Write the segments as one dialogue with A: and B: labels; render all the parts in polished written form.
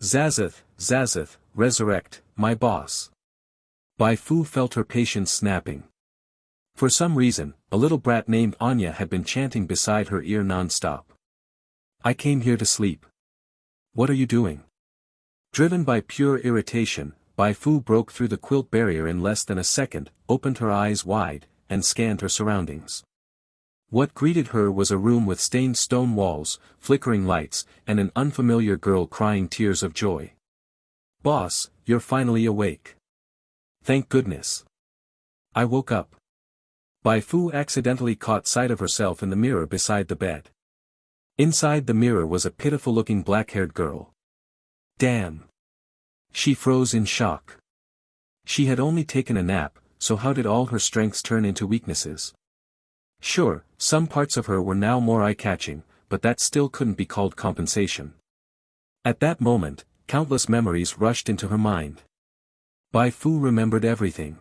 A: Zazeth, resurrect, my boss. Bai Fu felt her patience snapping. For some reason, a little brat named Anya had been chanting beside her ear non-stop. I came here to sleep. What are you doing? Driven by pure irritation, Bai Fu broke through the quilt barrier in less than a second, opened her eyes wide, and scanned her surroundings. What greeted her was a room with stained stone walls, flickering lights, and an unfamiliar girl crying tears of joy. Boss, you're finally awake. Thank goodness. I woke up. Bai Fu accidentally caught sight of herself in the mirror beside the bed. Inside the mirror was a pitiful-looking black-haired girl. Damn. She froze in shock. She had only taken a nap, so how did all her strengths turn into weaknesses? Sure, some parts of her were now more eye-catching, but that still couldn't be called compensation. At that moment, countless memories rushed into her mind. Bai Fu remembered everything.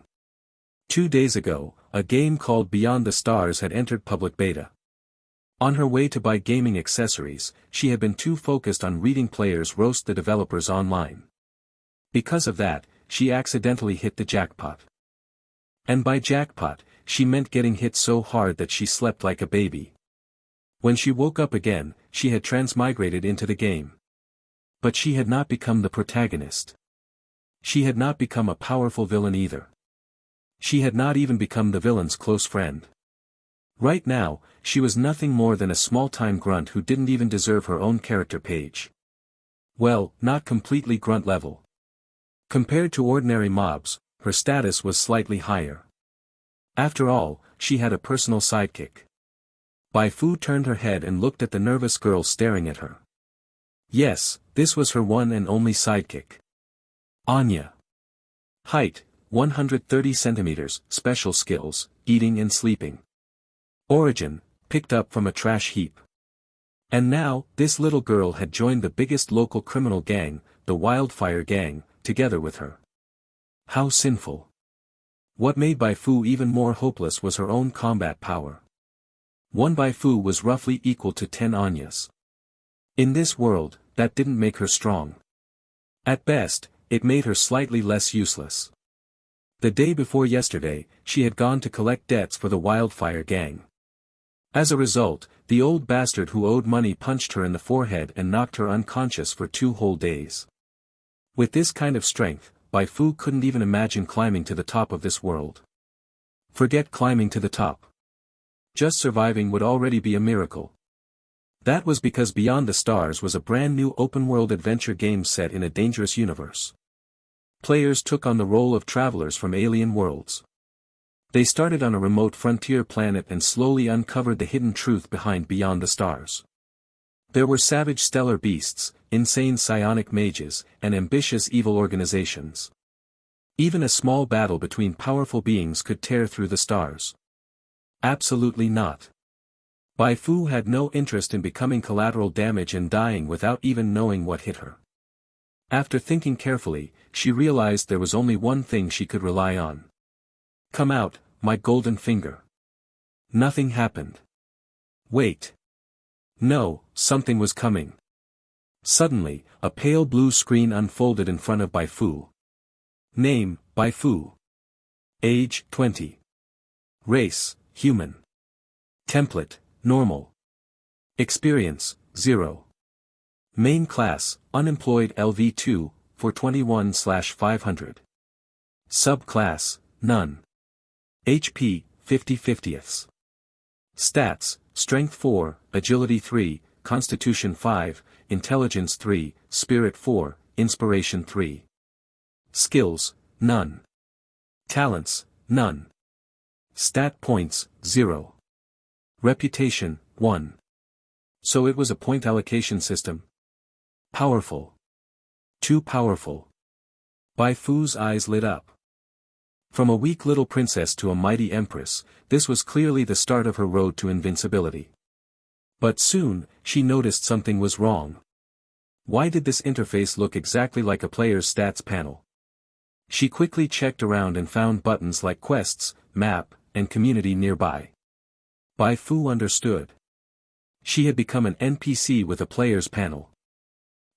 A: 2 days ago, a game called Beyond the Stars had entered public beta. On her way to buy gaming accessories, she had been too focused on reading players roast the developers online. Because of that, she accidentally hit the jackpot. And by jackpot, she meant getting hit so hard that she slept like a baby. When she woke up again, she had transmigrated into the game. But she had not become the protagonist. She had not become a powerful villain either. She had not even become the villain's close friend. Right now, she was nothing more than a small-time grunt who didn't even deserve her own character page. Well, not completely grunt level. Compared to ordinary mobs, her status was slightly higher. After all, she had a personal sidekick. Bai Fu turned her head and looked at the nervous girl staring at her. Yes, this was her one and only sidekick. Anya. Height, 130 centimeters, special skills, eating and sleeping. Origin, picked up from a trash heap. And now, this little girl had joined the biggest local criminal gang, the Wildfire Gang, together with her. How sinful. What made Bai Fu even more hopeless was her own combat power. 1 Bai Fu was roughly equal to 10 Anyas. In this world, that didn't make her strong. At best, it made her slightly less useless. The day before yesterday, she had gone to collect debts for the Wildfire Gang. As a result, the old bastard who owed money punched her in the forehead and knocked her unconscious for 2 whole days. With this kind of strength, Bai Fu couldn't even imagine climbing to the top of this world. Forget climbing to the top. Just surviving would already be a miracle. That was because Beyond the Stars was a brand new open-world adventure game set in a dangerous universe. Players took on the role of travelers from alien worlds. They started on a remote frontier planet and slowly uncovered the hidden truth behind Beyond the Stars. There were savage stellar beasts, insane psionic mages, and ambitious evil organizations. Even a small battle between powerful beings could tear through the stars. Absolutely not. Bai Fu had no interest in becoming collateral damage and dying without even knowing what hit her. After thinking carefully, she realized there was only one thing she could rely on. Come out, my golden finger. Nothing happened. Wait. No, something was coming. Suddenly, a pale blue screen unfolded in front of Bai Fu. Name, Bai Fu. Age, 20. Race, human. Template, normal. Experience, 0. Main class, unemployed LV2, for 21/500. Subclass, none. HP, 50/50ths. Stats, Strength 4, Agility 3, Constitution 5, Intelligence 3, Spirit 4, Inspiration 3. Skills, none. Talents, none. Stat points, 0. Reputation, 1. So it was a point allocation system. Powerful. Too powerful. Bai Fu's eyes lit up. From a weak little princess to a mighty empress, this was clearly the start of her road to invincibility. But soon, she noticed something was wrong. Why did this interface look exactly like a player's stats panel? She quickly checked around and found buttons like Quests, Map, and Community nearby. Bai Fu understood. She had become an NPC with a player's panel.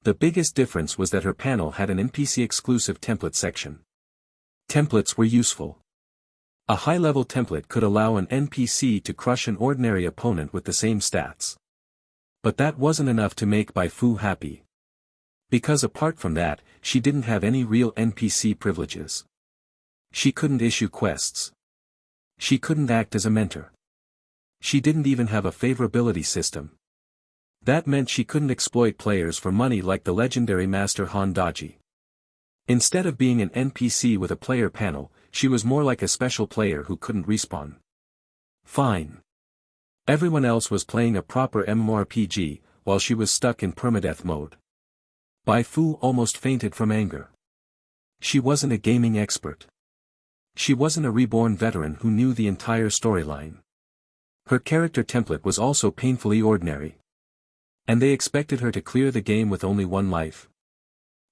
A: The biggest difference was that her panel had an NPC-exclusive template section. Templates were useful. A high-level template could allow an NPC to crush an ordinary opponent with the same stats. But that wasn't enough to make Bai Fu happy. Because apart from that, she didn't have any real NPC privileges. She couldn't issue quests. She couldn't act as a mentor. She didn't even have a favorability system. That meant she couldn't exploit players for money like the legendary Master Hondaji. Instead of being an NPC with a player panel, she was more like a special player who couldn't respawn. Fine. Everyone else was playing a proper MMORPG, while she was stuck in permadeath mode. Bai Fu almost fainted from anger. She wasn't a gaming expert. She wasn't a reborn veteran who knew the entire storyline. Her character template was also painfully ordinary. And they expected her to clear the game with only one life.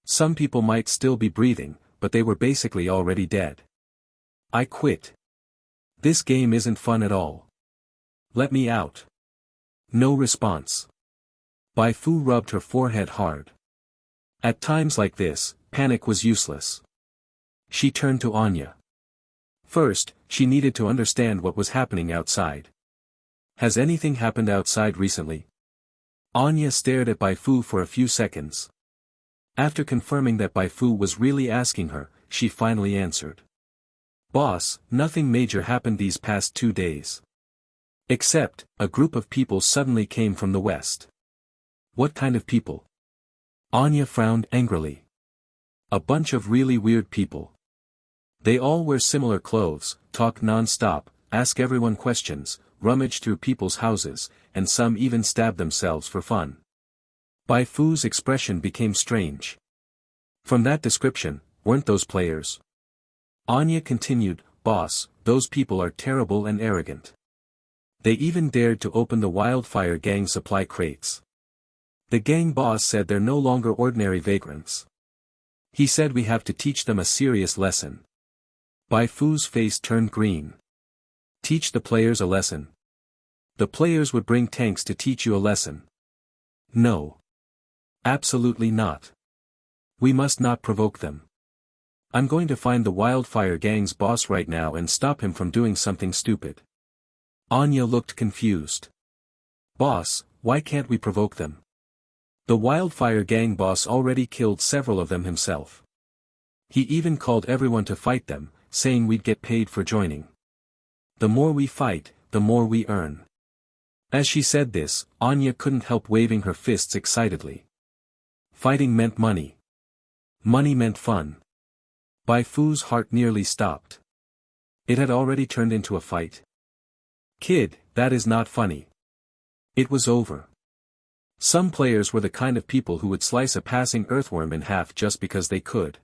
A: Some people might still be breathing, but they were basically already dead. I quit. This game isn't fun at all. Let me out. No response. Bai Fu rubbed her forehead hard. At times like this, panic was useless. She turned to Anya. First, she needed to understand what was happening outside. Has anything happened outside recently? Anya stared at Bai Fu for a few seconds. After confirming that Bai Fu was really asking her, she finally answered. Boss, nothing major happened these past 2 days. Except, a group of people suddenly came from the west. What kind of people? Anya frowned angrily. A bunch of really weird people. They all wear similar clothes, talk non-stop, ask everyone questions, rummage through people's houses, and some even stab themselves for fun. Bai Fu's expression became strange. From that description, weren't those players? Anya continued, Boss, those people are terrible and arrogant. They even dared to open the Wildfire Gang supply crates. The gang boss said they're no longer ordinary vagrants. He said we have to teach them a serious lesson. Bai Fu's face turned green. Teach the players a lesson. The players would bring tanks to teach you a lesson. No. Absolutely not. We must not provoke them. I'm going to find the Wildfire Gang's boss right now and stop him from doing something stupid. Anya looked confused. Boss, why can't we provoke them? The Wildfire Gang boss already killed several of them himself. He even called everyone to fight them, saying we'd get paid for joining. The more we fight, the more we earn. As she said this, Anya couldn't help waving her fists excitedly. Fighting meant money. Money meant fun. Bai Fu's heart nearly stopped. It had already turned into a fight. Kid, that is not funny. It was over. Some players were the kind of people who would slice a passing earthworm in half just because they could.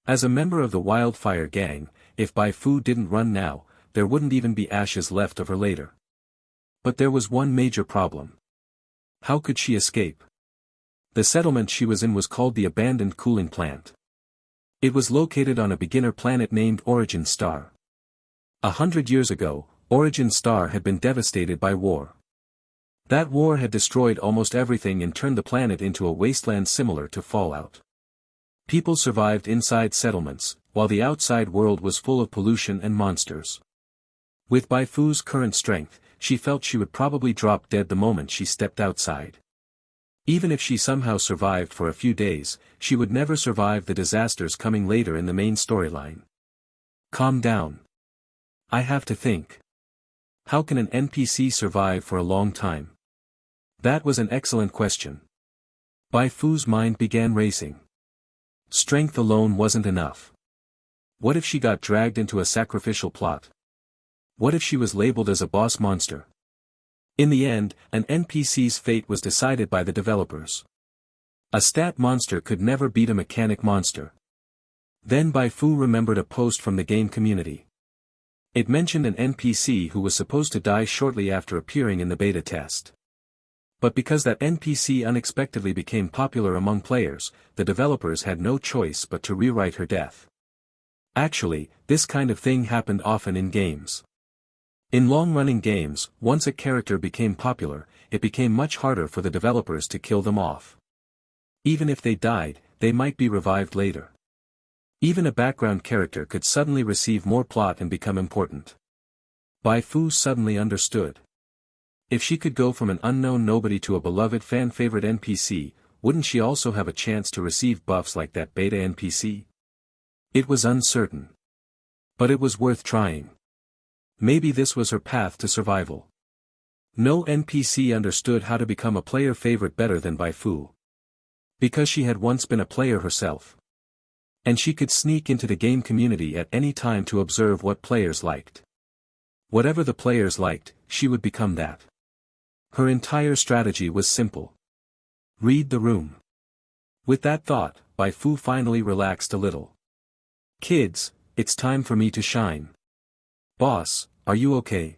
A: As a member of the Wildfire Gang, if Bai Fu didn't run now, there wouldn't even be ashes left of her later. But there was one major problem. How could she escape? The settlement she was in was called the Abandoned Cooling Plant. It was located on a beginner planet named Origin Star. 100 years ago, Origin Star had been devastated by war. That war had destroyed almost everything and turned the planet into a wasteland similar to Fallout. People survived inside settlements, while the outside world was full of pollution and monsters. With Bai Fu's current strength, she felt she would probably drop dead the moment she stepped outside. Even if she somehow survived for a few days, she would never survive the disasters coming later in the main storyline. Calm down. I have to think. How can an NPC survive for a long time? That was an excellent question. Bai Fu's mind began racing. Strength alone wasn't enough. What if she got dragged into a sacrificial plot? What if she was labeled as a boss monster? In the end, an NPC's fate was decided by the developers. A stat monster could never beat a mechanic monster. Then Bai Fu remembered a post from the game community. It mentioned an NPC who was supposed to die shortly after appearing in the beta test. But because that NPC unexpectedly became popular among players, the developers had no choice but to rewrite her death. Actually, this kind of thing happened often in games. In long-running games, once a character became popular, it became much harder for the developers to kill them off. Even if they died, they might be revived later. Even a background character could suddenly receive more plot and become important. Bai Fu suddenly understood. If she could go from an unknown nobody to a beloved fan-favorite NPC, wouldn't she also have a chance to receive buffs like that beta NPC? It was uncertain. But it was worth trying. Maybe this was her path to survival. No NPC understood how to become a player favorite better than Bai Fu. Because she had once been a player herself. And she could sneak into the game community at any time to observe what players liked. Whatever the players liked, she would become that. Her entire strategy was simple. Read the room. With that thought, Bai Fu finally relaxed a little. Kids, it's time for me to shine. Boss, are you okay?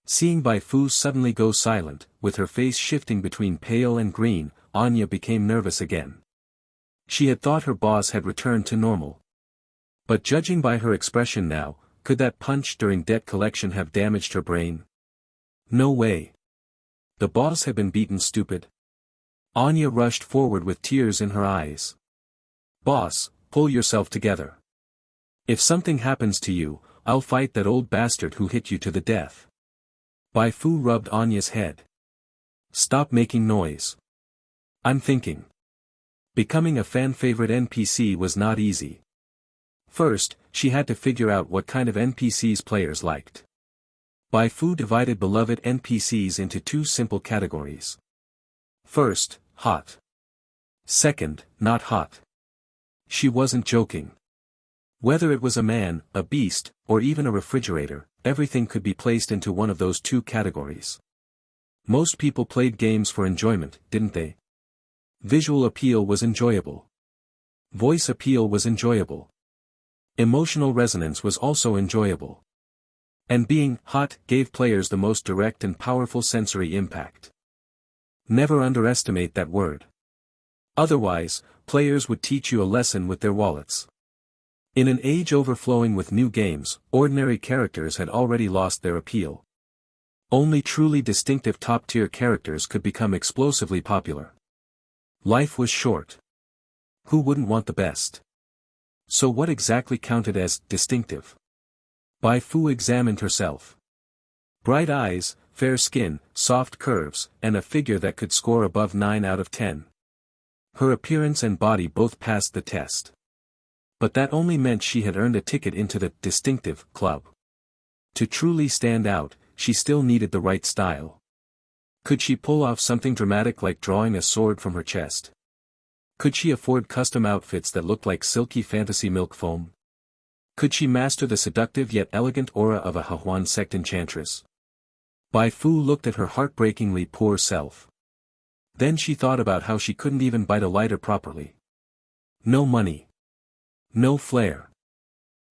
A: Seeing Bai Fu suddenly go silent, with her face shifting between pale and green, Anya became nervous again. She had thought her boss had returned to normal. But judging by her expression now, could that punch during debt collection have damaged her brain? No way. The boss had been beaten stupid. Anya rushed forward with tears in her eyes. Boss, pull yourself together. If something happens to you, I'll fight that old bastard who hit you to the death. Bai Fu rubbed Anya's head. Stop making noise. I'm thinking. Becoming a fan-favorite NPC was not easy. First, she had to figure out what kind of NPCs players liked. Bai Fu divided beloved NPCs into two simple categories. First, hot. Second, not hot. She wasn't joking. Whether it was a man, a beast, or even a refrigerator, everything could be placed into one of those two categories. Most people played games for enjoyment, didn't they? Visual appeal was enjoyable. Voice appeal was enjoyable. Emotional resonance was also enjoyable. And being hot gave players the most direct and powerful sensory impact. Never underestimate that word. Otherwise, players would teach you a lesson with their wallets. In an age overflowing with new games, ordinary characters had already lost their appeal. Only truly distinctive top-tier characters could become explosively popular. Life was short. Who wouldn't want the best? So what exactly counted as distinctive? Bai Fu examined herself. Bright eyes, fair skin, soft curves, and a figure that could score above 9 out of 10. Her appearance and body both passed the test. But that only meant she had earned a ticket into the distinctive club. To truly stand out, she still needed the right style. Could she pull off something dramatic like drawing a sword from her chest? Could she afford custom outfits that looked like silky fantasy milk foam? Could she master the seductive yet elegant aura of a Hahuan sect enchantress? Bai Fu looked at her heartbreakingly poor self. Then she thought about how she couldn't even bite a lighter properly. No money. No flair.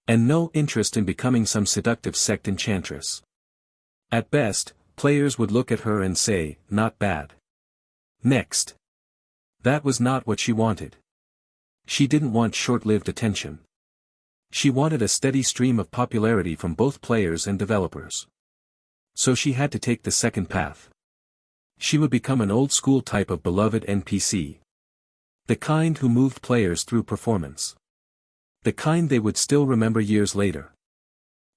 A: And no interest in becoming some seductive sect enchantress. At best, players would look at her and say, not bad. Next. That was not what she wanted. She didn't want short-lived attention. She wanted a steady stream of popularity from both players and developers. So she had to take the second path. She would become an old-school type of beloved NPC. The kind who moved players through performance. The kind they would still remember years later.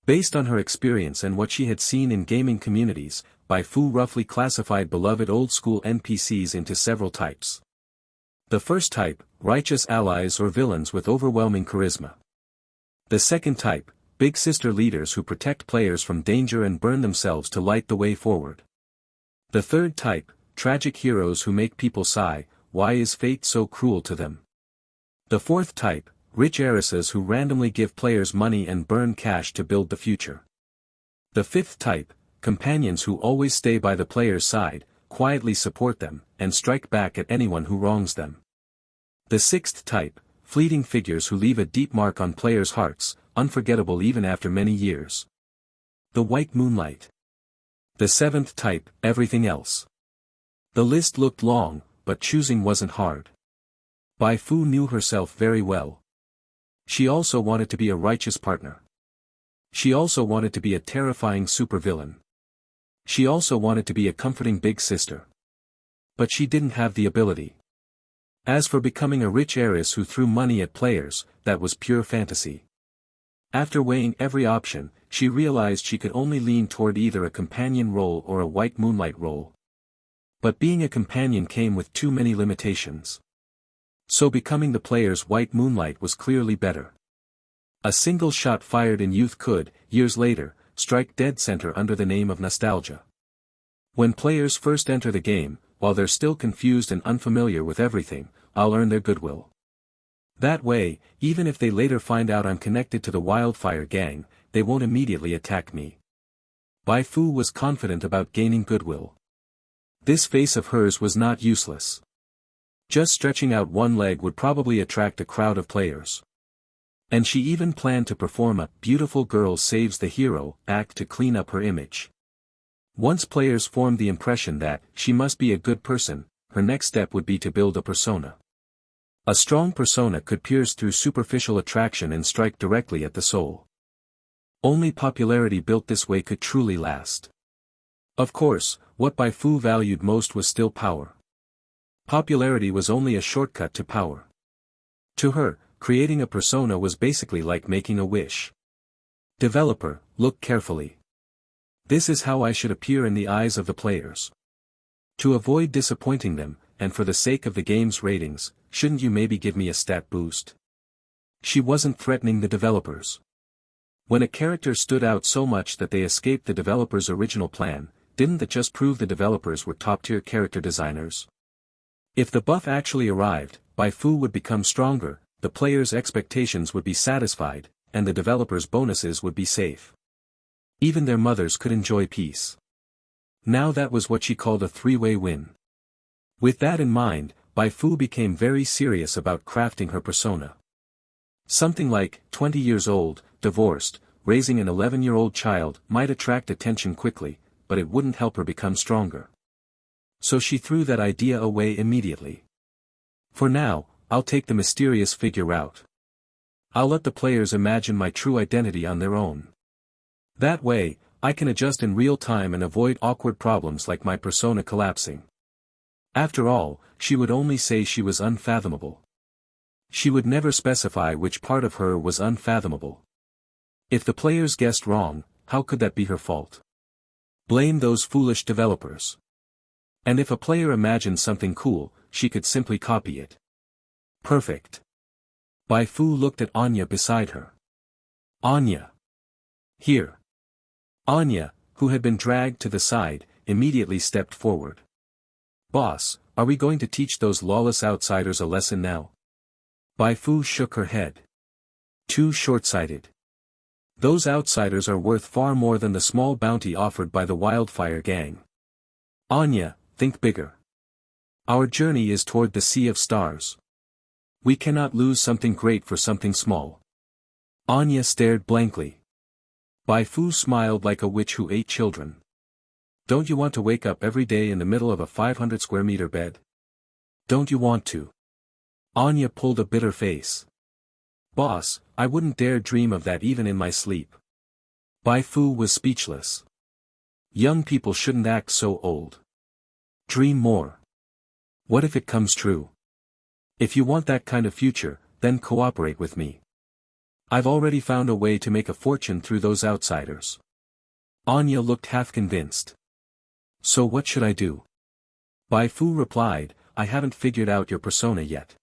A: Based on her experience and what she had seen in gaming communities, Bai Fu roughly classified beloved old-school NPCs into several types. The first type, righteous allies or villains with overwhelming charisma. The second type, big sister leaders who protect players from danger and burn themselves to light the way forward. The third type, tragic heroes who make people sigh, why is fate so cruel to them? The fourth type, rich heiresses who randomly give players money and burn cash to build the future. The fifth type, companions who always stay by the player's side, quietly support them, and strike back at anyone who wrongs them. The sixth type, fleeting figures who leave a deep mark on players' hearts, unforgettable even after many years. The white moonlight. The seventh type, everything else. The list looked long, but choosing wasn't hard. Bai Fu knew herself very well. She also wanted to be a righteous partner. She also wanted to be a terrifying supervillain. She also wanted to be a comforting big sister. But she didn't have the ability. As for becoming a rich heiress who threw money at players, that was pure fantasy. After weighing every option, she realized she could only lean toward either a companion role or a white moonlight role. But being a companion came with too many limitations. So becoming the player's white moonlight was clearly better. A single shot fired in youth could, years later, strike dead center under the name of nostalgia. When players first enter the game, while they're still confused and unfamiliar with everything, I'll earn their goodwill. That way, even if they later find out I'm connected to the Wildfire Gang, they won't immediately attack me. Bai Fu was confident about gaining goodwill. This face of hers was not useless. Just stretching out one leg would probably attract a crowd of players. And she even planned to perform a "beautiful girl saves the hero" act to clean up her image. Once players formed the impression that she must be a good person, her next step would be to build a persona. A strong persona could pierce through superficial attraction and strike directly at the soul. Only popularity built this way could truly last. Of course, what Bai Fu valued most was still power. Popularity was only a shortcut to power. To her, creating a persona was basically like making a wish. Developer, look carefully. This is how I should appear in the eyes of the players. To avoid disappointing them, and for the sake of the game's ratings, shouldn't you maybe give me a stat boost? She wasn't threatening the developers. When a character stood out so much that they escaped the developer's original plan, didn't that just prove the developers were top-tier character designers? If the buff actually arrived, Bai Fu would become stronger, the players' expectations would be satisfied, and the developers' bonuses would be safe. Even their mothers could enjoy peace. Now that was what she called a three-way win. With that in mind, Bai Fu became very serious about crafting her persona. Something like, 20 years old, divorced, raising an 11-year-old child might attract attention quickly, but it wouldn't help her become stronger. So she threw that idea away immediately. For now, I'll take the mysterious figure route. I'll let the players imagine my true identity on their own. That way, I can adjust in real time and avoid awkward problems like my persona collapsing. After all, she would only say she was unfathomable. She would never specify which part of her was unfathomable. If the players guessed wrong, how could that be her fault? Blame those foolish developers. And if a player imagined something cool, she could simply copy it. Perfect. Bai Fu looked at Anya beside her. Anya. Here. Anya, who had been dragged to the side, immediately stepped forward. Boss, are we going to teach those lawless outsiders a lesson now? Bai Fu shook her head. Too short-sighted. Those outsiders are worth far more than the small bounty offered by the Wildfire Gang. Anya, think bigger. Our journey is toward the Sea of Stars. We cannot lose something great for something small. Anya stared blankly. Bai Fu smiled like a witch who ate children. Don't you want to wake up every day in the middle of a 500 square meter bed? Don't you want to? Anya pulled a bitter face. Boss, I wouldn't dare dream of that even in my sleep. Bai Fu was speechless. Young people shouldn't act so old. Dream more. What if it comes true? If you want that kind of future, then cooperate with me. I've already found a way to make a fortune through those outsiders. Anya looked half convinced. So what should I do? Bai Fu replied, I haven't figured out your persona yet.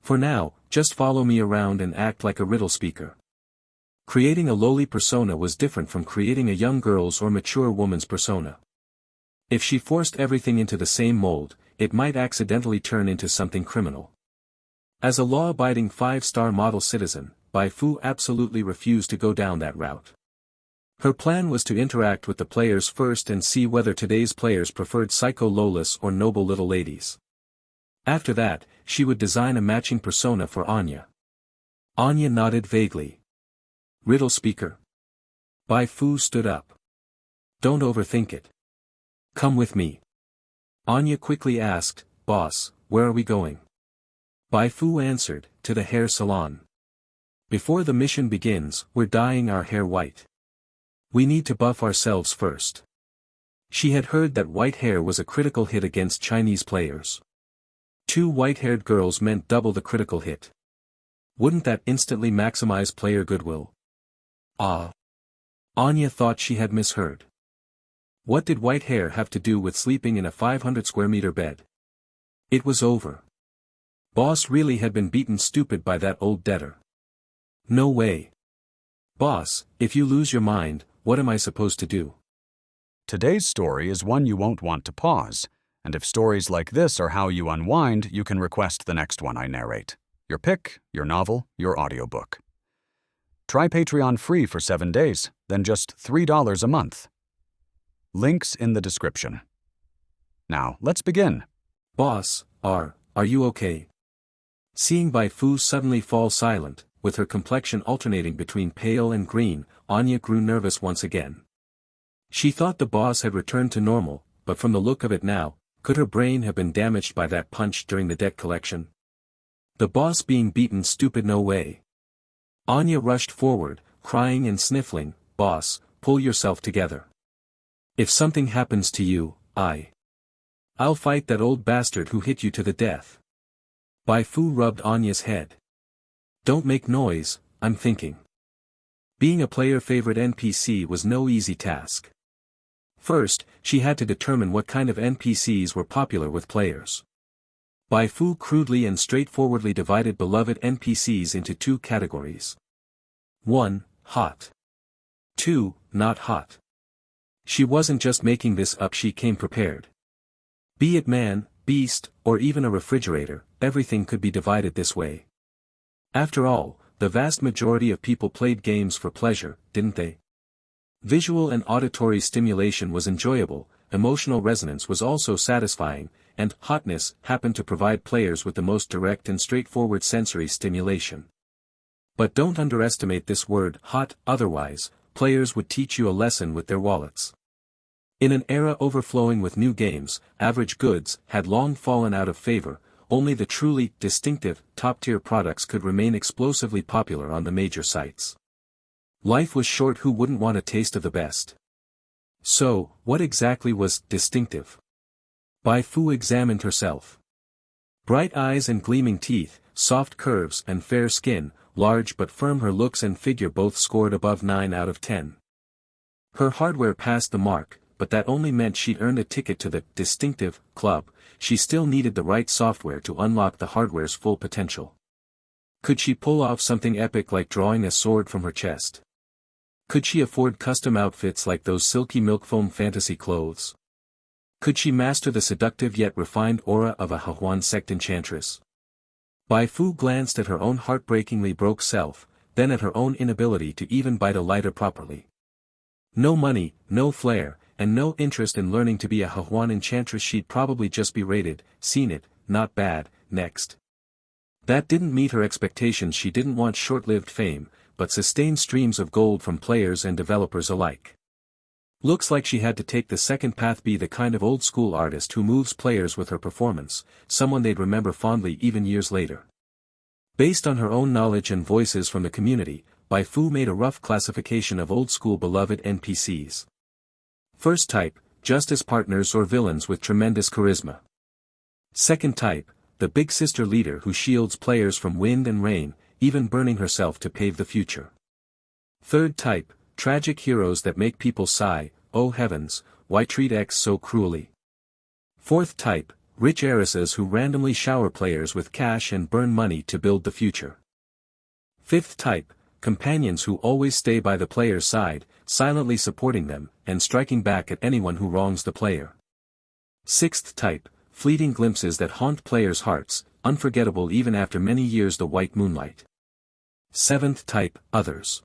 A: For now, just follow me around and act like a riddle speaker. Creating a lowly persona was different from creating a young girl's or mature woman's persona. If she forced everything into the same mold, it might accidentally turn into something criminal. As a law-abiding 5-star model citizen, Bai Fu absolutely refused to go down that route. Her plan was to interact with the players first and see whether today's players preferred psycho lolas or noble little ladies. After that, she would design a matching persona for Anya. Anya nodded vaguely. Riddle speaker. Bai Fu stood up. Don't overthink it. Come with me. Anya quickly asked, Boss, where are we going? Bai Fu answered, to the hair salon. Before the mission begins, we're dyeing our hair white. We need to buff ourselves first. She had heard that white hair was a critical hit against Chinese players. Two white-haired girls meant double the critical hit. Wouldn't that instantly maximize player goodwill? Ah. Anya thought she had misheard. What did white hair have to do with sleeping in a 500 square meter bed? It was over. Boss really had been beaten stupid by that old debtor. No way. Boss, if you lose your mind, what am I supposed to do?
B: Today's story is one you won't want to pause, and if stories like this are how you unwind, you can request the next one I narrate. Your pick, your novel, your audiobook. Try Patreon free for 7 days, then just $3 a month. Links in the description. Now, let's begin.
A: Boss, are you okay? Seeing Bai Fu suddenly fall silent, with her complexion alternating between pale and green, Anya grew nervous once again. She thought the boss had returned to normal, but from the look of it now, could her brain have been damaged by that punch during the debt collection? The boss being beaten stupid, no way. Anya rushed forward, crying and sniffling, "Boss, pull yourself together. If something happens to you, I'll fight that old bastard who hit you to the death." Bai Fu rubbed Anya's head. "Don't make noise, I'm thinking." Being a player-favorite NPC was no easy task. First, she had to determine what kind of NPCs were popular with players. Bai Fu crudely and straightforwardly divided beloved NPCs into two categories. 1. Hot. 2. Not hot. She wasn't just making this up, she came prepared. Be it man, beast, or even a refrigerator, everything could be divided this way. After all, the vast majority of people played games for pleasure, didn't they? Visual and auditory stimulation was enjoyable, emotional resonance was also satisfying, and hotness happened to provide players with the most direct and straightforward sensory stimulation. But don't underestimate this word hot, otherwise, players would teach you a lesson with their wallets. In an era overflowing with new games, average goods had long fallen out of favor. Only the truly distinctive, top-tier products could remain explosively popular on the major sites. Life was short, who wouldn't want a taste of the best? So, what exactly was distinctive? Bai Fu examined herself. Bright eyes and gleaming teeth, soft curves and fair skin, large but firm, her looks and figure both scored above 9 out of 10. Her hardware passed the mark, but that only meant she'd earned a ticket to the distinctive club. She still needed the right software to unlock the hardware's full potential. Could she pull off something epic like drawing a sword from her chest? Could she afford custom outfits like those silky milk-foam fantasy clothes? Could she master the seductive yet refined aura of a Hahuan sect enchantress? Bai Fu glanced at her own heartbreakingly broke self, then at her own inability to even bite a lighter properly. No money, no flair, and no interest in learning to be a Hahuan enchantress. She'd probably just be rated, "Seen it, not bad, next." That didn't meet her expectations. She didn't want short-lived fame, but sustained streams of gold from players and developers alike. Looks like she had to take the second path, be the kind of old-school artist who moves players with her performance, someone they'd remember fondly even years later. Based on her own knowledge and voices from the community, Bai Fu made a rough classification of old-school beloved NPCs. First type, justice partners or villains with tremendous charisma. Second type, the big sister leader who shields players from wind and rain, even burning herself to pave the future. Third type, tragic heroes that make people sigh, "Oh heavens, why treat X so cruelly?" Fourth type, rich heiresses who randomly shower players with cash and burn money to build the future. Fifth type, companions who always stay by the player's side, silently supporting them, and striking back at anyone who wrongs the player. Sixth type, fleeting glimpses that haunt players' hearts, unforgettable even after many years, the white moonlight. Seventh type, others.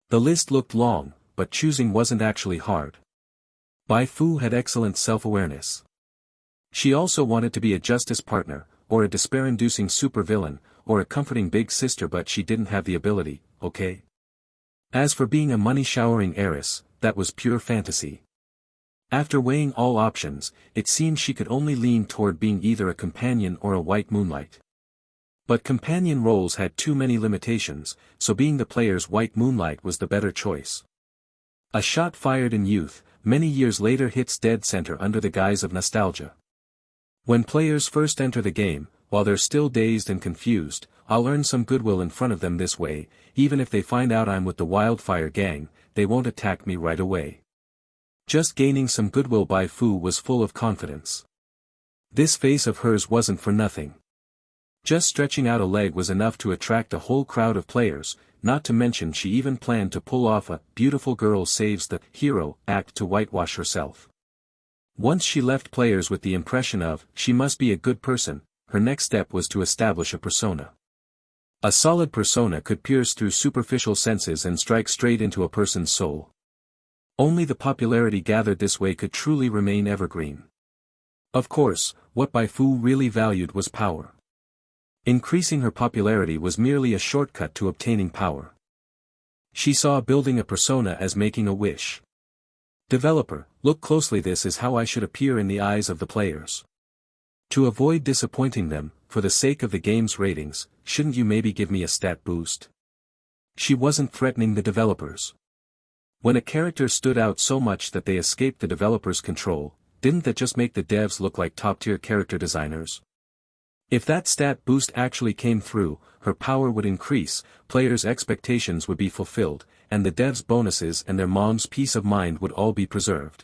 A: The list looked long, but choosing wasn't actually hard. Bai Fu had excellent self-awareness. She also wanted to be a justice partner, or a despair-inducing supervillain, or a comforting big sister, but she didn't have the ability, okay? As for being a money-showering heiress, that was pure fantasy. After weighing all options, it seemed she could only lean toward being either a companion or a white moonlight. But companion roles had too many limitations, so being the player's white moonlight was the better choice. A shot fired in youth, many years later hits dead center under the guise of nostalgia. When players first enter the game, while they're still dazed and confused, I'll earn some goodwill in front of them this way, even if they find out I'm with the Wildfire Gang, they won't attack me right away. Just gaining some goodwill. Bai Fu was full of confidence. This face of hers wasn't for nothing. Just stretching out a leg was enough to attract a whole crowd of players, not to mention she even planned to pull off a beautiful girl saves the hero act to whitewash herself. Once she left players with the impression of, she must be a good person, her next step was to establish a persona. A solid persona could pierce through superficial senses and strike straight into a person's soul. Only the popularity gathered this way could truly remain evergreen. Of course, what Bai Fu really valued was power. Increasing her popularity was merely a shortcut to obtaining power. She saw building a persona as making a wish. Developer, look closely, this is how I should appear in the eyes of the players. To avoid disappointing them, for the sake of the game's ratings, shouldn't you maybe give me a stat boost? She wasn't threatening the developers. When a character stood out so much that they escaped the developers' control, didn't that just make the devs look like top-tier character designers? If that stat boost actually came through, her power would increase, players' expectations would be fulfilled, and the devs' bonuses and their mom's peace of mind would all be preserved.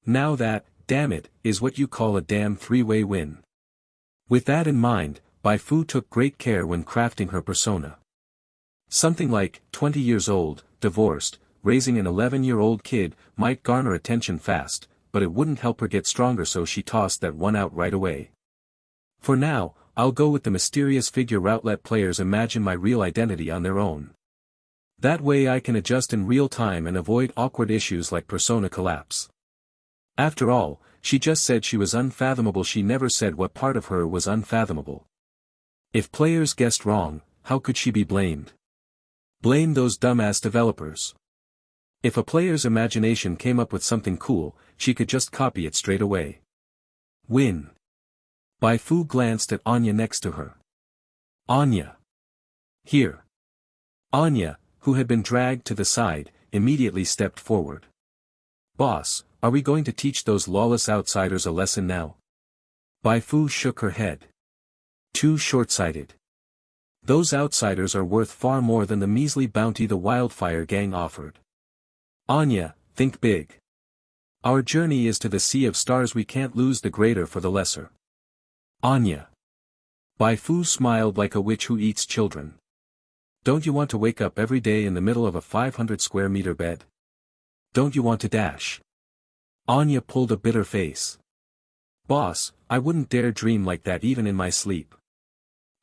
A: Now that, damn it, is what you call a damn three-way win. With that in mind, Bai Fu took great care when crafting her persona. Something like, 20 years old, divorced, raising an 11-year-old kid, might garner attention fast, but it wouldn't help her get stronger, so she tossed that one out right away. For now, I'll go with the mysterious figure route. Let players imagine my real identity on their own. That way I can adjust in real time and avoid awkward issues like persona collapse. After all, she just said she was unfathomable. She never said what part of her was unfathomable. If players guessed wrong, how could she be blamed? Blame those dumbass developers. If a player's imagination came up with something cool, she could just copy it straight away. Win. Bai Fu glanced at Anya next to her. Anya. Here. Anya, who had been dragged to the side, immediately stepped forward. Boss, are we going to teach those lawless outsiders a lesson now? Bai Fu shook her head. Too short-sighted. Those outsiders are worth far more than the measly bounty the Wildfire Gang offered. Anya, think big. Our journey is to the Sea of Stars. We can't lose the greater for the lesser. Anya. Bai Fu smiled like a witch who eats children. Don't you want to wake up every day in the middle of a 500 square meter bed? Don't you want to dash? Anya pulled a bitter face. Boss, I wouldn't dare dream like that even in my sleep.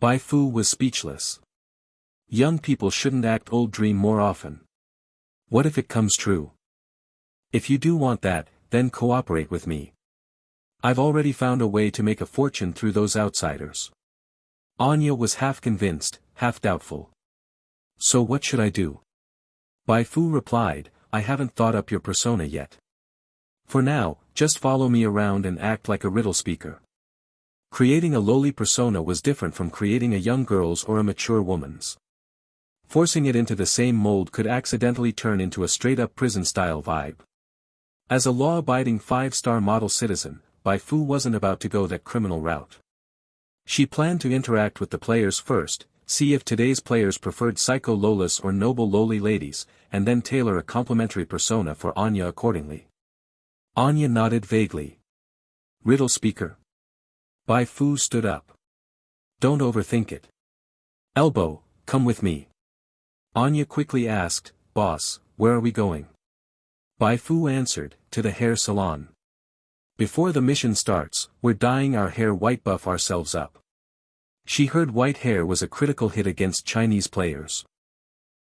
A: Bai Fu was speechless. Young people shouldn't act old. Dream more often. What if it comes true? If you do want that, then cooperate with me. I've already found a way to make a fortune through those outsiders. Anya was half convinced, half doubtful. So what should I do? Bai Fu replied, I haven't thought up your persona yet. For now, just follow me around and act like a riddle speaker. Creating a lowly persona was different from creating a young girl's or a mature woman's. Forcing it into the same mold could accidentally turn into a straight-up prison-style vibe. As a law-abiding 5-star model citizen, Bai Fu wasn't about to go that criminal route. She planned to interact with the players first, see if today's players preferred psycho lolas or noble lowly ladies, and then tailor a complementary persona for Anya accordingly. Anya nodded vaguely. Riddle speaker. Bai Fu stood up. Don't overthink it. Elbow, come with me. Anya quickly asked, Boss, where are we going? Bai Fu answered, to the hair salon. Before the mission starts, we're dyeing our hair white. Buff ourselves up. She heard white hair was a critical hit against Chinese players.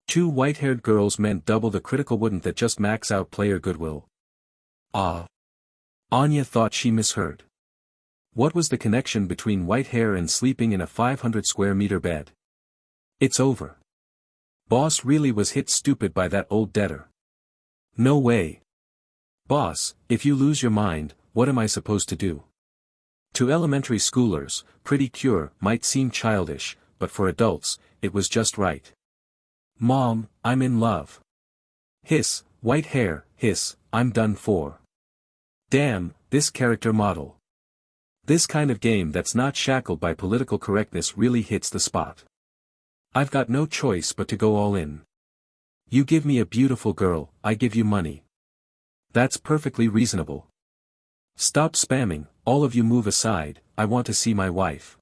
A: 2 white-haired girls meant double the critical. Wouldn't that just max out player goodwill? Ah. Anya thought she misheard. What was the connection between white hair and sleeping in a 500 square meter bed? It's over. Boss really was hit stupid by that old debtor. No way. Boss, if you lose your mind, what am I supposed to do? To elementary schoolers, pretty cure might seem childish, but for adults, it was just right. Mom, I'm in love. Hiss, white hair, hiss, I'm done for. Damn, this character model. This kind of game that's not shackled by political correctness really hits the spot. I've got no choice but to go all in. You give me a beautiful girl, I give you money. That's perfectly reasonable. Stop spamming, all of you move aside, I want to see my wife.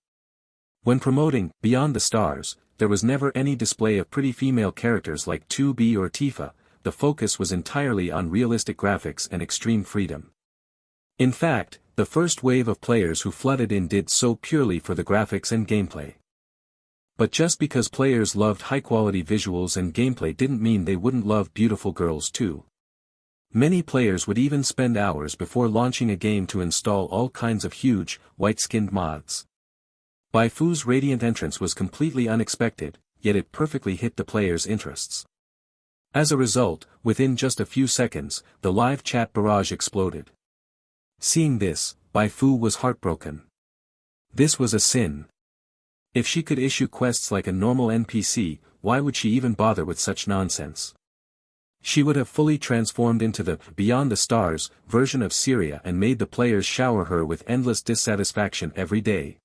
A: When promoting Beyond the Stars, there was never any display of pretty female characters like 2B or Tifa, the focus was entirely on realistic graphics and extreme freedom. In fact, the first wave of players who flooded in did so purely for the graphics and gameplay. But just because players loved high-quality visuals and gameplay didn't mean they wouldn't love beautiful girls too. Many players would even spend hours before launching a game to install all kinds of huge, white-skinned mods. Bai Fu's radiant entrance was completely unexpected, yet it perfectly hit the players' interests. As a result, within just a few seconds, the live chat barrage exploded. Seeing this, Bai Fu was heartbroken. This was a sin. If she could issue quests like a normal NPC, why would she even bother with such nonsense? She would have fully transformed into the Beyond the Stars version of Syria and made the players shower her with endless dissatisfaction every day.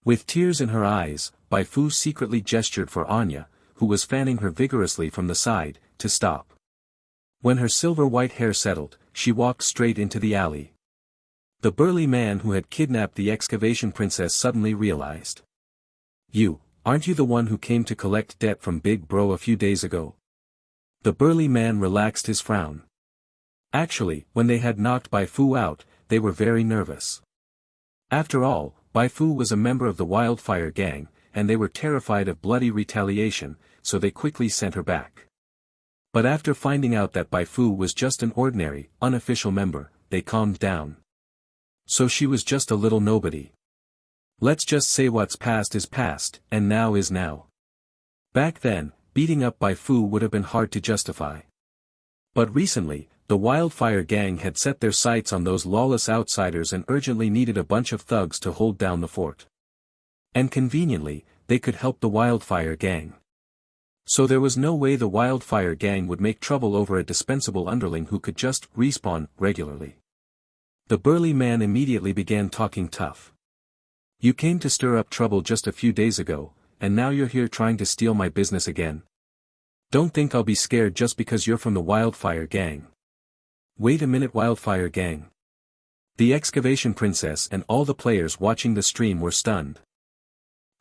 A: With tears in her eyes, Bai Fu secretly gestured for Anya, who was fanning her vigorously from the side, to stop. When her silver-white hair settled, she walked straight into the alley. The burly man who had kidnapped the excavation princess suddenly realized. Aren't you the one who came to collect debt from Big Bro a few days ago? The burly man relaxed his frown. Actually, when they had knocked Bai Fu out, they were very nervous. After all, Bai Fu was a member of the Wildfire Gang, and they were terrified of bloody retaliation, so they quickly sent her back. But after finding out that Bai Fu was just an ordinary, unofficial member, they calmed down. So she was just a little nobody. Let's just say what's past is past, and now is now. Back then, beating up Bai Fu would have been hard to justify. But recently, the Wildfire Gang had set their sights on those lawless outsiders and urgently needed a bunch of thugs to hold down the fort. And conveniently, they could help the Wildfire Gang. So there was no way the Wildfire Gang would make trouble over a dispensable underling who could just respawn regularly. The burly man immediately began talking tough. You came to stir up trouble just a few days ago, and now you're here trying to steal my business again. Don't think I'll be scared just because you're from the Wildfire Gang. Wait a minute, Wildfire Gang. The excavation princess and all the players watching the stream were stunned.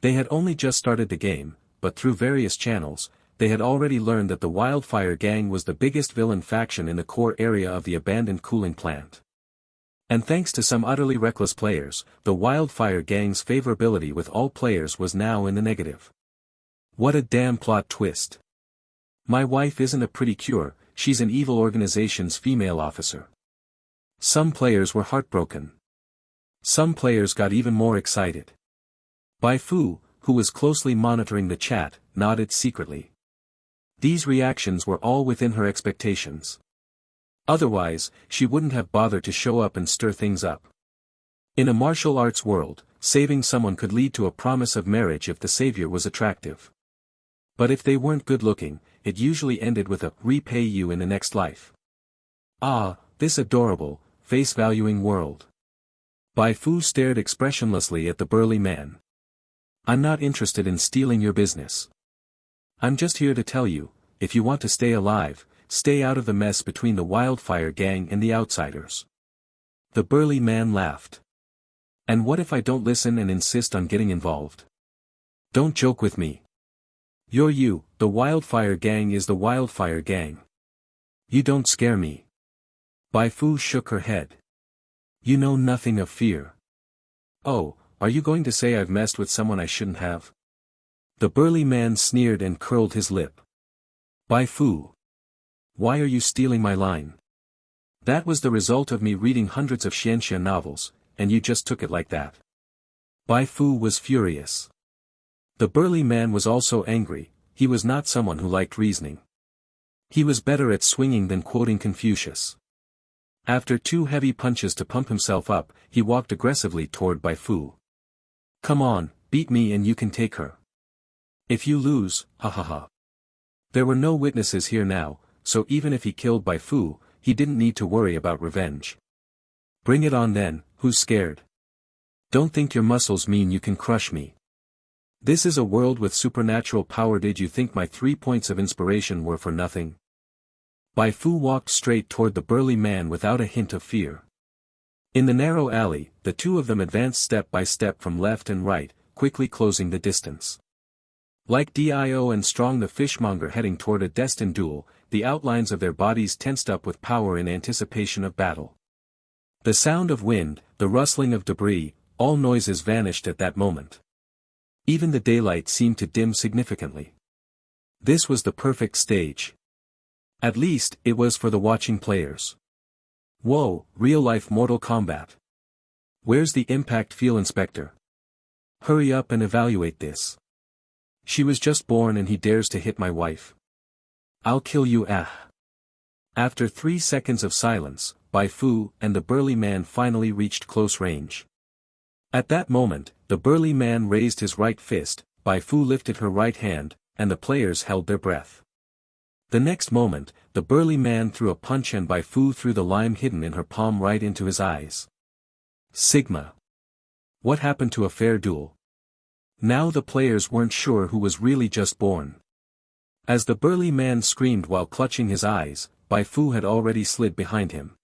A: They had only just started the game, but through various channels, they had already learned that the Wildfire Gang was the biggest villain faction in the core area of the abandoned cooling plant. And thanks to some utterly reckless players, the Wildfire Gang's favorability with all players was now in the negative. What a damn plot twist. My wife isn't a pretty cure, she's an evil organization's female officer. Some players were heartbroken. Some players got even more excited. Bai Fu, who was closely monitoring the chat, nodded secretly. These reactions were all within her expectations. Otherwise, she wouldn't have bothered to show up and stir things up. In a martial arts world, saving someone could lead to a promise of marriage if the savior was attractive. But if they weren't good-looking, it usually ended with a repay you in the next life. Ah, this adorable, face-valuing world. Bai Fu stared expressionlessly at the burly man. I'm not interested in stealing your business. I'm just here to tell you, if you want to stay alive, stay out of the mess between the Wildfire Gang and the outsiders. The burly man laughed. And what if I don't listen and insist on getting involved? Don't joke with me. The Wildfire Gang is the Wildfire Gang. You don't scare me. Bai Fu shook her head. You know nothing of fear. Oh, are you going to say I've messed with someone I shouldn't have? The burly man sneered and curled his lip. Bai Fu. Why are you stealing my line? That was the result of me reading hundreds of xianxia novels, and you just took it like that. Bai Fu was furious. The burly man was also angry, he was not someone who liked reasoning. He was better at swinging than quoting Confucius. After 2 heavy punches to pump himself up, he walked aggressively toward Bai Fu. Come on, beat me and you can take her. If you lose, ha ha ha. There were no witnesses here now, so even if he killed Bai Fu, he didn't need to worry about revenge. Bring it on then, who's scared? Don't think your muscles mean you can crush me. This is a world with supernatural power. Did you think my 3 points of inspiration were for nothing? Bai Fu walked straight toward the burly man without a hint of fear. In the narrow alley, the two of them advanced step by step from left and right, quickly closing the distance. Like Dio and Strong the fishmonger heading toward a destined duel, the outlines of their bodies tensed up with power in anticipation of battle. The sound of wind, the rustling of debris, all noises vanished at that moment. Even the daylight seemed to dim significantly. This was the perfect stage. At least, it was for the watching players. Whoa, real-life Mortal Kombat. Where's the impact feel, Inspector? Hurry up and evaluate this. She was just born and he dares to hit my wife. I'll kill you. After 3 seconds of silence, Bai Fu and the burly man finally reached close range. At that moment, the burly man raised his right fist, Bai Fu lifted her right hand, and the players held their breath. The next moment, the burly man threw a punch and Bai Fu threw the lime hidden in her palm right into his eyes. Sigma. What happened to a fair duel? Now the players weren't sure who was really just born. As the burly man screamed while clutching his eyes, Bai Fu had already slid behind him.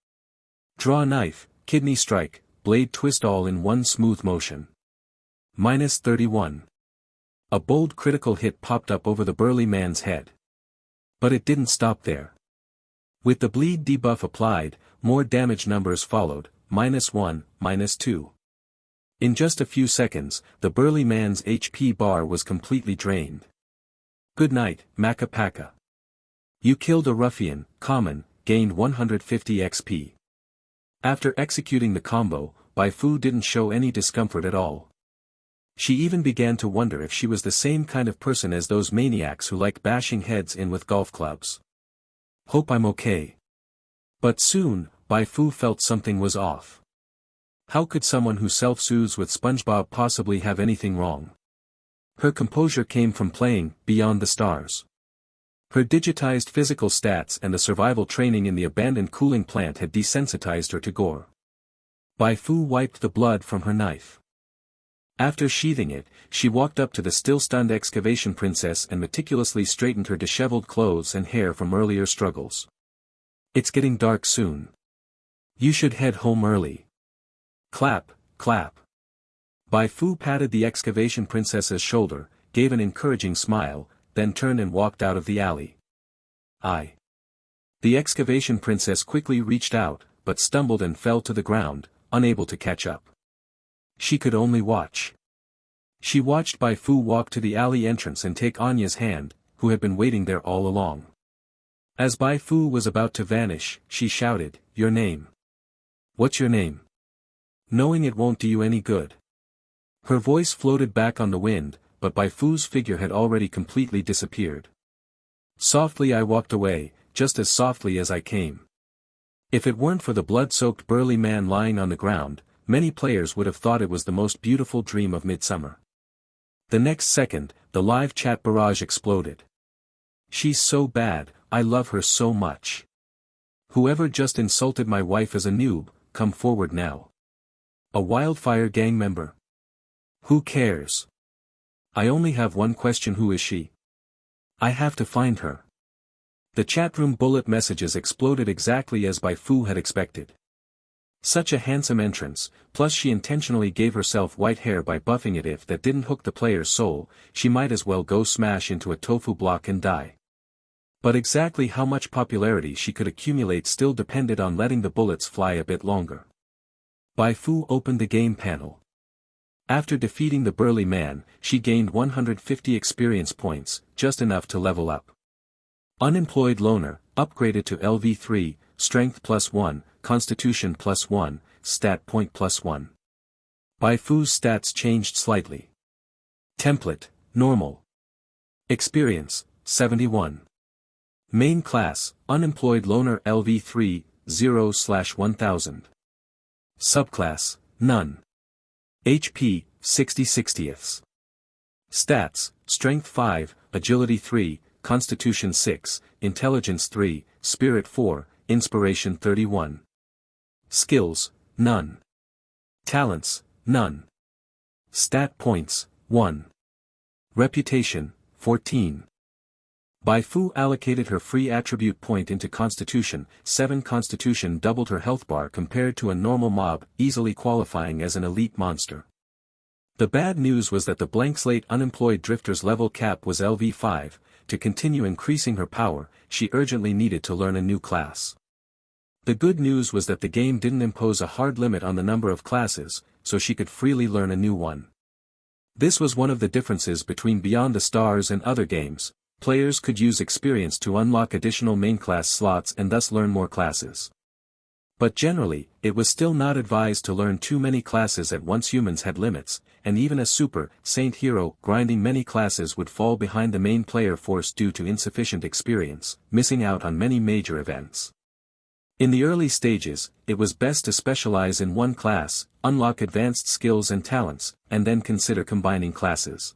A: Draw knife, kidney strike, blade twist all in one smooth motion. -31. A bold critical hit popped up over the burly man's head. But it didn't stop there. With the bleed debuff applied, more damage numbers followed, -1, -2. In just a few seconds, the burly man's HP bar was completely drained. Good night, Maka Paka. You killed a ruffian, common, gained 150 XP. After executing the combo, Bai Fu didn't show any discomfort at all. She even began to wonder if she was the same kind of person as those maniacs who like bashing heads in with golf clubs. Hope I'm okay. But soon, Bai Fu felt something was off. How could someone who self-soothes with SpongeBob possibly have anything wrong? Her composure came from playing Beyond the Stars. Her digitized physical stats and the survival training in the abandoned cooling plant had desensitized her to gore. Bai Fu wiped the blood from her knife. After sheathing it, she walked up to the still-stunned excavation princess and meticulously straightened her disheveled clothes and hair from earlier struggles. It's getting dark soon. You should head home early. Clap, clap. Bai Fu patted the excavation princess's shoulder, gave an encouraging smile, then turned and walked out of the alley. The excavation princess quickly reached out, but stumbled and fell to the ground, unable to catch up. She could only watch. She watched Bai Fu walk to the alley entrance and take Anya's hand, who had been waiting there all along. As Bai Fu was about to vanish, she shouted, "Your name? What's your name? Knowing it won't do you any good." Her voice floated back on the wind, but Bai Fu's figure had already completely disappeared. Softly I walked away, just as softly as I came. If it weren't for the blood-soaked burly man lying on the ground, many players would have thought it was the most beautiful dream of midsummer. The next second, the live chat barrage exploded. She's so bad, I love her so much. Whoever just insulted my wife as a noob, come forward now. A Wildfire gang member? Who cares? I only have one question: who is she? I have to find her. The chatroom bullet messages exploded exactly as Bai Fu had expected. Such a handsome entrance, plus she intentionally gave herself white hair by buffing it. If that didn't hook the player's soul, she might as well go smash into a tofu block and die. But exactly how much popularity she could accumulate still depended on letting the bullets fly a bit longer. Bai Fu opened the game panel. After defeating the burly man, she gained 150 experience points, just enough to level up. Unemployed loner, upgraded to LV3, strength +1, constitution +1, stat point +1. Bai Fu's stats changed slightly. Template, normal. Experience, 71. Main class, unemployed loner LV3, 0/1000. Subclass, none. HP, 60/60ths. Stats, Strength 5, Agility 3, Constitution 6, Intelligence 3, Spirit 4, Inspiration 31. Skills, none. Talents, none. Stat points, 1. Reputation, 14. Bai Fu allocated her free attribute point into Constitution. 7 Constitution doubled her health bar compared to a normal mob, easily qualifying as an elite monster. The bad news was that the blank slate unemployed drifter's level cap was LV5. To continue increasing her power, she urgently needed to learn a new class. The good news was that the game didn't impose a hard limit on the number of classes, so she could freely learn a new one. This was one of the differences between Beyond the Stars and other games. Players could use experience to unlock additional main class slots and thus learn more classes. But generally, it was still not advised to learn too many classes at once. Humans had limits, and even a super saint hero grinding many classes would fall behind the main player force due to insufficient experience, missing out on many major events. In the early stages, it was best to specialize in one class, unlock advanced skills and talents, and then consider combining classes.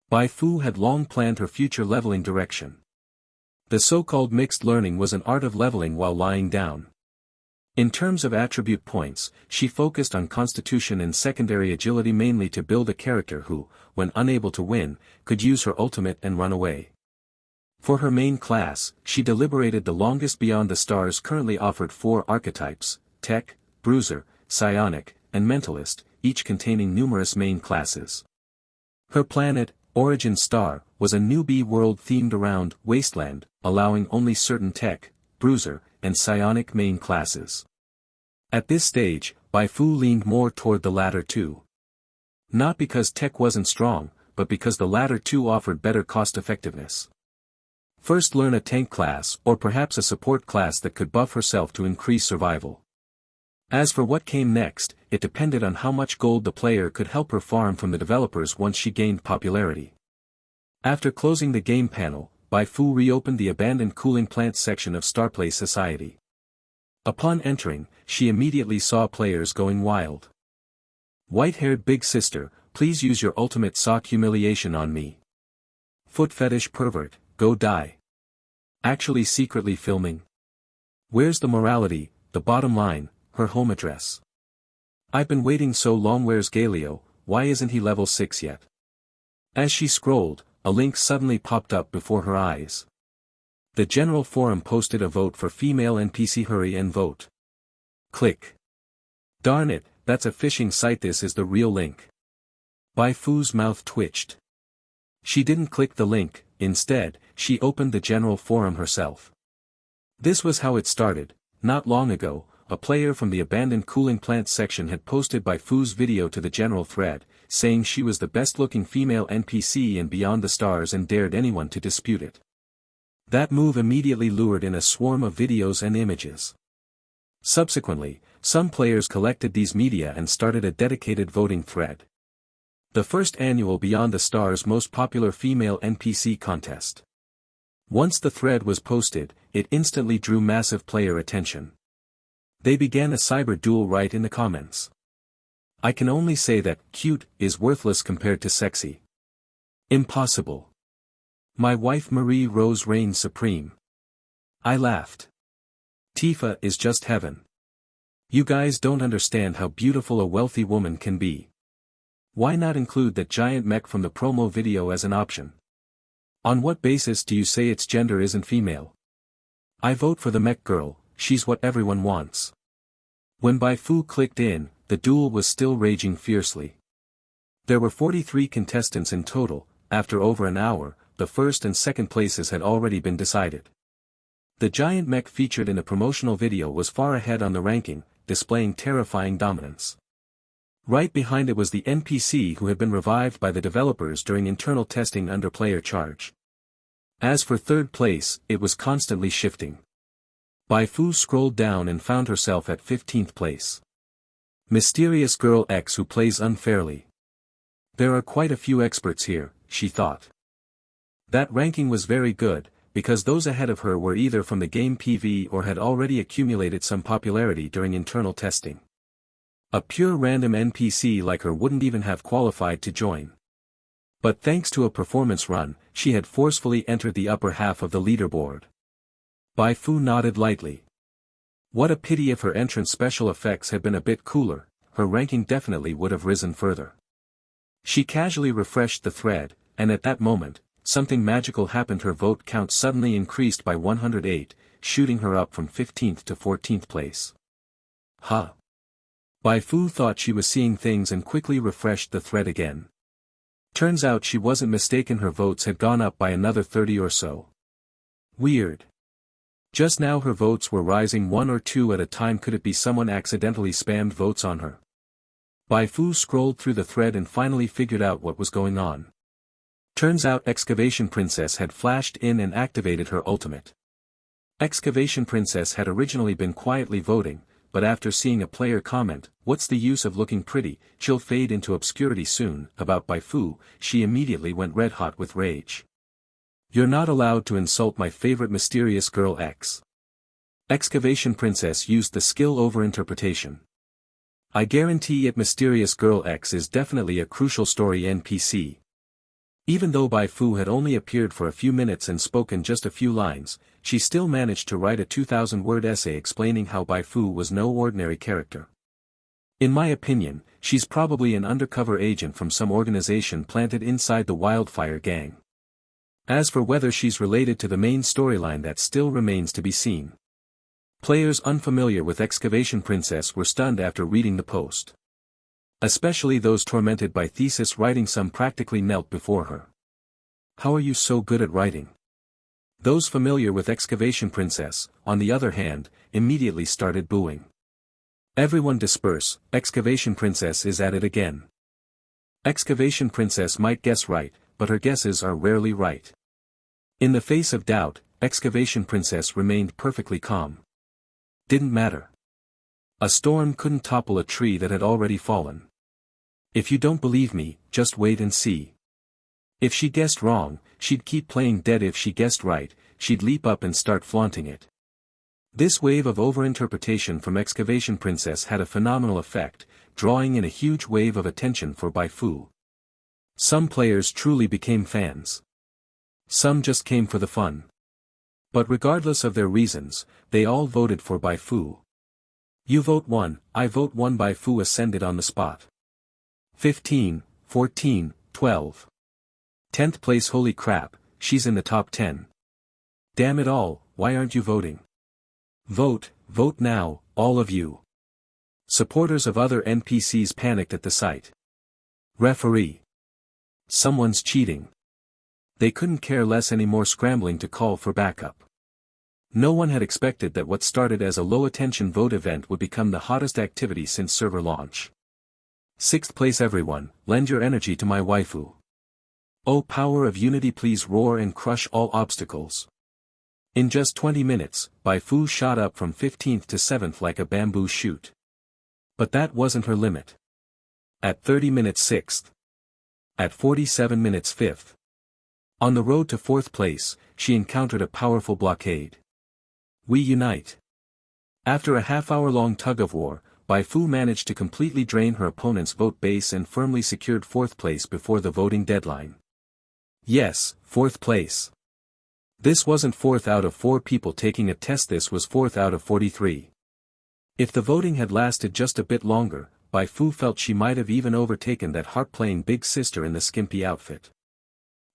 A: Bai Fu had long planned her future leveling direction. The so-called mixed learning was an art of leveling while lying down. In terms of attribute points, she focused on constitution and secondary agility mainly to build a character who, when unable to win, could use her ultimate and run away. For her main class, she deliberated the longest. Beyond the Stars currently offered 4 archetypes: Tech, Bruiser, Psionic, and Mentalist, each containing numerous main classes. Her planet, Origin Star, was a newbie world themed around Wasteland, allowing only certain Tech, Bruiser, and Psionic main classes. At this stage, Bai Fu leaned more toward the latter two. Not because Tech wasn't strong, but because the latter two offered better cost-effectiveness. First, learn a tank class or perhaps a support class that could buff herself to increase survival. As for what came next, it depended on how much gold the player could help her farm from the developers once she gained popularity. After closing the game panel, Bai Fu reopened the abandoned cooling plant section of Starplay Society. Upon entering, she immediately saw players going wild. White-haired big sister, please use your ultimate sock humiliation on me. Foot fetish pervert, go die. Actually secretly filming? Where's the morality? The bottom line, her home address. I've been waiting so long. Where's Galio? Why isn't he level 6 yet? As she scrolled, a link suddenly popped up before her eyes. The general forum posted a vote for female NPC. Hurry and vote. Click. Darn it, that's a phishing site. This is the real link. Bai Fu's mouth twitched. She didn't click the link. Instead, she opened the general forum herself. This was how it started. Not long ago, a player from the abandoned cooling plant section had posted Bai Fu's video to the general thread, saying she was the best-looking female NPC in Beyond the Stars and dared anyone to dispute it. That move immediately lured in a swarm of videos and images. Subsequently, some players collected these media and started a dedicated voting thread. The first annual Beyond the Stars Most Popular Female NPC contest. Once the thread was posted, it instantly drew massive player attention. They began a cyber duel right in the comments. I can only say that cute is worthless compared to sexy. Impossible. My wife Marie Rose reigns supreme. I laughed. Tifa is just heaven. You guys don't understand how beautiful a wealthy woman can be. Why not include that giant mech from the promo video as an option? On what basis do you say its gender isn't female? I vote for the mech girl, she's what everyone wants. When Bai Fu clicked in, the duel was still raging fiercely. There were 43 contestants in total. After over an hour, the first and second places had already been decided. The giant mech featured in the promotional video was far ahead on the ranking, displaying terrifying dominance. Right behind it was the NPC who had been revived by the developers during internal testing under player charge. As for third place, it was constantly shifting. Bai Fu scrolled down and found herself at 15th place. Mysterious Girl X who plays unfairly. There are quite a few experts here, she thought. That ranking was very good, because those ahead of her were either from the game PV or had already accumulated some popularity during internal testing. A pure random NPC like her wouldn't even have qualified to join. But thanks to a performance run, she had forcefully entered the upper half of the leaderboard. Bai Fu nodded lightly. What a pity. If her entrance special effects had been a bit cooler, her ranking definitely would have risen further. She casually refreshed the thread, and at that moment, something magical happened. Her vote count suddenly increased by 108, shooting her up from 15th to 14th place. Huh. Bai Fu thought she was seeing things and quickly refreshed the thread again. Turns out she wasn't mistaken, her votes had gone up by another 30 or so. Weird. Just now her votes were rising 1 or 2 at a time. Could it be someone accidentally spammed votes on her? Bai Fu scrolled through the thread and finally figured out what was going on. Turns out Excavation Princess had flashed in and activated her ultimate. Excavation Princess had originally been quietly voting, but after seeing a player comment, "What's the use of looking pretty, she'll fade into obscurity soon," about Bai Fu, she immediately went red-hot with rage. "You're not allowed to insult my favorite mysterious girl X." Excavation Princess used the skill overinterpretation. I guarantee it, Mysterious Girl X is definitely a crucial story NPC. Even though Bai Fu had only appeared for a few minutes and spoken just a few lines, she still managed to write a 2,000-word essay explaining how Bai Fu was no ordinary character. In my opinion, she's probably an undercover agent from some organization planted inside the Wildfire Gang. As for whether she's related to the main storyline, that still remains to be seen. Players unfamiliar with Excavation Princess were stunned after reading the post. Especially those tormented by thesis writing, some practically knelt before her. "How are you so good at writing?" Those familiar with Excavation Princess, on the other hand, immediately started booing. "Everyone disperse, Excavation Princess is at it again." Excavation Princess might guess right, but her guesses are rarely right. In the face of doubt, Excavation Princess remained perfectly calm. Didn't matter. A storm couldn't topple a tree that had already fallen. If you don't believe me, just wait and see. If she guessed wrong, she'd keep playing dead. If she guessed right, she'd leap up and start flaunting it. This wave of overinterpretation from Excavation Princess had a phenomenal effect, drawing in a huge wave of attention for Bai Fu. Some players truly became fans. Some just came for the fun. But regardless of their reasons, they all voted for Bai Fu. "You vote 1, I vote 1." Bai Fu ascended on the spot. 15, 14, 12. 10th place. Holy crap, she's in the top 10. Damn it all, why aren't you voting? Vote, vote now, all of you. Supporters of other NPCs panicked at the sight. Referee. Someone's cheating. They couldn't care less anymore, scrambling to call for backup. No one had expected that what started as a low-attention vote event would become the hottest activity since server launch. 6th place. Everyone, lend your energy to my waifu. Oh, power of unity, please roar and crush all obstacles. In just 20 minutes, Bai Fu shot up from 15th to 7th like a bamboo shoot. But that wasn't her limit. At 30 minutes 6th. At 47 minutes 5th. On the road to 4th place, she encountered a powerful blockade. We unite. After a half-hour-long tug-of-war, Bai Fu managed to completely drain her opponent's vote base and firmly secured 4th place before the voting deadline. Yes, 4th place. This wasn't 4th out of 4 people taking a test, this was 4th out of 43. If the voting had lasted just a bit longer, Bai Fu felt she might have even overtaken that harp-playing big sister in the skimpy outfit.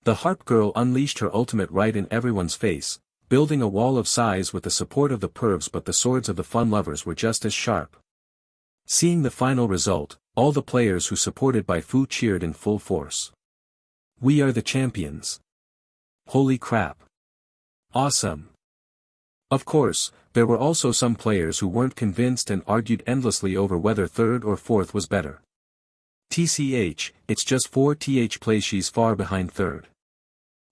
A: The harp girl unleashed her ultimate right in everyone's face, building a wall of size with the support of the pervs, but the swords of the fun lovers were just as sharp. Seeing the final result, all the players who supported Bai Fu cheered in full force. We are the champions. Holy crap. Awesome. Of course, there were also some players who weren't convinced and argued endlessly over whether 3rd or 4th was better. TCH, it's just 4th place, she's far behind 3rd.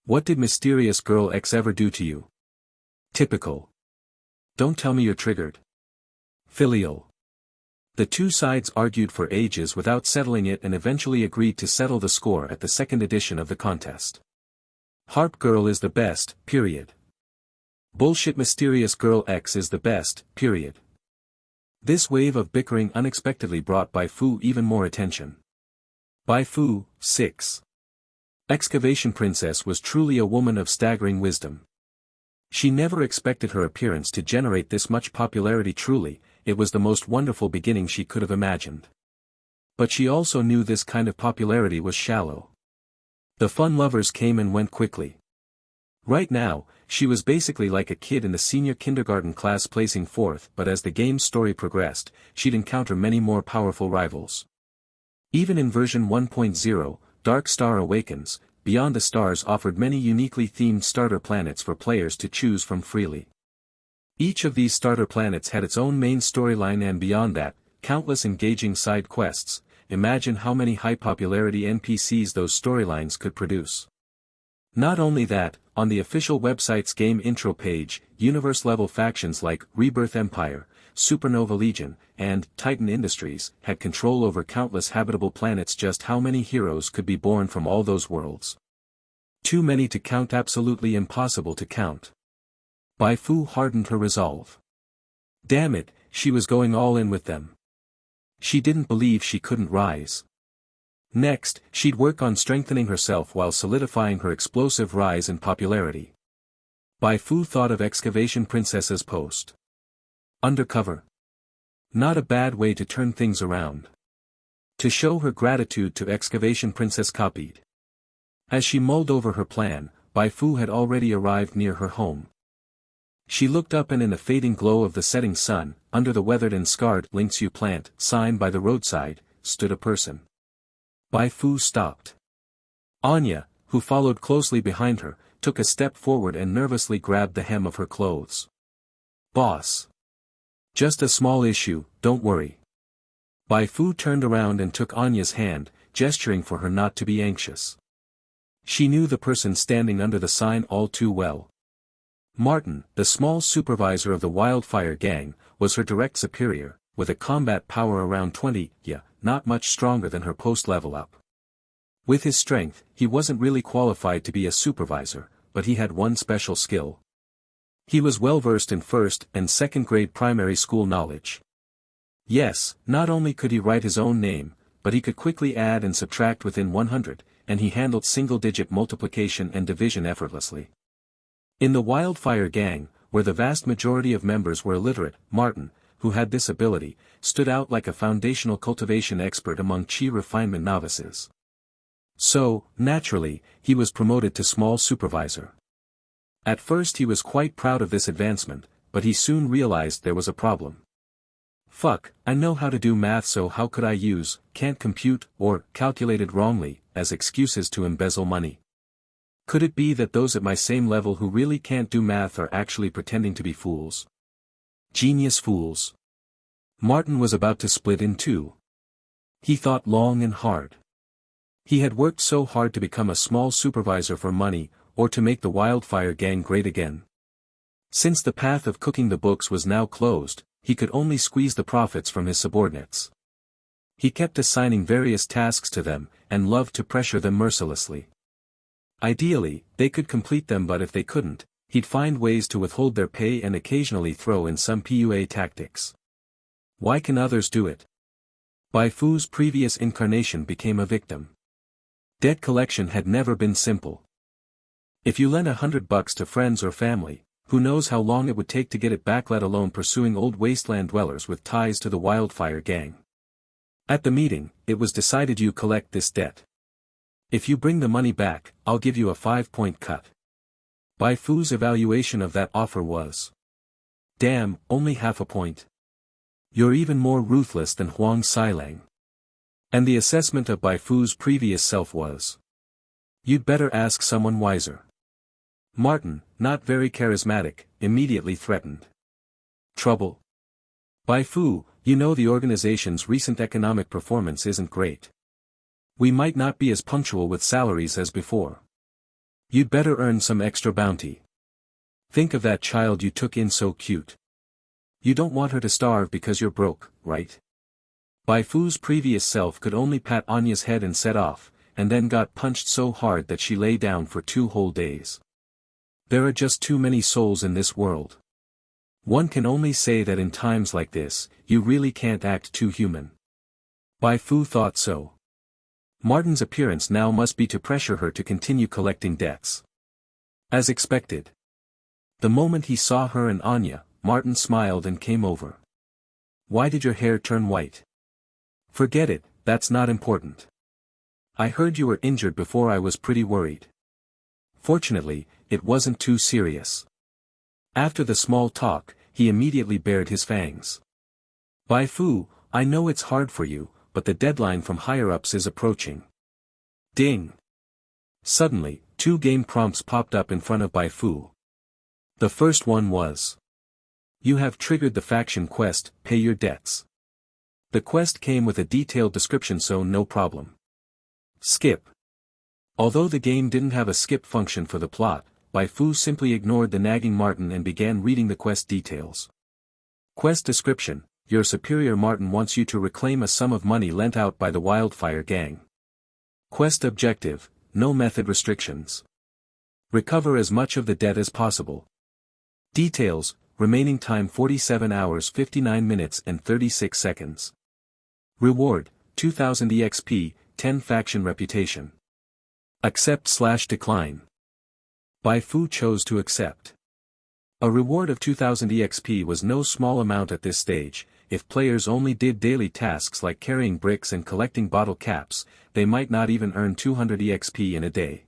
A: What did Mysterious Girl X ever do to you? Typical. Don't tell me you're triggered. Filial. The two sides argued for ages without settling it and eventually agreed to settle the score at the second edition of the contest. Harp Girl is the best, period. Bullshit, Mysterious Girl X is the best, period. This wave of bickering unexpectedly brought Bai Fu even more attention. Bai Fu, 6. Excavation Princess was truly a woman of staggering wisdom. She never expected her appearance to generate this much popularity. Truly, it was the most wonderful beginning she could have imagined. But she also knew this kind of popularity was shallow. The fun lovers came and went quickly. Right now, she was basically like a kid in the senior kindergarten class placing fourth, but as the game's story progressed, she'd encounter many more powerful rivals. Even in version 1.0, Dark Star Awakens, Beyond the Stars offered many uniquely themed starter planets for players to choose from freely. Each of these starter planets had its own main storyline and beyond that, countless engaging side quests. Imagine how many high-popularity NPCs those storylines could produce. Not only that, on the official website's game intro page, universe-level factions like Rebirth Empire, Supernova Legion, and Titan Industries had control over countless habitable planets. Just how many heroes could be born from all those worlds? Too many to count, absolutely impossible to count. Bai Fu hardened her resolve. Damn it, she was going all in with them. She didn't believe she couldn't rise. Next, she'd work on strengthening herself while solidifying her explosive rise in popularity. Bai Fu thought of Excavation Princess's post. Undercover. Not a bad way to turn things around. To show her gratitude to Excavation Princess copied. As she mulled over her plan, Bai Fu had already arrived near her home. She looked up and in the fading glow of the setting sun, under the weathered and scarred Lynx Yew plant sign by the roadside, stood a person. Bai Fu stopped. Anya, who followed closely behind her, took a step forward and nervously grabbed the hem of her clothes. Boss. Just a small issue, don't worry. Bai Fu turned around and took Anya's hand, gesturing for her not to be anxious. She knew the person standing under the sign all too well. Martin, the small supervisor of the Wildfire Gang, was her direct superior, with a combat power around 20, not much stronger than her post-level up. With his strength, he wasn't really qualified to be a supervisor, but he had one special skill. He was well versed in first and second grade primary school knowledge. Yes, not only could he write his own name, but he could quickly add and subtract within 100, and he handled single-digit multiplication and division effortlessly. In the Wildfire Gang, where the vast majority of members were illiterate, Martin, who had this ability, stood out like a foundational cultivation expert among chi refinement novices. So, naturally, he was promoted to small supervisor. At first he was quite proud of this advancement, but he soon realized there was a problem. Fuck, I know how to do math, so how could I use, can't compute, or, calculated wrongly, as excuses to embezzle money? Could it be that those at my same level who really can't do math are actually pretending to be fools? Genius fools. Martin was about to split in two. He thought long and hard. He had worked so hard to become a small supervisor for money, or to make the Wildfire Gang great again. Since the path of cooking the books was now closed, he could only squeeze the profits from his subordinates. He kept assigning various tasks to them, and loved to pressure them mercilessly. Ideally, they could complete them, but if they couldn't, he'd find ways to withhold their pay and occasionally throw in some PUA tactics. Why can others do it? Bai Fu's previous incarnation became a victim. Debt collection had never been simple. If you lent $100 to friends or family, who knows how long it would take to get it back, let alone pursuing old wasteland dwellers with ties to the Wildfire Gang. At the meeting, it was decided you collect this debt. If you bring the money back, I'll give you a 5-point cut. Bai Fu's evaluation of that offer was, damn, only half a point. You're even more ruthless than Huang Xilang. And the assessment of Bai Fu's previous self was, you'd better ask someone wiser. Martin, not very charismatic, immediately threatened. Trouble. Bai Fu, you know the organization's recent economic performance isn't great. We might not be as punctual with salaries as before. You'd better earn some extra bounty. Think of that child you took in, so cute. You don't want her to starve because you're broke, right? Bai Fu's previous self could only pat Anya's head and set off, and then got punched so hard that she lay down for 2 whole days. There are just too many souls in this world. One can only say that in times like this, you really can't act too human. Bai Fu thought so. Martin's appearance now must be to pressure her to continue collecting debts. As expected. The moment he saw her and Anya, Martin smiled and came over. Why did your hair turn white? Forget it, that's not important. I heard you were injured before. I was pretty worried. Fortunately, it wasn't too serious. After the small talk, he immediately bared his fangs. Bai Fu, I know it's hard for you, but the deadline from higher-ups is approaching. Ding! Suddenly, 2 game prompts popped up in front of Bai Fu. The first one was: you have triggered the faction quest, pay your debts. The quest came with a detailed description, so no problem. Skip. Although the game didn't have a skip function for the plot, Bai Fu simply ignored the nagging Martin and began reading the quest details. Quest description: your superior Martin wants you to reclaim a sum of money lent out by the Wildfire Gang. Quest objective: no method restrictions. Recover as much of the debt as possible. Details: remaining time 47 hours 59 minutes and 36 seconds. Reward: 2000 EXP, 10 faction reputation. Accept/decline. Bai Fu chose to accept. A reward of 2000 EXP was no small amount at this stage. If players only did daily tasks like carrying bricks and collecting bottle caps, they might not even earn 200 EXP in a day.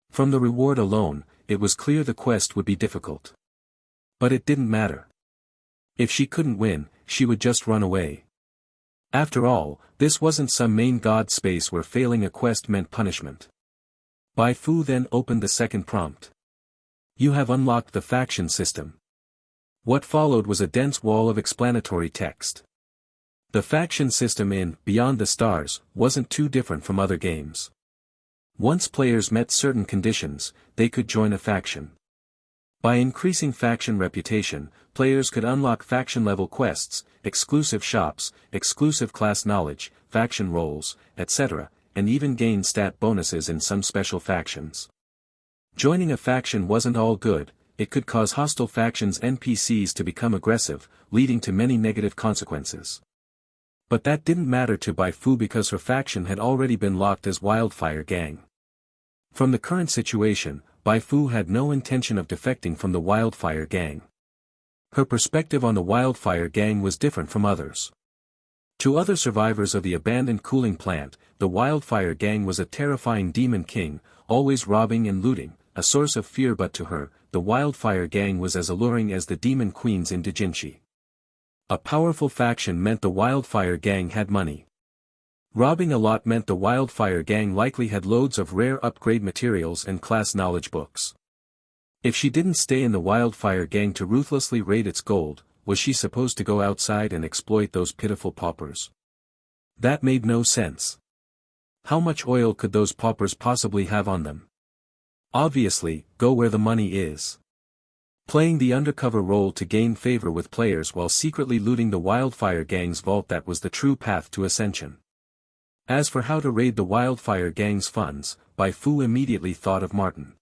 A: From the reward alone, it was clear the quest would be difficult. But it didn't matter. If she couldn't win, she would just run away. After all, this wasn't some main god space where failing a quest meant punishment. Bai Fu then opened the second prompt. You have unlocked the faction system. What followed was a dense wall of explanatory text. The faction system in Beyond the Stars wasn't too different from other games. Once players met certain conditions, they could join a faction. By increasing faction reputation, players could unlock faction-level quests, exclusive shops, exclusive class knowledge, faction roles, etc., and even gain stat bonuses in some special factions. Joining a faction wasn't all good. It could cause hostile factions' NPCs to become aggressive, leading to many negative consequences. But that didn't matter to Bai Fu because her faction had already been locked as Wildfire Gang. From the current situation, Bai Fu had no intention of defecting from the Wildfire Gang. Her perspective on the Wildfire Gang was different from others. To other survivors of the abandoned cooling plant, the Wildfire Gang was a terrifying demon king, always robbing and looting, a source of fear, but to her, the Wildfire Gang was as alluring as the demon queens in Djinshi. A powerful faction meant the Wildfire Gang had money. Robbing a lot meant the Wildfire Gang likely had loads of rare upgrade materials and class knowledge books. If she didn't stay in the Wildfire Gang to ruthlessly raid its gold, was she supposed to go outside and exploit those pitiful paupers? That made no sense. How much oil could those paupers possibly have on them? Obviously, go where the money is. Playing the undercover role to gain favor with players while secretly looting the Wildfire Gang's vault, that was the true path to ascension. As for how to raid the Wildfire Gang's funds, Bai Fu immediately thought of Martin.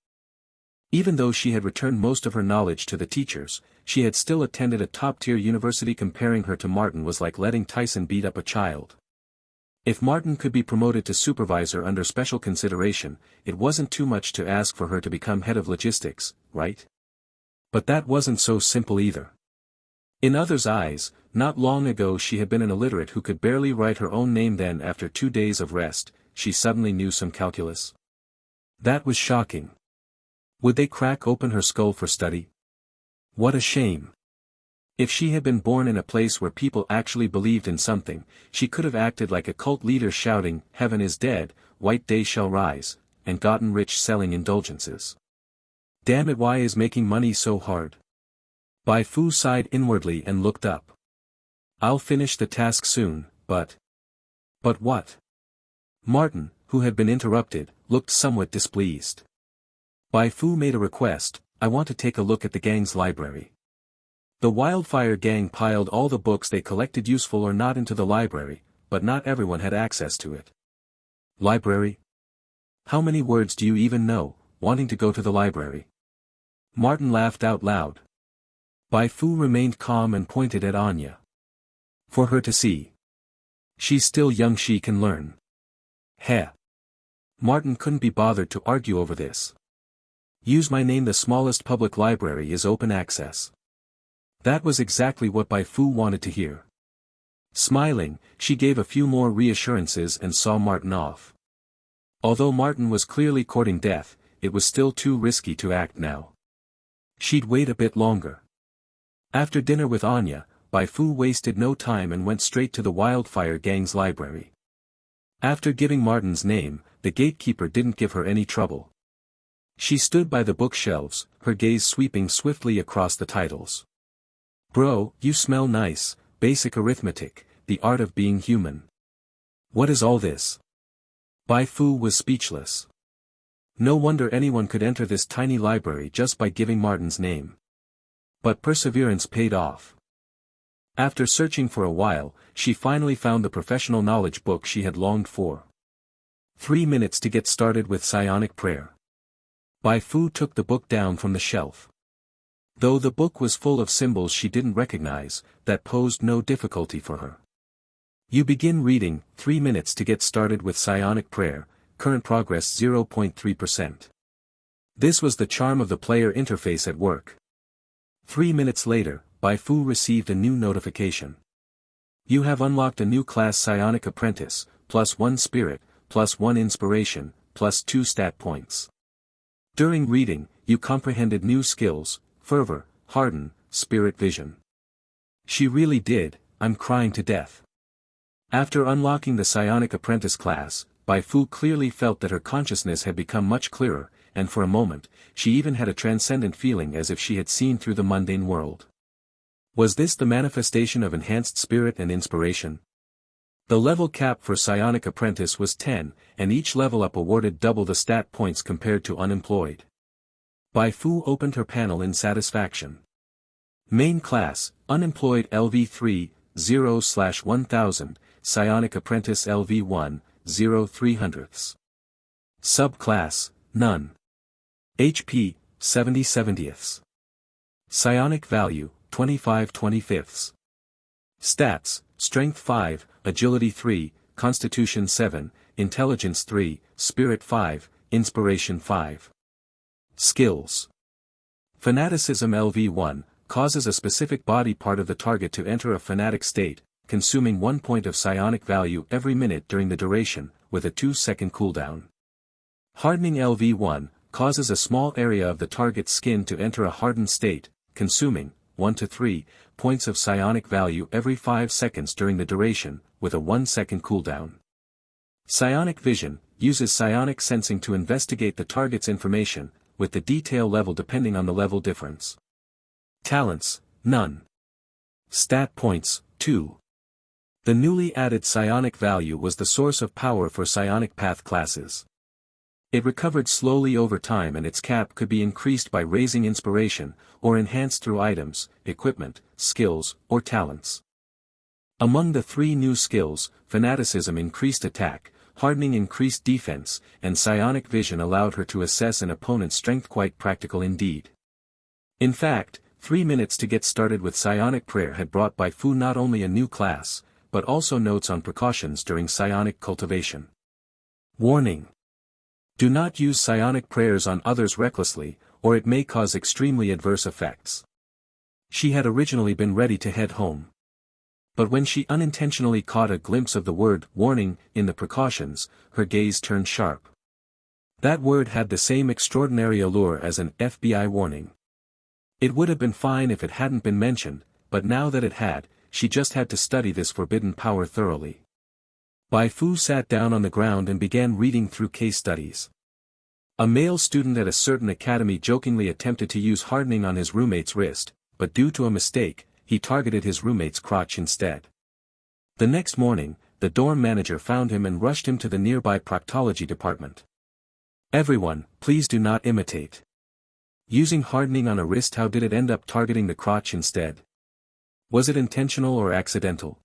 A: Even though she had returned most of her knowledge to the teachers, she had still attended a top-tier university. Comparing her to Martin was like letting Tyson beat up a child. If Martin could be promoted to supervisor under special consideration, it wasn't too much to ask for her to become head of logistics, right? But that wasn't so simple either. In others' eyes, not long ago she had been an illiterate who could barely write her own name. Then, after 2 days of rest, she suddenly knew some calculus. That was shocking. Would they crack open her skull for study? What a shame. If she had been born in a place where people actually believed in something, she could have acted like a cult leader shouting, "Heaven is dead, white day shall rise," and gotten rich selling indulgences. Damn it, why is making money so hard? Bai Fu sighed inwardly and looked up. I'll finish the task soon, but... But what? Martin, who had been interrupted, looked somewhat displeased. Bai Fu made a request, I want to take a look at the gang's library. The Wildfire Gang piled all the books they collected, useful or not, into the library, but not everyone had access to it. Library? How many words do you even know, wanting to go to the library? Martin laughed out loud. Bai Fu remained calm and pointed at Anya. For her to see. She's still young, she can learn. Heh. Martin couldn't be bothered to argue over this. Use my name, the smallest public library is open access. That was exactly what Bai Fu wanted to hear. Smiling, she gave a few more reassurances and saw Martin off. Although Martin was clearly courting death, it was still too risky to act now. She'd wait a bit longer. After dinner with Anya, Bai Fu wasted no time and went straight to the Wildfire Gang's library. After giving Martin's name, the gatekeeper didn't give her any trouble. She stood by the bookshelves, her gaze sweeping swiftly across the titles. "Bro, you smell nice, Basic Arithmetic, The Art of Being Human. What is all this?" Bai Fu was speechless. No wonder anyone could enter this tiny library just by giving Martin's name. But perseverance paid off. After searching for a while, she finally found the professional knowledge book she had longed for. 3 minutes to get started with psionic prayer. Bai Fu took the book down from the shelf. Though the book was full of symbols she didn't recognize, that posed no difficulty for her. You begin reading, 3 minutes to get started with psionic prayer, current progress 0.3%. This was the charm of the player interface at work. 3 minutes later, Bai Fu received a new notification. You have unlocked a new class Psionic Apprentice, +1 Spirit, +1 Inspiration, +2 stat points. During reading, you comprehended new skills, Fervor, Harden, Spirit Vision. She really did, I'm crying to death. After unlocking the Psionic Apprentice class, Bai Fu clearly felt that her consciousness had become much clearer, and for a moment, she even had a transcendent feeling as if she had seen through the mundane world. Was this the manifestation of enhanced spirit and inspiration? The level cap for Psionic Apprentice was 10, and each level up awarded double the stat points compared to unemployed. Bai Fu opened her panel in satisfaction. Main class, Unemployed LV3, 0/1000, Psionic Apprentice LV1, 0/300. Subclass, None. HP, 70/70. Psionic value, 25/25. Stats, Strength 5, Agility 3, Constitution 7, Intelligence 3, Spirit 5, Inspiration 5. Skills. Fanaticism LV1, causes a specific body part of the target to enter a fanatic state, consuming 1 point of psionic value every minute during the duration, with a 2-second cooldown. Hardening LV1, causes a small area of the target's skin to enter a hardened state, consuming 1 to 3 points of psionic value every 5 seconds during the duration, with a 1-second cooldown. Psionic Vision, uses psionic sensing to investigate the target's information, with the detail level depending on the level difference. Talents, None. Stat points, 2. The newly added psionic value was the source of power for psionic path classes. It recovered slowly over time and its cap could be increased by raising inspiration, or enhanced through items, equipment, skills, or talents. Among the 3 new skills, Fanaticism increased attack, Hardening increased defense, and Psionic Vision allowed her to assess an opponent's strength, quite practical indeed. In fact, 3 minutes to get started with psionic prayer had brought Bai Fu not only a new class, but also notes on precautions during psionic cultivation. Warning. Do not use psionic prayers on others recklessly, or it may cause extremely adverse effects. She had originally been ready to head home. But when she unintentionally caught a glimpse of the word warning in the precautions, her gaze turned sharp. That word had the same extraordinary allure as an FBI warning. It would have been fine if it hadn't been mentioned, but now that it had, she just had to study this forbidden power thoroughly. Bai Fu sat down on the ground and began reading through case studies. A male student at a certain academy jokingly attempted to use hardening on his roommate's wrist, but due to a mistake, he targeted his roommate's crotch instead. The next morning, the dorm manager found him and rushed him to the nearby proctology department. Everyone, please do not imitate. Using hardening on a wrist, how did it end up targeting the crotch instead? Was it intentional or accidental?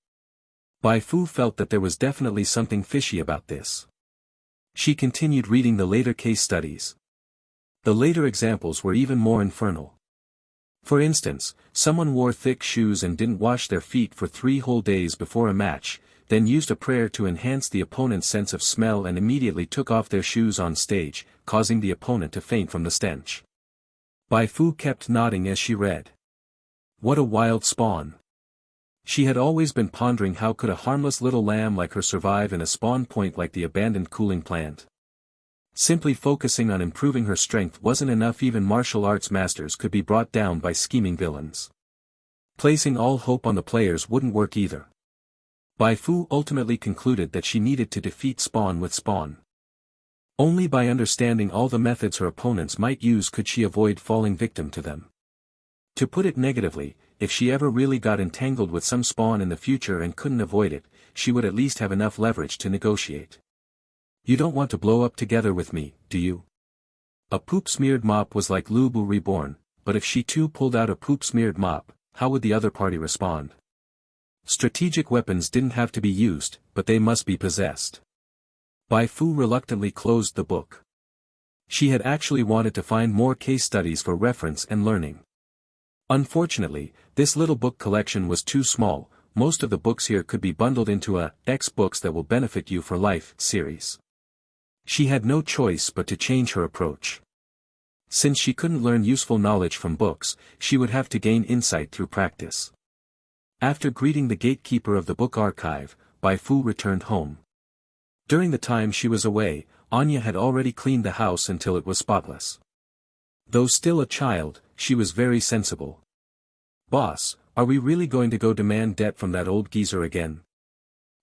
A: Bai Fu felt that there was definitely something fishy about this. She continued reading the later case studies. The later examples were even more infernal. For instance, someone wore thick shoes and didn't wash their feet for 3 whole days before a match, then used a prayer to enhance the opponent's sense of smell and immediately took off their shoes on stage, causing the opponent to faint from the stench. Bai Fu kept nodding as she read. What a wild spawn. She had always been pondering how could a harmless little lamb like her survive in a spawn point like the abandoned cooling plant. Simply focusing on improving her strength wasn't enough, even martial arts masters could be brought down by scheming villains. Placing all hope on the players wouldn't work either. Bai Fu ultimately concluded that she needed to defeat Spawn with Spawn. Only by understanding all the methods her opponents might use could she avoid falling victim to them. To put it negatively, if she ever really got entangled with some Spawn in the future and couldn't avoid it, she would at least have enough leverage to negotiate. You don't want to blow up together with me, do you? A poop-smeared mop was like Lu Bu reborn, but if she too pulled out a poop-smeared mop, how would the other party respond? Strategic weapons didn't have to be used, but they must be possessed. Bai Fu reluctantly closed the book. She had actually wanted to find more case studies for reference and learning. Unfortunately, this little book collection was too small. Most of the books here could be bundled into a X Books That Will Benefit You for Life series. She had no choice but to change her approach. Since she couldn't learn useful knowledge from books, she would have to gain insight through practice. After greeting the gatekeeper of the book archive, Bai Fu returned home. During the time she was away, Anya had already cleaned the house until it was spotless. Though still a child, she was very sensible. "Boss, are we really going to go demand debt from that old geezer again?"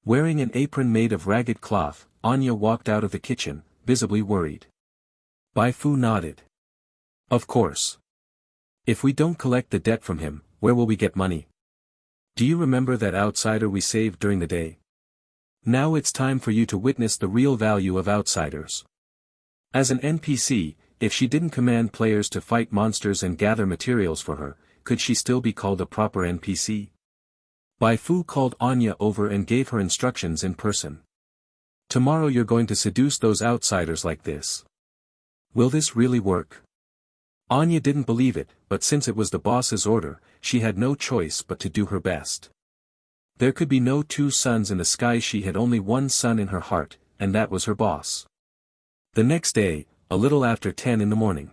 A: Wearing an apron made of ragged cloth, Anya walked out of the kitchen, visibly worried. Bai Fu nodded. "Of course. If we don't collect the debt from him, where will we get money? Do you remember that outsider we saved during the day? Now it's time for you to witness the real value of outsiders." As an NPC, if she didn't command players to fight monsters and gather materials for her, could she still be called a proper NPC? Bai Fu called Anya over and gave her instructions in person. "Tomorrow you're going to seduce those outsiders like this. Will this really work?" Anya didn't believe it, but since it was the boss's order, she had no choice but to do her best. There could be no two suns in the sky, she had only one sun in her heart, and that was her boss. The next day, a little after 10 in the morning.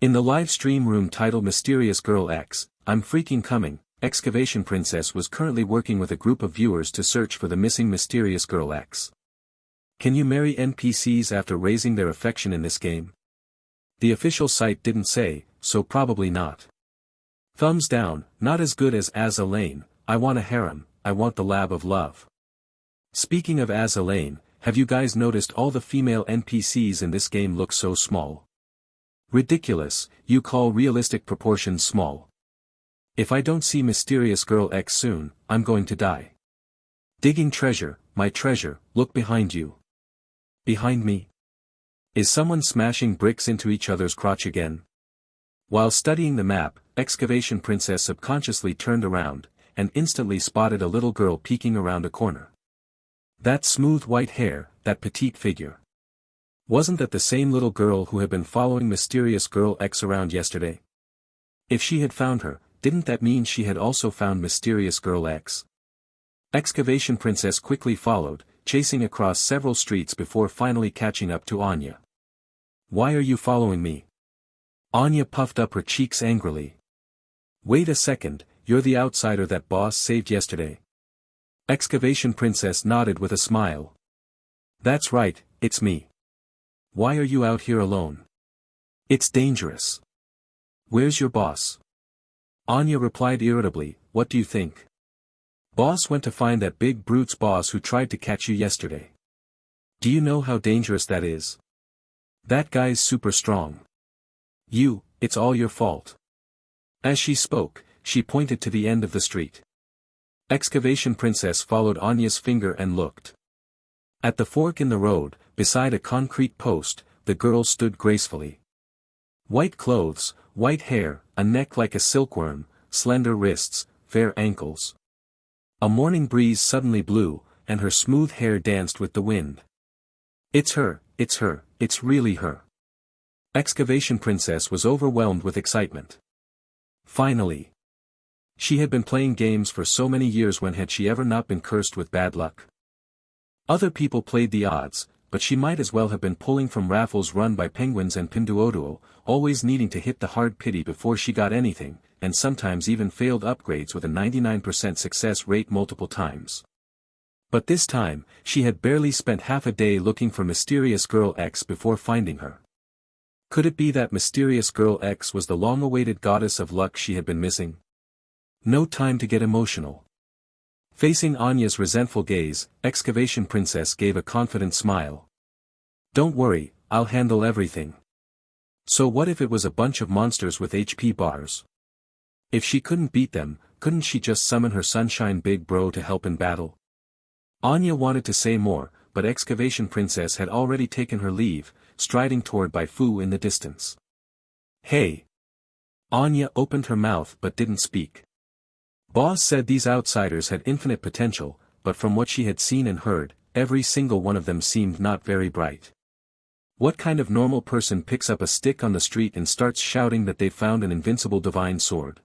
A: In the live stream room titled Mysterious Girl X, I'm Freaking Coming, Excavation Princess was currently working with a group of viewers to search for the missing Mysterious Girl X. Can you marry NPCs after raising their affection in this game? The official site didn't say, so probably not. Thumbs down, not as good as Elaine. I want a harem, I want the lab of love. Speaking of Elaine, have you guys noticed all the female NPCs in this game look so small? Ridiculous, you call realistic proportions small. If I don't see Mysterious Girl X soon, I'm going to die. Digging treasure, my treasure, look behind you. Behind me? Is someone smashing bricks into each other's crotch again? While studying the map, Excavation Princess subconsciously turned around, and instantly spotted a little girl peeking around a corner. That smooth white hair, that petite figure. Wasn't that the same little girl who had been following Mysterious Girl X around yesterday? If she had found her, didn't that mean she had also found Mysterious Girl X? Excavation Princess quickly followed, chasing across several streets before finally catching up to Anya. "Why are you following me?" Anya puffed up her cheeks angrily. "Wait a second, you're the outsider that boss saved yesterday." Excavation Princess nodded with a smile. "That's right, it's me. Why are you out here alone? It's dangerous. Where's your boss?" Anya replied irritably, "What do you think? Boss went to find that big brute's boss who tried to catch you yesterday. Do you know how dangerous that is? That guy's super strong. It's all your fault." As she spoke, she pointed to the end of the street. Excavation Princess followed Anya's finger and looked. At the fork in the road, beside a concrete post, the girl stood gracefully. White clothes, white hair, a neck like a silkworm, slender wrists, fair ankles. A morning breeze suddenly blew, and her smooth hair danced with the wind. It's her, it's really her. Excavation Princess was overwhelmed with excitement. Finally. She had been playing games for so many years, when had she ever not been cursed with bad luck? Other people played the odds, but she might as well have been pulling from raffles run by penguins and Pinduoduo, always needing to hit the hard pity before she got anything, and sometimes even failed upgrades with a 99% success rate multiple times. But this time, she had barely spent half a day looking for Mysterious Girl X before finding her. Could it be that Mysterious Girl X was the long-awaited goddess of luck she had been missing? No time to get emotional. Facing Anya's resentful gaze, Excavation Princess gave a confident smile. Don't worry, I'll handle everything. So what if it was a bunch of monsters with HP bars? If she couldn't beat them, couldn't she just summon her Sunshine Big Bro to help in battle? Anya wanted to say more, but Excavation Princess had already taken her leave, striding toward Bai Fu in the distance. Hey! Anya opened her mouth but didn't speak. Boss said these outsiders had infinite potential, but from what she had seen and heard, every single one of them seemed not very bright. What kind of normal person picks up a stick on the street and starts shouting that they found an invincible divine sword?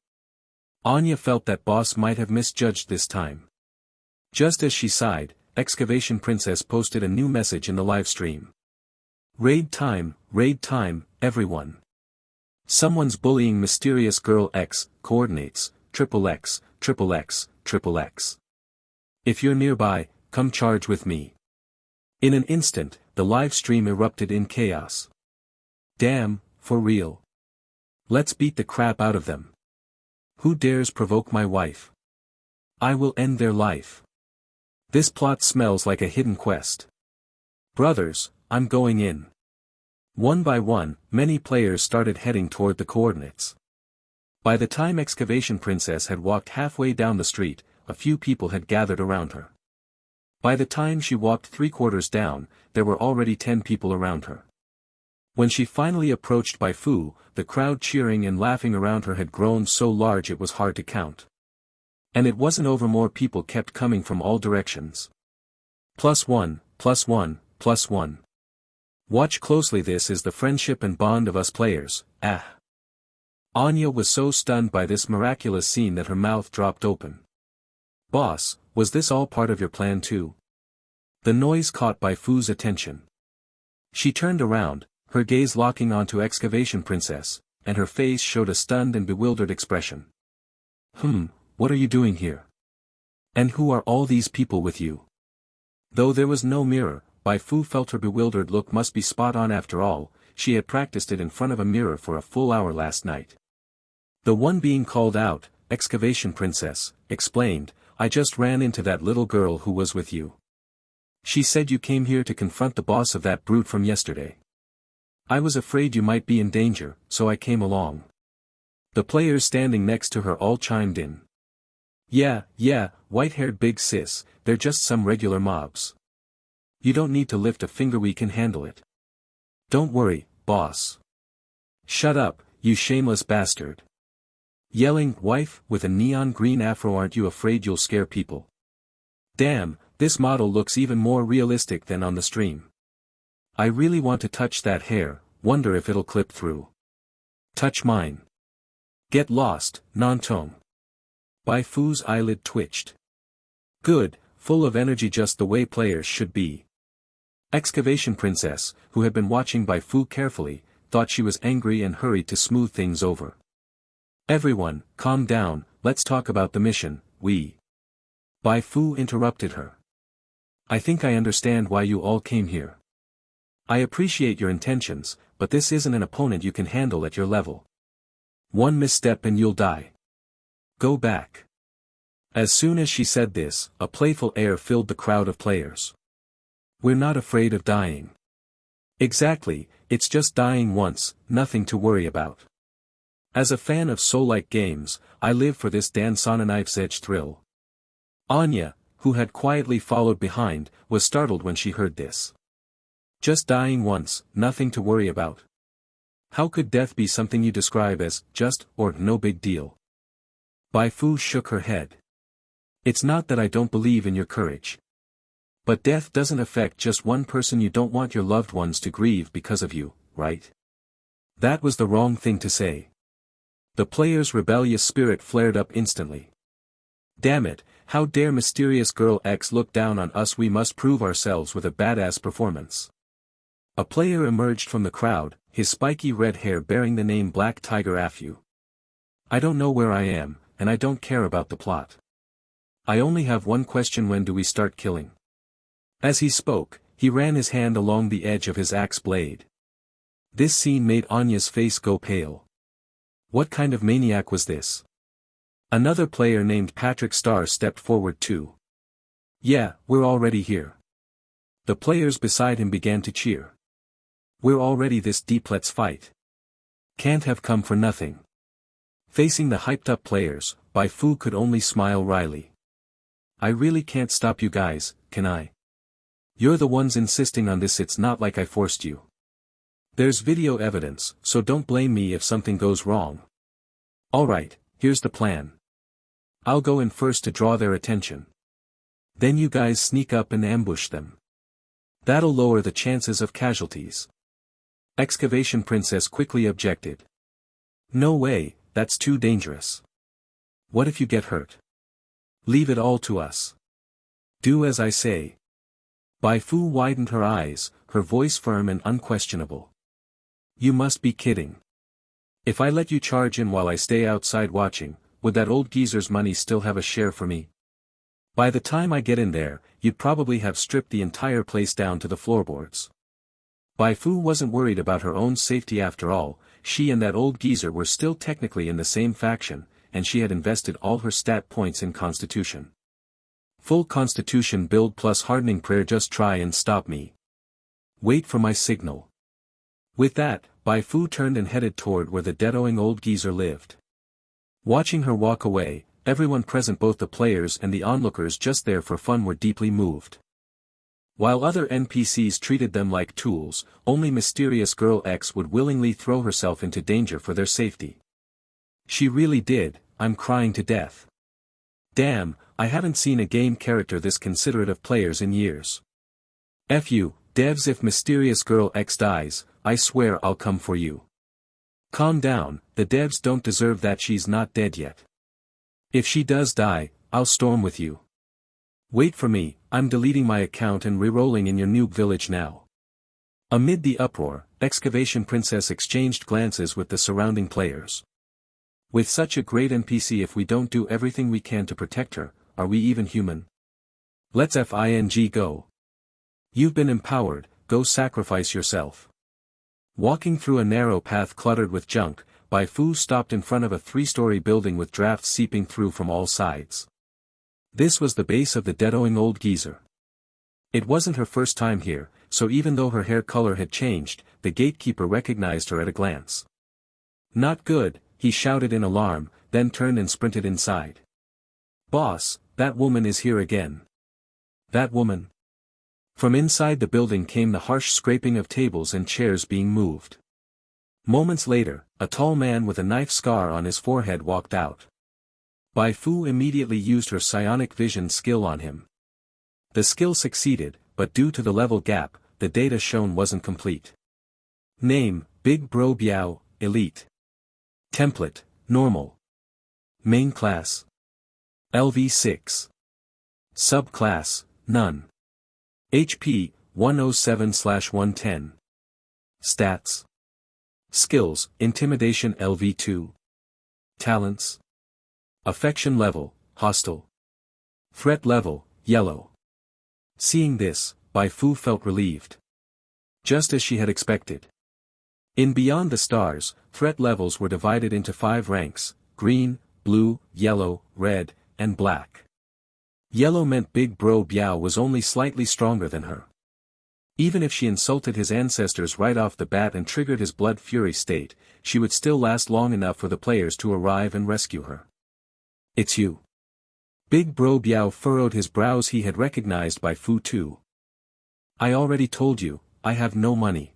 A: Anya felt that Boss might have misjudged this time. Just as she sighed, Excavation Princess posted a new message in the live stream. Raid time, everyone. Someone's bullying Mysterious Girl X, coordinates, XXX, XXX. If you're nearby, come charge with me. In an instant, the live stream erupted in chaos. Damn, for real. Let's beat the crap out of them. Who dares provoke my wife? I will end their life. This plot smells like a hidden quest. Brothers, I'm going in. One by one, many players started heading toward the coordinates. By the time Excavation Princess had walked halfway down the street, a few people had gathered around her. By the time she walked 3/4 down, there were already 10 people around her. When she finally approached Bai Fu, the crowd cheering and laughing around her had grown so large it was hard to count. And it wasn't over, more people kept coming from all directions. +1, +1, +1. Watch closely, this is the friendship and bond of us players, ah. Anya was so stunned by this miraculous scene that her mouth dropped open. Boss, was this all part of your plan too? The noise caught Bai Fu's attention. She turned around, her gaze locking onto Excavation Princess, and her face showed a stunned and bewildered expression. What are you doing here? And who are all these people with you? Though there was no mirror, Bai Fu felt her bewildered look must be spot on after all, she had practiced it in front of a mirror for a full hour last night. The one being called out, Excavation Princess, explained, I just ran into that little girl who was with you. She said you came here to confront the boss of that brute from yesterday. I was afraid you might be in danger, so I came along. The players standing next to her all chimed in. Yeah, white-haired big sis, they're just some regular mobs. You don't need to lift a finger, we can handle it. Don't worry, boss. Shut up, you shameless bastard. Yelling, wife, with a neon green afro, aren't you afraid you'll scare people? Damn, this model looks even more realistic than on the stream. I really want to touch that hair, wonder if it'll clip through. Touch mine. Get lost, non-tong. Bai Fu's eyelid twitched. Good, full of energy, just the way players should be. Excavation Princess, who had been watching Bai Fu carefully, thought she was angry and hurried to smooth things over. Everyone, calm down, let's talk about the mission, Bai Fu interrupted her. I think I understand why you all came here. I appreciate your intentions, but this isn't an opponent you can handle at your level. One misstep and you'll die. Go back. As soon as she said this, a playful air filled the crowd of players. We're not afraid of dying. Exactly, it's just dying once, nothing to worry about. As a fan of soul-like games, I live for this dance on a knife's edge thrill. Anya, who had quietly followed behind, was startled when she heard this. Just dying once, nothing to worry about. How could death be something you describe as just or no big deal? Bai Fu shook her head. It's not that I don't believe in your courage. But death doesn't affect just one person. You don't want your loved ones to grieve because of you, right? That was the wrong thing to say. The player's rebellious spirit flared up instantly. Damn it, how dare Mysterious Girl X look down on us, we must prove ourselves with a badass performance. A player emerged from the crowd, his spiky red hair bearing the name Black Tiger Afu. I don't know where I am, and I don't care about the plot. I only have one question: when do we start killing? As he spoke, he ran his hand along the edge of his axe blade. This scene made Anya's face go pale. What kind of maniac was this? Another player named Patrick Starr stepped forward too. Yeah, we're already here. The players beside him began to cheer. We're already this deep, let's fight. Can't have come for nothing. Facing the hyped-up players, Bai Fu could only smile wryly. I really can't stop you guys, can I? You're the ones insisting on this, it's not like I forced you. There's video evidence, so don't blame me if something goes wrong. Alright, here's the plan. I'll go in first to draw their attention. Then you guys sneak up and ambush them. That'll lower the chances of casualties. Excavation Princess quickly objected. No way, that's too dangerous. What if you get hurt? Leave it all to us. Do as I say. Bai Fu widened her eyes, her voice firm and unquestionable. You must be kidding. If I let you charge in while I stay outside watching, would that old geezer's money still have a share for me? By the time I get in there, you'd probably have stripped the entire place down to the floorboards. Bai Fu wasn't worried about her own safety after all. She and that old geezer were still technically in the same faction, and she had invested all her stat points in Constitution. Full Constitution build plus hardening prayer. Just try and stop me. Wait for my signal. With that, Bai Fu turned and headed toward where the deadoing old geezer lived. Watching her walk away, everyone present, both the players and the onlookers just there for fun, were deeply moved. While other NPCs treated them like tools, only Mysterious Girl X would willingly throw herself into danger for their safety. She really did. I'm crying to death. Damn, I haven't seen a game character this considerate of players in years. F you, devs, if Mysterious Girl X dies, I swear I'll come for you. Calm down, the devs don't deserve that. She's not dead yet. If she does die, I'll storm with you. Wait for me, I'm deleting my account and re-rolling in your noob village now. Amid the uproar, Excavation Princess exchanged glances with the surrounding players. With such a great NPC, if we don't do everything we can to protect her, are we even human? Let's FING go. You've been empowered, go sacrifice yourself. Walking through a narrow path cluttered with junk, Bai Fu stopped in front of a 3-story building with drafts seeping through from all sides. This was the base of the deadoing old geezer. It wasn't her first time here, so even though her hair color had changed, the gatekeeper recognized her at a glance. Not good, he shouted in alarm, then turned and sprinted inside. Boss, that woman is here again. That woman? From inside the building came the harsh scraping of tables and chairs being moved. Moments later, a tall man with a knife scar on his forehead walked out. Bai Fu immediately used her psionic vision skill on him. The skill succeeded, but due to the level gap, the data shown wasn't complete. Name, Big Bro Biao, Elite. Template, Normal. Main class. LV6. Subclass, None. HP, 107/110. Stats. Skills, Intimidation LV2. Talents. Affection level, Hostile. Threat level, Yellow. Seeing this, Bai Fu felt relieved. Just as she had expected. In Beyond the Stars, threat levels were divided into 5 ranks: green, blue, yellow, red, and black. Yellow meant Big Bro Biao was only slightly stronger than her. Even if she insulted his ancestors right off the bat and triggered his blood fury state, she would still last long enough for the players to arrive and rescue her. It's you. Big Bro Biao furrowed his brows. He had recognized Bai Fu too. I already told you, I have no money.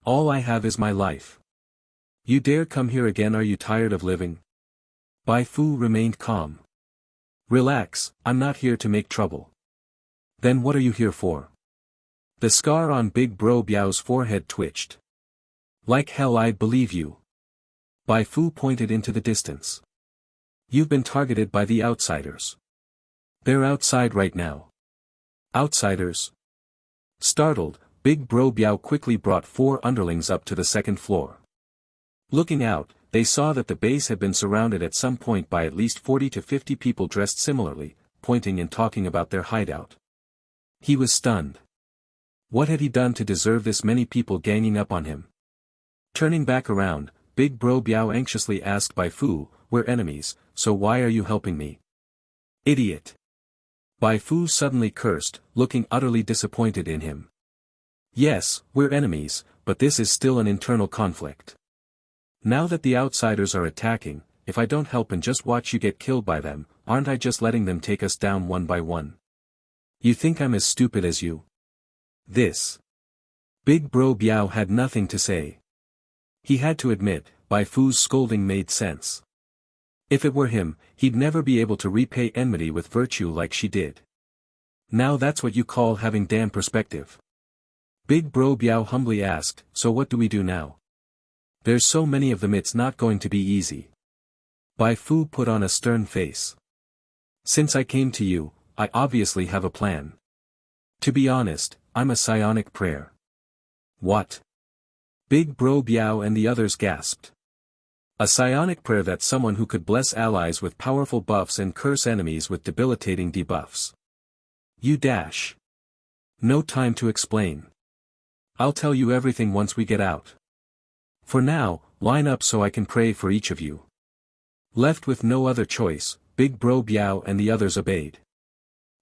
A: All I have is my life. You dare come here again? Are you tired of living? Bai Fu remained calm. Relax, I'm not here to make trouble. Then what are you here for? The scar on Big Bro Biao's forehead twitched. Like hell I'd believe you. Bai Fu pointed into the distance. You've been targeted by the outsiders. They're outside right now. Outsiders? Startled, Big Bro Biao quickly brought 4 underlings up to the 2nd floor. Looking out, they saw that the base had been surrounded at some point by at least 40 to 50 people dressed similarly, pointing and talking about their hideout. He was stunned. What had he done to deserve this many people ganging up on him? Turning back around, Big Bro Biao anxiously asked Bai Fu, "We're enemies, so why are you helping me?" "Idiot!" Bai Fu suddenly cursed, looking utterly disappointed in him. "Yes, we're enemies, but this is still an internal conflict. Now that the outsiders are attacking, if I don't help and just watch you get killed by them, aren't I just letting them take us down one by one? You think I'm as stupid as you?" This. Big Bro Biao had nothing to say. He had to admit, Bai Fu's scolding made sense. If it were him, he'd never be able to repay enmity with virtue like she did. Now that's what you call having damn perspective. Big Bro Biao humbly asked, "So what do we do now? There's so many of them, it's not going to be easy." Bai Fu put on a stern face. "Since I came to you, I obviously have a plan. To be honest, I'm a psionic prayer." "What?" Big Bro Biao and the others gasped. A psionic prayer, that's someone who could bless allies with powerful buffs and curse enemies with debilitating debuffs. You dash. No time to explain. I'll tell you everything once we get out. For now, line up so I can pray for each of you. Left with no other choice, Big Bro Biao and the others obeyed.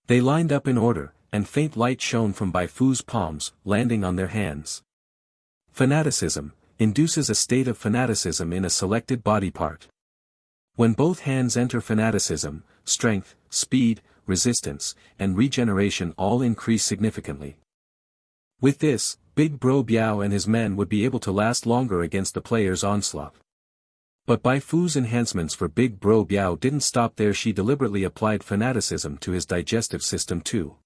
A: They lined up in order, and faint light shone from Bai Fu's palms, landing on their hands. Fanaticism induces a state of fanaticism in a selected body part. When both hands enter fanaticism, strength, speed, resistance, and regeneration all increase significantly. With this, Big Bro Biao and his men would be able to last longer against the player's onslaught. But Bai Fu's enhancements for Big Bro Biao didn't stop there. She deliberately applied fanaticism to his digestive system too.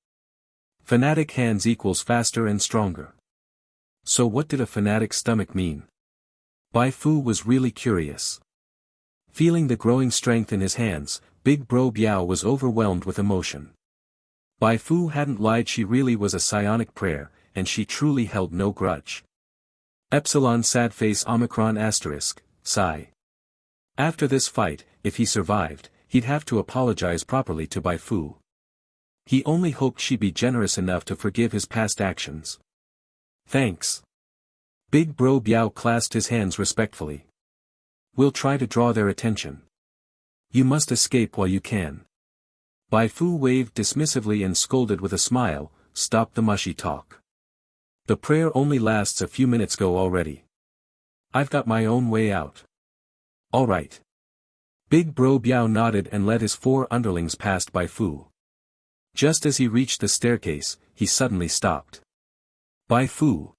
A: Fanatic hands equals faster and stronger. So what did a fanatic stomach mean? Bai Fu was really curious. Feeling the growing strength in his hands, Big Bro Biao was overwhelmed with emotion. Bai Fu hadn't lied, she really was a psionic prayer, and she truly held no grudge. Epsilon sad face Omicron asterisk, Psi. After this fight, if he survived, he'd have to apologize properly to Bai Fu. He only hoped she'd be generous enough to forgive his past actions. Thanks. Big Bro Biao clasped his hands respectfully. We'll try to draw their attention. You must escape while you can. Bai Fu waved dismissively and scolded with a smile, "Stop the mushy talk. The prayer only lasts a few minutes, go already. I've got my own way out." "All right." Big Bro Biao nodded and led his 4 underlings past Bai Fu. Just as he reached the staircase, he suddenly stopped. "Bai Fu."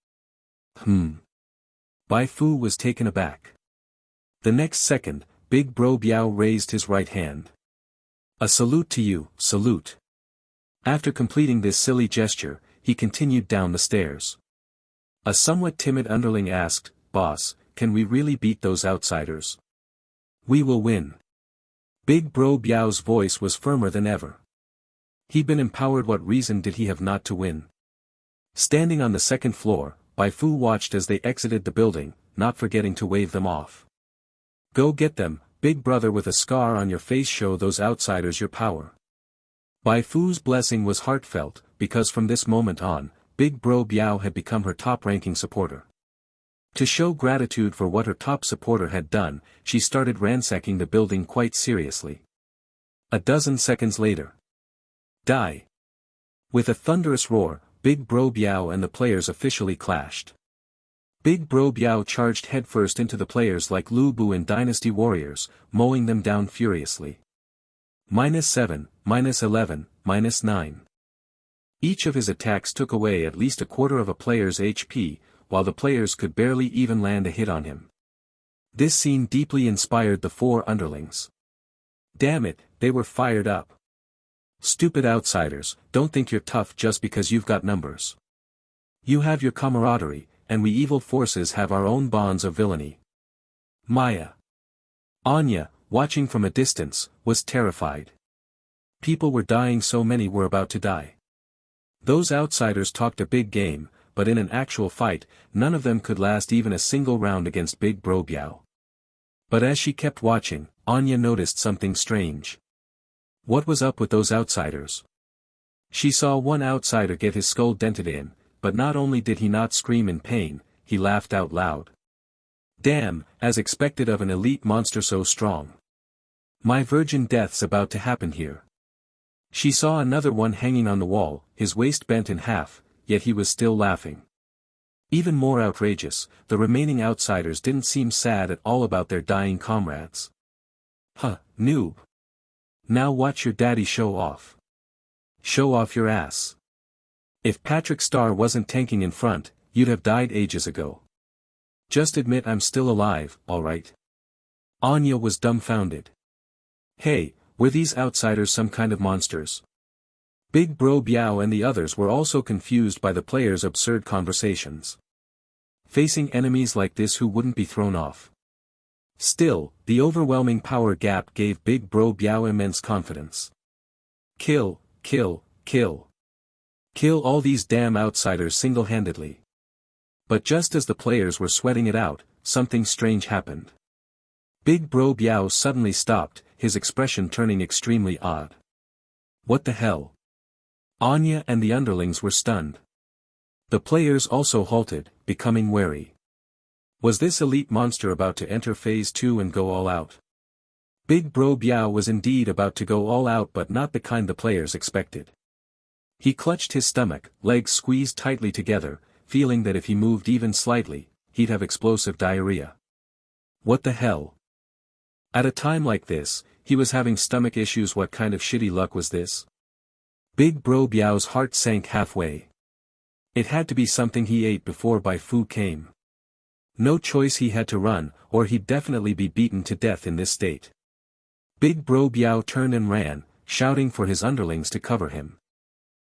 A: Bai Fu was taken aback. The next second, Big Bro Biao raised his right hand. "A salute to you, salute." After completing this silly gesture, he continued down the stairs. A somewhat timid underling asked, "Boss, can we really beat those outsiders?" "We will win." Big Bro Biao's voice was firmer than ever. He'd been empowered, what reason did he have not to win? Standing on the second floor, Bai Fu watched as they exited the building, not forgetting to wave them off. "Go get them, big brother with a scar on your face, show those outsiders your power." Bai Fu's blessing was heartfelt, because from this moment on, Big Bro Biao had become her top-ranking supporter. To show gratitude for what her top supporter had done, she started ransacking the building quite seriously. A dozen seconds later. Die! With a thunderous roar, Big Bro Biao and the players officially clashed. Big Bro Biao charged headfirst into the players like Lu Bu in Dynasty Warriors, mowing them down furiously. -7, -11, -9. Each of his attacks took away at least a quarter of a player's HP, while the players could barely even land a hit on him. This scene deeply inspired the 4 underlings. Damn it, they were fired up. Stupid outsiders, don't think you're tough just because you've got numbers. You have your camaraderie, and we evil forces have our own bonds of villainy. Maya. Anya, watching from a distance, was terrified. People were dying, so many were about to die. Those outsiders talked a big game, but in an actual fight, none of them could last even a single round against Big Bro Biao. But as she kept watching, Anya noticed something strange. What was up with those outsiders? She saw one outsider get his skull dented in, but not only did he not scream in pain, he laughed out loud. Damn, as expected of an elite monster so strong. My virgin death's about to happen here. She saw another one hanging on the wall, his waist bent in half, yet he was still laughing. Even more outrageous, the remaining outsiders didn't seem sad at all about their dying comrades. Huh, noob. Now watch your daddy show off. Show off your ass. If Patrick Star wasn't tanking in front, you'd have died ages ago. Just admit I'm still alive, alright? Anya was dumbfounded. Hey, were these outsiders some kind of monsters? Big Bro Biao and the others were also confused by the players' absurd conversations. Facing enemies like this, who wouldn't be thrown off? Still, the overwhelming power gap gave Big Bro Biao immense confidence. Kill, kill, kill. Kill all these damn outsiders single-handedly. But just as the players were sweating it out, something strange happened. Big Bro Biao suddenly stopped, his expression turning extremely odd. What the hell? Anya and the underlings were stunned. The players also halted, becoming wary. Was this elite monster about to enter Phase 2 and go all out? Big Bro Biao was indeed about to go all out, but not the kind the players expected. He clutched his stomach, legs squeezed tightly together, feeling that if he moved even slightly, he'd have explosive diarrhea. What the hell? At a time like this, he was having stomach issues. What kind of shitty luck was this? Big Bro Biao's heart sank halfway. It had to be something he ate before Bai Fu came. No choice, he had to run, or he'd definitely be beaten to death in this state. Big Bro Biao turned and ran, shouting for his underlings to cover him.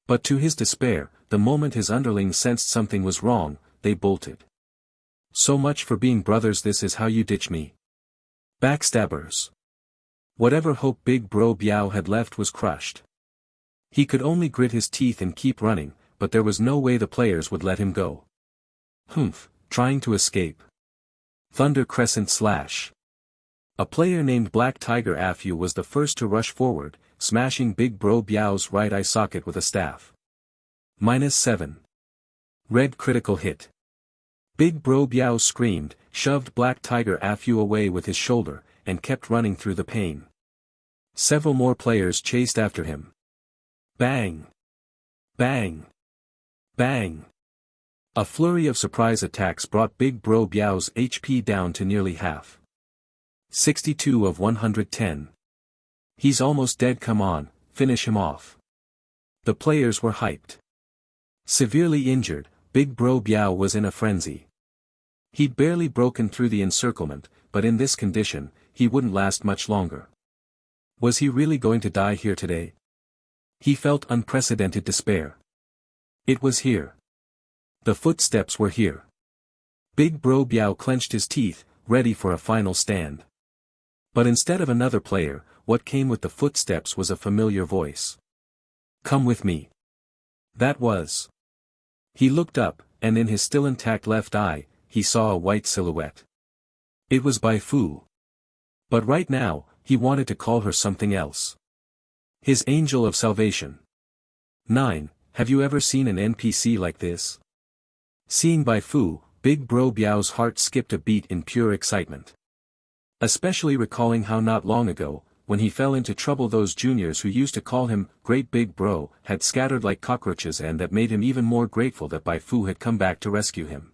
A: But to his despair, the moment his underlings sensed something was wrong, they bolted. So much for being brothers, this is how you ditch me. Backstabbers. Whatever hope Big Bro Biao had left was crushed. He could only grit his teeth and keep running, but there was no way the players would let him go. Humph, trying to escape. Thunder Crescent Slash. A player named Black Tiger Afu was the first to rush forward, smashing Big Bro Biao's right eye socket with a staff. -7. Red critical hit. Big Bro Biao screamed, shoved Black Tiger Afu away with his shoulder, and kept running through the pain. Several more players chased after him. Bang! Bang! Bang! A flurry of surprise attacks brought Big Bro Biao's HP down to nearly half. 62 of 110. He's almost dead, come on, finish him off. The players were hyped. Severely injured, Big Bro Biao was in a frenzy. He'd barely broken through the encirclement, but in this condition, he wouldn't last much longer. Was he really going to die here today? He felt unprecedented despair. It was here. The footsteps were here. Big Bro Biao clenched his teeth, ready for a final stand. But instead of another player, what came with the footsteps was a familiar voice. Come with me. That was. He looked up, and in his still intact left eye, he saw a white silhouette. It was Bai Fu. But right now, he wanted to call her something else. His angel of salvation. 9. Have you ever seen an NPC like this? Seeing Bai Fu, Big Bro Biao's heart skipped a beat in pure excitement. Especially recalling how not long ago, when he fell into trouble, those juniors who used to call him Great Big Bro had scattered like cockroaches, and that made him even more grateful that Bai Fu had come back to rescue him.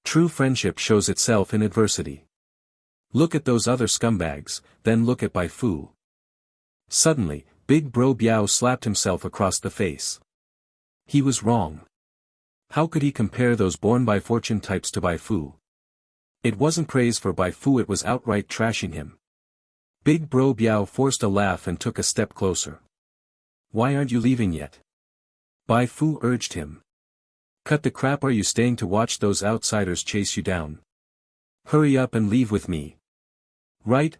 A: True friendship shows itself in adversity. Look at those other scumbags, then look at Bai Fu. Suddenly, Big Bro Biao slapped himself across the face. He was wrong. How could he compare those born by fortune types to Bai Fu? It wasn't praise for Bai Fu, it was outright trashing him. Big Bro Biao forced a laugh and took a step closer. Why aren't you leaving yet? Bai Fu urged him. Cut the crap, are you staying to watch those outsiders chase you down? Hurry up and leave with me. Right,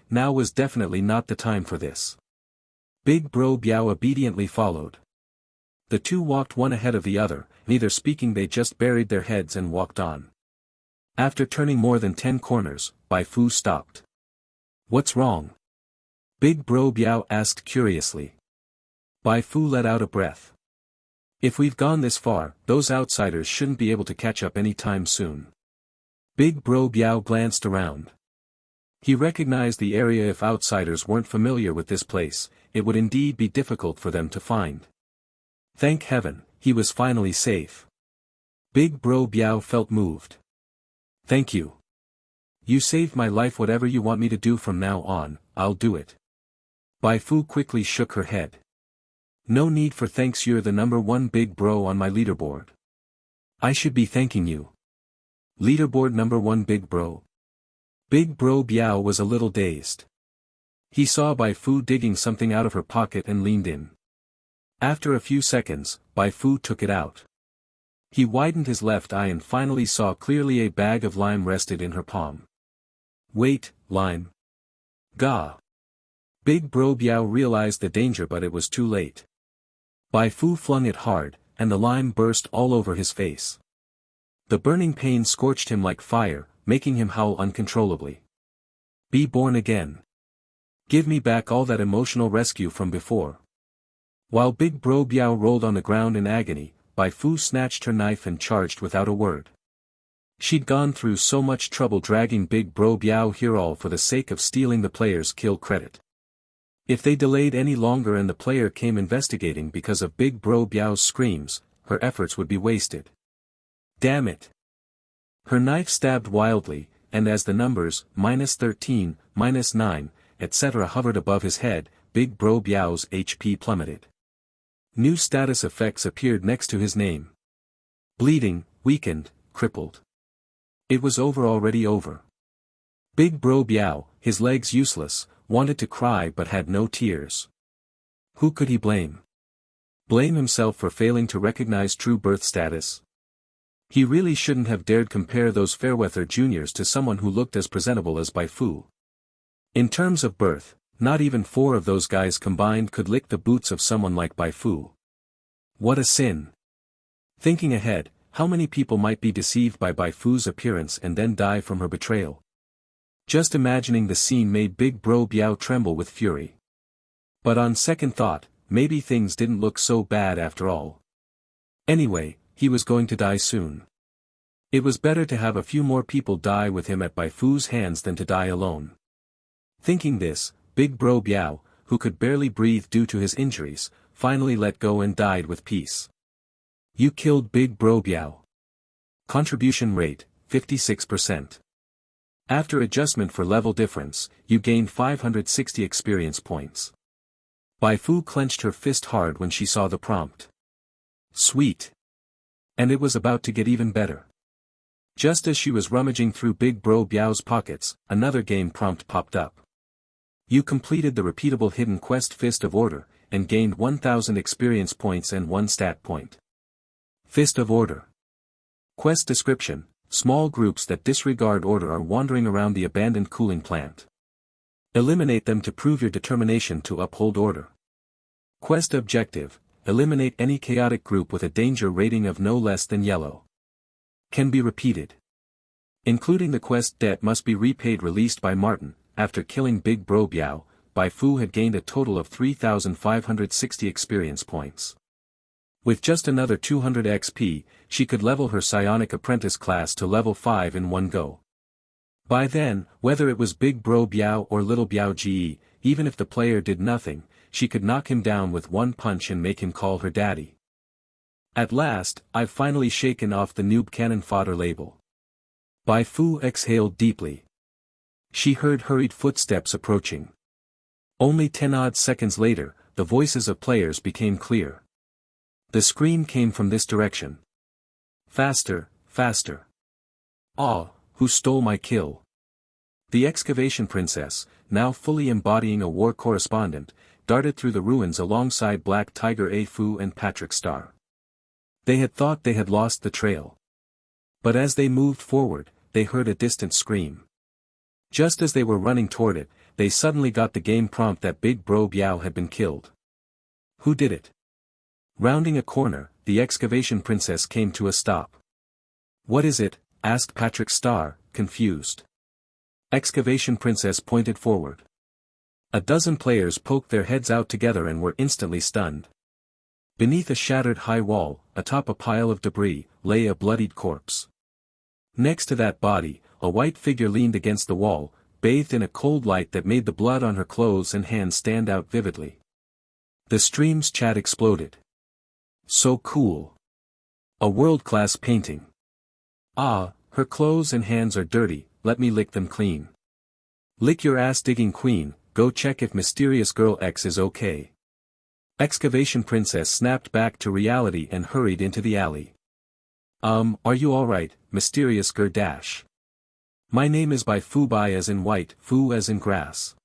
A: now was definitely not the time for this. Big Bro Biao obediently followed. The two walked one ahead of the other, neither speaking, they just buried their heads and walked on. After turning more than 10 corners, Bai Fu stopped. What's wrong? Big Bro Biao asked curiously. Bai Fu let out a breath. If we've gone this far, those outsiders shouldn't be able to catch up any time soon. Big Bro Biao glanced around. He recognized the area. If outsiders weren't familiar with this place, it would indeed be difficult for them to find. Thank heaven, he was finally safe. Big Bro Biao felt moved. Thank you. You saved my life. Whatever you want me to do from now on, I'll do it. Bai Fu quickly shook her head. No need for thanks. You're the #1 big bro on my leaderboard. I should be thanking you. Leaderboard #1 big bro. Big Bro Biao was a little dazed. He saw Bai Fu digging something out of her pocket and leaned in. After a few seconds, Bai Fu took it out. He widened his left eye and finally saw clearly a bag of lime rested in her palm. Wait, lime. Gah! Big Bro Biao realized the danger, but it was too late. Bai Fu flung it hard, and the lime burst all over his face. The burning pain scorched him like fire, making him howl uncontrollably. Be born again. Give me back all that emotional rescue from before. While Big Bro Biao rolled on the ground in agony, Bai Fu snatched her knife and charged without a word. She'd gone through so much trouble dragging Big Bro Biao here, all for the sake of stealing the player's kill credit. If they delayed any longer and the player came investigating because of Big Bro Biao's screams, her efforts would be wasted. Damn it! Her knife stabbed wildly, and as the numbers -13, -9, etc. hovered above his head, Big Bro Biao's HP plummeted. New status effects appeared next to his name. Bleeding, weakened, crippled. It was already over. Big Bro Biao, his legs useless, wanted to cry but had no tears. Who could he blame? Blame himself for failing to recognize true birth status? He really shouldn't have dared compare those Fairweather juniors to someone who looked as presentable as Bai Fu. In terms of birth, not even 4 of those guys combined could lick the boots of someone like Bai Fu. What a sin. Thinking ahead, how many people might be deceived by Bai Fu's appearance and then die from her betrayal? Just imagining the scene made Big Bro Biao tremble with fury. But on second thought, maybe things didn't look so bad after all. Anyway, he was going to die soon. It was better to have a few more people die with him at Bai Fu's hands than to die alone. Thinking this, Big Bro Biao, who could barely breathe due to his injuries, finally let go and died with peace. You killed Big Bro Biao. Contribution rate, 56%. After adjustment for level difference, you gained 560 experience points. Bai Fu clenched her fist hard when she saw the prompt. Sweet. And it was about to get even better. Just as she was rummaging through Big Bro Biao's pockets, another game prompt popped up. You completed the repeatable hidden quest Fist of Order, and gained 1000 experience points and 1 stat point. Fist of Order. Quest description: small groups that disregard order are wandering around the abandoned cooling plant. Eliminate them to prove your determination to uphold order. Quest objective: eliminate any chaotic group with a danger rating of no less than yellow. Can be repeated. Including the quest debt must be repaid. Released by Martin. After killing Big Bro Biao, Bai Fu had gained a total of 3,560 experience points. With just another 200 XP, she could level her psionic apprentice class to level 5 in one go. By then, whether it was Big Bro Biao or Little Biao Ge, even if the player did nothing, she could knock him down with one punch and make him call her daddy. At last, I've finally shaken off the noob cannon fodder label. Bai Fu exhaled deeply. She heard hurried footsteps approaching. Only 10 odd seconds later, the voices of players became clear. The scream came from this direction. Faster, faster. Ah, who stole my kill? The excavation princess, now fully embodying a war correspondent, darted through the ruins alongside Black Tiger Bai Fu and Patrick Star. They had thought they had lost the trail. But as they moved forward, they heard a distant scream. Just as they were running toward it, they suddenly got the game prompt that Big Bro Biao had been killed. Who did it? Rounding a corner, the excavation princess came to a stop. What is it, asked Patrick Star, confused. Excavation Princess pointed forward. A dozen players poked their heads out together and were instantly stunned. Beneath a shattered high wall, atop a pile of debris, lay a bloodied corpse. Next to that body, a white figure leaned against the wall, bathed in a cold light that made the blood on her clothes and hands stand out vividly. The stream's chat exploded. So cool. A world-class painting. Ah, her clothes and hands are dirty, let me lick them clean. Lick your ass digging queen, go check if Mysterious Girl X is okay. Excavation Princess snapped back to reality and hurried into the alley. Are you alright, Mysterious Girl Dash? My name is Bai Fu, Bai as in white, Fu as in grass.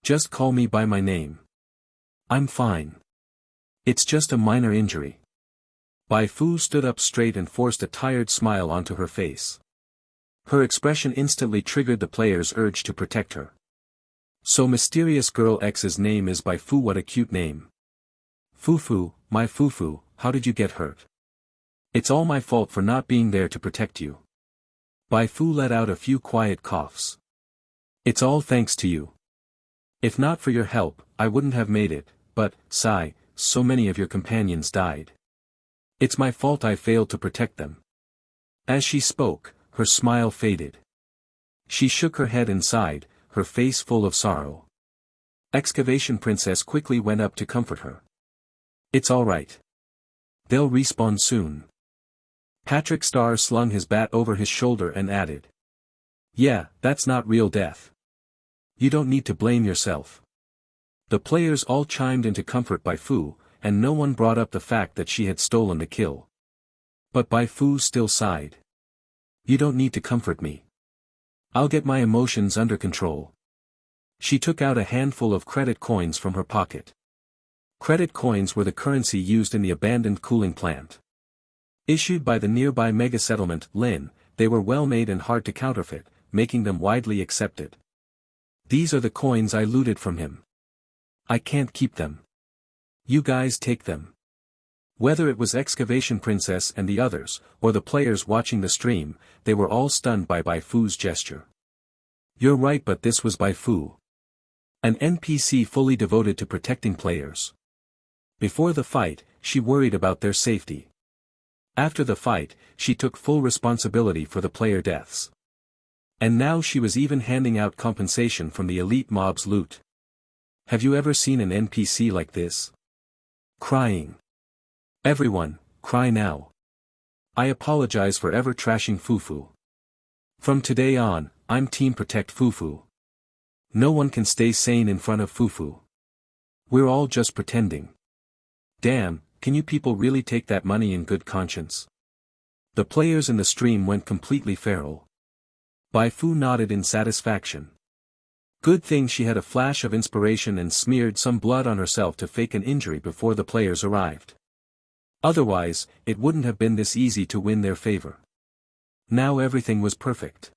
A: Just call me by my name. I'm fine. It's just a minor injury. Bai Fu stood up straight and forced a tired smile onto her face. Her expression instantly triggered the player's urge to protect her. So Mysterious Girl X's name is Bai Fu, what a cute name. Fufu, my Fufu, how did you get hurt? It's all my fault for not being there to protect you. Bai Fu let out a few quiet coughs. It's all thanks to you. If not for your help, I wouldn't have made it, but, sigh, so many of your companions died. It's my fault I failed to protect them. As she spoke, her smile faded. She shook her head and sighed, her face full of sorrow. Excavation Princess quickly went up to comfort her. It's all right. They'll respawn soon. Patrick Star slung his bat over his shoulder and added. Yeah, that's not real death. You don't need to blame yourself. The players all chimed in to comfort Bai Fu, and no one brought up the fact that she had stolen the kill. But Bai Fu still sighed. You don't need to comfort me. I'll get my emotions under control. She took out a handful of credit coins from her pocket. Credit coins were the currency used in the abandoned cooling plant. Issued by the nearby mega settlement, Lin, they were well made and hard to counterfeit, making them widely accepted. These are the coins I looted from him. I can't keep them. You guys take them. Whether it was Excavation Princess and the others, or the players watching the stream, they were all stunned by Bai Fu's gesture. You're right, but this was Bai Fu. An NPC fully devoted to protecting players. Before the fight, she worried about their safety. After the fight, she took full responsibility for the player deaths. And now she was even handing out compensation from the elite mob's loot. Have you ever seen an NPC like this? Crying. Everyone, cry now. I apologize for ever trashing Fufu. From today on, I'm Team Protect Fufu. No one can stay sane in front of Fufu. We're all just pretending. Damn, can you people really take that money in good conscience? The players in the stream went completely feral. Bai Fu nodded in satisfaction. Good thing she had a flash of inspiration and smeared some blood on herself to fake an injury before the players arrived. Otherwise, it wouldn't have been this easy to win their favor. Now everything was perfect.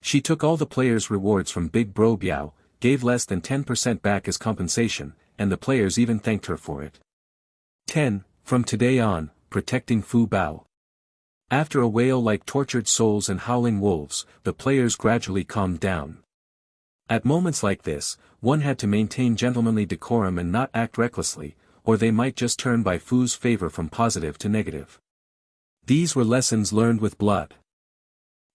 A: She took all the players' rewards from Big Bro Biao, gave less than 10% back as compensation, and the players even thanked her for it. 10. From today on, protecting Fu Bao. After a wail like tortured souls and howling wolves, the players gradually calmed down. At moments like this, one had to maintain gentlemanly decorum and not act recklessly, or they might just turn Bai Fu's favor from positive to negative. These were lessons learned with blood.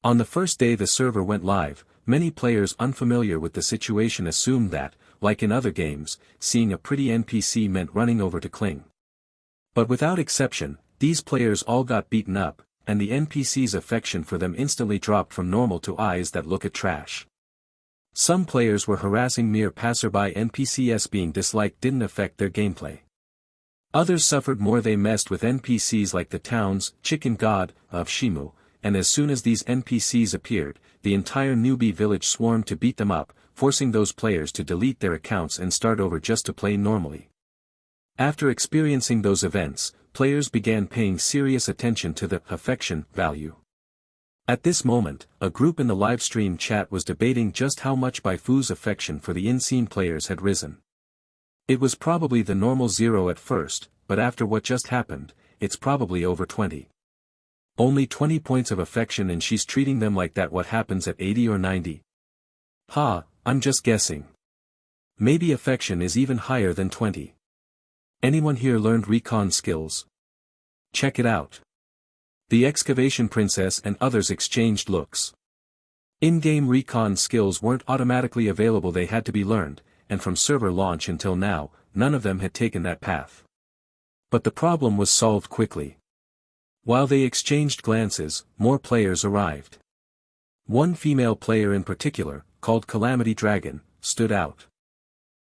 A: On the first day the server went live, many players unfamiliar with the situation assumed that, like in other games, seeing a pretty NPC meant running over to cling. But without exception, these players all got beaten up, and the NPC's affection for them instantly dropped from normal to eyes that look at trash. Some players were harassing mere passerby. NPCs being disliked didn't affect their gameplay. Others suffered more. They messed with NPCs like the town's chicken god of Shimu, and as soon as these NPCs appeared, the entire newbie village swarmed to beat them up, forcing those players to delete their accounts and start over just to play normally. After experiencing those events, players began paying serious attention to the affection value. At this moment, a group in the livestream chat was debating just how much Bai Fu's affection for the in-scene players had risen. It was probably the normal 0 at first, but after what just happened, it's probably over 20. Only 20 points of affection and she's treating them like that. What happens at 80 or 90? Ha, I'm just guessing. Maybe affection is even higher than 20. Anyone here learned recon skills? Check it out. The excavation princess and others exchanged looks. In-game recon skills weren't automatically available, they had to be learned, and from server launch until now, none of them had taken that path. But the problem was solved quickly. While they exchanged glances, more players arrived. One female player in particular, called Calamity Dragon, stood out.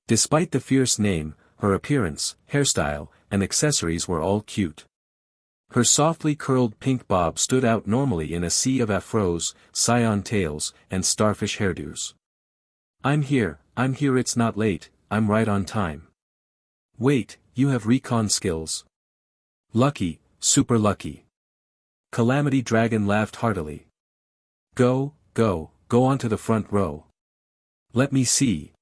A: Despite the fierce name, her appearance, hairstyle, and accessories were all cute. Her softly curled pink bob stood out normally in a sea of afros, scion tails, and starfish hairdos. I'm here, it's not late, I'm right on time. Wait, you have recon skills? Lucky, super lucky. Calamity Dragon laughed heartily. Go onto the front row. Let me see.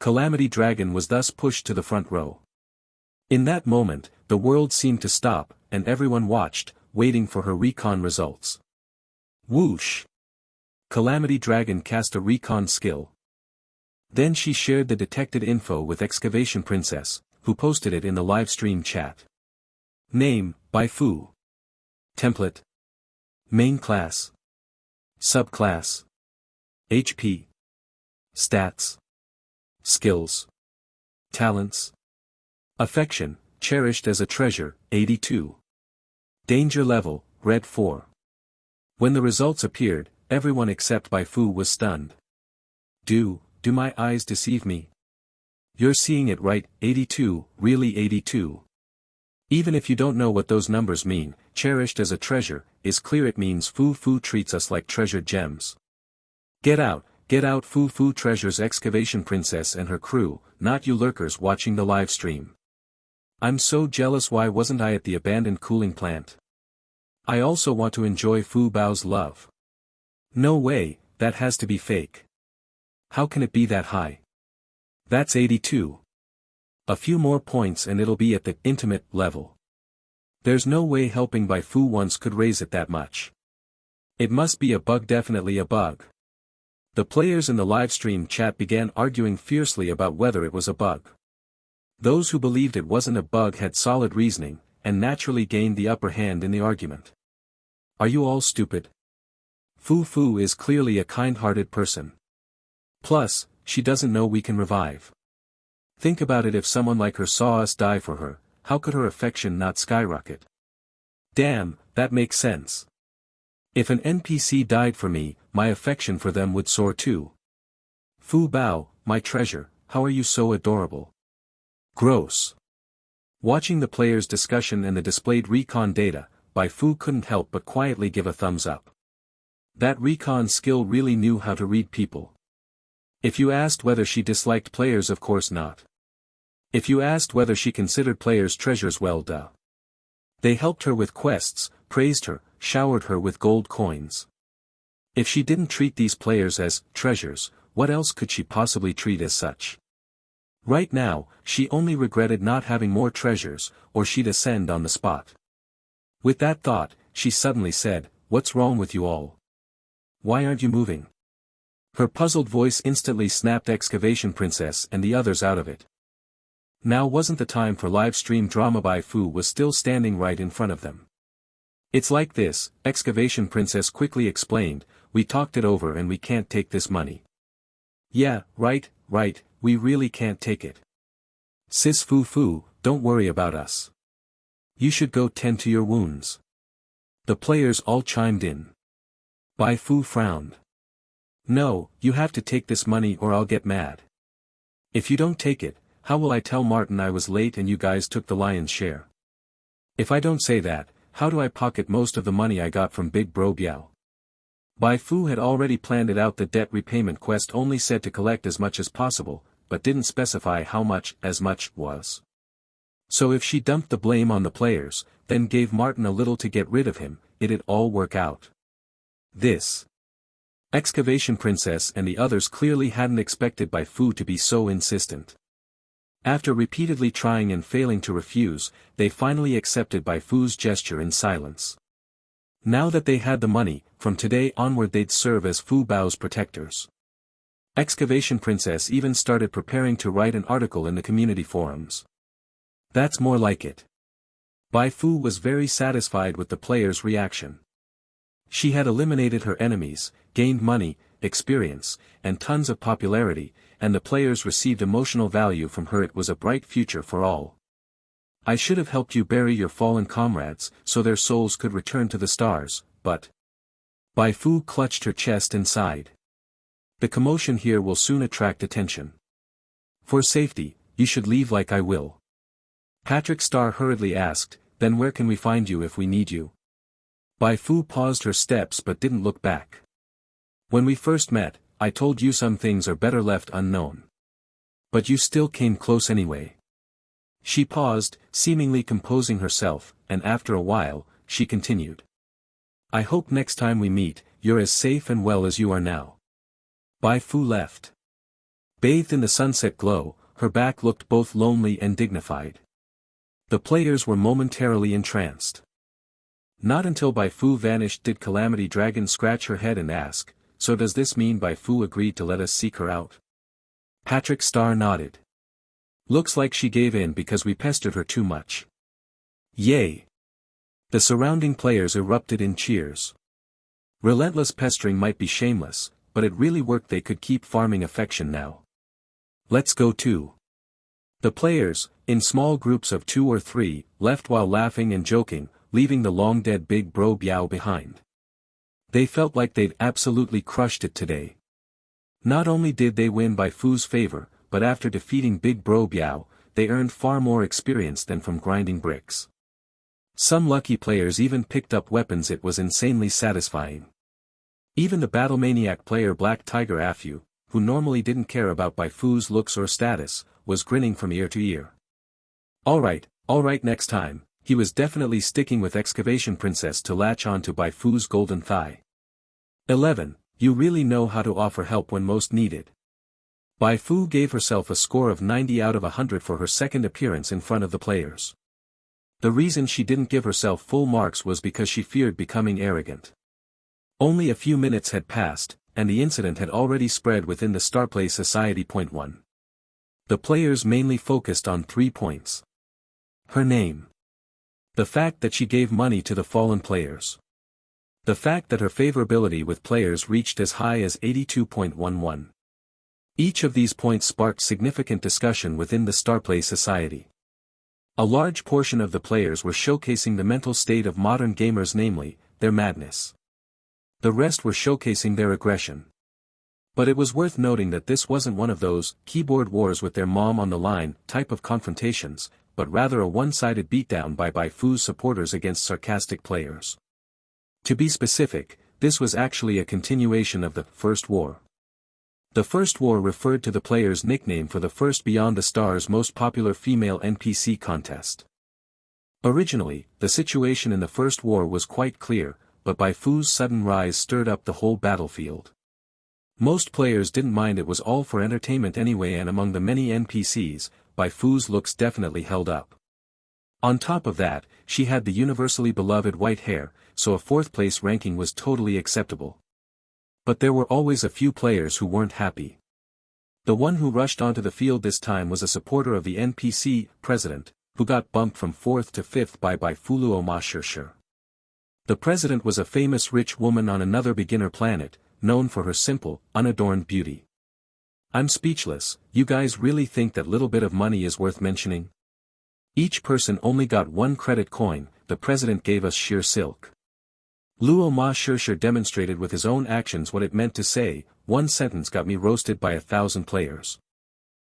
A: Calamity Dragon was thus pushed to the front row. In that moment, the world seemed to stop, and everyone watched, waiting for her recon results. Whoosh! Calamity Dragon cast a recon skill. Then she shared the detected info with Excavation Princess, who posted it in the livestream chat. Name, Bai Fu. Template. Main class. Subclass. HP. Stats. Skills. Talents. Affection, cherished as a treasure, 82. Danger level, red 4. When the results appeared, everyone except Bai Fu was stunned. Do my eyes deceive me? You're seeing it right, 82, really 82. Even if you don't know what those numbers mean, cherished as a treasure, is clear it means Fu Fu treats us like treasured gems. Get out, Fu Fu treasures Excavation Princess and her crew, not you lurkers watching the live stream. I'm so jealous, why wasn't I at the abandoned cooling plant? I also want to enjoy Fu Bao's love. No way, that has to be fake. How can it be that high? That's 82. A few more points and it'll be at the intimate level. There's no way helping Bai Fu once could raise it that much. It must be a bug, definitely a bug. The players in the livestream chat began arguing fiercely about whether it was a bug. Those who believed it wasn't a bug had solid reasoning, and naturally gained the upper hand in the argument. Are you all stupid? Fu Fu is clearly a kind-hearted person. Plus, she doesn't know we can revive. Think about it, if someone like her saw us die for her, how could her affection not skyrocket? Damn, that makes sense. If an NPC died for me, my affection for them would soar too. Fu Bao, my treasure, how are you so adorable? Gross. Watching the players' discussion and the displayed recon data, Bai Fu couldn't help but quietly give a thumbs up. That recon skill really knew how to read people. If you asked whether she disliked players, of course not. If you asked whether she considered players treasures, well duh. They helped her with quests, praised her, showered her with gold coins. If she didn't treat these players as treasures, what else could she possibly treat as such? Right now, she only regretted not having more treasures, or she'd ascend on the spot. With that thought, she suddenly said, "What's wrong with you all? Why aren't you moving?" Her puzzled voice instantly snapped Excavation Princess and the others out of it. Now wasn't the time for live stream drama. Bai Fu was still standing right in front of them. It's like this, Excavation Princess quickly explained, we talked it over and we can't take this money. Yeah, right, we really can't take it. Sis Fu Fu, don't worry about us. You should go tend to your wounds. The players all chimed in. Bai Fu frowned. No, you have to take this money or I'll get mad. If you don't take it, how will I tell Martin I was late and you guys took the lion's share? If I don't say that, how do I pocket most of the money I got from Big Bro Biao? Bai Fu had already planned it out. The debt repayment quest only said to collect as much as possible, but didn't specify how much as much was. So if she dumped the blame on the players, then gave Martin a little to get rid of him, it'd all work out. This Excavation Princess and the others clearly hadn't expected Bai Fu to be so insistent. After repeatedly trying and failing to refuse, they finally accepted Bai Fu's gesture in silence. Now that they had the money, from today onward they'd serve as Fu Bao's protectors. Excavation Princess even started preparing to write an article in the community forums. That's more like it. Bai Fu was very satisfied with the players' reaction. She had eliminated her enemies, gained money, experience, and tons of popularity, and the players received emotional value from her. It was a bright future for all. I should have helped you bury your fallen comrades, so their souls could return to the stars, but... Bai Fu clutched her chest and sighed. The commotion here will soon attract attention. For safety, you should leave like I will. Patrick Star hurriedly asked, then where can we find you if we need you? Bai Fu paused her steps but didn't look back. When we first met, I told you some things are better left unknown. But you still came close anyway. She paused, seemingly composing herself, and after a while, she continued. I hope next time we meet, you're as safe and well as you are now. Bai Fu left. Bathed in the sunset glow, her back looked both lonely and dignified. The players were momentarily entranced. Not until Bai Fu vanished did Calamity Dragon scratch her head and ask, so does this mean Bai Fu agreed to let us seek her out? Patrick Star nodded. Looks like she gave in because we pestered her too much. Yay! The surrounding players erupted in cheers. Relentless pestering might be shameless, but it really worked. They could keep farming affection now. Let's go too. The players, in small groups of 2 or 3, left while laughing and joking, leaving the long-dead Big Bro Biao behind. They felt like they'd absolutely crushed it today. Not only did they win Bai Fu's favor, but after defeating Big Bro Biao, they earned far more experience than from grinding bricks. Some lucky players even picked up weapons. It was insanely satisfying. Even the battle maniac player Black Tiger Afu, who normally didn't care about Bai Fu's looks or status, was grinning from ear to ear. Alright, next time. He was definitely sticking with Excavation Princess to latch on to Bai Fu's golden thigh. 11. You really know how to offer help when most needed. Bai Fu gave herself a score of 90 out of 100 for her second appearance in front of the players. The reason she didn't give herself full marks was because she feared becoming arrogant. Only a few minutes had passed, and the incident had already spread within the Starplay Society. Point 1. The players mainly focused on 3 points. Her name. The fact that she gave money to the fallen players. The fact that her favorability with players reached as high as 82.11. Each of these points sparked significant discussion within the Starplay Society. A large portion of the players were showcasing the mental state of modern gamers, namely, their madness. The rest were showcasing their aggression. But it was worth noting that this wasn't one of those keyboard wars with their mom on the line type of confrontations, but rather a one-sided beatdown by Bai Fu's supporters against sarcastic players. To be specific, this was actually a continuation of the First War. The First War referred to the player's nickname for the first Beyond the Stars most popular female NPC contest. Originally, the situation in the First War was quite clear, but Bai Fu's sudden rise stirred up the whole battlefield. Most players didn't mind. It was all for entertainment anyway, and among the many NPCs, Bai Fu's looks definitely held up. On top of that, she had the universally beloved white hair, so a 4th place ranking was totally acceptable. But there were always a few players who weren't happy. The one who rushed onto the field this time was a supporter of the NPC president, who got bumped from 4th to 5th by Bai Fu Luo Ma Shishir. The president was a famous rich woman on another beginner planet, known for her simple, unadorned beauty. I'm speechless. You guys really think that little bit of money is worth mentioning? Each person only got 1 credit coin. The president gave us sheer silk. Luo Ma Shishir demonstrated with his own actions what it meant to say, 1 sentence got me roasted by 1,000 players.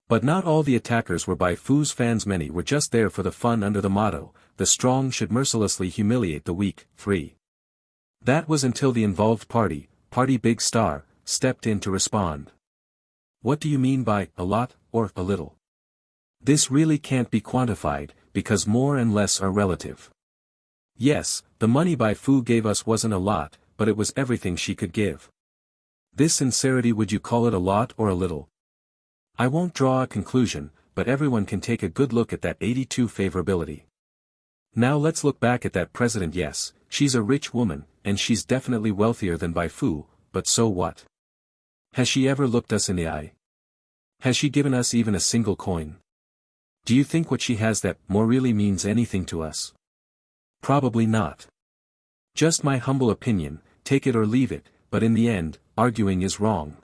A: But not all the attackers were Bai Fu's fans. Many were just there for the fun under the motto, the strong should mercilessly humiliate the weak. 3. That was until the involved party Big Star, stepped in to respond. What do you mean by a lot, or a little? This really can't be quantified, because more and less are relative. Yes, the money Bai Fu gave us wasn't a lot, but it was everything she could give. This sincerity, would you call it a lot or a little? I won't draw a conclusion, but everyone can take a good look at that 82 favorability. Now let's look back at that president. Yes, she's a rich woman, and she's definitely wealthier than Bai Fu, but so what? Has she ever looked us in the eye? Has she given us even a single coin? Do you think what she has that more really means anything to us? Probably not. Just my humble opinion, take it or leave it, but in the end, arguing is wrong.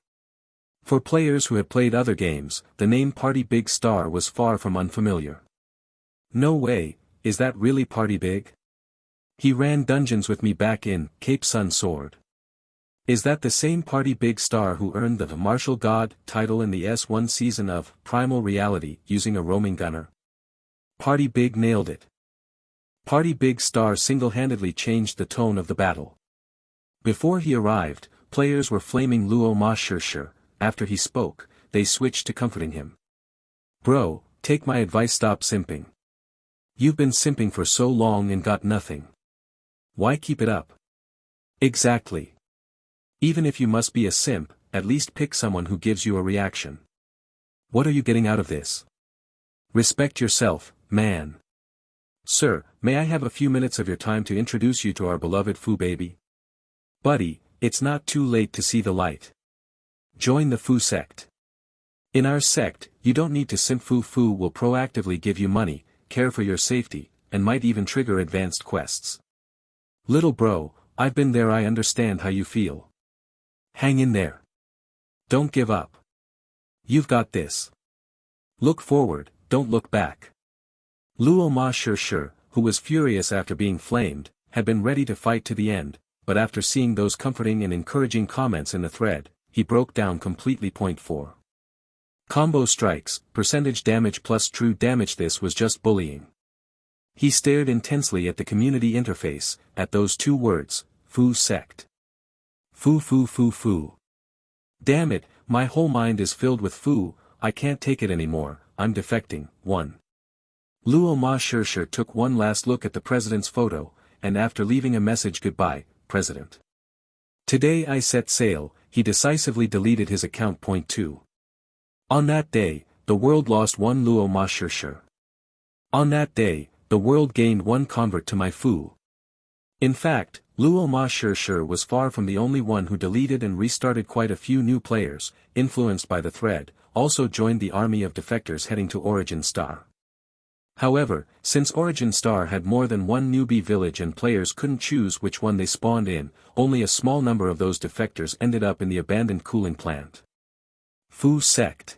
A: For players who had played other games, the name Party Big Star was far from unfamiliar. No way, is that really Party Big? He ran dungeons with me back in Cape Sun Sword. Is that the same Party Big Star who earned the Martial God title in the S1 season of Primal Reality using a roaming gunner? Party Big nailed it. Party Big Star single-handedly changed the tone of the battle. Before he arrived, players were flaming Luo Ma Shir. After he spoke, they switched to comforting him. Bro, take my advice, stop simping. You've been simping for so long and got nothing. Why keep it up? Exactly. Even if you must be a simp, at least pick someone who gives you a reaction. What are you getting out of this? Respect yourself, man. Sir, may I have a few minutes of your time to introduce you to our beloved Fu baby? Buddy, it's not too late to see the light. Join the Fu sect. In our sect, you don't need to simp. Fu will proactively give you money, care for your safety, and might even trigger advanced quests. Little bro, I've been there, I understand how you feel. Hang in there. Don't give up. You've got this. Look forward, don't look back. Luo Ma Shir, who was furious after being flamed, had been ready to fight to the end, but after seeing those comforting and encouraging comments in the thread, he broke down completely. Point 4. Combo strikes, percentage damage plus true damage. This was just bullying. He stared intensely at the community interface, at those two words, Fu sect. Fu. Damn it, my whole mind is filled with Fu, I can't take it anymore, I'm defecting. 1. Luo Ma Shir took one last look at the president's photo, and after leaving a message, goodbye, President. Today I set sail, he decisively deleted his account. Point 2. On that day, the world lost one Luo Ma Shir. On that day, the world gained one convert to my Fu. In fact, Luo Ma Shir was far from the only one who deleted and restarted. Quite a few new players, influenced by the thread, also joined the army of defectors heading to Origin Star. However, since Origin Star had more than one newbie village and players couldn't choose which one they spawned in, only a small number of those defectors ended up in the abandoned cooling plant. Fu sect.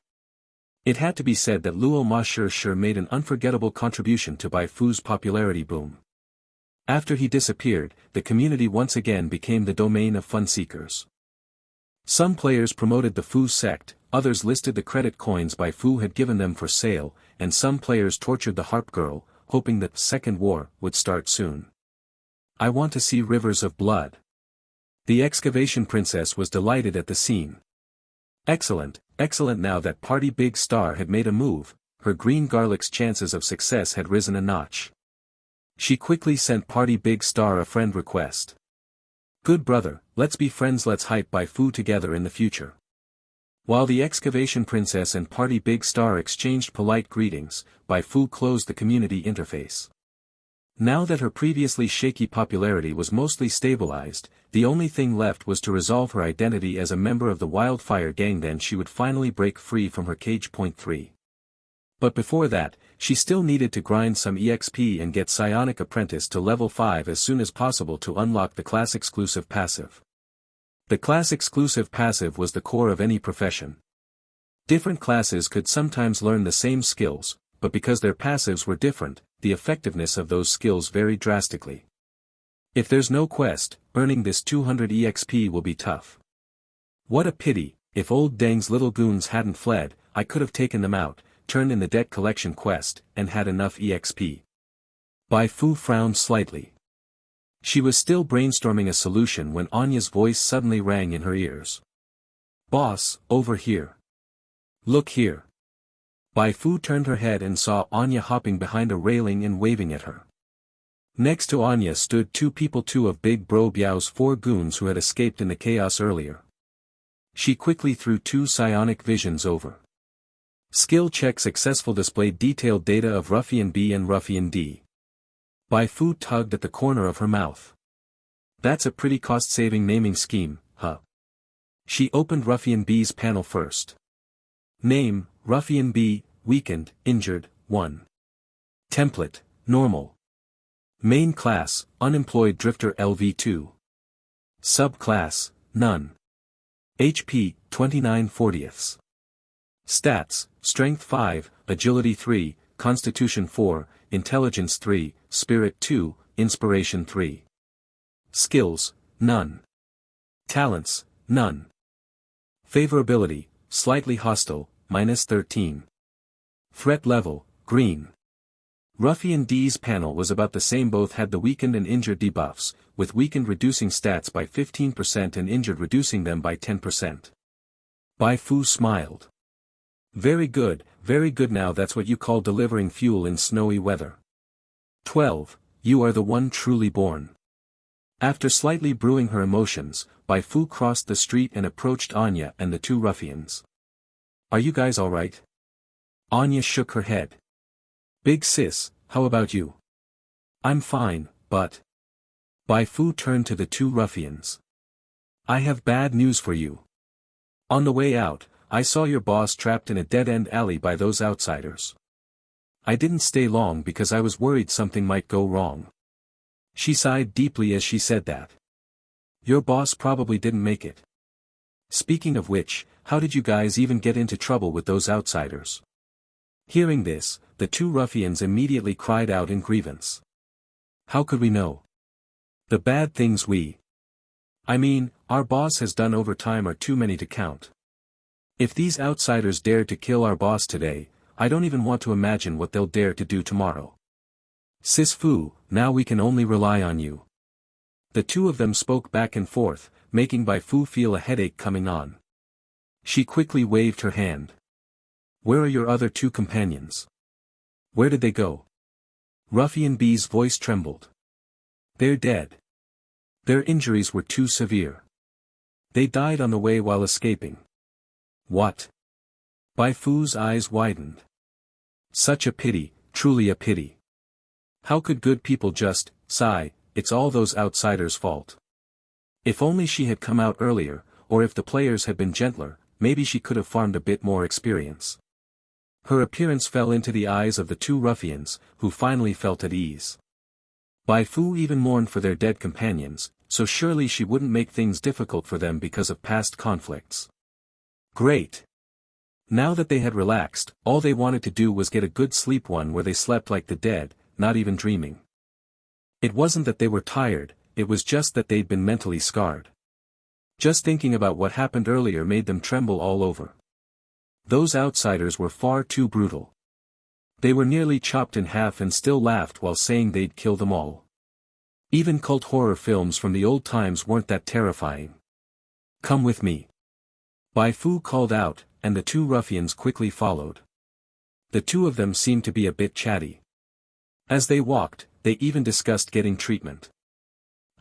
A: It had to be said that Luo Ma Shir made an unforgettable contribution to Bai Fu's popularity boom. After he disappeared, the community once again became the domain of fun seekers. Some players promoted the Fu sect, others listed the credit coins Bai Fu had given them for sale, and some players tortured the harp girl, hoping that the second war would start soon. I want to see rivers of blood. The excavation princess was delighted at the scene. Excellent. Now that Party Big Star had made a move, her green garlic's chances of success had risen a notch. She quickly sent Party Big Star a friend request. Good brother, let's be friends, let's hype Bai Fu together in the future. While the excavation princess and Party Big Star exchanged polite greetings, Bai Fu closed the community interface. Now that her previously shaky popularity was mostly stabilized, the only thing left was to resolve her identity as a member of the Wildfire Gang. Then she would finally break free from her cage. Point 3. But before that, she still needed to grind some EXP and get Psionic Apprentice to level 5 as soon as possible to unlock the class-exclusive passive. The class-exclusive passive was the core of any profession. Different classes could sometimes learn the same skills, but because their passives were different, the effectiveness of those skills varied drastically. If there's no quest, earning this 200 EXP will be tough. What a pity, if old Deng's little goons hadn't fled, I could have taken them out, turned in the debt collection quest, and had enough EXP. Bai Fu frowned slightly. She was still brainstorming a solution when Anya's voice suddenly rang in her ears. Boss, over here. Look here. Bai Fu turned her head and saw Anya hopping behind a railing and waving at her. Next to Anya stood two people, two of Big Bro Biao's 4 goons who had escaped in the chaos earlier. She quickly threw 2 psionic visions over. Skill check successful, displayed detailed data of Ruffian B and Ruffian D. Bai Fu tugged at the corner of her mouth. That's a pretty cost-saving naming scheme, huh? She opened Ruffian B's panel first. Name, Ruffian B, weakened, injured, 1. Template, normal. Main class, unemployed drifter LV2. Subclass, none. HP, 29/40. Stats, Strength 5, Agility 3, Constitution 4, Intelligence 3, Spirit 2, Inspiration 3. Skills, none. Talents, none. Favorability, slightly hostile, -13. Threat level, green. Ruffian D's panel was about the same. Both had the weakened and injured debuffs, with weakened reducing stats by 15% and injured reducing them by 10%. Bai Fu smiled. Very good, now that's what you call delivering fuel in snowy weather. 12, you are the one truly born. After slightly brewing her emotions, Bai Fu crossed the street and approached Anya and the two ruffians. Are you guys alright? Anya shook her head. Big sis, how about you? I'm fine, but... Bai Fu turned to the two ruffians. I have bad news for you. On the way out, I saw your boss trapped in a dead-end alley by those outsiders. I didn't stay long because I was worried something might go wrong. She sighed deeply as she said that. Your boss probably didn't make it. Speaking of which, how did you guys even get into trouble with those outsiders? Hearing this, the two ruffians immediately cried out in grievance. How could we know? The bad things our boss has done over time are too many to count. If these outsiders dared to kill our boss today, I don't even want to imagine what they'll dare to do tomorrow. Sis Fu, now we can only rely on you. The two of them spoke back and forth, making Bai Fu feel a headache coming on. She quickly waved her hand. Where are your other two companions? Where did they go? Ruffian B's voice trembled. They're dead. Their injuries were too severe. They died on the way while escaping. What? Bai Fu's eyes widened. Such a pity, truly a pity. How could good people just sigh, it's all those outsiders' fault. If only she had come out earlier, or if the players had been gentler, maybe she could have farmed a bit more experience. Her appearance fell into the eyes of the two ruffians, who finally felt at ease. Bai Fu even mourned for their dead companions, so surely she wouldn't make things difficult for them because of past conflicts. Great. Now that they had relaxed, all they wanted to do was get a good sleep, one where they slept like the dead, not even dreaming. It wasn't that they were tired, it was just that they'd been mentally scarred. Just thinking about what happened earlier made them tremble all over. Those outsiders were far too brutal. They were nearly chopped in half and still laughed while saying they'd kill them all. Even cult horror films from the old times weren't that terrifying. Come with me. Bai Fu called out, and the two ruffians quickly followed. The two of them seemed to be a bit chatty. As they walked, they even discussed getting treatment.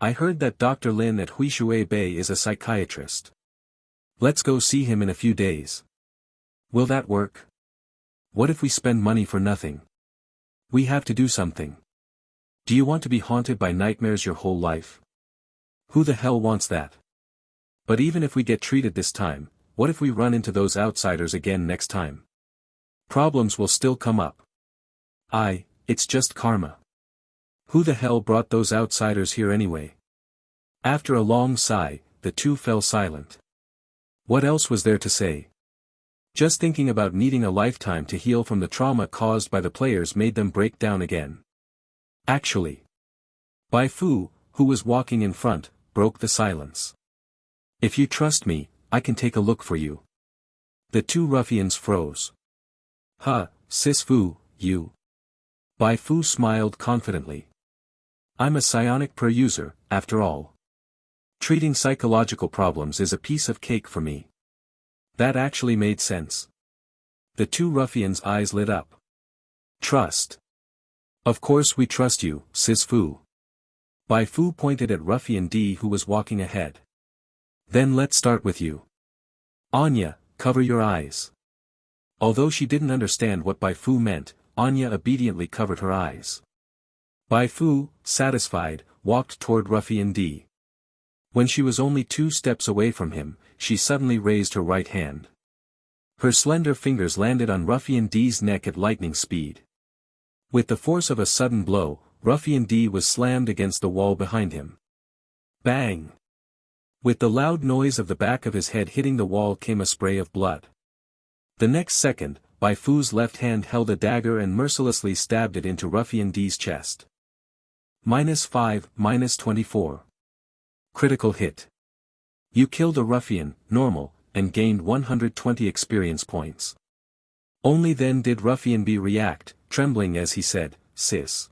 A: I heard that Dr. Lin at Huishui Bay is a psychiatrist. Let's go see him in a few days. Will that work? What if we spend money for nothing? We have to do something. Do you want to be haunted by nightmares your whole life? Who the hell wants that? But even if we get treated this time, what if we run into those outsiders again next time? Problems will still come up. It's just karma. Who the hell brought those outsiders here anyway? After a long sigh, the two fell silent. What else was there to say? Just thinking about needing a lifetime to heal from the trauma caused by the players made them break down again. Actually, Bai Fu, who was walking in front, broke the silence. If you trust me, I can take a look for you. The two ruffians froze. Sis Fu, you. Bai Fu smiled confidently. I'm a psionic per-user, after all. Treating psychological problems is a piece of cake for me. That actually made sense. The two ruffians' eyes lit up. Trust. Of course we trust you, Sis Fu. Bai Fu pointed at Ruffian D who was walking ahead. Then let's start with you. Anya, cover your eyes. Although she didn't understand what Bai Fu meant, Anya obediently covered her eyes. Bai Fu, satisfied, walked toward Ruffian D. When she was only 2 steps away from him, she suddenly raised her right hand. Her slender fingers landed on Ruffian D's neck at lightning speed. With the force of a sudden blow, Ruffian D was slammed against the wall behind him. Bang! With the loud noise of the back of his head hitting the wall came a spray of blood. The next second, Bai Fu's left hand held a dagger and mercilessly stabbed it into Ruffian D's chest. -5, -24. Critical hit. You killed a ruffian, normal, and gained 120 experience points. Only then did Ruffian B react, trembling as he said, Sis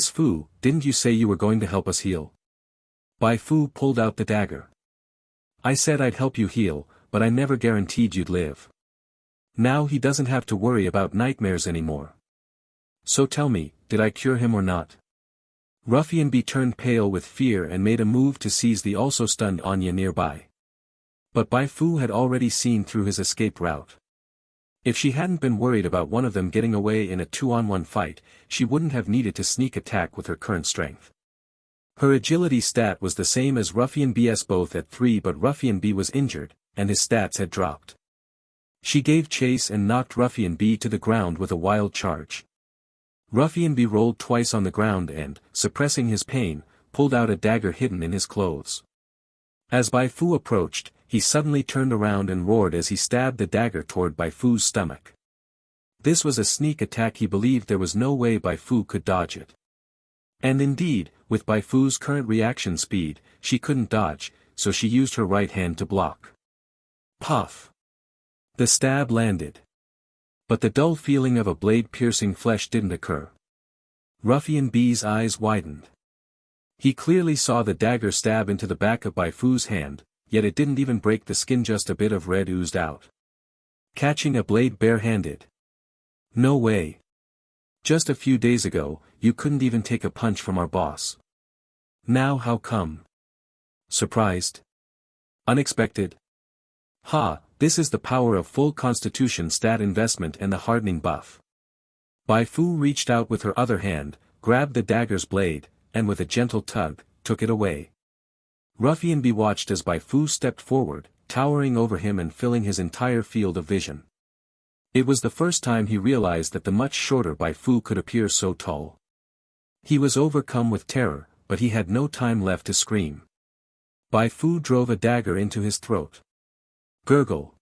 A: Fu, didn't you say you were going to help us heal? Bai Fu pulled out the dagger. I said I'd help you heal, but I never guaranteed you'd live. Now he doesn't have to worry about nightmares anymore. So tell me, did I cure him or not? Ruffian B turned pale with fear and made a move to seize the also stunned Anya nearby. But Bai Fu had already seen through his escape route. If she hadn't been worried about one of them getting away in a 2-on-1 fight, she wouldn't have needed to sneak attack with her current strength. Her agility stat was the same as Ruffian B's both at 3, but Ruffian B was injured, and his stats had dropped. She gave chase and knocked Ruffian B to the ground with a wild charge. Ruffian B rolled twice on the ground and, suppressing his pain, pulled out a dagger hidden in his clothes. As Bai Fu approached, he suddenly turned around and roared as he stabbed the dagger toward Bai Fu's stomach. This was a sneak attack. He believed there was no way Bai Fu could dodge it. And indeed, with Bai Fu's current reaction speed, she couldn't dodge, so she used her right hand to block. Puff! The stab landed. But the dull feeling of a blade piercing flesh didn't occur. Ruffian B's eyes widened. He clearly saw the dagger stab into the back of Bai Fu's hand, yet it didn't even break the skin, just a bit of red oozed out. Catching a blade bare-handed? No way. Just a few days ago, you couldn't even take a punch from our boss. Now how come? Surprised? Unexpected? Ha, this is the power of full constitution stat investment and the hardening buff. Bai Fu reached out with her other hand, grabbed the dagger's blade, and with a gentle tug, took it away. Ruffian B watched as Bai Fu stepped forward, towering over him and filling his entire field of vision. It was the first time he realized that the much shorter Bai Fu could appear so tall. He was overcome with terror, but he had no time left to scream. Bai Fu drove a dagger into his throat. Gurgle.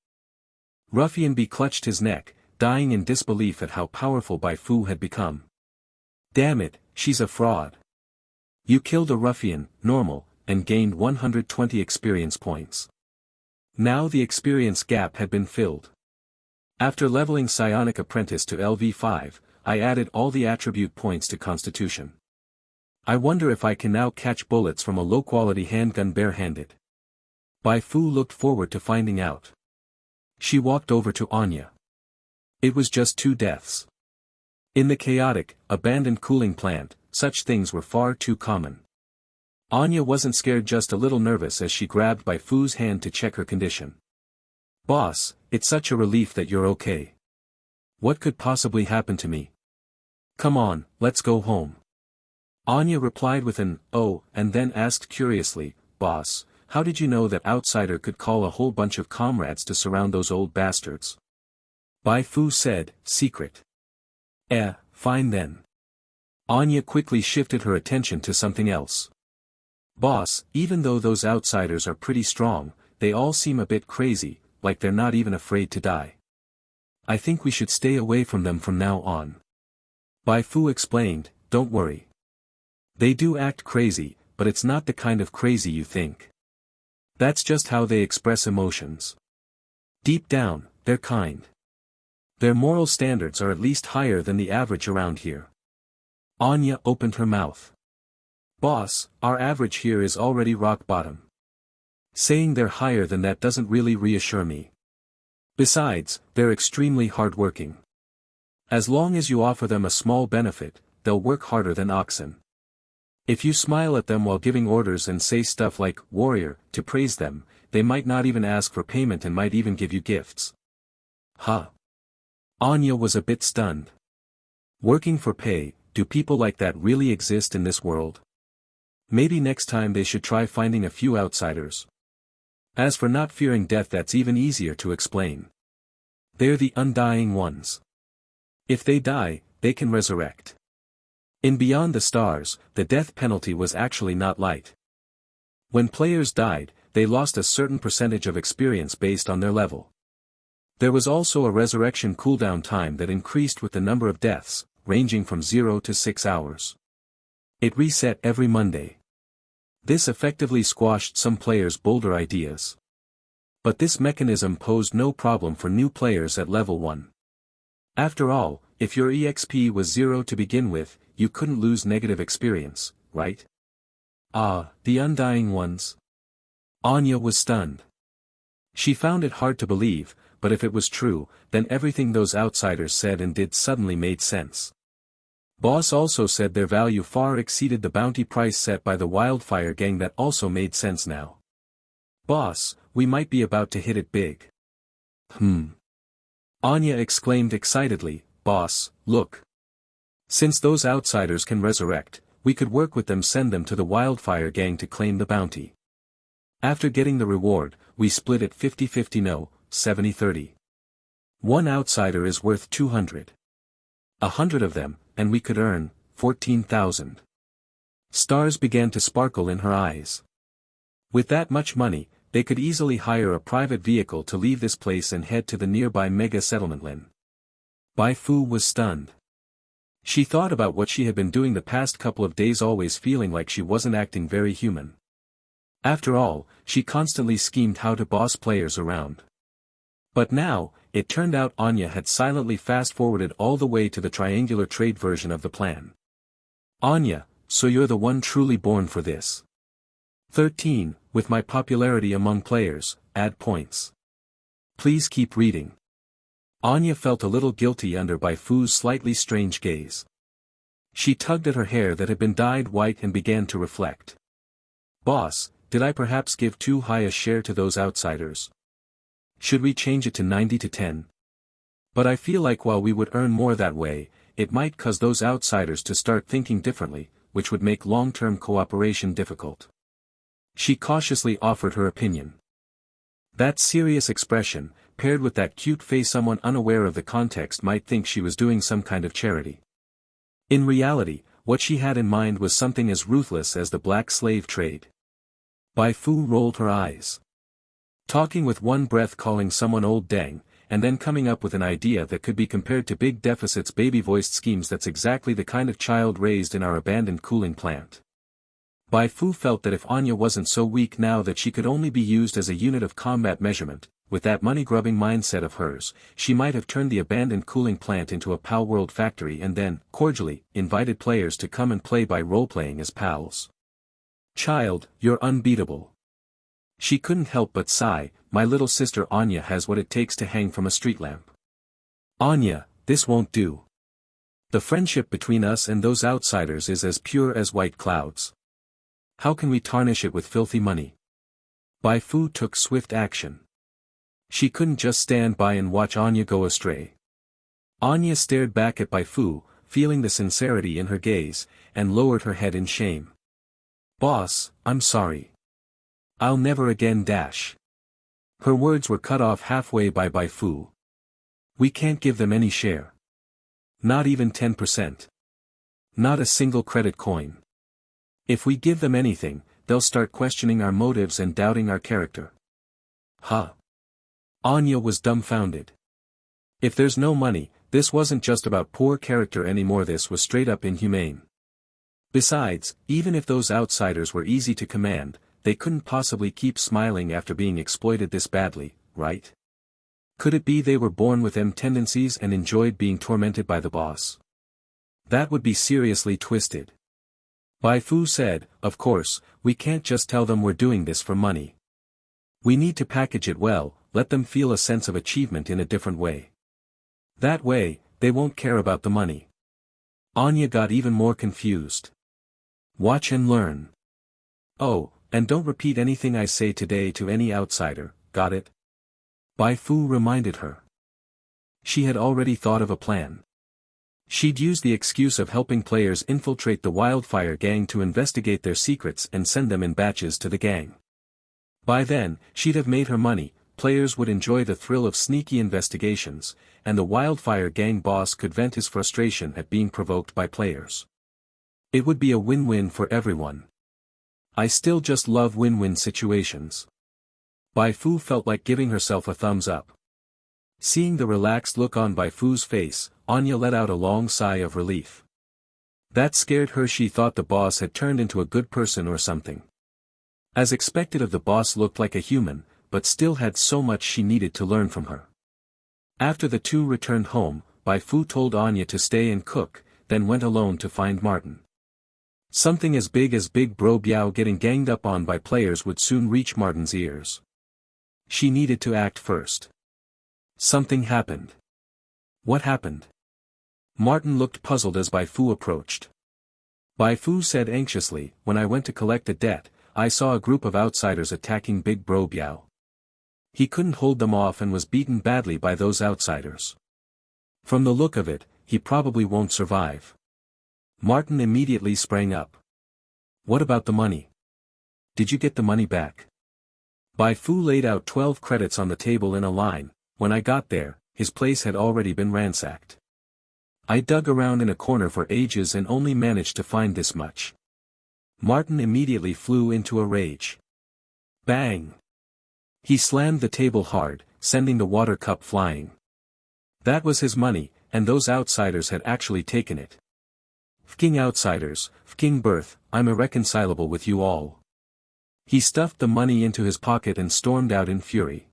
A: Ruffian B clutched his neck, dying in disbelief at how powerful Bai Fu had become. Damn it, she's a fraud. You killed a ruffian, normal, and gained 120 experience points. Now the experience gap had been filled. After leveling Psionic Apprentice to LV5, I added all the attribute points to Constitution. I wonder if I can now catch bullets from a low-quality handgun bare-handed. Bai Fu looked forward to finding out. She walked over to Anya. It was just 2 deaths. In the chaotic, abandoned cooling plant, such things were far too common. Anya wasn't scared, just a little nervous as she grabbed Bai Fu's hand to check her condition. Boss, it's such a relief that you're okay. What could possibly happen to me? Come on, let's go home. Anya replied with an, oh, and then asked curiously, Boss, how did you know that outsider could call a whole bunch of comrades to surround those old bastards? Bai Fu said, secret. Fine then. Anya quickly shifted her attention to something else. Boss, even though those outsiders are pretty strong, they all seem a bit crazy, like they're not even afraid to die. I think we should stay away from them from now on. Bai Fu explained, don't worry. They do act crazy, but it's not the kind of crazy you think. That's just how they express emotions. Deep down, they're kind. Their moral standards are at least higher than the average around here. Anya opened her mouth. Boss, our average here is already rock bottom. Saying they're higher than that doesn't really reassure me. Besides, they're extremely hardworking. As long as you offer them a small benefit, they'll work harder than oxen. If you smile at them while giving orders and say stuff like, warrior, to praise them, they might not even ask for payment and might even give you gifts. Huh. Anya was a bit stunned. Working for pay, do people like that really exist in this world? Maybe next time they should try finding a few outsiders. As for not fearing death, that's even easier to explain. They're the undying ones. If they die, they can resurrect. In Beyond the Stars, the death penalty was actually not light. When players died, they lost a certain percentage of experience based on their level. There was also a resurrection cooldown time that increased with the number of deaths, ranging from 0 to 6 hours. It reset every Monday. This effectively squashed some players' bolder ideas. But this mechanism posed no problem for new players at level 1. After all, if your EXP was 0 to begin with, you couldn't lose negative experience, right? Ah, the undying ones. Anya was stunned. She found it hard to believe, but if it was true, then everything those outsiders said and did suddenly made sense. Boss also said their value far exceeded the bounty price set by the Wildfire Gang. That also made sense now. Boss, we might be about to hit it big. Anya exclaimed excitedly, Boss, look. Since those outsiders can resurrect, we could work with them, send them to the Wildfire Gang to claim the bounty. After getting the reward, we split it 50-50, no, 70-30. One outsider is worth 200. 100 of them, and we could earn 14,000. Stars began to sparkle in her eyes. With that much money, they could easily hire a private vehicle to leave this place and head to the nearby mega settlement. Lin Bai Fu was stunned. She thought about what she had been doing the past couple of days, always feeling like she wasn't acting very human. After all, she constantly schemed how to boss players around. But now, it turned out Anya had silently fast-forwarded all the way to the triangular trade version of the plan. Anya, so you're the one truly born for this. 13, with my popularity among players, add points. Please keep reading. Anya felt a little guilty under Bai Fu's slightly strange gaze. She tugged at her hair that had been dyed white and began to reflect. Boss, did I perhaps give too high a share to those outsiders? Should we change it to 90-10? But I feel like while we would earn more that way, it might cause those outsiders to start thinking differently, which would make long-term cooperation difficult. She cautiously offered her opinion. That serious expression, paired with that cute face, someone unaware of the context might think she was doing some kind of charity. In reality, what she had in mind was something as ruthless as the black slave trade. Bai Fu rolled her eyes. Talking with one breath, calling someone old dang, and then coming up with an idea that could be compared to big deficits, baby-voiced schemes. That's exactly the kind of child raised in our abandoned cooling plant. Bai Fu felt that if Anya wasn't so weak now that she could only be used as a unit of combat measurement, with that money-grubbing mindset of hers, she might have turned the abandoned cooling plant into a pal world factory and then, cordially, invited players to come and play by role-playing as pals. Child, you're unbeatable. She couldn't help but sigh. My little sister Anya has what it takes to hang from a street lamp. Anya, this won't do. The friendship between us and those outsiders is as pure as white clouds. How can we tarnish it with filthy money? Bai Fu took swift action. She couldn't just stand by and watch Anya go astray. Anya stared back at Bai Fu, feeling the sincerity in her gaze, and lowered her head in shame. Boss, I'm sorry. I'll never again dash. Her words were cut off halfway by Bai Fu. We can't give them any share. Not even 10%. Not a single credit coin. If we give them anything, they'll start questioning our motives and doubting our character. Huh? Anya was dumbfounded. If there's no money, this wasn't just about poor character anymore, this was straight up inhumane. Besides, even if those outsiders were easy to command, they couldn't possibly keep smiling after being exploited this badly, right? Could it be they were born with M tendencies and enjoyed being tormented by the boss? That would be seriously twisted. Bai Fu said, of course, we can't just tell them we're doing this for money. We need to package it well, let them feel a sense of achievement in a different way. That way, they won't care about the money. Anya got even more confused. Watch and learn. Oh, and don't repeat anything I say today to any outsider, got it? Bai Fu reminded her. She had already thought of a plan. She'd use the excuse of helping players infiltrate the Wildfire gang to investigate their secrets and send them in batches to the gang. By then, she'd have made her money, players would enjoy the thrill of sneaky investigations, and the Wildfire gang boss could vent his frustration at being provoked by players. It would be a win-win for everyone. I still just love win-win situations. Bai Fu felt like giving herself a thumbs up. Seeing the relaxed look on Bai Fu's face, Anya let out a long sigh of relief. That scared her. She thought the boss had turned into a good person or something. As expected, the boss looked like a human, but still had so much she needed to learn from her. After the two returned home, Bai Fu told Anya to stay and cook, then went alone to find Martin. Something as Big Bro Biao getting ganged up on by players would soon reach Martin's ears. She needed to act first. Something happened. What happened? Martin looked puzzled as Bai Fu approached. Bai Fu said anxiously, "When I went to collect the debt, I saw a group of outsiders attacking Big Bro Biao. He couldn't hold them off and was beaten badly by those outsiders. From the look of it, he probably won't survive." Martin immediately sprang up. "What about the money? Did you get the money back?" Bai Fu laid out 12 credits on the table in a line. "When I got there, his place had already been ransacked. I dug around in a corner for ages and only managed to find this much." Martin immediately flew into a rage. Bang! He slammed the table hard, sending the water cup flying. That was his money, and those outsiders had actually taken it. "Fking outsiders, fking birth, I'm irreconcilable with you all." He stuffed the money into his pocket and stormed out in fury.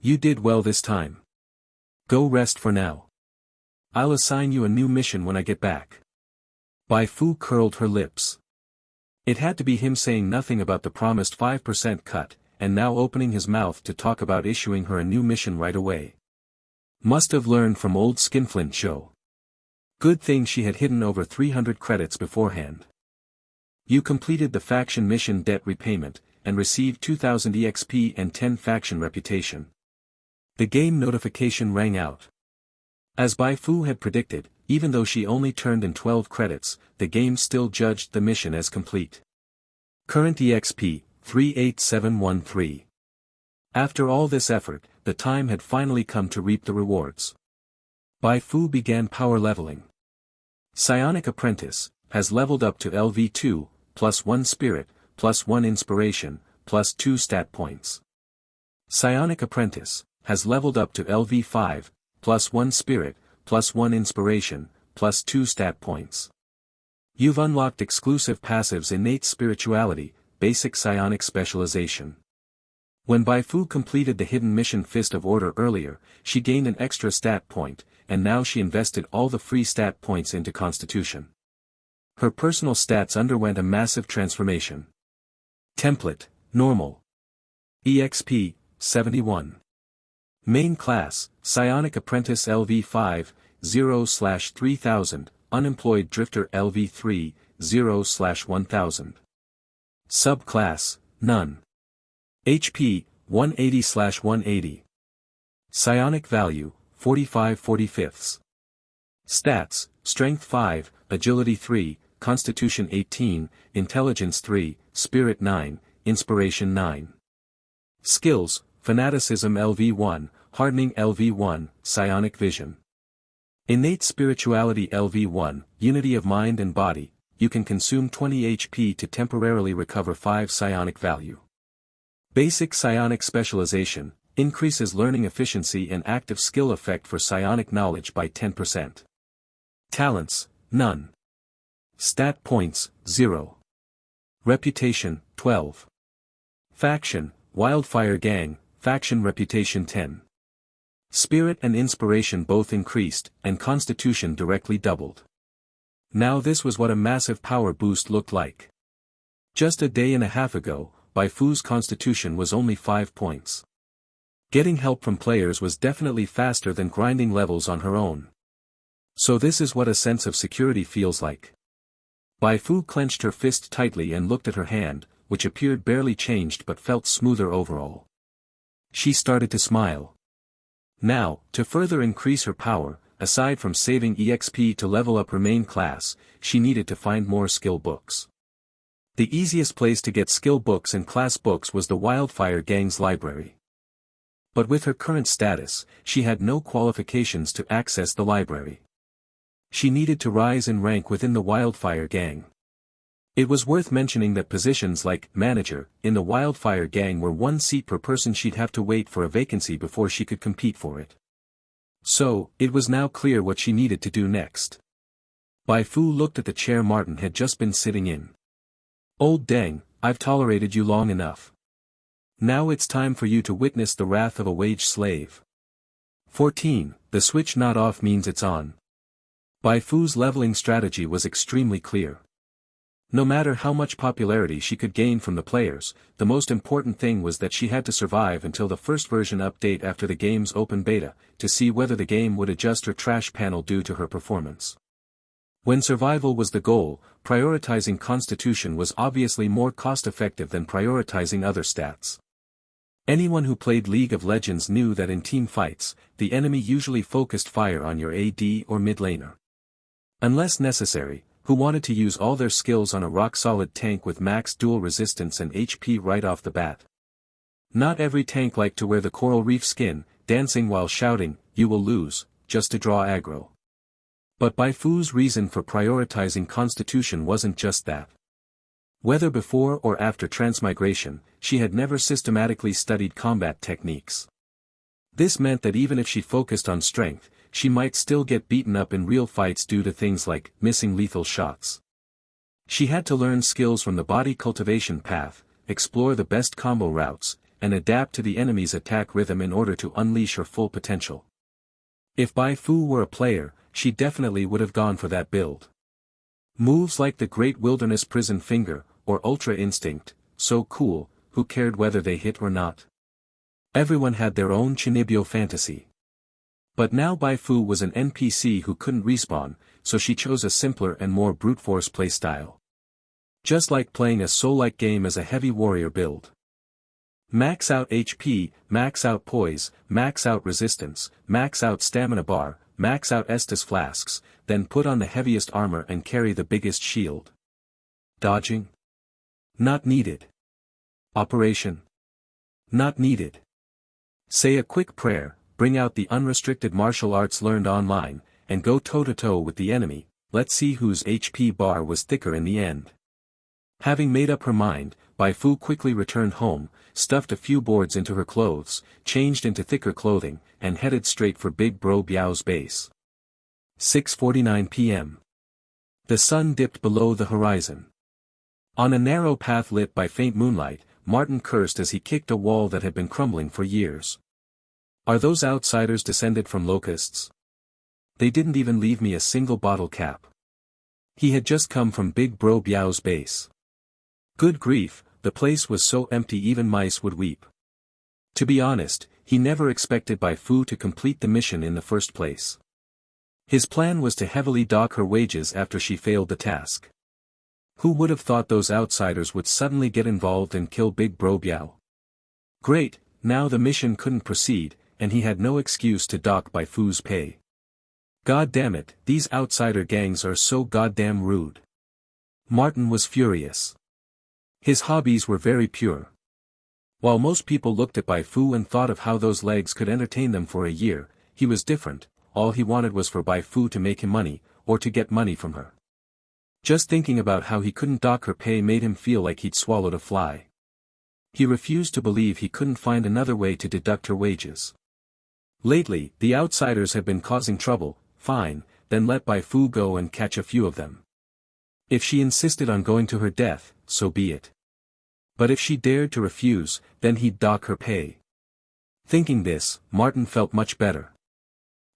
A: "You did well this time. Go rest for now. I'll assign you a new mission when I get back." Bai Fu curled her lips. It had to be him saying nothing about the promised 5% cut, and now opening his mouth to talk about issuing her a new mission right away. Must have learned from old Skinflint show. Good thing she had hidden over 300 credits beforehand. "You completed the faction mission debt repayment, and received 2000 EXP and 10 faction reputation." The game notification rang out. As Bai Fu had predicted, even though she only turned in 12 credits, the game still judged the mission as complete. Current EXP, 38713. After all this effort, the time had finally come to reap the rewards. Bai Fu began power leveling. Psionic Apprentice, has leveled up to LV2, +1 Spirit, +1 Inspiration, +2 stat points. Psionic Apprentice, has leveled up to LV5, +1 Spirit, +1 Inspiration, +2 stat points. You've unlocked exclusive passives: Innate Spirituality, Basic Psionic Specialization. When Bai Fu completed the hidden mission Fist of Order earlier, she gained an extra stat point, and now she invested all the free stat points into Constitution. Her personal stats underwent a massive transformation. Template, Normal. EXP, 71. Main Class, Psionic Apprentice LV5, 0/3000, Unemployed Drifter LV3, 0/1000. Subclass, None. HP, 180/180. Psionic Value, 45/45. Stats, Strength 5, Agility 3, Constitution 18, Intelligence 3, Spirit 9, Inspiration 9. Skills, Fanaticism LV1, Hardening LV1, Psionic Vision. Innate Spirituality LV1, Unity of Mind and Body, you can consume 20 HP to temporarily recover 5 psionic value. Basic Psionic Specialization, increases learning efficiency and active skill effect for psionic knowledge by 10%. Talents, none. Stat points, 0. Reputation, 12. Faction, Wildfire Gang, Faction Reputation 10. Spirit and Inspiration both increased, and Constitution directly doubled. Now this was what a massive power boost looked like. Just a day and a half ago, Bai Fu's Constitution was only 5 points. Getting help from players was definitely faster than grinding levels on her own. So this is what a sense of security feels like. Bai Fu clenched her fist tightly and looked at her hand, which appeared barely changed but felt smoother overall. She started to smile. Now, to further increase her power, aside from saving EXP to level up her main class, she needed to find more skill books. The easiest place to get skill books and class books was the Wildfire Gang's library. But with her current status, she had no qualifications to access the library. She needed to rise in rank within the Wildfire Gang. It was worth mentioning that positions like manager in the Wildfire Gang were 1 seat per person. She'd have to wait for a vacancy before she could compete for it. So, it was now clear what she needed to do next. Bai Fu looked at the chair Martin had just been sitting in. "Old dang, I've tolerated you long enough. Now it's time for you to witness the wrath of a wage slave." 14. The switch not off means it's on. Bai Fu's leveling strategy was extremely clear. No matter how much popularity she could gain from the players, the most important thing was that she had to survive until the first version update after the game's open beta, to see whether the game would adjust her trash panel due to her performance. When survival was the goal, prioritizing Constitution was obviously more cost-effective than prioritizing other stats. Anyone who played League of Legends knew that in team fights, the enemy usually focused fire on your AD or mid laner. Unless necessary, who wanted to use all their skills on a rock-solid tank with max dual resistance and HP right off the bat. Not every tank liked to wear the coral reef skin, dancing while shouting, "You will lose," just to draw aggro. But Bai Fu's reason for prioritizing Constitution wasn't just that. Whether before or after transmigration, she had never systematically studied combat techniques. This meant that even if she focused on strength, she might still get beaten up in real fights due to things like missing lethal shots. She had to learn skills from the body cultivation path, explore the best combo routes, and adapt to the enemy's attack rhythm in order to unleash her full potential. If Bai Fu were a player, she definitely would have gone for that build. Moves like the Great Wilderness Prison Finger, or Ultra Instinct, so cool, who cared whether they hit or not? Everyone had their own Chinibyo fantasy. But now Bai Fu was an NPC who couldn't respawn, so she chose a simpler and more brute force playstyle. Just like playing a soul-like game as a heavy warrior build. Max out HP, max out poise, max out resistance, max out stamina bar, max out Estus flasks, then put on the heaviest armor and carry the biggest shield. Dodging? Not needed. Operation? Not needed. Say a quick prayer, bring out the unrestricted martial arts learned online, and go toe-to-toe with the enemy. Let's see whose HP bar was thicker in the end. Having made up her mind, Bai Fu quickly returned home, stuffed a few boards into her clothes, changed into thicker clothing, and headed straight for Big Bro Biao's base. 6:49 p.m. The sun dipped below the horizon. On a narrow path lit by faint moonlight, Martin cursed as he kicked a wall that had been crumbling for years. Are those outsiders descended from locusts? They didn't even leave me a single bottle cap. He had just come from Big Bro Biao's base. Good grief, the place was so empty even mice would weep. To be honest, he never expected Bai Fu to complete the mission in the first place. His plan was to heavily dock her wages after she failed the task. Who would have thought those outsiders would suddenly get involved and kill Big Bro Biao? Great, now the mission couldn't proceed, and he had no excuse to dock Bai Fu's pay. God damn it, these outsider gangs are so goddamn rude. Martin was furious. His hobbies were very pure. While most people looked at Bai Fu and thought of how those legs could entertain them for a year, he was different. All he wanted was for Bai Fu to make him money, or to get money from her. Just thinking about how he couldn't dock her pay made him feel like he'd swallowed a fly. He refused to believe he couldn't find another way to deduct her wages. Lately, the outsiders had been causing trouble. Fine, then let Bai Fu go and catch a few of them. If she insisted on going to her death, so be it. But if she dared to refuse, then he'd dock her pay. Thinking this, Martin felt much better.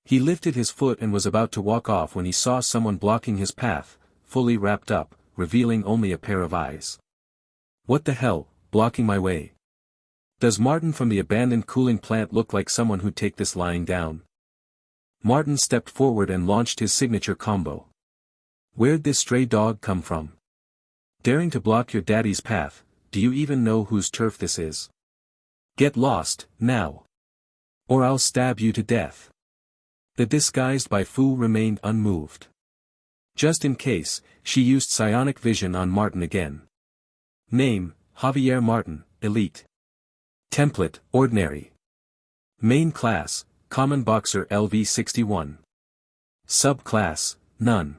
A: He lifted his foot and was about to walk off when he saw someone blocking his path, fully wrapped up, revealing only a pair of eyes. What the hell, blocking my way? Does Martin from the abandoned cooling plant look like someone who'd take this lying down? Martin stepped forward and launched his signature combo. Where'd this stray dog come from? Daring to block your daddy's path, do you even know whose turf this is? Get lost, now. Or I'll stab you to death. The disguised Bai Fu remained unmoved. Just in case, she used psionic vision on Martin again. Name, Javier Martin, Elite. Template, Ordinary. Main class, Common Boxer LV61. Subclass, None.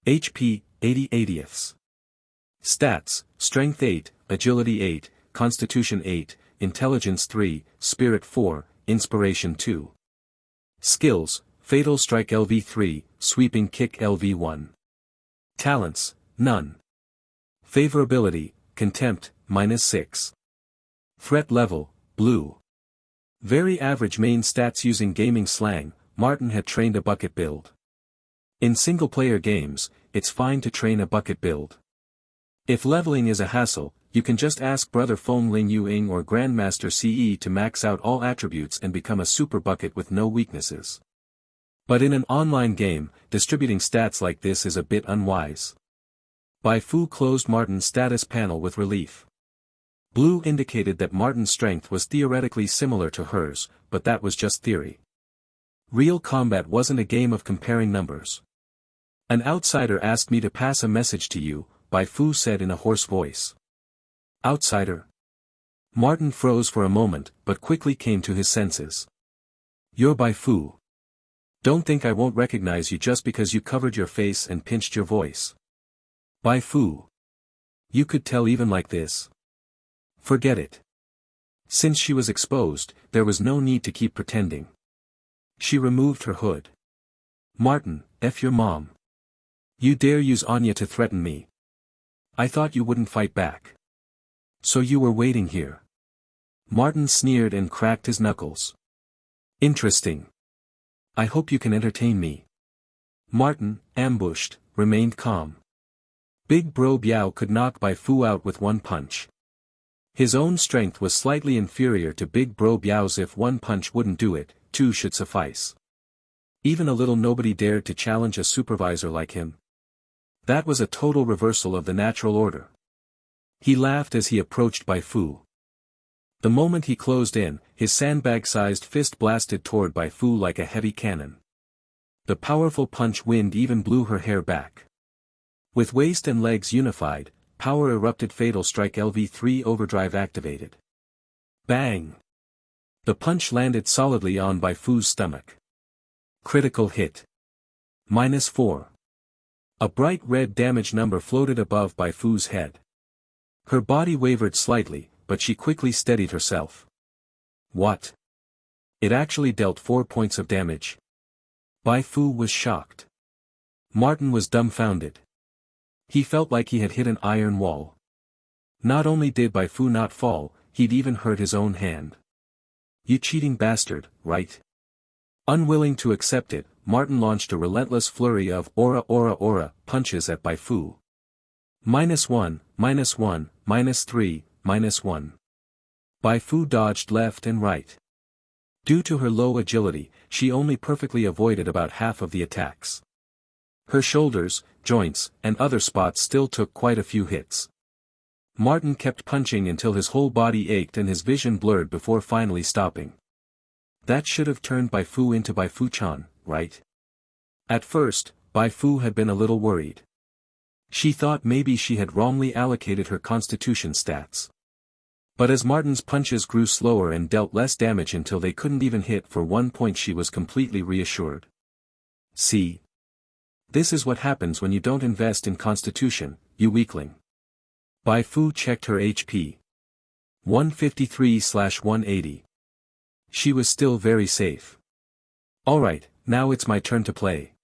A: HP, 80/80ths. Stats, Strength 8, Agility 8, Constitution 8, Intelligence 3, Spirit 4, Inspiration 2. Skills, Fatal Strike LV3, Sweeping Kick LV1. Talents, None. Favorability, Contempt, -6. Threat level, Blue. Very average main stats. Using gaming slang, Martin had trained a bucket build. In single-player games, it's fine to train a bucket build. If leveling is a hassle, you can just ask Brother Feng Ling Yuing or Grandmaster CE to max out all attributes and become a super bucket with no weaknesses. But in an online game, distributing stats like this is a bit unwise. Bai Fu closed Martin's status panel with relief. Blue indicated that Martin's strength was theoretically similar to hers, but that was just theory. Real combat wasn't a game of comparing numbers. An outsider asked me to pass a message to you, Bai Fu said in a hoarse voice. Outsider? Martin froze for a moment, but quickly came to his senses. You're Bai Fu. Don't think I won't recognize you just because you covered your face and pinched your voice. Bai Fu. You could tell even like this. Forget it. Since she was exposed, there was no need to keep pretending. She removed her hood. Martin, F your mom. You dare use Anya to threaten me. I thought you wouldn't fight back. So you were waiting here. Martin sneered and cracked his knuckles. Interesting. I hope you can entertain me. Martin, ambushed, remained calm. Big Bro Biao could knock Bai Fu out with one punch. His own strength was slightly inferior to Big Bro Biao's. If one punch wouldn't do it, two should suffice. Even a little nobody dared to challenge a supervisor like him. That was a total reversal of the natural order. He laughed as he approached Bai Fu. The moment he closed in, his sandbag-sized fist blasted toward Bai Fu like a heavy cannon. The powerful punch wind even blew her hair back. With waist and legs unified, power erupted. Fatal Strike LV3 Overdrive activated. Bang! The punch landed solidly on Bai Fu's stomach. Critical hit. -4. A bright red damage number floated above Bai Fu's head. Her body wavered slightly, but she quickly steadied herself. What? It actually dealt 4 points of damage. Bai Fu was shocked. Martin was dumbfounded. He felt like he had hit an iron wall. Not only did Bai Fu not fall, he'd even hurt his own hand. You cheating bastard, right? Unwilling to accept it, Martin launched a relentless flurry of aura punches at Bai Fu. -1, -1, -3, -1. Bai Fu dodged left and right. Due to her low agility, she only perfectly avoided about half of the attacks. Her shoulders, joints, and other spots still took quite a few hits. Martin kept punching until his whole body ached and his vision blurred before finally stopping. That should have turned Bai Fu into Bai Fu-chan, right? At first, Bai Fu had been a little worried. She thought maybe she had wrongly allocated her constitution stats. But as Martin's punches grew slower and dealt less damage until they couldn't even hit for 1 point, she was completely reassured. See? This is what happens when you don't invest in constitution, you weakling. Bai Fu checked her HP. 153/180. She was still very safe. Alright, now it's my turn to play.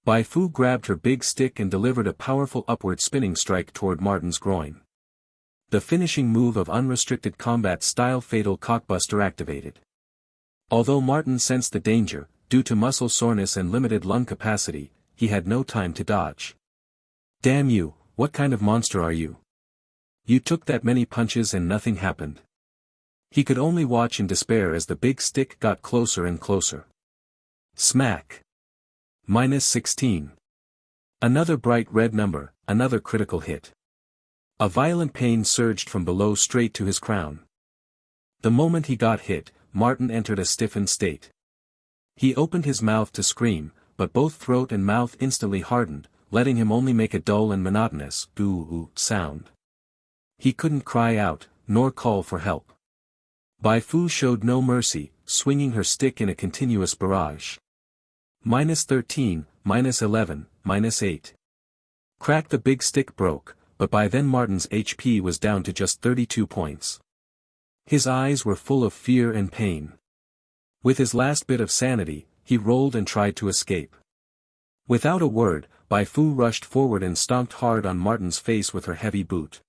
A: Bai Fu grabbed her big stick and delivered a powerful upward spinning strike toward Martin's groin. The finishing move of unrestricted combat style Fatal Cockbuster activated. Although Martin sensed the danger, due to muscle soreness and limited lung capacity, he had no time to dodge. Damn you, what kind of monster are you? You took that many punches and nothing happened. He could only watch in despair as the big stick got closer and closer. Smack. -16. Another bright red number, another critical hit. A violent pain surged from below straight to his crown. The moment he got hit, Martin entered a stiffened state. He opened his mouth to scream, but both throat and mouth instantly hardened, letting him only make a dull and monotonous "ooh" sound. He couldn't cry out, nor call for help. Bai Fu showed no mercy, swinging her stick in a continuous barrage. -13, -11, -8. Crack. The big stick broke, but by then Martin's HP was down to just 32 points. His eyes were full of fear and pain. With his last bit of sanity, he rolled and tried to escape. Without a word, Bai Fu rushed forward and stomped hard on Martin's face with her heavy boot.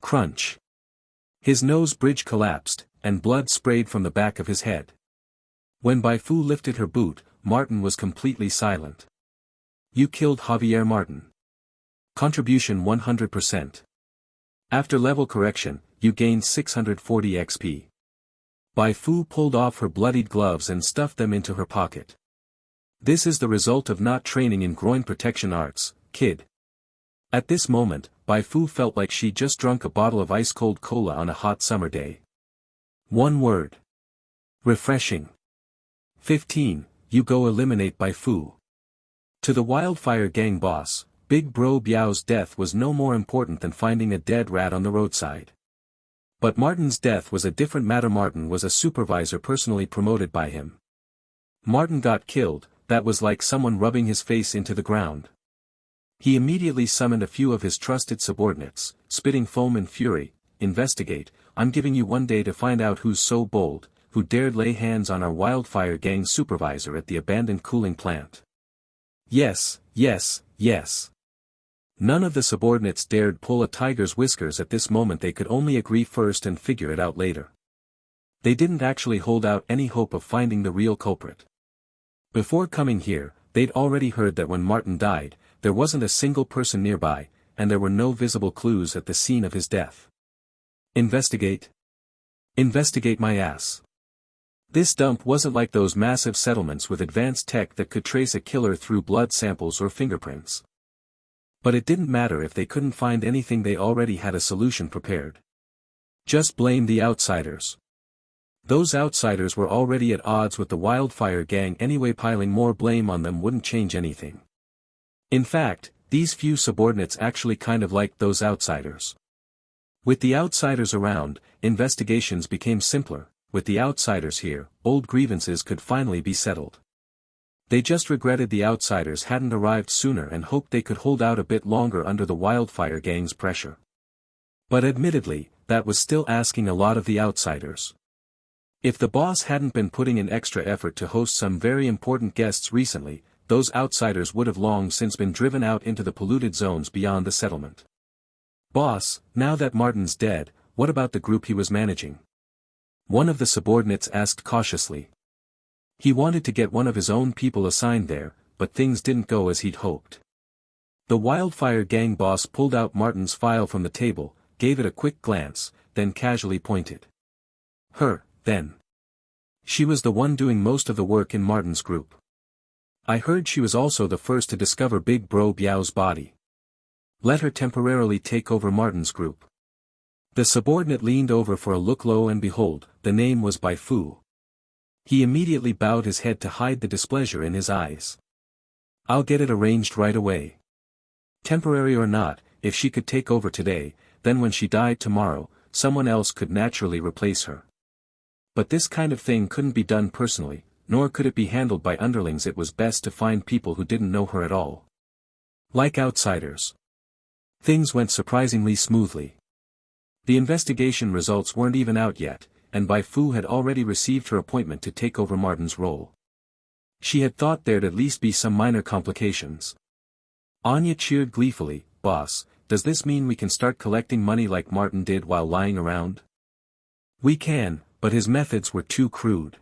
A: Crunch. His nose bridge collapsed, and blood sprayed from the back of his head. When Bai Fu lifted her boot, Martin was completely silent. You killed Javier Martin. Contribution 100%. After level correction, you gained 640 XP. Bai Fu pulled off her bloodied gloves and stuffed them into her pocket. This is the result of not training in groin protection arts, kid. At this moment, Bai Fu felt like she'd just drunk a bottle of ice-cold cola on a hot summer day. One word. Refreshing. 15. You go eliminate Bai Fu. To the Wildfire Gang boss, Big Bro Biao's death was no more important than finding a dead rat on the roadside. But Martin's death was a different matter. Martin was a supervisor personally promoted by him. Martin got killed, that was like someone rubbing his face into the ground. He immediately summoned a few of his trusted subordinates, spitting foam and fury. Investigate. I'm giving you 1 day to find out who's so bold, who dared lay hands on our Wildfire Gang supervisor at the abandoned cooling plant. Yes, yes, yes. None of the subordinates dared pull a tiger's whiskers at this moment. They could only agree first and figure it out later. They didn't actually hold out any hope of finding the real culprit. Before coming here, they'd already heard that when Martin died, there wasn't a single person nearby, and there were no visible clues at the scene of his death. Investigate? Investigate my ass. This dump wasn't like those massive settlements with advanced tech that could trace a killer through blood samples or fingerprints. But it didn't matter if they couldn't find anything. They already had a solution prepared. Just blame the outsiders. Those outsiders were already at odds with the Wildfire Gang anyway. Piling more blame on them wouldn't change anything. In fact, these few subordinates actually kind of liked those outsiders. With the outsiders around, investigations became simpler. With the outsiders here, old grievances could finally be settled. They just regretted the outsiders hadn't arrived sooner and hoped they could hold out a bit longer under the Wildfire Gang's pressure. But admittedly, that was still asking a lot of the outsiders. If the boss hadn't been putting in extra effort to host some very important guests recently, those outsiders would have long since been driven out into the polluted zones beyond the settlement. Boss, now that Martin's dead, what about the group he was managing? One of the subordinates asked cautiously. He wanted to get one of his own people assigned there, but things didn't go as he'd hoped. The Wildfire Gang boss pulled out Martin's file from the table, gave it a quick glance, then casually pointed. Her, then. She was the one doing most of the work in Martin's group. I heard she was also the first to discover Big Bro Biao's body. Let her temporarily take over Martin's group. The subordinate leaned over for a look. Lo and behold, the name was Bai Fu. He immediately bowed his head to hide the displeasure in his eyes. I'll get it arranged right away. Temporary or not, if she could take over today, then when she died tomorrow, someone else could naturally replace her. But this kind of thing couldn't be done personally, nor could it be handled by underlings. It was best to find people who didn't know her at all. Like outsiders. Things went surprisingly smoothly. The investigation results weren't even out yet, and Bai Fu had already received her appointment to take over Martin's role. She had thought there'd at least be some minor complications. Anya cheered gleefully. Boss, does this mean we can start collecting money like Martin did while lying around? We can, but his methods were too crude.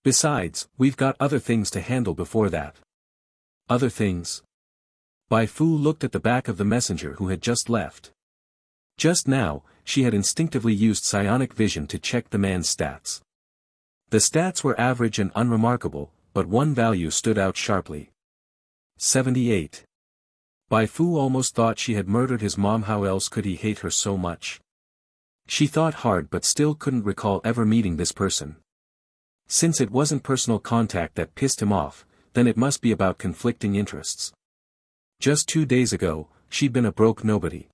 A: Besides, we've got other things to handle before that. Other things? Bai Fu looked at the back of the messenger who had just left. Just now, she had instinctively used psionic vision to check the man's stats. The stats were average and unremarkable, but one value stood out sharply. 78. Bai Fu almost thought she had murdered his mom. How else could he hate her so much? She thought hard but still couldn't recall ever meeting this person. Since it wasn't personal contact that pissed him off, then it must be about conflicting interests. Just 2 days ago, she'd been a broke nobody.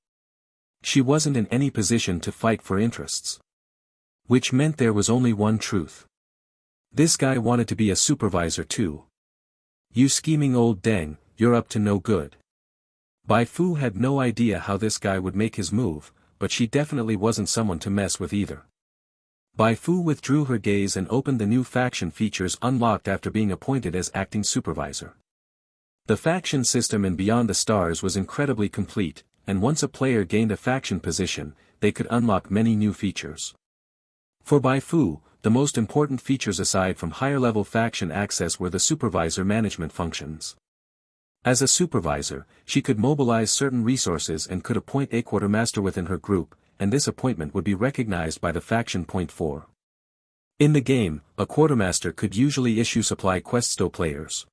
A: She wasn't in any position to fight for interests. Which meant there was only one truth. This guy wanted to be a supervisor too. You scheming old dang, you're up to no good. Bai Fu had no idea how this guy would make his move, but she definitely wasn't someone to mess with either. Bai Fu withdrew her gaze and opened the new faction features unlocked after being appointed as acting supervisor. The faction system in Beyond the Stars was incredibly complete, and once a player gained a faction position, they could unlock many new features. For Bai Fu, the most important features aside from higher-level faction access were the supervisor management functions. As a supervisor, she could mobilize certain resources and could appoint a quartermaster within her group, and this appointment would be recognized by the faction. Point 4. In the game, a quartermaster could usually issue supply quests to players.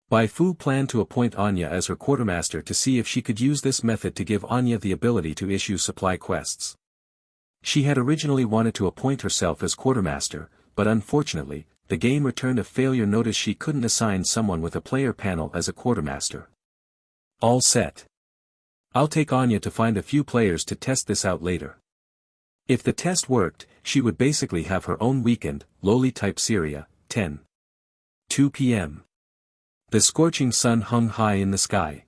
A: Bai Fu planned to appoint Anya as her quartermaster to see if she could use this method to give Anya the ability to issue supply quests. She had originally wanted to appoint herself as quartermaster, but unfortunately, the game returned a failure notice she couldn't assign someone with a player panel as a quartermaster. All set. I'll take Anya to find a few players to test this out later. If the test worked, she would basically have her own weekend, lowly type Syria, 10. 2 p.m. The scorching sun hung high in the sky.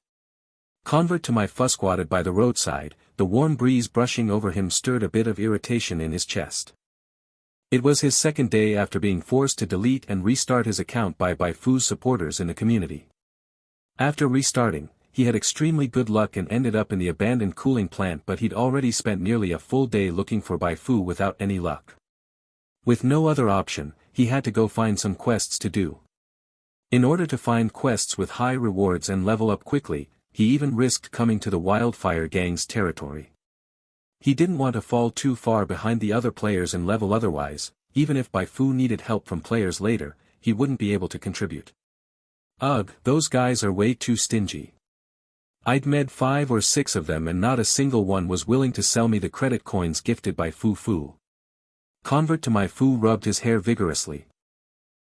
A: Convert to my Fu squatted by the roadside, the warm breeze brushing over him stirred a bit of irritation in his chest. It was his second day after being forced to delete and restart his account by Bai Fu's supporters in the community. After restarting, he had extremely good luck and ended up in the abandoned cooling plant, but he'd already spent nearly a full day looking for Bai Fu without any luck. With no other option, he had to go find some quests to do. In order to find quests with high rewards and level up quickly, he even risked coming to the Wildfire Gang's territory. He didn't want to fall too far behind the other players in level, otherwise, even if Bai Fu needed help from players later, he wouldn't be able to contribute. Ugh, those guys are way too stingy. I'd met 5 or 6 of them and not a single one was willing to sell me the credit coins gifted by Fu. Convert to my Fu rubbed his hair vigorously.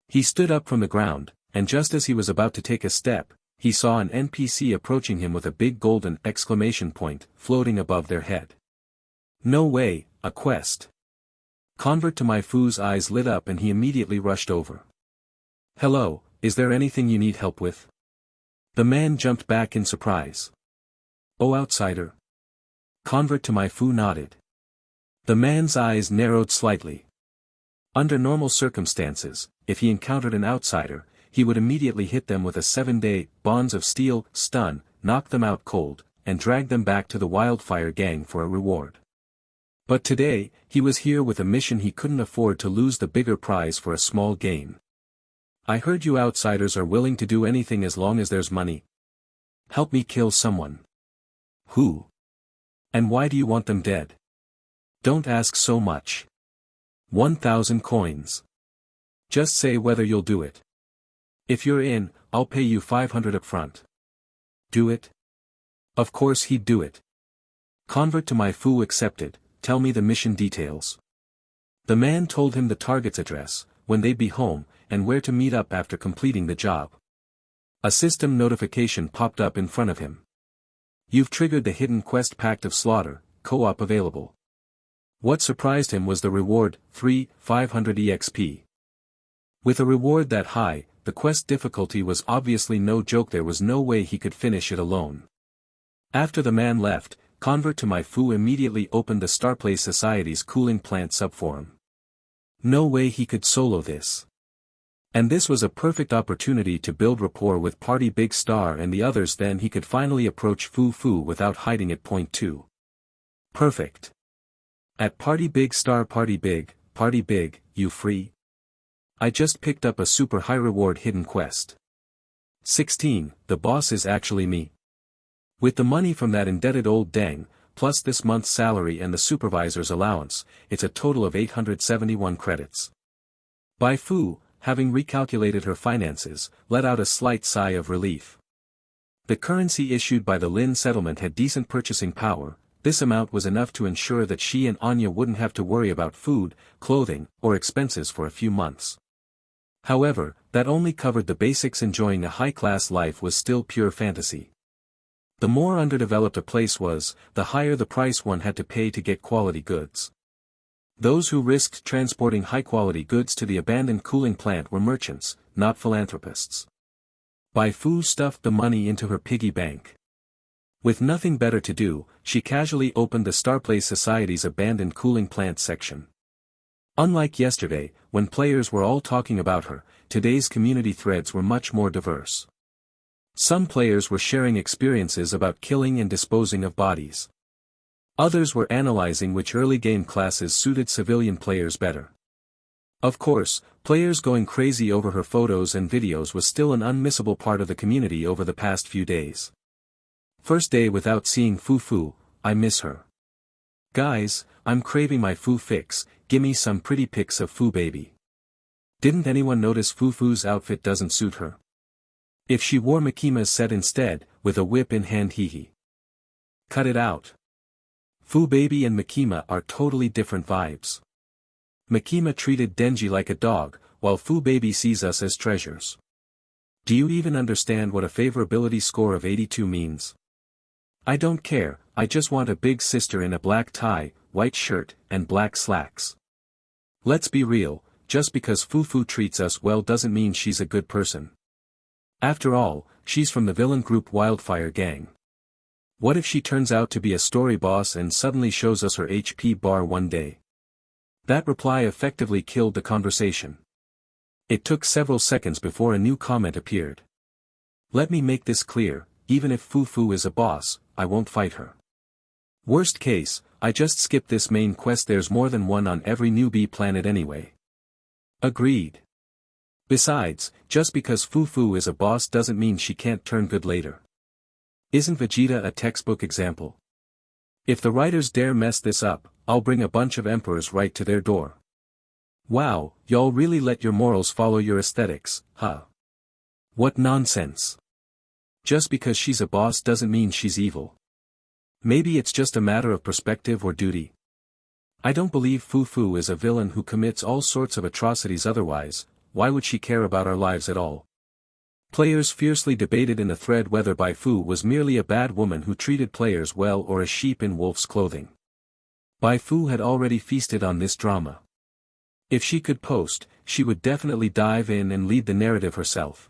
A: He stood up from the ground, and just as he was about to take a step, he saw an NPC approaching him with a big golden exclamation point floating above their head. No way, a quest. Convert to my Fu's eyes lit up and he immediately rushed over. Hello, is there anything you need help with? The man jumped back in surprise. Oh, outsider. Convert to my Fu nodded. The man's eyes narrowed slightly. Under normal circumstances, if he encountered an outsider, he would immediately hit them with a 7-day bonds of steel stun, knock them out cold, and drag them back to the Wildfire Gang for a reward. But today, he was here with a mission he couldn't afford to lose the bigger prize for a small gain. I heard you outsiders are willing to do anything as long as there's money. Help me kill someone. Who? And why do you want them dead? Don't ask so much. 1,000 coins. Just say whether you'll do it. If you're in, I'll pay you 500 up front. Do it? Of course he'd do it. Convert to my Fu accepted, tell me the mission details. The man told him the target's address, when they'd be home, and where to meet up after completing the job. A system notification popped up in front of him. You've triggered the hidden quest Pact of Slaughter, co-op available. What surprised him was the reward, 500 EXP. With a reward that high, the quest difficulty was obviously no joke. There was no way he could finish it alone. After the man left, Convert to my Fu immediately opened the Starplay Society's cooling plant subforum. No way he could solo this. And this was a perfect opportunity to build rapport with Party Big Star and the others, then he could finally approach Fu without hiding at point 2. Perfect. At Party Big Star, Party Big, you free? I just picked up a super high reward hidden quest. 16, the boss is actually me. With the money from that indebted old dang, plus this month's salary and the supervisor's allowance, it's a total of 871 credits. Bai Fu, having recalculated her finances, let out a slight sigh of relief. The currency issued by the Lin settlement had decent purchasing power. This amount was enough to ensure that she and Anya wouldn't have to worry about food, clothing, or expenses for a few months. However, that only covered the basics. Enjoying a high-class life was still pure fantasy. The more underdeveloped a place was, the higher the price one had to pay to get quality goods. Those who risked transporting high-quality goods to the abandoned cooling plant were merchants, not philanthropists. Bai Fu stuffed the money into her piggy bank. With nothing better to do, she casually opened the Starplay Society's abandoned cooling plant section. Unlike yesterday, when players were all talking about her, today's community threads were much more diverse. Some players were sharing experiences about killing and disposing of bodies. Others were analyzing which early game classes suited civilian players better. Of course, players going crazy over her photos and videos was still an unmissable part of the community over the past few days. First day without seeing Fu, I miss her. Guys, I'm craving my Fu fix, gimme some pretty pics of Fu baby. Didn't anyone notice Fu's outfit doesn't suit her? If she wore Mikima's set instead, with a whip in hand hee. Cut it out. Fu baby and Mikima are totally different vibes. Mikima treated Denji like a dog, while Fu baby sees us as treasures. Do you even understand what a favorability score of 82 means? I don't care, I just want a big sister in a black tie, white shirt, and black slacks. Let's be real, just because Fu treats us well doesn't mean she's a good person. After all, she's from the villain group Wildfire Gang. What if she turns out to be a story boss and suddenly shows us her HP bar one day? That reply effectively killed the conversation. It took several seconds before a new comment appeared. Let me make this clear, even if Fu is a boss, I won't fight her. Worst case, I just skip this main quest. There's more than one on every newbie planet anyway. Agreed. Besides, just because Fu is a boss doesn't mean she can't turn good later. Isn't Vegeta a textbook example? If the writers dare mess this up, I'll bring a bunch of emperors right to their door. Wow, y'all really let your morals follow your aesthetics, huh? What nonsense. Just because she's a boss doesn't mean she's evil. Maybe it's just a matter of perspective or duty. I don't believe Fu is a villain who commits all sorts of atrocities. Otherwise, why would she care about our lives at all? Players fiercely debated in the thread whether Bai Fu was merely a bad woman who treated players well or a sheep in wolf's clothing. Bai Fu had already feasted on this drama. If she could post, she would definitely dive in and lead the narrative herself.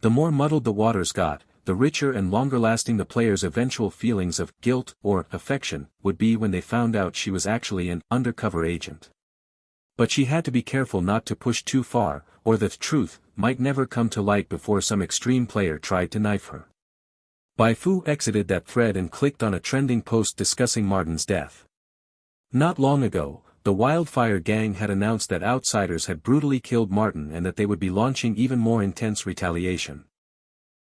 A: The more muddled the waters got, the richer and longer-lasting the players' eventual feelings of guilt or affection would be when they found out she was actually an undercover agent. But she had to be careful not to push too far, or the truth might never come to light before some extreme player tried to knife her. Bai Fu exited that thread and clicked on a trending post discussing Martin's death. Not long ago, the Wildfire Gang had announced that outsiders had brutally killed Martin and that they would be launching even more intense retaliation.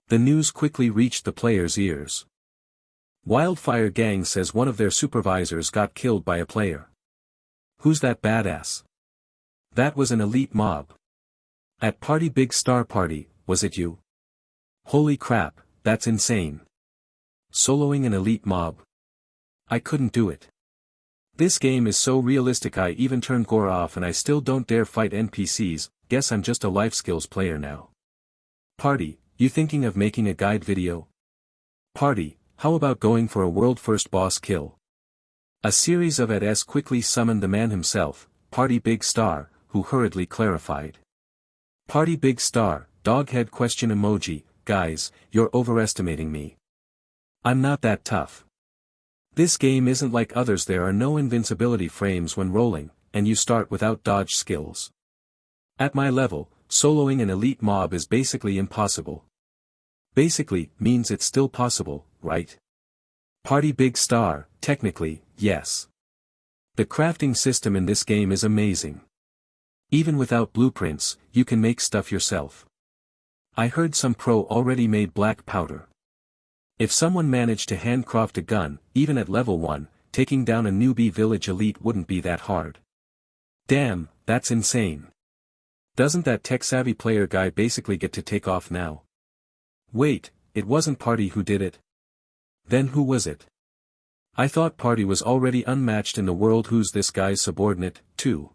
A: The news quickly reached the players' ears. Wildfire Gang says one of their supervisors got killed by a player. Who's that badass? That was an elite mob. At Party Big Star Party, was it you? Holy crap, that's insane. Soloing an elite mob? I couldn't do it. This game is so realistic. I even turned gore off and I still don't dare fight NPCs. Guess I'm just a life skills player now. Party, you thinking of making a guide video? Party, how about going for a world first boss kill? A series of ads quickly summoned the man himself, Party Big Star, who hurriedly clarified. Party Big Star, doghead question emoji, guys, you're overestimating me. I'm not that tough. This game isn't like others. There are no invincibility frames when rolling, and you start without dodge skills. At my level, soloing an elite mob is basically impossible. Basically means it's still possible, right? Party Big Star, technically, yes. The crafting system in this game is amazing. Even without blueprints, you can make stuff yourself. I heard some pro already made black powder. If someone managed to handcraft a gun, even at level 1, taking down a newbie village elite wouldn't be that hard. Damn, that's insane. Doesn't that tech-savvy player guy basically get to take off now? Wait, it wasn't Party who did it? Then who was it? I thought Party was already unmatched in the world. Who's this guy's subordinate, too?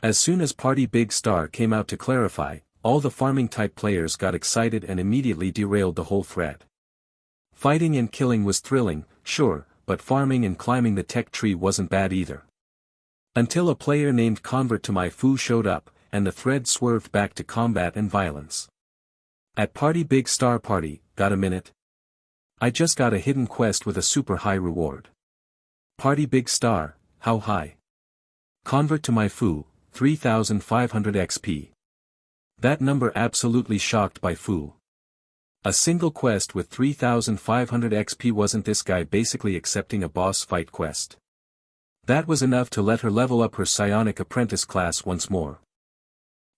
A: As soon as Party Big Star came out to clarify, all the farming-type players got excited and immediately derailed the whole thread. Fighting and killing was thrilling, sure, but farming and climbing the tech tree wasn't bad either. Until a player named Convert to Bai Fu showed up, and the thread swerved back to combat and violence. At Party Big Star Party, got a minute? I just got a hidden quest with a super high reward. Party Big Star, how high? Convert to Bai Fu, 3,500 XP. That number absolutely shocked Bai Fu. A single quest with 3,500 XP. Wasn't this guy basically accepting a boss fight quest? That was enough to let her level up her psionic apprentice class once more.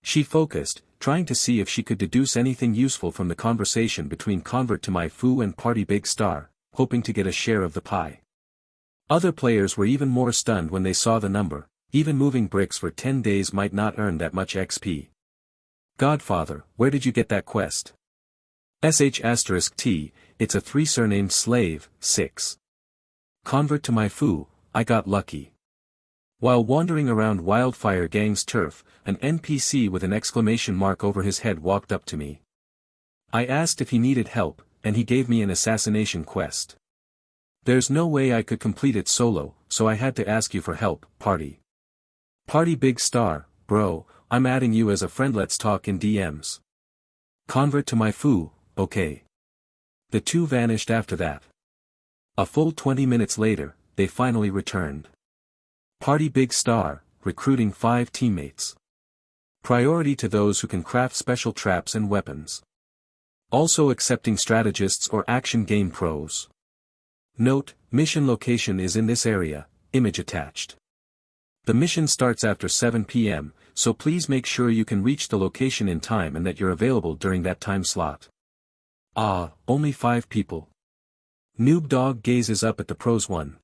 A: She focused, trying to see if she could deduce anything useful from the conversation between Convert to Bai Fu and Party Big Star, hoping to get a share of the pie. Other players were even more stunned when they saw the number. Even moving bricks for 10 days might not earn that much XP. Godfather, where did you get that quest? *T, it's a 3 surnamed slave, 6. Convert to Bai Fu, I got lucky. While wandering around Wildfire Gang's turf, an NPC with an exclamation mark over his head walked up to me. I asked if he needed help, and he gave me an assassination quest. There's no way I could complete it solo, so I had to ask you for help, Party Big Star, bro, I'm adding you as a friend, let's talk in DMs. Convert to Bai Fu, okay. The two vanished after that. A full 20 minutes later, they finally returned. Party Big Star, recruiting 5 teammates. Priority to those who can craft special traps and weapons. Also accepting strategists or action game pros. Note, mission location is in this area, image attached. The mission starts after 7 p.m., so please make sure you can reach the location in time and that you're available during that time slot. Ah, only 5 people. Noob Dog gazes up at the pros. One.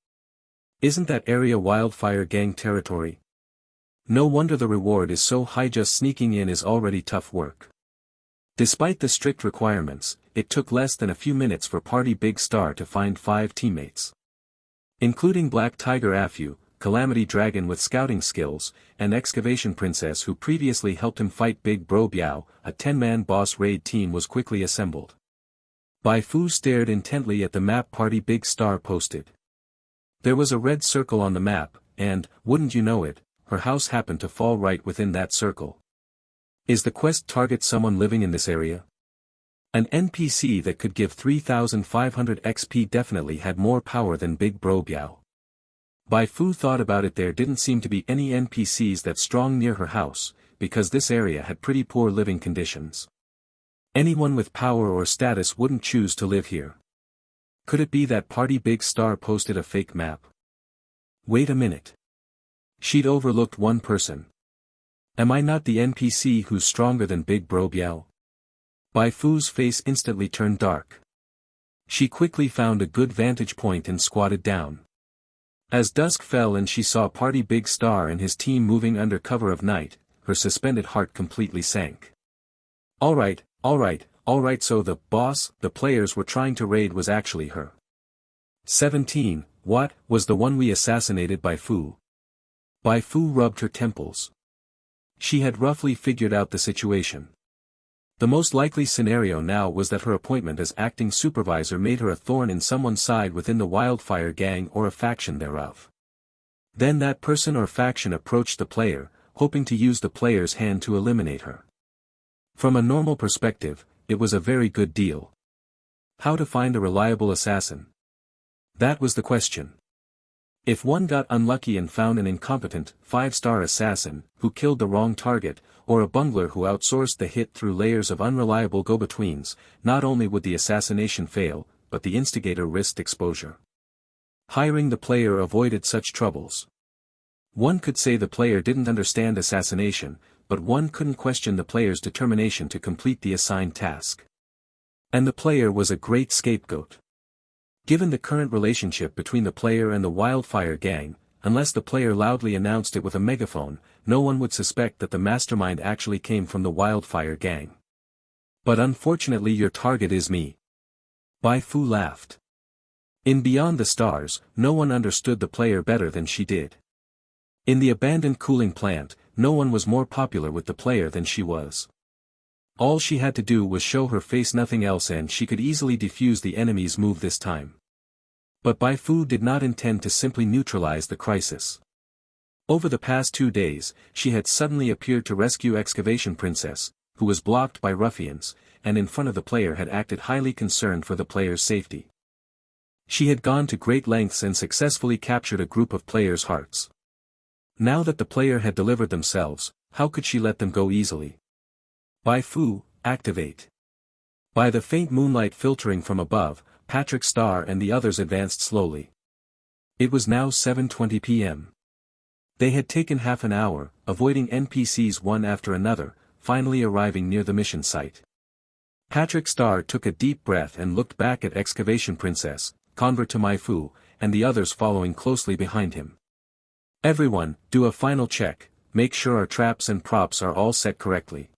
A: Isn't that area Wildfire Gang territory? No wonder the reward is so high, just sneaking in is already tough work. Despite the strict requirements, it took less than a few minutes for Party Big Star to find 5 teammates. Including Black Tiger Afu, Calamity Dragon with scouting skills, and Excavation Princess who previously helped him fight Big Bro Biao. A 10-man boss raid team was quickly assembled. Bai Fu stared intently at the map Party Big Star posted. There was a red circle on the map, and, wouldn't you know it, her house happened to fall right within that circle. Is the quest target someone living in this area? An NPC that could give 3,500 XP definitely had more power than Big Bro Biao. Bai Fu thought about it. There didn't seem to be any NPCs that strong near her house, because this area had pretty poor living conditions. Anyone with power or status wouldn't choose to live here. Could it be that Party Big Star posted a fake map? Wait a minute. She'd overlooked one person. Am I not the NPC who's stronger than Big Bro Biao? Bai Fu's face instantly turned dark. She quickly found a good vantage point and squatted down. As dusk fell and she saw Party Big Star and his team moving under cover of night, her suspended heart completely sank. Alright, so the boss the players were trying to raid was actually her. 17, what, was the one we assassinated Bai Fu? Bai Fu rubbed her temples. She had roughly figured out the situation. The most likely scenario now was that her appointment as acting supervisor made her a thorn in someone's side within the Wildfire Gang or a faction thereof. Then that person or faction approached the player, hoping to use the player's hand to eliminate her. From a normal perspective, it was a very good deal. How to find a reliable assassin? That was the question. If one got unlucky and found an incompetent, 5-star assassin, who killed the wrong target, or a bungler who outsourced the hit through layers of unreliable go-betweens, not only would the assassination fail, but the instigator risked exposure. Hiring the player avoided such troubles. One could say the player didn't understand assassination, but one couldn't question the player's determination to complete the assigned task. And the player was a great scapegoat. Given the current relationship between the player and the Wildfire Gang, unless the player loudly announced it with a megaphone, no one would suspect that the mastermind actually came from the Wildfire Gang. But unfortunately your target is me. Bai Fu laughed. In Beyond the Stars, no one understood the player better than she did. In the abandoned cooling plant, no one was more popular with the player than she was. All she had to do was show her face, nothing else, and she could easily defuse the enemy's move this time. But Bai Fu did not intend to simply neutralize the crisis. Over the past 2 days, she had suddenly appeared to rescue Excavation Princess, who was blocked by ruffians, and in front of the player had acted highly concerned for the player's safety. She had gone to great lengths and successfully captured a group of players' hearts. Now that the player had delivered themselves, how could she let them go easily? Bai Fu, activate. By the faint moonlight filtering from above, Patrick Star and the others advanced slowly. It was now 7:20 p.m. They had taken half an hour, avoiding NPCs one after another, finally arriving near the mission site. Patrick Star took a deep breath and looked back at Excavation Princess, convert to Bai Fu, and the others following closely behind him. Everyone, do a final check, make sure our traps and props are all set correctly.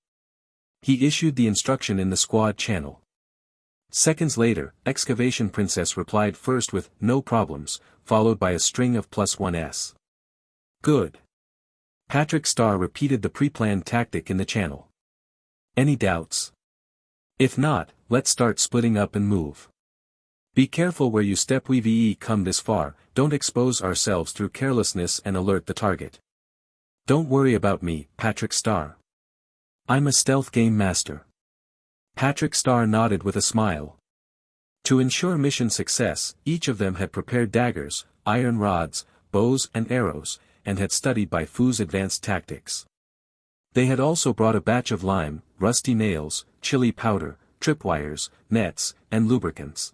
A: He issued the instruction in the squad channel. Seconds later, Excavation Princess replied first with, no problems, followed by a string of +1s. Good. Patrick Star repeated the pre-planned tactic in the channel. Any doubts? If not, let's start splitting up and move. Be careful where you step. We've come this far, don't expose ourselves through carelessness and alert the target. Don't worry about me, Patrick Star. I'm a stealth game master. Patrick Star nodded with a smile. To ensure mission success, each of them had prepared daggers, iron rods, bows and arrows, and had studied Bai Fu's advanced tactics. They had also brought a batch of lime, rusty nails, chili powder, tripwires, nets, and lubricants.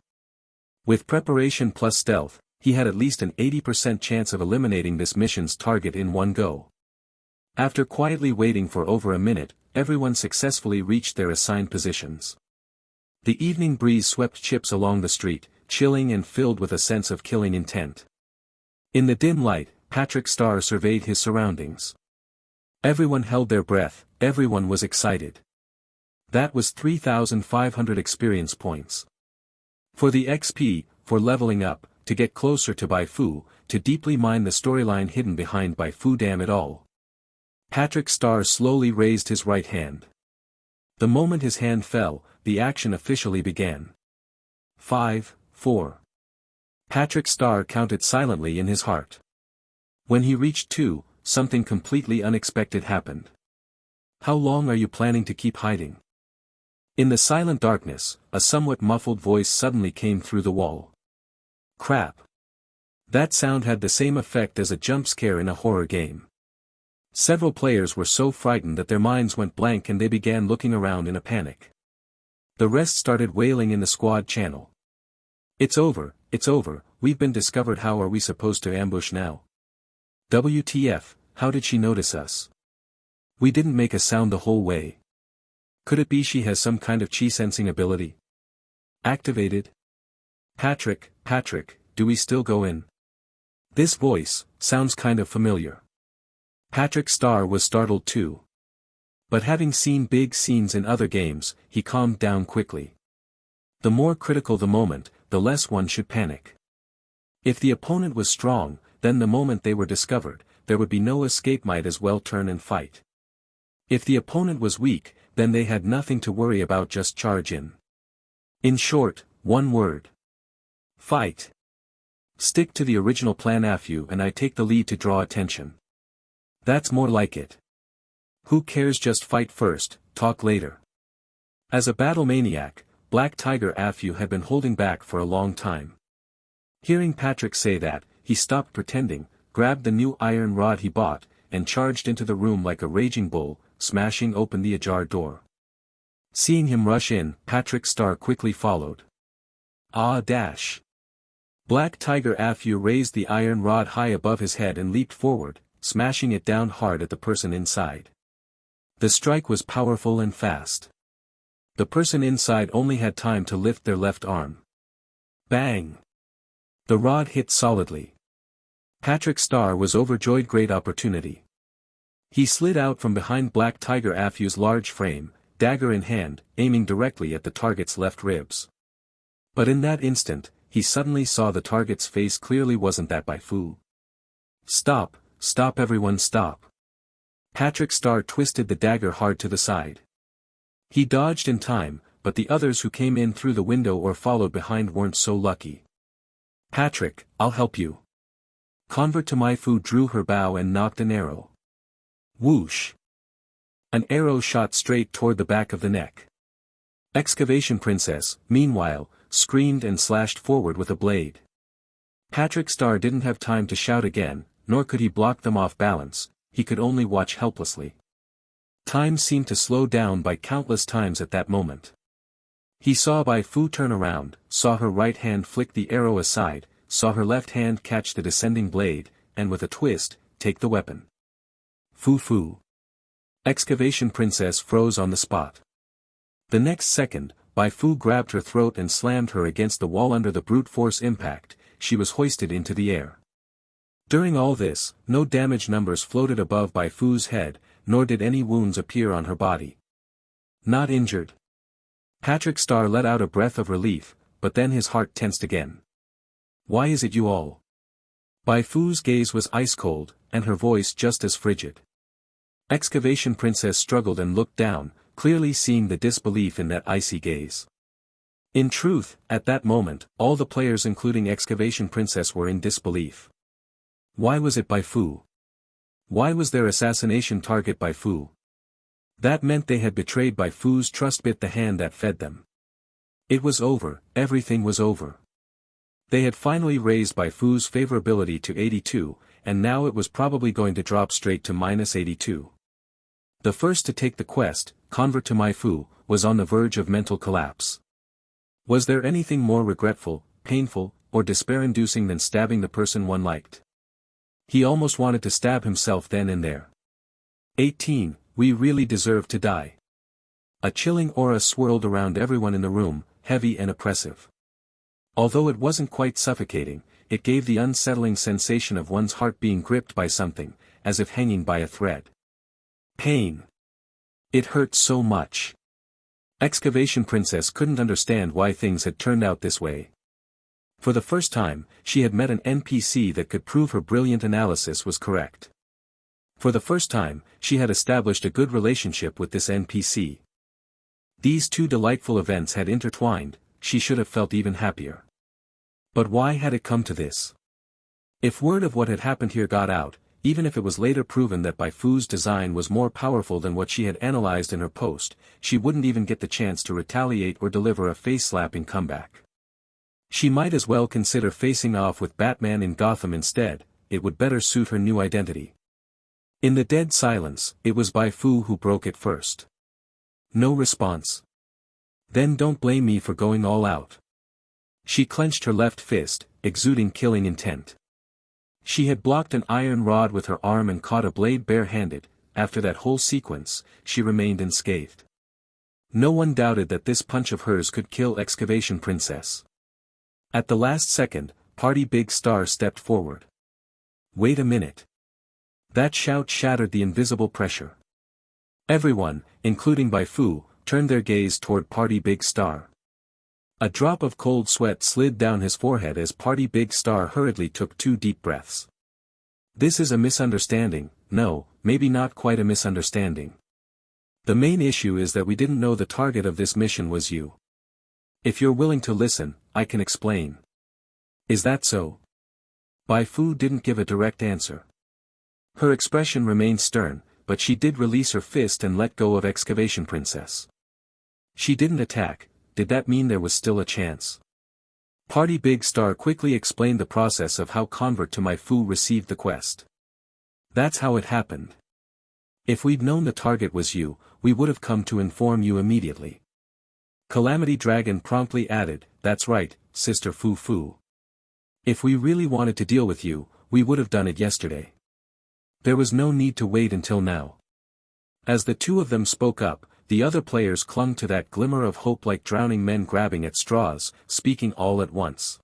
A: With preparation plus stealth, he had at least an 80% chance of eliminating this mission's target in one go. After quietly waiting for over a minute, everyone successfully reached their assigned positions. The evening breeze swept chips along the street, chilling and filled with a sense of killing intent. In the dim light, Patrick Star surveyed his surroundings. Everyone held their breath, everyone was excited. That was 3,500 experience points. For the XP, for leveling up, to get closer to Bai Fu, to deeply mine the storyline hidden behind Bai Fu. Damn it all. Patrick Star slowly raised his right hand. The moment his hand fell, the action officially began. 5, 4. Patrick Star counted silently in his heart. When he reached 2, something completely unexpected happened. How long are you planning to keep hiding? In the silent darkness, a somewhat muffled voice suddenly came through the wall. Crap. That sound had the same effect as a jump scare in a horror game. Several players were so frightened that their minds went blank and they began looking around in a panic. The rest started wailing in the squad channel. It's over, we've been discovered. How are we supposed to ambush now? WTF, how did she notice us? We didn't make a sound the whole way. Could it be she has some kind of chi sensing ability? Activated? Patrick, do we still go in? This voice sounds kind of familiar. Patrick Star was startled too. But having seen big scenes in other games, he calmed down quickly. The more critical the moment, the less one should panic. If the opponent was strong, then the moment they were discovered, there would be no escape, might as well turn and fight. If the opponent was weak, then they had nothing to worry about, just charge in. In short, one word. Fight. Stick to the original plan. Fu and I take the lead to draw attention. That's more like it. Who cares, just fight first, talk later. As a battle maniac, Black Tiger Fu had been holding back for a long time. Hearing Patrick say that, he stopped pretending, grabbed the new iron rod he bought, and charged into the room like a raging bull, smashing open the ajar door. Seeing him rush in, Patrick Star quickly followed. Dash. Black Tiger Fu raised the iron rod high above his head and leaped forward, smashing it down hard at the person inside. The strike was powerful and fast. The person inside only had time to lift their left arm. Bang! The rod hit solidly. Patrick Star was overjoyed. Great opportunity. He slid out from behind Black Tiger Fu's large frame, dagger in hand, aiming directly at the target's left ribs. But in that instant, he suddenly saw the target's face clearly. Wasn't that Bai Fu? Stop, everyone stop. Patrick Star twisted the dagger hard to the side. He dodged in time, but the others who came in through the window or followed behind weren't so lucky. Patrick, I'll help you. Convert to Bai Fu drew her bow and knocked an arrow. Whoosh! An arrow shot straight toward the back of the neck. Excavation Princess, meanwhile, screamed and slashed forward with a blade. Patrick Star didn't have time to shout again, nor could he block them off balance, he could only watch helplessly. Time seemed to slow down by countless times at that moment. He saw Bai Fu turn around, saw her right hand flick the arrow aside, saw her left hand catch the descending blade, and with a twist, take the weapon. Fu. Excavation Princess froze on the spot. The next second, Bai Fu grabbed her throat and slammed her against the wall. Under the brute force impact, she was hoisted into the air. During all this, no damage numbers floated above Bai Fu's head, nor did any wounds appear on her body. Not injured. Patrick Star let out a breath of relief, but then his heart tensed again. Why is it you all? Bai Fu's gaze was ice-cold, and her voice just as frigid. Excavation Princess struggled and looked down, clearly seeing the disbelief in that icy gaze. In truth, at that moment, all the players including Excavation Princess were in disbelief. Why was it Bai Fu? Why was their assassination target Bai Fu? That meant they had betrayed Bai Fu's trust, bit the hand that fed them. It was over, everything was over. They had finally raised Bai Fu's favorability to 82, and now it was probably going to drop straight to -82. The first to take the quest, convert to Bai Fu, was on the verge of mental collapse. Was there anything more regretful, painful, or despair-inducing than stabbing the person one liked? He almost wanted to stab himself then and there. 18, we really deserve to die. A chilling aura swirled around everyone in the room, heavy and oppressive. Although it wasn't quite suffocating, it gave the unsettling sensation of one's heart being gripped by something, as if hanging by a thread. Pain. It hurt so much. Excavation Princess couldn't understand why things had turned out this way. For the first time, she had met an NPC that could prove her brilliant analysis was correct. For the first time, she had established a good relationship with this NPC. These two delightful events had intertwined, she should have felt even happier. But why had it come to this? If word of what had happened here got out, even if it was later proven that Bai Fu's design was more powerful than what she had analyzed in her post, she wouldn't even get the chance to retaliate or deliver a face-slapping comeback. She might as well consider facing off with Batman in Gotham instead, it would better suit her new identity. In the dead silence, it was Bai Fu who broke it first. No response. Then don't blame me for going all out. She clenched her left fist, exuding killing intent. She had blocked an iron rod with her arm and caught a blade bare-handed. After that whole sequence, she remained unscathed. No one doubted that this punch of hers could kill Excavation Princess. At the last second, Party Big Star stepped forward. Wait a minute. That shout shattered the invisible pressure. Everyone, including Bai Fu, turned their gaze toward Party Big Star. A drop of cold sweat slid down his forehead as Party Big Star hurriedly took 2 deep breaths. This is a misunderstanding. No, maybe not quite a misunderstanding. The main issue is that we didn't know the target of this mission was you. If you're willing to listen, I can explain. Is that so? Bai Fu didn't give a direct answer. Her expression remained stern, but she did release her fist and let go of Excavation Princess. She didn't attack. Did that mean there was still a chance? Party Big Star quickly explained the process of how Convert to Bai Fu received the quest. That's how it happened. If we'd known the target was you, we would have come to inform you immediately. Calamity Dragon promptly added, that's right, Sister Fu. If we really wanted to deal with you, we would have done it yesterday. There was no need to wait until now. As the two of them spoke up, the other players clung to that glimmer of hope like drowning men grabbing at straws, speaking all at once.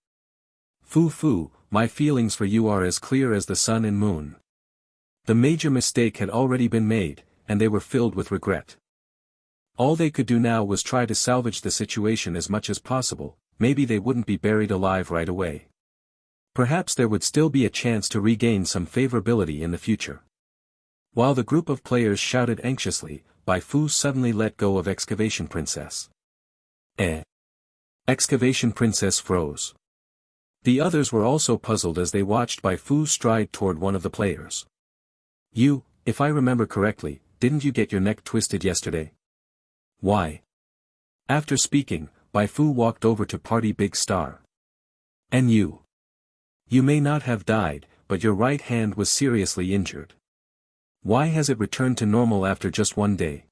A: Fu, my feelings for you are as clear as the sun and moon. The major mistake had already been made, and they were filled with regret. All they could do now was try to salvage the situation as much as possible. Maybe they wouldn't be buried alive right away. Perhaps there would still be a chance to regain some favorability in the future. While the group of players shouted anxiously, Bai Fu suddenly let go of Excavation Princess. Excavation Princess froze. The others were also puzzled as they watched Bai Fu stride toward one of the players. "You, if I remember correctly, didn't you get your neck twisted yesterday?" "Why?" After speaking, Bai Fu walked over to Party Big Star. "And you? You may not have died, but your right hand was seriously injured. Why has it returned to normal after just one day?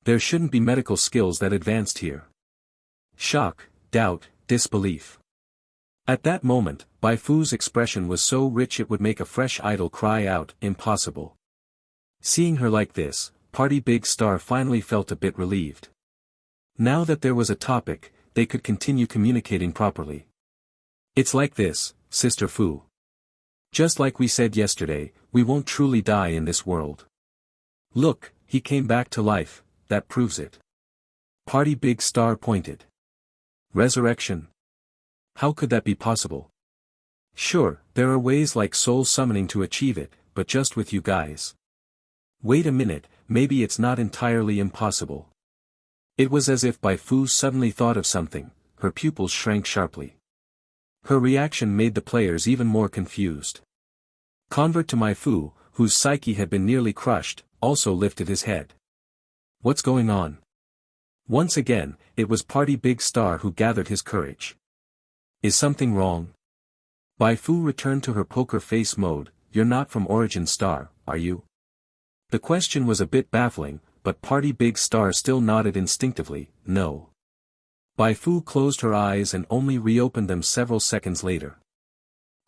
A: There shouldn't be medical skills that advanced here." Shock, doubt, disbelief. At that moment, Bai Fu's expression was so rich it would make a fresh idol cry out, "Impossible." Seeing her like this, Party Big Star finally felt a bit relieved. Now that there was a topic, they could continue communicating properly. "It's like this, Sister Fu. Just like we said yesterday, we won't truly die in this world. Look, he came back to life, that proves it." Party Big Star pointed. "Resurrection? How could that be possible?" "Sure, there are ways like soul summoning to achieve it, but just with you guys." "Wait a minute, maybe it's not entirely impossible." It was as if Bai Fu suddenly thought of something, her pupils shrank sharply. Her reaction made the players even more confused. Convert to Bai Fu, whose psyche had been nearly crushed, also lifted his head. "What's going on?" Once again, it was Party Big Star who gathered his courage. "Is something wrong?" Bai Fu returned to her poker face mode. "You're not from Origin Star, are you?" The question was a bit baffling, but Party Big Star still nodded instinctively, "No." Bai Fu closed her eyes and only reopened them several seconds later.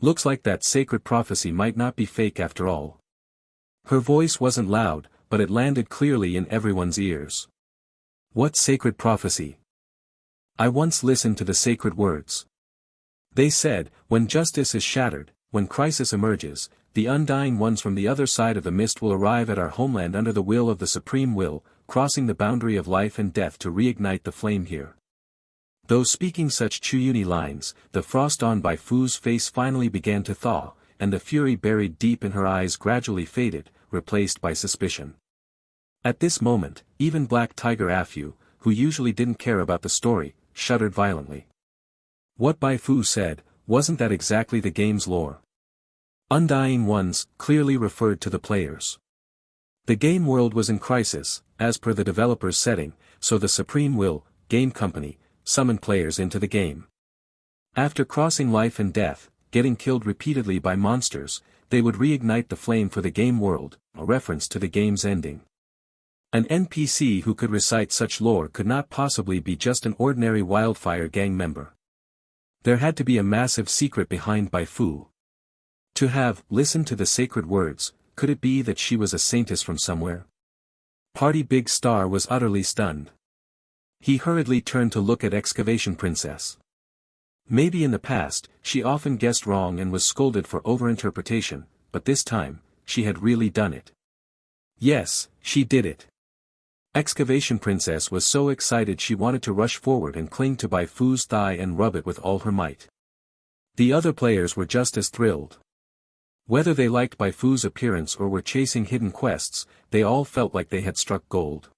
A: "Looks like that sacred prophecy might not be fake after all." Her voice wasn't loud, but it landed clearly in everyone's ears. "What sacred prophecy?" "I once listened to the sacred words. They said, when justice is shattered, when crisis emerges, the undying ones from the other side of the mist will arrive at our homeland under the will of the Supreme Will, crossing the boundary of life and death to reignite the flame here." Though speaking such Chuyuni lines, the frost on Bai Fu's face finally began to thaw, and the fury buried deep in her eyes gradually faded, replaced by suspicion. At this moment, even Black Tiger Afu, who usually didn't care about the story, shuddered violently. What Bai Fu said, wasn't that exactly the game's lore? Undying Ones clearly referred to the players. The game world was in crisis, as per the developer's setting, so the Supreme Will, game company, summoned players into the game. After crossing life and death, getting killed repeatedly by monsters, they would reignite the flame for the game world, a reference to the game's ending. An NPC who could recite such lore could not possibly be just an ordinary Wildfire gang member. There had to be a massive secret behind Bai Fu. To have listened to the sacred words, could it be that she was a saintess from somewhere? Party Big Star was utterly stunned. He hurriedly turned to look at Excavation Princess. Maybe in the past, she often guessed wrong and was scolded for overinterpretation, but this time, she had really done it. Yes, she did it. Excavation Princess was so excited she wanted to rush forward and cling to Bai Fu's thigh and rub it with all her might. The other players were just as thrilled. Whether they liked Bai Fu's appearance or were chasing hidden quests, they all felt like they had struck gold.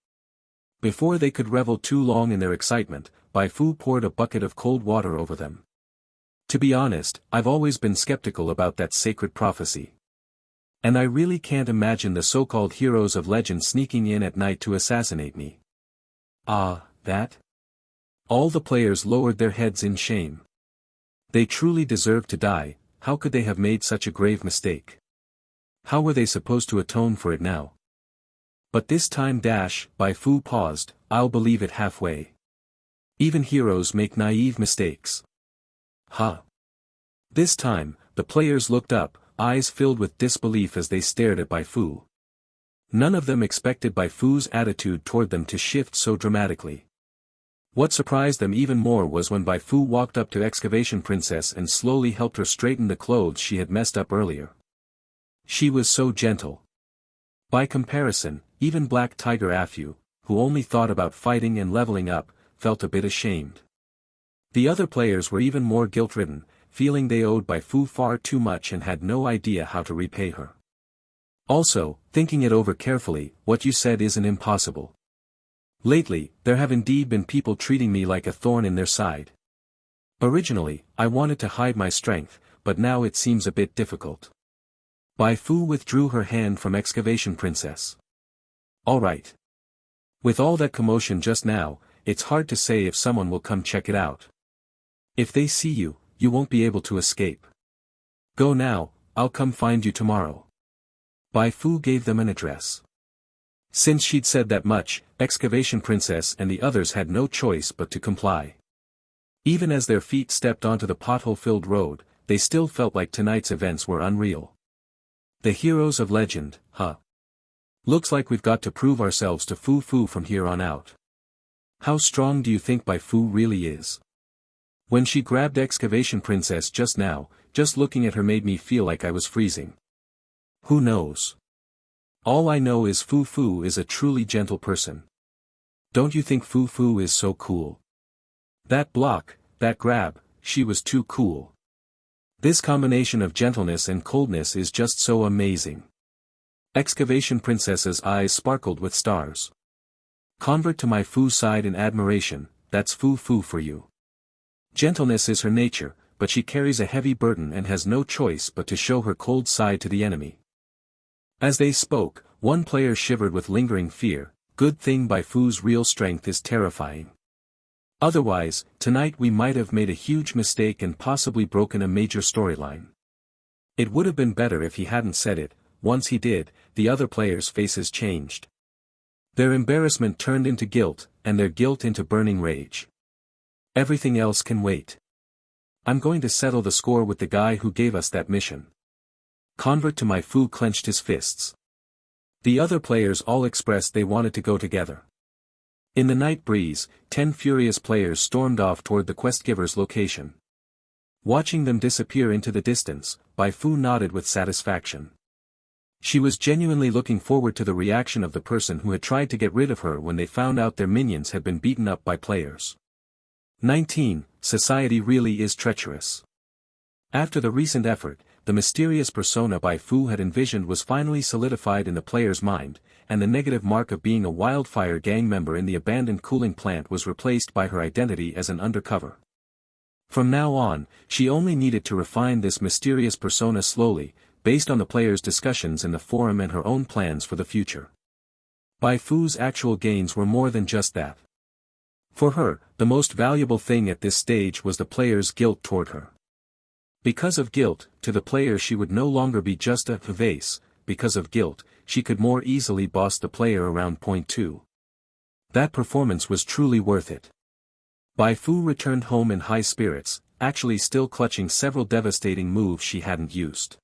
A: Before they could revel too long in their excitement, Bai Fu poured a bucket of cold water over them. "To be honest, I've always been skeptical about that sacred prophecy. And I really can't imagine the so-called heroes of legend sneaking in at night to assassinate me." "Ah, that?" All the players lowered their heads in shame. They truly deserved to die. How could they have made such a grave mistake? How were they supposed to atone for it now? But this time Bai Fu paused, "I'll believe it halfway. Even heroes make naive mistakes." "Huh?" This time, the players looked up, eyes filled with disbelief as they stared at Bai Fu. None of them expected Bai Fu's attitude toward them to shift so dramatically. What surprised them even more was when Bai Fu walked up to Excavation Princess and slowly helped her straighten the clothes she had messed up earlier. She was so gentle. By comparison, even Black Tiger Afu, who only thought about fighting and leveling up, felt a bit ashamed. The other players were even more guilt-ridden, feeling they owed Bai Fu far too much and had no idea how to repay her. Also, thinking it over carefully, what you said isn't impossible. Lately, there have indeed been people treating me like a thorn in their side. Originally, I wanted to hide my strength, but now it seems a bit difficult. Bai Fu withdrew her hand from Excavation Princess. All right. With all that commotion just now, it's hard to say if someone will come check it out. If they see you, you won't be able to escape. Go now, I'll come find you tomorrow. Bai Fu gave them an address. Since she'd said that much, Excavation Princess and the others had no choice but to comply. Even as their feet stepped onto the pothole-filled road, they still felt like tonight's events were unreal. The heroes of legend, huh? Looks like we've got to prove ourselves to Fu Fu from here on out. How strong do you think Bai Fu really is? When she grabbed Excavation Princess just now, just looking at her made me feel like I was freezing. Who knows? All I know is Fu Fu is a truly gentle person. Don't you think Fu Fu is so cool? That block, that grab, she was too cool. This combination of gentleness and coldness is just so amazing. Excavation Princess's eyes sparkled with stars. Convert to my Fu side in admiration, that's Fu Fu for you. Gentleness is her nature, but she carries a heavy burden and has no choice but to show her cold side to the enemy. As they spoke, one player shivered with lingering fear. Good thing Bai Fu's real strength is terrifying. Otherwise, tonight we might have made a huge mistake and possibly broken a major storyline. It would have been better if he hadn't said it. Once he did, the other players' faces changed. Their embarrassment turned into guilt, and their guilt into burning rage. Everything else can wait. I'm going to settle the score with the guy who gave us that mission. Convert to my Fu clenched his fists. The other players all expressed they wanted to go together. In the night breeze, 10 furious players stormed off toward the quest-giver's location. Watching them disappear into the distance, Bai Fu nodded with satisfaction. She was genuinely looking forward to the reaction of the person who had tried to get rid of her when they found out their minions had been beaten up by players. 19. Society really is treacherous. After the recent effort, the mysterious persona Bai Fu had envisioned was finally solidified in the player's mind, and the negative mark of being a wildfire gang member in the abandoned cooling plant was replaced by her identity as an undercover. From now on, she only needed to refine this mysterious persona slowly, based on the players' discussions in the forum and her own plans for the future. Bai Fu's actual gains were more than just that. For her, the most valuable thing at this stage was the players' guilt toward her. Because of guilt, to the player she would no longer be just a vase. Because of guilt, she could more easily boss the player around. Point 2. That performance was truly worth it. Bai Fu returned home in high spirits, actually still clutching several devastating moves she hadn't used.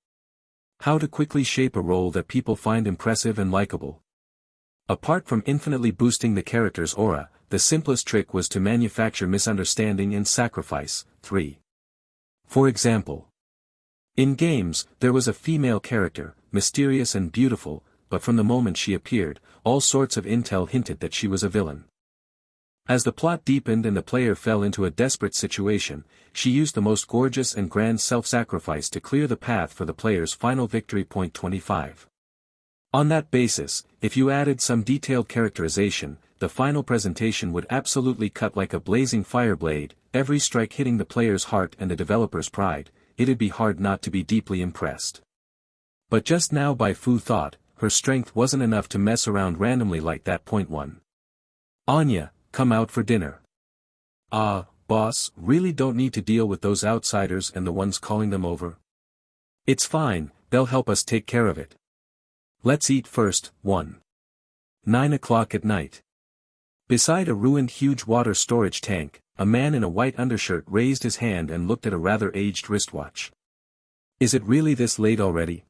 A: How to quickly shape a role that people find impressive and likable. Apart from infinitely boosting the character's aura, the simplest trick was to manufacture misunderstanding and sacrifice. 3. For example, in games, there was a female character, mysterious and beautiful, but from the moment she appeared, all sorts of intel hinted that she was a villain. As the plot deepened and the player fell into a desperate situation, she used the most gorgeous and grand self-sacrifice to clear the path for the player's final victory. Point 25. On that basis, if you added some detailed characterization, the final presentation would absolutely cut like a blazing fire blade, every strike hitting the player's heart and the developer's pride. It'd be hard not to be deeply impressed. But just now Bai Fu thought, her strength wasn't enough to mess around randomly like that. Point 1. Anya, come out for dinner. Boss, really don't need to deal with those outsiders and the ones calling them over. It's fine, they'll help us take care of it. Let's eat first. 1. 9 o'clock at night. Beside a ruined huge water storage tank, a man in a white undershirt raised his hand and looked at a rather aged wristwatch. Is it really this late already?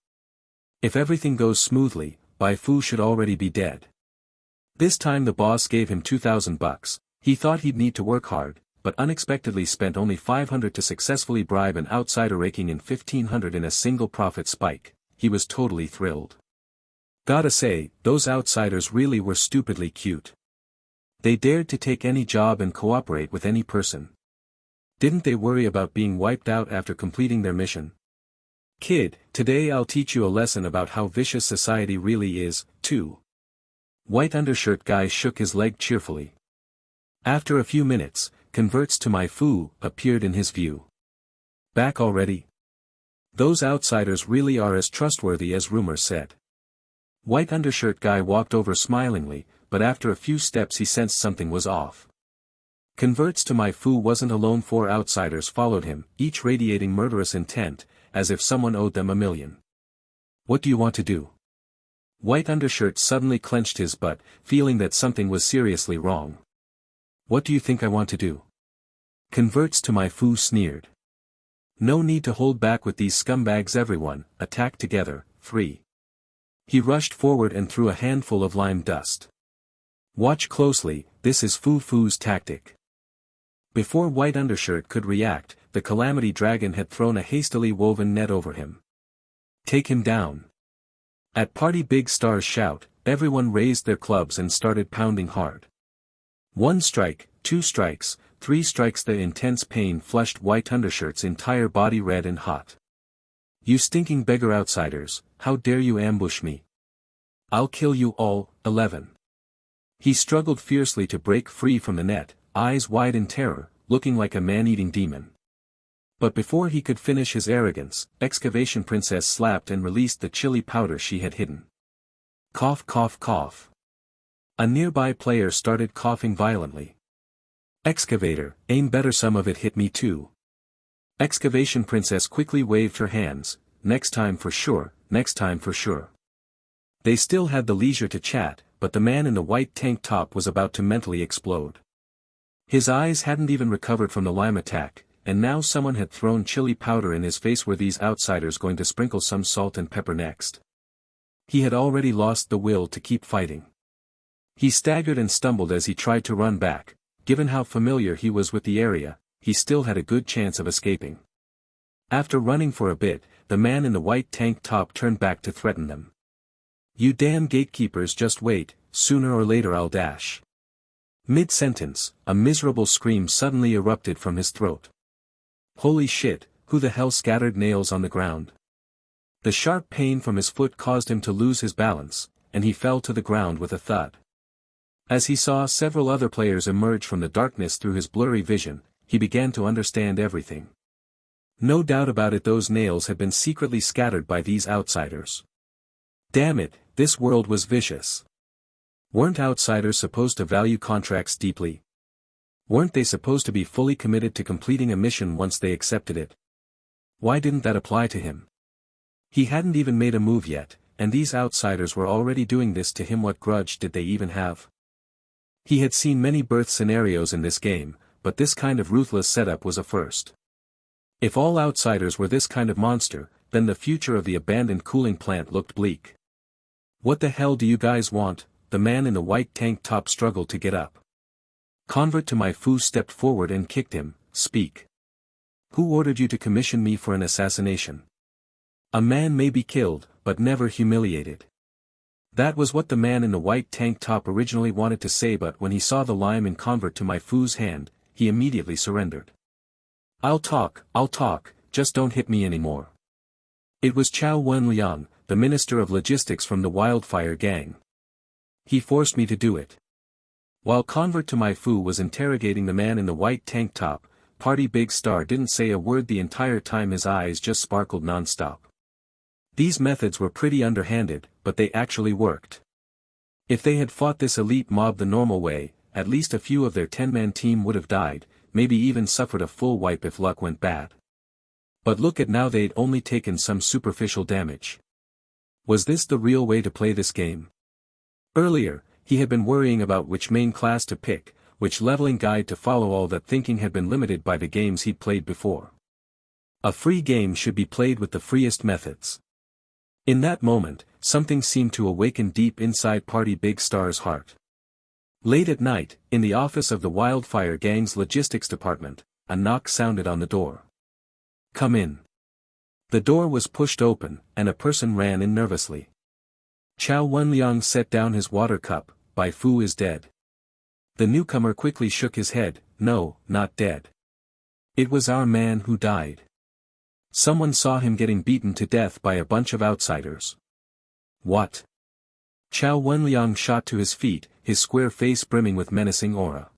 A: If everything goes smoothly, Bai Fu should already be dead. This time the boss gave him $2,000. He thought he'd need to work hard, but unexpectedly spent only $500 to successfully bribe an outsider, raking in $1,500 in a single profit spike. He was totally thrilled. Gotta say, those outsiders really were stupidly cute. They dared to take any job and cooperate with any person. Didn't they worry about being wiped out after completing their mission? Kid, today I'll teach you a lesson about how vicious society really is, too. White undershirt guy shook his leg cheerfully. After a few minutes, converts to Bai Fu appeared in his view. Back already? Those outsiders really are as trustworthy as rumors said. White undershirt guy walked over smilingly, but after a few steps he sensed something was off. Converts to Bai Fu wasn't alone. 4 outsiders followed him, each radiating murderous intent, as if someone owed them $1 million. What do you want to do? White undershirt suddenly clenched his butt, feeling that something was seriously wrong. What do you think I want to do? Converts to Bai Fu sneered. No need to hold back with these scumbags. Everyone, attack together, free. He rushed forward and threw a handful of lime dust. Watch closely, this is Fu's tactic. Before White undershirt could react, the Calamity Dragon had thrown a hastily woven net over him. Take him down. At Party Big Star's shout, everyone raised their clubs and started pounding hard. 1 strike, 2 strikes, 3 strikes. The intense pain flushed White undershirt's entire body red and hot. You stinking beggar outsiders, how dare you ambush me? I'll kill you all. 11. He struggled fiercely to break free from the net, eyes wide in terror, looking like a man-eating demon. But before he could finish his arrogance, Excavation Princess slapped and released the chili powder she had hidden. Cough cough cough. A nearby player started coughing violently. Excavator, aim better, some of it hit me too. Excavation Princess quickly waved her hands, next time for sure, next time for sure. They still had the leisure to chat, but the man in the white tank top was about to mentally explode. His eyes hadn't even recovered from the lime attack, and now someone had thrown chili powder in his face. Were these outsiders going to sprinkle some salt and pepper next? He had already lost the will to keep fighting. He staggered and stumbled as he tried to run back. Given how familiar he was with the area, he still had a good chance of escaping. After running for a bit, the man in the white tank top turned back to threaten them. You damn gatekeepers, just wait, sooner or later I'll dash. Mid-sentence, a miserable scream suddenly erupted from his throat. Holy shit, who the hell scattered nails on the ground? The sharp pain from his foot caused him to lose his balance, and he fell to the ground with a thud. As he saw several other players emerge from the darkness through his blurry vision, he began to understand everything. No doubt about it, those nails had been secretly scattered by these outsiders. Damn it, this world was vicious. Weren't outsiders supposed to value contracts deeply? Weren't they supposed to be fully committed to completing a mission once they accepted it? Why didn't that apply to him? He hadn't even made a move yet, and these outsiders were already doing this to him. What grudge did they even have? He had seen many birth scenarios in this game, but this kind of ruthless setup was a first. If all outsiders were this kind of monster, then the future of the abandoned cooling plant looked bleak. What the hell do you guys want? The man in the white tank top struggled to get up. Convert to Bai Fu stepped forward and kicked him. Speak. Who ordered you to commission me for an assassination? A man may be killed, but never humiliated. That was what the man in the white tank top originally wanted to say, but when he saw the lime in Convert to Bai Fu's hand, he immediately surrendered. I'll talk, just don't hit me anymore. It was Chao Wenliang, the Minister of Logistics from the Wildfire Gang. He forced me to do it. While Convert to Bai Fu was interrogating the man in the white tank top, Party Big Star didn't say a word the entire time. His eyes just sparkled non-stop. These methods were pretty underhanded, but they actually worked. If they had fought this elite mob the normal way, at least a few of their 10-man team would have died, maybe even suffered a full wipe if luck went bad. But look at now, they'd only taken some superficial damage. Was this the real way to play this game? Earlier, he had been worrying about which main class to pick, which leveling guide to follow. All that thinking had been limited by the games he'd played before. A free game should be played with the freest methods. In that moment, something seemed to awaken deep inside Party Big Star's heart. Late at night, in the office of the Wildfire Gang's logistics department, a knock sounded on the door. Come in. The door was pushed open, and a person ran in nervously. Chao Wenliang set down his water cup. Bai Fu is dead. The newcomer quickly shook his head. No, not dead. It was our man who died. Someone saw him getting beaten to death by a bunch of outsiders. What? Chow Wenliang shot to his feet, his square face brimming with menacing aura.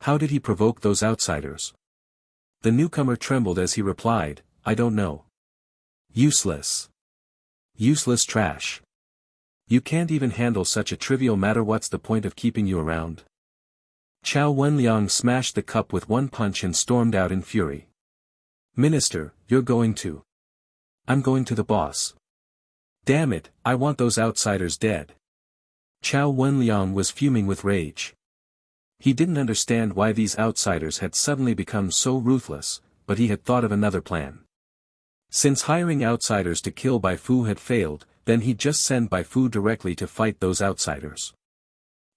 A: How did he provoke those outsiders? The newcomer trembled as he replied, I don't know. Useless. Useless trash. You can't even handle such a trivial matter. What's the point of keeping you around? Chow Wenliang smashed the cup with one punch and stormed out in fury. Minister, you're going to. I'm going to the boss. Damn it, I want those outsiders dead. Chow Wenliang was fuming with rage. He didn't understand why these outsiders had suddenly become so ruthless, but he had thought of another plan. Since hiring outsiders to kill Bai Fu had failed, then he'd just send Bai Fu directly to fight those outsiders.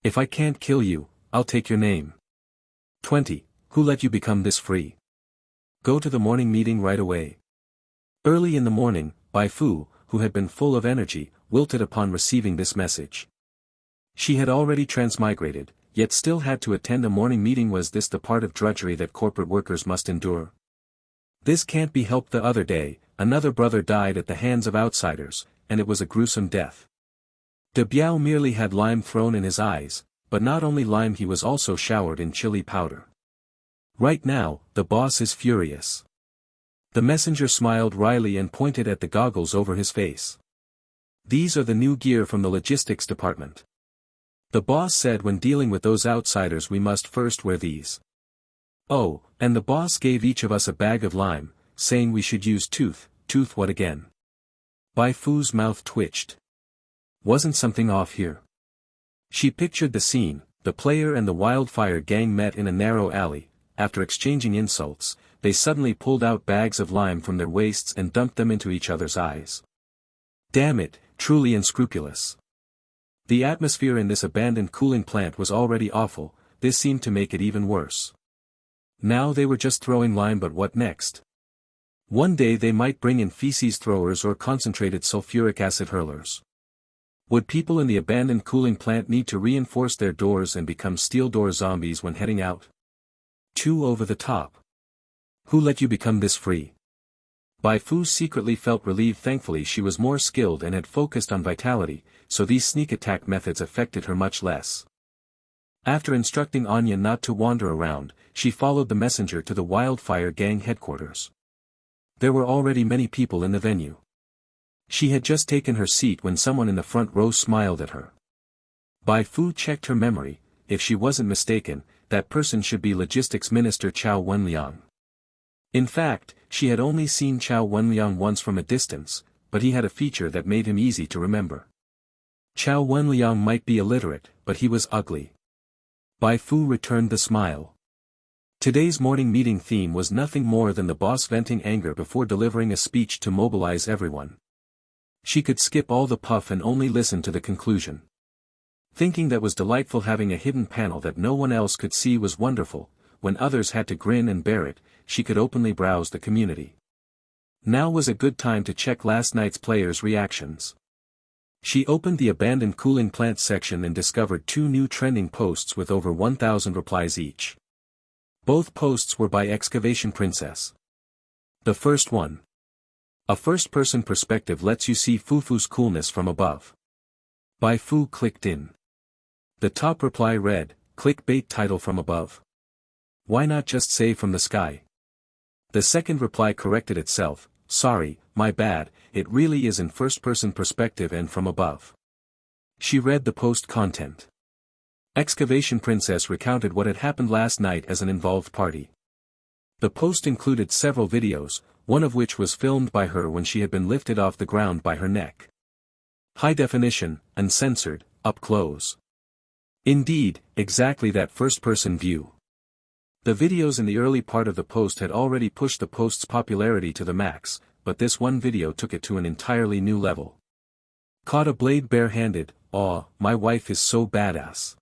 A: If I can't kill you, I'll take your name. 20. Who let you become this free? Go to the morning meeting right away. Early in the morning, Bai Fu, who had been full of energy, wilted upon receiving this message. She had already transmigrated, yet still had to attend a morning meeting. Was this the part of drudgery that corporate workers must endure? This can't be helped. The other day, another brother died at the hands of outsiders, and it was a gruesome death. De Biao merely had lime thrown in his eyes, but not only lime, he was also showered in chili powder. Right now, the boss is furious. The messenger smiled wryly and pointed at the goggles over his face. These are the new gear from the logistics department. The boss said when dealing with those outsiders we must first wear these. Oh, and the boss gave each of us a bag of lime, saying we should use tooth. What again? Bai Fu's mouth twitched. Wasn't something off here? She pictured the scene. The player and the wildfire gang met in a narrow alley. After exchanging insults, they suddenly pulled out bags of lime from their waists and dumped them into each other's eyes. Damn it, truly unscrupulous. The atmosphere in this abandoned cooling plant was already awful, this seemed to make it even worse. Now they were just throwing lime, but what next? One day they might bring in feces throwers or concentrated sulfuric acid hurlers. Would people in the abandoned cooling plant need to reinforce their doors and become steel door zombies when heading out? Too over the top. Who let you become this free? Bai Fu secretly felt relieved. Thankfully she was more skilled and had focused on vitality, so these sneak attack methods affected her much less. After instructing Anya not to wander around, she followed the messenger to the wildfire gang headquarters. There were already many people in the venue. She had just taken her seat when someone in the front row smiled at her. Bai Fu checked her memory. If she wasn't mistaken, that person should be Logistics Minister Chow Wenliang. In fact, she had only seen Chow Wenliang once from a distance, but he had a feature that made him easy to remember. Chow Wenliang might be illiterate, but he was ugly. Bai Fu returned the smile. Today's morning meeting theme was nothing more than the boss venting anger before delivering a speech to mobilize everyone. She could skip all the puff and only listen to the conclusion. Thinking that was delightful, having a hidden panel that no one else could see was wonderful. When others had to grin and bear it, she could openly browse the community. Now was a good time to check last night's players' reactions. She opened the abandoned cooling plant section and discovered 2 new trending posts with over 1,000 replies each. Both posts were by Excavation Princess. The first one. A first-person perspective lets you see Fufu's coolness from above. Bai Fu clicked in. The top reply read, clickbait title from above. Why not just say from the sky? The second reply corrected itself, sorry, my bad, it really is in first-person perspective and from above. She read the post content. Excavation Princess recounted what had happened last night as an involved party. The post included several videos, one of which was filmed by her when she had been lifted off the ground by her neck. High definition, uncensored, up close. Indeed, exactly that first-person view. The videos in the early part of the post had already pushed the post's popularity to the max, but this one video took it to an entirely new level. Caught a blade bare-handed, aw, my wife is so badass.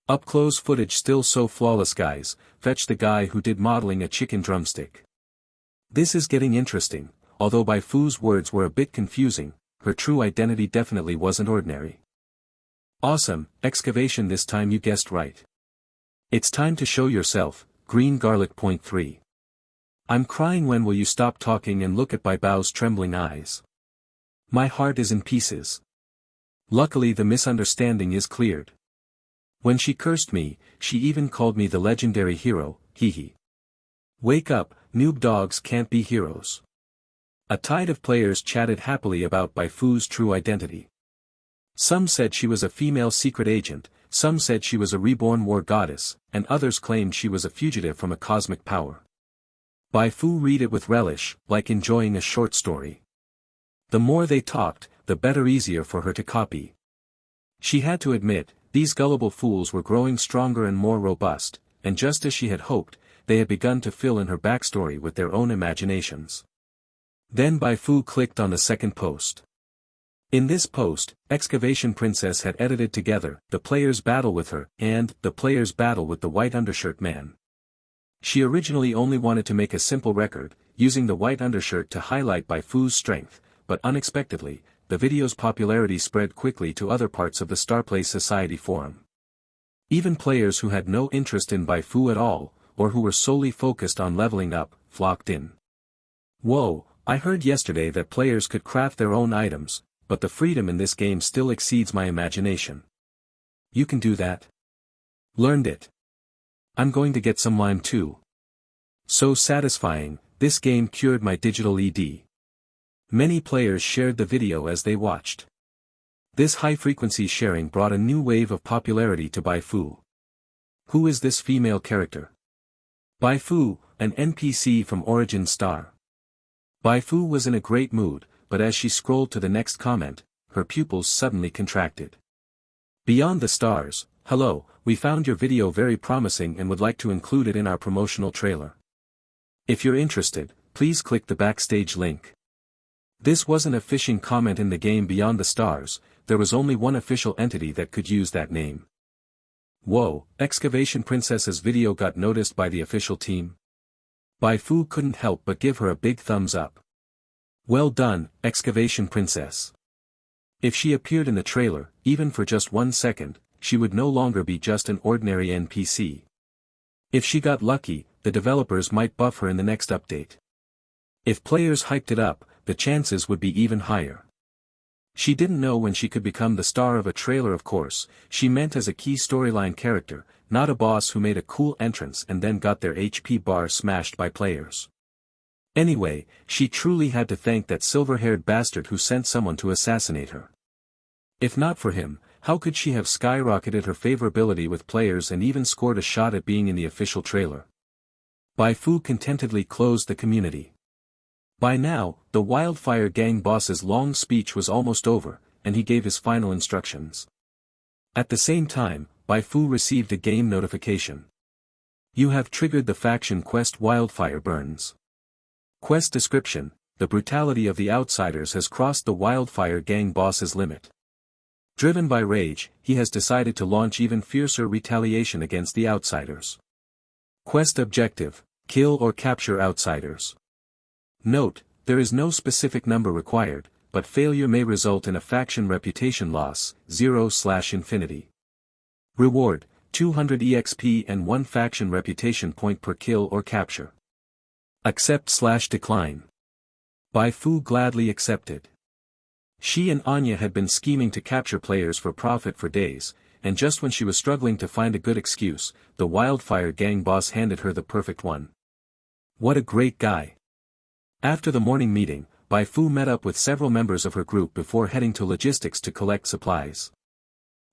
A: Up-close footage still so flawless, guys, fetch the guy who did modeling a chicken drumstick. This is getting interesting, although Bai Fu's words were a bit confusing, her true identity definitely wasn't ordinary. Awesome, excavation, this time you guessed right. It's time to show yourself, green garlic. Point 3. I'm crying. When will you stop talking and look at Bai Bao's trembling eyes? My heart is in pieces. Luckily the misunderstanding is cleared. When she cursed me, she even called me the legendary hero, hee. Wake up, noob dogs can't be heroes. A tide of players chatted happily about Bai Fu's true identity. Some said she was a female secret agent, some said she was a reborn war goddess, and others claimed she was a fugitive from a cosmic power. Bai Fu read it with relish, like enjoying a short story. The more they talked, the better, easier for her to copy. She had to admit, these gullible fools were growing stronger and more robust, and just as she had hoped, they had begun to fill in her backstory with their own imaginations. Then Bai Fu clicked on the second post. In this post, Excavation Princess had edited together the player's battle with her and the player's battle with the white undershirt man. She originally only wanted to make a simple record, using the white undershirt to highlight Bai Fu's strength, but unexpectedly, the video's popularity spread quickly to other parts of the Starplay Society forum. Even players who had no interest in Bai Fu at all, or who were solely focused on leveling up, flocked in. Whoa, I heard yesterday that players could craft their own items, but the freedom in this game still exceeds my imagination. You can do that? Learned it. I'm going to get some lime too. So satisfying, this game cured my digital ED. Many players shared the video as they watched. This high-frequency sharing brought a new wave of popularity to Bai Fu. Who is this female character? Bai Fu, an NPC from Origin Star. Bai Fu was in a great mood, but as she scrolled to the next comment, her pupils suddenly contracted. Beyond the stars, hello, we found your video very promising and would like to include it in our promotional trailer. If you're interested, please click the backstage link. This wasn't a phishing comment. In the game Beyond the Stars, there was only one official entity that could use that name. Whoa, Excavation Princess's video got noticed by the official team? Bai Fu couldn't help but give her a big thumbs up. Well done, Excavation Princess. If she appeared in the trailer, even for just 1 second, she would no longer be just an ordinary NPC. If she got lucky, the developers might buff her in the next update. If players hyped it up, the chances would be even higher. She didn't know when she could become the star of a trailer. Of course, she meant as a key storyline character, not a boss who made a cool entrance and then got their HP bar smashed by players. Anyway, she truly had to thank that silver-haired bastard who sent someone to assassinate her. If not for him, how could she have skyrocketed her favorability with players and even scored a shot at being in the official trailer? Bai Fu contentedly closed the community. By now, the Wildfire Gang boss's long speech was almost over, and he gave his final instructions. At the same time, Bai Fu received a game notification. You have triggered the faction quest Wildfire Burns. Quest description: the brutality of the outsiders has crossed the Wildfire Gang boss's limit. Driven by rage, he has decided to launch even fiercer retaliation against the outsiders. Quest objective: kill or capture outsiders. Note, there is no specific number required, but failure may result in a faction reputation loss, 0/infinity. Reward: 200 EXP and 1 faction reputation point per kill or capture. Accept/decline. Bai Fu gladly accepted. She and Anya had been scheming to capture players for profit for days, and just when she was struggling to find a good excuse, the Wildfire Gang boss handed her the perfect one. What a great guy. After the morning meeting, Bai Fu met up with several members of her group before heading to logistics to collect supplies.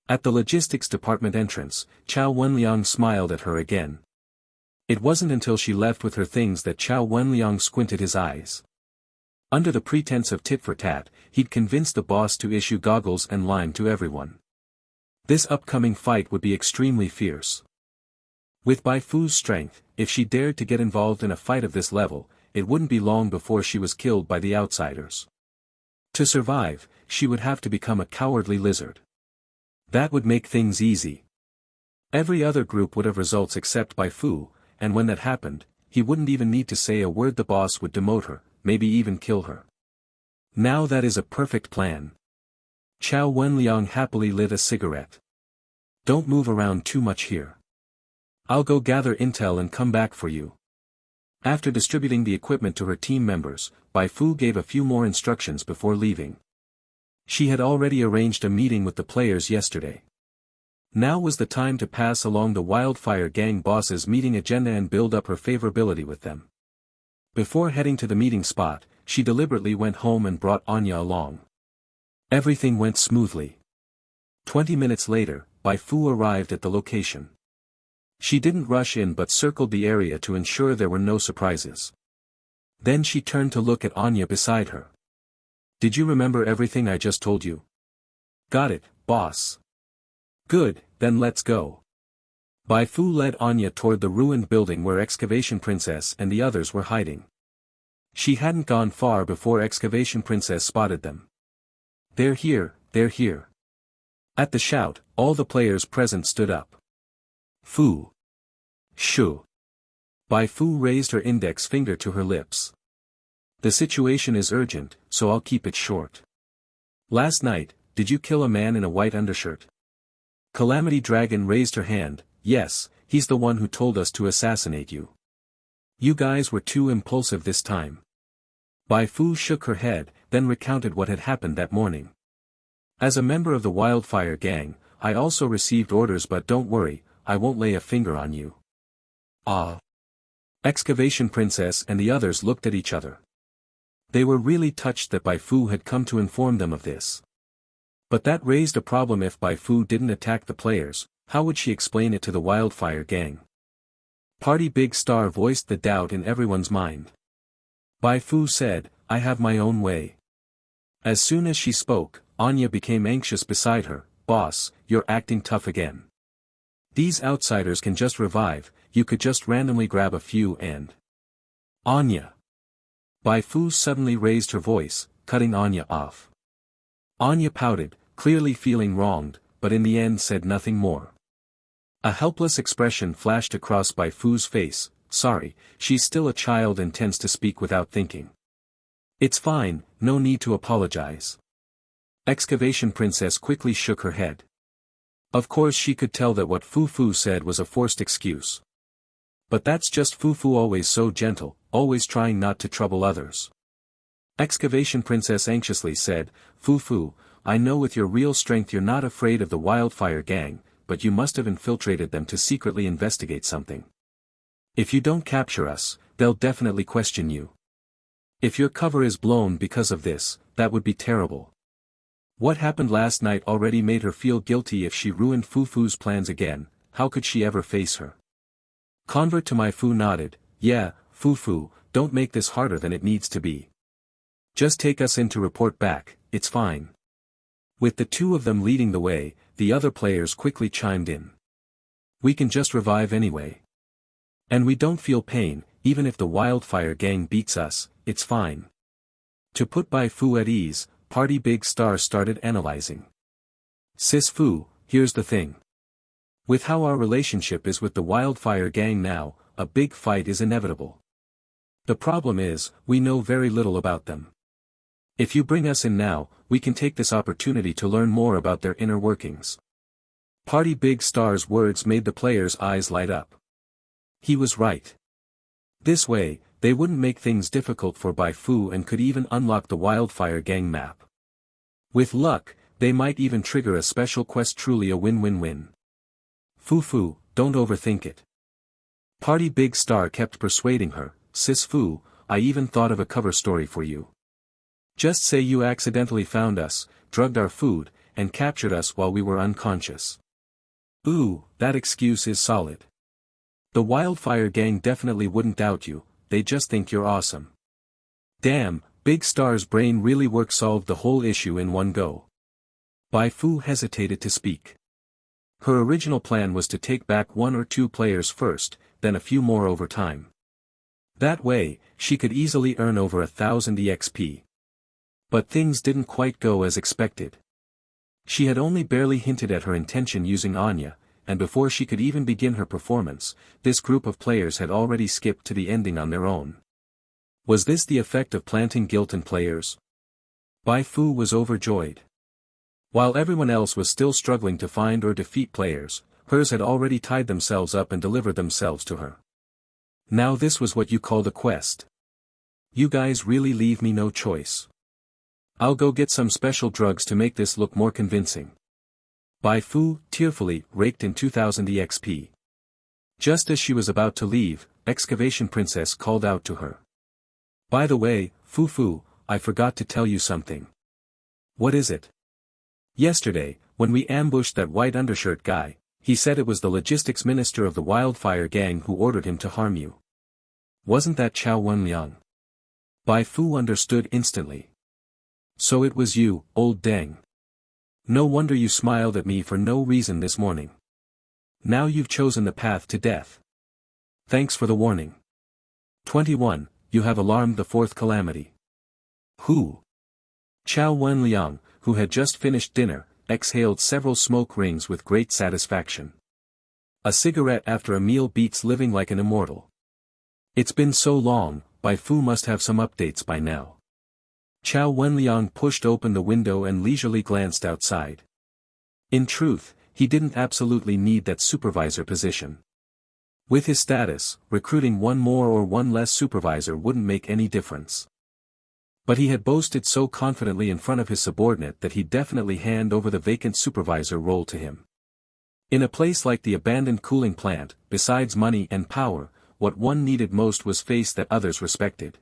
A: At the logistics department entrance, Chao Wenliang smiled at her again. It wasn't until she left with her things that Chao Wenliang squinted his eyes. Under the pretense of tit for tat, he'd convinced the boss to issue goggles and lime to everyone. This upcoming fight would be extremely fierce. With Bai Fu's strength, if she dared to get involved in a fight of this level, it wouldn't be long before she was killed by the outsiders. To survive, she would have to become a cowardly lizard. That would make things easy. Every other group would have results except Bai Fu, and when that happened, he wouldn't even need to say a word. The boss would demote her, maybe even kill her. Now that is a perfect plan. Chao Wenliang happily lit a cigarette. Don't move around too much here. I'll go gather intel and come back for you. After distributing the equipment to her team members, Bai Fu gave a few more instructions before leaving. She had already arranged a meeting with the players yesterday. Now was the time to pass along the Wildfire Gang boss's meeting agenda and build up her favorability with them. Before heading to the meeting spot, she deliberately went home and brought Anya along. Everything went smoothly. 20 minutes later, Bai Fu arrived at the location. She didn't rush in but circled the area to ensure there were no surprises. Then she turned to look at Anya beside her. "Did you remember everything I just told you?" "Got it, boss." "Good, then let's go." Bai Fu led Anya toward the ruined building where Excavation Princess and the others were hiding. She hadn't gone far before Excavation Princess spotted them. "They're here, they're here." At the shout, all the players present stood up. "Fu. Shu." Bai Fu raised her index finger to her lips. "The situation is urgent, so I'll keep it short. Last night, did you kill a man in a white undershirt?" Calamity Dragon raised her hand. "Yes, he's the one who told us to assassinate you. You guys were too impulsive this time." Bai Fu shook her head, then recounted what had happened that morning. "As a member of the Wildfire Gang, I also received orders, but don't worry, I won't lay a finger on you." "Ah." Excavation Princess and the others looked at each other. They were really touched that Bai Fu had come to inform them of this. But that raised a problem. If Bai Fu didn't attack the players, how would she explain it to the Wildfire Gang? Party Big Star voiced the doubt in everyone's mind. Bai Fu said, "I have my own way." As soon as she spoke, Anya became anxious beside her. "Boss, you're acting tough again. These outsiders can just revive, you could just randomly grab a few and—" "Anya!" Bai Fu suddenly raised her voice, cutting Anya off. Anya pouted, clearly feeling wronged, but in the end said nothing more. A helpless expression flashed across Bai Fu's face. "Sorry, she's still a child and tends to speak without thinking." "It's fine, no need to apologize." Excavation Princess quickly shook her head. Of course she could tell that what Fu said was a forced excuse. But that's just Fu always so gentle, always trying not to trouble others. Excavation Princess anxiously said, Fu, I know with your real strength you're not afraid of the Wildfire Gang, but you must have infiltrated them to secretly investigate something. If you don't capture us, they'll definitely question you. If your cover is blown because of this, that would be terrible. What happened last night already made her feel guilty. If she ruined Fu's plans again, how could she ever face her? Convert to my Fu nodded. Yeah, Fu, don't make this harder than it needs to be. Just take us in to report back, it's fine. With the two of them leading the way, the other players quickly chimed in. We can just revive anyway. And we don't feel pain, even if the Wildfire Gang beats us, it's fine. To put Bai Fu at ease, Party Big Star started analyzing. Sis Fu, here's the thing. With how our relationship is with the Wildfire Gang now, a big fight is inevitable. The problem is, we know very little about them. If you bring us in now, we can take this opportunity to learn more about their inner workings. Party Big Star's words made the players' eyes light up. He was right. This way, they wouldn't make things difficult for Bai Fu and could even unlock the Wildfire Gang map. With luck, they might even trigger a special quest. Truly a win-win-win. Fu, don't overthink it. Party Big Star kept persuading her, Sis Fu, I even thought of a cover story for you. Just say you accidentally found us, drugged our food, and captured us while we were unconscious. Ooh, that excuse is solid. The Wildfire Gang definitely wouldn't doubt you, they just think you're awesome. Damn, Big Star's brain really worked. Solved the whole issue in one go. Bai Fu hesitated to speak. Her original plan was to take back 1 or 2 players first, then a few more over time. That way, she could easily earn over 1,000 EXP. But things didn't quite go as expected. She had only barely hinted at her intention using Anya, and before she could even begin her performance, this group of players had already skipped to the ending on their own. Was this the effect of planting guilt in players? Bai Fu was overjoyed. While everyone else was still struggling to find or defeat players, hers had already tied themselves up and delivered themselves to her. Now this was what you called a quest. You guys really leave me no choice. I'll go get some special drugs to make this look more convincing. Bai Fu, tearfully, raked in 2000 EXP. Just as she was about to leave, Excavation Princess called out to her. By the way, Fu, I forgot to tell you something. What is it? Yesterday, when we ambushed that white undershirt guy, he said it was the logistics minister of the Wildfire Gang who ordered him to harm you. Wasn't that Chao Wenliang? Bai Fu understood instantly. So it was you, old Deng. No wonder you smiled at me for no reason this morning. Now you've chosen the path to death. Thanks for the warning. 21. You have alarmed the fourth calamity. Who? Chao Wenliang, who had just finished dinner, exhaled several smoke rings with great satisfaction. A cigarette after a meal beats living like an immortal. It's been so long, Bai Fu must have some updates by now. Chao Wenliang pushed open the window and leisurely glanced outside. In truth, he didn't absolutely need that supervisor position. With his status, recruiting one more or one less supervisor wouldn't make any difference. But he had boasted so confidently in front of his subordinate that he'd definitely hand over the vacant supervisor role to him. In a place like the abandoned cooling plant, besides money and power, what one needed most was face that others respected.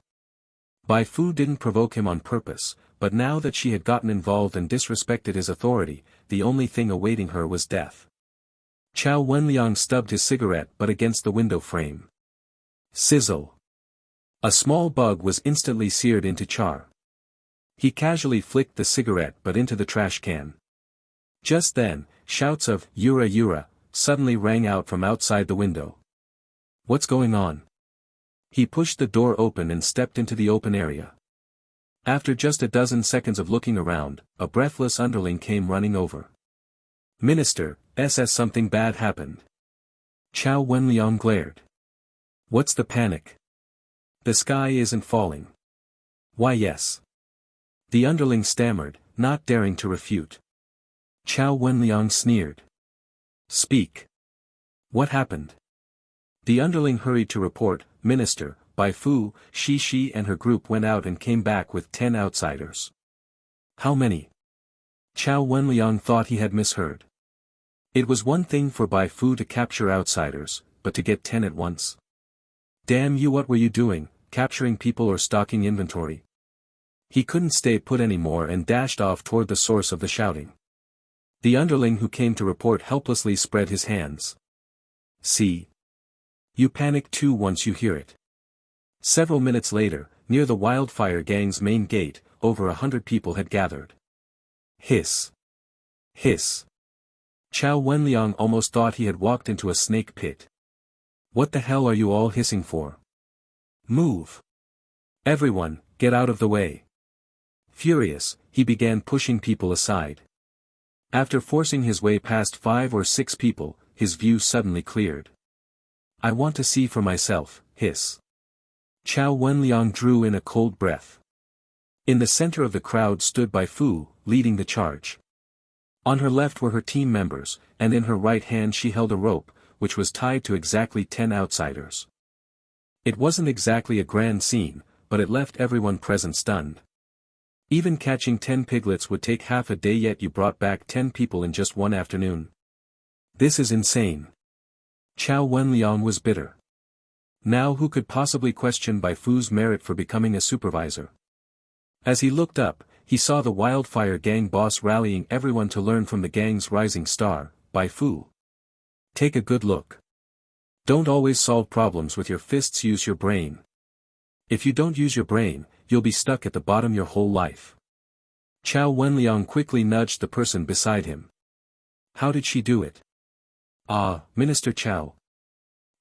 A: Bai Fu didn't provoke him on purpose, but now that she had gotten involved and disrespected his authority, the only thing awaiting her was death. Chao Wenliang stubbed his cigarette butt against the window frame. Sizzle. A small bug was instantly seared into char. He casually flicked the cigarette butt into the trash can. Just then, shouts of "Yura Yura" suddenly rang out from outside the window. What's going on? He pushed the door open and stepped into the open area. After just a dozen seconds of looking around, a breathless underling came running over. Minister, something bad happened. Chao Wenliang glared. What's the panic? The sky isn't falling. Why yes. The underling stammered, not daring to refute. Chao Wenliang sneered. Speak. What happened? The underling hurried to report, Minister, Bai Fu, Shi and her group went out and came back with 10 outsiders. How many? Chao Wenliang thought he had misheard. It was one thing for Bai Fu to capture outsiders, but to get 10 at once? Damn you, what were you doing, capturing people or stocking inventory? He couldn't stay put anymore and dashed off toward the source of the shouting. The underling who came to report helplessly spread his hands. See? You panic too once you hear it. Several minutes later, near the Wildfire Gang's main gate, over 100 people had gathered. Hiss. Hiss. Chao Wenliang almost thought he had walked into a snake pit. What the hell are you all hissing for? Move. Everyone, get out of the way. Furious, he began pushing people aside. After forcing his way past 5 or 6 people, his view suddenly cleared. I want to see for myself, hiss. Chao Wenliang drew in a cold breath. In the center of the crowd stood Bai Fu, leading the charge. On her left were her team members, and in her right hand she held a rope, which was tied to exactly 10 outsiders. It wasn't exactly a grand scene, but it left everyone present stunned. Even catching 10 piglets would take half a day, yet you brought back 10 people in just one afternoon. This is insane. Chao Wenliang was bitter. Now who could possibly question Bai Fu's merit for becoming a supervisor? As he looked up, he saw the Wildfire Gang boss rallying everyone to learn from the gang's rising star, Bai Fu. Take a good look. Don't always solve problems with your fists, use your brain. If you don't use your brain, you'll be stuck at the bottom your whole life. Chao Wenliang quickly nudged the person beside him. How did she do it? Minister Chao.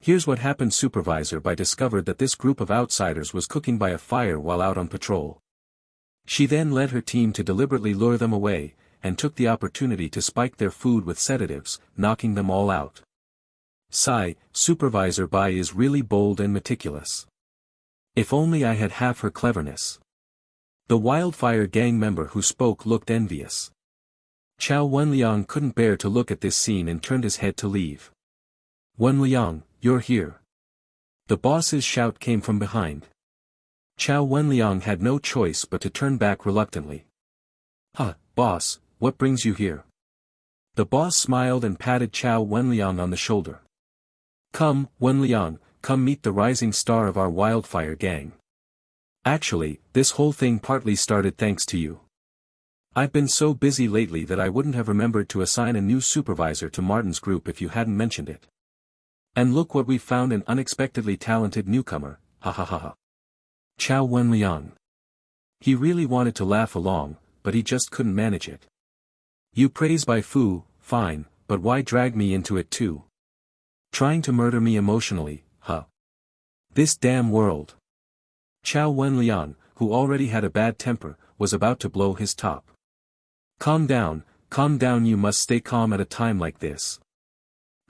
A: Here's what happened. Supervisor Bai discovered that this group of outsiders was cooking by a fire while out on patrol. She then led her team to deliberately lure them away, and took the opportunity to spike their food with sedatives, knocking them all out. Sigh, Supervisor Bai is really bold and meticulous. If only I had half her cleverness. The Wildfire Gang member who spoke looked envious. Chao Wenliang couldn't bear to look at this scene and turned his head to leave. Wenliang, you're here. The boss's shout came from behind. Chow Wenliang had no choice but to turn back reluctantly. Huh, boss, what brings you here? The boss smiled and patted Chow Wenliang on the shoulder. Come, Wenliang, come meet the rising star of our wildfire gang. Actually, this whole thing partly started thanks to you. I've been so busy lately that I wouldn't have remembered to assign a new supervisor to Martin's group if you hadn't mentioned it. And look what we found, an unexpectedly talented newcomer, ha ha ha ha. Chow Wenliang. He really wanted to laugh along, but he just couldn't manage it. You praise Bai Fu, fine, but why drag me into it too? Trying to murder me emotionally, huh? This damn world. Chow Wenliang, who already had a bad temper, was about to blow his top. Calm down, you must stay calm at a time like this.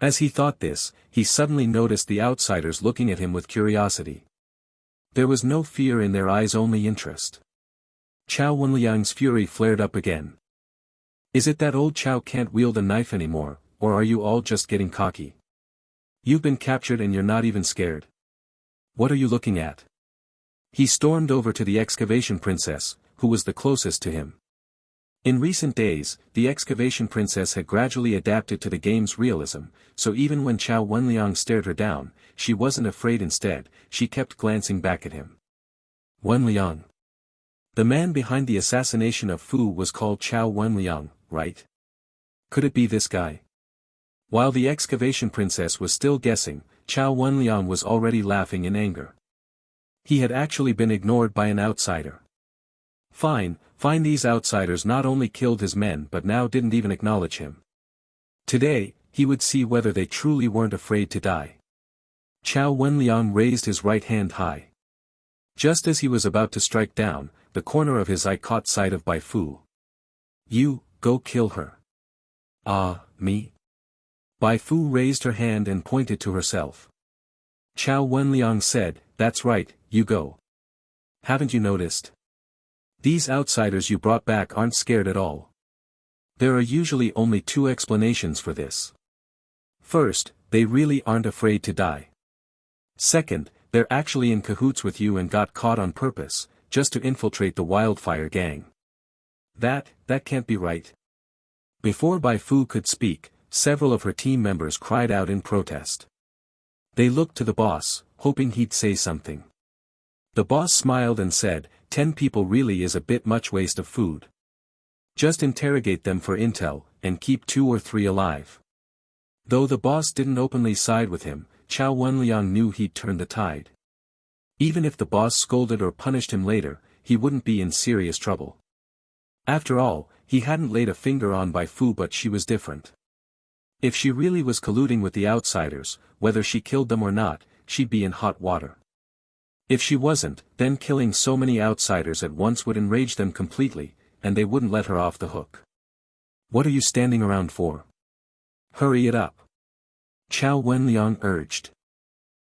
A: As he thought this, he suddenly noticed the outsiders looking at him with curiosity. There was no fear in their eyes, only interest. Chow Wenliang's fury flared up again. Is it that old Chow can't wield a knife anymore, or are you all just getting cocky? You've been captured and you're not even scared. What are you looking at? He stormed over to the excavation princess, who was the closest to him. In recent days, the excavation princess had gradually adapted to the game's realism, so even when Chow Wenliang stared her down, she wasn't afraid. Instead, she kept glancing back at him. Wenliang. The man behind the assassination of Fu was called Chow Wenliang, right? Could it be this guy? While the excavation princess was still guessing, Chow Wenliang was already laughing in anger. He had actually been ignored by an outsider. Fine, these outsiders not only killed his men but now didn't even acknowledge him. Today, he would see whether they truly weren't afraid to die. Chow Wenliang raised his right hand high. Just as he was about to strike down, the corner of his eye caught sight of Bai Fu. You, go kill her. Ah, me? Bai Fu raised her hand and pointed to herself. Chow Wenliang said, that's right, you go. Haven't you noticed? These outsiders you brought back aren't scared at all. There are usually only two explanations for this. First, they really aren't afraid to die. Second, they're actually in cahoots with you and got caught on purpose, just to infiltrate the wildfire gang. That can't be right. Before Bai Fu could speak, several of her team members cried out in protest. They looked to the boss, hoping he'd say something. The boss smiled and said, 10 people really is a bit much waste of food. Just interrogate them for intel, and keep 2 or 3 alive. Though the boss didn't openly side with him, Chow Wenliang knew he'd turn the tide. Even if the boss scolded or punished him later, he wouldn't be in serious trouble. After all, he hadn't laid a finger on Bai Fu, but she was different. If she really was colluding with the outsiders, whether she killed them or not, she'd be in hot water. If she wasn't, then killing so many outsiders at once would enrage them completely, and they wouldn't let her off the hook. What are you standing around for? Hurry it up. Chow Wenliang urged.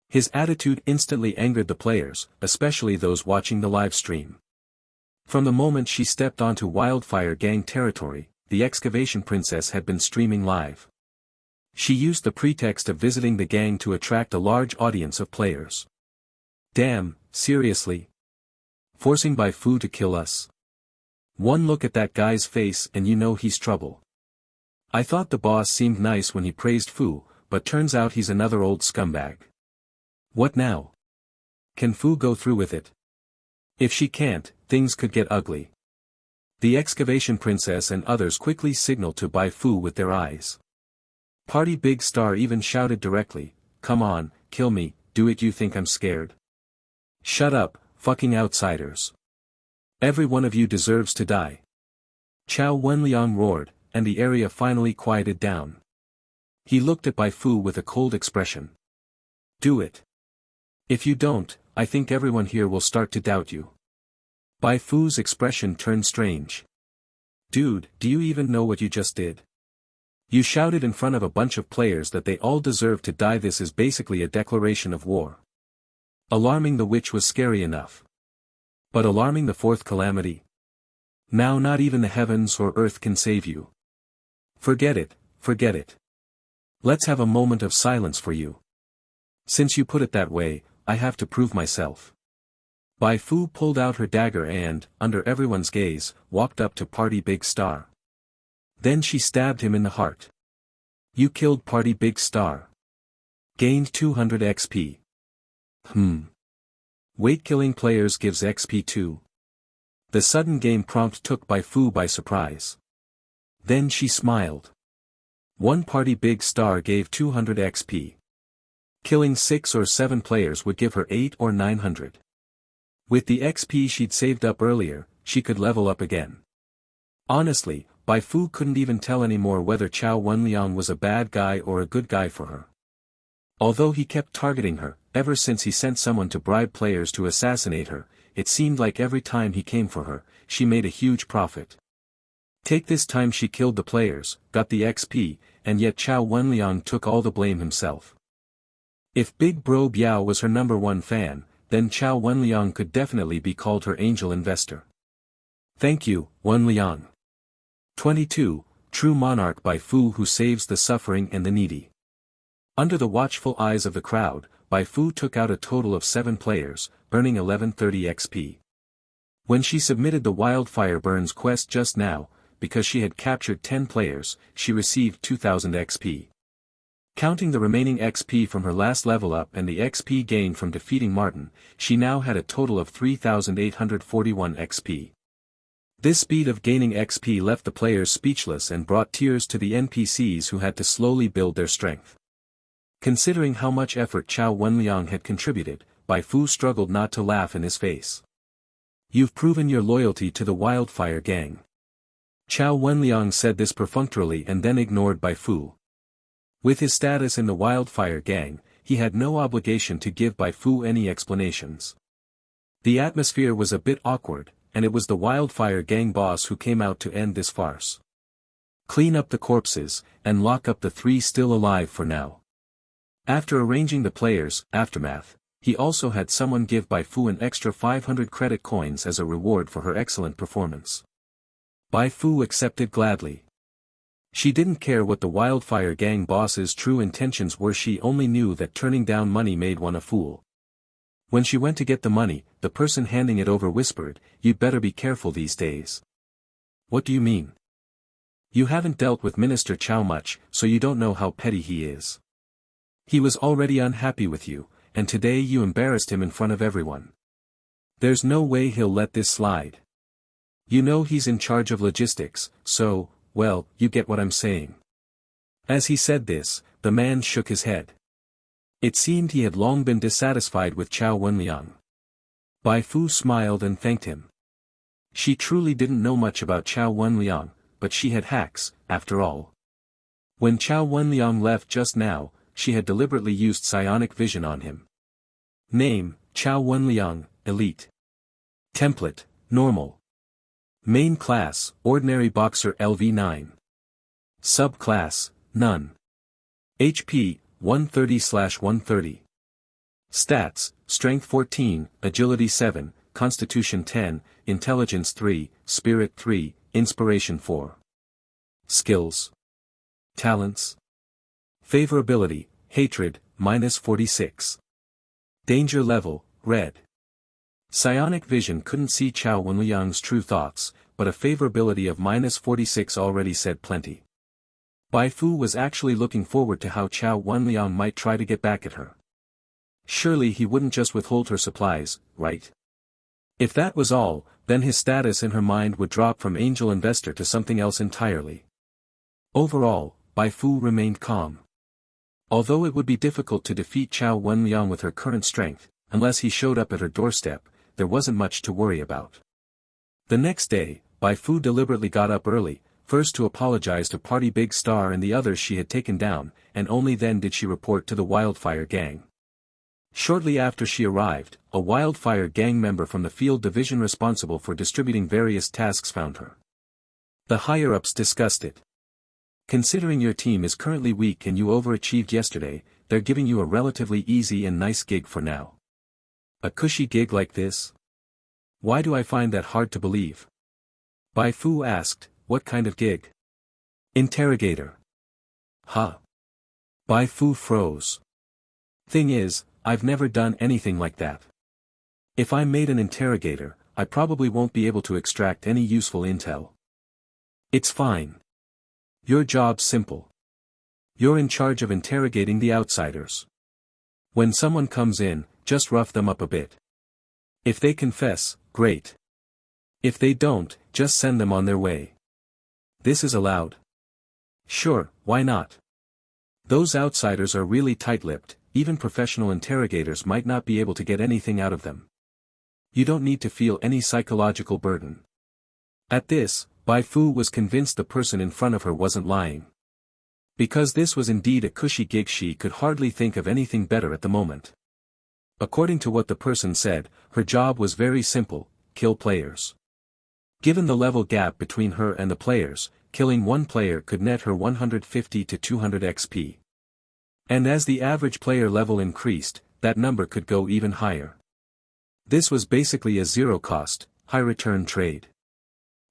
A: His attitude instantly angered the players, especially those watching the live stream. From the moment she stepped onto Wildfire Gang territory, the excavation princess had been streaming live. She used the pretext of visiting the gang to attract a large audience of players. Damn, seriously? Forcing Bai Fu to kill us? One look at that guy's face and you know he's trouble. I thought the boss seemed nice when he praised Fu, but turns out he's another old scumbag. What now? Can Fu go through with it? If she can't, things could get ugly. The excavation princess and others quickly signaled to Bai Fu with their eyes. Party Big Star even shouted directly, come on, kill me, do it. You think I'm scared? Shut up, fucking outsiders. Every one of you deserves to die. Chow Wenliang roared, and the area finally quieted down. He looked at Bai Fu with a cold expression. Do it. If you don't, I think everyone here will start to doubt you. Bai Fu's expression turned strange. Dude, do you even know what you just did? You shouted in front of a bunch of players that they all deserve to die. This is basically a declaration of war. Alarming the witch was scary enough. But alarming the fourth calamity? Now not even the heavens or earth can save you. Forget it, forget it. Let's have a moment of silence for you. Since you put it that way, I have to prove myself. Bai Fu pulled out her dagger and, under everyone's gaze, walked up to Party Big Star. Then she stabbed him in the heart. You killed Party Big Star. Gained 200 XP. Wait, killing players gives XP too. The sudden game prompt took Bai Fu by surprise. Then she smiled. One Party Big Star gave 200 XP. Killing 6 or 7 players would give her 8 or 900. With the XP she'd saved up earlier, she could level up again. Honestly, Bai Fu couldn't even tell anymore whether Chao Wenliang was a bad guy or a good guy for her. Although he kept targeting her, ever since he sent someone to bribe players to assassinate her, it seemed like every time he came for her, she made a huge profit. Take this time she killed the players, got the XP, and yet Chao Wenliang took all the blame himself. If Big Bro Biao was her #1 fan, then Chao Wenliang could definitely be called her angel investor. Thank you, Wenliang. 22. True Monarch Bai Fu who saves the suffering and the needy. Under the watchful eyes of the crowd, Bai Fu took out a total of 7 players, earning 1130 XP. When she submitted the Wildfire Burns quest just now, because she had captured 10 players, she received 2000 XP. Counting the remaining XP from her last level up and the XP gained from defeating Martin, she now had a total of 3841 XP. This speed of gaining XP left the players speechless and brought tears to the NPCs who had to slowly build their strength. Considering how much effort Chao Wenliang had contributed, Bai Fu struggled not to laugh in his face. You've proven your loyalty to the Wildfire Gang. Chao Wenliang said this perfunctorily and then ignored Bai Fu. With his status in the Wildfire Gang, he had no obligation to give Bai Fu any explanations. The atmosphere was a bit awkward, and it was the Wildfire Gang boss who came out to end this farce. Clean up the corpses, and lock up the 3 still alive for now. After arranging the players' aftermath, he also had someone give Bai Fu an extra 500 credit coins as a reward for her excellent performance. Bai Fu accepted gladly. She didn't care what the Wildfire Gang boss's true intentions were, she only knew that turning down money made one a fool. When she went to get the money, the person handing it over whispered, "You'd better be careful these days." What do you mean? You haven't dealt with Minister Chow much, so you don't know how petty he is. He was already unhappy with you, and today you embarrassed him in front of everyone. There's no way he'll let this slide. You know he's in charge of logistics, so, well, you get what I'm saying. As he said this, the man shook his head. It seemed he had long been dissatisfied with Chao Wenliang. Bai Fu smiled and thanked him. She truly didn't know much about Chao Wenliang, but she had hacks, after all. When Chao Wenliang left just now, she had deliberately used psionic vision on him. Name, Chao Wenliang, Elite. Template, Normal. Main class, Ordinary Boxer LV9. Subclass, None. HP, 130/130. Stats, Strength 14, Agility 7, Constitution 10, Intelligence 3, Spirit 3, Inspiration 4. Skills. Talents. Favorability, Hatred, -46. Danger level, Red. Psionic vision couldn't see Chao Wenliang's true thoughts, but a favorability of -46 already said plenty. Bai Fu was actually looking forward to how Chao Wenliang might try to get back at her. Surely he wouldn't just withhold her supplies, right? If that was all, then his status in her mind would drop from angel investor to something else entirely. Overall, Bai Fu remained calm. Although it would be difficult to defeat Chao Wenliang with her current strength, unless he showed up at her doorstep, there wasn't much to worry about. The next day, Bai Fu deliberately got up early, first to apologize to Party Big Star and the others she had taken down, and only then did she report to the Wildfire Gang. Shortly after she arrived, a Wildfire Gang member from the field division responsible for distributing various tasks found her. The higher-ups discussed it. Considering your team is currently weak and you overachieved yesterday, they're giving you a relatively easy and nice gig for now. A cushy gig like this? Why do I find that hard to believe? Bai Fu asked, what kind of gig? Interrogator. Huh. Bai Fu froze. Thing is, I've never done anything like that. If I'm made an interrogator, I probably won't be able to extract any useful intel. It's fine. Your job's simple. You're in charge of interrogating the outsiders. When someone comes in, just rough them up a bit. If they confess, great. If they don't, just send them on their way. This is allowed. Sure, why not? Those outsiders are really tight-lipped, even professional interrogators might not be able to get anything out of them. You don't need to feel any psychological burden. At this, Bai Fu was convinced the person in front of her wasn't lying. Because this was indeed a cushy gig, she could hardly think of anything better at the moment. According to what the person said, her job was very simple: kill players. Given the level gap between her and the players, killing one player could net her 150 to 200 XP. And as the average player level increased, that number could go even higher. This was basically a zero-cost, high-return trade.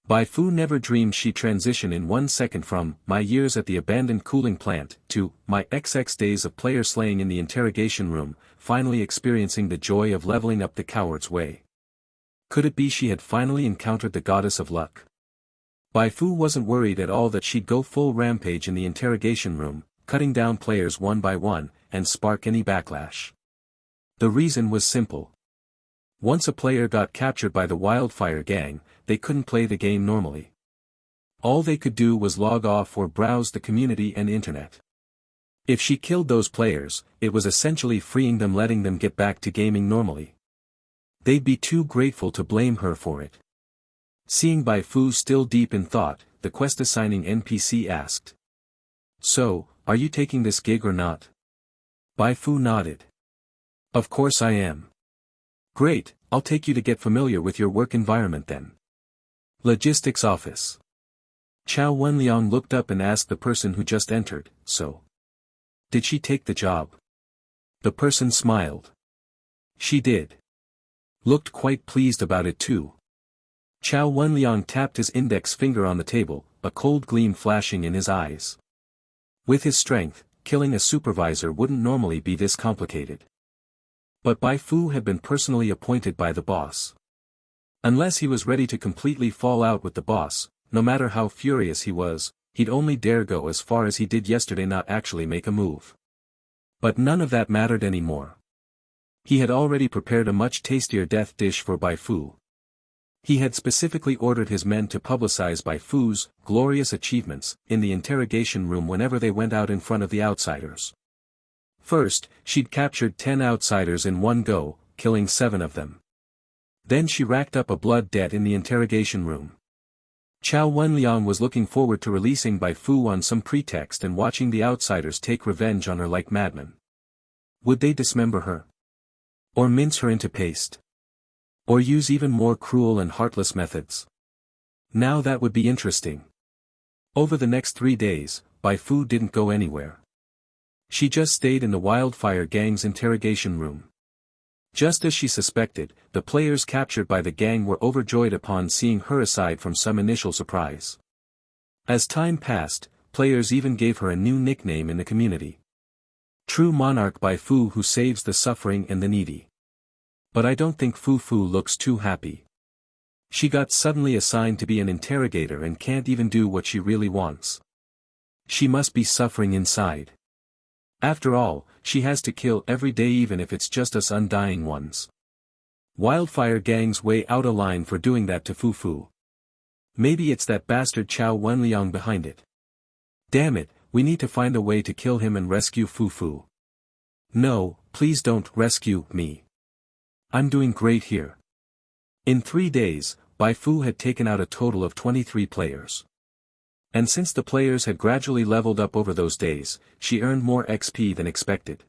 A: Bai Fu never dreamed she'd transition in 1 second from my years at the abandoned cooling plant to my XX days of player slaying in the interrogation room, finally experiencing the joy of leveling up the coward's way. Could it be she had finally encountered the goddess of luck? Bai Fu wasn't worried at all that she'd go full rampage in the interrogation room, cutting down players one by one, and spark any backlash. The reason was simple. Once a player got captured by the Wildfire gang, they couldn't play the game normally. All they could do was log off or browse the community and internet. If she killed those players, it was essentially freeing them, letting them get back to gaming normally. They'd be too grateful to blame her for it. Seeing Bai Fu still deep in thought, the quest-assigning NPC asked, "So, are you taking this gig or not?" Bai Fu nodded. "Of course I am." "Great, I'll take you to get familiar with your work environment then." Logistics office. Chao Wenliang looked up and asked the person who just entered, "So, did she take the job?" The person smiled. "She did. Looked quite pleased about it too." Chao Wenliang tapped his index finger on the table, a cold gleam flashing in his eyes. With his strength, killing a supervisor wouldn't normally be this complicated. But Bai Fu had been personally appointed by the boss. Unless he was ready to completely fall out with the boss, no matter how furious he was, he'd only dare go as far as he did yesterday, not actually make a move. But none of that mattered anymore. He had already prepared a much tastier death dish for Bai Fu. He had specifically ordered his men to publicize Bai Fu's glorious achievements in the interrogation room whenever they went out in front of the outsiders. First, she'd captured 10 outsiders in one go, killing 7 of them. Then she racked up a blood debt in the interrogation room. Chao Wenliang was looking forward to releasing Bai Fu on some pretext and watching the outsiders take revenge on her like madmen. Would they dismember her? Or mince her into paste? Or use even more cruel and heartless methods? Now that would be interesting. Over the next 3 days, Bai Fu didn't go anywhere. She just stayed in the Wildfire gang's interrogation room. Just as she suspected, the players captured by the gang were overjoyed upon seeing her aside from some initial surprise. As time passed, players even gave her a new nickname in the community. True Monarch Bai Fu, who saves the suffering and the needy. But I don't think Fu looks too happy. She got suddenly assigned to be an interrogator and can't even do what she really wants. She must be suffering inside. After all, she has to kill every day, even if it's just us undying ones. Wildfire gang's way out of line for doing that to Fu. Maybe it's that bastard Chao Wenliang behind it. Damn it, we need to find a way to kill him and rescue Fu. No, please don't rescue me. I'm doing great here. In 3 days, Bai Fu had taken out a total of 23 players. And since the players had gradually leveled up over those days, she earned more XP than expected.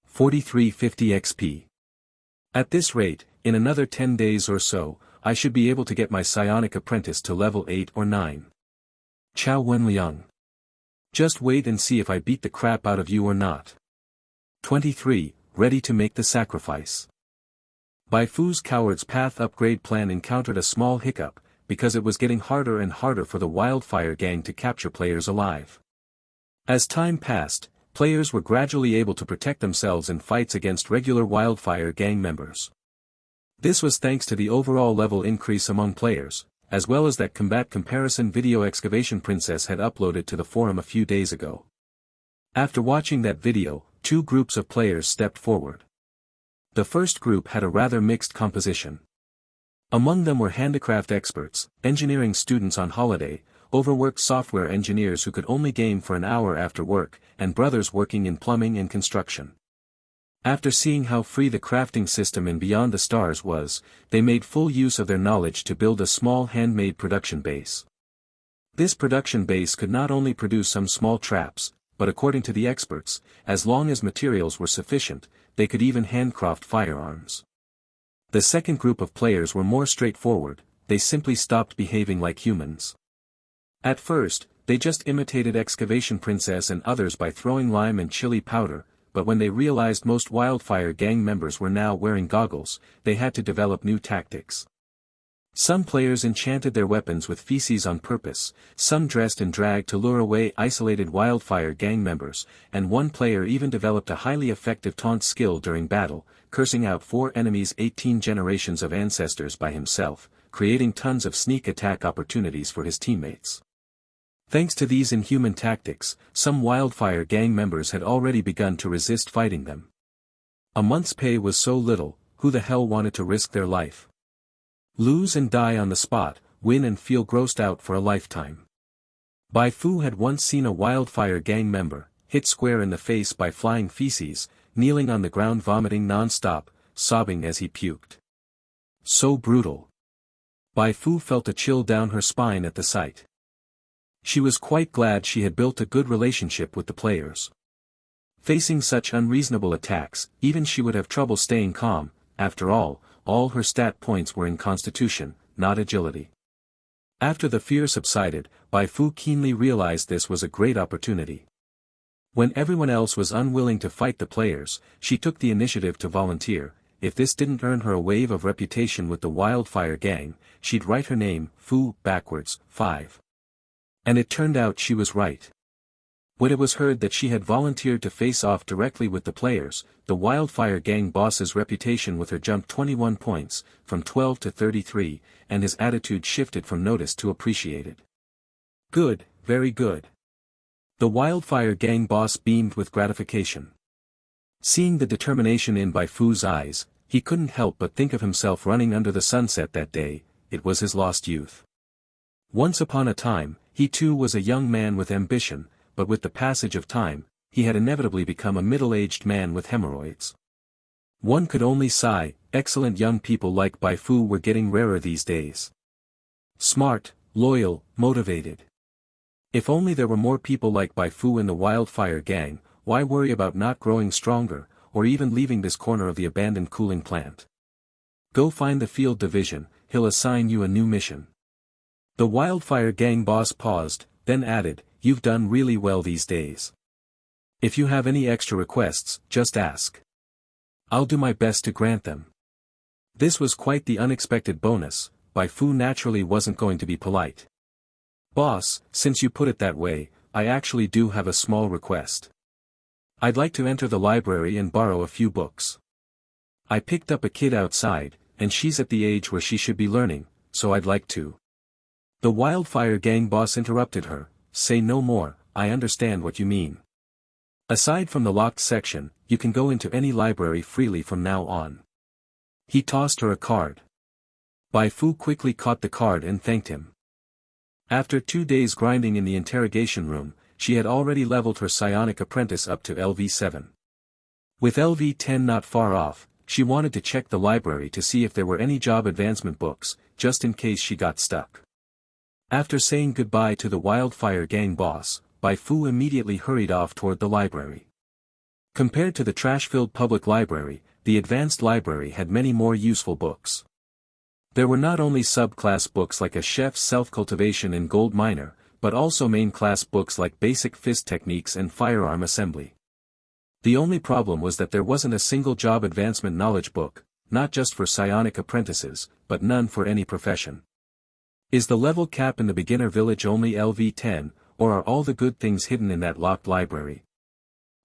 A: 4350 XP. At this rate, in another 10 days or so, I should be able to get my psionic apprentice to level 8 or 9. Chao Wenliang. Just wait and see if I beat the crap out of you or not. 23, ready to make the sacrifice. Bai Fu's Coward's Path upgrade plan encountered a small hiccup, because it was getting harder and harder for the Wildfire gang to capture players alive. As time passed, players were gradually able to protect themselves in fights against regular Wildfire gang members. This was thanks to the overall level increase among players, as well as that combat comparison video Excavation Princess had uploaded to the forum a few days ago. After watching that video, two groups of players stepped forward. The first group had a rather mixed composition. Among them were handicraft experts, engineering students on holiday, overworked software engineers who could only game for an hour after work, and brothers working in plumbing and construction. After seeing how free the crafting system in Beyond the Stars was, they made full use of their knowledge to build a small handmade production base. This production base could not only produce some small traps, but according to the experts, as long as materials were sufficient, they could even handcraft firearms. The second group of players were more straightforward, they simply stopped behaving like humans. At first, they just imitated Excavation Princess and others by throwing lime and chili powder, but when they realized most Wildfire gang members were now wearing goggles, they had to develop new tactics. Some players enchanted their weapons with feces on purpose, some dressed in drag to lure away isolated Wildfire gang members, and one player even developed a highly effective taunt skill during battle, cursing out 4 enemies' 18 generations of ancestors by himself, creating tons of sneak attack opportunities for his teammates. Thanks to these inhuman tactics, some Wildfire gang members had already begun to resist fighting them. A month's pay was so little, who the hell wanted to risk their life? Lose and die on the spot, win and feel grossed out for a lifetime. Bai Fu had once seen a Wildfire gang member, hit square in the face by flying feces, kneeling on the ground vomiting non-stop, sobbing as he puked. So brutal. Bai Fu felt a chill down her spine at the sight. She was quite glad she had built a good relationship with the players. Facing such unreasonable attacks, even she would have trouble staying calm. After all her stat points were in constitution, not agility. After the fear subsided, Bai Fu keenly realized this was a great opportunity. When everyone else was unwilling to fight the players, she took the initiative to volunteer. If this didn't earn her a wave of reputation with the Wildfire gang, she'd write her name, Fu, backwards, 5. And it turned out she was right. When it was heard that she had volunteered to face off directly with the players, the Wildfire gang boss's reputation with her jumped 21 points, from 12 to 33, and his attitude shifted from noticed to appreciated. Good, very good. The Wildfire gang boss beamed with gratification. Seeing the determination in Bai Fu's eyes, he couldn't help but think of himself running under the sunset that day. It was his lost youth. Once upon a time, he too was a young man with ambition, but with the passage of time, he had inevitably become a middle-aged man with hemorrhoids. One could only sigh, excellent young people like Bai Fu were getting rarer these days. Smart, loyal, motivated. If only there were more people like Bai Fu in the Wildfire gang, why worry about not growing stronger, or even leaving this corner of the abandoned cooling plant? Go find the field division, he'll assign you a new mission. The Wildfire gang boss paused, then added, you've done really well these days. If you have any extra requests, just ask. I'll do my best to grant them. This was quite the unexpected bonus. Bai Fu naturally wasn't going to be polite. Boss, since you put it that way, I actually do have a small request. I'd like to enter the library and borrow a few books. I picked up a kid outside, and she's at the age where she should be learning, so I'd like to. The Wildfire gang boss interrupted her, say no more, I understand what you mean. Aside from the locked section, you can go into any library freely from now on. He tossed her a card. Bai Fu quickly caught the card and thanked him. After 2 days grinding in the interrogation room, she had already leveled her psionic apprentice up to LV7. With LV10 not far off, she wanted to check the library to see if there were any job advancement books, just in case she got stuck. After saying goodbye to the Wildfire gang boss, Bai Fu immediately hurried off toward the library. Compared to the trash-filled public library, the advanced library had many more useful books. There were not only subclass books like a chef's self-cultivation and gold miner, but also main-class books like basic fist techniques and firearm assembly. The only problem was that there wasn't a single job advancement knowledge book, not just for psionic apprentices, but none for any profession. Is the level cap in the beginner village only LV10, or are all the good things hidden in that locked library?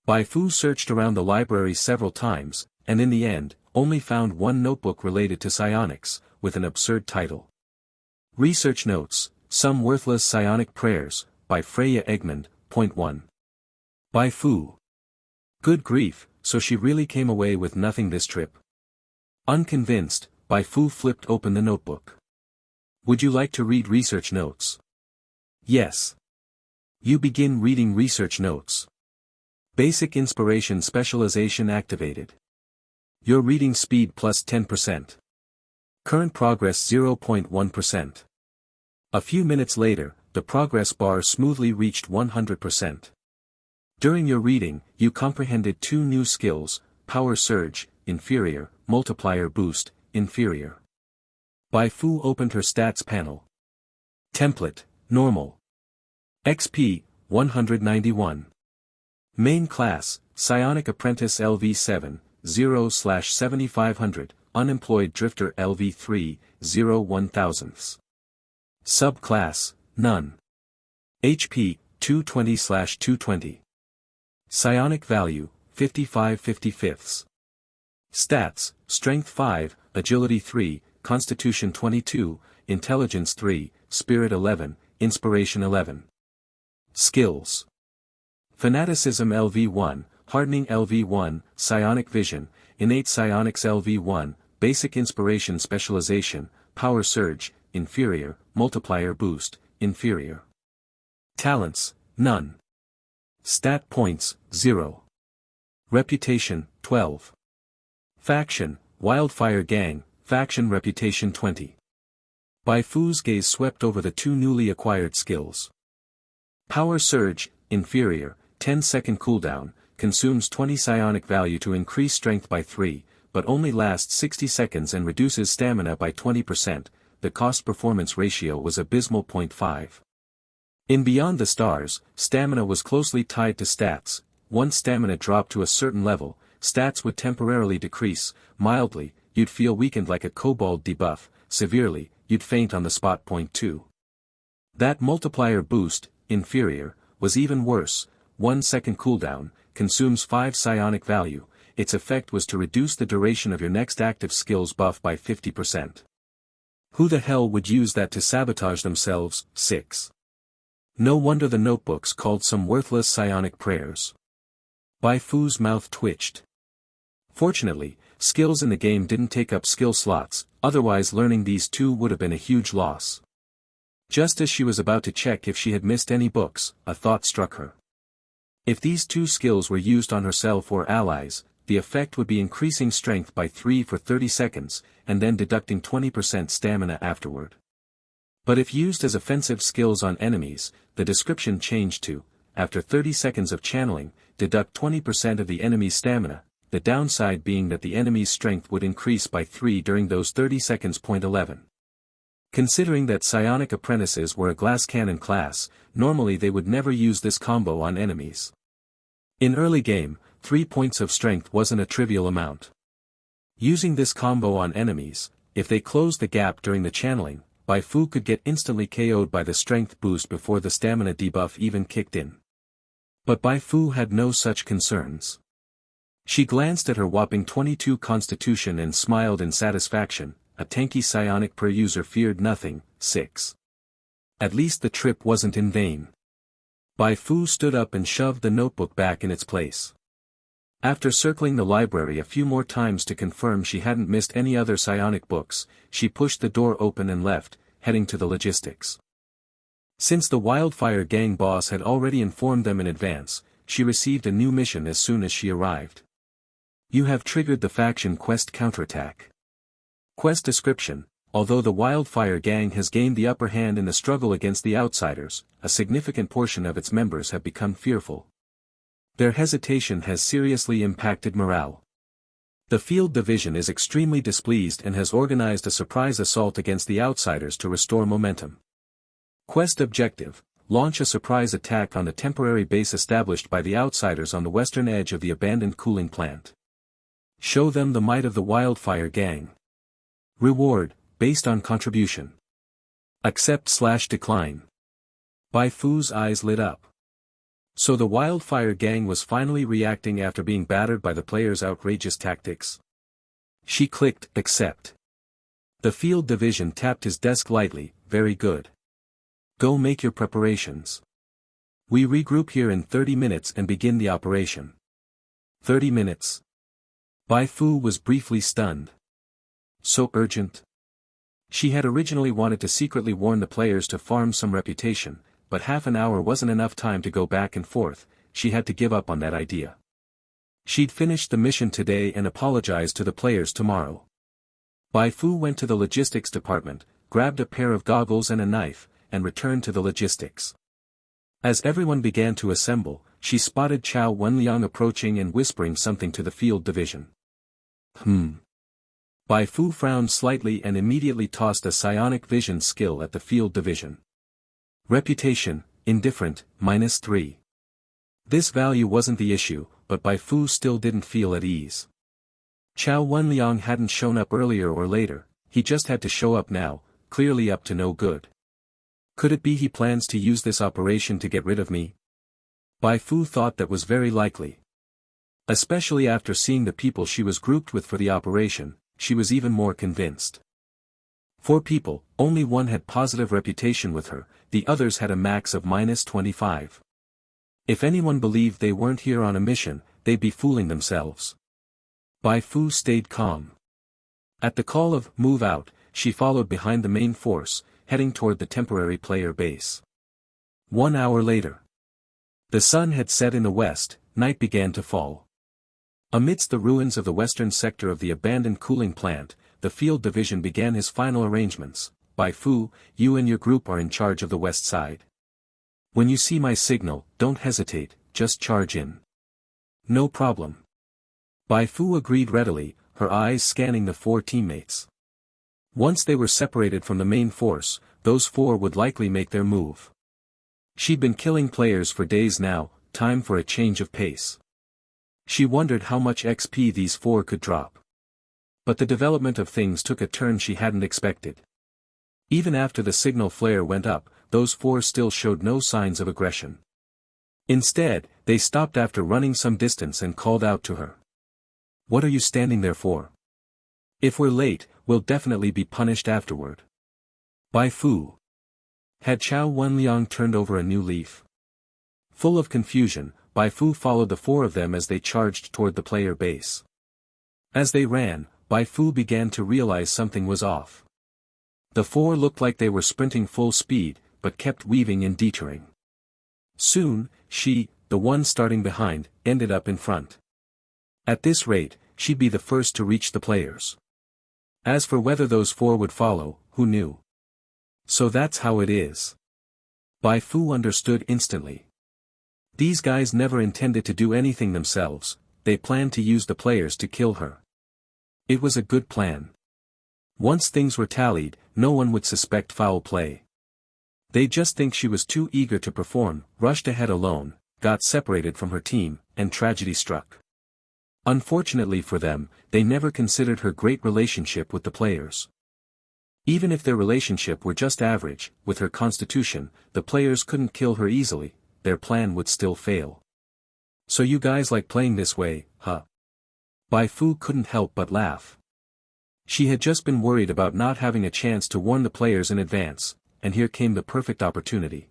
A: Bai Fu searched around the library several times, and in the end, only found one notebook related to psionics, with an absurd title. Research Notes, Some Worthless Psionic Prayers, by Freya Egmond, Point 1. Bai Fu. Good grief, so she really came away with nothing this trip. Unconvinced, Bai Fu flipped open the notebook. Would you like to read research notes? Yes. You begin reading research notes. Basic inspiration specialization activated. Your reading speed plus 10%. Current progress 0.1%. A few minutes later, the progress bar smoothly reached 100%. During your reading, you comprehended two new skills: Power Surge, inferior; Multiplier Boost, inferior. Bai Fu opened her stats panel. Template, normal. XP, 191. Main class, Psionic Apprentice LV7, 0/7500, Unemployed Drifter LV3, 0/1000. Subclass, none. HP, 220/220. Psionic value, 55/55. Stats, Strength 5, Agility 3, Constitution 22, Intelligence 3, Spirit 11, Inspiration 11. Skills. Fanaticism LV1, Hardening LV1, Psionic Vision, Innate Psionics LV1, Basic Inspiration Specialization, Power Surge, inferior; Multiplier Boost, inferior. Talents, none. Stat points, 0. Reputation, 12. Faction, Wildfire Gang, Faction Reputation 20. Bai Fu's gaze swept over the two newly acquired skills. Power Surge, inferior, 10-second cooldown, consumes 20 psionic value to increase strength by 3, but only lasts 60 seconds and reduces stamina by 20%, the cost-performance ratio was abysmal. 0.5. In Beyond the Stars, stamina was closely tied to stats. Once stamina dropped to a certain level, stats would temporarily decrease. Mildly, you'd feel weakened like a kobold debuff; severely, you'd faint on the spot. 2. That multiplier boost, inferior, was even worse. 1-second cooldown, consumes 5 psionic value. Its effect was to reduce the duration of your next active skills buff by 50%. Who the hell would use that to sabotage themselves? 6. No wonder the notebooks called Some Worthless Psionic Prayers. Bai Fu's mouth twitched. Fortunately, skills in the game didn't take up skill slots, otherwise learning these two would have been a huge loss. Just as she was about to check if she had missed any books, a thought struck her. If these two skills were used on herself or allies, the effect would be increasing strength by 3 for 30 seconds, and then deducting 20% stamina afterward. But if used as offensive skills on enemies, the description changed to, after 30 seconds of channeling, deduct 20% of the enemy's stamina, the downside being that the enemy's strength would increase by 3 during those 30 seconds. 11. Considering that psionic apprentices were a glass cannon class, normally they would never use this combo on enemies. In early game, 3 points of strength wasn't a trivial amount. Using this combo on enemies, if they closed the gap during the channeling, Bai Fu could get instantly KO'd by the strength boost before the stamina debuff even kicked in. But Bai Fu had no such concerns. She glanced at her whopping 22 constitution and smiled in satisfaction. A tanky psionic per user feared nothing. 6. At least the trip wasn't in vain. Bai Fu stood up and shoved the notebook back in its place. After circling the library a few more times to confirm she hadn't missed any other psionic books, she pushed the door open and left, heading to the logistics. Since the Wildfire Gang boss had already informed them in advance, she received a new mission as soon as she arrived. You have triggered the faction quest counterattack. Quest description: although the Wildfire Gang has gained the upper hand in the struggle against the outsiders, a significant portion of its members have become fearful. Their hesitation has seriously impacted morale. The Field Division is extremely displeased and has organized a surprise assault against the outsiders to restore momentum. Quest objective: launch a surprise attack on the temporary base established by the outsiders on the western edge of the abandoned cooling plant. Show them the might of the Wildfire Gang. Reward, based on contribution. Accept/decline. Bai Fu's eyes lit up. So the Wildfire Gang was finally reacting after being battered by the players' outrageous tactics. She clicked accept. The field division tapped his desk lightly. Very good. Go make your preparations. We regroup here in 30 minutes and begin the operation. 30 minutes. Bai Fu was briefly stunned. So urgent? She had originally wanted to secretly warn the players to farm some reputation, but half an hour wasn't enough time to go back and forth. She had to give up on that idea. She'd finished the mission today and apologized to the players tomorrow. Bai Fu went to the logistics department, grabbed a pair of goggles and a knife, and returned to the logistics. As everyone began to assemble, she spotted Chao Wenliang approaching and whispering something to the field division. Bai Fu frowned slightly and immediately tossed a psionic vision skill at the field division. Reputation, indifferent, -3. This value wasn't the issue, but Bai Fu still didn't feel at ease. Chao Wenliang hadn't shown up earlier or later, he just had to show up now, clearly up to no good. Could it be he plans to use this operation to get rid of me? Bai Fu thought that was very likely. Especially after seeing the people she was grouped with for the operation, she was even more convinced. 4 people, only one had positive reputation with her, the others had a max of -25. If anyone believed they weren't here on a mission, they'd be fooling themselves. Bai Fu stayed calm. At the call of "move out," she followed behind the main force, heading toward the temporary player base. 1 hour later. The sun had set in the west, night began to fall. Amidst the ruins of the western sector of the abandoned cooling plant, the field division began his final arrangements. Bai Fu, you and your group are in charge of the west side. When you see my signal, don't hesitate, just charge in. No problem. Bai Fu agreed readily, her eyes scanning the 4 teammates. Once they were separated from the main force, those 4 would likely make their move. She'd been killing players for days now, time for a change of pace. She wondered how much XP these 4 could drop. But the development of things took a turn she hadn't expected. Even after the signal flare went up, those 4 still showed no signs of aggression. Instead, they stopped after running some distance and called out to her. What are you standing there for? If we're late, we'll definitely be punished afterward. Bai Fu. Had Chao Wenliang turned over a new leaf? Full of confusion, Bai Fu followed the 4 of them as they charged toward the player base. As they ran, Bai Fu began to realize something was off. The 4 looked like they were sprinting full speed, but kept weaving and detouring. Soon, she, the one starting behind, ended up in front. At this rate, she'd be the first to reach the players. As for whether those 4 would follow, who knew? So that's how it is. Bai Fu understood instantly. These guys never intended to do anything themselves, they planned to use the players to kill her. It was a good plan. Once things were tallied, no one would suspect foul play. They'd just think she was too eager to perform, rushed ahead alone, got separated from her team, and tragedy struck. Unfortunately for them, they never considered her great relationship with the players. Even if their relationship were just average, with her constitution, the players couldn't kill her easily, their plan would still fail. So you guys like playing this way, huh? Bai Fu couldn't help but laugh. She had just been worried about not having a chance to warn the players in advance, and here came the perfect opportunity.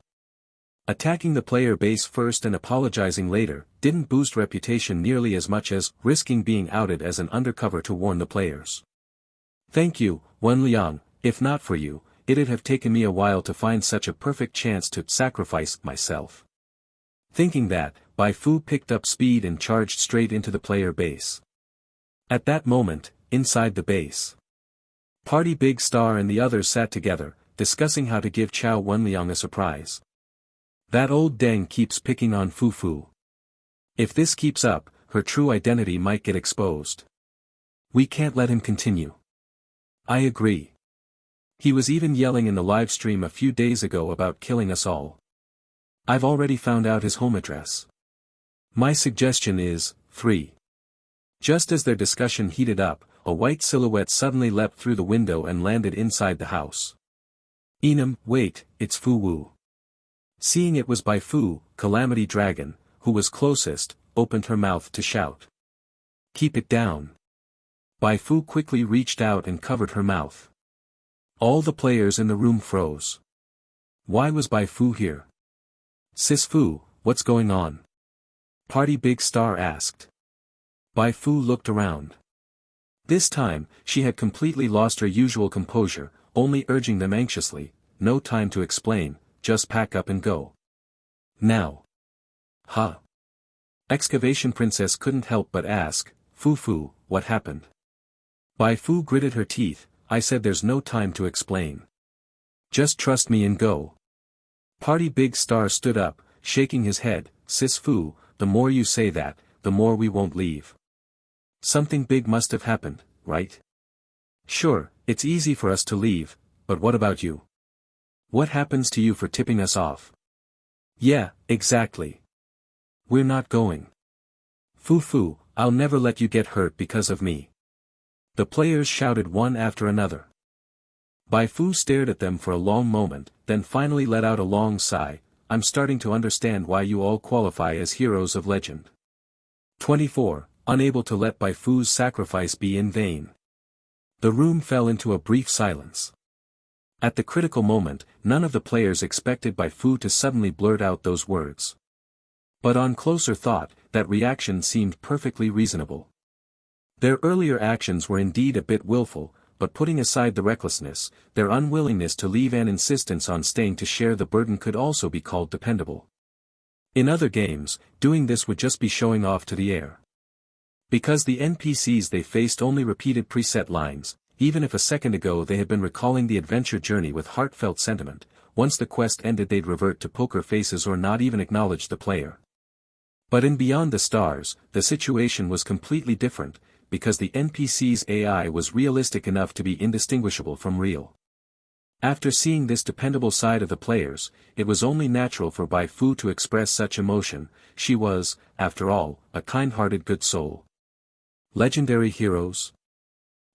A: Attacking the player base first and apologizing later, didn't boost reputation nearly as much as risking being outed as an undercover to warn the players. Thank you, Wenliang, if not for you, it'd have taken me a while to find such a perfect chance to sacrifice myself. Thinking that, Bai Fu picked up speed and charged straight into the player base. At that moment, inside the base, Party Big Star and the others sat together, discussing how to give Chao Wenliang a surprise. That old Deng keeps picking on Fu Fu. If this keeps up, her true identity might get exposed. We can't let him continue. I agree. He was even yelling in the live stream a few days ago about killing us all. I've already found out his home address. My suggestion is, 3. Just as their discussion heated up, a white silhouette suddenly leapt through the window and landed inside the house. Enam, wait, it's Fu Wu. Seeing it was Bai Fu, Calamity Dragon, who was closest, opened her mouth to shout. "Keep it down." Bai Fu quickly reached out and covered her mouth. All the players in the room froze. Why was Bai Fu here? "Sis Fu, what's going on?" Party Big Star asked. Bai Fu looked around. This time, she had completely lost her usual composure, only urging them anxiously, "No time to explain, just pack up and go. Now." "Huh?" Excavation Princess couldn't help but ask, "Fu, what happened?" Bai Fu gritted her teeth, "I said there's no time to explain. Just trust me and go." Party Big Star stood up, shaking his head, "Sis Fu, the more you say that, the more we won't leave. Something big must have happened, right? Sure, it's easy for us to leave, but what about you? What happens to you for tipping us off?" "Yeah, exactly. We're not going. Fu, I'll never let you get hurt because of me." The players shouted one after another. Bai Fu stared at them for a long moment, then finally let out a long sigh, "I'm starting to understand why you all qualify as heroes of legend." 24, unable to let Bai Fu's sacrifice be in vain. The room fell into a brief silence. At the critical moment, none of the players expected Bai Fu to suddenly blurt out those words. But on closer thought, that reaction seemed perfectly reasonable. Their earlier actions were indeed a bit willful, but putting aside the recklessness, their unwillingness to leave and insistence on staying to share the burden could also be called dependable. In other games, doing this would just be showing off to the air. Because the NPCs they faced only repeated preset lines, even if a second ago they had been recalling the adventure journey with heartfelt sentiment, once the quest ended they'd revert to poker faces or not even acknowledge the player. But in Beyond the Stars, the situation was completely different, because the NPC's AI was realistic enough to be indistinguishable from real. After seeing this dependable side of the players, it was only natural for Bai Fu to express such emotion. She was, after all, a kind-hearted good soul. Legendary heroes?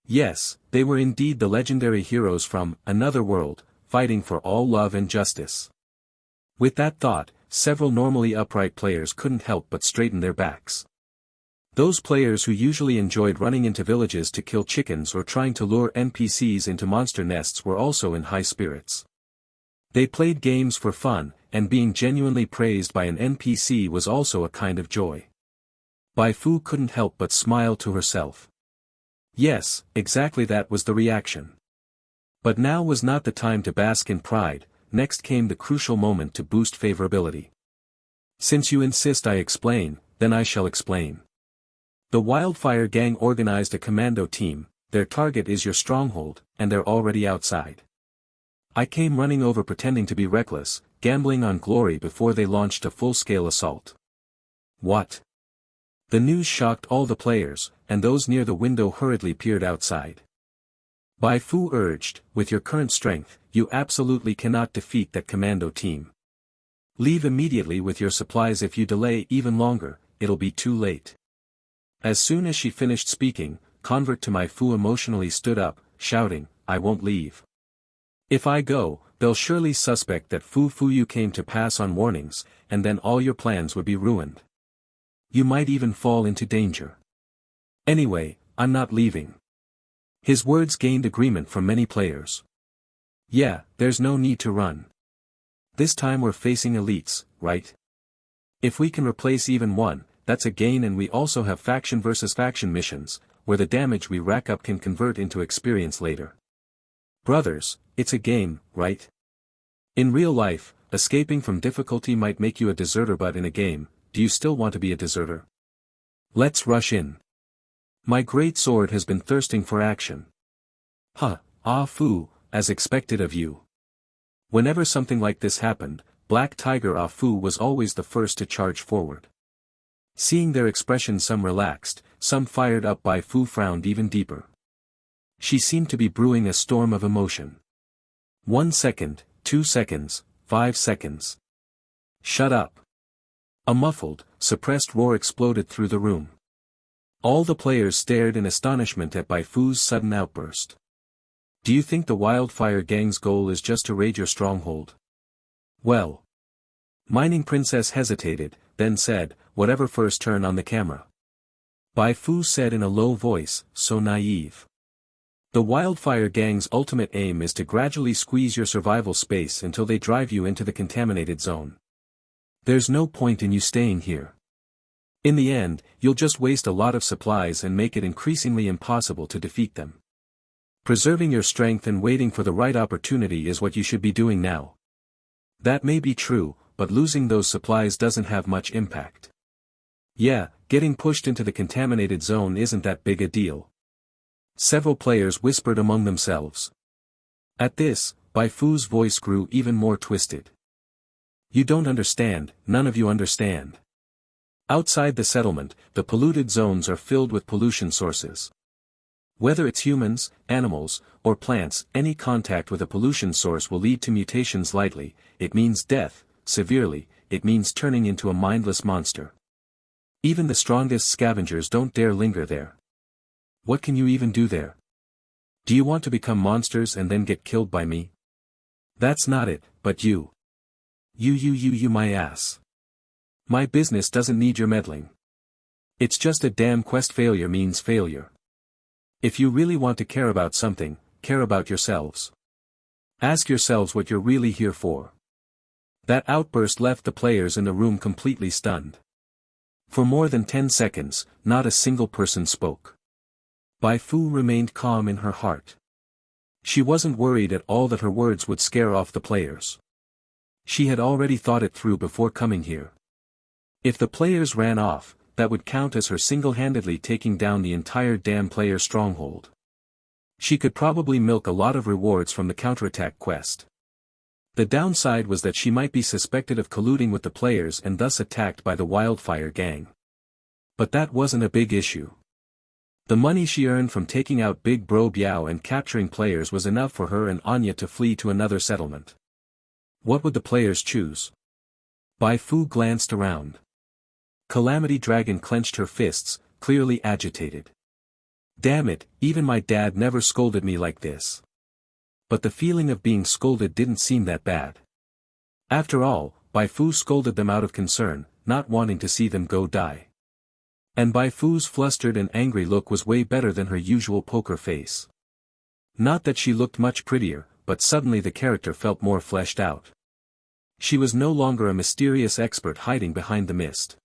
A: Yes, they were indeed the legendary heroes from another world, fighting for all love and justice. With that thought, several normally upright players couldn't help but straighten their backs. Those players who usually enjoyed running into villages to kill chickens or trying to lure NPCs into monster nests were also in high spirits. They played games for fun, and being genuinely praised by an NPC was also a kind of joy. Bai Fu couldn't help but smile to herself. Yes, exactly that was the reaction. But now was not the time to bask in pride, next came the crucial moment to boost favorability. "Since you insist I explain, then I shall explain. The Wildfire Gang organized a commando team, their target is your stronghold, and they're already outside. I came running over pretending to be reckless, gambling on glory before they launched a full-scale assault." What? The news shocked all the players, and those near the window hurriedly peered outside. Bai Fu urged, "With your current strength, you absolutely cannot defeat that commando team. Leave immediately with your supplies. If you delay even longer, it'll be too late." As soon as she finished speaking, convert to Bai Fu emotionally stood up, shouting, "I won't leave. If I go, they'll surely suspect that Fu you came to pass on warnings, and then all your plans would be ruined. You might even fall into danger. Anyway, I'm not leaving." His words gained agreement from many players. "Yeah, there's no need to run. This time we're facing elites, right? If we can replace even one, that's a gain, and we also have faction versus faction missions, where the damage we rack up can convert into experience later. Brothers, it's a game, right? In real life, escaping from difficulty might make you a deserter, but in a game, do you still want to be a deserter? Let's rush in. My great sword has been thirsting for action." Fu, as expected of you. Whenever something like this happened, Black Tiger Fu was always the first to charge forward. Seeing their expression, some relaxed, some fired up. Bai Fu frowned even deeper. She seemed to be brewing a storm of emotion. 1 second, 2 seconds, 5 seconds. "Shut up." A muffled, suppressed roar exploded through the room. All the players stared in astonishment at Bai Fu's sudden outburst. "Do you think the Wildfire Gang's goal is just to raid your stronghold? Well, Mining Princess hesitated, then said, whatever first turn on the camera. Bai Fu said in a low voice, so naive. The Wildfire Gang's ultimate aim is to gradually squeeze your survival space until they drive you into the contaminated zone. There's no point in you staying here. In the end, you'll just waste a lot of supplies and make it increasingly impossible to defeat them. Preserving your strength and waiting for the right opportunity is what you should be doing now. That may be true, but losing those supplies doesn't have much impact. Yeah, getting pushed into the contaminated zone isn't that big a deal. Several players whispered among themselves. At this, Bai Fu's voice grew even more twisted. You don't understand, none of you understand. Outside the settlement, the polluted zones are filled with pollution sources. Whether it's humans, animals, or plants, any contact with a pollution source will lead to mutations lightly, it means death, severely, it means turning into a mindless monster. Even the strongest scavengers don't dare linger there. What can you even do there? Do you want to become monsters and then get killed by me? That's not it, but you. You my ass. My business doesn't need your meddling. It's just a damn quest. Failure means failure. If you really want to care about something, care about yourselves. Ask yourselves what you're really here for. That outburst left the players in the room completely stunned. For more than 10 seconds, not a single person spoke. Bai Fu remained calm in her heart. She wasn't worried at all that her words would scare off the players. She had already thought it through before coming here. If the players ran off, that would count as her single-handedly taking down the entire damn player stronghold. She could probably milk a lot of rewards from the counterattack quest. The downside was that she might be suspected of colluding with the players and thus attacked by the Wildfire Gang. But that wasn't a big issue. The money she earned from taking out Big Bro Biao and capturing players was enough for her and Anya to flee to another settlement. What would the players choose? Bai Fu glanced around. Calamity Dragon clenched her fists, clearly agitated. Damn it, even my dad never scolded me like this. But the feeling of being scolded didn't seem that bad. After all, Bai Fu scolded them out of concern, not wanting to see them go die. And Bai Fu's flustered and angry look was way better than her usual poker face. Not that she looked much prettier, but suddenly the character felt more fleshed out. She was no longer a mysterious expert hiding behind the mist.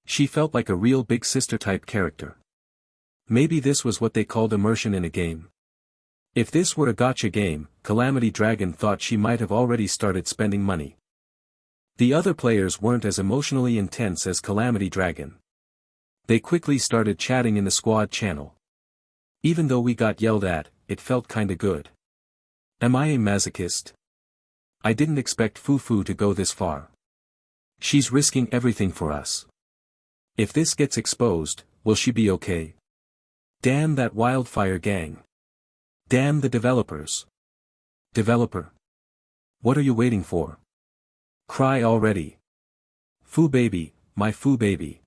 A: She felt like a real big sister-type character. Maybe this was what they called immersion in a game. If this were a gacha game, Calamity Dragon thought she might have already started spending money. The other players weren't as emotionally intense as Calamity Dragon. They quickly started chatting in the squad channel. Even though we got yelled at, it felt kinda good. Am I a masochist? I didn't expect Fufu to go this far. She's risking everything for us. If this gets exposed, will she be okay? Damn that Wildfire Gang. Damn the developers. Developer. What are you waiting for? Cry already. Fu baby, my Fu baby.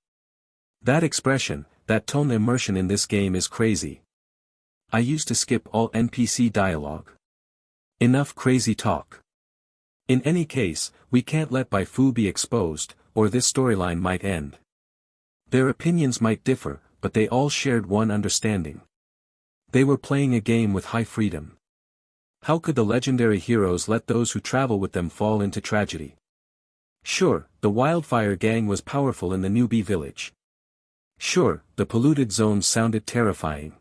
A: That expression, that tone immersion in this game is crazy. I used to skip all NPC dialogue. Enough crazy talk. In any case, we can't let Bai Fu be exposed, or this storyline might end. Their opinions might differ, but they all shared one understanding. They were playing a game with high freedom. How could the legendary heroes let those who travel with them fall into tragedy? Sure, the Wildfire Gang was powerful in the newbie village. Sure, the polluted zones sounded terrifying.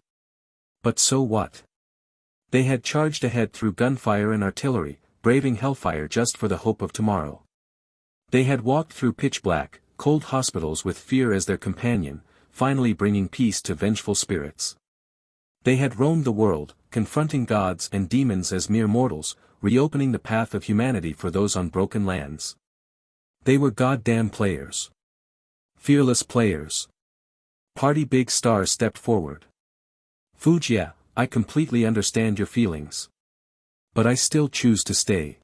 A: But so what? They had charged ahead through gunfire and artillery, braving hellfire just for the hope of tomorrow. They had walked through pitch-black, cold hospitals with fear as their companion, finally bringing peace to vengeful spirits. They had roamed the world, confronting gods and demons as mere mortals, reopening the path of humanity for those on broken lands. They were goddamn players. Fearless players. Party Big Star stepped forward. Fujia, I completely understand your feelings. But I still choose to stay.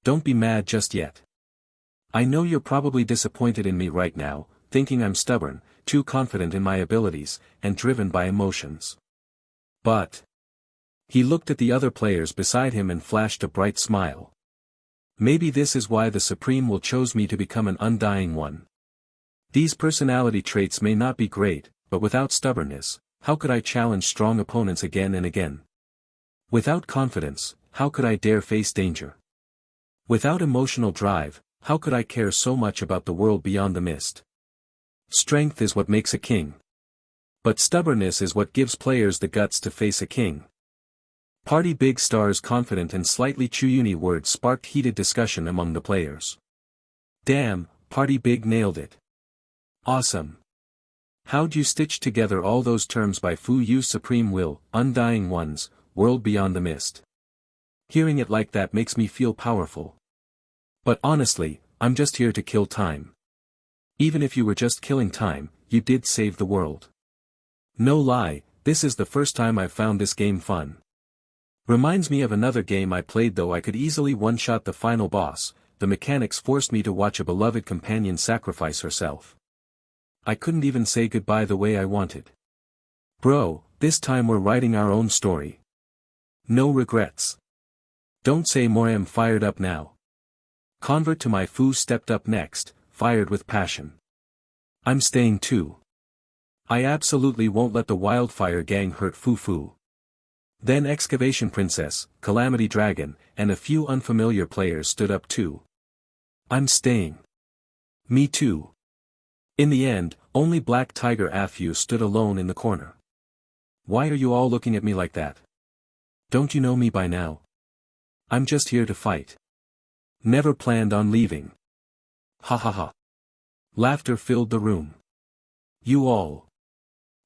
A: Don't be mad just yet. I know you're probably disappointed in me right now, thinking I'm stubborn, too confident in my abilities, and driven by emotions. But... He looked at the other players beside him and flashed a bright smile. Maybe this is why the Supreme will chose me to become an undying one. These personality traits may not be great, but without stubbornness, how could I challenge strong opponents again and again? Without confidence, how could I dare face danger? Without emotional drive, how could I care so much about the world beyond the mist? Strength is what makes a king. But stubbornness is what gives players the guts to face a king. Party Big Star's confident and slightly Chuyuni words sparked heated discussion among the players. Damn, Party Big nailed it. Awesome. How'd you stitch together all those terms Bai Fu used supreme will, undying ones, world beyond the mist? Hearing it like that makes me feel powerful. But honestly, I'm just here to kill time. Even if you were just killing time, you did save the world. No lie, this is the first time I've found this game fun. Reminds me of another game I played, though I could easily one-shot the final boss. The mechanics forced me to watch a beloved companion sacrifice herself. I couldn't even say goodbye the way I wanted. Bro, this time we're writing our own story. No regrets. Don't say more. I'm fired up now. Convert to my Fu stepped up next, fired with passion. I'm staying too. I absolutely won't let the Wildfire Gang hurt Fu. Then Excavation Princess, Calamity Dragon, and a few unfamiliar players stood up too. I'm staying. Me too. In the end, only Black Tiger Afu stood alone in the corner. Why are you all looking at me like that? Don't you know me by now? I'm just here to fight. Never planned on leaving. Ha ha ha. Laughter filled the room. You all.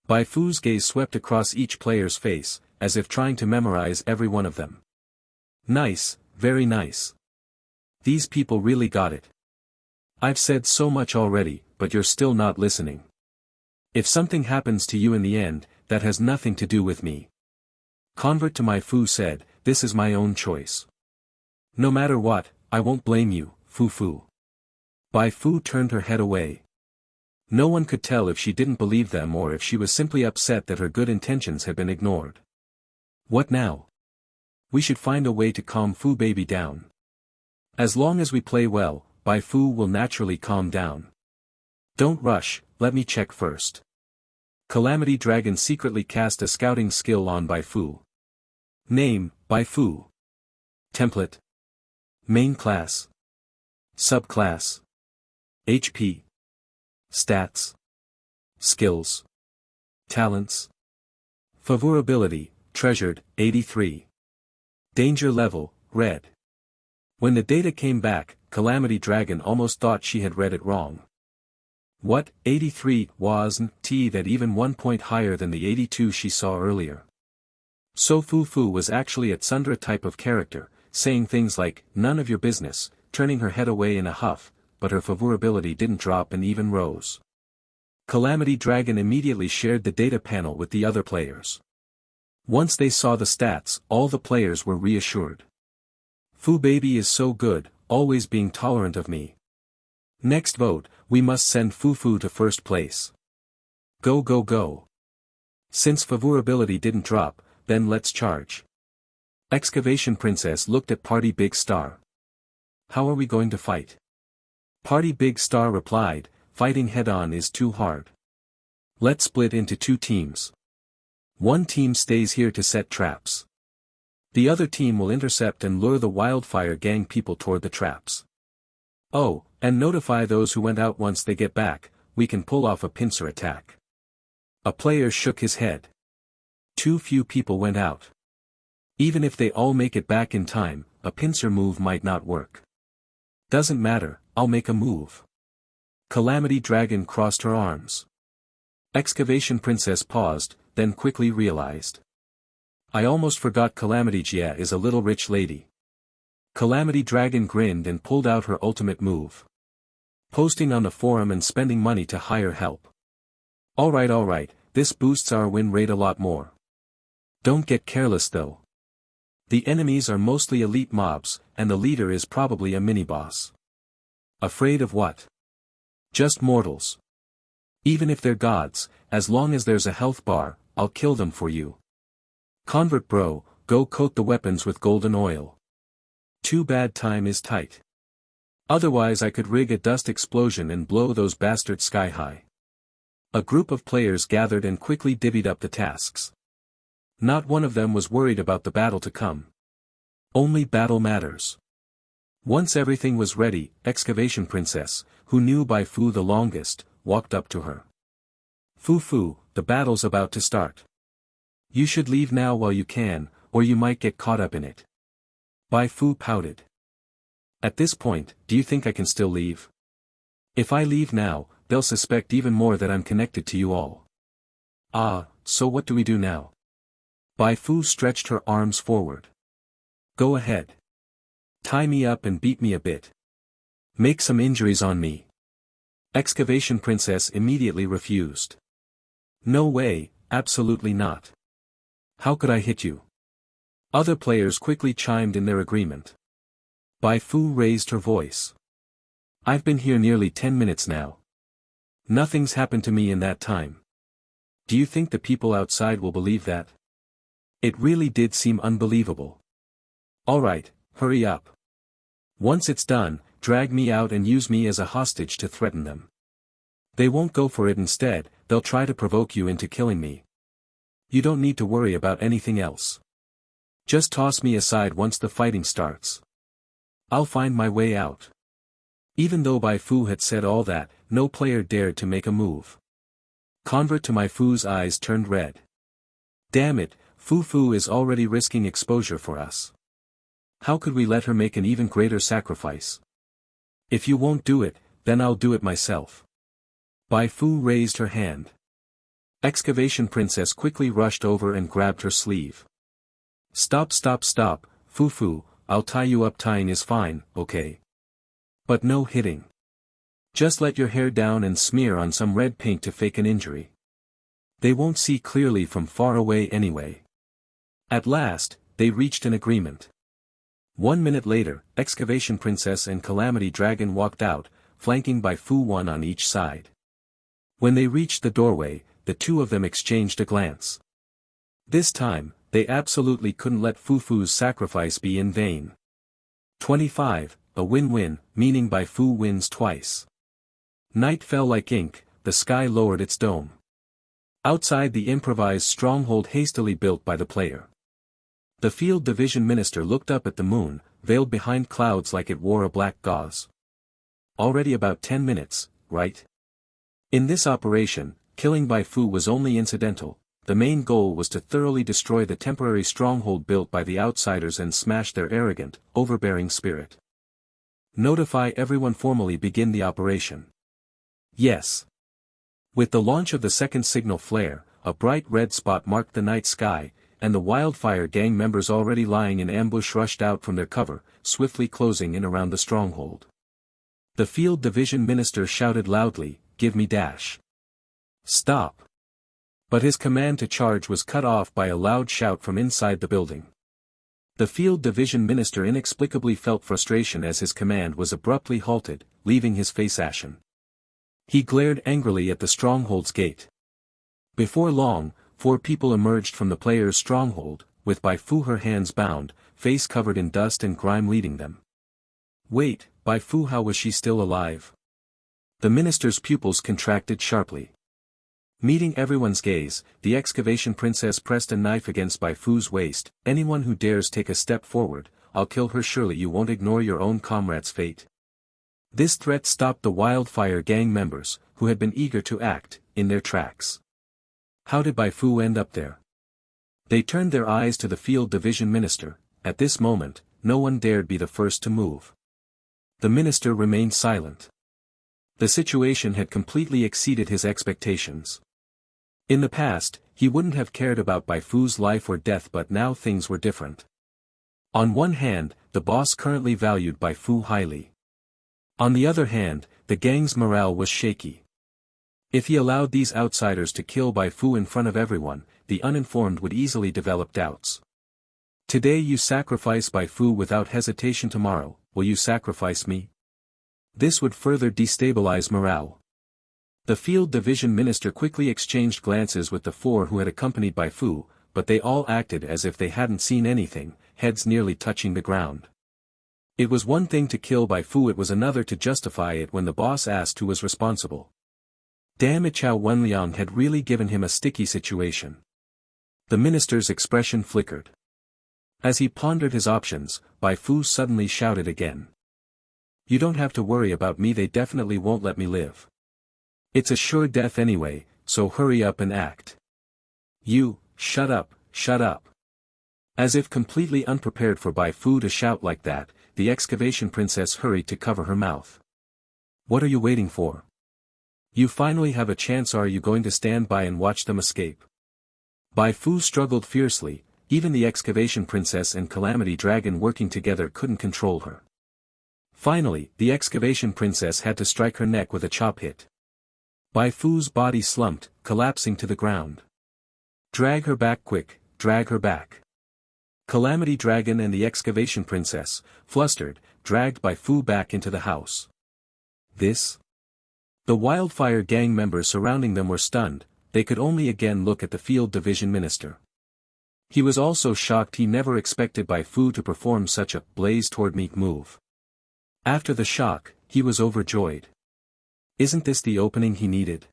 A: Bai Fu's gaze swept across each player's face, as if trying to memorize every one of them. Nice, very nice. These people really got it. I've said so much already, but you're still not listening. If something happens to you in the end, that has nothing to do with me. Convert to my Fu said, this is my own choice. No matter what, I won't blame you, Fu. Bai Fu turned her head away. No one could tell if she didn't believe them or if she was simply upset that her good intentions had been ignored. What now? We should find a way to calm Fu baby down. As long as we play well, Bai Fu will naturally calm down. Don't rush, let me check first. Calamity Dragon secretly cast a scouting skill on Bai Fu. Name, Bai Fu. Template. Main class. Subclass. HP. Stats. Skills. Talents. Favorability, treasured, 83. Danger level, red. When the data came back, Calamity Dragon almost thought she had read it wrong. What, 83, wasn't that even 1 point higher than the 82 she saw earlier? So Fu was actually a Tsundra type of character, saying things like, none of your business, turning her head away in a huff, but her favorability didn't drop and even rose. Calamity Dragon immediately shared the data panel with the other players. Once they saw the stats, all the players were reassured. Fu baby is so good, always being tolerant of me. Next vote, we must send Fu to first place. Go. Since favorability didn't drop, then let's charge. Excavation Princess looked at Party Big Star. How are we going to fight? Party Big Star replied, fighting head-on is too hard. Let's split into 2 teams. One team stays here to set traps. The other team will intercept and lure the Wildfire Gang people toward the traps. Oh, and notify those who went out once they get back, we can pull off a pincer attack. A player shook his head. Too few people went out. Even if they all make it back in time, a pincer move might not work. Doesn't matter, I'll make a move. Calamity Dragon crossed her arms. Excavation Princess paused, then quickly realized. I almost forgot Calamity Jia is a little rich lady. Calamity Dragon grinned and pulled out her ultimate move. Posting on the forum and spending money to hire help. Alright, this boosts our win rate a lot more. Don't get careless though. The enemies are mostly elite mobs, and the leader is probably a mini-boss. Afraid of what? Just mortals. Even if they're gods, as long as there's a health bar, I'll kill them for you. Convert bro, go coat the weapons with golden oil. Too bad time is tight. Otherwise I could rig a dust explosion and blow those bastards sky high. A group of players gathered and quickly divvied up the tasks. Not one of them was worried about the battle to come. Only battle matters. Once everything was ready, Excavation Princess, who knew Bai Fu the longest, walked up to her. Fu, the battle's about to start. You should leave now while you can, or you might get caught up in it. Bai Fu pouted. At this point, do you think I can still leave? If I leave now, they'll suspect even more that I'm connected to you all. Ah, so what do we do now? Bai Fu stretched her arms forward. Go ahead. Tie me up and beat me a bit. Make some injuries on me. Excavation Princess immediately refused. No way, absolutely not. How could I hit you? Other players quickly chimed in their agreement. Bai Fu raised her voice. I've been here nearly 10 minutes now. Nothing's happened to me in that time. Do you think the people outside will believe that? It really did seem unbelievable. Alright, hurry up. Once it's done, drag me out and use me as a hostage to threaten them. They won't go for it instead, they'll try to provoke you into killing me. You don't need to worry about anything else. Just toss me aside once the fighting starts. I'll find my way out. Even though Bai Fu had said all that, no player dared to make a move. Convert to Bai Fu's eyes turned red. Damn it, Fu is already risking exposure for us. How could we let her make an even greater sacrifice? If you won't do it, then I'll do it myself. Bai Fu raised her hand. Excavation Princess quickly rushed over and grabbed her sleeve. Stop, Fu, I'll tie you up. Tying is fine, okay? But no hitting. Just let your hair down and smear on some red paint to fake an injury. They won't see clearly from far away anyway. At last, they reached an agreement. 1 minute later, Excavation Princess and Calamity Dragon walked out, flanking Bai Fu one on each side. When they reached the doorway, the two of them exchanged a glance. This time, they absolutely couldn't let Fu's sacrifice be in vain. 25, a win-win, meaning Bai Fu wins twice. Night fell like ink, the sky lowered its dome. Outside the improvised stronghold hastily built by the player. The Field Division Minister looked up at the moon, veiled behind clouds like it wore a black gauze. Already about 10 minutes, right? In this operation, killing Bai Fu was only incidental. The main goal was to thoroughly destroy the temporary stronghold built by the outsiders and smash their arrogant, overbearing spirit. Notify everyone formally begin the operation. Yes. With the launch of the second signal flare, a bright red spot marked the night sky, and the Wildfire Gang members already lying in ambush rushed out from their cover, swiftly closing in around the stronghold. The Field Division Minister shouted loudly, "Give me dash." Stop. But his command to charge was cut off by a loud shout from inside the building. The Field Division Minister inexplicably felt frustration as his command was abruptly halted, leaving his face ashen. He glared angrily at the stronghold's gate. Before long, 4 people emerged from the player's stronghold, with Bai Fu her hands bound, face covered in dust and grime leading them. Wait, Bai Fu, how was she still alive? The minister's pupils contracted sharply. Meeting everyone's gaze, the Excavation Princess pressed a knife against Bai Fu's waist. Anyone who dares take a step forward, I'll kill her. Surely you won't ignore your own comrade's fate. This threat stopped the Wildfire Gang members, who had been eager to act, in their tracks. How did Bai Fu end up there? They turned their eyes to the Field Division Minister. At this moment, no one dared be the first to move. The minister remained silent. The situation had completely exceeded his expectations. In the past, he wouldn't have cared about Bai Fu's life or death, but now things were different. On one hand, the boss currently valued Bai Fu highly. On the other hand, the gang's morale was shaky. If he allowed these outsiders to kill Bai Fu in front of everyone, the uninformed would easily develop doubts. Today you sacrifice Bai Fu without hesitation. Tomorrow, will you sacrifice me? This would further destabilize morale. The Field Division Minister quickly exchanged glances with the 4 who had accompanied Bai Fu, but they all acted as if they hadn't seen anything, heads nearly touching the ground. It was one thing to kill Bai Fu, it was another to justify it when the boss asked who was responsible. Damn it, Chao Wenliang had really given him a sticky situation. The minister's expression flickered. As he pondered his options, Bai Fu suddenly shouted again. You don't have to worry about me, they definitely won't let me live. It's a sure death anyway, so hurry up and act. You, shut up, shut up. As if completely unprepared for Bai Fu to shout like that, the excavation princess hurried to cover her mouth. What are you waiting for? You finally have a chance, are you going to stand by and watch them escape? Bai Fu struggled fiercely, even the excavation princess and Calamity Dragon working together couldn't control her. Finally, the excavation princess had to strike her neck with a chop hit. Bai Fu's body slumped, collapsing to the ground. Drag her back quick, drag her back. Calamity Dragon and the excavation princess, flustered, dragged Bai Fu back into the house. This? The Wildfire gang members surrounding them were stunned, they could only again look at the field division minister. He was also shocked, he never expected Bai Fu to perform such a blaze toward me move. After the shock, he was overjoyed. Isn't this the opening he needed?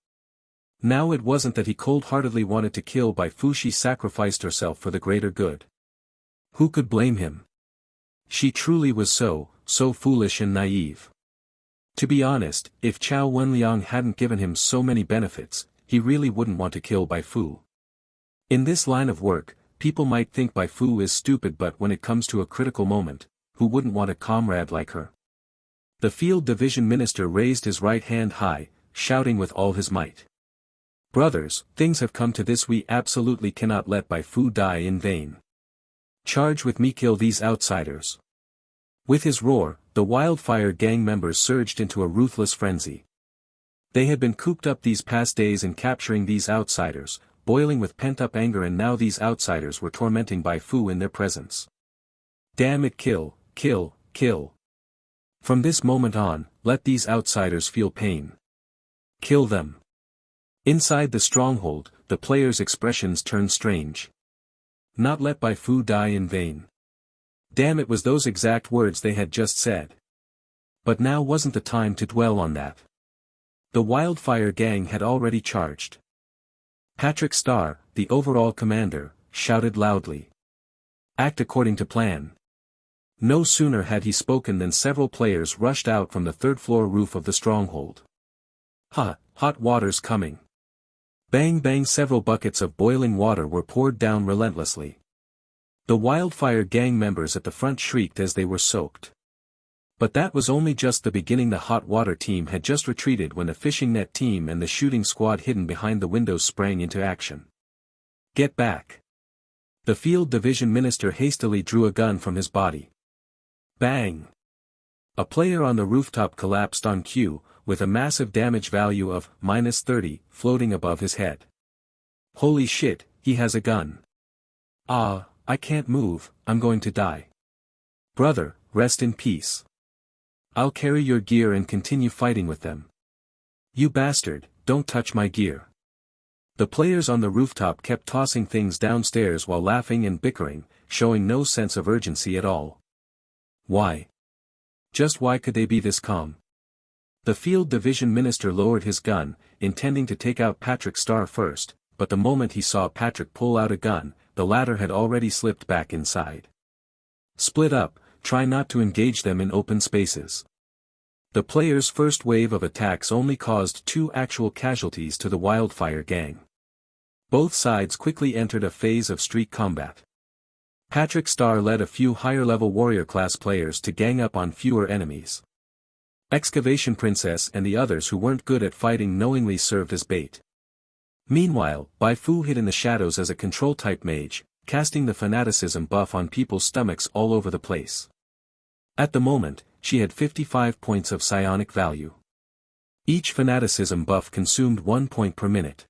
A: Now it wasn't that he cold-heartedly wanted to kill Bai Fu, she sacrificed herself for the greater good. Who could blame him? She truly was so foolish and naive. To be honest, if Chao Wenliang hadn't given him so many benefits, he really wouldn't want to kill Bai Fu. In this line of work, people might think Bai Fu is stupid, but when it comes to a critical moment, who wouldn't want a comrade like her? The field division minister raised his right hand high, shouting with all his might. Brothers, things have come to this, we absolutely cannot let Bai Fu die in vain. Charge with me, kill these outsiders. With his roar, the Wildfire gang members surged into a ruthless frenzy. They had been cooped up these past days in capturing these outsiders, boiling with pent-up anger, and now these outsiders were tormenting Bai Fu in their presence. Damn it, kill, kill, kill. From this moment on, let these outsiders feel pain. Kill them. Inside the stronghold, the players' expressions turned strange. Not let Bai Fu die in vain. Damn, it was those exact words they had just said. But now wasn't the time to dwell on that. The Wildfire gang had already charged. Patrick Star, the overall commander, shouted loudly. Act according to plan. No sooner had he spoken than several players rushed out from the third-floor roof of the stronghold. Hot water's coming. Bang bang, several buckets of boiling water were poured down relentlessly. The Wildfire gang members at the front shrieked as they were soaked. But that was only just the beginning. The hot water team had just retreated when the fishing net team and the shooting squad hidden behind the windows sprang into action. Get back. The field division minister hastily drew a gun from his body. Bang! A player on the rooftop collapsed on cue, with a massive damage value of -30 floating above his head. Holy shit, he has a gun. I can't move, I'm going to die. Brother, rest in peace. I'll carry your gear and continue fighting with them. You bastard, don't touch my gear. The players on the rooftop kept tossing things downstairs while laughing and bickering, showing no sense of urgency at all. Why? Just why could they be this calm? The field division minister lowered his gun, intending to take out Patrick Star first, but the moment he saw Patrick pull out a gun, the latter had already slipped back inside. Split up, try not to engage them in open spaces. The players' first wave of attacks only caused 2 actual casualties to the Wildfire gang. Both sides quickly entered a phase of street combat. Patrick Star led a few higher-level warrior-class players to gang up on fewer enemies. Excavation Princess and the others who weren't good at fighting knowingly served as bait. Meanwhile, Bai Fu hid in the shadows as a control-type mage, casting the fanaticism buff on people's stomachs all over the place. At the moment, she had 55 points of psionic value. Each fanaticism buff consumed 1 point per minute.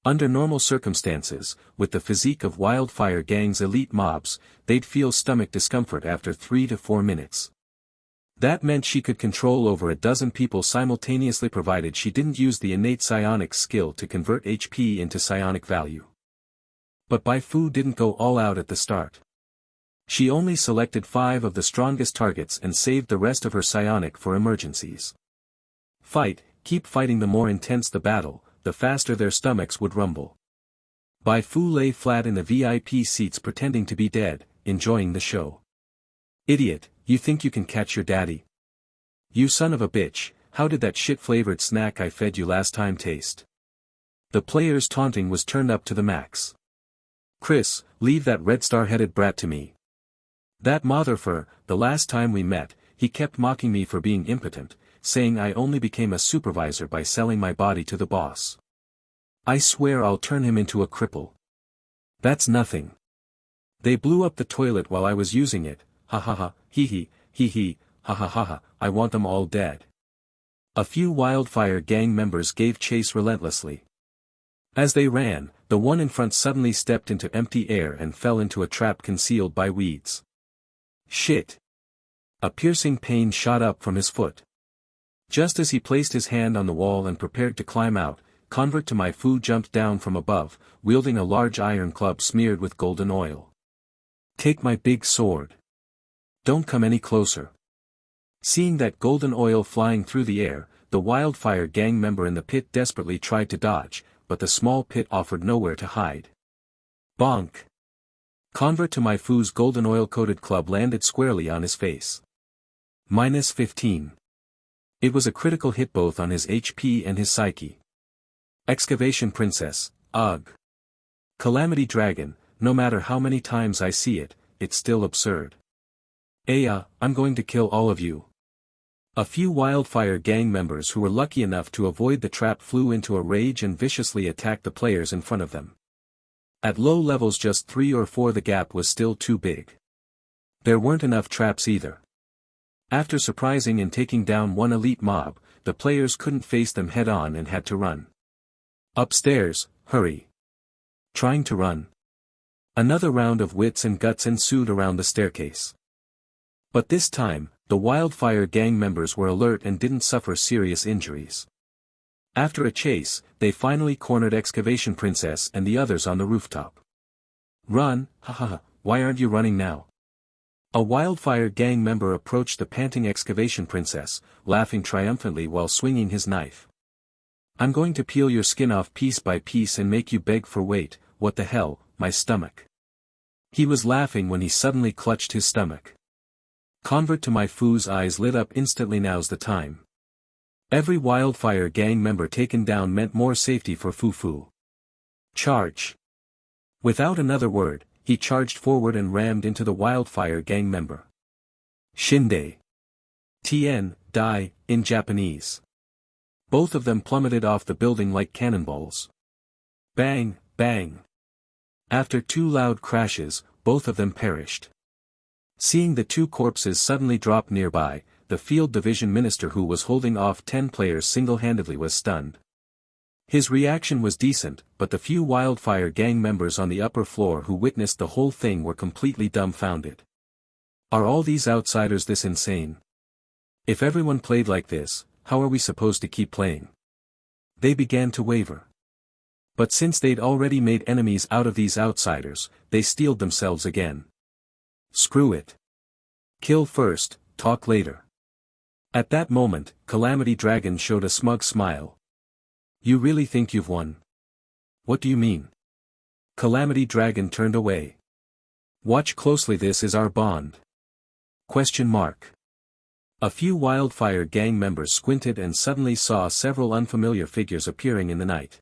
A: Under normal circumstances, with the physique of Wildfire gang's elite mobs, they'd feel stomach discomfort after 3 to 4 minutes. That meant she could control over a dozen people simultaneously, provided she didn't use the innate psionics skill to convert HP into psionic value. But Bai Fu didn't go all out at the start. She only selected 5 of the strongest targets and saved the rest of her psionic for emergencies. Keep fighting. The more intense the battle, the faster their stomachs would rumble. Bai Fu lay flat in the VIP seats pretending to be dead, enjoying the show. Idiot, you think you can catch your daddy? You son of a bitch, how did that shit-flavored snack I fed you last time taste? The player's taunting was turned up to the max. Chris, leave that red star-headed brat to me. That motherfucker, the last time we met, he kept mocking me for being impotent, saying I only became a supervisor by selling my body to the boss. I swear I'll turn him into a cripple. That's nothing. They blew up the toilet while I was using it, ha ha ha, hee hee, ha ha ha ha, I want them all dead. A few Wildfire gang members gave chase relentlessly. As they ran, the one in front suddenly stepped into empty air and fell into a trap concealed by weeds. Shit! A piercing pain shot up from his foot. Just as he placed his hand on the wall and prepared to climb out, Convert to Bai Fu jumped down from above, wielding a large iron club smeared with golden oil. Take my big sword. Don't come any closer. Seeing that golden oil flying through the air, the Wildfire gang member in the pit desperately tried to dodge, but the small pit offered nowhere to hide. Bonk! Convert to Bai Fu's golden oil-coated club landed squarely on his face. -15. It was a critical hit both on his HP and his psyche. Excavation Princess, ugh. Calamity Dragon, no matter how many times I see it, it's still absurd. I'm going to kill all of you. A few Wildfire gang members who were lucky enough to avoid the trap flew into a rage and viciously attacked the players in front of them. At low levels just 3 or 4 the gap was still too big. There weren't enough traps either. After surprising and taking down one elite mob, the players couldn't face them head-on and had to run. Upstairs, hurry. Trying to run. Another round of wits and guts ensued around the staircase. But this time, the Wildfire gang members were alert and didn't suffer serious injuries. After a chase, they finally cornered Excavation Princess and the others on the rooftop. Run, haha, why aren't you running now? A Wildfire gang member approached the panting Excavation Princess, laughing triumphantly while swinging his knife. I'm going to peel your skin off piece by piece and make you beg for weight, what the hell, my stomach. He was laughing when he suddenly clutched his stomach. Convert to Bai Fu's eyes lit up instantly. Now's the time. Every Wildfire gang member taken down meant more safety for Fu. Charge. Without another word, he charged forward and rammed into the Wildfire gang member. Shinde. Tien, die, in Japanese. Both of them plummeted off the building like cannonballs. Bang, bang. After 2 loud crashes, both of them perished. Seeing the 2 corpses suddenly drop nearby, the field division minister who was holding off 10 players single-handedly was stunned. His reaction was decent, but the few Wildfire gang members on the upper floor who witnessed the whole thing were completely dumbfounded. Are all these outsiders this insane? If everyone played like this, how are we supposed to keep playing? They began to waver. But since they'd already made enemies out of these outsiders, they steeled themselves again. Screw it. Kill first, talk later. At that moment, Calamity Dragon showed a smug smile. You really think you've won? What do you mean? Calamity Dragon turned away. Watch closely, this is our bond. ? A few Wildfire gang members squinted and suddenly saw several unfamiliar figures appearing in the night.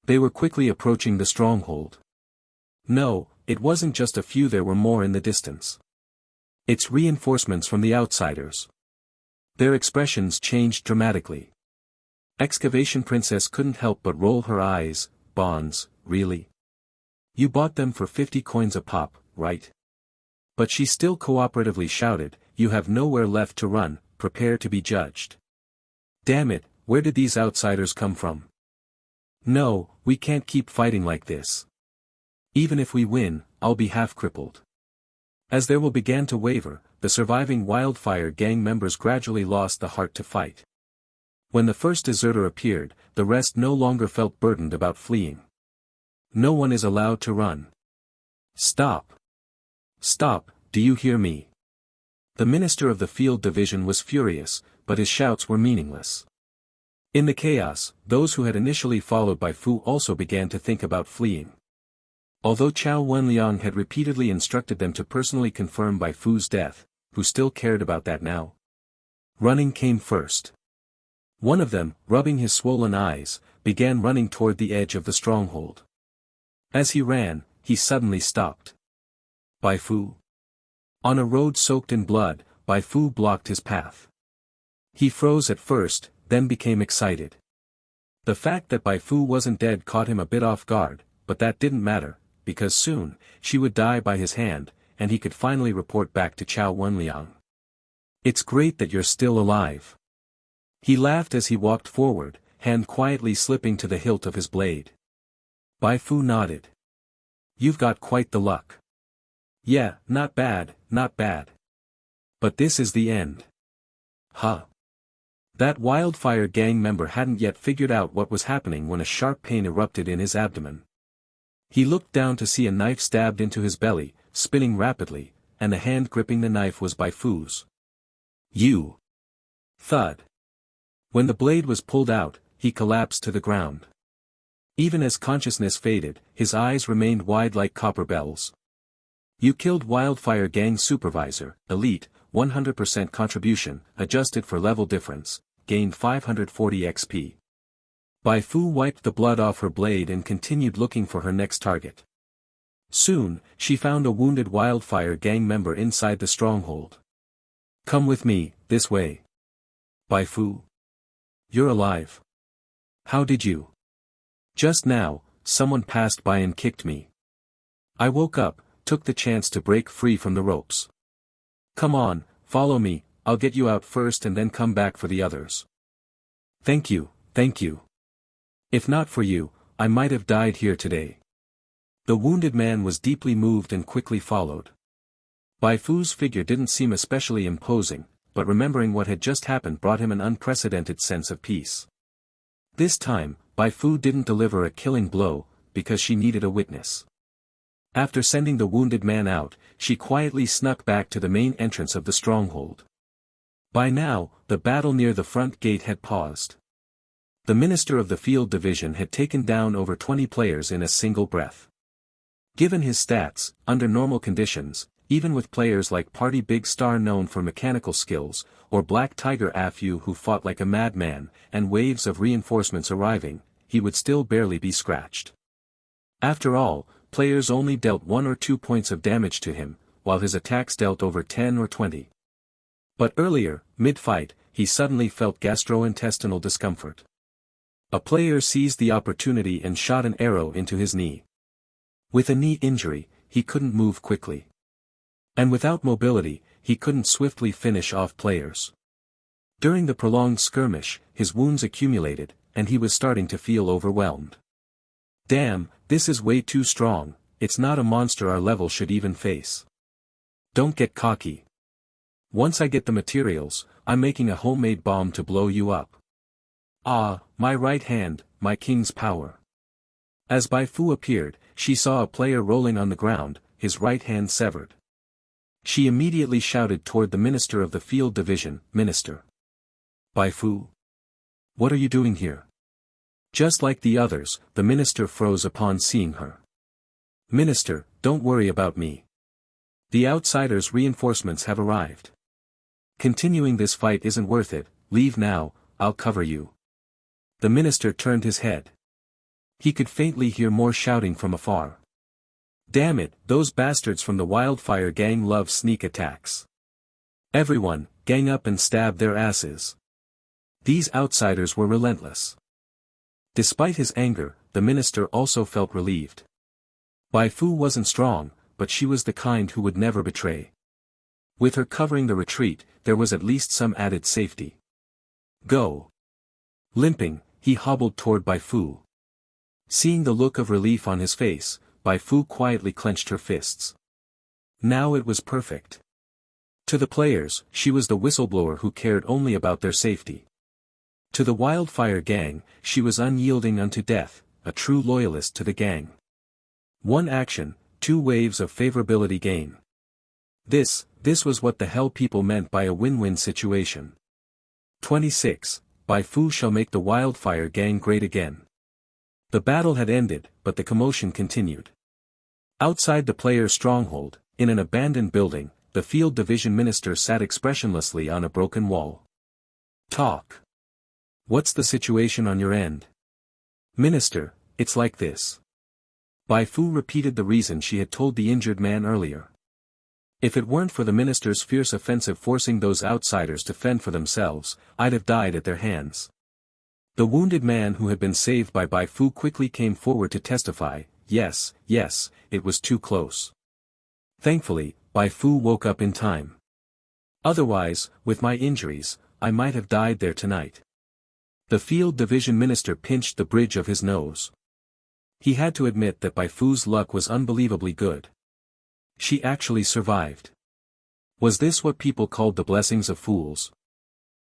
A: They were quickly approaching the stronghold. No, it wasn't just a few, there were more in the distance. It's reinforcements from the outsiders. Their expressions changed dramatically. Excavation Princess couldn't help but roll her eyes. Bonds, really? You bought them for 50 coins a pop, right? But she still cooperatively shouted, you have nowhere left to run, prepare to be judged. Damn it, where did these outsiders come from? No, we can't keep fighting like this. Even if we win, I'll be half crippled. As their will began to waver, the surviving Wildfire gang members gradually lost the heart to fight. When the first deserter appeared, the rest no longer felt burdened about fleeing. No one is allowed to run. Stop. Stop, do you hear me? The minister of the field division was furious, but his shouts were meaningless. In the chaos, those who had initially followed Bai Fu also began to think about fleeing. Although Chao Wenliang had repeatedly instructed them to personally confirm Bai Fu's death, who still cared about that now? Running came first. One of them, rubbing his swollen eyes, began running toward the edge of the stronghold. As he ran, he suddenly stopped. Bai Fu? On a road soaked in blood, Bai Fu blocked his path. He froze at first, then became excited. The fact that Bai Fu wasn't dead caught him a bit off guard, but that didn't matter, because soon, she would die by his hand, and he could finally report back to Chao Wenliang. It's great that you're still alive. He laughed as he walked forward, hand quietly slipping to the hilt of his blade. Bai Fu nodded. You've got quite the luck. Yeah, not bad, not bad. But this is the end. Huh. That wildfire gang member hadn't yet figured out what was happening when a sharp pain erupted in his abdomen. He looked down to see a knife stabbed into his belly, spinning rapidly, and the hand gripping the knife was Bai Fu's. You! Thud. When the blade was pulled out, he collapsed to the ground. Even as consciousness faded, his eyes remained wide like copper bells. You killed Wildfire Gang Supervisor, Elite, 100% contribution, adjusted for level difference, gained 540 XP. Bai Fu wiped the blood off her blade and continued looking for her next target. Soon, she found a wounded Wildfire Gang member inside the stronghold. Come with me, this way. Bai Fu. You're alive. How did you? Just now, someone passed by and kicked me. I woke up, took the chance to break free from the ropes. Come on, follow me, I'll get you out first and then come back for the others. Thank you, thank you. If not for you, I might have died here today. The wounded man was deeply moved and quickly followed. Bai Fu's figure didn't seem especially imposing, but remembering what had just happened brought him an unprecedented sense of peace. This time, Bai Fu didn't deliver a killing blow, because she needed a witness. After sending the wounded man out, she quietly snuck back to the main entrance of the stronghold. By now, the battle near the front gate had paused. The minister of the field division had taken down over 20 players in a single breath. Given his stats, under normal conditions, even with players like Party Big Star known for mechanical skills, or Black Tiger Fu who fought like a madman, and waves of reinforcements arriving, he would still barely be scratched. After all, players only dealt 1 or 2 points of damage to him, while his attacks dealt over 10 or 20. But earlier, mid-fight, he suddenly felt gastrointestinal discomfort. A player seized the opportunity and shot an arrow into his knee. With a knee injury, he couldn't move quickly. And without mobility, he couldn't swiftly finish off players. During the prolonged skirmish, his wounds accumulated, and he was starting to feel overwhelmed. Damn, this is way too strong, it's not a monster our level should even face. Don't get cocky. Once I get the materials, I'm making a homemade bomb to blow you up. Ah, my right hand, my king's power. As Bai Fu appeared, she saw a player rolling on the ground, his right hand severed. She immediately shouted toward the minister of the field division, Minister. Bai Fu? What are you doing here? Just like the others, the minister froze upon seeing her. Minister, don't worry about me. The outsiders' reinforcements have arrived. Continuing this fight isn't worth it, leave now, I'll cover you. The minister turned his head. He could faintly hear more shouting from afar. Damn it, those bastards from the Wildfire Gang love sneak attacks. Everyone, gang up and stab their asses. These outsiders were relentless. Despite his anger, the minister also felt relieved. Bai Fu wasn't strong, but she was the kind who would never betray. With her covering the retreat, there was at least some added safety. Go. Limping, he hobbled toward Bai Fu. Seeing the look of relief on his face, Bai Fu quietly clenched her fists. Now it was perfect. To the players, she was the whistleblower who cared only about their safety. To the Wildfire Gang, she was unyielding unto death, a true loyalist to the gang. One action, 2 waves of favorability gain. This was what the hell people meant by a win-win situation. 26. Bai Fu shall make the wildfire gang great again. The battle had ended, but the commotion continued. Outside the player's stronghold, in an abandoned building, the field division minister sat expressionlessly on a broken wall. Talk. What's the situation on your end? Minister, it's like this. Bai Fu repeated the reason she had told the injured man earlier. If it weren't for the minister's fierce offensive forcing those outsiders to fend for themselves, I'd have died at their hands. The wounded man who had been saved by Bai Fu quickly came forward to testify, yes, it was too close. Thankfully, Bai Fu woke up in time. Otherwise, with my injuries, I might have died there tonight. The field division minister pinched the bridge of his nose. He had to admit that Bai Fu's luck was unbelievably good. She actually survived. Was this what people called the blessings of fools?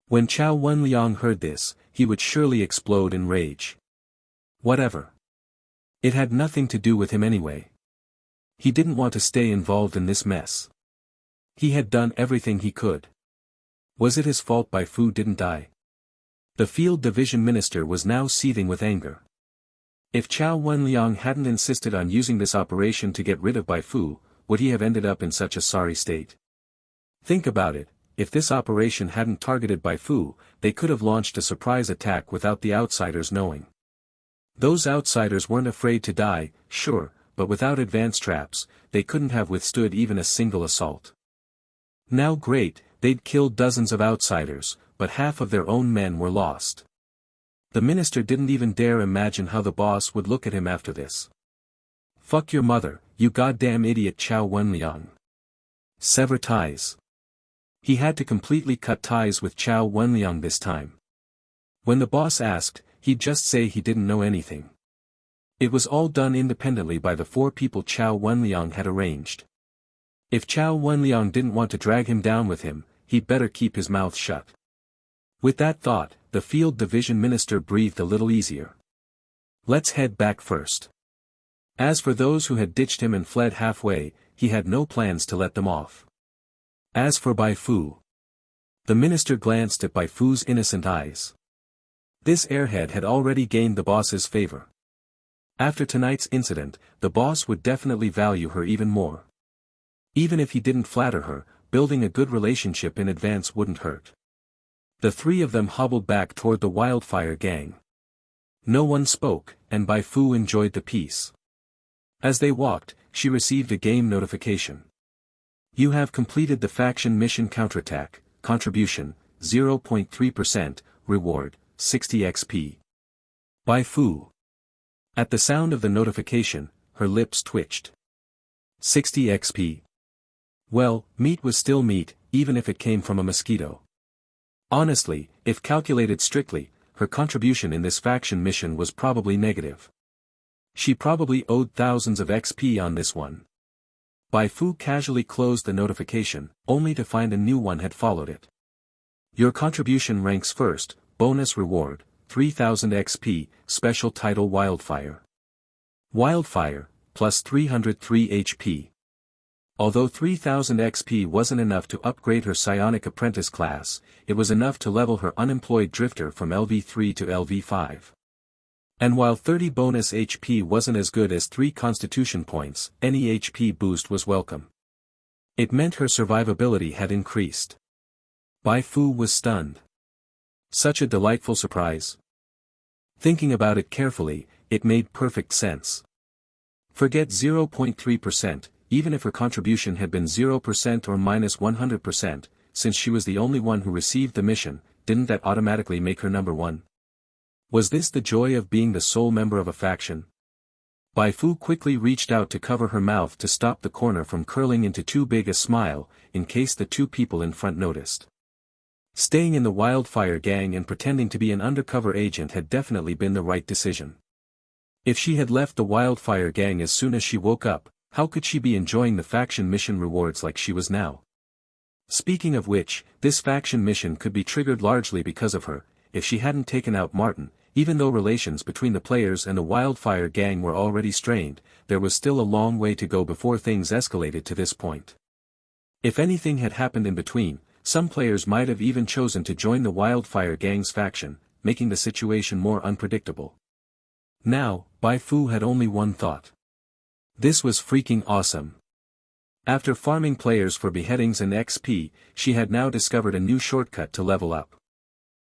A: When Chao Wenliang heard this, he would surely explode in rage. Whatever. It had nothing to do with him anyway. He didn't want to stay involved in this mess. He had done everything he could. Was it his fault Bai Fu didn't die? The field division minister was now seething with anger. If Chao Wenliang hadn't insisted on using this operation to get rid of Bai Fu, would he have ended up in such a sorry state? Think about it, if this operation hadn't targeted Bai Fu, they could have launched a surprise attack without the outsiders knowing. Those outsiders weren't afraid to die, sure, but without advanced traps, they couldn't have withstood even a single assault. Now great, they'd killed dozens of outsiders, but half of their own men were lost. The minister didn't even dare imagine how the boss would look at him after this. Fuck your mother, you goddamn idiot Chao Wenliang. Sever ties. He had to completely cut ties with Chao Wenliang this time. When the boss asked, he'd just say he didn't know anything. It was all done independently by the 4 people Chao Wenliang had arranged. If Chao Wenliang didn't want to drag him down with him, he'd better keep his mouth shut. With that thought, the field division minister breathed a little easier. Let's head back first. As for those who had ditched him and fled halfway, he had no plans to let them off. As for Bai Fu. The minister glanced at Bai Fu's innocent eyes. This airhead had already gained the boss's favor. After tonight's incident, the boss would definitely value her even more. Even if he didn't flatter her, building a good relationship in advance wouldn't hurt. The 3 of them hobbled back toward the wildfire gang. No one spoke, and Bai Fu enjoyed the peace. As they walked, she received a game notification. You have completed the faction mission counterattack, contribution, 0.3%, reward, 60 XP. Bai Fu. At the sound of the notification, her lips twitched. 60 XP. Well, meat was still meat, even if it came from a mosquito. Honestly, if calculated strictly, her contribution in this faction mission was probably negative. She probably owed thousands of XP on this one. Bai Fu casually closed the notification, only to find a new one had followed it. Your contribution ranks first, bonus reward, 3000 XP, special title Wildfire. Wildfire, plus 303 HP. Although 3000 XP wasn't enough to upgrade her psionic apprentice class, it was enough to level her unemployed drifter from LV3 to LV5. And while 30 bonus HP wasn't as good as 3 constitution points, any HP boost was welcome. It meant her survivability had increased. Bai Fu was stunned. Such a delightful surprise. Thinking about it carefully, it made perfect sense. Forget 0.3%, even if her contribution had been 0% or minus 100%, since she was the only one who received the mission, didn't that automatically make her number 1? Was this the joy of being the sole member of a faction? Bai Fu quickly reached out to cover her mouth to stop the corner from curling into too big a smile, in case the 2 people in front noticed. Staying in the wildfire gang and pretending to be an undercover agent had definitely been the right decision. If she had left the wildfire gang as soon as she woke up, how could she be enjoying the faction mission rewards like she was now? Speaking of which, this faction mission could be triggered largely because of her. If she hadn't taken out Martin, even though relations between the players and the wildfire gang were already strained, there was still a long way to go before things escalated to this point. If anything had happened in between, some players might have even chosen to join the Wildfire Gang's faction, making the situation more unpredictable. Now, Bai Fu had only one thought. This was freaking awesome. After farming players for beheadings and XP, she had now discovered a new shortcut to level up.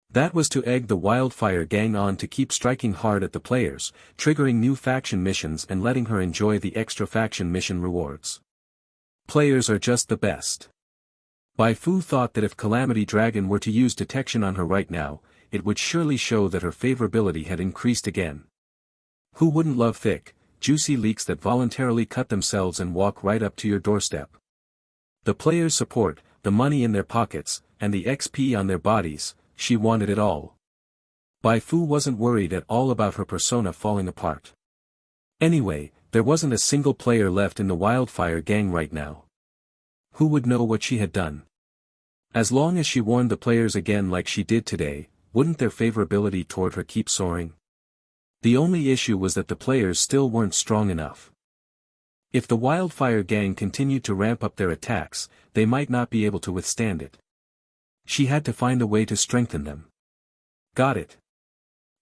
A: That was to egg the Wildfire Gang on to keep striking hard at the players, triggering new faction missions and letting her enjoy the extra faction mission rewards. Players are just the best. Bai Fu thought that if Calamity Dragon were to use detection on her right now, it would surely show that her favorability had increased again. Who wouldn't love thick, juicy leaks that voluntarily cut themselves and walk right up to your doorstep? The players' support, the money in their pockets, and the XP on their bodies, she wanted it all. Bai Fu wasn't worried at all about her persona falling apart. Anyway, there wasn't a single player left in the Wildfire Gang right now. Who would know what she had done? As long as she warned the players again like she did today, wouldn't their favorability toward her keep soaring? The only issue was that the players still weren't strong enough. If the Wildfire Gang continued to ramp up their attacks, they might not be able to withstand it. She had to find a way to strengthen them. Got it.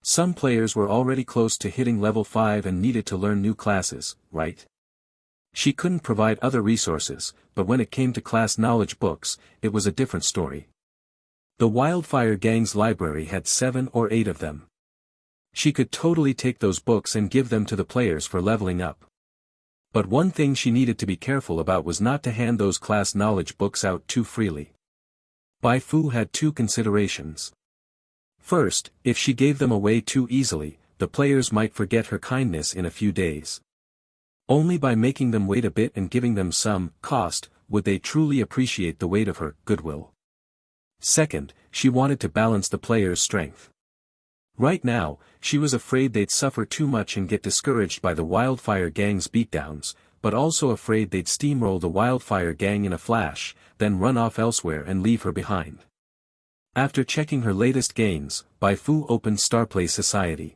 A: Some players were already close to hitting level 5 and needed to learn new classes, right? She couldn't provide other resources, but when it came to class knowledge books, it was a different story. The Wildfire Gang's library had 7 or 8 of them. She could totally take those books and give them to the players for leveling up. But one thing she needed to be careful about was not to hand those class knowledge books out too freely. Bai Fu had 2 considerations. First, if she gave them away too easily, the players might forget her kindness in a few days. Only by making them wait a bit and giving them some cost, would they truly appreciate the weight of her goodwill. Second, she wanted to balance the players' strength. Right now, she was afraid they'd suffer too much and get discouraged by the Wildfire Gang's beatdowns, but also afraid they'd steamroll the Wildfire Gang in a flash, then run off elsewhere and leave her behind. After checking her latest gains, Bai Fu opened Starplay Society.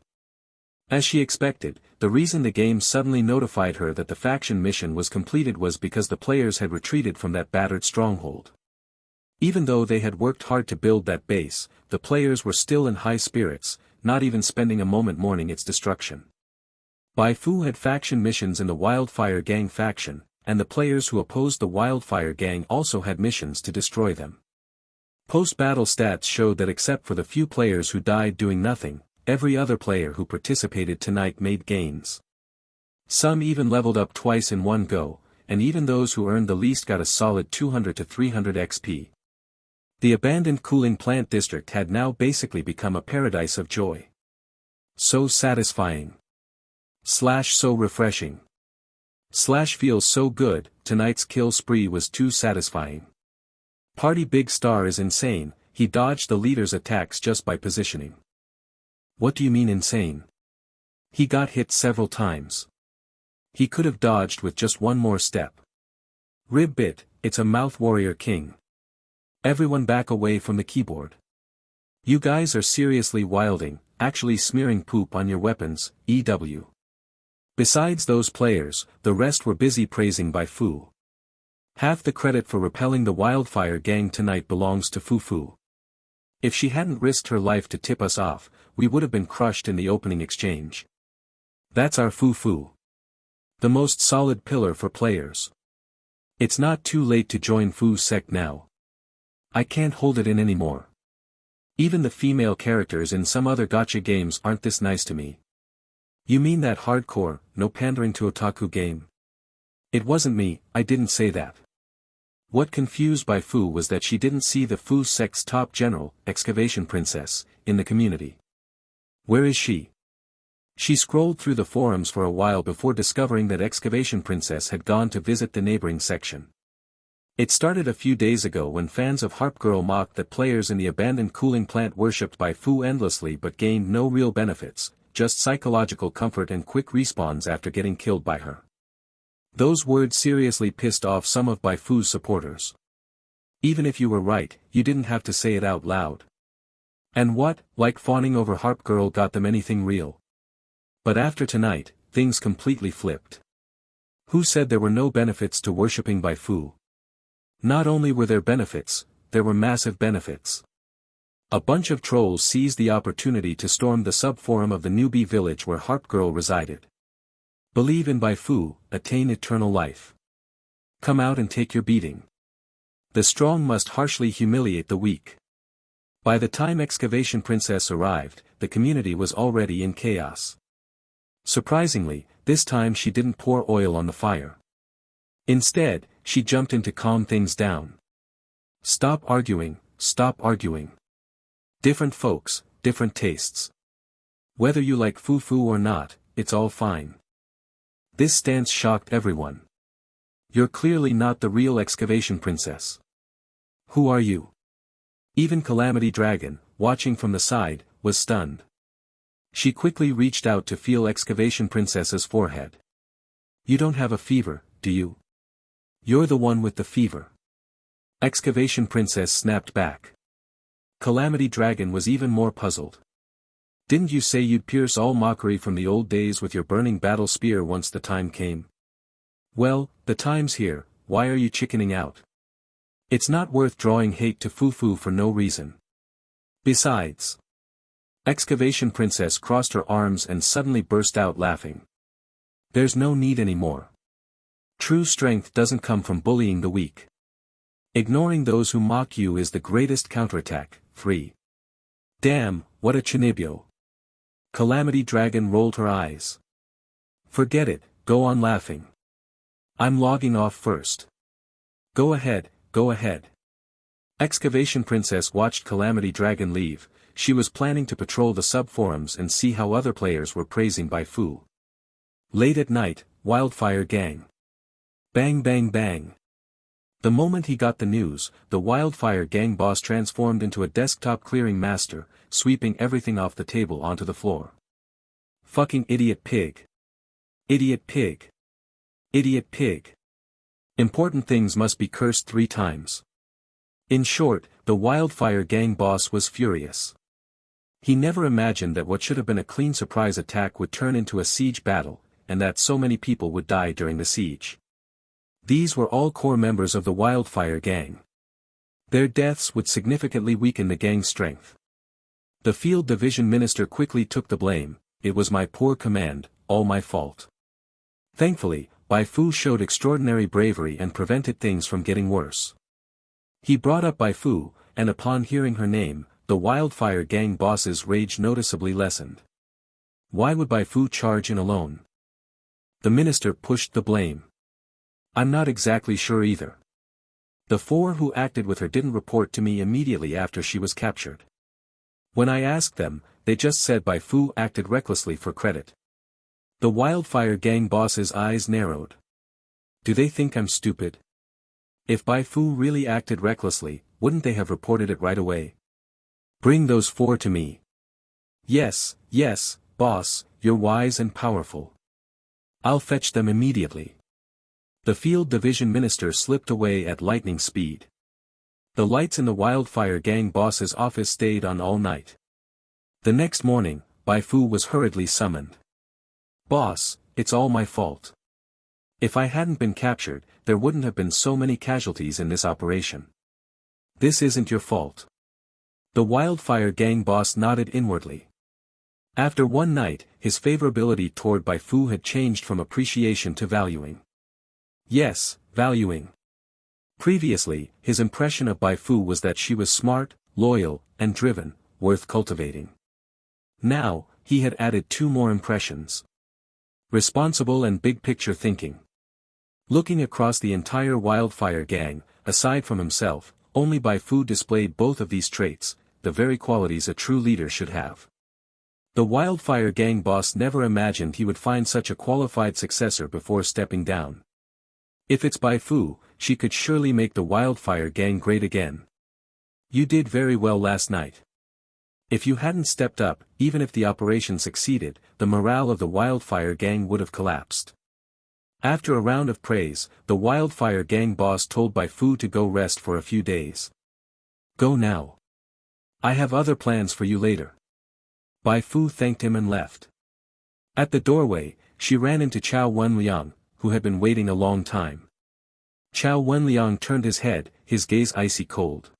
A: As she expected, the reason the game suddenly notified her that the faction mission was completed was because the players had retreated from that battered stronghold. Even though they had worked hard to build that base, the players were still in high spirits, not even spending a moment mourning its destruction. Bai Fu had faction missions in the Wildfire Gang faction, and the players who opposed the Wildfire Gang also had missions to destroy them. Post-battle stats showed that except for the few players who died doing nothing, every other player who participated tonight made gains. Some even leveled up twice in one go, and even those who earned the least got a solid 200 to 300 XP. The abandoned cooling plant district had now basically become a paradise of joy. So satisfying. / so refreshing. / feels so good, tonight's kill spree was too satisfying. Party Big Star is insane, he dodged the leader's attacks just by positioning. What do you mean insane? He got hit several times. He could have dodged with just one more step. Ribbit, it's a mouth warrior king. Everyone back away from the keyboard. You guys are seriously wilding, actually smearing poop on your weapons, EW. Besides those players, the rest were busy praising Bai Fu. Half the credit for repelling the Wildfire Gang tonight belongs to Fu Fu. If she hadn't risked her life to tip us off, we would have been crushed in the opening exchange. That's our Fu Fu. The most solid pillar for players. It's not too late to join Fu's sect now. I can't hold it in anymore. Even the female characters in some other gacha games aren't this nice to me. You mean that hardcore, no pandering to otaku game? It wasn't me, I didn't say that. What confused Bai Fu was that she didn't see the Fu sect's top general, Excavation Princess, in the community. Where is she? She scrolled through the forums for a while before discovering that Excavation Princess had gone to visit the neighboring section. It started a few days ago when fans of Harp Girl mocked that players in the abandoned cooling plant worshipped Bai Fu endlessly but gained no real benefits, just psychological comfort and quick respawns after getting killed by her. Those words seriously pissed off some of Bai Fu's supporters. Even if you were right, you didn't have to say it out loud. And what, like fawning over Harp Girl got them anything real? But after tonight, things completely flipped. Who said there were no benefits to worshipping Bai Fu? Not only were there benefits, there were massive benefits. A bunch of trolls seized the opportunity to storm the sub-forum of the newbie village where Harp Girl resided. Believe in Bai Fu, attain eternal life. Come out and take your beating. The strong must harshly humiliate the weak. By the time Excavation Princess arrived, the community was already in chaos. Surprisingly, this time she didn't pour oil on the fire. Instead, she jumped in to calm things down. Stop arguing, stop arguing. Different folks, different tastes. Whether you like Fu or not, it's all fine. This stance shocked everyone. You're clearly not the real Excavation Princess. Who are you? Even Calamity Dragon, watching from the side, was stunned. She quickly reached out to feel Excavation Princess's forehead. You don't have a fever, do you? You're the one with the fever. Excavation Princess snapped back. Calamity Dragon was even more puzzled. Didn't you say you'd pierce all mockery from the old days with your burning battle spear once the time came? Well, the time's here, why are you chickening out? It's not worth drawing hate to Fu for no reason. Besides. Excavation Princess crossed her arms and suddenly burst out laughing. There's no need anymore. True strength doesn't come from bullying the weak. Ignoring those who mock you is the greatest counterattack, free. Damn, what a chinibyo. Calamity Dragon rolled her eyes. Forget it, go on laughing. I'm logging off first. Go ahead, go ahead. Excavation Princess watched Calamity Dragon leave. She was planning to patrol the sub-forums and see how other players were praising Bai Fu. Late at night, Wildfire Gang. Bang bang bang. The moment he got the news, the Wildfire Gang boss transformed into a desktop clearing master, sweeping everything off the table onto the floor. Fucking idiot pig. Idiot pig. Idiot pig. Important things must be cursed 3 times. In short, the Wildfire Gang boss was furious. He never imagined that what should have been a clean surprise attack would turn into a siege battle, and that so many people would die during the siege. These were all core members of the Wildfire Gang. Their deaths would significantly weaken the gang's strength. The field division minister quickly took the blame. It was my poor command, all my fault. Thankfully, Bai Fu showed extraordinary bravery and prevented things from getting worse. He brought up Bai Fu, and upon hearing her name, the Wildfire Gang boss's rage noticeably lessened. Why would Bai Fu charge in alone? The minister pushed the blame. I'm not exactly sure either. The 4 who acted with her didn't report to me immediately after she was captured. When I asked them, they just said Bai Fu acted recklessly for credit. The Wildfire Gang boss's eyes narrowed. Do they think I'm stupid? If Bai Fu really acted recklessly, wouldn't they have reported it right away? Bring those 4 to me. Yes, yes, boss, you're wise and powerful. I'll fetch them immediately. The field division minister slipped away at lightning speed. The lights in the Wildfire Gang boss's office stayed on all night. The next morning, Bai Fu was hurriedly summoned. Boss, it's all my fault. If I hadn't been captured, there wouldn't have been so many casualties in this operation. This isn't your fault. The Wildfire Gang boss nodded inwardly. After one night, his favorability toward Bai Fu had changed from appreciation to valuing. Yes, valuing. Previously, his impression of Bai Fu was that she was smart, loyal, and driven, worth cultivating. Now, he had added 2 more impressions. Responsible and big-picture thinking. Looking across the entire Wildfire Gang, aside from himself, only Bai Fu displayed both of these traits, the very qualities a true leader should have. The Wildfire Gang boss never imagined he would find such a qualified successor before stepping down. If it's Bai Fu, she could surely make the Wildfire Gang great again. You did very well last night. If you hadn't stepped up, even if the operation succeeded, the morale of the Wildfire Gang would have collapsed. After a round of praise, the Wildfire Gang boss told Bai Fu to go rest for a few days. Go now. I have other plans for you later. Bai Fu thanked him and left. At the doorway, she ran into Chao Wenliang, who had been waiting a long time. Chow Wenliang turned his head, his gaze icy cold.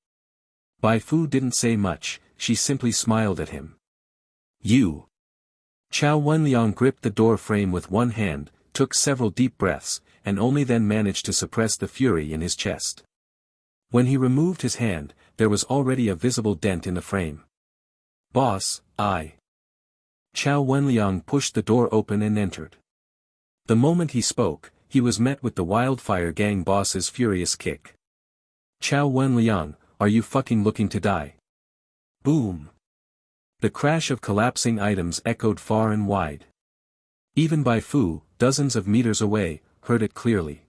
A: Bai Fu didn't say much, she simply smiled at him. You. Chow Wenliang gripped the door frame with one hand, took several deep breaths, and only then managed to suppress the fury in his chest. When he removed his hand, there was already a visible dent in the frame. Boss, I. Chow Wenliang pushed the door open and entered. The moment he spoke, he was met with the Wildfire Gang boss's furious kick. Chow Wenliang, are you fucking looking to die? Boom. The crash of collapsing items echoed far and wide. Even Bai Fu, dozens of meters away, heard it clearly.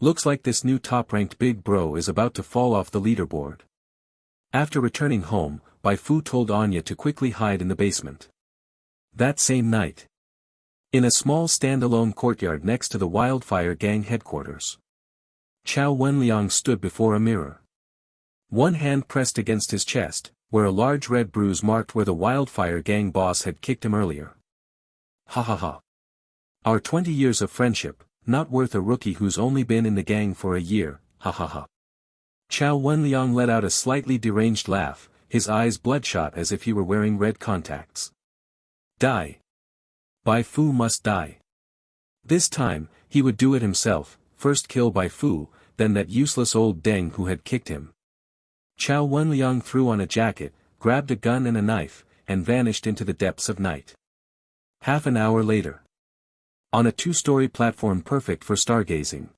A: Looks like this new top-ranked big bro is about to fall off the leaderboard. After returning home, Bai Fu told Anya to quickly hide in the basement. That same night, in a small standalone courtyard next to the Wildfire Gang headquarters, Chow Wenliang stood before a mirror. One hand pressed against his chest, where a large red bruise marked where the Wildfire Gang boss had kicked him earlier. Ha ha ha. Our 20 years of friendship, not worth a rookie who's only been in the gang for a year, ha ha ha. Chow Wenliang let out a slightly deranged laugh, his eyes bloodshot as if he were wearing red contacts. Die. Bai Fu must die. This time, he would do it himself, first kill Bai Fu, then that useless old deng who had kicked him. Chow Wenliang threw on a jacket, grabbed a gun and a knife, and vanished into the depths of night. Half an hour later. On a two-story platform perfect for stargazing.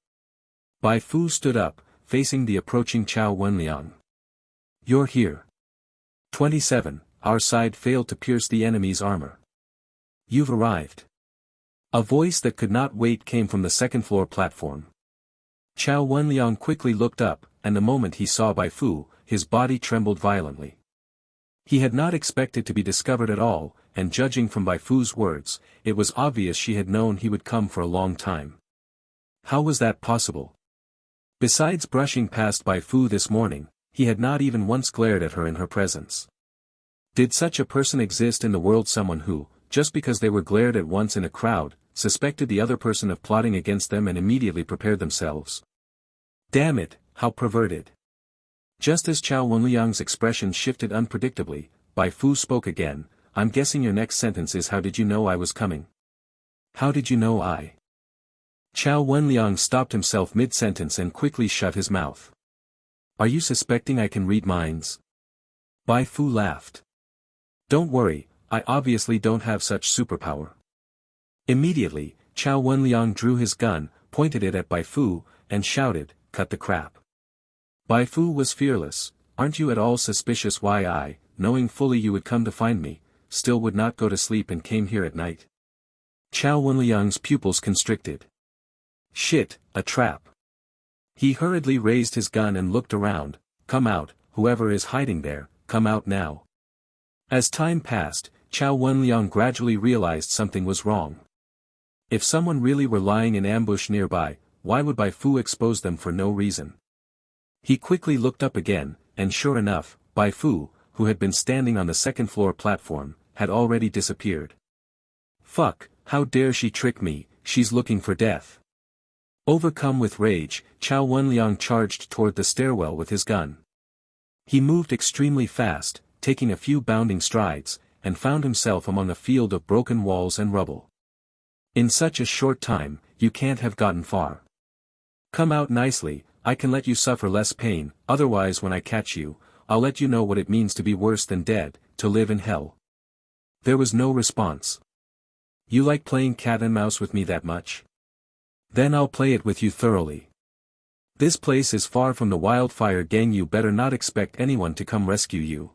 A: Bai Fu stood up, facing the approaching Chow Wenliang. You're here. 27, our side failed to pierce the enemy's armor. You've arrived. A voice that could not wait came from the second-floor platform. Chow Wenliang quickly looked up, and the moment he saw Bai Fu, his body trembled violently. He had not expected to be discovered at all, and judging from Bai Fu's words, it was obvious she had known he would come for a long time. How was that possible? Besides brushing past Bai Fu this morning, he had not even once glared at her in her presence. Did such a person exist in the world, someone who, just because they were glared at once in a crowd, suspected the other person of plotting against them and immediately prepared themselves? Damn it, how perverted. Just as Chow Wenliang's expression shifted unpredictably, Bai Fu spoke again. I'm guessing your next sentence is how did you know I was coming? How did you know I? Chow Wenliang stopped himself mid-sentence and quickly shut his mouth. Are you suspecting I can read minds? Bai Fu laughed. Don't worry, I obviously don't have such superpower. Immediately, Chow Wenliang drew his gun, pointed it at Bai Fu, and shouted, cut the crap. Bai Fu was fearless. Aren't you at all suspicious why I, knowing fully you would come to find me, still would not go to sleep and came here at night? Chow Wenliang's pupils constricted. Shit, a trap. He hurriedly raised his gun and looked around. Come out, whoever is hiding there, come out now. As time passed, Chow Wenliang gradually realized something was wrong. If someone really were lying in ambush nearby, why would Bai Fu expose them for no reason? He quickly looked up again, and sure enough, Bai Fu, who had been standing on the second-floor platform, had already disappeared. Fuck, how dare she trick me, she's looking for death. Overcome with rage, Chow Wenliang charged toward the stairwell with his gun. He moved extremely fast, taking a few bounding strides, and found himself among a field of broken walls and rubble. In such a short time, you can't have gotten far. Come out nicely, I can let you suffer less pain, otherwise when I catch you, I'll let you know what it means to be worse than dead, to live in hell. There was no response. You like playing cat and mouse with me that much? Then I'll play it with you thoroughly. This place is far from the Wildfire Gang, you better not expect anyone to come rescue you.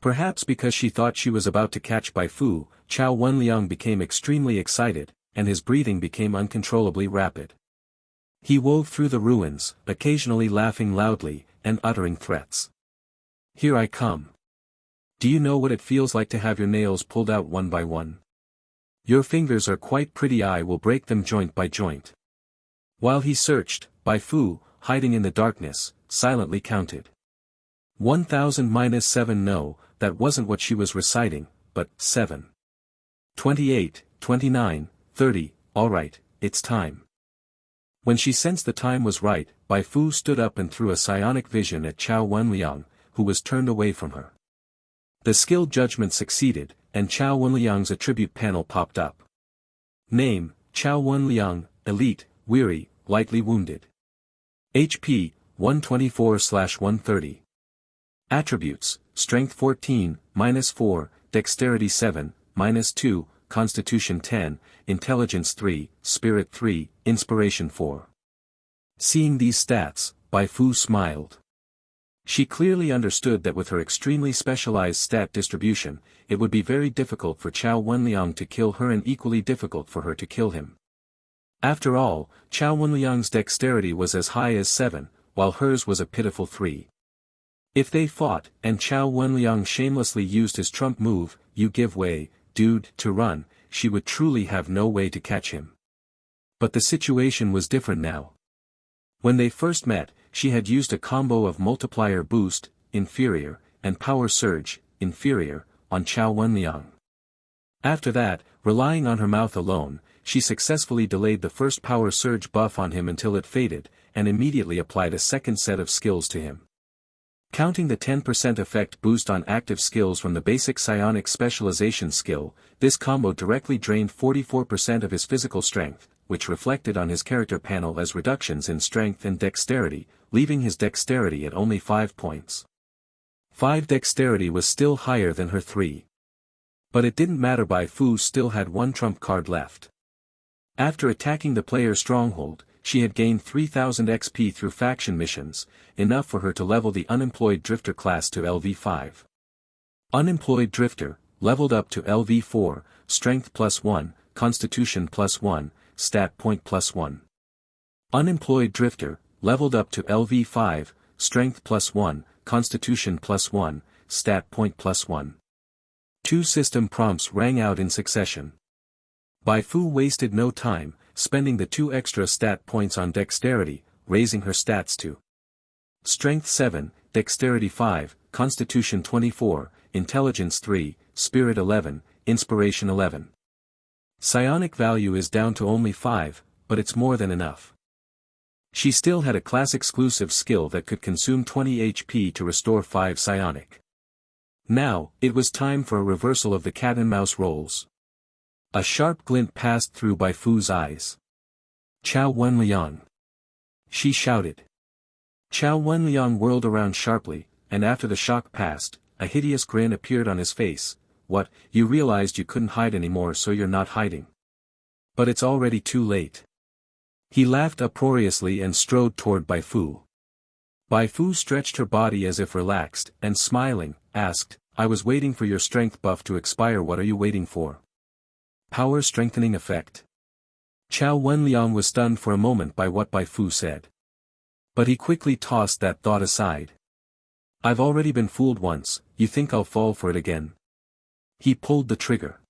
A: Perhaps because she thought she was about to catch Bai Fu, Chow Wenliang became extremely excited, and his breathing became uncontrollably rapid. He wove through the ruins, occasionally laughing loudly, and uttering threats. Here I come. Do you know what it feels like to have your nails pulled out one by one? Your fingers are quite pretty, I will break them joint by joint. While he searched, Bai Fu, hiding in the darkness, silently counted. 1000-7 no, that wasn't what she was reciting, but 7. 28, 29, 30, alright, it's time. When she sensed the time was right, Bai Fu stood up and threw a psionic vision at Chao Wenliang, who was turned away from her. The skill judgment succeeded, and Chao Wenliang's attribute panel popped up. Name, Chao Wenliang, Elite, Weary, Lightly Wounded. HP, 124/130. Attributes, Strength 14, -4, Dexterity 7, -2, Constitution 10, Intelligence 3, Spirit 3, Inspiration 4. Seeing these stats, Bai Fu smiled. She clearly understood that with her extremely specialized stat distribution, it would be very difficult for Chao Wenliang to kill her and equally difficult for her to kill him. After all, Chao Wenliang's dexterity was as high as 7, while hers was a pitiful 3. If they fought, and Chao Wenliang shamelessly used his trump move, "You give way, dude," to run, she would truly have no way to catch him. But the situation was different now. When they first met, she had used a combo of multiplier boost, inferior, and power surge, inferior, on Chao Wenliang. After that, relying on her mouth alone, she successfully delayed the first power surge buff on him until it faded, and immediately applied a second set of skills to him. Counting the 10% effect boost on active skills from the basic psionic specialization skill, this combo directly drained 44% of his physical strength, which reflected on his character panel as reductions in strength and dexterity, leaving his dexterity at only 5 points. 5 dexterity was still higher than her 3. But it didn't matter, Bai Fu still had one trump card left. After attacking the player's stronghold, she had gained 3000 XP through faction missions, enough for her to level the Unemployed Drifter class to LV5. Unemployed Drifter, leveled up to LV4, Strength +1, Constitution +1, Stat point +1. Unemployed Drifter, leveled up to LV5, Strength +1, Constitution +1, Stat point +1. 2 system prompts rang out in succession. Bai Fu wasted no time, spending the 2 extra stat points on dexterity, raising her stats to Strength 7, Dexterity 5, Constitution 24, Intelligence 3, Spirit 11, Inspiration 11. Psionic value is down to only 5, but it's more than enough. She still had a class-exclusive skill that could consume 20 HP to restore 5 psionic. Now, it was time for a reversal of the cat-and-mouse roles. A sharp glint passed through Bai Fu's eyes. "Chao Wenliang!" she shouted. Chao Wenliang whirled around sharply, and after the shock passed, a hideous grin appeared on his face. "What, you realized you couldn't hide anymore, so you're not hiding? But it's already too late." He laughed uproariously and strode toward Bai Fu. Bai Fu stretched her body as if relaxed, and smiling, asked, "I was waiting for your strength buff to expire. What are you waiting for?" "Power strengthening effect." Chao Wenliang was stunned for a moment by what Bai Fu said. But he quickly tossed that thought aside. "I've already been fooled once, you think I'll fall for it again?" He pulled the trigger.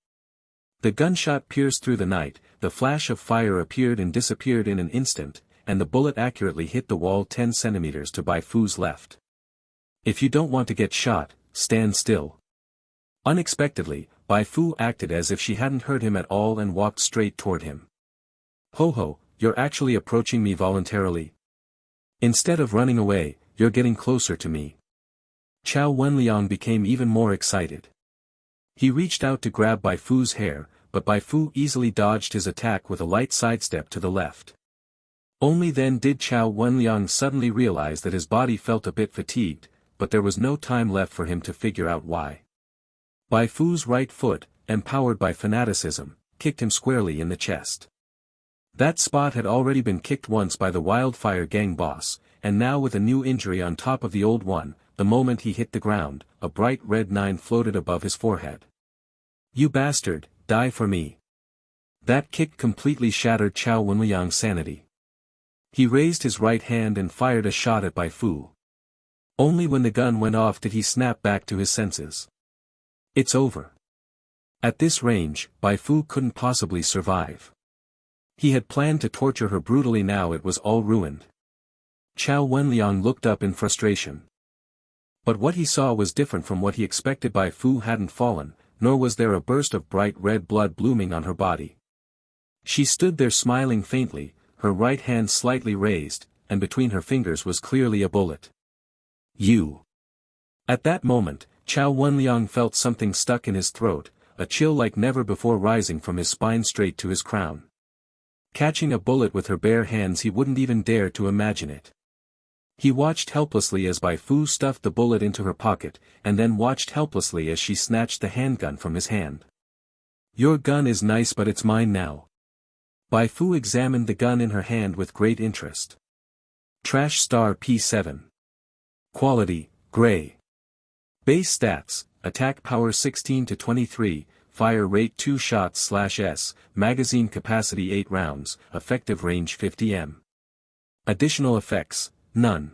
A: The gunshot pierced through the night, the flash of fire appeared and disappeared in an instant, and the bullet accurately hit the wall 10 centimeters to Bai Fu's left. "If you don't want to get shot, stand still." Unexpectedly, Bai Fu acted as if she hadn't heard him at all and walked straight toward him. "Ho ho, you're actually approaching me voluntarily. Instead of running away, you're getting closer to me." Chao Wenliang became even more excited. He reached out to grab Bai Fu's hair, but Bai Fu easily dodged his attack with a light sidestep to the left. Only then did Chao Wenliang suddenly realize that his body felt a bit fatigued, but there was no time left for him to figure out why. Bai Fu's right foot, empowered by fanaticism, kicked him squarely in the chest. That spot had already been kicked once by the Wildfire Gang boss, and now with a new injury on top of the old one, the moment he hit the ground, a bright red 9 floated above his forehead. "You bastard, die for me." That kick completely shattered Chao Wenliang's sanity. He raised his right hand and fired a shot at Bai Fu. Only when the gun went off did he snap back to his senses. It's over. At this range, Bai Fu couldn't possibly survive. He had planned to torture her brutally, now it was all ruined. Chao Wenliang looked up in frustration. But what he saw was different from what he expected. Bai Fu hadn't fallen, nor was there a burst of bright red blood blooming on her body. She stood there smiling faintly, her right hand slightly raised, and between her fingers was clearly a bullet. You. At that moment, Chow Wenliang felt something stuck in his throat, a chill like never before rising from his spine straight to his crown. Catching a bullet with her bare hands, he wouldn't even dare to imagine it. He watched helplessly as Bai Fu stuffed the bullet into her pocket, and then watched helplessly as she snatched the handgun from his hand. Your gun is nice, but it's mine now. Bai Fu examined the gun in her hand with great interest. Trash Star P7. Quality, Gray. Base stats, attack power 16 to 23, fire rate 2 shots/s, magazine capacity 8 rounds, effective range 50 m. Additional effects, none.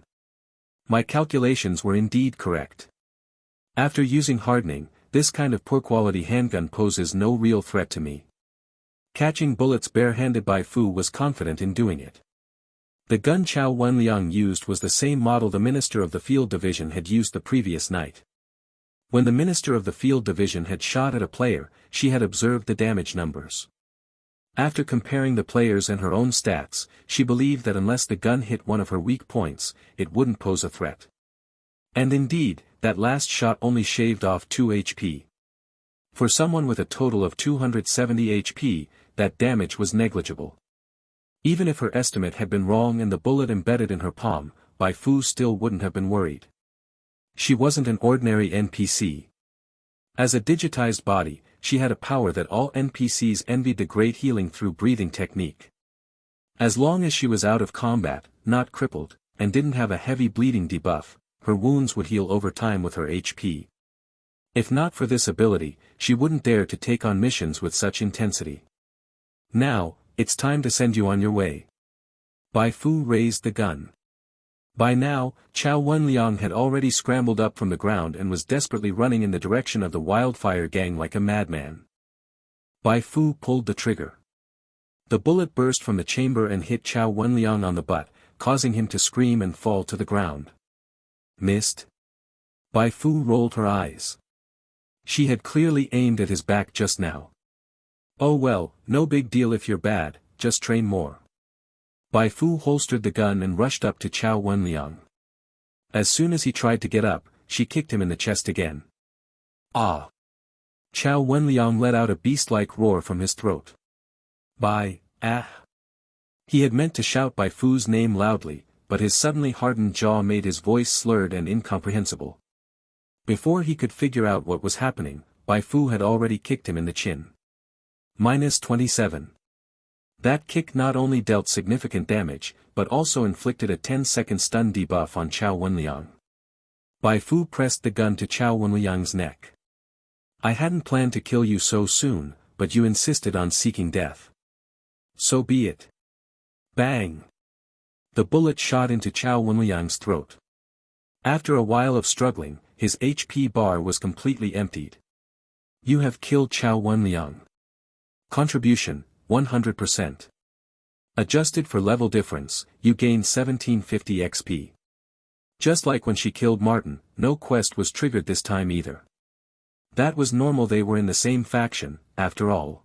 A: My calculations were indeed correct. After using hardening, this kind of poor quality handgun poses no real threat to me. Catching bullets barehanded, Bai Fu was confident in doing it. The gun Chow Wenliang used was the same model the Minister of the Field Division had used the previous night. When the Minister of the Field Division had shot at a player, she had observed the damage numbers. After comparing the players and her own stats, she believed that unless the gun hit one of her weak points, it wouldn't pose a threat. And indeed, that last shot only shaved off 2 HP. For someone with a total of 270 HP, that damage was negligible. Even if her estimate had been wrong and the bullet embedded in her palm, Bai Fu still wouldn't have been worried. She wasn't an ordinary NPC. As a digitized body, she had a power that all NPCs envied, the great healing through breathing technique. As long as she was out of combat, not crippled, and didn't have a heavy bleeding debuff, her wounds would heal over time with her HP. If not for this ability, she wouldn't dare to take on missions with such intensity. Now, it's time to send you on your way. Bai Fu raised the gun. By now, Chow Wenliang had already scrambled up from the ground and was desperately running in the direction of the wildfire gang like a madman. Bai Fu pulled the trigger. The bullet burst from the chamber and hit Chow Wenliang on the butt, causing him to scream and fall to the ground. Missed? Bai Fu rolled her eyes. She had clearly aimed at his back just now. Oh well, no big deal if you're bad, just train more. Bai Fu holstered the gun and rushed up to Chow Wenliang. As soon as he tried to get up, she kicked him in the chest again. Ah! Chow Wenliang let out a beast-like roar from his throat. Ah! He had meant to shout Bai Fu's name loudly, but his suddenly hardened jaw made his voice slurred and incomprehensible. Before he could figure out what was happening, Bai Fu had already kicked him in the chin. -27. That kick not only dealt significant damage, but also inflicted a 10-second stun debuff on Chow Wenliang. Bai Fu pressed the gun to Chow Wenliang's neck. I hadn't planned to kill you so soon, but you insisted on seeking death. So be it. Bang! The bullet shot into Chow Wenliang's throat. After a while of struggling, his HP bar was completely emptied. You have killed Chow Wenliang. Contribution, 100%. Adjusted for level difference, you gain 1750 XP. Just like when she killed Martin, no quest was triggered this time either. That was normal, they were in the same faction, after all.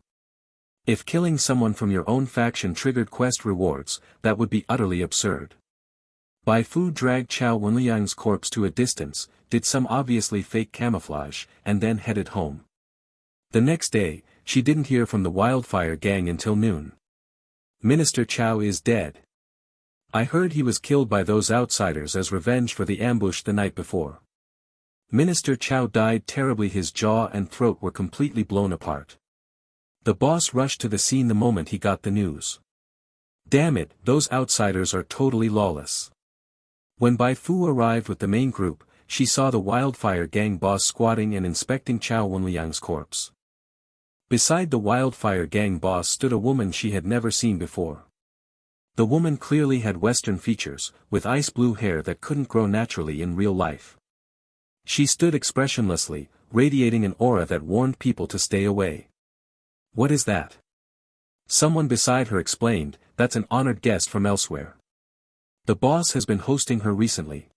A: If killing someone from your own faction triggered quest rewards, that would be utterly absurd. Bai Fu dragged Chow Wenliang's corpse to a distance, did some obviously fake camouflage, and then headed home. The next day, she didn't hear from the wildfire gang until noon. Minister Chow is dead. I heard he was killed by those outsiders as revenge for the ambush the night before. Minister Chow died terribly, his jaw and throat were completely blown apart. The boss rushed to the scene the moment he got the news. Damn it, those outsiders are totally lawless. When Bai Fu arrived with the main group, she saw the wildfire gang boss squatting and inspecting Chow Wenliang's corpse. Beside the wildfire gang boss stood a woman she had never seen before. The woman clearly had Western features, with ice blue hair that couldn't grow naturally in real life. She stood expressionlessly, radiating an aura that warned people to stay away. What is that? Someone beside her explained, that's an honored guest from elsewhere. The boss has been hosting her recently.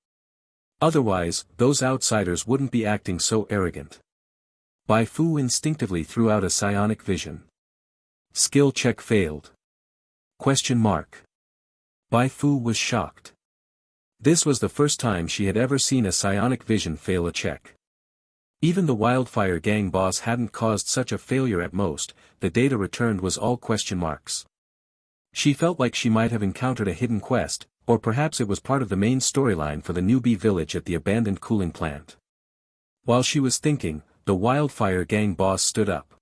A: Otherwise, those outsiders wouldn't be acting so arrogant. Bai Fu instinctively threw out a psionic vision. Skill check failed. Question mark. Bai Fu was shocked. This was the first time she had ever seen a psionic vision fail a check. Even the Wildfire Gang boss hadn't caused such a failure. At most, the data returned was all question marks. She felt like she might have encountered a hidden quest, or perhaps it was part of the main storyline for the newbie village at the abandoned cooling plant. While she was thinking, the Wildfire Gang boss stood up.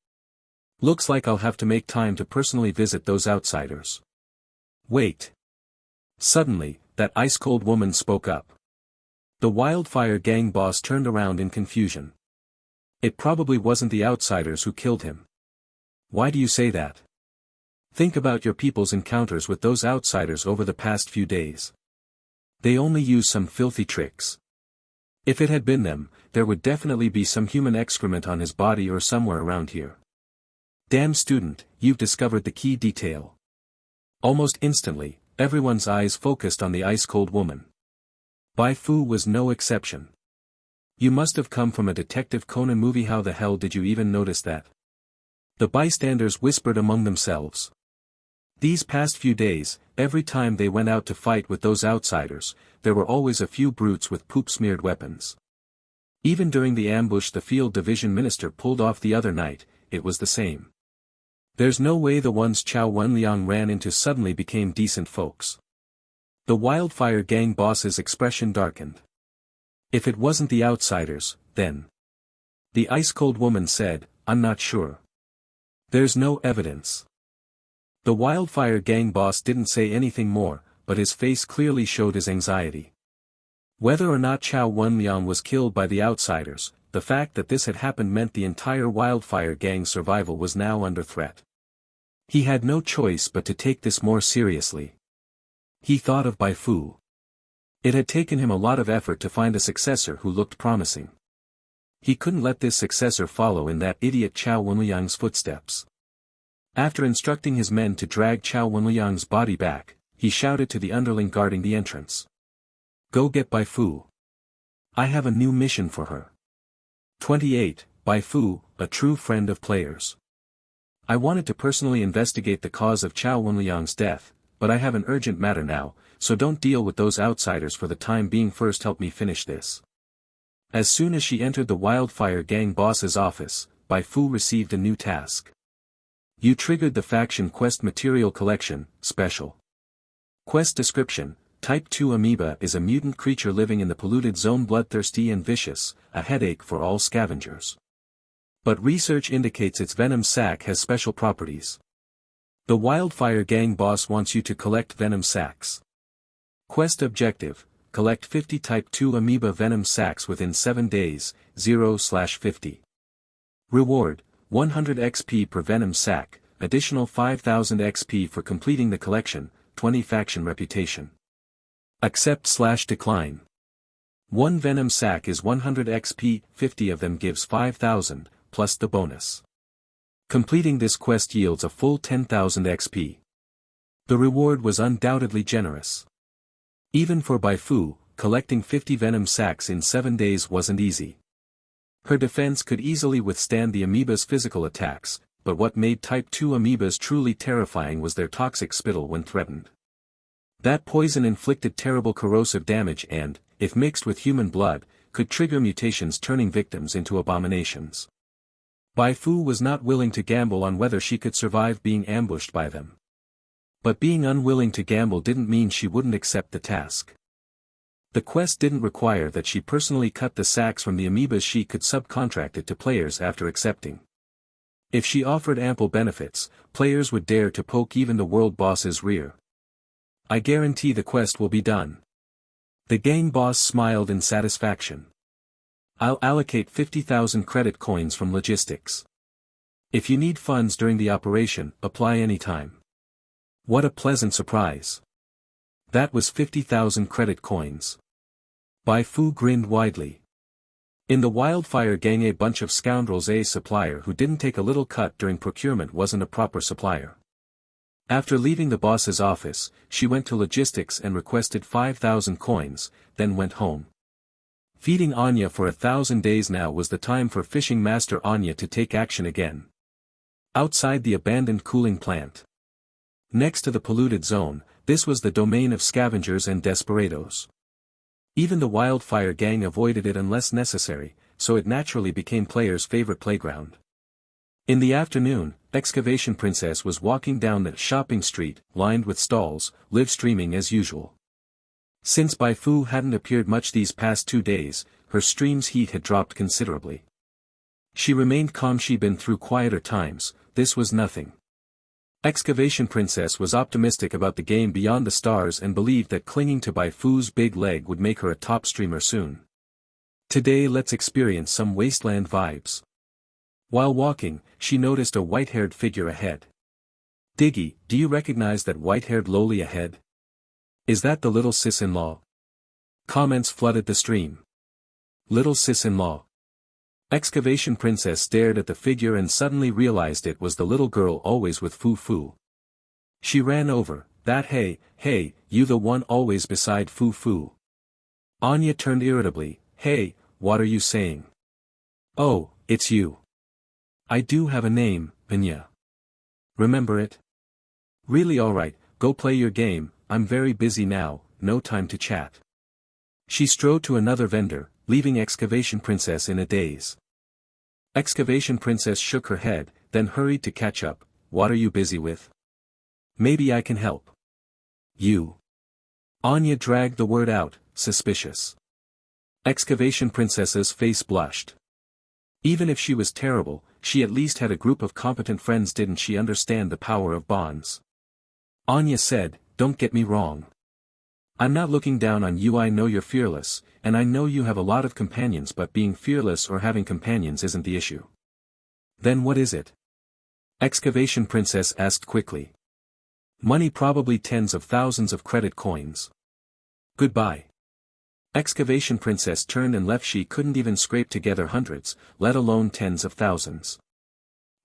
A: Looks like I'll have to make time to personally visit those outsiders. Wait. Suddenly, that ice-cold woman spoke up. The Wildfire Gang boss turned around in confusion. It probably wasn't the outsiders who killed him. Why do you say that? Think about your people's encounters with those outsiders over the past few days. They only use some filthy tricks. If it had been them, there would definitely be some human excrement on his body or somewhere around here. Damn student, you've discovered the key detail. Almost instantly, everyone's eyes focused on the ice-cold woman. Bai Fu was no exception. You must have come from a Detective Conan movie. How the hell did you even notice that? The bystanders whispered among themselves. These past few days, every time they went out to fight with those outsiders, there were always a few brutes with poop-smeared weapons. Even during the ambush the field division minister pulled off the other night, it was the same. There's no way the ones Chao Wenliang ran into suddenly became decent folks. The Wildfire Gang boss's expression darkened. If it wasn't the outsiders, then. The ice-cold woman said, I'm not sure. There's no evidence. The Wildfire Gang boss didn't say anything more, but his face clearly showed his anxiety. Whether or not Chao Wenliang was killed by the outsiders, the fact that this had happened meant the entire Wildfire Gang's survival was now under threat. He had no choice but to take this more seriously. He thought of Bai Fu. It had taken him a lot of effort to find a successor who looked promising. He couldn't let this successor follow in that idiot Chao Wenliang's footsteps. After instructing his men to drag Chao Wenliang's body back, he shouted to the underling guarding the entrance. Go get Bai Fu. I have a new mission for her. 28. Bai Fu, a true friend of players. I wanted to personally investigate the cause of Chao Wenliang's death, but I have an urgent matter now, so don't deal with those outsiders for the time being. First help me finish this. As soon as she entered the Wildfire Gang boss's office, Bai Fu received a new task. You triggered the faction quest material collection, special. Quest description, Type 2 amoeba is a mutant creature living in the polluted zone, bloodthirsty and vicious, a headache for all scavengers. But research indicates its venom sac has special properties. The Wildfire Gang boss wants you to collect venom sacs. Quest objective, collect 50 Type 2 amoeba venom sacs within 7 days, 0/50. Reward, 100 XP per venom sac, additional 5000 XP for completing the collection, 20 faction reputation. Accept/decline. 1 venom sac is 100 XP, 50 of them gives 5000, plus the bonus. Completing this quest yields a full 10,000 XP. The reward was undoubtedly generous. Even for Bai Fu, collecting 50 venom sacs in 7 days wasn't easy. Her defense could easily withstand the amoeba's physical attacks, but what made Type 2 amoebas truly terrifying was their toxic spittle when threatened. That poison inflicted terrible corrosive damage and, if mixed with human blood, could trigger mutations turning victims into abominations. Bai Fu was not willing to gamble on whether she could survive being ambushed by them. But being unwilling to gamble didn't mean she wouldn't accept the task. The quest didn't require that she personally cut the sacs from the amoebas. She could subcontract it to players after accepting. If she offered ample benefits, players would dare to poke even the world boss's rear. I guarantee the quest will be done. The gang boss smiled in satisfaction. I'll allocate 50,000 credit coins from logistics. If you need funds during the operation, apply anytime. What a pleasant surprise. That was 50,000 credit coins. Bai Fu grinned widely. In the Wildfire Gang, a bunch of scoundrels. A supplier who didn't take a little cut during procurement wasn't a proper supplier. After leaving the boss's office, she went to logistics and requested 5,000 coins, then went home. Feeding Anya for 1,000 days. Now was the time for Fishing Master Anya to take action again. Outside the abandoned cooling plant. Next to the polluted zone, this was the domain of scavengers and desperados. Even the wildfire gang avoided it unless necessary, so it naturally became players' favorite playground. In the afternoon, Excavation Princess was walking down the shopping street, lined with stalls, live streaming as usual. Since Bai Fu hadn't appeared much these past 2 days, her stream's heat had dropped considerably. She remained calm. She'd been through quieter times, this was nothing. Excavation Princess was optimistic about the game beyond the stars and believed that clinging to Bai Fu's big leg would make her a top streamer soon. Today let's experience some wasteland vibes. While walking, she noticed a white-haired figure ahead. Diggy, do you recognize that white-haired lowly ahead? Is that the little sis-in-law? Comments flooded the stream. Little sis-in-law. Excavation Princess stared at the figure and suddenly realized it was the little girl always with Fu Fu. She ran over. That hey, you the one always beside Fu Fu. Anya turned irritably. Hey, what are you saying? Oh, it's you. I do have a name, Banya. Remember it? Really alright, go play your game, I'm very busy now, no time to chat. She strode to another vendor, leaving Excavation Princess in a daze. Excavation Princess shook her head, then hurried to catch up. What are you busy with? Maybe I can help. You. Anya dragged the word out, suspicious. Excavation Princess's face blushed. Even if she was terrible, she at least had a group of competent friends. Didn't she understand the power of bonds? Anya said, don't get me wrong. I'm not looking down on you. I know you're fearless, and I know you have a lot of companions, but being fearless or having companions isn't the issue. Then what is it? Excavation Princess asked quickly. Money, probably tens of thousands of credit coins. Goodbye. Excavation Princess turned and left. She couldn't even scrape together hundreds, let alone tens of thousands.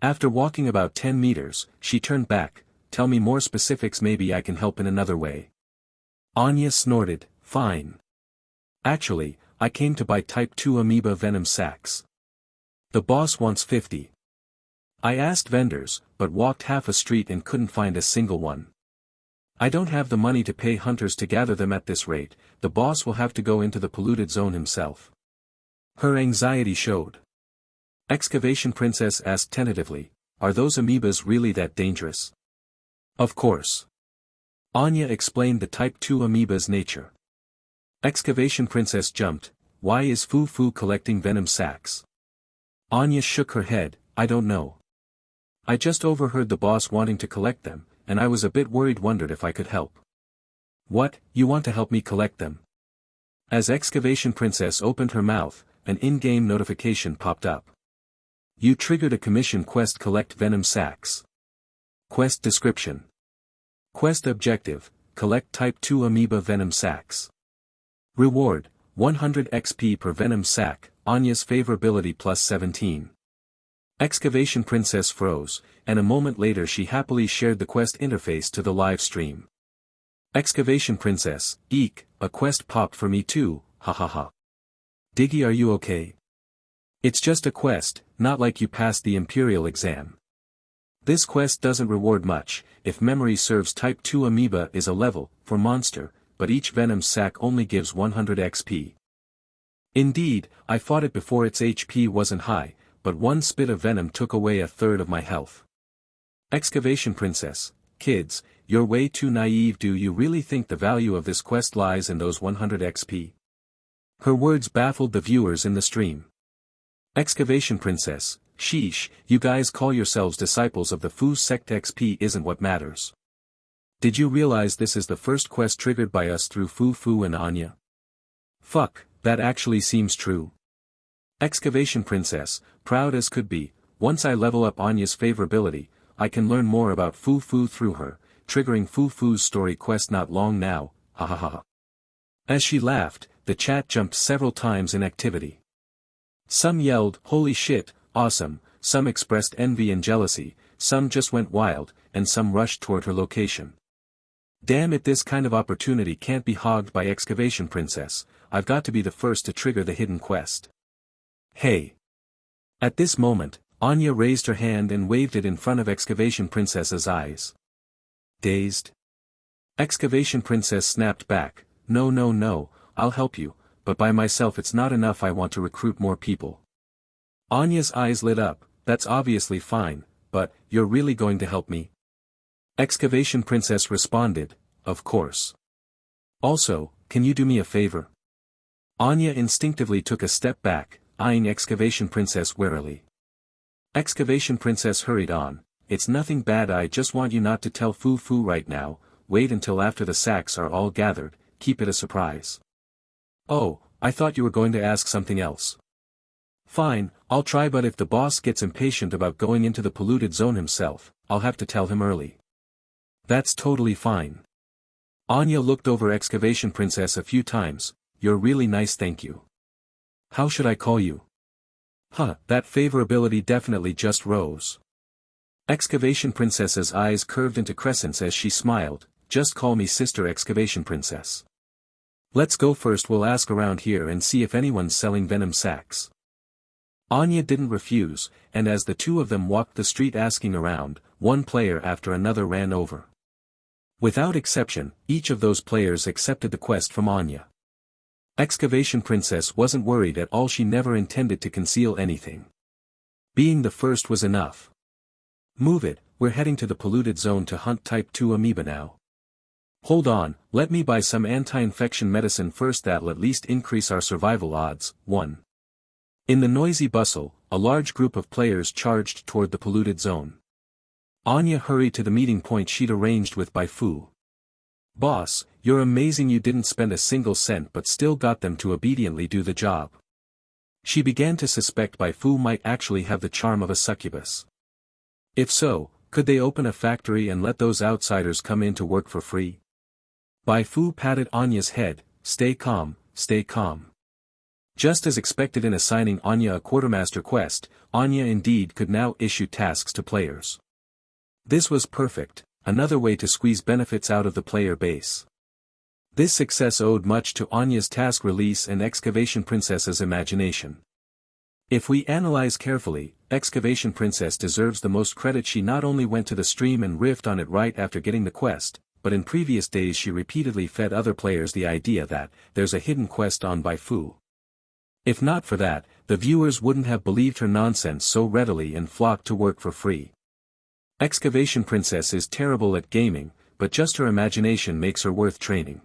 A: After walking about 10 meters, she turned back. Tell me more specifics, maybe I can help in another way. Anya snorted, fine. Actually, I came to buy type 2 amoeba venom sacs. The boss wants 50. I asked vendors, but walked half a street and couldn't find a single one. I don't have the money to pay hunters to gather them at this rate. The boss will have to go into the polluted zone himself. Her anxiety showed. Excavation Princess asked tentatively, are those amoebas really that dangerous? Of course. Anya explained the type 2 amoeba's nature. Excavation Princess jumped. Why is Fu Fu collecting venom sacs? Anya shook her head. I don't know. I just overheard the boss wanting to collect them, and I was a bit worried, wondered if I could help. What, you want to help me collect them? As Excavation Princess opened her mouth, an in-game notification popped up. You triggered a commission quest, collect venom sacs. Quest description. Quest objective, collect type 2 amoeba venom sacs. Reward, 100 XP per venom sac, Anya's favorability plus 17. Excavation Princess froze, and a moment later she happily shared the quest interface to the live stream. Excavation Princess, eek, a quest popped for me too, hahaha. Diggy, are you okay? It's just a quest, not like you passed the Imperial exam. This quest doesn't reward much. If memory serves, type 2 amoeba is a level 4 monster, but each venom sac only gives 100 XP. Indeed, I fought it before. Its HP wasn't high, but one spit of venom took away a third of my health. Excavation Princess, kids, you're way too naive. Do you really think the value of this quest lies in those 100 XP? Her words baffled the viewers in the stream. Excavation Princess, sheesh, you guys call yourselves disciples of the Fu sect. XP isn't what matters. Did you realize this is the first quest triggered by us through Fu Fu and Anya? Fuck, that actually seems true. Excavation Princess, proud as could be, once I level up Anya's favorability, I can learn more about Fu Fu through her, triggering Fu Fu's story quest not long now, hahaha. As she laughed, the chat jumped several times in activity. Some yelled, holy shit, awesome, some expressed envy and jealousy, some just went wild, and some rushed toward her location. Damn it, this kind of opportunity can't be hogged by Excavation Princess. I've got to be the first to trigger the hidden quest. Hey! At this moment, Anya raised her hand and waved it in front of Excavation Princess's eyes. Dazed. Excavation Princess snapped back, "No no no, I'll help you, but by myself it's not enough, I want to recruit more people." Anya's eyes lit up, "That's obviously fine, but, you're really going to help me?" Excavation Princess responded, "Of course. Also, can you do me a favor?" Anya instinctively took a step back, eyeing Excavation Princess warily. Excavation Princess hurried on, "It's nothing bad, I just want you not to tell Fu Fu right now, wait until after the sacks are all gathered, keep it a surprise." "Oh, I thought you were going to ask something else." "Fine, I'll try, but if the boss gets impatient about going into the polluted zone himself, I'll have to tell him early." "That's totally fine." Anya looked over Excavation Princess a few times, "You're really nice, thank you. How should I call you?" That favorability definitely just rose. Excavation Princess's eyes curved into crescents as she smiled, "Just call me Sister Excavation Princess. Let's go first, we'll ask around here and see if anyone's selling venom sacks." Anya didn't refuse, and as the two of them walked the street asking around, one player after another ran over. Without exception, each of those players accepted the quest from Anya. Excavation Princess wasn't worried at all, she never intended to conceal anything. Being the first was enough. "Move it, we're heading to the polluted zone to hunt Type 2 amoeba now." "Hold on, let me buy some anti-infection medicine first, that'll at least increase our survival odds." 1. In the noisy bustle, a large group of players charged toward the polluted zone. Anya hurried to the meeting point she'd arranged with Bai Fu. "Boss, you're amazing, you didn't spend a single cent but still got them to obediently do the job." She began to suspect Bai Fu might actually have the charm of a succubus. If so, could they open a factory and let those outsiders come in to work for free? Bai Fu patted Anya's head, stay calm, stay calm." Just as expected in assigning Anya a quartermaster quest, Anya indeed could now issue tasks to players. This was perfect, another way to squeeze benefits out of the player base. This success owed much to Anya's task release and Excavation Princess's imagination. If we analyze carefully, Excavation Princess deserves the most credit. She not only went to the stream and riffed on it right after getting the quest, but in previous days she repeatedly fed other players the idea that there's a hidden quest on Bai Fu. If not for that, the viewers wouldn't have believed her nonsense so readily and flocked to work for free. Excavation Princess is terrible at gaming, but just her imagination makes her worth training.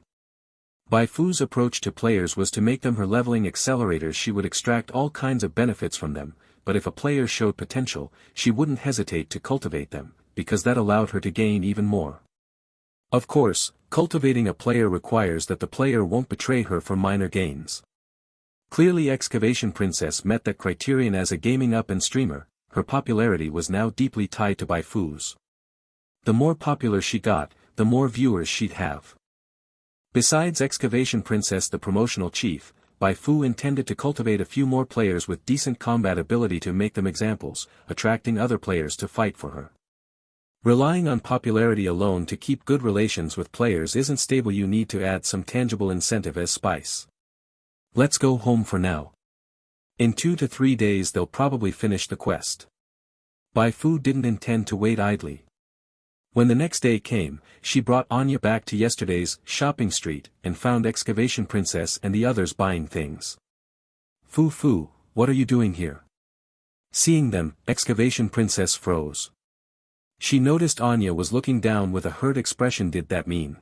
A: Bai Fu's approach to players was to make them her leveling accelerators. She would extract all kinds of benefits from them, but if a player showed potential, she wouldn't hesitate to cultivate them, because that allowed her to gain even more. Of course, cultivating a player requires that the player won't betray her for minor gains. Clearly Excavation Princess met that criterion. As a gaming up and streamer, her popularity was now deeply tied to Bai Fu's. The more popular she got, the more viewers she'd have. Besides Excavation Princess the promotional chief, Bai Fu intended to cultivate a few more players with decent combat ability to make them examples, attracting other players to fight for her. Relying on popularity alone to keep good relations with players isn't stable, you need to add some tangible incentive as spice. Let's go home for now. In 2 to 3 days they'll probably finish the quest. Bai Fu didn't intend to wait idly. When the next day came, she brought Anya back to yesterday's shopping street and found Excavation Princess and the others buying things. "Fu Fu, what are you doing here?" Seeing them, Excavation Princess froze. She noticed Anya was looking down with a hurt expression. "Did that mean?"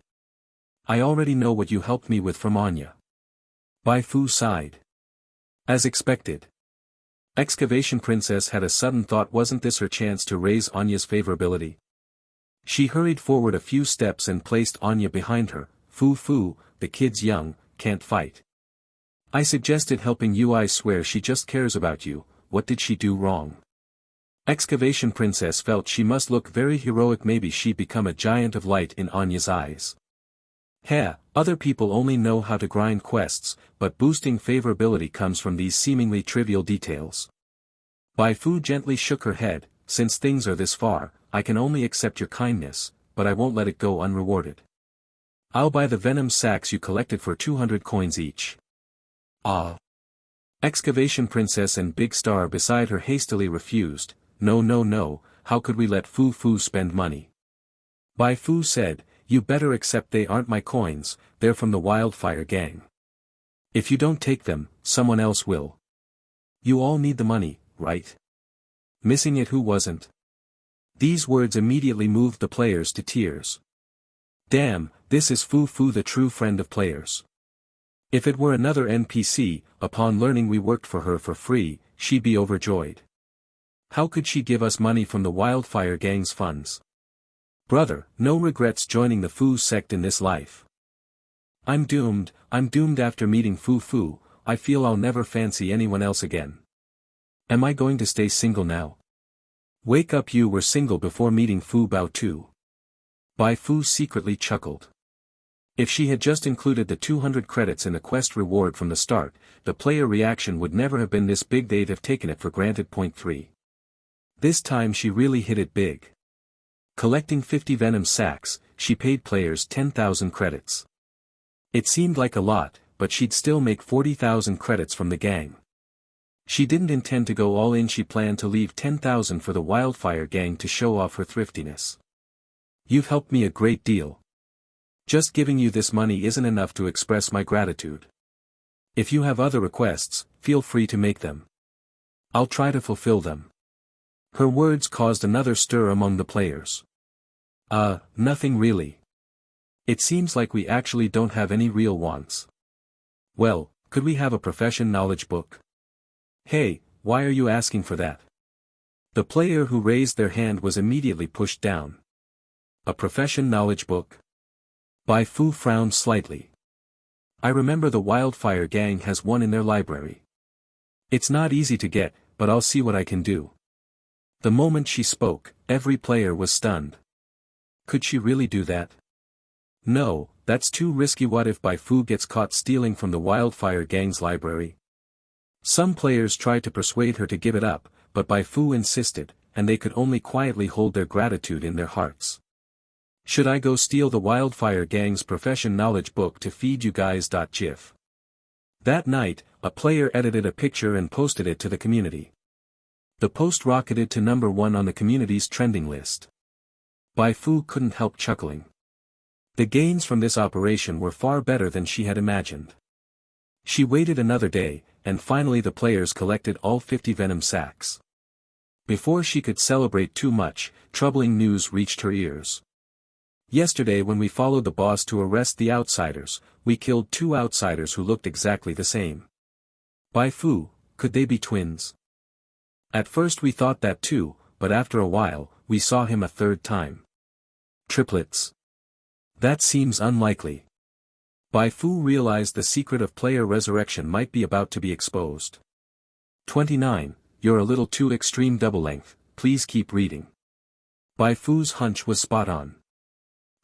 A: "I already know what you helped me with from Anya." Bai Fu sighed. As expected. Excavation Princess had a sudden thought. Wasn't this her chance to raise Anya's favorability? She hurried forward a few steps and placed Anya behind her. "Fu Fu, the kid's young, can't fight. I suggested helping you. I swear she just cares about you. What did she do wrong?" Excavation Princess felt she must look very heroic. Maybe she'd become a giant of light in Anya's eyes. Other people only know how to grind quests, but boosting favorability comes from these seemingly trivial details. Bai Fu gently shook her head. "Since things are this far, I can only accept your kindness, but I won't let it go unrewarded. I'll buy the venom sacks you collected for 200 coins each." "Ah." Excavation Princess and Big Star beside her hastily refused. No, how could we let Fu Fu spend money?" Bai Fu said, "You better accept they aren't my coins, they're from the Wildfire Gang. If you don't take them, someone else will. You all need the money, right? Missing it who wasn't?" These words immediately moved the players to tears. Damn, this is Fu Fu, the true friend of players. If it were another NPC, upon learning we worked for her for free, she'd be overjoyed. How could she give us money from the Wildfire Gang's funds? Brother, no regrets joining the Fu sect in this life. I'm doomed after meeting Fu Fu. I feel I'll never fancy anyone else again. Am I going to stay single now? Wake up, you were single before meeting Fu Bao too. Bai Fu secretly chuckled. If she had just included the 200 credits in the quest reward from the start, the player reaction would never have been this big. They'd have taken it for granted. Point 3. This time she really hit it big. Collecting 50 venom sacks, she paid players 10,000 credits. It seemed like a lot, but she'd still make 40,000 credits from the gang. She didn't intend to go all in, she planned to leave 10,000 for the Wildfire Gang to show off her thriftiness. You've helped me a great deal. Just giving you this money isn't enough to express my gratitude. If you have other requests, feel free to make them. I'll try to fulfill them. Her words caused another stir among the players. Nothing really. It seems like we actually don't have any real wants. Well, could we have a profession knowledge book? Hey, why are you asking for that? The player who raised their hand was immediately pushed down. A profession knowledge book? Bai Fu frowned slightly. I remember the Wildfire Gang has one in their library. It's not easy to get, but I'll see what I can do. The moment she spoke, every player was stunned. Could she really do that? No, that's too risky. What if Bai Fu gets caught stealing from the Wildfire Gang's library? Some players tried to persuade her to give it up, but Bai Fu insisted, and they could only quietly hold their gratitude in their hearts. Should I go steal the Wildfire Gang's profession knowledge book to feed you guys? GIF. That night, a player edited a picture and posted it to the community. The post rocketed to number 1 on the community's trending list. Bai Fu couldn't help chuckling. The gains from this operation were far better than she had imagined. She waited another day, and finally the players collected all 50 venom sacks. Before she could celebrate too much, troubling news reached her ears. Yesterday, when we followed the boss to arrest the outsiders, we killed 2 outsiders who looked exactly the same. Bai Fu, could they be twins? At first we thought that too, but after a while, we saw him a third time. Triplets? That seems unlikely. Bai Fu realized the secret of player resurrection might be about to be exposed. 29, you're a little too extreme. Double length, please keep reading. Bai Fu's hunch was spot on.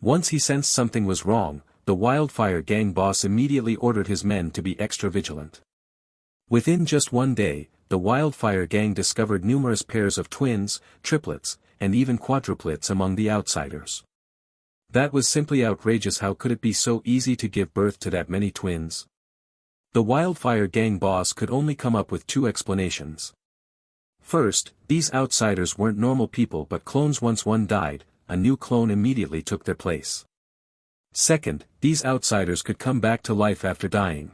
A: Once he sensed something was wrong, the Wildfire Gang boss immediately ordered his men to be extra vigilant. Within just one day, the Wildfire Gang discovered numerous pairs of twins, triplets, and even quadruplets among the outsiders. That was simply outrageous. How could it be so easy to give birth to that many twins? The Wildfire Gang boss could only come up with 2 explanations. First, these outsiders weren't normal people but clones. Once one died, a new clone immediately took their place. Second, these outsiders could come back to life after dying.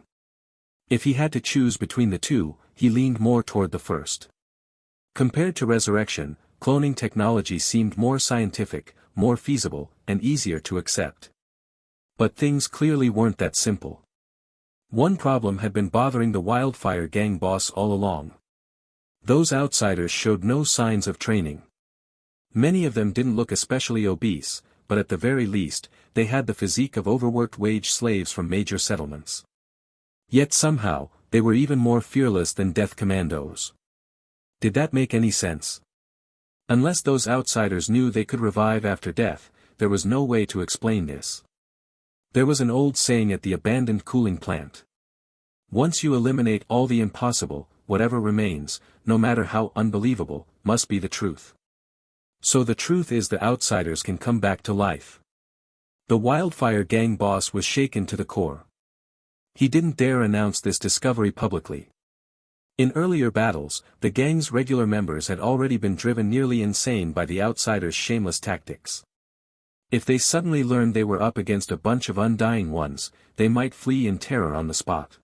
A: If he had to choose between the two, he leaned more toward the first. Compared to resurrection, cloning technology seemed more scientific, more feasible, and easier to accept. But things clearly weren't that simple. One problem had been bothering the Wildfire Gang boss all along. Those outsiders showed no signs of training. Many of them didn't look especially obese, but at the very least, they had the physique of overworked wage slaves from major settlements. Yet somehow, they were even more fearless than death commandos. Did that make any sense? Unless those outsiders knew they could revive after death, there was no way to explain this. There was an old saying at the abandoned cooling plant. Once you eliminate all the impossible, whatever remains, no matter how unbelievable, must be the truth. So the truth is the outsiders can come back to life. The Wildfire Gang boss was shaken to the core. He didn't dare announce this discovery publicly. In earlier battles, the gang's regular members had already been driven nearly insane by the outsiders' shameless tactics. If they suddenly learned they were up against a bunch of undying ones, they might flee in terror on the spot.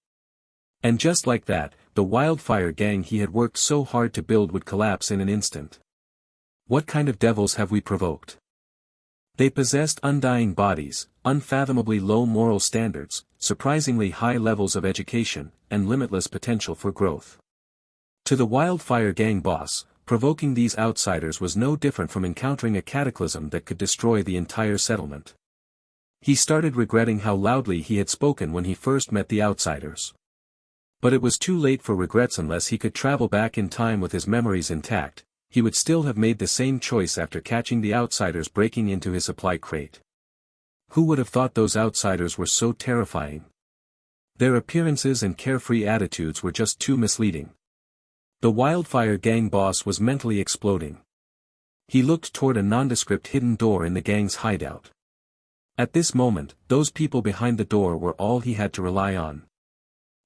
A: And just like that, the wildfire gang he had worked so hard to build would collapse in an instant. What kind of devils have we provoked? They possessed undying bodies, unfathomably low moral standards, surprisingly high levels of education, and limitless potential for growth. To the wildfire gang boss, provoking these outsiders was no different from encountering a cataclysm that could destroy the entire settlement. He started regretting how loudly he had spoken when he first met the outsiders. But it was too late for regrets unless he could travel back in time with his memories intact. He would still have made the same choice after catching the outsiders breaking into his supply crate. Who would have thought those outsiders were so terrifying? Their appearances and carefree attitudes were just too misleading. The wildfire gang boss was mentally exploding. He looked toward a nondescript hidden door in the gang's hideout. At this moment, those people behind the door were all he had to rely on.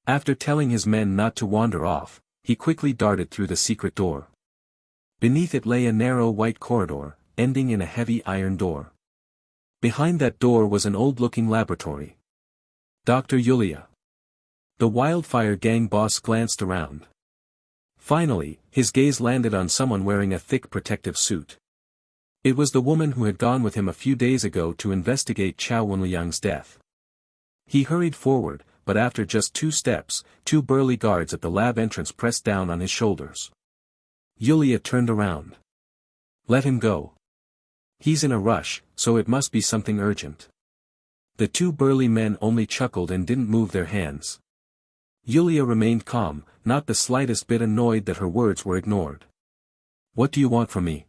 A: After telling his men not to wander off, he quickly darted through the secret door. Beneath it lay a narrow white corridor, ending in a heavy iron door. Behind that door was an old-looking laboratory. Dr. Yulia. The wildfire gang boss glanced around. Finally, his gaze landed on someone wearing a thick protective suit. It was the woman who had gone with him a few days ago to investigate Chao Wenliang's death. He hurried forward, but after just 2 steps, 2 burly guards at the lab entrance pressed down on his shoulders. Yulia turned around. Let him go. He's in a rush, so it must be something urgent. The 2 burly men only chuckled and didn't move their hands. Yulia remained calm, not the slightest bit annoyed that her words were ignored. What do you want from me?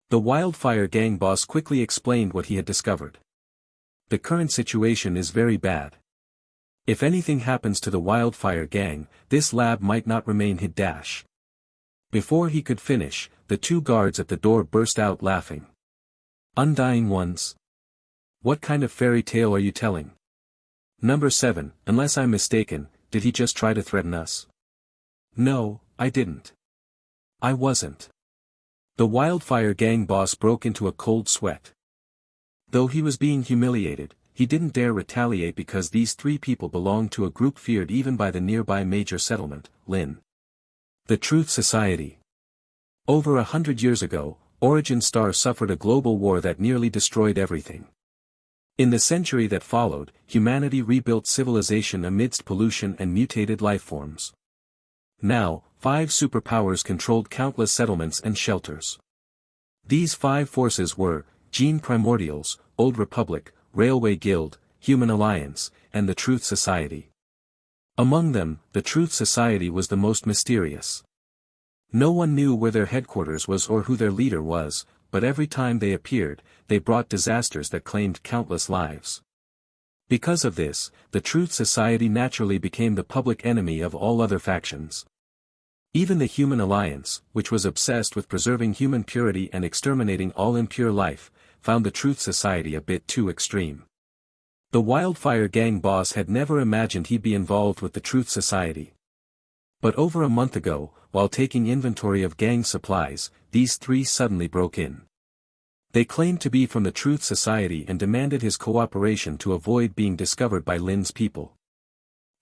A: The wildfire gang boss quickly explained what he had discovered. The current situation is very bad. If anything happens to the wildfire gang, this lab might not remain hid. Before he could finish, the 2 guards at the door burst out laughing. Undying ones? What kind of fairy tale are you telling? Number 7, unless I'm mistaken, did he just try to threaten us? No, I didn't. I wasn't. The wildfire gang boss broke into a cold sweat. Though he was being humiliated, he didn't dare retaliate because these 3 people belonged to a group feared even by the nearby major settlement, Lin. The Truth Society. Over 100 years ago, Origin Star suffered a global war that nearly destroyed everything. In the century that followed, humanity rebuilt civilization amidst pollution and mutated lifeforms. Now, 5 superpowers controlled countless settlements and shelters. These 5 forces were Gene Primordials, Old Republic, Railway Guild, Human Alliance, and the Truth Society. Among them, the Truth Society was the most mysterious. No one knew where their headquarters was or who their leader was, but every time they appeared, they brought disasters that claimed countless lives. Because of this, the Truth Society naturally became the public enemy of all other factions. Even the Human Alliance, which was obsessed with preserving human purity and exterminating all impure life, found the Truth Society a bit too extreme. The wildfire gang boss had never imagined he'd be involved with the Truth Society. But over a month ago, while taking inventory of gang supplies, these 3 suddenly broke in. They claimed to be from the Truth Society and demanded his cooperation to avoid being discovered by Lin's people.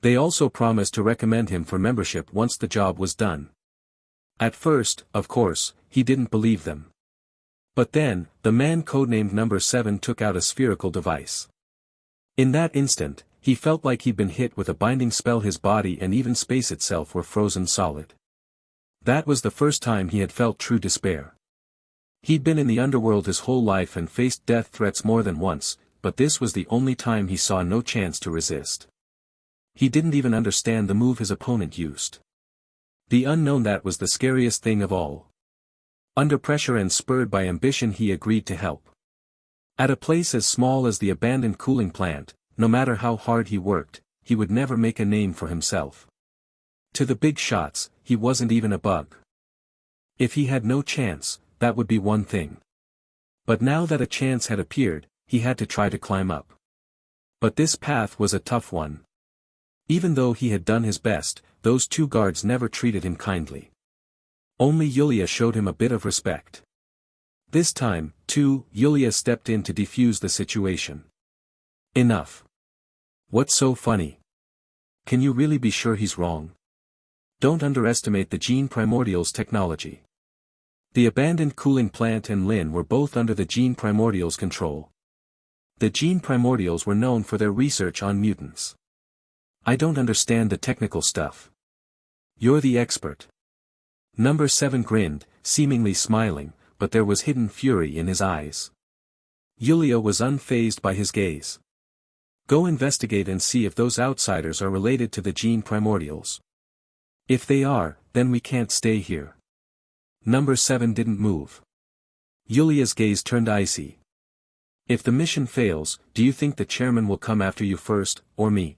A: They also promised to recommend him for membership once the job was done. At first, of course, he didn't believe them. But then, the man codenamed Number 7 took out a spherical device. In that instant, he felt like he'd been hit with a binding spell. His body and even space itself were frozen solid. That was the first time he had felt true despair. He'd been in the underworld his whole life and faced death threats more than once, but this was the only time he saw no chance to resist. He didn't even understand the move his opponent used. The unknown, that was the scariest thing of all. Under pressure and spurred by ambition, he agreed to help. At a place as small as the abandoned cooling plant, no matter how hard he worked, he would never make a name for himself. To the big shots, he wasn't even a bug. If he had no chance, that would be one thing. But now that a chance had appeared, he had to try to climb up. But this path was a tough one. Even though he had done his best, those 2 guards never treated him kindly. Only Yulia showed him a bit of respect. This time, too, Yulia stepped in to defuse the situation. Enough. What's so funny? Can you really be sure he's wrong? Don't underestimate the Gene Primordial's technology. The abandoned cooling plant and Lin were both under the Gene Primordial's control. The Gene Primordials were known for their research on mutants. I don't understand the technical stuff. You're the expert. Number 7 grinned, seemingly smiling, but there was hidden fury in his eyes. Yulia was unfazed by his gaze. Go investigate and see if those outsiders are related to the Gene Primordials. If they are, then we can't stay here. Number 7 didn't move. Yulia's gaze turned icy. If the mission fails, do you think the chairman will come after you first, or me?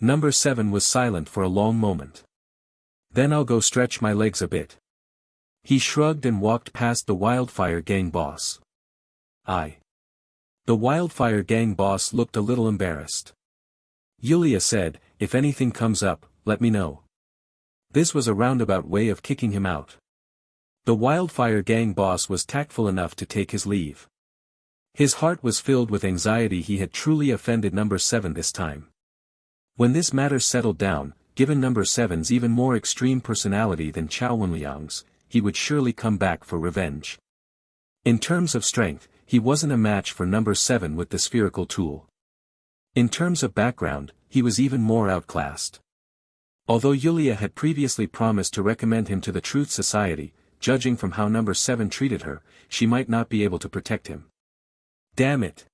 A: Number 7 was silent for a long moment. Then I'll go stretch my legs a bit. He shrugged and walked past the Wildfire Gang boss. The Wildfire Gang boss looked a little embarrassed. Yulia said, if anything comes up, let me know. This was a roundabout way of kicking him out. The Wildfire Gang boss was tactful enough to take his leave. His heart was filled with anxiety. He had truly offended number 7 this time. When this matter settled down, given number 7's even more extreme personality than Chao Wenliang's, he would surely come back for revenge. In terms of strength, he wasn't a match for number 7 with the spherical tool. In terms of background, he was even more outclassed. Although Yulia had previously promised to recommend him to the Truth Society, judging from how number 7 treated her, she might not be able to protect him. Damn it.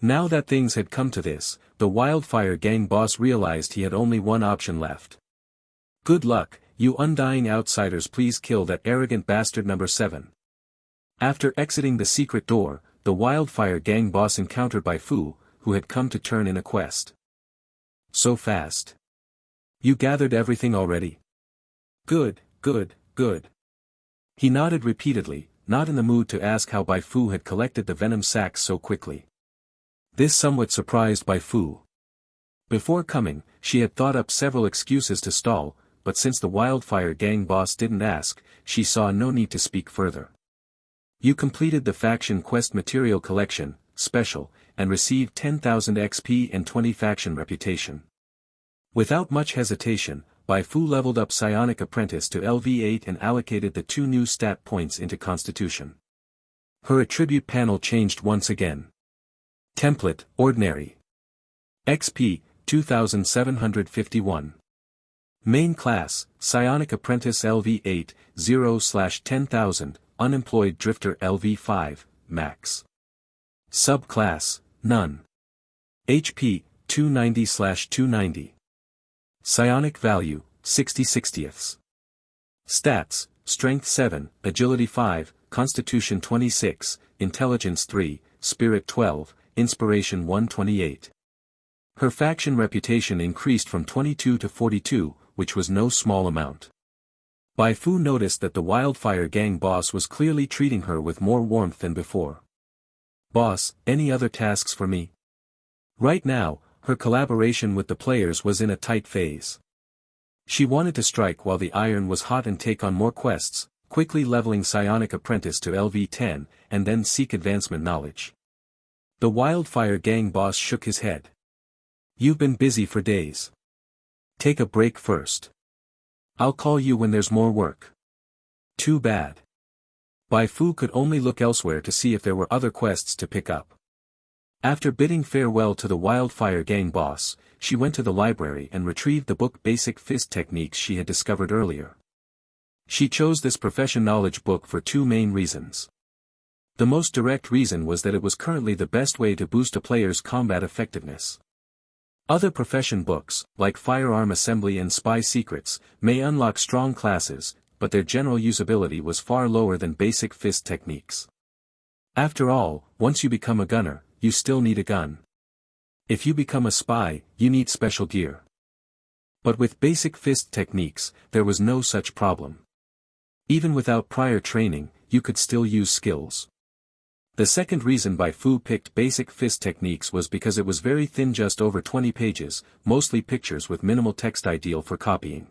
A: Now that things had come to this, the Wildfire Gang boss realized he had only one option left. Good luck, you undying outsiders, please kill that arrogant bastard number 7. After exiting the secret door, the Wildfire Gang boss encountered Bai Fu, who had come to turn in a quest. So fast. You gathered everything already? Good, good, good. He nodded repeatedly, not in the mood to ask how Bai Fu had collected the venom sacs so quickly. This somewhat surprised Bai Fu. Before coming, she had thought up several excuses to stall, but since the Wildfire Gang boss didn't ask, she saw no need to speak further. You completed the faction quest material collection, special, and received 10,000 XP and 20 faction reputation. Without much hesitation, Bai Fu leveled up Psionic Apprentice to LV8 and allocated the 2 new stat points into Constitution. Her attribute panel changed once again. Template, Ordinary. XP, 2751. Main class, Psionic Apprentice LV8, 0/10,000, Unemployed Drifter LV5, Max. Subclass, None. HP, 290/290. Psionic Value, 60/60ths. Stats, Strength 7, Agility 5, Constitution 26, Intelligence 3, Spirit 12, Inspiration 128. Her faction reputation increased from 22 to 42, which was no small amount. Bai Fu noticed that the Wildfire Gang boss was clearly treating her with more warmth than before. Boss, any other tasks for me? Right now, her collaboration with the players was in a tight phase. She wanted to strike while the iron was hot and take on more quests, quickly leveling Psionic Apprentice to LV10, and then seek advancement knowledge. The Wildfire Gang boss shook his head. You've been busy for days. Take a break first. I'll call you when there's more work. Too bad. Bai Fu could only look elsewhere to see if there were other quests to pick up. After bidding farewell to the Wildfire Gang boss, she went to the library and retrieved the book Basic Fist Techniques she had discovered earlier. She chose this profession knowledge book for 2 main reasons. The most direct reason was that it was currently the best way to boost a player's combat effectiveness. Other profession books, like Firearm Assembly and Spy Secrets, may unlock strong classes, but their general usability was far lower than Basic Fist Techniques. After all, once you become a gunner, you still need a gun. If you become a spy, you need special gear. But with Basic Fist Techniques, there was no such problem. Even without prior training, you could still use skills. The second reason Bai Fu picked Basic Fist Techniques was because it was very thin, just over 20 pages, mostly pictures with minimal text, ideal for copying.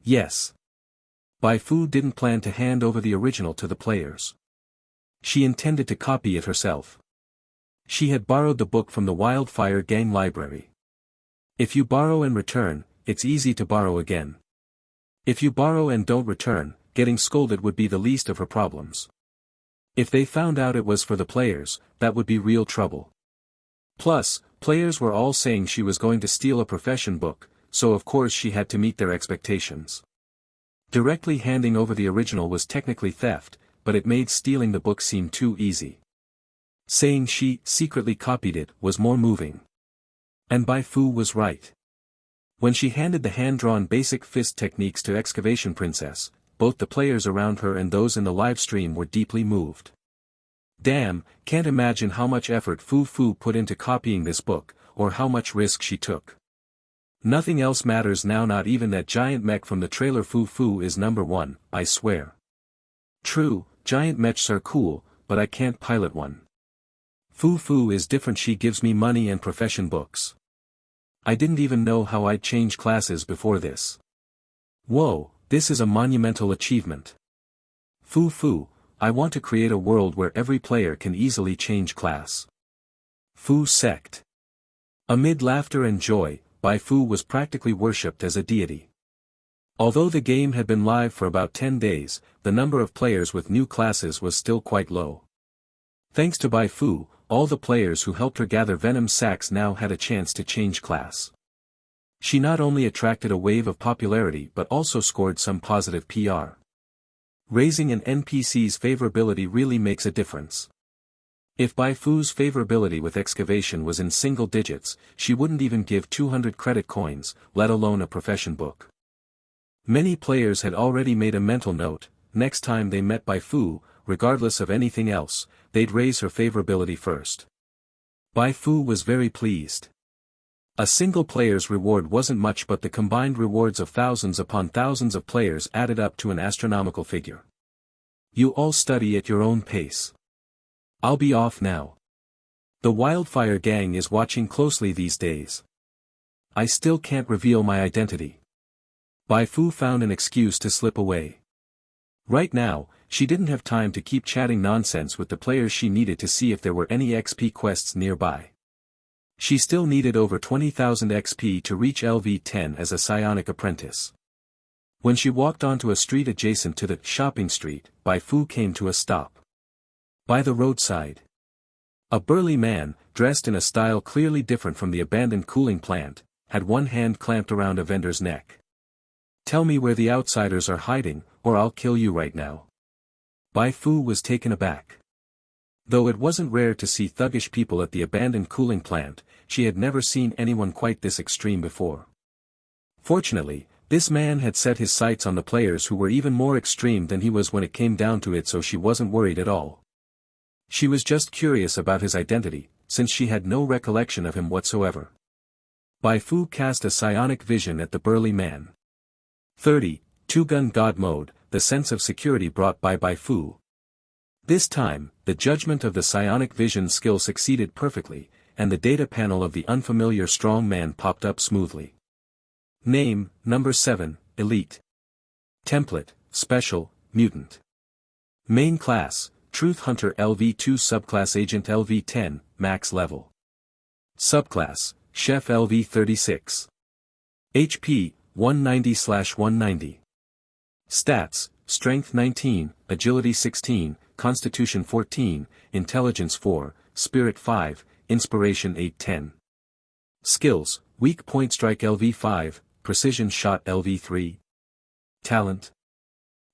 A: Yes. Bai Fu didn't plan to hand over the original to the players. She intended to copy it herself. She had borrowed the book from the Wildfire Gang library. If you borrow and return, it's easy to borrow again. If you borrow and don't return, getting scolded would be the least of her problems. If they found out it was for the players, that would be real trouble. Plus, players were all saying she was going to steal a profession book, so of course she had to meet their expectations. Directly handing over the original was technically theft, but it made stealing the book seem too easy. Saying she secretly copied it was more moving. And Bai Fu was right. When she handed the hand-drawn basic fist techniques to Excavation Princess, both the players around her and those in the live stream were deeply moved. Damn, can't imagine how much effort Fu put into copying this book, or how much risk she took. Nothing else matters now, not even that giant mech from the trailer. Fu is number one, I swear. True, giant mechs are cool, but I can't pilot one. Fu is different, she gives me money and profession books. I didn't even know how I'd change classes before this. Whoa, this is a monumental achievement. Fu, I want to create a world where every player can easily change class. Fu sect. Amid laughter and joy, Bai Fu was practically worshipped as a deity. Although the game had been live for about 10 days, the number of players with new classes was still quite low. Thanks to Bai Fu, all the players who helped her gather venom sacs now had a chance to change class. She not only attracted a wave of popularity but also scored some positive PR. Raising an NPC's favorability really makes a difference. If Bai Fu's favorability with excavation was in single digits, she wouldn't even give 200 credit coins, let alone a profession book. Many players had already made a mental note: next time they met Bai Fu, regardless of anything else, they'd raise her favorability first. Bai Fu was very pleased. A single player's reward wasn't much, but the combined rewards of thousands upon thousands of players added up to an astronomical figure. You all study at your own pace. I'll be off now. The Wildfire Gang is watching closely these days. I still can't reveal my identity. Bai Fu found an excuse to slip away. Right now, she didn't have time to keep chatting nonsense with the players. She needed to see if there were any XP quests nearby. She still needed over 20,000 XP to reach LV10 as a psionic apprentice. When she walked onto a street adjacent to the shopping street, Bai Fu came to a stop. By the roadside, a burly man, dressed in a style clearly different from the abandoned cooling plant, had one hand clamped around a vendor's neck. Tell me where the outsiders are hiding, or I'll kill you right now. Bai Fu was taken aback. Though it wasn't rare to see thuggish people at the abandoned cooling plant, she had never seen anyone quite this extreme before. Fortunately, this man had set his sights on the players who were even more extreme than he was when it came down to it, so she wasn't worried at all. She was just curious about his identity, since she had no recollection of him whatsoever. Bai Fu cast a psionic vision at the burly man. 30. Two-gun God mode, the sense of security brought by Bai Fu. This time, the judgment of the psionic vision skill succeeded perfectly, and the data panel of the unfamiliar strong man popped up smoothly. Name, number 7, Elite. Template, Special, Mutant. Main class, Truth Hunter LV2 Subclass Agent LV10, Max Level. Subclass, Chef LV36. HP, 190/190. Stats, Strength 19, Agility 16, Constitution 14, Intelligence 4, Spirit 5, Inspiration 8-10. Skills, Weak Point Strike LV5, Precision Shot LV3. Talent.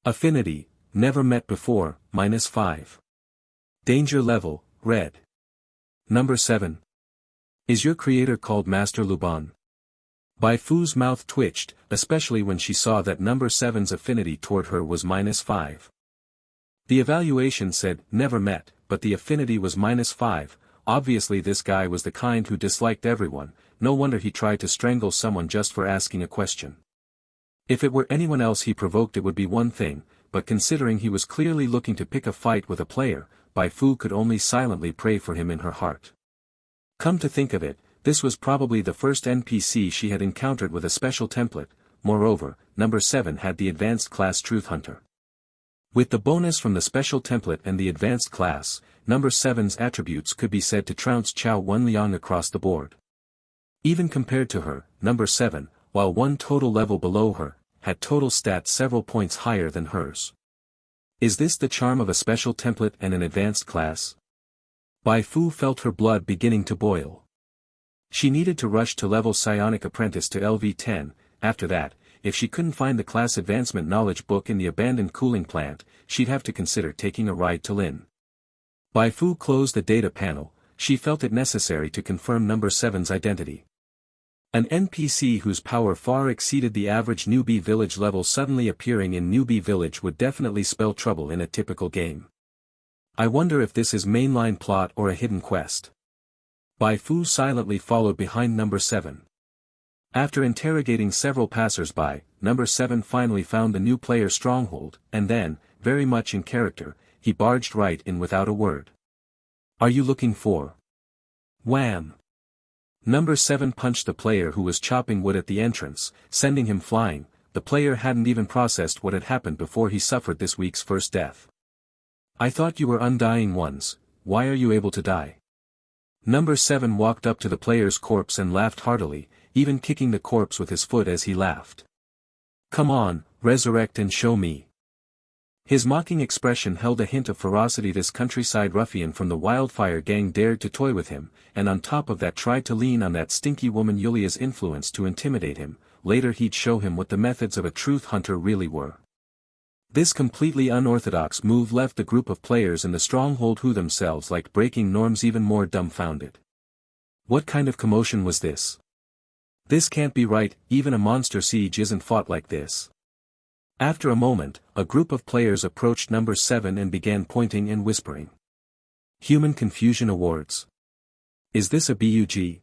A: Affinity, Never Met Before, -5. Danger Level, Red. Number 7. Is your creator called Master Luban? Bai Fu's mouth twitched, especially when she saw that number 7's affinity toward her was -5. The evaluation said, never met, but the affinity was -5, obviously this guy was the kind who disliked everyone, no wonder he tried to strangle someone just for asking a question. If it were anyone else he provoked it would be one thing, but considering he was clearly looking to pick a fight with a player, Bai Fu could only silently pray for him in her heart. Come to think of it, this was probably the first NPC she had encountered with a special template. Moreover, number 7 had the advanced class Truth Hunter. With the bonus from the special template and the advanced class, number 7's attributes could be said to trounce Chao Wenliang across the board. Even compared to her, number 7, while one total level below her, had total stats several points higher than hers. Is this the charm of a special template and an advanced class? Bai Fu felt her blood beginning to boil. She needed to rush to level Psionic Apprentice to LV10, after that, if she couldn't find the class advancement knowledge book in the abandoned cooling plant, she'd have to consider taking a ride to Lin. Bai Fu closed the data panel, she felt it necessary to confirm number 7's identity. An NPC whose power far exceeded the average newbie village level suddenly appearing in newbie village would definitely spell trouble in a typical game. I wonder if this is mainline plot or a hidden quest. Bai Fu silently followed behind number 7. After interrogating several passers-by, number 7 finally found the new player's stronghold, and then, very much in character, he barged right in without a word. Are you looking for? Wham! Number 7 punched the player who was chopping wood at the entrance, sending him flying. The player hadn't even processed what had happened before he suffered this week's first death. I thought you were undying ones, why are you able to die? Number 7 walked up to the player's corpse and laughed heartily, even kicking the corpse with his foot as he laughed. Come on, resurrect and show me. His mocking expression held a hint of ferocity. This countryside ruffian from the Wildfire gang dared to toy with him, and on top of that tried to lean on that stinky woman Yulia's influence to intimidate him. Later he'd show him what the methods of a truth hunter really were. This completely unorthodox move left the group of players in the stronghold who themselves liked breaking norms even more dumbfounded. What kind of commotion was this? This can't be right, even a monster siege isn't fought like this. After a moment, a group of players approached number 7 and began pointing and whispering. Human Confusion Awards. Is this a bug?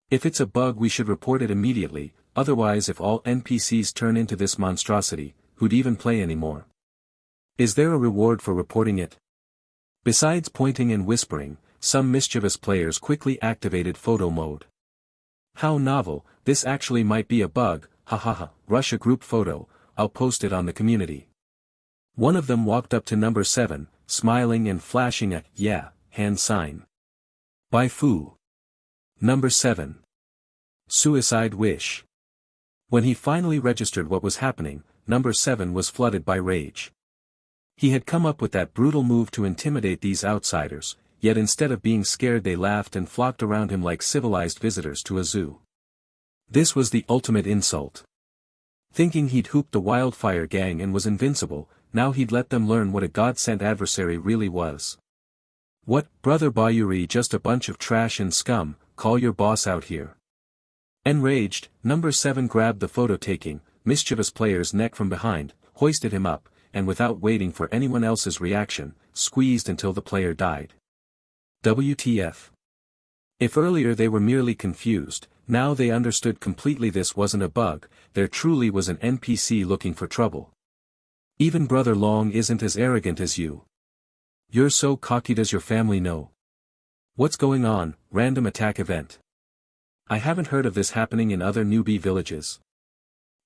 A: If it's a bug we should report it immediately, otherwise if all NPCs turn into this monstrosity, who'd even play anymore? Is there a reward for reporting it? Besides pointing and whispering, some mischievous players quickly activated photo mode. How novel, this actually might be a bug, hahaha, rush a group photo, I'll post it on the community. One of them walked up to number 7, smiling and flashing a, yeah, hand sign. Bai Fu. Number 7. Suicide wish. When he finally registered what was happening, number 7 was flooded by rage. He had come up with that brutal move to intimidate these outsiders, yet instead of being scared they laughed and flocked around him like civilized visitors to a zoo. This was the ultimate insult. Thinking he'd hooped the Wildfire gang and was invincible, now he'd let them learn what a God-sent adversary really was. What, brother Bayuri, just a bunch of trash and scum, call your boss out here. Enraged, number 7 grabbed the photo-taking, mischievous player's neck from behind, hoisted him up, and without waiting for anyone else's reaction, squeezed until the player died. WTF. If earlier they were merely confused, now they understood completely. This wasn't a bug, there truly was an NPC looking for trouble. Even Brother Long isn't as arrogant as you. You're so cocky. Does your family know? What's going on? Random attack event. I haven't heard of this happening in other newbie villages.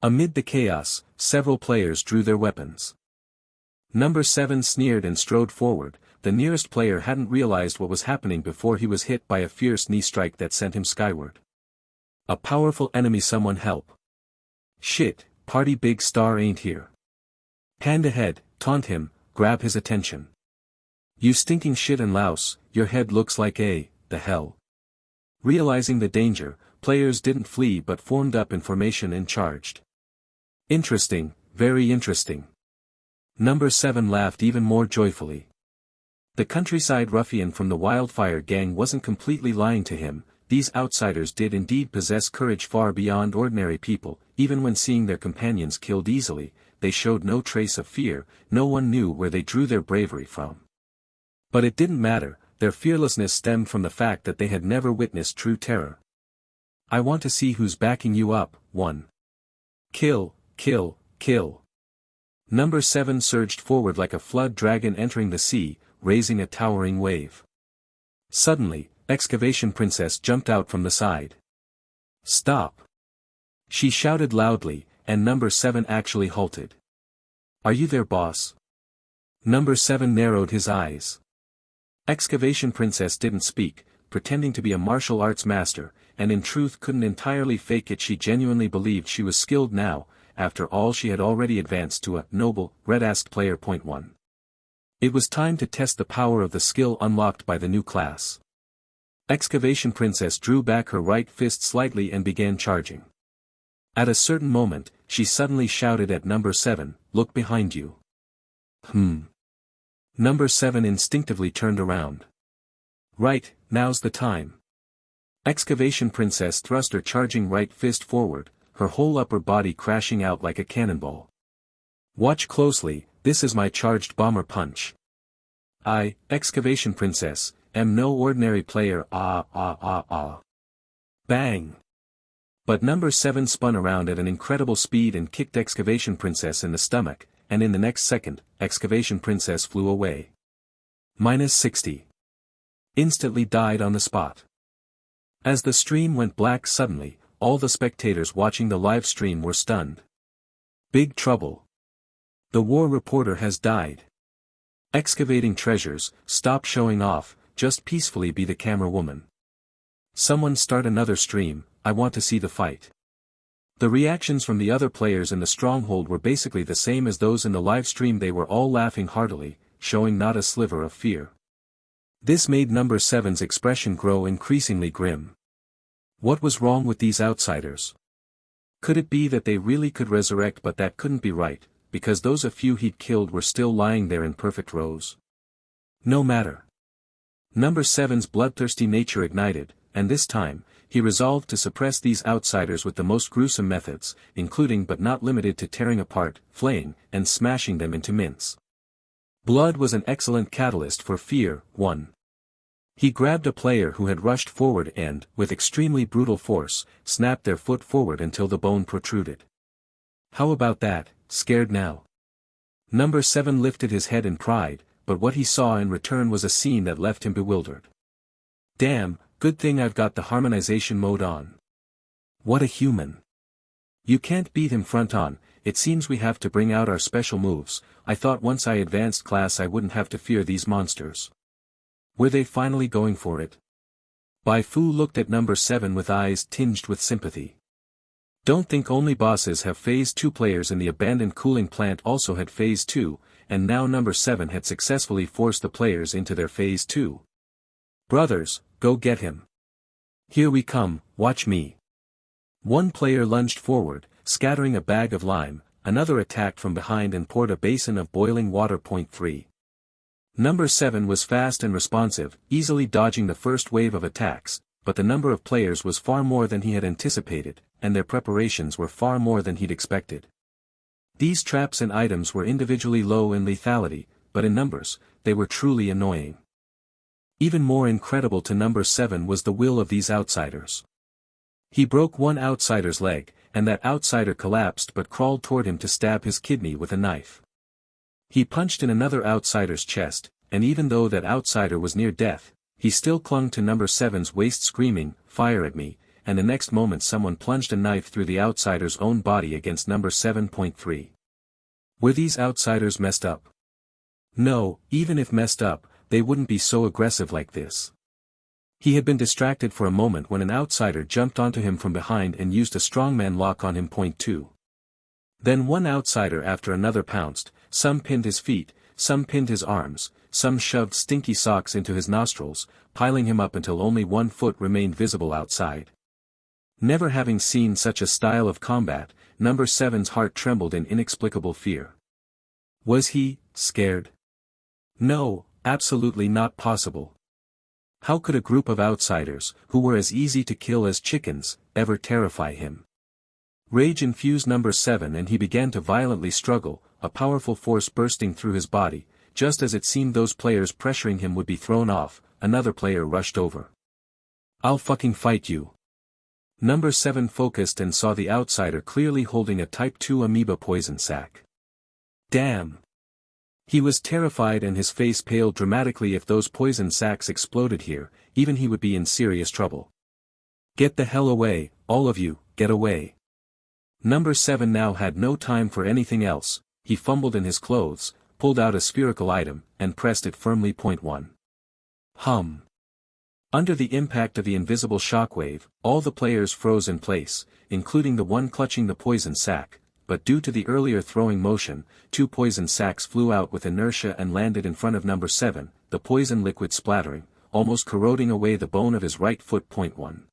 A: Amid the chaos, several players drew their weapons. Number 7 sneered and strode forward. The nearest player hadn't realized what was happening before he was hit by a fierce knee strike that sent him skyward. A powerful enemy, someone help. Shit, party big star ain't here. Hand ahead, taunt him, grab his attention. You stinking shit and louse, your head looks like the hell. Realizing the danger, players didn't flee but formed up in formation and charged. Interesting, very interesting. Number 7 laughed even more joyfully. The countryside ruffian from the Wildfire gang wasn't completely lying to him. These outsiders did indeed possess courage far beyond ordinary people. Even when seeing their companions killed easily, they showed no trace of fear. No one knew where they drew their bravery from. But it didn't matter, their fearlessness stemmed from the fact that they had never witnessed true terror. I want to see who's backing you up. 1. Kill, kill, kill. Number 7 surged forward like a flood dragon entering the sea, raising a towering wave. Suddenly, Excavation Princess jumped out from the side. Stop! She shouted loudly, and number 7 actually halted. Are you there, boss? Number 7 narrowed his eyes. Excavation Princess didn't speak, pretending to be a martial arts master, and in truth couldn't entirely fake it. She genuinely believed she was skilled now, after all she had already advanced to a noble, red asked player. 1. It was time to test the power of the skill unlocked by the new class. Excavation Princess drew back her right fist slightly and began charging. At a certain moment, she suddenly shouted at Number 7, "Look behind you." Number 7 instinctively turned around. Right, now's the time. Excavation Princess thrust her charging right fist forward, her whole upper body crashing out like a cannonball. Watch closely, this is my charged bomber punch. I, Excavation Princess, am no ordinary player. Bang! But Number 7 spun around at an incredible speed and kicked Excavation Princess in the stomach, and in the next second, Excavation Princess flew away. -60. Instantly died on the spot. As the stream went black suddenly, all the spectators watching the live stream were stunned. Big trouble. The war reporter has died. Excavating treasures, stop showing off, just peacefully be the camera woman. Someone start another stream, I want to see the fight. The reactions from the other players in the stronghold were basically the same as those in the live stream. They were all laughing heartily, showing not a sliver of fear. This made Number 7's expression grow increasingly grim. What was wrong with these outsiders? Could it be that they really could resurrect? But that couldn't be right, because those a few he'd killed were still lying there in perfect rows. No matter. Number 7's bloodthirsty nature ignited, and this time, he resolved to suppress these outsiders with the most gruesome methods, including but not limited to tearing apart, flaying, and smashing them into mince. Blood was an excellent catalyst for fear. 1. He grabbed a player who had rushed forward and, with extremely brutal force, snapped their foot forward until the bone protruded. How about that, scared now? Number 7 lifted his head in pride, but what he saw in return was a scene that left him bewildered. Damn, good thing I've got the harmonization mode on. What a human. You can't beat him front on, it seems we have to bring out our special moves. I thought once I advanced class I wouldn't have to fear these monsters. Were they finally going for it? Bai Fu looked at Number 7 with eyes tinged with sympathy. Don't think only bosses have Phase 2. Players in the abandoned cooling plant also had Phase 2, and now Number 7 had successfully forced the players into their Phase 2. Brothers, go get him. Here we come, watch me. One player lunged forward, scattering a bag of lime, another attacked from behind and poured a basin of boiling water. 3. Number 7 was fast and responsive, easily dodging the first wave of attacks, but the number of players was far more than he had anticipated, and their preparations were far more than he'd expected. These traps and items were individually low in lethality, but in numbers, they were truly annoying. Even more incredible to Number 7 was the will of these outsiders. He broke one outsider's leg, and that outsider collapsed but crawled toward him to stab his kidney with a knife. He punched in another outsider's chest, and even though that outsider was near death, he still clung to Number 7's waist screaming, "Fire at me," and the next moment someone plunged a knife through the outsider's own body against Number 7.3. Were these outsiders messed up? No, even if messed up, they wouldn't be so aggressive like this. He had been distracted for a moment when an outsider jumped onto him from behind and used a strongman lock on him. 2. Then one outsider after another pounced, some pinned his feet, some pinned his arms, some shoved stinky socks into his nostrils, piling him up until only one foot remained visible outside. Never having seen such a style of combat, Number 7's heart trembled in inexplicable fear. Was he scared? No, absolutely not possible. How could a group of outsiders, who were as easy to kill as chickens, ever terrify him? Rage infused Number 7 and he began to violently struggle, a powerful force bursting through his body. Just as it seemed those players pressuring him would be thrown off, another player rushed over. I'll fucking fight you. Number 7 focused and saw the outsider clearly holding a Type 2 amoeba poison sac. Damn! He was terrified and his face paled dramatically. If those poison sacs exploded here, even he would be in serious trouble. Get the hell away, all of you, get away. Number 7 now had no time for anything else. He fumbled in his clothes, pulled out a spherical item, and pressed it firmly. Point 1. Hum. Under the impact of the invisible shockwave, all the players froze in place, including the one clutching the poison sac, but due to the earlier throwing motion, 2 poison sacs flew out with inertia and landed in front of number 7, the poison liquid splattering, almost corroding away the bone of his right foot. Point 1.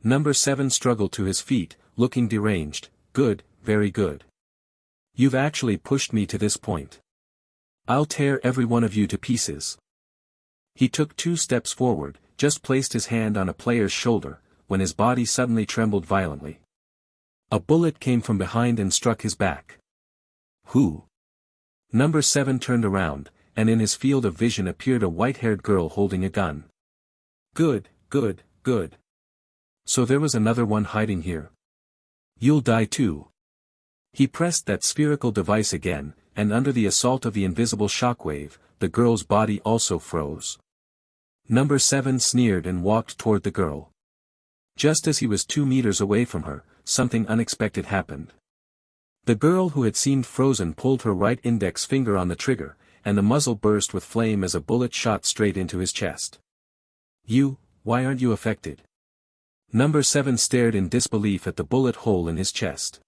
A: Number 7 struggled to his feet, looking deranged. Good, very good. You've actually pushed me to this point. I'll tear every one of you to pieces. He took 2 steps forward, just placed his hand on a player's shoulder, when his body suddenly trembled violently. A bullet came from behind and struck his back. Who? Number 7 turned around, and in his field of vision appeared a white-haired girl holding a gun. Good, good, good. So there was another one hiding here. You'll die too. He pressed that spherical device again, and under the assault of the invisible shockwave, the girl's body also froze. Number 7 sneered and walked toward the girl. Just as he was 2 meters away from her, something unexpected happened. The girl who had seemed frozen pulled her right index finger on the trigger, and the muzzle burst with flame as a bullet shot straight into his chest. Why aren't you affected? Number 7 stared in disbelief at the bullet hole in his chest.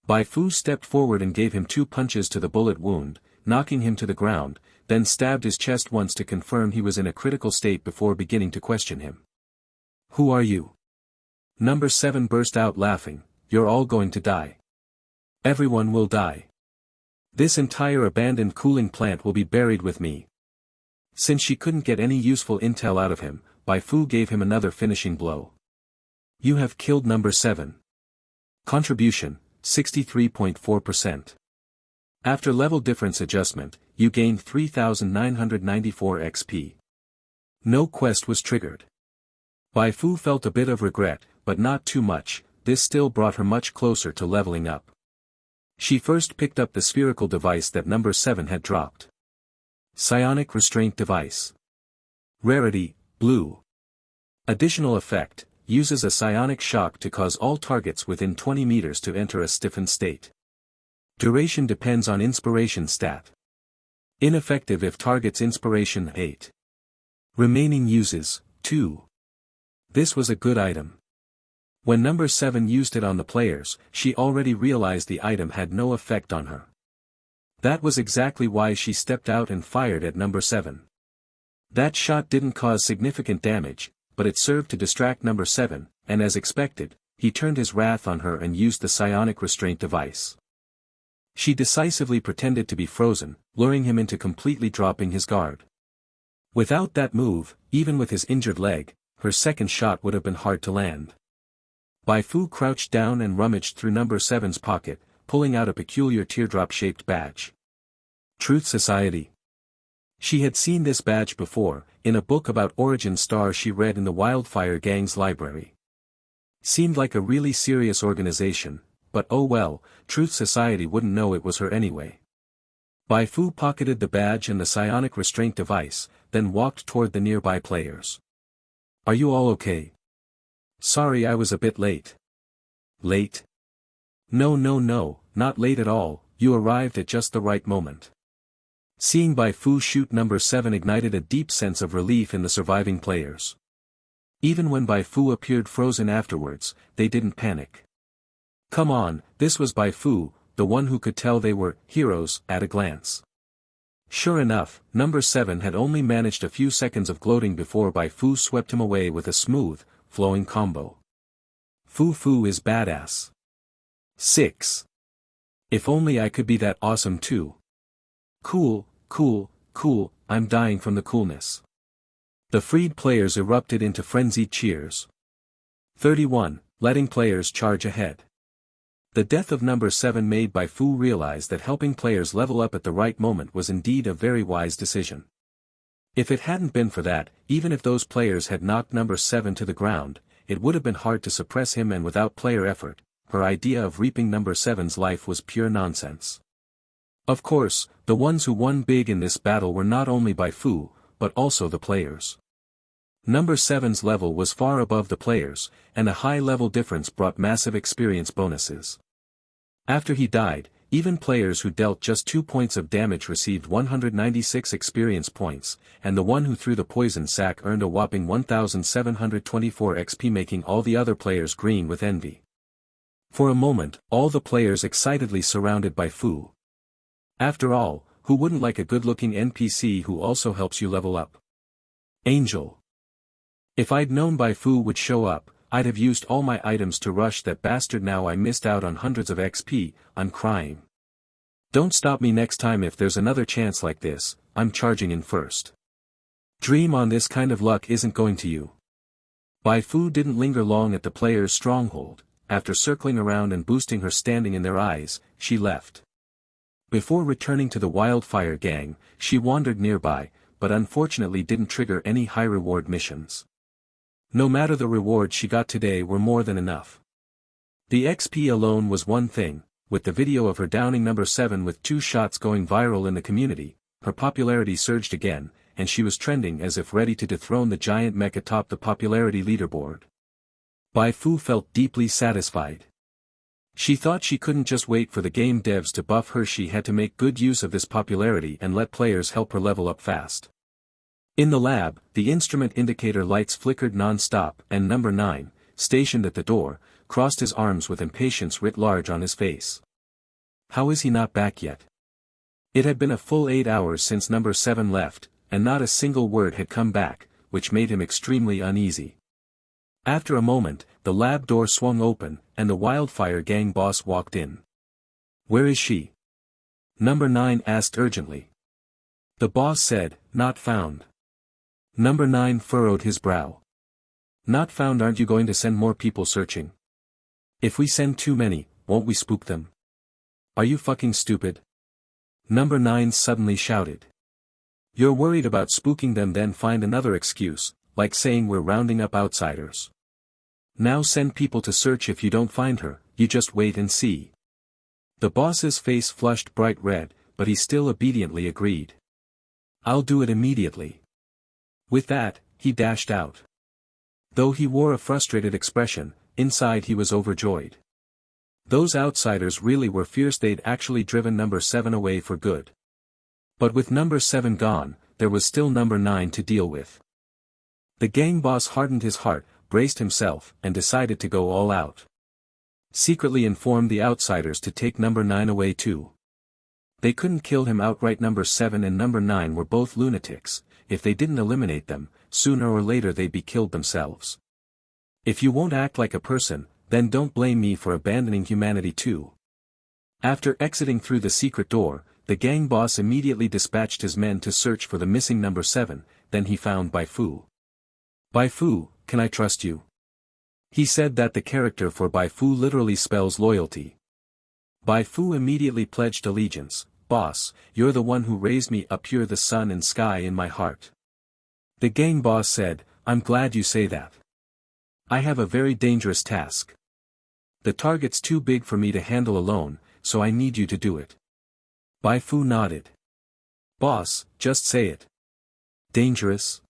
A: Bai Fu stepped forward and gave him 2 punches to the bullet wound, knocking him to the ground, then stabbed his chest once to confirm he was in a critical state before beginning to question him. Who are you? Number 7 burst out laughing. You're all going to die. Everyone will die. This entire abandoned cooling plant will be buried with me. Since she couldn't get any useful intel out of him, Bai Fu gave him another finishing blow. You have killed number 7. Contribution, 63.4%. After level difference adjustment, you gained 3,994 XP. No quest was triggered. Bai Fu felt a bit of regret, but not too much. This still brought her much closer to leveling up. She first picked up the spherical device that number 7 had dropped. Psionic Restraint Device. Rarity, Blue. Additional effect, uses a psionic shock to cause all targets within 20 meters to enter a stiffened state. Duration depends on inspiration stat. Ineffective if target's inspiration 8. Remaining uses, 2. This was a good item. When number 7 used it on the players, she already realized the item had no effect on her. That was exactly why she stepped out and fired at number 7. That shot didn't cause significant damage, but it served to distract number 7, and as expected, he turned his wrath on her and used the psionic restraint device. She decisively pretended to be frozen, luring him into completely dropping his guard. Without that move, even with his injured leg, her second shot would have been hard to land. Bai Fu crouched down and rummaged through number 7's pocket, pulling out a peculiar teardrop-shaped badge. Truth Society. She had seen this badge before, in a book about Origin Star she read in the Wildfire Gang's library. Seemed like a really serious organization, but oh well, Truth Society wouldn't know it was her anyway. Bai Fu pocketed the badge and the psionic restraint device, then walked toward the nearby players. Are you all okay? Sorry I was a bit late. Late? No, not late at all, you arrived at just the right moment. Seeing Bai Fu shoot number 7 ignited a deep sense of relief in the surviving players. Even when Bai Fu appeared frozen afterwards, they didn't panic. Come on, this was Bai Fu, the one who could tell they were heroes at a glance. Sure enough, number 7 had only managed a few seconds of gloating before Bai Fu swept him away with a smooth, flowing combo. Fu is badass. 6. If only I could be that awesome too. Cool, I'm dying from the coolness. The freed players erupted into frenzied cheers. 31. Letting players charge ahead. The death of number 7 made Bai Fu realize that helping players level up at the right moment was indeed a very wise decision. If it hadn't been for that, even if those players had knocked number 7 to the ground, it would have been hard to suppress him, and without player effort, her idea of reaping number 7's life was pure nonsense. Of course, the ones who won big in this battle were not only Bai Fu, but also the players. Number 7's level was far above the players, and a high level difference brought massive experience bonuses. After he died, Even players who dealt just 2 points of damage received 196 experience points, and the one who threw the poison sack earned a whopping 1724 XP, making all the other players green with envy. For a moment, all the players excitedly surrounded Bai Fu. After all, who wouldn't like a good-looking NPC who also helps you level up? Angel. If I'd known Bai Fu would show up, I'd have used all my items to rush that bastard. Now I missed out on hundreds of XP, I'm crying. Don't stop me next time if there's another chance like this, I'm charging in first. Dream on, this kind of luck isn't going to you. Bai Fu didn't linger long at the player's stronghold. After circling around and boosting her standing in their eyes, she left. Before returning to the Wildfire Gang, she wandered nearby, but unfortunately didn't trigger any high-reward missions. No matter the rewards she got today were more than enough. The XP alone was one thing, with the video of her downing number 7 with 2 shots going viral in the community, her popularity surged again, and she was trending as if ready to dethrone the giant mech atop the popularity leaderboard. Bai Fu felt deeply satisfied. She thought she couldn't just wait for the game devs to buff her. She had to make good use of this popularity and let players help her level up fast. In the lab, the instrument indicator lights flickered non-stop, and number 9, stationed at the door, crossed his arms with impatience writ large on his face. How is he not back yet? It had been a full 8 hours since number 7 left, and not a single word had come back, which made him extremely uneasy. After a moment, the lab door swung open, and the Wildfire Gang boss walked in. Where is she? Number 9 asked urgently. The boss said, not found. Number 9 furrowed his brow. Not found? Aren't you going to send more people searching? If we send too many, won't we spook them? Are you fucking stupid? Number 9 suddenly shouted. You're worried about spooking them? Then find another excuse, like saying we're rounding up outsiders. Now send people to search. If you don't find her, you just wait and see. The boss's face flushed bright red, but he still obediently agreed. I'll do it immediately. With that, he dashed out. Though he wore a frustrated expression, inside he was overjoyed. Those outsiders really were fierce. They'd actually driven number 7 away for good. But with number 7 gone, there was still number 9 to deal with. The gang boss hardened his heart, braced himself, and decided to go all out. Secretly informed the outsiders to take number 9 away too. They couldn't kill him outright. Number 7 and number 9 were both lunatics. If they didn't eliminate them, sooner or later they'd be killed themselves. If you won't act like a person, then don't blame me for abandoning humanity too. After exiting through the secret door, the gang boss immediately dispatched his men to search for the missing number 7, then he found Bai Fu. Bai Fu, can I trust you? He said that the character for Bai Fu literally spells loyalty. Bai Fu immediately pledged allegiance. Boss, you're the one who raised me up. You're the sun and sky in my heart. The gang boss said, I'm glad you say that. I have a very dangerous task. The target's too big for me to handle alone, so I need you to do it. Bai Fu nodded. Boss, just say it. Dangerous?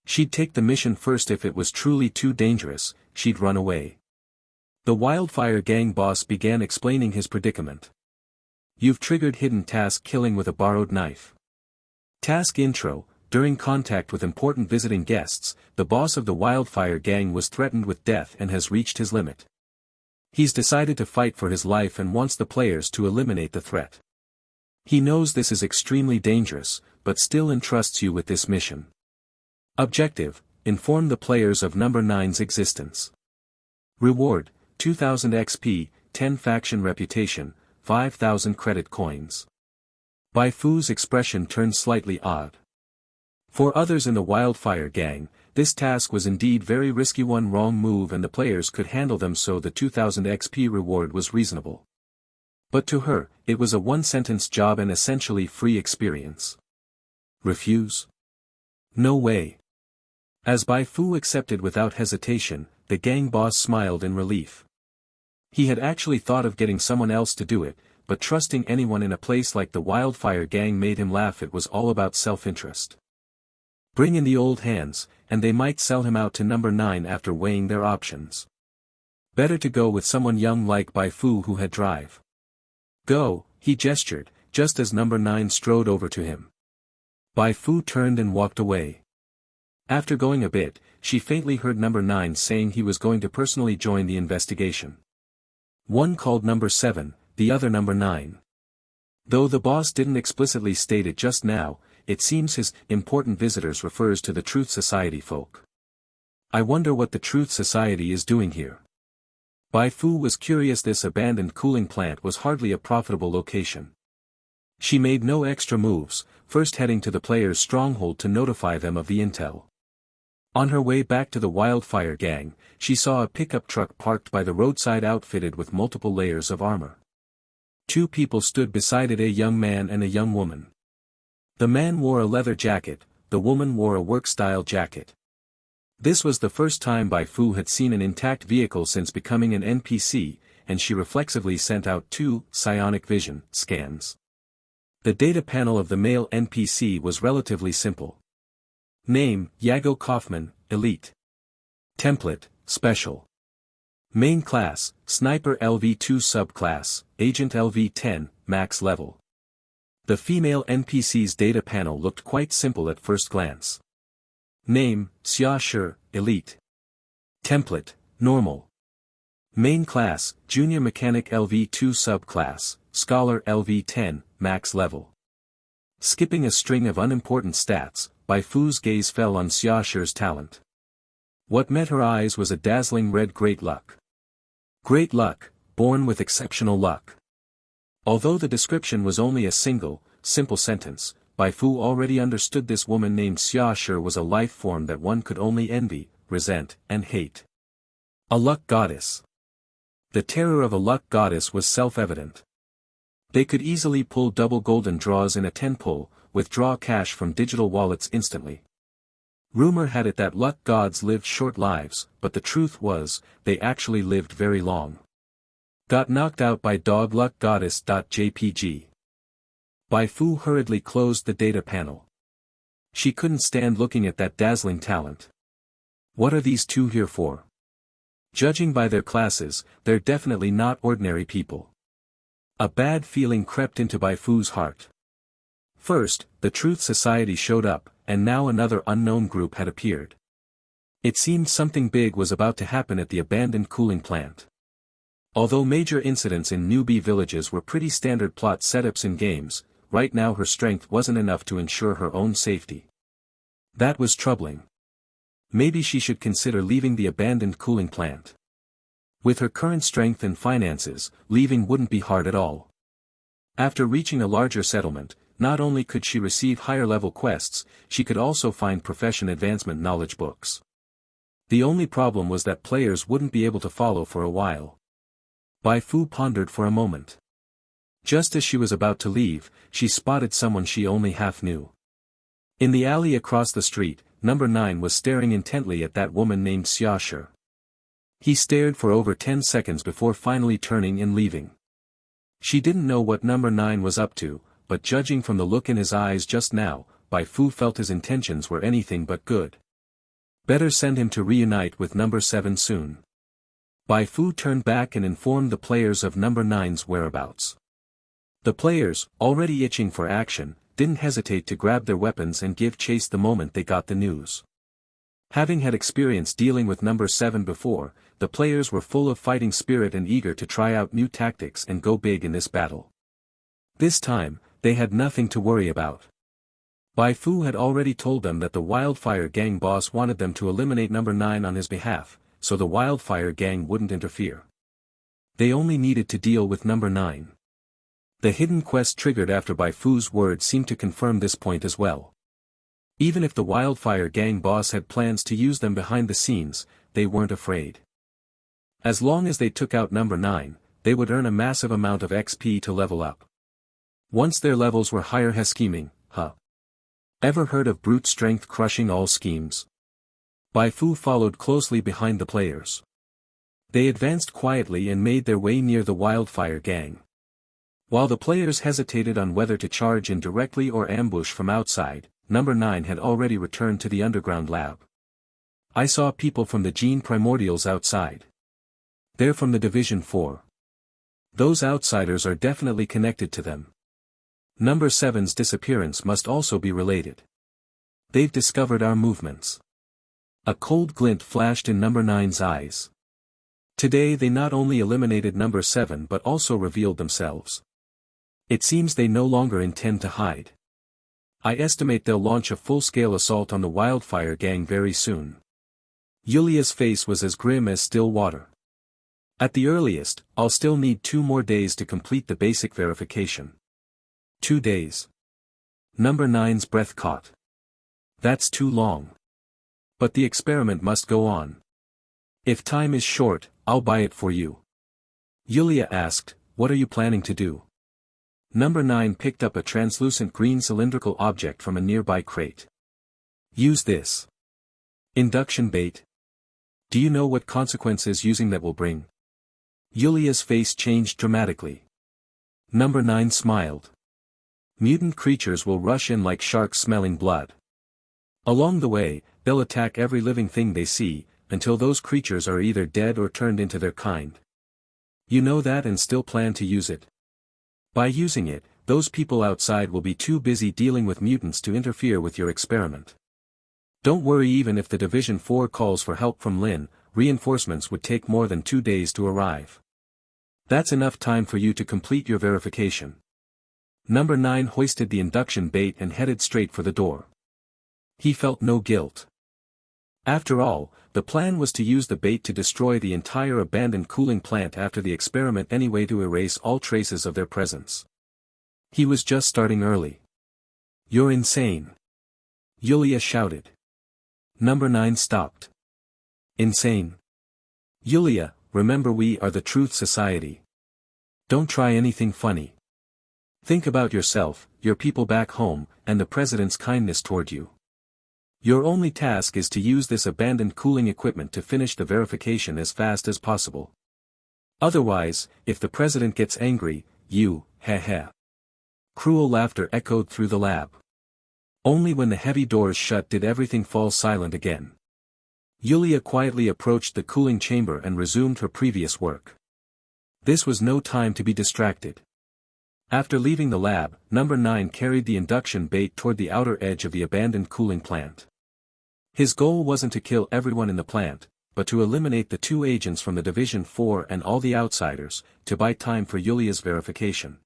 A: She'd take the mission first. If it was truly too dangerous, she'd run away. The Wildfire Gang boss began explaining his predicament. You've triggered hidden task killing with a borrowed knife. Task intro. During contact with important visiting guests, the boss of the Wildfire Gang was threatened with death and has reached his limit. He's decided to fight for his life and wants the players to eliminate the threat. He knows this is extremely dangerous, but still entrusts you with this mission. Objective: inform the players of number 9's existence. Reward: 2000 XP, 10 faction reputation, 5,000 credit coins. Bai Fu's expression turned slightly odd. For others in the Wildfire Gang, this task was indeed very risky. One wrong move and the players could handle them, so the 2000 XP reward was reasonable. But to her, it was a one-sentence job and essentially free experience. Refuse? No way. As Bai Fu accepted without hesitation, the gang boss smiled in relief. He had actually thought of getting someone else to do it, but trusting anyone in a place like the Wildfire Gang made him laugh. It was all about self-interest. Bring in the old hands, and they might sell him out to number 9 after weighing their options. Better to go with someone young like Bai Fu who had drive. Go, he gestured, just as number 9 strode over to him. Bai Fu turned and walked away. After going a bit, she faintly heard number 9 saying he was going to personally join the investigation. One called number 7, the other number 9. Though the boss didn't explicitly state it just now, it seems his important visitors refers to the Truth Society folk. I wonder what the Truth Society is doing here. Bai Fu was curious. This abandoned cooling plant was hardly a profitable location. She made no extra moves, first heading to the players' stronghold to notify them of the intel. On her way back to the wildfire gang, she saw a pickup truck parked by the roadside outfitted with multiple layers of armor. Two people stood beside it, a young man and a young woman. The man wore a leather jacket, the woman wore a work-style jacket. This was the first time Bai Fu had seen an intact vehicle since becoming an NPC, and she reflexively sent out 2 psionic vision scans. The data panel of the male NPC was relatively simple. Name, Yago Kaufman, Elite. Template, Special. Main class, Sniper LV2 subclass, Agent LV10, max level. The female NPC's data panel looked quite simple at first glance. Name, Xia Shi, Elite. Template, Normal. Main class, Junior Mechanic LV2 subclass, Scholar LV10, max level. Skipping a string of unimportant stats, Bai Fu's gaze fell on Xia Shi's talent. What met her eyes was a dazzling red great luck. Great luck, born with exceptional luck. Although the description was only a simple sentence, Bai Fu already understood this woman named Xia Shi was a life form that one could only envy, resent, and hate. A luck goddess. The terror of a luck goddess was self-evident. They could easily pull double golden draws in a 10-pull, withdraw cash from digital wallets instantly. Rumor had it that luck gods lived short lives, but the truth was, they actually lived very long. Got knocked out by dog luck goddess.jpg. Bai Fu hurriedly closed the data panel. She couldn't stand looking at that dazzling talent. What are these two here for? Judging by their classes, they're definitely not ordinary people. A bad feeling crept into Bai Fu's heart. First, the Truth Society showed up, and now another unknown group had appeared. It seemed something big was about to happen at the abandoned cooling plant. Although major incidents in newbie villages were pretty standard plot setups in games, right now her strength wasn't enough to ensure her own safety. That was troubling. Maybe she should consider leaving the abandoned cooling plant. With her current strength and finances, leaving wouldn't be hard at all. After reaching a larger settlement, not only could she receive higher-level quests, she could also find profession advancement knowledge books. The only problem was that players wouldn't be able to follow for a while. Bai Fu pondered for a moment. Just as she was about to leave, she spotted someone she only half knew. In the alley across the street, number 9 was staring intently at that woman named Xia Shi. He stared for over 10 seconds before finally turning and leaving. She didn't know what number 9 was up to, but judging from the look in his eyes just now, Bai Fu felt his intentions were anything but good. Better send him to reunite with number 7 soon. Bai Fu turned back and informed the players of number 9's whereabouts. The players, already itching for action, didn't hesitate to grab their weapons and give chase the moment they got the news. Having had experience dealing with number 7 before, the players were full of fighting spirit and eager to try out new tactics and go big in this battle. This time, they had nothing to worry about. Bai Fu had already told them that the Wildfire Gang boss wanted them to eliminate number 9 on his behalf, so the Wildfire Gang wouldn't interfere. They only needed to deal with number 9. The hidden quest triggered after Bai Fu's words seemed to confirm this point as well. Even if the Wildfire Gang boss had plans to use them behind the scenes, they weren't afraid. As long as they took out number 9, they would earn a massive amount of XP to level up. Once their levels were higher, scheming, huh? Ever heard of brute strength crushing all schemes? Bai Fu followed closely behind the players. They advanced quietly and made their way near the Wildfire Gang. While the players hesitated on whether to charge in directly or ambush from outside, number 9 had already returned to the underground lab. I saw people from the Gene Primordials outside. They're from the Division 4. Those outsiders are definitely connected to them. Number 7's disappearance must also be related. They've discovered our movements. A cold glint flashed in Number 9's eyes. Today they not only eliminated Number 7 but also revealed themselves. It seems they no longer intend to hide. I estimate they'll launch a full-scale assault on the Wildfire Gang very soon. Yulia's face was as grim as still water. At the earliest, I'll still need 2 more days to complete the basic verification. 2 days. Number 9's breath caught. That's too long. But the experiment must go on. If time is short, I'll buy it for you. Yulia asked, what are you planning to do? Number 9 picked up a translucent green cylindrical object from a nearby crate. Use this. Induction bait. Do you know what consequences using that will bring? Yulia's face changed dramatically. Number 9 smiled. Mutant creatures will rush in like sharks smelling blood. Along the way, they'll attack every living thing they see, until those creatures are either dead or turned into their kind. You know that and still plan to use it. By using it, those people outside will be too busy dealing with mutants to interfere with your experiment. Don't worry, even if the Division 4 calls for help from Lin, reinforcements would take more than 2 days to arrive. That's enough time for you to complete your verification. Number 9 hoisted the induction bait and headed straight for the door. He felt no guilt. After all, the plan was to use the bait to destroy the entire abandoned cooling plant after the experiment anyway, to erase all traces of their presence. He was just starting early. You're insane. Yulia shouted. Number 9 stopped. Insane? Yulia, remember we are the Truth Society. Don't try anything funny. Think about yourself, your people back home, and the President's kindness toward you. Your only task is to use this abandoned cooling equipment to finish the verification as fast as possible. Otherwise, if the President gets angry, you, heh. Cruel laughter echoed through the lab. Only when the heavy doors shut did everything fall silent again. Yulia quietly approached the cooling chamber and resumed her previous work. This was no time to be distracted. After leaving the lab, Number 9 carried the induction bait toward the outer edge of the abandoned cooling plant. His goal wasn't to kill everyone in the plant, but to eliminate the 2 agents from the Division 4 and all the outsiders, to buy time for Yulia's verification.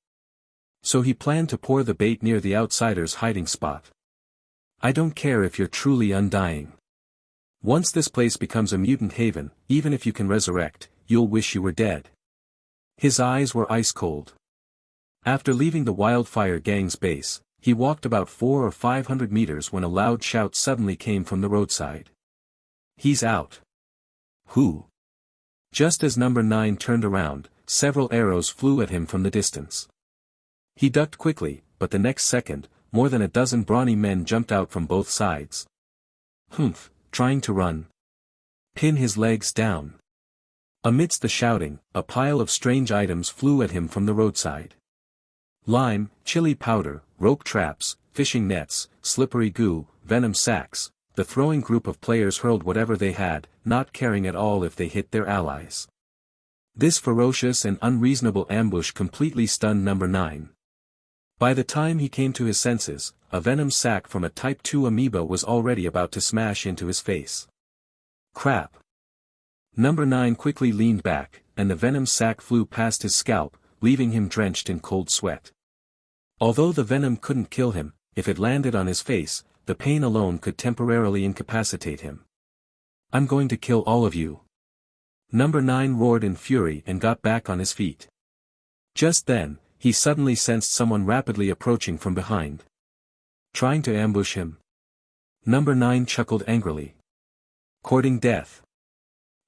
A: So he planned to pour the bait near the outsiders' hiding spot. I don't care if you're truly undying. Once this place becomes a mutant haven, even if you can resurrect, you'll wish you were dead. His eyes were ice cold. After leaving the Wildfire Gang's base, he walked about 400 or 500 meters when a loud shout suddenly came from the roadside. He's out. Who? Just as Number 9 turned around, several arrows flew at him from the distance. He ducked quickly, but the next second, more than a dozen brawny men jumped out from both sides. Humph, trying to run. Pin his legs down. Amidst the shouting, a pile of strange items flew at him from the roadside. Lime, chili powder, rope traps, fishing nets, slippery goo, venom sacks. The throwing group of players hurled whatever they had, not caring at all if they hit their allies. This ferocious and unreasonable ambush completely stunned Number 9. By the time he came to his senses, a venom sac from a Type 2 amoeba was already about to smash into his face. Crap. Number 9 quickly leaned back, and the venom sac flew past his scalp, leaving him drenched in cold sweat. Although the venom couldn't kill him, if it landed on his face, the pain alone could temporarily incapacitate him. I'm going to kill all of you. Number 9 roared in fury and got back on his feet. Just then, he suddenly sensed someone rapidly approaching from behind. Trying to ambush him? Number 9 chuckled angrily. Courting death.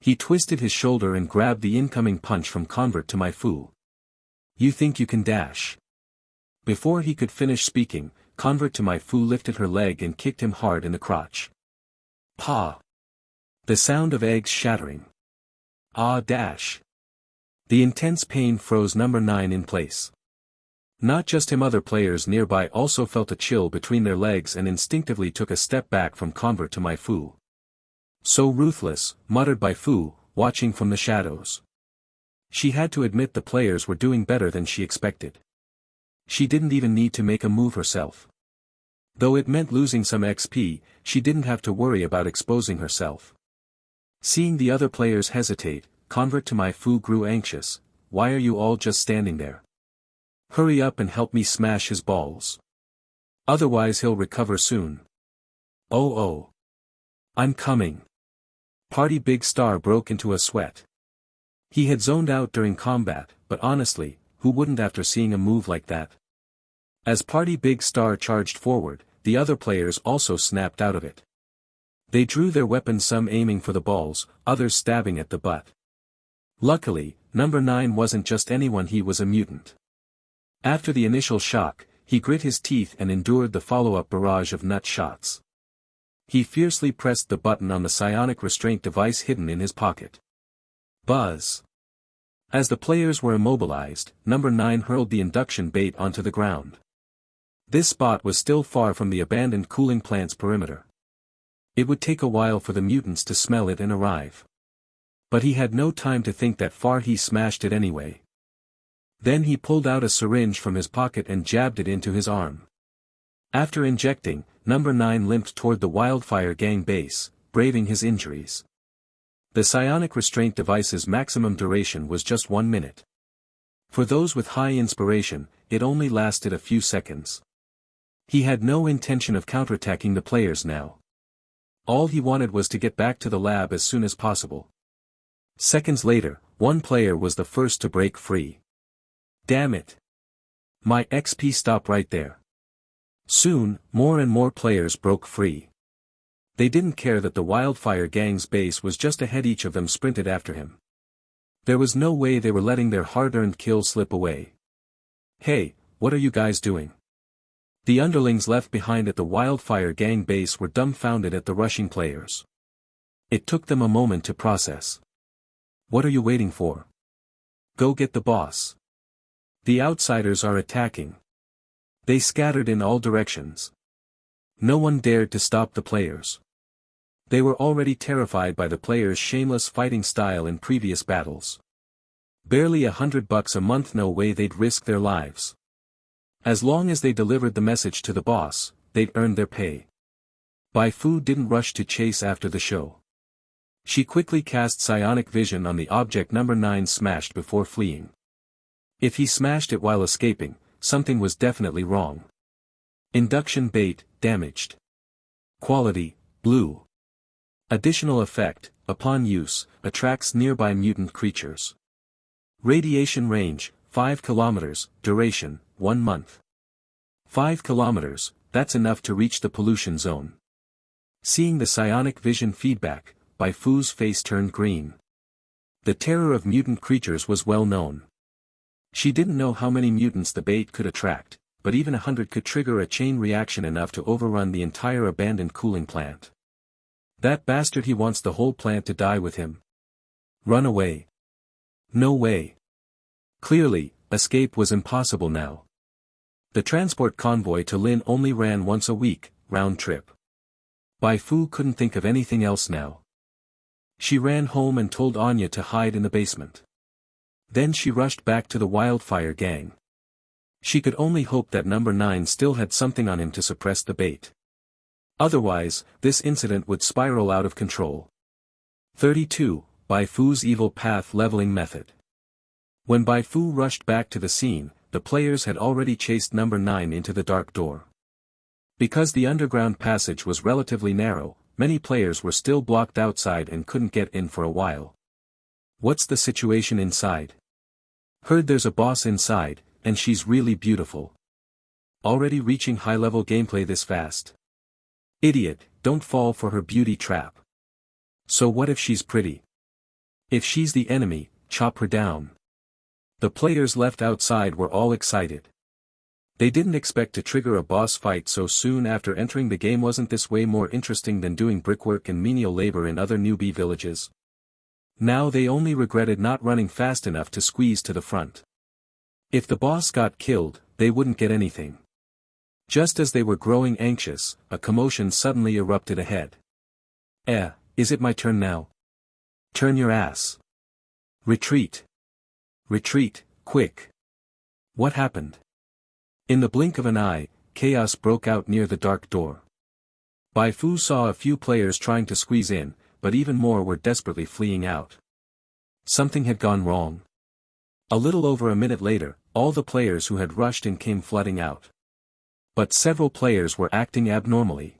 A: He twisted his shoulder and grabbed the incoming punch from Convert to Bai Fu. You think you can dash? Before he could finish speaking, Convert to Bai Fu lifted her leg and kicked him hard in the crotch. Pa! The sound of eggs shattering. Ah dash! The intense pain froze Number 9 in place. Not just him, other players nearby also felt a chill between their legs and instinctively took a step back from Convert to Bai Fu. So ruthless, muttered Bai Fu, watching from the shadows. She had to admit the players were doing better than she expected. She didn't even need to make a move herself. Though it meant losing some XP, she didn't have to worry about exposing herself. Seeing the other players hesitate, convert to Bai Fu grew anxious. Why are you all just standing there? Hurry up and help me smash his balls. Otherwise he'll recover soon. Oh. I'm coming. Party Big Star broke into a sweat. He had zoned out during combat, but honestly, who wouldn't after seeing a move like that? As Party Big Star charged forward, the other players also snapped out of it. They drew their weapons, some aiming for the balls, others stabbing at the butt. Luckily, number 9 wasn't just anyone, he was a mutant. After the initial shock, he grit his teeth and endured the follow-up barrage of nut shots. He fiercely pressed the button on the psionic restraint device hidden in his pocket. Buzz. As the players were immobilized, number 9 hurled the induction bait onto the ground. This spot was still far from the abandoned cooling plant's perimeter. It would take a while for the mutants to smell it and arrive. But he had no time to think that far. He smashed it anyway. Then he pulled out a syringe from his pocket and jabbed it into his arm. After injecting, number 9 limped toward the Wildfire Gang base, braving his injuries. The psionic restraint device's maximum duration was just 1 minute. For those with high inspiration, it only lasted a few seconds. He had no intention of counterattacking the players now. All he wanted was to get back to the lab as soon as possible. Seconds later, one player was the first to break free. Damn it. My XP stopped right there. Soon, more and more players broke free. They didn't care that the Wildfire Gang's base was just ahead. Each of them sprinted after him. There was no way they were letting their hard-earned kill slip away. Hey, what are you guys doing? The underlings left behind at the Wildfire Gang base were dumbfounded at the rushing players. It took them a moment to process. What are you waiting for? Go get the boss. The outsiders are attacking. They scattered in all directions. No one dared to stop the players. They were already terrified by the players' shameless fighting style in previous battles. Barely $100 a month, no way they'd risk their lives. As long as they delivered the message to the boss, they'd earned their pay. Bai Fu didn't rush to chase after the show. She quickly cast psionic vision on the object number 9 smashed before fleeing. If he smashed it while escaping, something was definitely wrong. Induction bait, damaged. Quality, blue. Additional effect, upon use, attracts nearby mutant creatures. Radiation range, 5 kilometers, duration, 1 month. 5 kilometers, that's enough to reach the pollution zone. Seeing the psionic vision feedback, Bai Fu's face turned green. The terror of mutant creatures was well known. She didn't know how many mutants the bait could attract, but even 100 could trigger a chain reaction enough to overrun the entire abandoned cooling plant. That bastard, he wants the whole plant to die with him. Run away. No way. Clearly, escape was impossible now. The transport convoy to Lin only ran once a week, round trip. Bai Fu couldn't think of anything else now. She ran home and told Anya to hide in the basement. Then she rushed back to the Wildfire Gang. She could only hope that number 9 still had something on him to suppress the bait. Otherwise, this incident would spiral out of control. 32. Bai Fu's evil path leveling method. When Bai Fu rushed back to the scene, the players had already chased number 9 into the dark door. Because the underground passage was relatively narrow, many players were still blocked outside and couldn't get in for a while. What's the situation inside? Heard there's a boss inside, and she's really beautiful. Already reaching high-level gameplay this fast. Idiot, don't fall for her beauty trap. So what if she's pretty? If she's the enemy, chop her down. The players left outside were all excited. They didn't expect to trigger a boss fight so soon after entering the game. Wasn't this way more interesting than doing brickwork and menial labor in other newbie villages? Now they only regretted not running fast enough to squeeze to the front. If the boss got killed, they wouldn't get anything. Just as they were growing anxious, a commotion suddenly erupted ahead. Is it my turn now? Turn your ass. Retreat. Retreat, quick. What happened? In the blink of an eye, chaos broke out near the dark door. Bai Fu saw a few players trying to squeeze in, but even more were desperately fleeing out. Something had gone wrong. A little over a minute later, all the players who had rushed in came flooding out. But several players were acting abnormally.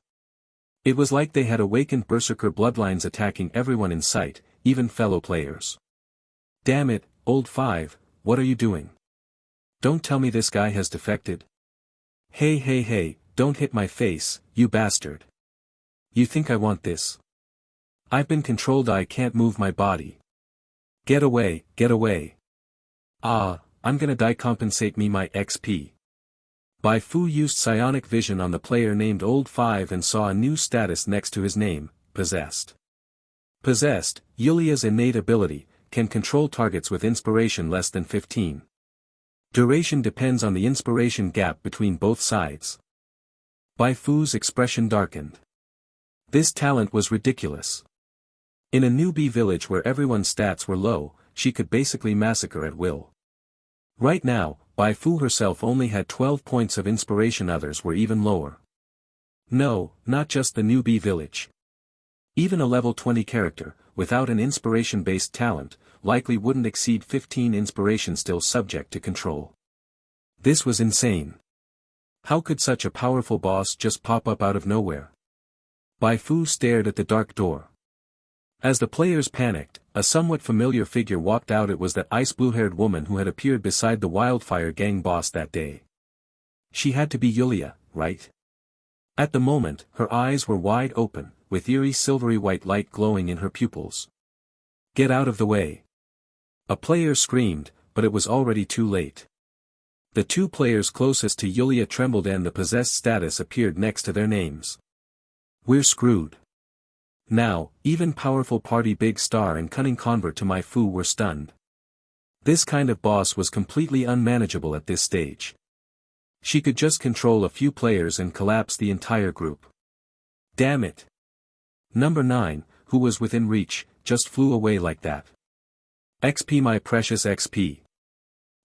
A: It was like they had awakened berserker bloodlines attacking everyone in sight, even fellow players. Damn it, old 5, what are you doing? Don't tell me this guy has defected. Hey, don't hit my face, you bastard. You think I want this? I've been controlled, I can't move my body. Get away, get away. I'm gonna die, compensate me my XP. Bai Fu used psionic vision on the player named Old 5 and saw a new status next to his name, Possessed. Possessed, Yulia's innate ability, can control targets with inspiration less than 15. Duration depends on the inspiration gap between both sides. Bai Fu's expression darkened. This talent was ridiculous. In a newbie village where everyone's stats were low, she could basically massacre at will. Right now, Bai Fu herself only had 12 points of inspiration, others were even lower. No, not just the newbie village. Even a level 20 character, without an inspiration-based talent, likely wouldn't exceed 15 inspiration, still subject to control. This was insane. How could such a powerful boss just pop up out of nowhere? Bai Fu stared at the dark door. As the players panicked, a somewhat familiar figure walked out. It was that ice blue-haired woman who had appeared beside the Wildfire Gang boss that day. She had to be Yulia, right? At the moment, her eyes were wide open, with eerie silvery white light glowing in her pupils. Get out of the way. A player screamed, but it was already too late. The two players closest to Yulia trembled and the possessed status appeared next to their names. We're screwed. Now, even powerful party Big Star and cunning convert to Bai Fu were stunned. This kind of boss was completely unmanageable at this stage. She could just control a few players and collapse the entire group. Damn it. Number 9, who was within reach, just flew away like that. XP, my precious XP.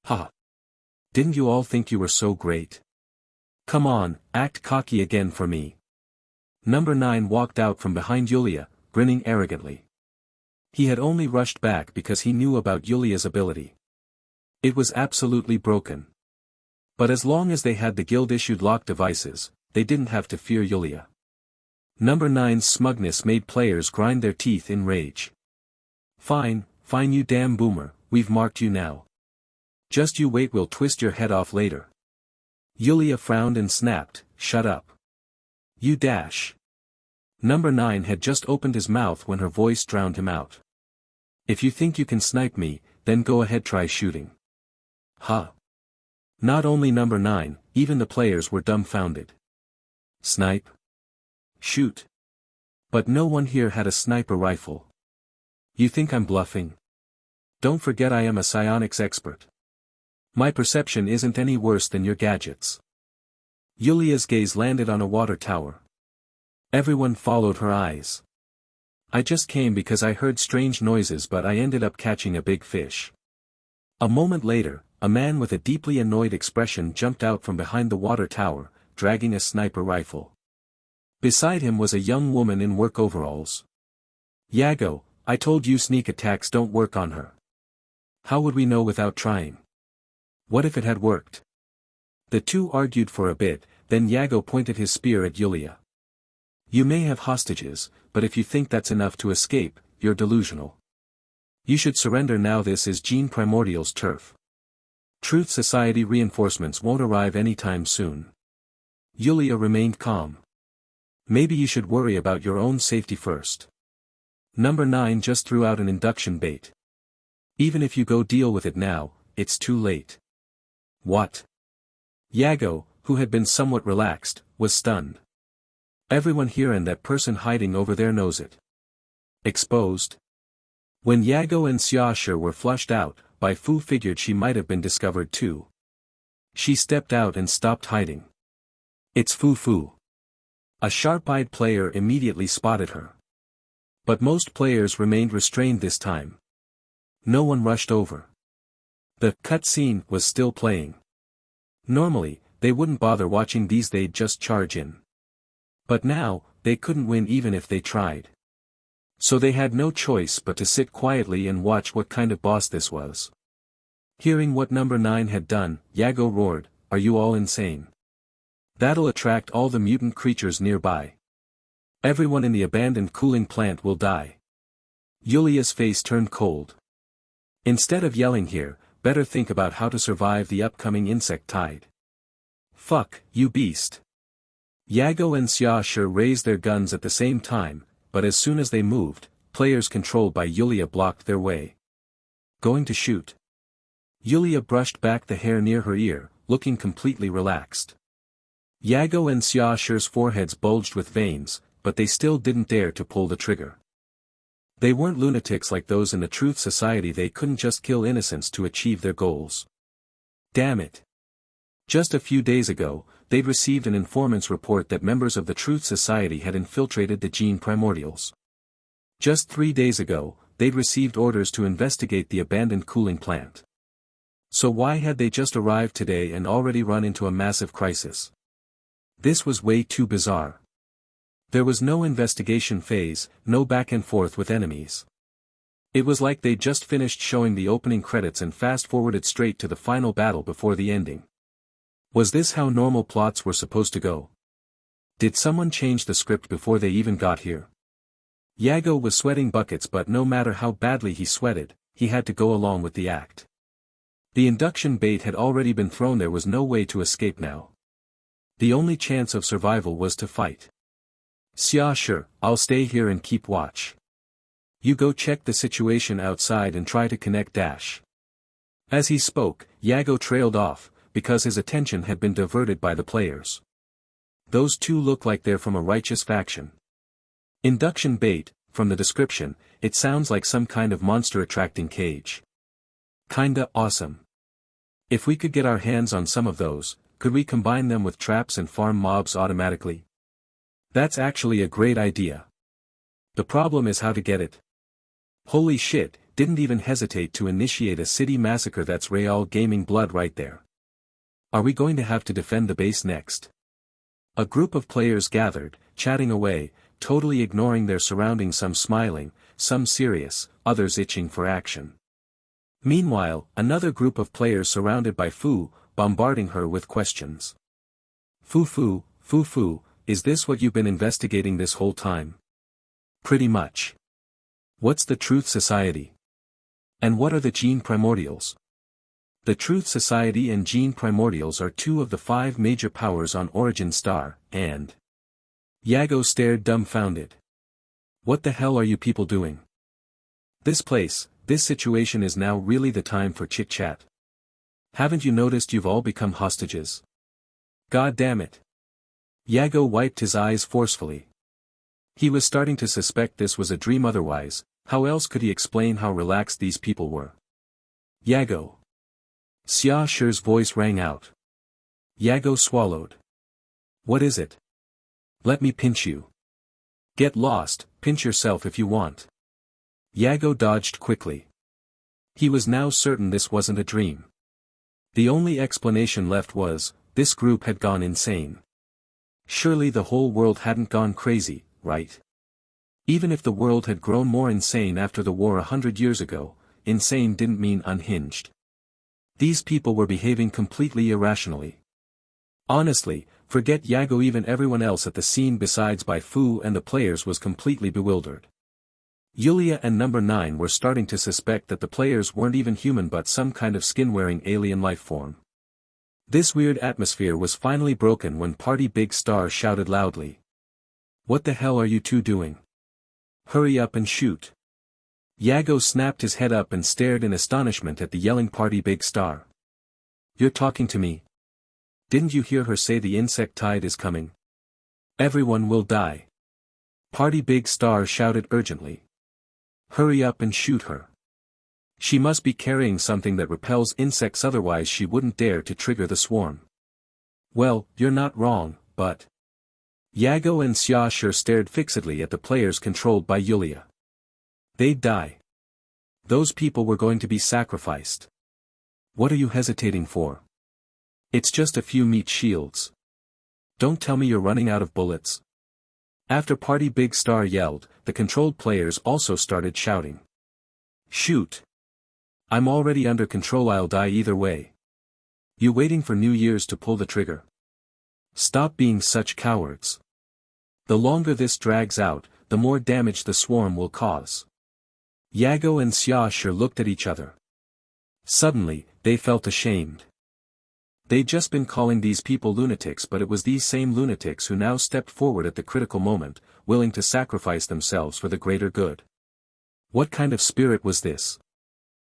A: Ha. Didn't you all think you were so great? Come on, act cocky again for me. Number 9 walked out from behind Yulia, grinning arrogantly. He had only rushed back because he knew about Yulia's ability. It was absolutely broken. But as long as they had the guild-issued lock devices, they didn't have to fear Yulia. Number 9's smugness made players grind their teeth in rage. Fine, you damn boomer, we've marked you now. Just you wait, we'll twist your head off later. Yulia frowned and snapped, shut up. You dash. Number 9 had just opened his mouth when her voice drowned him out. If you think you can snipe me, then go ahead, try shooting. Huh. Not only Number 9, even the players were dumbfounded. Snipe? Shoot. But no one here had a sniper rifle. You think I'm bluffing? Don't forget I am a psionics expert. My perception isn't any worse than your gadgets. Yulia's gaze landed on a water tower. Everyone followed her eyes. I just came because I heard strange noises, but I ended up catching a big fish. A moment later, a man with a deeply annoyed expression jumped out from behind the water tower, dragging a sniper rifle. Beside him was a young woman in work overalls. Yago, I told you sneak attacks don't work on her. How would we know without trying? What if it had worked? The two argued for a bit, then Yago pointed his spear at Yulia. You may have hostages, but if you think that's enough to escape, you're delusional. You should surrender now. This is Gene Primordial's turf. Truth Society reinforcements won't arrive anytime soon. Yulia remained calm. Maybe you should worry about your own safety first. Number 9 just threw out an induction bait. Even if you go deal with it now, it's too late. What? Yago, who had been somewhat relaxed, was stunned. Everyone here and that person hiding over there knows it. Exposed. When Yago and Xiaoshi were flushed out, Bai Fu figured she might have been discovered too. She stepped out and stopped hiding. It's Fu Fu. A sharp-eyed player immediately spotted her. But most players remained restrained this time. No one rushed over. The cutscene was still playing. Normally, they wouldn't bother watching these, they'd just charge in. But now, they couldn't win even if they tried. So they had no choice but to sit quietly and watch what kind of boss this was. Hearing what number 9 had done, Yago roared, "Are you all insane? That'll attract all the mutant creatures nearby. Everyone in the abandoned cooling plant will die." Yulia's face turned cold. Instead of yelling here, better think about how to survive the upcoming insect tide. "Fuck, you beast." Yago and Xiaoshi raised their guns at the same time, but as soon as they moved, players controlled by Yulia blocked their way. "Going to shoot." Yulia brushed back the hair near her ear, looking completely relaxed. Yago and Xiaoshi's foreheads bulged with veins, but they still didn't dare to pull the trigger. They weren't lunatics like those in the Truth Society, they couldn't just kill innocents to achieve their goals. Damn it. Just a few days ago, they'd received an informant's report that members of the Truth Society had infiltrated the gene primordials. Just 3 days ago, they'd received orders to investigate the abandoned cooling plant. So why had they just arrived today and already run into a massive crisis? This was way too bizarre. There was no investigation phase, no back and forth with enemies. It was like they'd just finished showing the opening credits and fast-forwarded straight to the final battle before the ending. Was this how normal plots were supposed to go? Did someone change the script before they even got here? Yago was sweating buckets, but no matter how badly he sweated, he had to go along with the act. The induction bait had already been thrown, there was no way to escape now. The only chance of survival was to fight. "Xiaoshi, I'll stay here and keep watch. You go check the situation outside and try to connect Dash." As he spoke, Yago trailed off, because his attention had been diverted by the players. Those two look like they're from a righteous faction. Induction bait, from the description, it sounds like some kind of monster attracting cage. Kinda awesome. If we could get our hands on some of those, could we combine them with traps and farm mobs automatically? That's actually a great idea. The problem is how to get it. Holy shit, didn't even hesitate to initiate a city massacre, that's real gaming blood right there. Are we going to have to defend the base next? A group of players gathered, chatting away, totally ignoring their surroundings, some smiling, some serious, others itching for action. Meanwhile, another group of players surrounded Bai Fu, bombarding her with questions. Fu, is this what you've been investigating this whole time? Pretty much. What's the Truth Society? And what are the gene primordials? The Truth Society and gene primordials are 2 of the 5 major powers on Origin Star, and... Yago stared dumbfounded. What the hell are you people doing? This place, this situation is now really the time for chit-chat. Haven't you noticed you've all become hostages? God damn it. Yago wiped his eyes forcefully. He was starting to suspect this was a dream, otherwise, how else could he explain how relaxed these people were? Yago. Xiaoshi's voice rang out. Yago swallowed. What is it? Let me pinch you. Get lost, pinch yourself if you want. Yago dodged quickly. He was now certain this wasn't a dream. The only explanation left was, this group had gone insane. Surely the whole world hadn't gone crazy, right? Even if the world had grown more insane after the war 100 years ago, insane didn't mean unhinged. These people were behaving completely irrationally. Honestly, forget Yago, even everyone else at the scene besides Bai Fu and the players was completely bewildered. Yulia and number 9 were starting to suspect that the players weren't even human but some kind of skin-wearing alien life form. This weird atmosphere was finally broken when Party Big Star shouted loudly. What the hell are you two doing? Hurry up and shoot. Yago snapped his head up and stared in astonishment at the yelling Party Big Star. You're talking to me? Didn't you hear her say the insect tide is coming? Everyone will die. Party Big Star shouted urgently. Hurry up and shoot her. She must be carrying something that repels insects, otherwise she wouldn't dare to trigger the swarm. Well, you're not wrong, but... Yago and Xiaoshi stared fixedly at the players controlled by Yulia. They'd die. Those people were going to be sacrificed. What are you hesitating for? It's just a few meat shields. Don't tell me you're running out of bullets. After Party Big Star yelled, the controlled players also started shouting. Shoot! I'm already under control, I'll die either way. You waiting for New Year's to pull the trigger? Stop being such cowards. The longer this drags out, the more damage the swarm will cause. Yago and Xiaoshi looked at each other. Suddenly, they felt ashamed. They'd just been calling these people lunatics, but it was these same lunatics who now stepped forward at the critical moment, willing to sacrifice themselves for the greater good. What kind of spirit was this?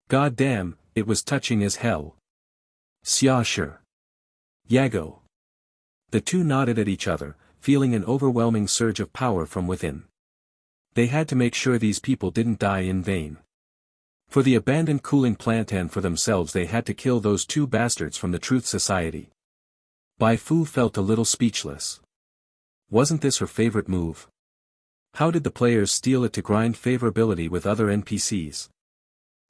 A: God damn, it was touching as hell. Xiaoshi. Yago. The two nodded at each other, feeling an overwhelming surge of power from within. They had to make sure these people didn't die in vain. For the abandoned cooling plant and for themselves they had to kill those two bastards from the Truth Society. Bai Fu felt a little speechless. Wasn't this her favorite move? How did the players steal it to grind favorability with other NPCs?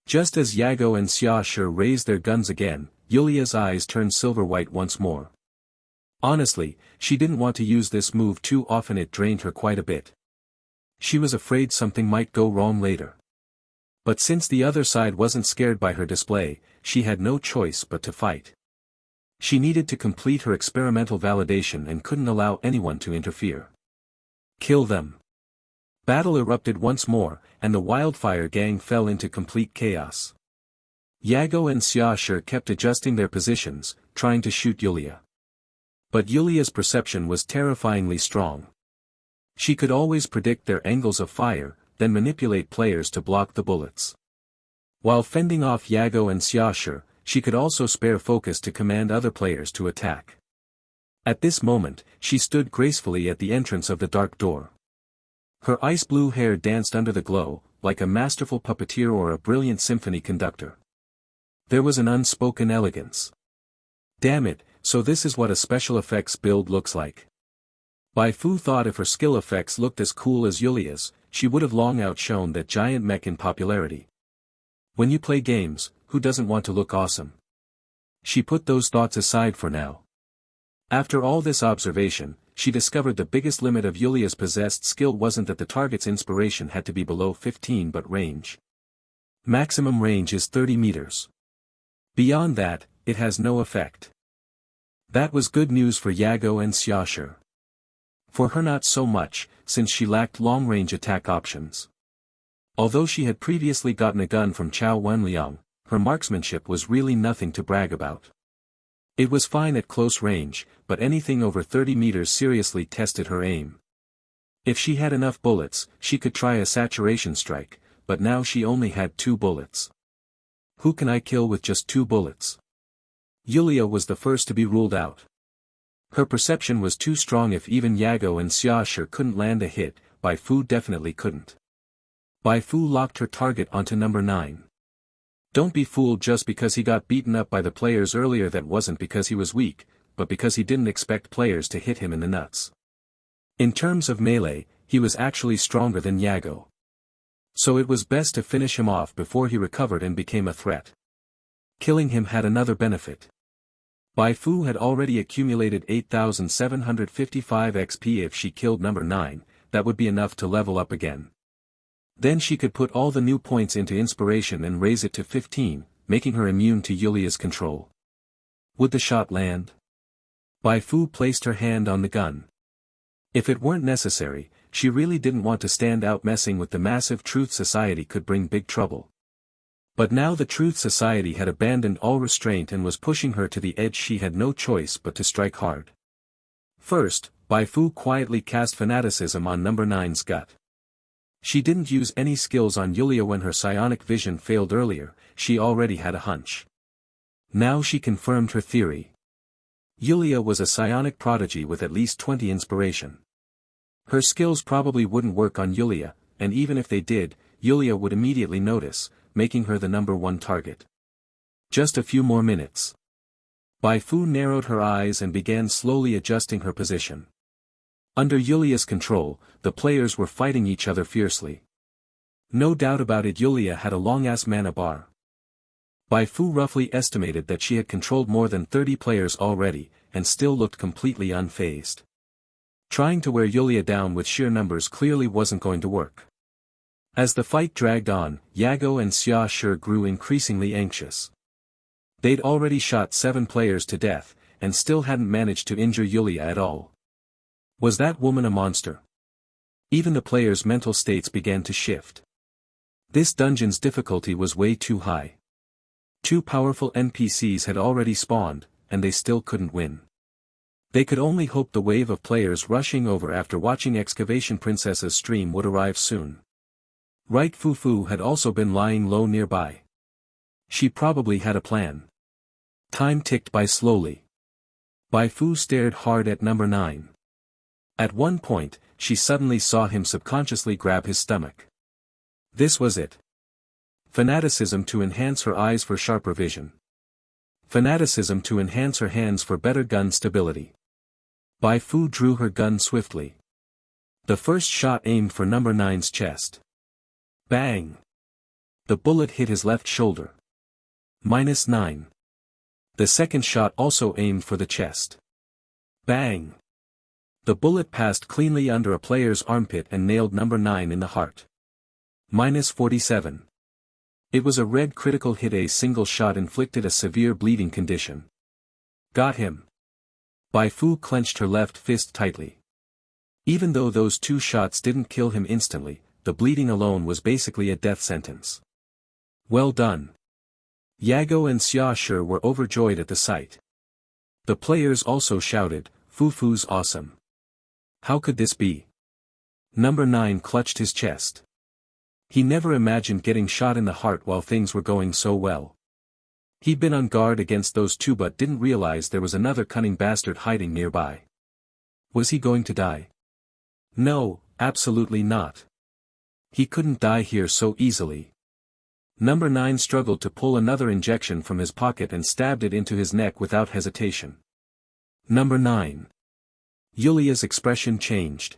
A: Just as Yago and Xiaoshi raised their guns again, Yulia's eyes turned silver-white once more. Honestly, she didn't want to use this move too often, it drained her quite a bit. She was afraid something might go wrong later. But since the other side wasn't scared by her display, she had no choice but to fight. She needed to complete her experimental validation and couldn't allow anyone to interfere. Kill them. Battle erupted once more, and the wildfire gang fell into complete chaos. Yago and Xiaoshi kept adjusting their positions, trying to shoot Yulia. But Yulia's perception was terrifyingly strong. She could always predict their angles of fire, then manipulate players to block the bullets. While fending off Yago and Xiaoshi, she could also spare focus to command other players to attack. At this moment, she stood gracefully at the entrance of the dark door. Her ice blue hair danced under the glow, like a masterful puppeteer or a brilliant symphony conductor. There was an unspoken elegance. Damn it, so this is what a special effects build looks like. Bai Fu thought if her skill effects looked as cool as Yulia's, she would have long outshone that giant mech in popularity. When you play games, who doesn't want to look awesome? She put those thoughts aside for now. After all this observation, she discovered the biggest limit of Yulia's possessed skill wasn't that the target's inspiration had to be below 15 but range. Maximum range is 30 meters. Beyond that, it has no effect. That was good news for Yago and Xiaoshi. For her not so much, since she lacked long-range attack options. Although she had previously gotten a gun from Chao Wenliang, her marksmanship was really nothing to brag about. It was fine at close range, but anything over 30 meters seriously tested her aim. If she had enough bullets, she could try a saturation strike, but now she only had 2 bullets. Who can I kill with just 2 bullets? Yulia was the first to be ruled out. Her perception was too strong. If even Yago and Xiaoshi couldn't land a hit, Bai Fu definitely couldn't. Bai Fu locked her target onto number 9. Don't be fooled, just because he got beaten up by the players earlier, that wasn't because he was weak, but because he didn't expect players to hit him in the nuts. In terms of melee, he was actually stronger than Yago. So it was best to finish him off before he recovered and became a threat. Killing him had another benefit. Bai Fu had already accumulated 8,755 XP. If she killed number 9, that would be enough to level up again. Then she could put all the new points into inspiration and raise it to 15, making her immune to Yulia's control. Would the shot land? Bai Fu placed her hand on the gun. If it weren't necessary, she really didn't want to stand out. Messing with the massive Truth Society could bring big trouble. But now the Truth Society had abandoned all restraint and was pushing her to the edge. She had no choice but to strike hard. First, Bai Fu quietly cast fanaticism on number 9's gut. She didn't use any skills on Yulia when her psionic vision failed earlier. She already had a hunch. Now she confirmed her theory. Yulia was a psionic prodigy with at least 20 inspiration. Her skills probably wouldn't work on Yulia, and even if they did, Yulia would immediately notice, making her the number 1 target. Just a few more minutes. Bai Fu narrowed her eyes and began slowly adjusting her position. Under Yulia's control, the players were fighting each other fiercely. No doubt about it, Yulia had a long-ass mana bar. Bai Fu roughly estimated that she had controlled more than 30 players already, and still looked completely unfazed. Trying to wear Yulia down with sheer numbers clearly wasn't going to work. As the fight dragged on, Yago and Xia Shi grew increasingly anxious. They'd already shot 7 players to death, and still hadn't managed to injure Yulia at all. Was that woman a monster? Even the players' mental states began to shift. This dungeon's difficulty was way too high. 2 powerful NPCs had already spawned, and they still couldn't win. They could only hope the wave of players rushing over after watching Excavation Princess's stream would arrive soon. Right, Fu had also been lying low nearby. She probably had a plan. Time ticked by slowly. Bai Fu stared hard at number 9. At one point, she suddenly saw him subconsciously grab his stomach. This was it. Fanaticism to enhance her eyes for sharper vision. Fanaticism to enhance her hands for better gun stability. Bai Fu drew her gun swiftly. The first shot aimed for number 9's chest. Bang! The bullet hit his left shoulder. -9. The second shot also aimed for the chest. Bang! The bullet passed cleanly under a player's armpit and nailed number 9 in the heart. -47. It was a red critical hit. A single shot inflicted a severe bleeding condition. Got him. Bai Fu clenched her left fist tightly. Even though those 2 shots didn't kill him instantly, the bleeding alone was basically a death sentence. Well done. Yago and Xia Shi were overjoyed at the sight. The players also shouted, Fu's awesome. How could this be? Number 9 clutched his chest. He never imagined getting shot in the heart while things were going so well. He'd been on guard against those 2 but didn't realize there was another cunning bastard hiding nearby. Was he going to die? No, absolutely not. He couldn't die here so easily. Number 9 struggled to pull another injection from his pocket and stabbed it into his neck without hesitation. Number 9. Yulia's expression changed.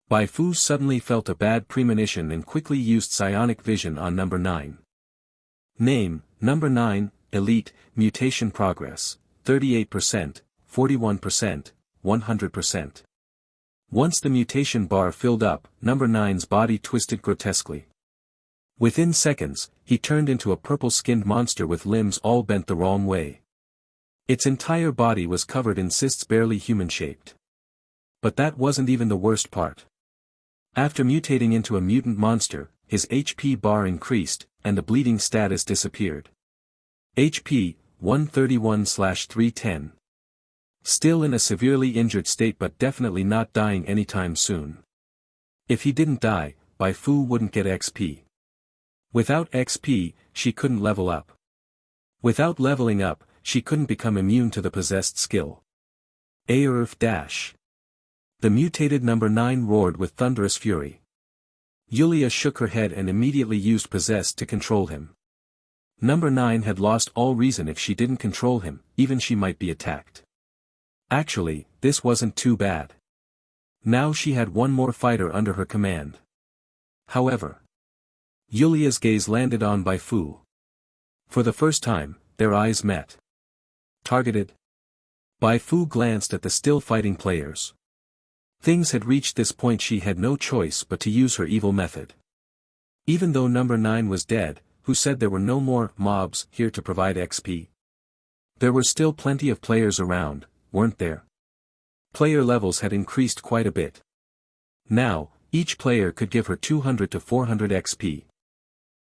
A: Bai Fu suddenly felt a bad premonition and quickly used psionic vision on number 9. Name, number 9, Elite, mutation progress, 38%, 41%, 100%. Once the mutation bar filled up, number 9's body twisted grotesquely. Within seconds, he turned into a purple-skinned monster with limbs all bent the wrong way. Its entire body was covered in cysts barely human-shaped. But that wasn't even the worst part. After mutating into a mutant monster, his HP bar increased, and the bleeding status disappeared. HP, 131/310. Still in a severely injured state but definitely not dying anytime soon. If he didn't die, Bai Fu wouldn't get XP. Without XP, she couldn't level up. Without leveling up, she couldn't become immune to the possessed skill. Dash. The mutated number 9 roared with thunderous fury. Yulia shook her head and immediately used possessed to control him. Number 9 had lost all reason. If she didn't control him, even she might be attacked. Actually, this wasn't too bad. Now she had one more fighter under her command. However, Yulia's gaze landed on Bai Fu. For the first time, their eyes met. Targeted. Bai Fu glanced at the still fighting players. Things had reached this point. She had no choice but to use her evil method. Even though number 9 was dead, who said there were no more mobs here to provide XP? There were still plenty of players around, weren't there? Player levels had increased quite a bit. Now, each player could give her 200 to 400 XP.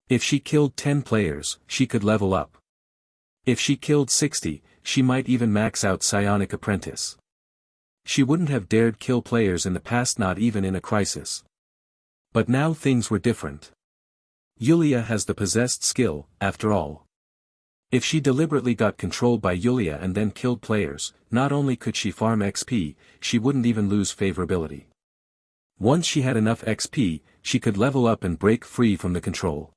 A: If she killed 10 players, she could level up. If she killed 60, she might even max out Psionic Apprentice. She wouldn't have dared kill players in the past, not even in a crisis. But now things were different. Yulia has the possessed skill, after all. If she deliberately got controlled by Yulia and then killed players, not only could she farm XP, she wouldn't even lose favorability. Once she had enough XP, she could level up and break free from the control.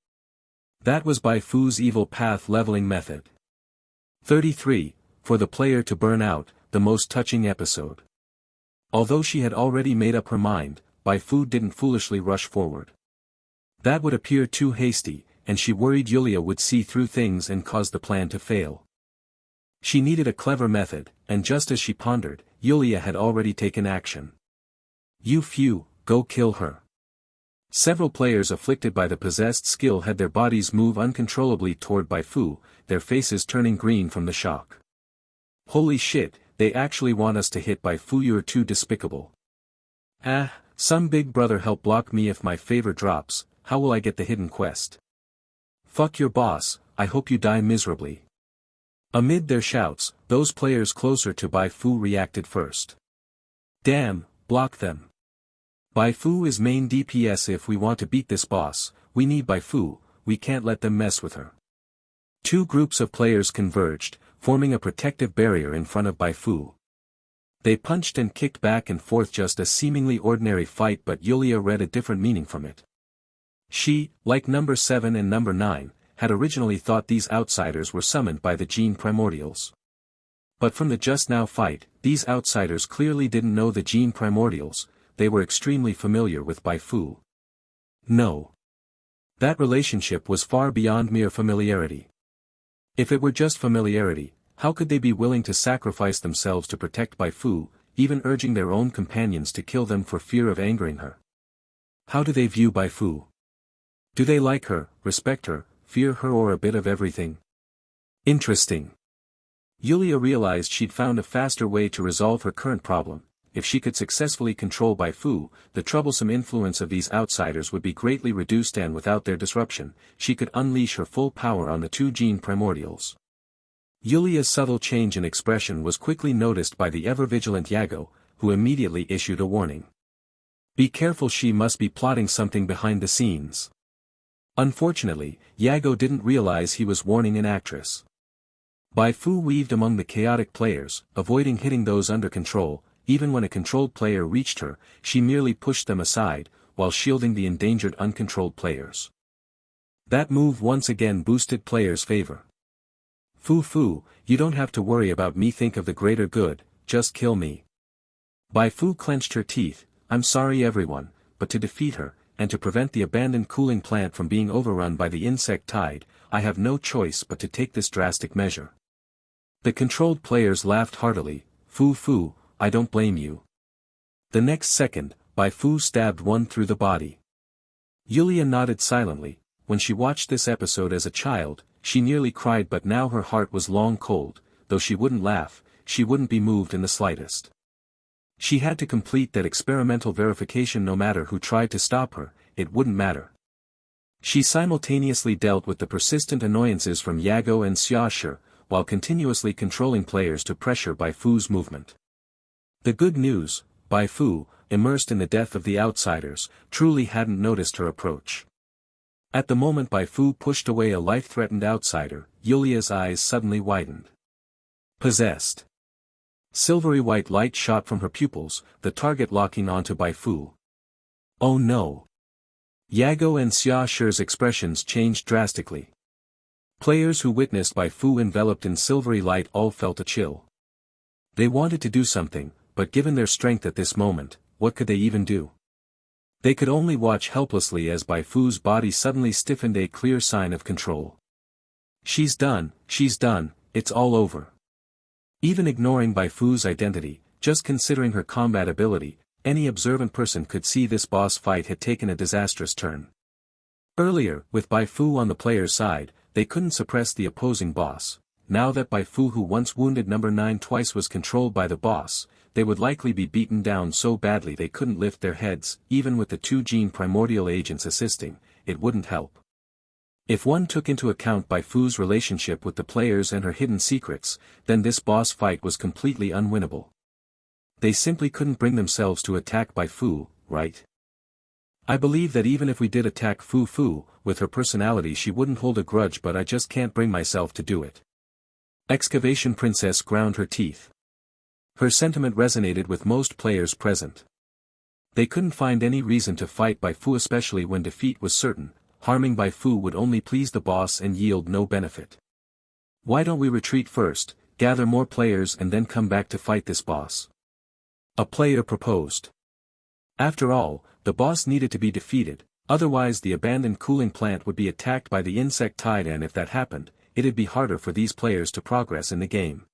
A: That was Bai Fu's evil path leveling method. 33, for the player to burn out, the most touching episode. Although she had already made up her mind, Bai Fu didn't foolishly rush forward. That would appear too hasty, and she worried Yulia would see through things and cause the plan to fail. She needed a clever method, and just as she pondered, Yulia had already taken action. "You few, go kill her." Several players afflicted by the possessed skill had their bodies move uncontrollably toward Bai Fu, their faces turning green from the shock. "Holy shit, they actually want us to hit Bai Fu, you're too despicable. Ah, some big brother help block me if my favor drops, how will I get the hidden quest? Fuck your boss, I hope you die miserably." Amid their shouts, those players closer to Bai Fu reacted first. "Damn, block them. Bai Fu is main DPS. If we want to beat this boss, we need Bai Fu, we can't let them mess with her." Two groups of players converged, forming a protective barrier in front of Bai Fu. They punched and kicked back and forth, just a seemingly ordinary fight, but Yulia read a different meaning from it. She, like number 7 and number 9, had originally thought these outsiders were summoned by the gene primordials. But from the just now fight, these outsiders clearly didn't know the gene primordials, they were extremely familiar with Bai Fu. No. That relationship was far beyond mere familiarity. If it were just familiarity, how could they be willing to sacrifice themselves to protect Bai Fu, even urging their own companions to kill them for fear of angering her? How do they view Bai Fu? Do they like her, respect her, fear her, or a bit of everything? Interesting. Yulia realized she'd found a faster way to resolve her current problem. If she could successfully control Bai Fu, the troublesome influence of these outsiders would be greatly reduced, and without their disruption, she could unleash her full power on the two gene primordials. Yulia's subtle change in expression was quickly noticed by the ever-vigilant Yago, who immediately issued a warning. "Be careful, she must be plotting something behind the scenes." Unfortunately, Yago didn't realize he was warning an actress. Bai Fu weaved among the chaotic players, avoiding hitting those under control. Even when a controlled player reached her, she merely pushed them aside, while shielding the endangered uncontrolled players. That move once again boosted players' favor. Fu, you don't have to worry about me, think of the greater good, just kill me." Bai Fu clenched her teeth. "I'm sorry everyone, but to defeat her, and to prevent the abandoned cooling plant from being overrun by the insect tide, I have no choice but to take this drastic measure." The controlled players laughed heartily. Fu, I don't blame you." The next second, Bai Fu stabbed one through the body. Yulia nodded silently. When she watched this episode as a child, she nearly cried, but now her heart was long cold. Though she wouldn't laugh, she wouldn't be moved in the slightest. She had to complete that experimental verification. No matter who tried to stop her, it wouldn't matter. She simultaneously dealt with the persistent annoyances from Yago and Xiaoshi, while continuously controlling players to pressure Bai Fu's movement. The good news, Bai Fu, immersed in the death of the outsiders, truly hadn't noticed her approach. At the moment Bai Fu pushed away a life-threatened outsider, Yulia's eyes suddenly widened. Possessed. Silvery white light shot from her pupils, the target locking onto Bai Fu. Oh no! Yago and Xiaoshi's expressions changed drastically. Players who witnessed Bai Fu enveloped in silvery light all felt a chill. They wanted to do something, but given their strength at this moment, what could they even do? They could only watch helplessly as Bai Fu's body suddenly stiffened, a clear sign of control. She's done, it's all over. Even ignoring Bai Fu's identity, just considering her combat ability, any observant person could see this boss fight had taken a disastrous turn. Earlier, with Bai Fu on the player's side, they couldn't suppress the opposing boss. Now that Bai Fu, who once wounded number 9 twice, was controlled by the boss, they would likely be beaten down so badly they couldn't lift their heads. Even with the two gene primordial agents assisting, it wouldn't help. If one took into account Bai Fu's relationship with the players and her hidden secrets, then this boss fight was completely unwinnable. They simply couldn't bring themselves to attack Bai Fu, right? I believe that even if we did attack Fu, with her personality she wouldn't hold a grudge, but I just can't bring myself to do it. Excavation Princess ground her teeth. Her sentiment resonated with most players present. They couldn't find any reason to fight Bai Fu, especially when defeat was certain. Harming Bai Fu would only please the boss and yield no benefit. Why don't we retreat first, gather more players, and then come back to fight this boss? A player proposed. After all, the boss needed to be defeated. Otherwise the abandoned cooling plant would be attacked by the insect tide, and if that happened, it'd be harder for these players to progress in the game.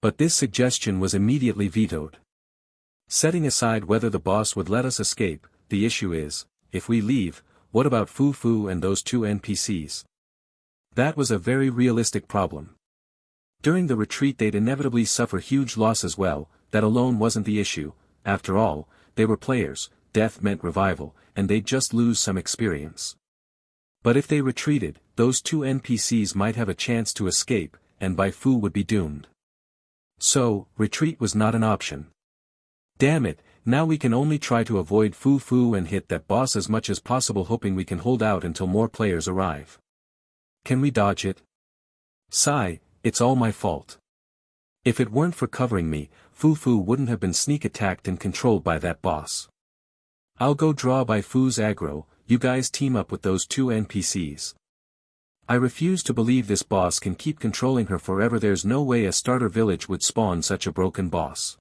A: But this suggestion was immediately vetoed. Setting aside whether the boss would let us escape, the issue is, if we leave, what about Fu Fu and those 2 NPCs? That was a very realistic problem. During the retreat they'd inevitably suffer huge loss as well. That alone wasn't the issue. After all, they were players, death meant revival, and they'd just lose some experience. But if they retreated, those 2 NPCs might have a chance to escape, and Bai Fu would be doomed. So, retreat was not an option. Damn it, now we can only try to avoid Fu Fu and hit that boss as much as possible, hoping we can hold out until more players arrive. Can we dodge it? Sigh, it's all my fault. If it weren't for covering me, Fu Fu wouldn't have been sneak attacked and controlled by that boss. I'll go draw Bai Fu's aggro, you guys team up with those 2 NPCs. I refuse to believe this boss can keep controlling her forever. There's no way a starter village would spawn such a broken boss.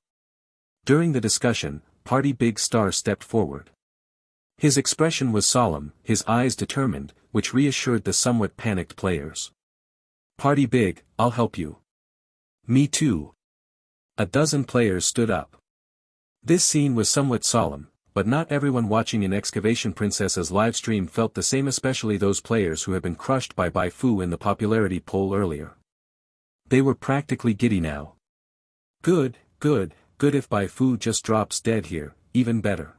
A: During the discussion, Party Big Star stepped forward. His expression was solemn, his eyes determined, which reassured the somewhat panicked players. Party Big, I'll help you. Me too. A dozen players stood up. This scene was somewhat solemn, but not everyone watching in Excavation Princess's livestream felt the same, especially those players who had been crushed by Bai Fu in the popularity poll earlier. They were practically giddy now. Good, if Bai Fu just drops dead here, even better.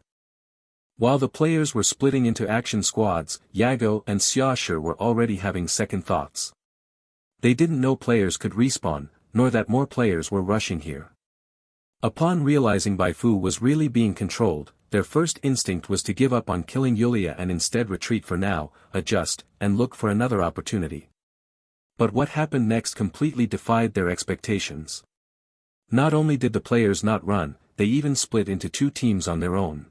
A: While the players were splitting into action squads, Yago and Xiaoshi were already having second thoughts. They didn't know players could respawn, nor that more players were rushing here. Upon realizing Bai Fu was really being controlled, their first instinct was to give up on killing Yulia and instead retreat for now, adjust, and look for another opportunity. But what happened next completely defied their expectations. Not only did the players not run, they even split into 2 teams on their own.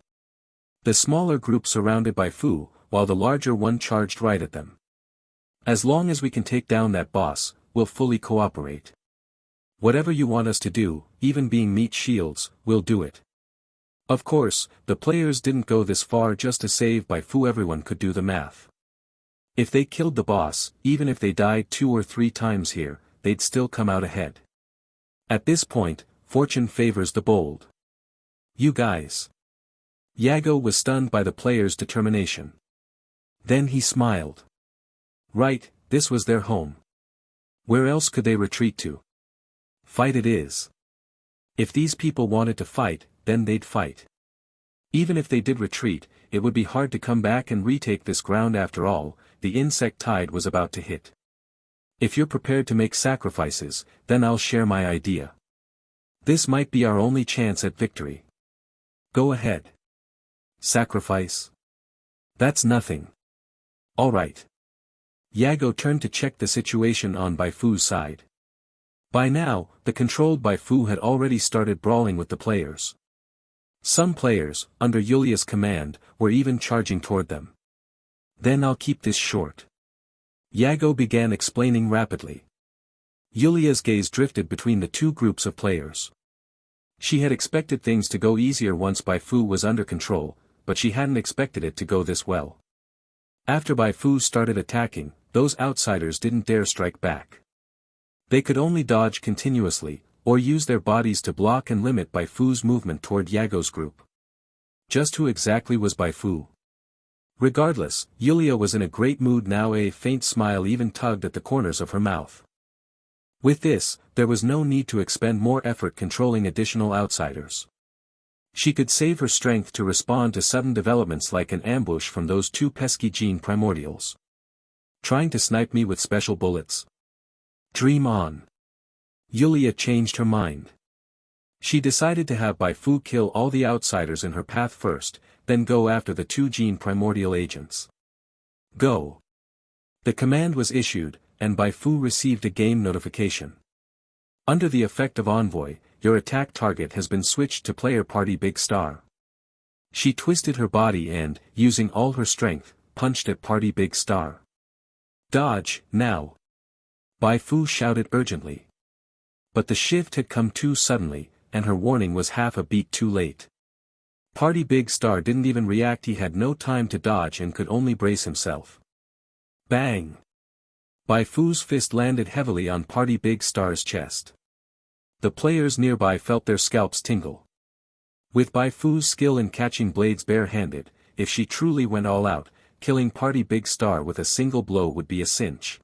A: The smaller group surrounded Bai Fu, while the larger one charged right at them. As long as we can take down that boss, we'll fully cooperate. Whatever you want us to do, even being meat shields, we'll do it. Of course, the players didn't go this far just to save Bai Fu. Everyone could do the math. If they killed the boss, even if they died 2 or 3 times here, they'd still come out ahead. At this point, fortune favors the bold. You guys. Yago was stunned by the players' determination. Then he smiled. Right, this was their home. Where else could they retreat to? Fight it is. If these people wanted to fight, then they'd fight. Even if they did retreat, it would be hard to come back and retake this ground. After all, the insect tide was about to hit. If you're prepared to make sacrifices, then I'll share my idea. This might be our only chance at victory. Go ahead. Sacrifice? That's nothing. All right. Yago turned to check the situation on Bai Fu's side. By now, the controlled Bai Fu had already started brawling with the players. Some players, under Yulia's command, were even charging toward them. Then I'll keep this short. Yago began explaining rapidly. Yulia's gaze drifted between the 2 groups of players. She had expected things to go easier once Bai Fu was under control, but she hadn't expected it to go this well. After Bai Fu started attacking, those outsiders didn't dare strike back. They could only dodge continuously, or use their bodies to block and limit Bai Fu's movement toward Yago's group. Just who exactly was Bai Fu? Regardless, Yulia was in a great mood now. A faint smile even tugged at the corners of her mouth. With this, there was no need to expend more effort controlling additional outsiders. She could save her strength to respond to sudden developments like an ambush from those 2 pesky gene primordials. Trying to snipe me with special bullets? Dream on. Yulia changed her mind. She decided to have Bai Fu kill all the outsiders in her path first, then go after the 2 gene primordial agents. Go. The command was issued, and Bai Fu received a game notification. Under the effect of Envoy, your attack target has been switched to player Party Big Star. She twisted her body and, using all her strength, punched at Party Big Star. Dodge, now! Bai Fu shouted urgently. But the shift had come too suddenly, and her warning was half a beat too late. Party Big Star didn't even react. He had no time to dodge and could only brace himself. Bang! Bai Fu's fist landed heavily on Party Big Star's chest. The players nearby felt their scalps tingle. With Bai Fu's skill in catching blades bare-handed, if she truly went all out, killing Party Big Star with a single blow would be a cinch.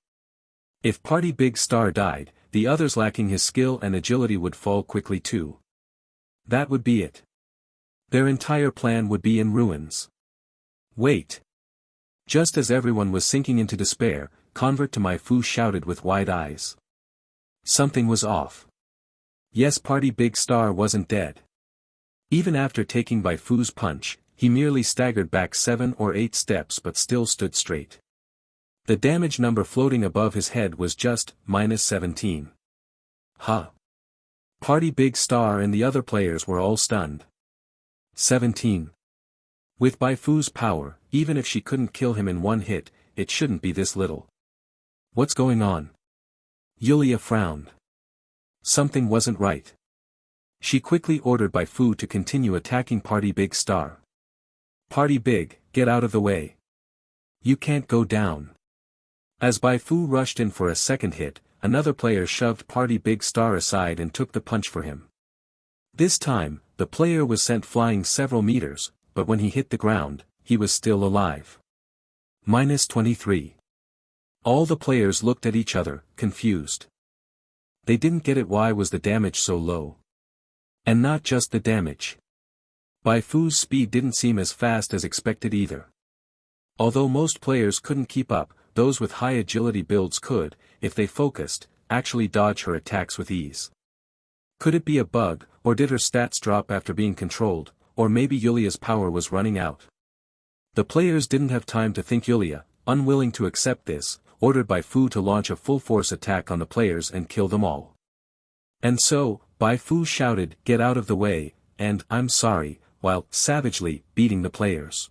A: If Party Big Star died, the others lacking his skill and agility would fall quickly too. That would be it. Their entire plan would be in ruins. Wait! Just as everyone was sinking into despair, Convert to Bai Fu shouted with wide eyes. Something was off. Yes, Party Big Star wasn't dead. Even after taking Bai Fu's punch, he merely staggered back 7 or 8 steps but still stood straight. The damage number floating above his head was just -17. Huh. Party Big Star and the other players were all stunned. 17. With Bai Fu's power, even if she couldn't kill him in one hit, it shouldn't be this little. What's going on? Yulia frowned. Something wasn't right. She quickly ordered Bai Fu to continue attacking Party Big Star. Party Big, get out of the way. You can't go down. As Bai Fu rushed in for a second hit, another player shoved Party Big Star aside and took the punch for him. This time, the player was sent flying several meters, but when he hit the ground, he was still alive. -23. All the players looked at each other, confused. They didn't get it. Why was the damage so low? And not just the damage. Bai Fu's speed didn't seem as fast as expected either. Although most players couldn't keep up, those with high agility builds could, if they focused, actually dodge her attacks with ease. Could it be a bug, or did her stats drop after being controlled, or maybe Yulia's power was running out? The players didn't have time to think. Yulia, unwilling to accept this, ordered Bai Fu to launch a full-force attack on the players and kill them all. And so, Bai Fu shouted, "Get out of the way," and "I'm sorry," while savagely beating the players.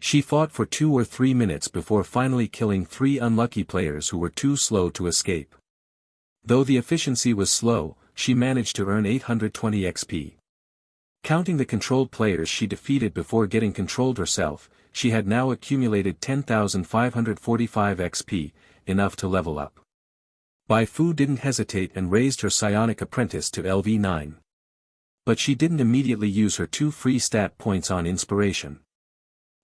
A: She fought for 2 or 3 minutes before finally killing 3 unlucky players who were too slow to escape. Though the efficiency was slow, she managed to earn 820 XP. Counting the controlled players she defeated before getting controlled herself, she had now accumulated 10,545 XP, enough to level up. Bai Fu didn't hesitate and raised her psionic apprentice to LV9. But she didn't immediately use her 2 free stat points on inspiration.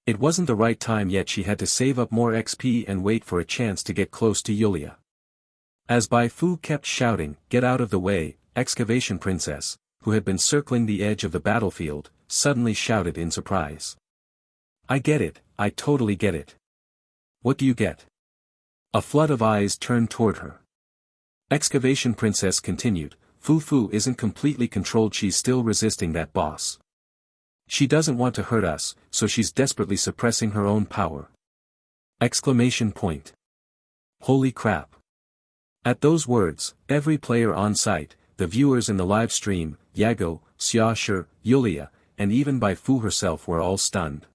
A: It wasn't the right time yet. She had to save up more XP and wait for a chance to get close to Yulia. As Bai Fu kept shouting, "Get out of the way," Excavation Princess, who had been circling the edge of the battlefield, suddenly shouted in surprise. "I get it, I totally get it." "What do you get?" A flood of eyes turned toward her. Excavation Princess continued, "Fu isn't completely controlled. She's still resisting that boss. She doesn't want to hurt us, so she's desperately suppressing her own power." Exclamation point. Holy crap. At those words, every player on site, the viewers in the live stream, Yago, Xiaoshi, Yulia, and even Bai Fu herself were all stunned.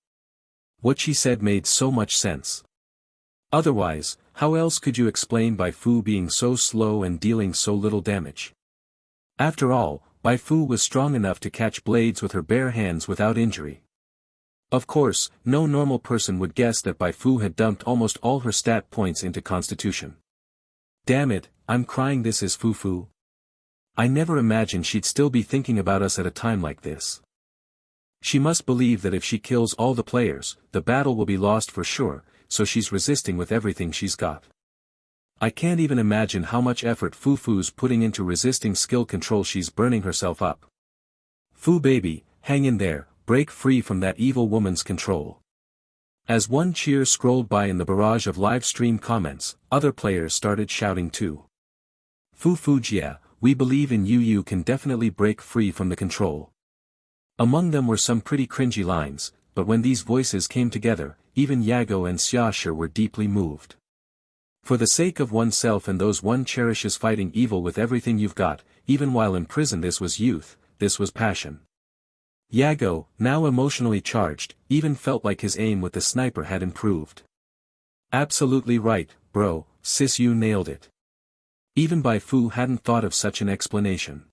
A: What she said made so much sense. Otherwise, how else could you explain Bai Fu being so slow and dealing so little damage? After all, Bai Fu was strong enough to catch blades with her bare hands without injury. Of course, no normal person would guess that Bai Fu had dumped almost all her stat points into Constitution. Damn it, I'm crying. This is Fu. I never imagined she'd still be thinking about us at a time like this. She must believe that if she kills all the players, the battle will be lost for sure, so she's resisting with everything she's got. I can't even imagine how much effort Fu's putting into resisting skill control. She's burning herself up. Fu baby, hang in there, break free from that evil woman's control. As one cheer scrolled by in the barrage of live stream comments, other players started shouting too. Fu, yeah, we believe in you. You can definitely break free from the control. Among them were some pretty cringy lines, but when these voices came together, even Yago and Xiaoshi were deeply moved. For the sake of oneself and those one cherishes, fighting evil with everything you've got, even while in prison. This was youth, this was passion. Yago, now emotionally charged, even felt like his aim with the sniper had improved. Absolutely right, bro, sis, you nailed it. Even Bai Fu hadn't thought of such an explanation.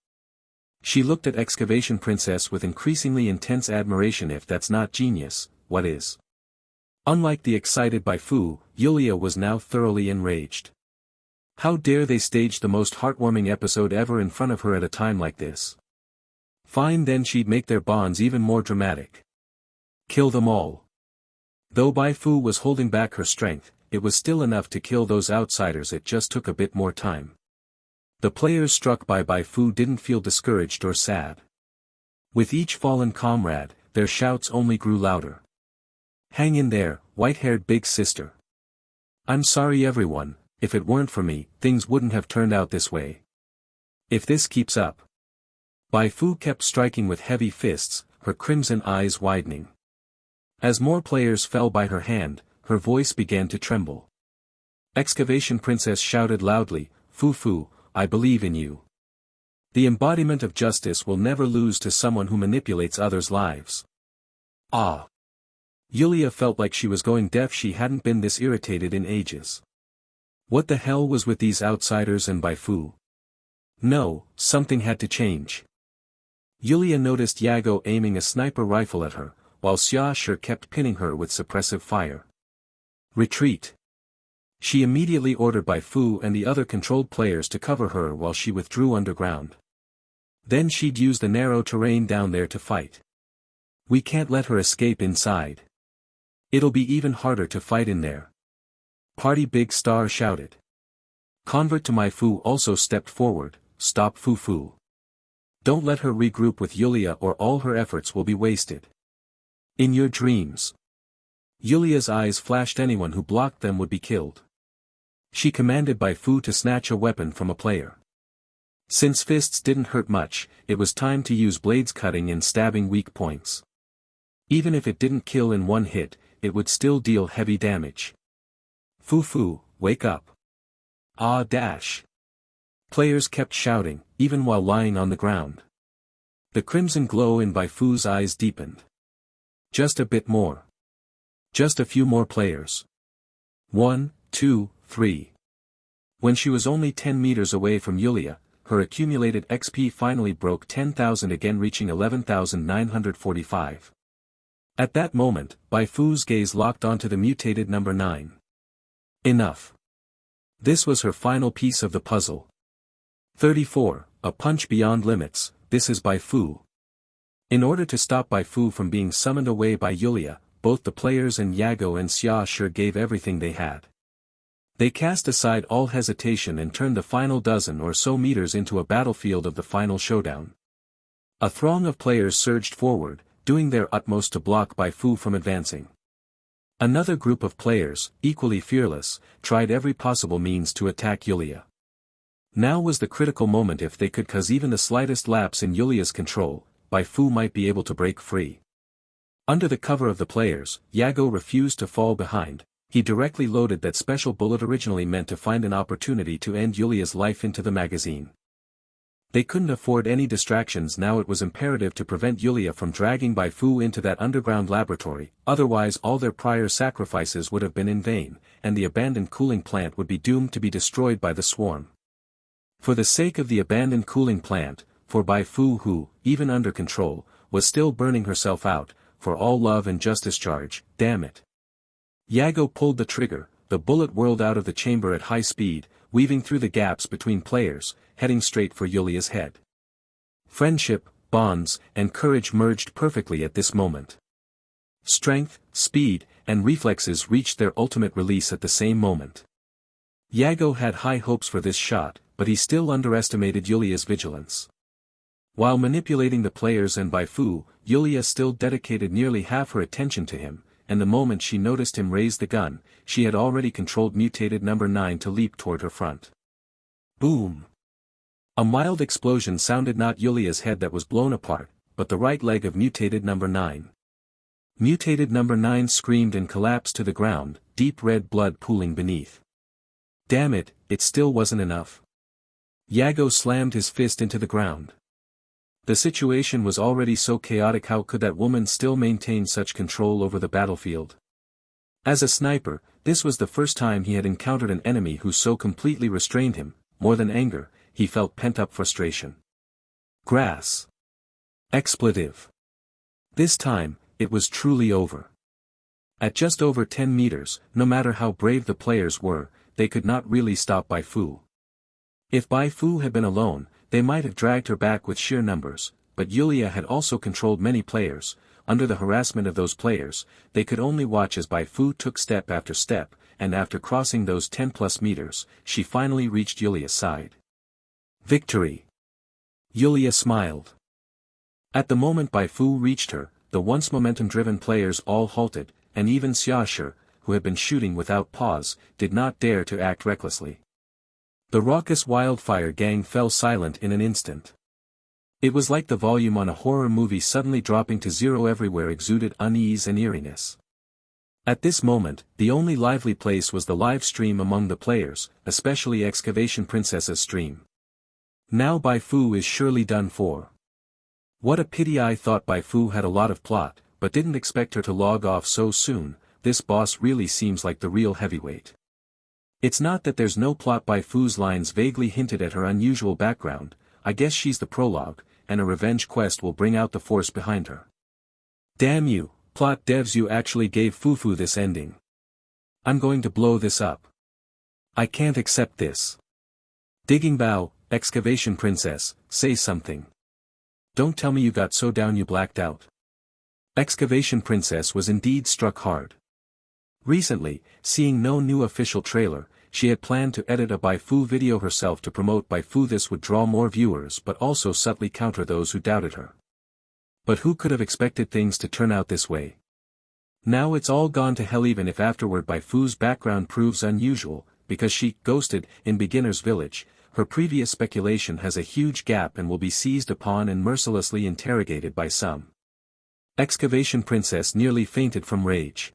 A: She looked at Excavation Princess with increasingly intense admiration. If that's not genius, what is? Unlike the excited Bai Fu, Yulia was now thoroughly enraged. How dare they stage the most heartwarming episode ever in front of her at a time like this? Fine, then she'd make their bonds even more dramatic. Kill them all. Though Bai Fu was holding back her strength, it was still enough to kill those outsiders. It just took a bit more time. The players struck by Bai Fu didn't feel discouraged or sad. With each fallen comrade, their shouts only grew louder. Hang in there, white-haired big sister. I'm sorry everyone, if it weren't for me, things wouldn't have turned out this way. If this keeps up. Bai Fu kept striking with heavy fists, her crimson eyes widening. As more players fell by her hand, her voice began to tremble. Excavation Princess shouted loudly, Fu Fu, I believe in you. The embodiment of justice will never lose to someone who manipulates others' lives. Ah! Yulia felt like she was going deaf. She hadn't been this irritated in ages. What the hell was with these outsiders and Bai Fu? No, something had to change. Yulia noticed Yago aiming a sniper rifle at her, while Xiaoshi kept pinning her with suppressive fire. Retreat. She immediately ordered Bai Fu and the other controlled players to cover her while she withdrew underground. Then she'd use the narrow terrain down there to fight. We can't let her escape inside. It'll be even harder to fight in there. Party Big Star shouted. Convert to Mai Fu also stepped forward, stop Fu Fu. Don't let her regroup with Yulia or all her efforts will be wasted. In your dreams. Yulia's eyes flashed. Anyone who blocked them would be killed. She commanded Bai Fu to snatch a weapon from a player. Since fists didn't hurt much, it was time to use blades, cutting and stabbing weak points. Even if it didn't kill in one hit, it would still deal heavy damage. Fu Fu, wake up. Ah dash. Players kept shouting, even while lying on the ground. The crimson glow in Bai Fu's eyes deepened. Just a bit more. Just a few more players. 1, 2, 3. When she was only 10 meters away from Yulia, her accumulated XP finally broke 10,000 again, reaching 11,945. At that moment, Bai Fu's gaze locked onto the mutated number 9. Enough. This was her final piece of the puzzle. 34, a punch beyond limits. This is Bai Fu. In order to stop Bai Fu from being summoned away by Yulia, both the players and Yago and Xiaoshi gave everything they had. They cast aside all hesitation and turned the final dozen or so meters into a battlefield of the final showdown. A throng of players surged forward, doing their utmost to block Bai Fu from advancing. Another group of players, equally fearless, tried every possible means to attack Yulia. Now was the critical moment. If they could cause even the slightest lapse in Yulia's control, Bai Fu might be able to break free. Under the cover of the players, Yago refused to fall behind. He directly loaded that special bullet originally meant to find an opportunity to end Yulia's life into the magazine. They couldn't afford any distractions now. It was imperative to prevent Yulia from dragging Bai Fu into that underground laboratory, otherwise all their prior sacrifices would have been in vain, and the abandoned cooling plant would be doomed to be destroyed by the swarm. For the sake of the abandoned cooling plant, for Bai Fu who, even under control, was still burning herself out, for all love and justice, charge, damn it. Yago pulled the trigger, the bullet whirled out of the chamber at high speed, weaving through the gaps between players, heading straight for Yulia's head. Friendship, bonds, and courage merged perfectly at this moment. Strength, speed, and reflexes reached their ultimate release at the same moment. Yago had high hopes for this shot, but he still underestimated Yulia's vigilance. While manipulating the players and Bai Fu, Yulia still dedicated nearly half her attention to him, and the moment she noticed him raise the gun, she had already controlled mutated number 9 to leap toward her front. Boom! A mild explosion sounded, not Yulia's head that was blown apart, but the right leg of mutated number 9. Mutated number 9 screamed and collapsed to the ground, deep red blood pooling beneath. Damn it, it still wasn't enough. Yago slammed his fist into the ground. The situation was already so chaotic. How could that woman still maintain such control over the battlefield? As a sniper, this was the first time he had encountered an enemy who so completely restrained him. More than anger, he felt pent-up frustration. Grass. Expletive. This time, it was truly over. At just over 10 meters, no matter how brave the players were, they could not really stop Bai Fu. If Bai Fu had been alone, they might have dragged her back with sheer numbers, but Yulia had also controlled many players. Under the harassment of those players, they could only watch as Bai Fu took step after step, and after crossing those 10+ meters, she finally reached Yulia's side. Victory! Yulia smiled. At the moment Bai Fu reached her, the once momentum-driven players all halted, and even Xiaoshi, who had been shooting without pause, did not dare to act recklessly. The raucous wildfire gang fell silent in an instant. It was like the volume on a horror movie suddenly dropping to zero. Everywhere exuded unease and eeriness. At this moment, the only lively place was the live stream among the players, especially Excavation Princess's stream. Now Bai Fu is surely done for. What a pity. I thought Bai Fu had a lot of plot, but didn't expect her to log off so soon. This boss really seems like the real heavyweight. It's not that there's no plot. Bai Fu's lines vaguely hinted at her unusual background. I guess she's the prologue, and a revenge quest will bring out the force behind her. Damn you, plot devs, you actually gave Fufu this ending. I'm going to blow this up. I can't accept this. Digging Bow, Excavation Princess, say something. Don't tell me you got so down you blacked out. Excavation Princess was indeed struck hard. Recently, seeing no new official trailer, she had planned to edit a Bai Fu video herself to promote Bai Fu. This would draw more viewers but also subtly counter those who doubted her. But who could have expected things to turn out this way? Now it's all gone to hell. Even if afterward Bai Fu's background proves unusual, because she ghosted in Beginner's Village, her previous speculation has a huge gap and will be seized upon and mercilessly interrogated by some. Excavation Princess nearly fainted from rage.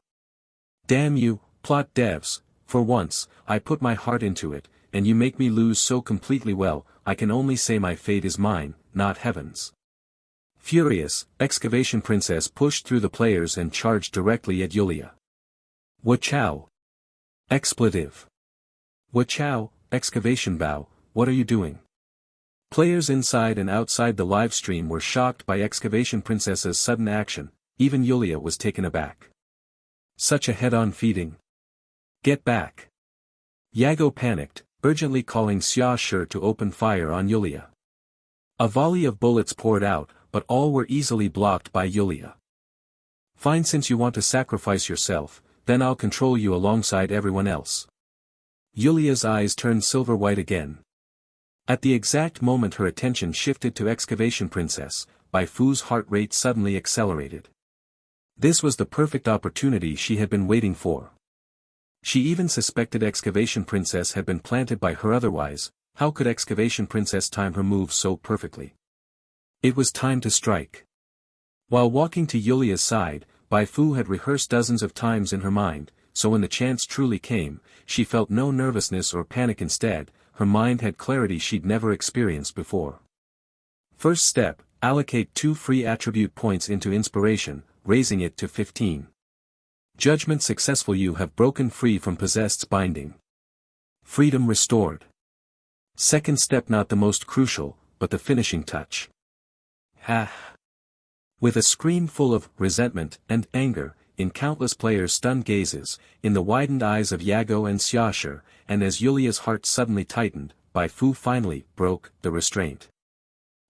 A: Damn you, plot devs, for once, I put my heart into it, and you make me lose so completely. Well, I can only say my fate is mine, not heaven's. Furious, Excavation Princess pushed through the players and charged directly at Yulia. Wachow. Expletive. Wachow, Excavation Bow, what are you doing? Players inside and outside the live stream were shocked by Excavation Princess's sudden action. Even Yulia was taken aback. Such a head-on feeding. Get back. Yago panicked, urgently calling Xiaoshi to open fire on Yulia. A volley of bullets poured out, but all were easily blocked by Yulia. Fine, since you want to sacrifice yourself, then I'll control you alongside everyone else. Yulia's eyes turned silver white again. At the exact moment her attention shifted to Excavation Princess, Bai Fu's heart rate suddenly accelerated. This was the perfect opportunity she had been waiting for. She even suspected Excavation Princess had been planted by her. Otherwise, how could Excavation Princess time her moves so perfectly? It was time to strike. While walking to Yulia's side, Bai Fu had rehearsed dozens of times in her mind, so when the chance truly came, she felt no nervousness or panic. Instead, her mind had clarity she'd never experienced before. First step, allocate 2 free attribute points into inspiration, raising it to 15. Judgment successful. You have broken free from possessed's binding. Freedom restored. Second step, not the most crucial, but the finishing touch. Ha! With a scream full of resentment and anger, in countless players' stunned gazes, in the widened eyes of Yago and Xiaoshi, and as Yulia's heart suddenly tightened, Bai Fu finally broke the restraint.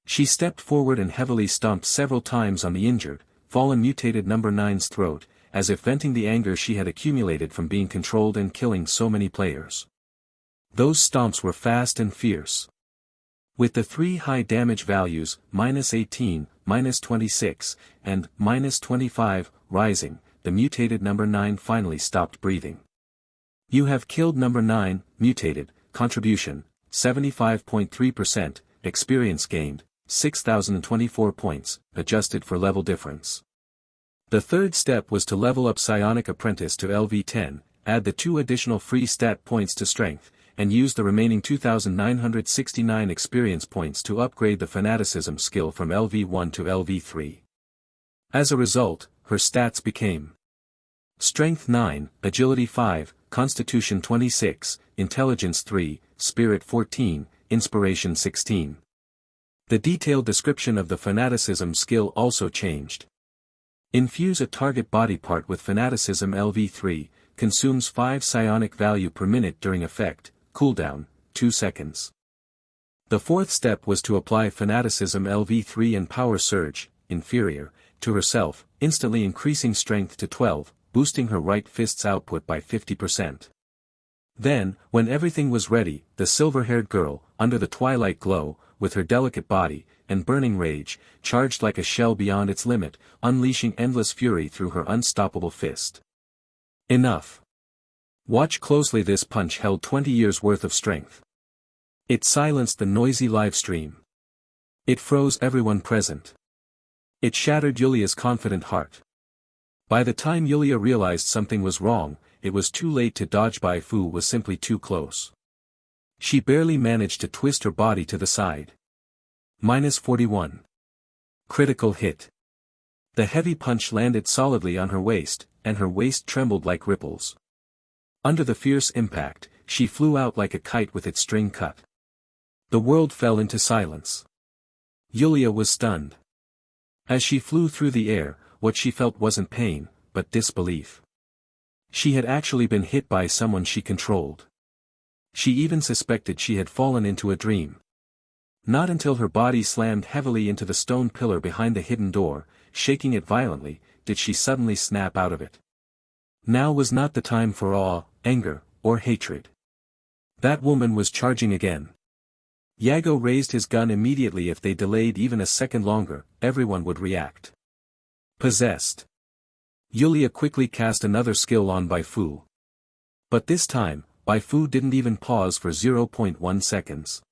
A: She stepped forward and heavily stomped several times on the injured, fallen mutated number 9's throat, as if venting the anger she had accumulated from being controlled and killing so many players. Those stomps were fast and fierce. With the 3 high damage values, -18, -26, and -25, rising, the mutated number 9 finally stopped breathing. You have killed number 9, mutated, contribution, 75.3%, experience gained, 6,024 points, adjusted for level difference. The third step was to level up Psionic Apprentice to LV10, add the 2 additional free stat points to strength, and use the remaining 2,969 experience points to upgrade the Fanaticism skill from LV1 to LV3. As a result, her stats became Strength 9, Agility 5, Constitution 26, Intelligence 3, Spirit 14, Inspiration 16. The detailed description of the fanaticism skill also changed. Infuse a target body part with fanaticism LV3, consumes 5 psionic value per minute during effect, cooldown, 2 seconds. The fourth step was to apply fanaticism LV3 and power surge, inferior, to herself, instantly increasing strength to 12, boosting her right fist's output by 50%. Then, when everything was ready, the silver-haired girl, under the twilight glow, with her delicate body, and burning rage, charged like a shell beyond its limit, unleashing endless fury through her unstoppable fist. Enough. Watch closely. This punch held 20 years' worth of strength. It silenced the noisy livestream. It froze everyone present. It shattered Yulia's confident heart. By the time Yulia realized something was wrong, it was too late to dodge. Bai Fu was simply too close. She barely managed to twist her body to the side. -41. Critical hit. The heavy punch landed solidly on her waist, and her waist trembled like ripples. Under the fierce impact, she flew out like a kite with its string cut. The world fell into silence. Yulia was stunned. As she flew through the air, what she felt wasn't pain, but disbelief. She had actually been hit by someone she controlled. She even suspected she had fallen into a dream. Not until her body slammed heavily into the stone pillar behind the hidden door, shaking it violently, did she suddenly snap out of it. Now was not the time for awe, anger, or hatred. That woman was charging again. Yago raised his gun immediately. If they delayed even a second longer, everyone would react. Possessed. Yulia quickly cast another skill on Bai Fu. But this time, Bai Fu didn't even pause for 0.1 seconds.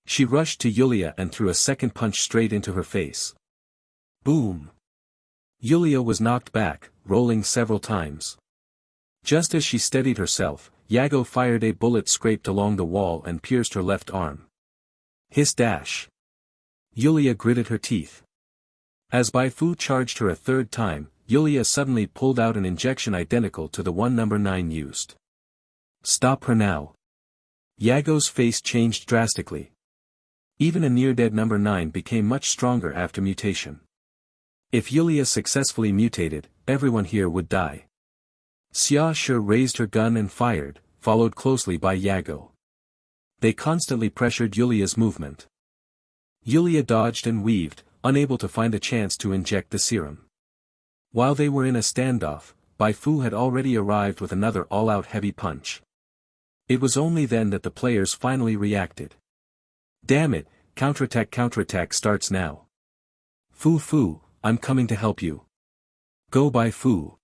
A: She rushed to Yulia and threw a second punch straight into her face. Boom! Yulia was knocked back, rolling several times. Just as she steadied herself, Yago fired a bullet scraped along the wall and pierced her left arm. Hiss dash! Yulia gritted her teeth. As Bai Fu charged her a third time, Yulia suddenly pulled out an injection identical to the one number 9 used. Stop her now! Yago's face changed drastically. Even a near-dead number 9 became much stronger after mutation. If Yulia successfully mutated, everyone here would die. Xia Shi raised her gun and fired, followed closely by Yago. They constantly pressured Yulia's movement. Yulia dodged and weaved, unable to find a chance to inject the serum. While they were in a standoff, Bai Fu had already arrived with another all-out heavy punch. It was only then that the players finally reacted. Damn it, counterattack starts now. Fu, I'm coming to help you. Go Bai Fu.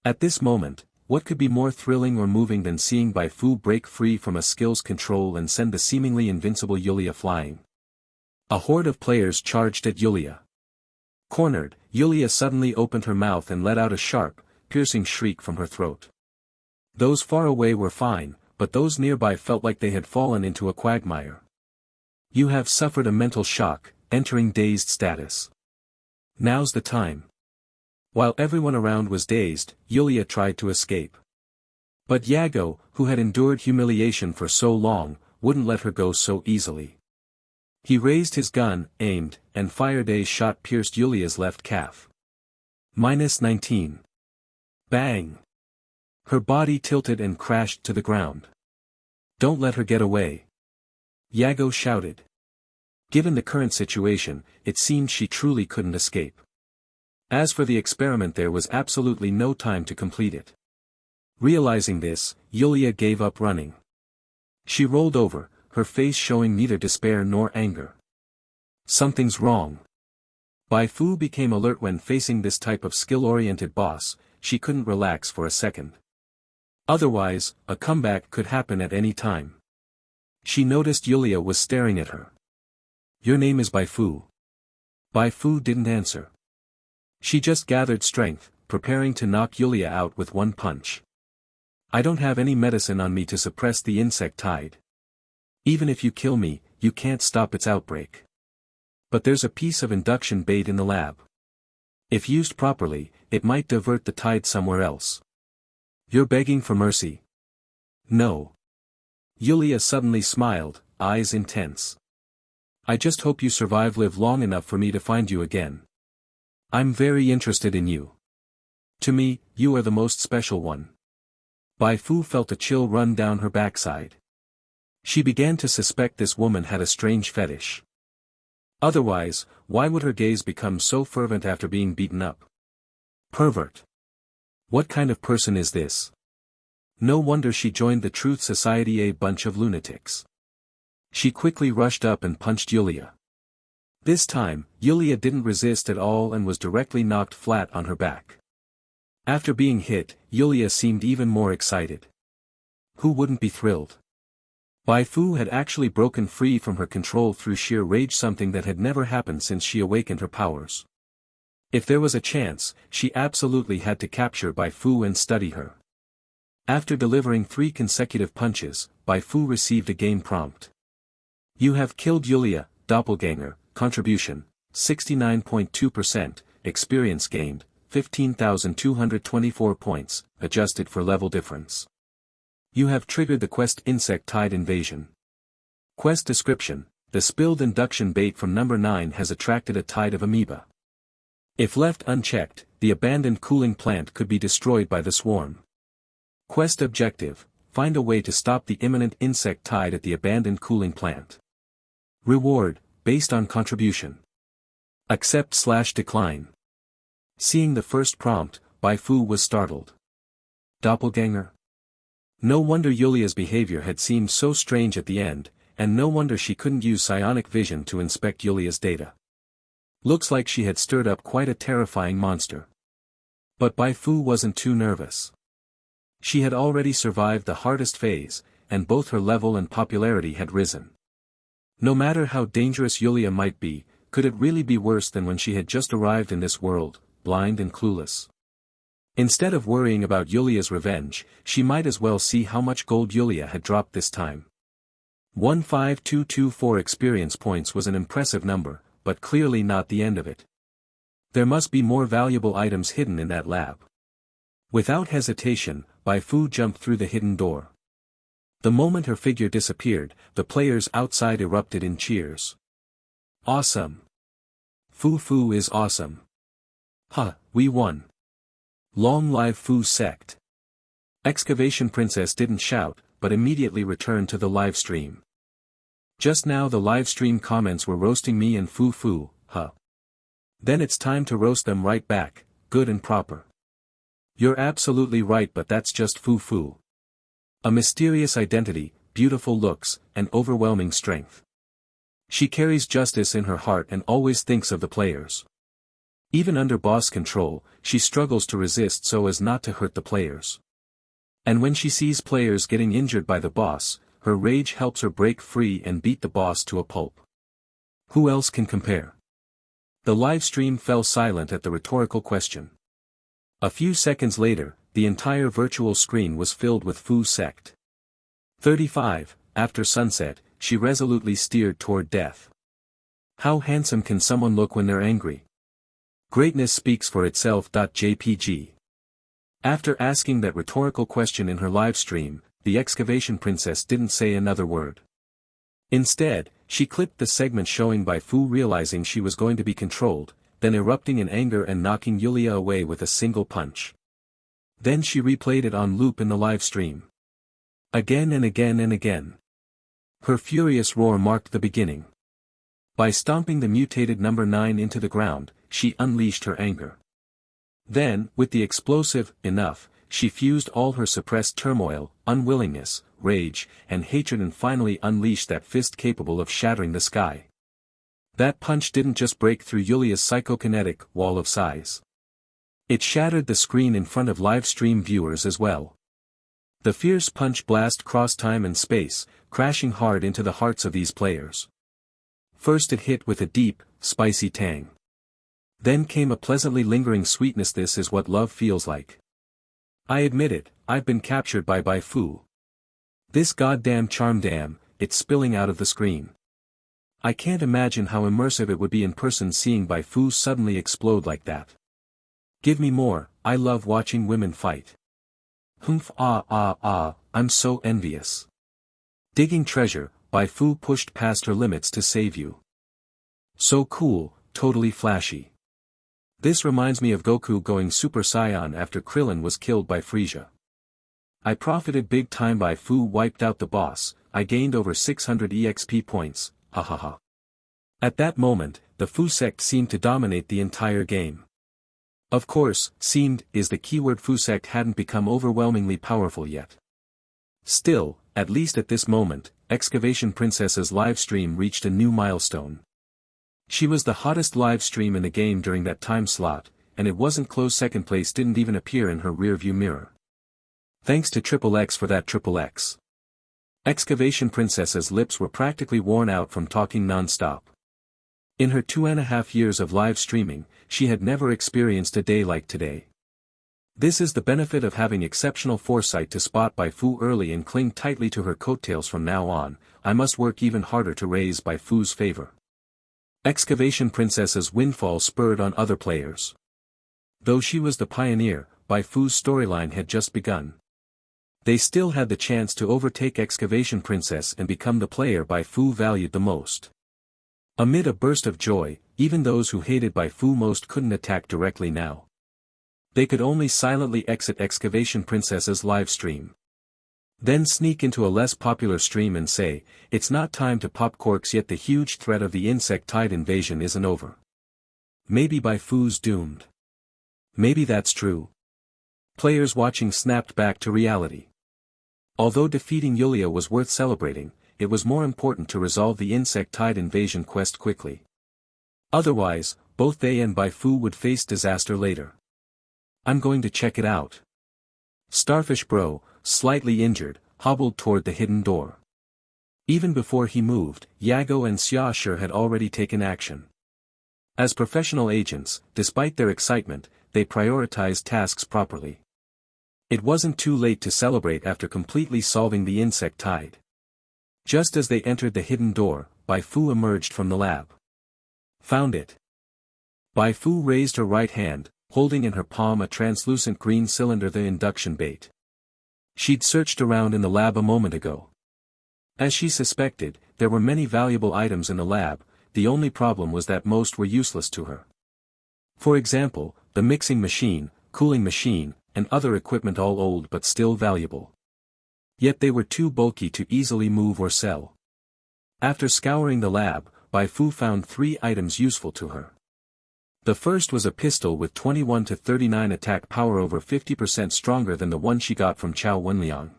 A: At this moment, what could be more thrilling or moving than seeing Bai Fu break free from a skill's control and send the seemingly invincible Yulia flying? A horde of players charged at Yulia. Cornered, Yulia suddenly opened her mouth and let out a sharp, piercing shriek from her throat. Those far away were fine, but those nearby felt like they had fallen into a quagmire. You have suffered a mental shock, entering dazed status. Now's the time. While everyone around was dazed, Yulia tried to escape. But Yago, who had endured humiliation for so long, wouldn't let her go so easily. He raised his gun, aimed, and fired. A shot pierced Yulia's left calf. -19. Bang! Her body tilted and crashed to the ground. Don't let her get away. Yago shouted. Given the current situation, it seemed she truly couldn't escape. As for the experiment, there was absolutely no time to complete it. Realizing this, Yulia gave up running. She rolled over, her face showing neither despair nor anger. Something's wrong. Bai Fu became alert when facing this type of skill-oriented boss. She couldn't relax for a second. Otherwise, a comeback could happen at any time. She noticed Yulia was staring at her. Your name is Bai Fu. Bai Fu didn't answer. She just gathered strength, preparing to knock Yulia out with one punch. I don't have any medicine on me to suppress the insect tide. Even if you kill me, you can't stop its outbreak. But there's a piece of induction bait in the lab. If used properly, it might divert the tide somewhere else. You're begging for mercy? No. Yulia suddenly smiled, eyes intense. I just hope you live long enough for me to find you again. I'm very interested in you. To me, you are the most special one. Bai Fu felt a chill run down her backside. She began to suspect this woman had a strange fetish. Otherwise, why would her gaze become so fervent after being beaten up? Pervert. What kind of person is this? No wonder she joined the Truth Society, a bunch of lunatics. She quickly rushed up and punched Yulia. This time, Yulia didn't resist at all and was directly knocked flat on her back. After being hit, Yulia seemed even more excited. Who wouldn't be thrilled? Bai Fu had actually broken free from her control through sheer rage, something that had never happened since she awakened her powers. If there was a chance, she absolutely had to capture Bai Fu and study her. After delivering 3 consecutive punches, Bai Fu received a game prompt. You have killed Yulia, doppelganger, contribution, 69.2%, experience gained, 15,224 points, adjusted for level difference. You have triggered the quest Insect Tide Invasion. Quest description: the spilled induction bait from number 9 has attracted a tide of amoeba. If left unchecked, the abandoned cooling plant could be destroyed by the swarm. Quest objective: find a way to stop the imminent insect tide at the abandoned cooling plant. Reward: based on contribution. Accept/decline. Seeing the first prompt, Bai Fu was startled. Doppelganger? No wonder Yulia's behavior had seemed so strange at the end, and no wonder she couldn't use psionic vision to inspect Yulia's data. Looks like she had stirred up quite a terrifying monster. But Bai Fu wasn't too nervous. She had already survived the hardest phase, and both her level and popularity had risen. No matter how dangerous Yulia might be, could it really be worse than when she had just arrived in this world, blind and clueless? Instead of worrying about Yulia's revenge, she might as well see how much gold Yulia had dropped this time. 15224 experience points was an impressive number, but clearly not the end of it. There must be more valuable items hidden in that lab. Without hesitation, Bai Fu jumped through the hidden door. The moment her figure disappeared, the players outside erupted in cheers. Awesome! Fu is awesome! Ha, we won! Long live Fu sect! Excavation Princess didn't shout, but immediately returned to the live stream. Just now the live stream comments were roasting me and Fu, huh? Then it's time to roast them right back, good and proper. You're absolutely right, but that's just Fu. A mysterious identity, beautiful looks, and overwhelming strength. She carries justice in her heart and always thinks of the players. Even under boss control, she struggles to resist so as not to hurt the players. And when she sees players getting injured by the boss, her rage helps her break free and beat the boss to a pulp. Who else can compare? The live stream fell silent at the rhetorical question. A few seconds later, the entire virtual screen was filled with Fu sect. 35, after sunset, she resolutely steered toward death. How handsome can someone look when they're angry? Greatness speaks for itself. JPG. After asking that rhetorical question in her live stream, the Excavation Princess didn't say another word. Instead, she clipped the segment showing Bai Fu realizing she was going to be controlled, then erupting in anger and knocking Yulia away with a single punch. Then she replayed it on loop in the live stream. Again and again and again. Her furious roar marked the beginning. By stomping the mutated number 9 into the ground, she unleashed her anger. Then, with the explosive, enough, she fused all her suppressed turmoil, unwillingness, rage, and hatred and finally unleashed that fist capable of shattering the sky. That punch didn't just break through Yulia's psychokinetic wall of size. It shattered the screen in front of live stream viewers as well. The fierce punch blast crossed time and space, crashing hard into the hearts of these players. First it hit with a deep, spicy tang. Then came a pleasantly lingering sweetness. This is what love feels like. I admit it, I've been captured by Bai Fu. This goddamn charm, damn, it's spilling out of the screen. I can't imagine how immersive it would be in person seeing Bai Fu suddenly explode like that. Give me more, I love watching women fight. Humph, I'm so envious. Digging treasure, Bai Fu pushed past her limits to save you. So cool, totally flashy. This reminds me of Goku going Super Saiyan after Krillin was killed by Frieza. I profited big time. Bai Fu wiped out the boss, I gained over 600 EXP points, hahaha. At that moment, the Fu sect seemed to dominate the entire game. Of course, seemed is the keyword. Fu sect hadn't become overwhelmingly powerful yet. Still, at least at this moment, Excavation Princess's livestream reached a new milestone. She was the hottest livestream in the game during that time slot, and it wasn't close. Second place didn't even appear in her rearview mirror. Thanks to XXX for that XXX. Excavation Princess's lips were practically worn out from talking non-stop. In her 2.5 years of live streaming, she had never experienced a day like today. This is the benefit of having exceptional foresight to spot Bai Fu early and cling tightly to her coattails. From now on, I must work even harder to raise Bai Fu's favor. Excavation Princess's windfall spurred on other players. Though she was the pioneer, Bai Fu's storyline had just begun. They still had the chance to overtake Excavation Princess and become the player Bai Fu valued the most. Amid a burst of joy, even those who hated Bai Fu most couldn't attack directly now. They could only silently exit Excavation Princess's live stream. Then sneak into a less popular stream and say, "It's not time to pop corks yet. The huge threat of the insect tide invasion isn't over. Maybe Bai Fu's doomed." Maybe that's true. Players watching snapped back to reality. Although defeating Yulia was worth celebrating, it was more important to resolve the insect tide invasion quest quickly. Otherwise, both they and Bai Fu would face disaster later. I'm going to check it out. Starfish Bro, slightly injured, hobbled toward the hidden door. Even before he moved, Yago and Xiaoshi had already taken action. As professional agents, despite their excitement, they prioritized tasks properly. It wasn't too late to celebrate after completely solving the insect tide. Just as they entered the hidden door, Bai Fu emerged from the lab. Found it. Bai Fu raised her right hand, holding in her palm a translucent green cylinder, the induction bait. She'd searched around in the lab a moment ago. As she suspected, there were many valuable items in the lab, the only problem was that most were useless to her. For example, the mixing machine, cooling machine, and other equipment, all old but still valuable. Yet they were too bulky to easily move or sell. After scouring the lab, Bai Fu found 3 items useful to her. The first was a pistol with 21 to 39 attack power, over 50% stronger than the one she got from Chao Wenliang.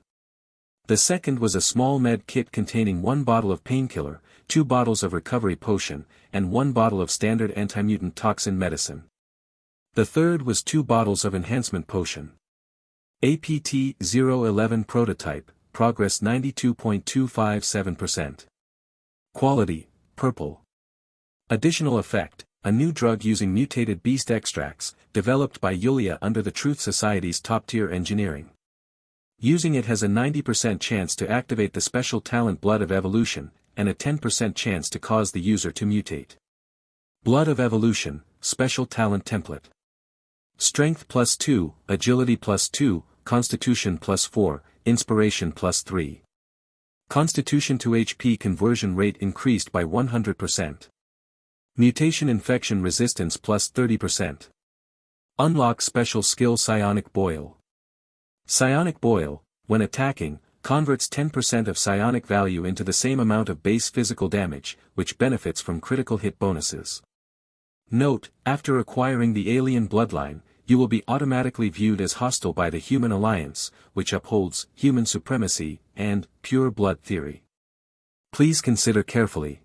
A: The second was a small med kit containing 1 bottle of painkiller, 2 bottles of recovery potion, and 1 bottle of standard anti-mutant toxin medicine. The third was 2 bottles of enhancement potion. APT-011 prototype, progress 92.257%. Quality, purple. Additional effect, a new drug using mutated beast extracts, developed by Yulia under the Truth Society's top-tier engineering. Using it has a 90% chance to activate the special talent Blood of Evolution, and a 10% chance to cause the user to mutate. Blood of Evolution, special talent template. Strength +2, Agility +2, Constitution +4, Inspiration +3. Constitution to HP conversion rate increased by 100%. Mutation infection resistance +30%. Unlock special skill Psionic Boil. Psionic Boil, when attacking, converts 10% of psionic value into the same amount of base physical damage, which benefits from critical hit bonuses. Note, after acquiring the alien bloodline, you will be automatically viewed as hostile by the Human Alliance, which upholds human supremacy and pure blood theory. Please consider carefully.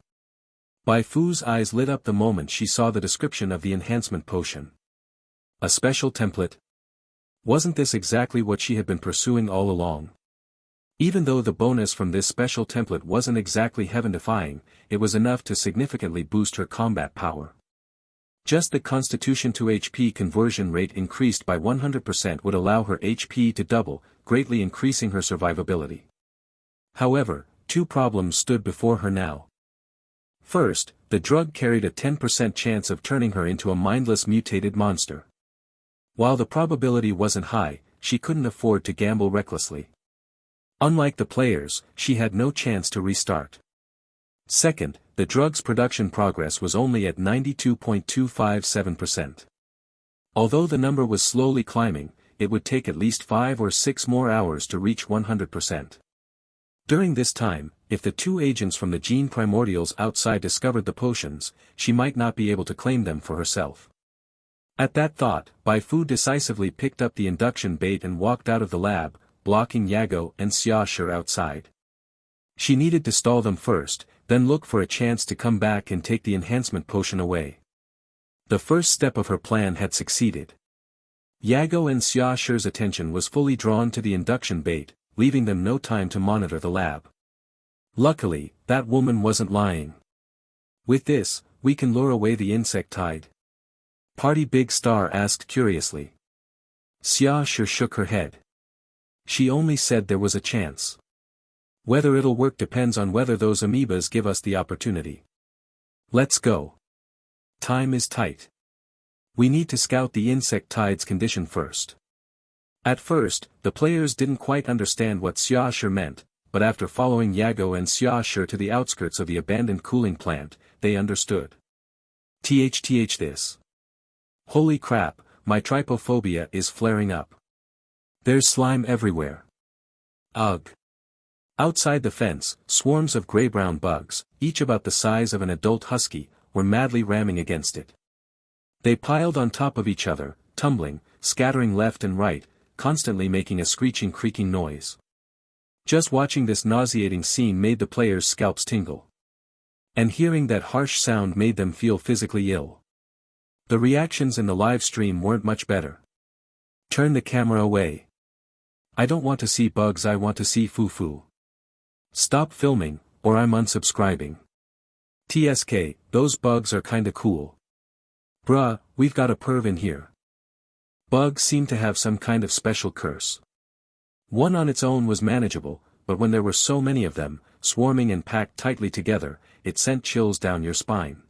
A: Bai Fu's eyes lit up the moment she saw the description of the enhancement potion. A special template? Wasn't this exactly what she had been pursuing all along? Even though the bonus from this special template wasn't exactly heaven-defying, it was enough to significantly boost her combat power. Just the Constitution to HP conversion rate increased by 100% would allow her HP to double, greatly increasing her survivability. However, 2 problems stood before her now. First, the drug carried a 10% chance of turning her into a mindless mutated monster. While the probability wasn't high, she couldn't afford to gamble recklessly. Unlike the players, she had no chance to restart. Second, the drug's production progress was only at 92.257%. Although the number was slowly climbing, it would take at least 5 or 6 more hours to reach 100%. During this time, if the 2 agents from the gene primordials outside discovered the potions, she might not be able to claim them for herself. At that thought, Bai Fu decisively picked up the induction bait and walked out of the lab, blocking Yago and Xiaoshi outside. She needed to stall them first, then look for a chance to come back and take the enhancement potion away. The first step of her plan had succeeded. Yago and Xiaoshi's attention was fully drawn to the induction bait, leaving them no time to monitor the lab. Luckily, that woman wasn't lying. With this, we can lure away the insect tide. Party Big Star asked curiously. Xiaoshi shook her head. She only said there was a chance. Whether it'll work depends on whether those amoebas give us the opportunity. Let's go. Time is tight. We need to scout the insect tide's condition first. At first, the players didn't quite understand what Xiaoshi meant, but after following Yago and Xiaoshi to the outskirts of the abandoned cooling plant, they understood. This. Holy crap, my trypophobia is flaring up. There's slime everywhere. Ugh. Outside the fence, swarms of gray-brown bugs, each about the size of an adult husky, were madly ramming against it. They piled on top of each other, tumbling, scattering left and right, constantly making a screeching creaking noise. Just watching this nauseating scene made the players' scalps tingle. And hearing that harsh sound made them feel physically ill. The reactions in the live stream weren't much better. Turn the camera away. I don't want to see bugs, I want to see Fufu. Stop filming, or I'm unsubscribing. TSK, those bugs are kinda cool. Bruh, we've got a perv in here. Bugs seem to have some kind of special curse. One on its own was manageable, but when there were so many of them, swarming and packed tightly together, it sent chills down your spine.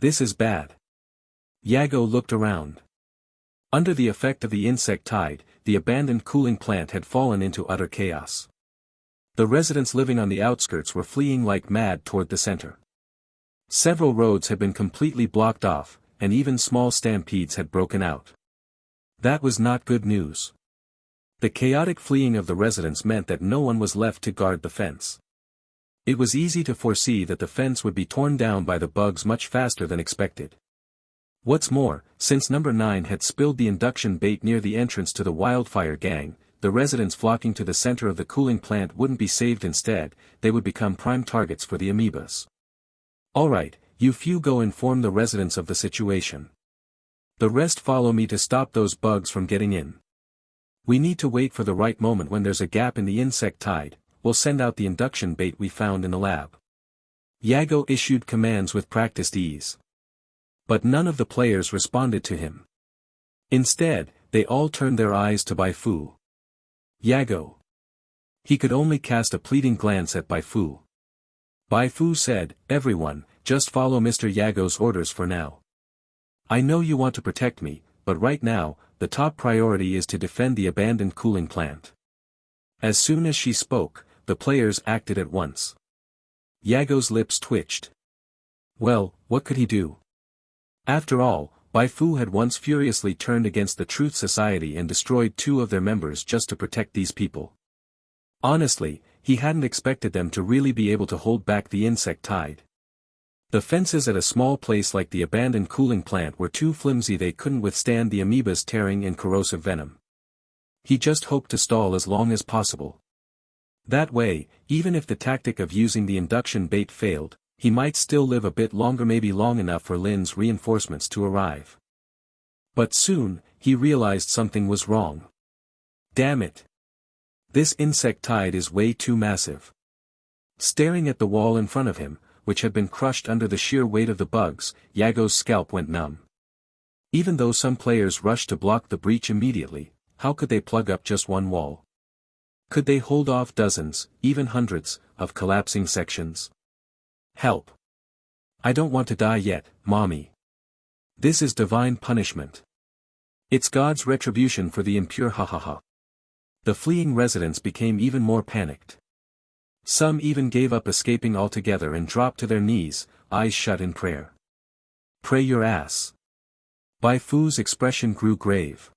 A: This is bad. Yago looked around. Under the effect of the insect tide, the abandoned cooling plant had fallen into utter chaos. The residents living on the outskirts were fleeing like mad toward the center. Several roads had been completely blocked off, and even small stampedes had broken out. That was not good news. The chaotic fleeing of the residents meant that no one was left to guard the fence. It was easy to foresee that the fence would be torn down by the bugs much faster than expected. What's more, since number 9 had spilled the induction bait near the entrance to the wildfire gang, the residents flocking to the center of the cooling plant wouldn't be saved. Instead, they would become prime targets for the amoebas. Alright, you few go inform the residents of the situation. The rest follow me to stop those bugs from getting in. We need to wait for the right moment. When there's a gap in the insect tide, we'll send out the induction bait we found in the lab. Yago issued commands with practiced ease. But none of the players responded to him. Instead, they all turned their eyes to Bai Fu. Yago. He could only cast a pleading glance at Bai Fu. Bai Fu said, "Everyone, just follow Mr. Yago's orders for now. I know you want to protect me, but right now, the top priority is to defend the abandoned cooling plant." As soon as she spoke, the players acted at once. Yago's lips twitched. Well, what could he do? After all, Bai Fu had once furiously turned against the Truth Society and destroyed 2 of their members just to protect these people. Honestly, he hadn't expected them to really be able to hold back the insect tide. The fences at a small place like the abandoned cooling plant were too flimsy, they couldn't withstand the amoebas tearing and corrosive venom. He just hoped to stall as long as possible. That way, even if the tactic of using the induction bait failed, he might still live a bit longer, maybe long enough for Lin's reinforcements to arrive. But soon, he realized something was wrong. Damn it! This insect tide is way too massive. Staring at the wall in front of him, which had been crushed under the sheer weight of the bugs, Yago's scalp went numb. Even though some players rushed to block the breach immediately, how could they plug up just one wall? Could they hold off dozens, even hundreds, of collapsing sections? Help! I don't want to die yet, Mommy. This is divine punishment. It's God's retribution for the impure, hahaha. The fleeing residents became even more panicked. Some even gave up escaping altogether and dropped to their knees, eyes shut in prayer. Pray your ass. Bai Fu's expression grew grave.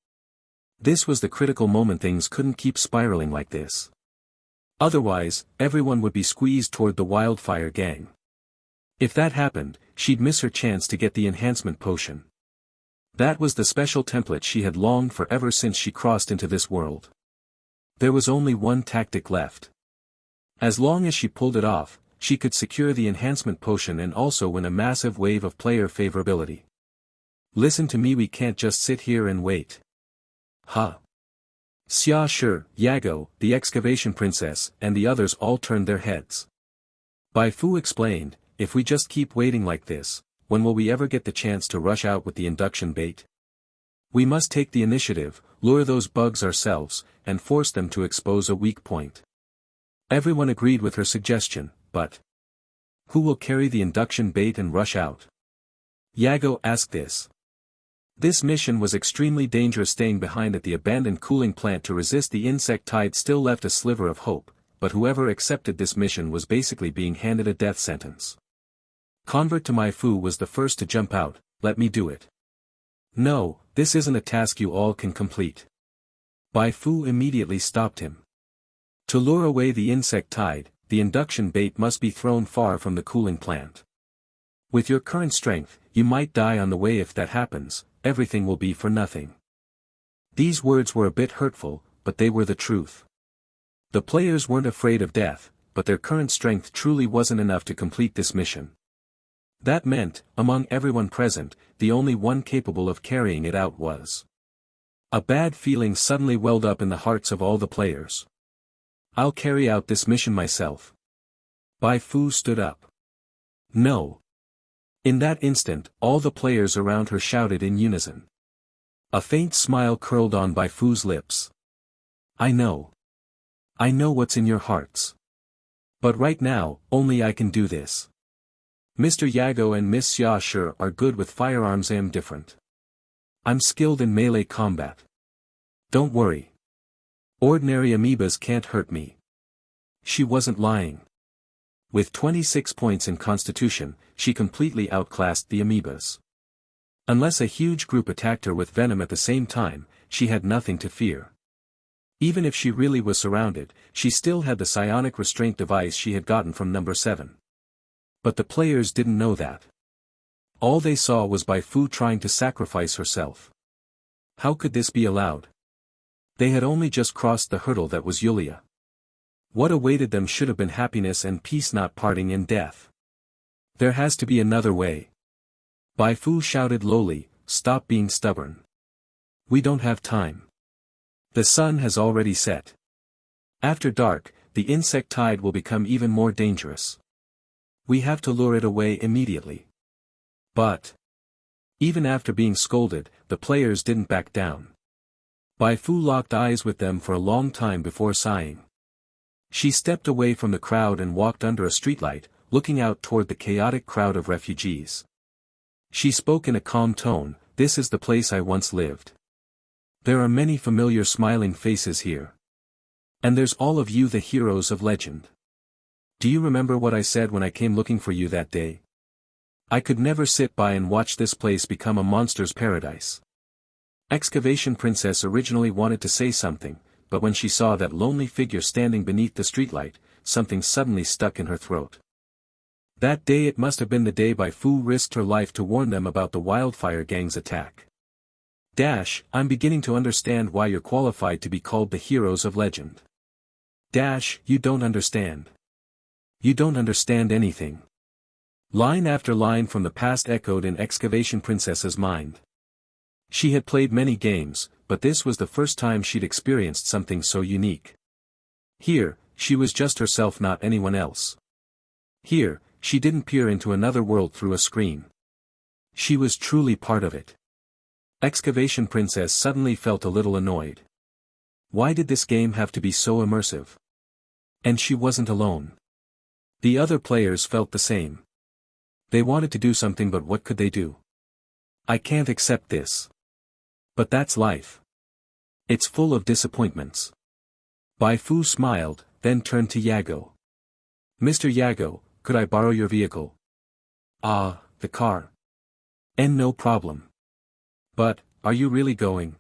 A: This was the critical moment. Things couldn't keep spiraling like this. Otherwise, everyone would be squeezed toward the wildfire gang. If that happened, she'd miss her chance to get the enhancement potion. That was the special template she had longed for ever since she crossed into this world. There was only one tactic left. As long as she pulled it off, she could secure the enhancement potion and also win a massive wave of player favorability. Listen to me, we can't just sit here and wait. Huh. Xia Shi, Yago, the excavation princess, and the others all turned their heads. Bai Fu explained, if we just keep waiting like this, when will we ever get the chance to rush out with the induction bait? We must take the initiative, lure those bugs ourselves, and force them to expose a weak point. Everyone agreed with her suggestion, but who will carry the induction bait and rush out? Yago asked this. This mission was extremely dangerous. Staying behind at the abandoned cooling plant to resist the insect tide still left a sliver of hope, but whoever accepted this mission was basically being handed a death sentence. Convert to Bai Fu was the first to jump out. Let me do it. No, this isn't a task you all can complete. Bai Fu immediately stopped him. To lure away the insect tide, the induction bait must be thrown far from the cooling plant. With your current strength, you might die on the way. If that happens, everything will be for nothing. These words were a bit hurtful, but they were the truth. The players weren't afraid of death, but their current strength truly wasn't enough to complete this mission. That meant, among everyone present, the only one capable of carrying it out was. A bad feeling suddenly welled up in the hearts of all the players. I'll carry out this mission myself. Bai Fu stood up. No. In that instant, all the players around her shouted in unison. A faint smile curled on Bai Fu's lips. I know. I know what's in your hearts. But right now, only I can do this. Mr. Yago and Miss Xia Shi are good with firearms. I am different. I'm skilled in melee combat. Don't worry. Ordinary amoebas can't hurt me. She wasn't lying. With 26 points in Constitution, she completely outclassed the amoebas. Unless a huge group attacked her with venom at the same time, she had nothing to fear. Even if she really was surrounded, she still had the psionic restraint device she had gotten from number 7. But the players didn't know that. All they saw was Bai Fu trying to sacrifice herself. How could this be allowed? They had only just crossed the hurdle that was Yulia. What awaited them should have been happiness and peace, not parting in death. There has to be another way. Bai Fu shouted lowly, stop being stubborn. We don't have time. The sun has already set. After dark, the insect tide will become even more dangerous. We have to lure it away immediately. But even after being scolded, the players didn't back down. Bai Fu locked eyes with them for a long time before sighing. She stepped away from the crowd and walked under a streetlight, looking out toward the chaotic crowd of refugees. She spoke in a calm tone, this is the place I once lived. There are many familiar smiling faces here. And there's all of you, the heroes of legend. Do you remember what I said when I came looking for you that day? I could never sit by and watch this place become a monster's paradise. Excavation Princess originally wanted to say something, but when she saw that lonely figure standing beneath the streetlight, something suddenly stuck in her throat. That day, it must have been the day Bai Fu risked her life to warn them about the wildfire gang's attack. I'm beginning to understand why you're qualified to be called the heroes of legend. You don't understand. You don't understand anything. Line after line from the past echoed in Excavation Princess's mind. She had played many games, but this was the first time she'd experienced something so unique. Here, she was just herself, not anyone else. Here, she didn't peer into another world through a screen. She was truly part of it. Excavation Princess suddenly felt a little annoyed. Why did this game have to be so immersive? And she wasn't alone. The other players felt the same. They wanted to do something, but what could they do? I can't accept this. But that's life. It's full of disappointments. Bai Fu smiled, then turned to Yago. Mr. Yago, could I borrow your vehicle? Ah, the car. No problem. But, are you really going?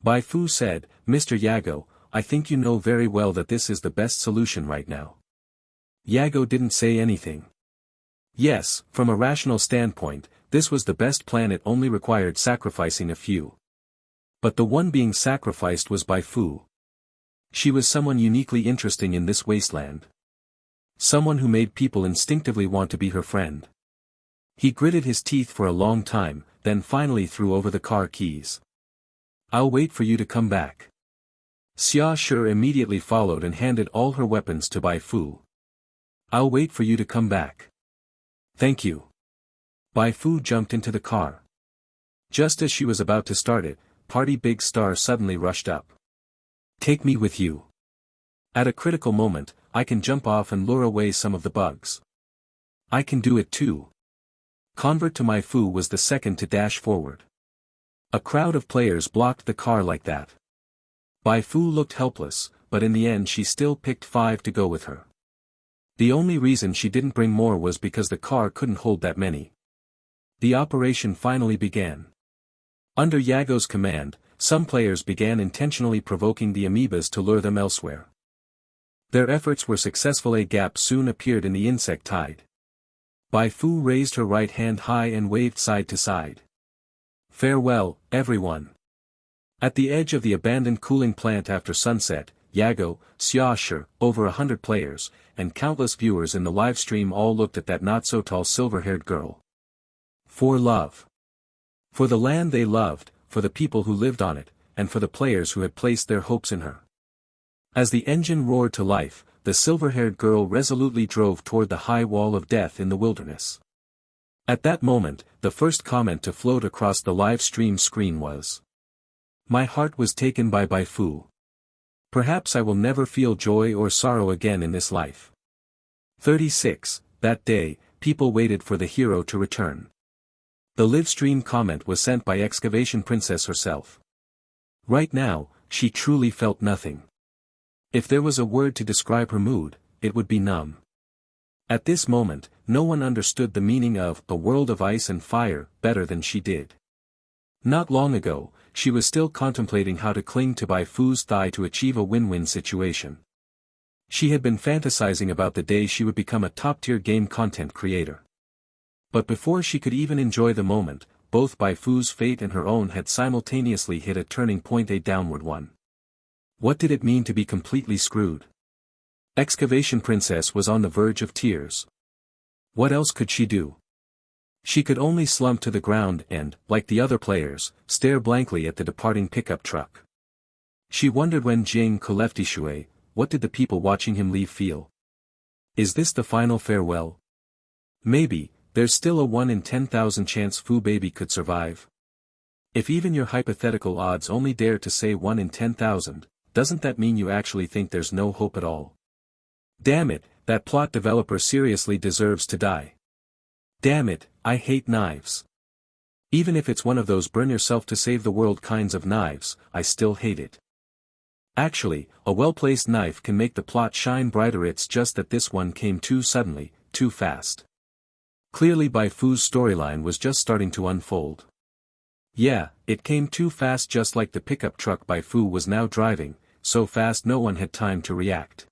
A: Bai Fu said, Mr. Yago, I think you know very well that this is the best solution right now. Yago didn't say anything. Yes, from a rational standpoint, this was the best plan. It only required sacrificing a few. But the one being sacrificed was Bai Fu. She was someone uniquely interesting in this wasteland. Someone who made people instinctively want to be her friend. He gritted his teeth for a long time, then finally threw over the car keys. I'll wait for you to come back. Xia Shi immediately followed and handed all her weapons to Bai Fu. I'll wait for you to come back. Thank you. Bai Fu jumped into the car. Just as she was about to start it, Party Big Star suddenly rushed up. Take me with you. At a critical moment, I can jump off and lure away some of the bugs. I can do it too. Convert to Mai Fu was the second to dash forward. A crowd of players blocked the car like that. Bai Fu looked helpless, but in the end she still picked 5 to go with her. The only reason she didn't bring more was because the car couldn't hold that many. The operation finally began. Under Yago's command, some players began intentionally provoking the amoebas to lure them elsewhere. Their efforts were successful. A gap soon appeared in the insect tide. Bai Fu raised her right hand high and waved side to side. Farewell, everyone. At the edge of the abandoned cooling plant after sunset, Yago, Xia Shi, over 100 players, and countless viewers in the livestream all looked at that not-so-tall silver-haired girl. For love. For the land they loved, for the people who lived on it, and for the players who had placed their hopes in her. As the engine roared to life, the silver-haired girl resolutely drove toward the high wall of death in the wilderness. At that moment, the first comment to float across the live stream screen was, "My heart was taken by Bai Fu. Perhaps I will never feel joy or sorrow again in this life." 36. That day, people waited for the hero to return. The live stream comment was sent by Excavation Princess herself. Right now, she truly felt nothing. If there was a word to describe her mood, it would be numb. At this moment, no one understood the meaning of a world of ice and fire better than she did. Not long ago, she was still contemplating how to cling to Bai Fu's thigh to achieve a win-win situation. She had been fantasizing about the day she would become a top-tier game content creator. But before she could even enjoy the moment, both Bai Fu's fate and her own had simultaneously hit a turning point, a downward one. What did it mean to be completely screwed? Excavation Princess was on the verge of tears. What else could she do? She could only slump to the ground and, like the other players, stare blankly at the departing pickup truck. She wondered when Jing left Ishui, what did the people watching him leave feel? Is this the final farewell? Maybe, there's still a 1 in 10,000 chance Fu baby could survive. If even your hypothetical odds only dare to say 1 in 10,000, doesn't that mean you actually think there's no hope at all? Damn it, that plot developer seriously deserves to die. Damn it, I hate knives. Even if it's one of those burn yourself to save the world kinds of knives, I still hate it. Actually, a well-placed knife can make the plot shine brighter. It's just that this one came too suddenly, too fast. Clearly Bai Fu's storyline was just starting to unfold. Yeah, it came too fast, just like the pickup truck Bai Fu was now driving, so fast no one had time to react.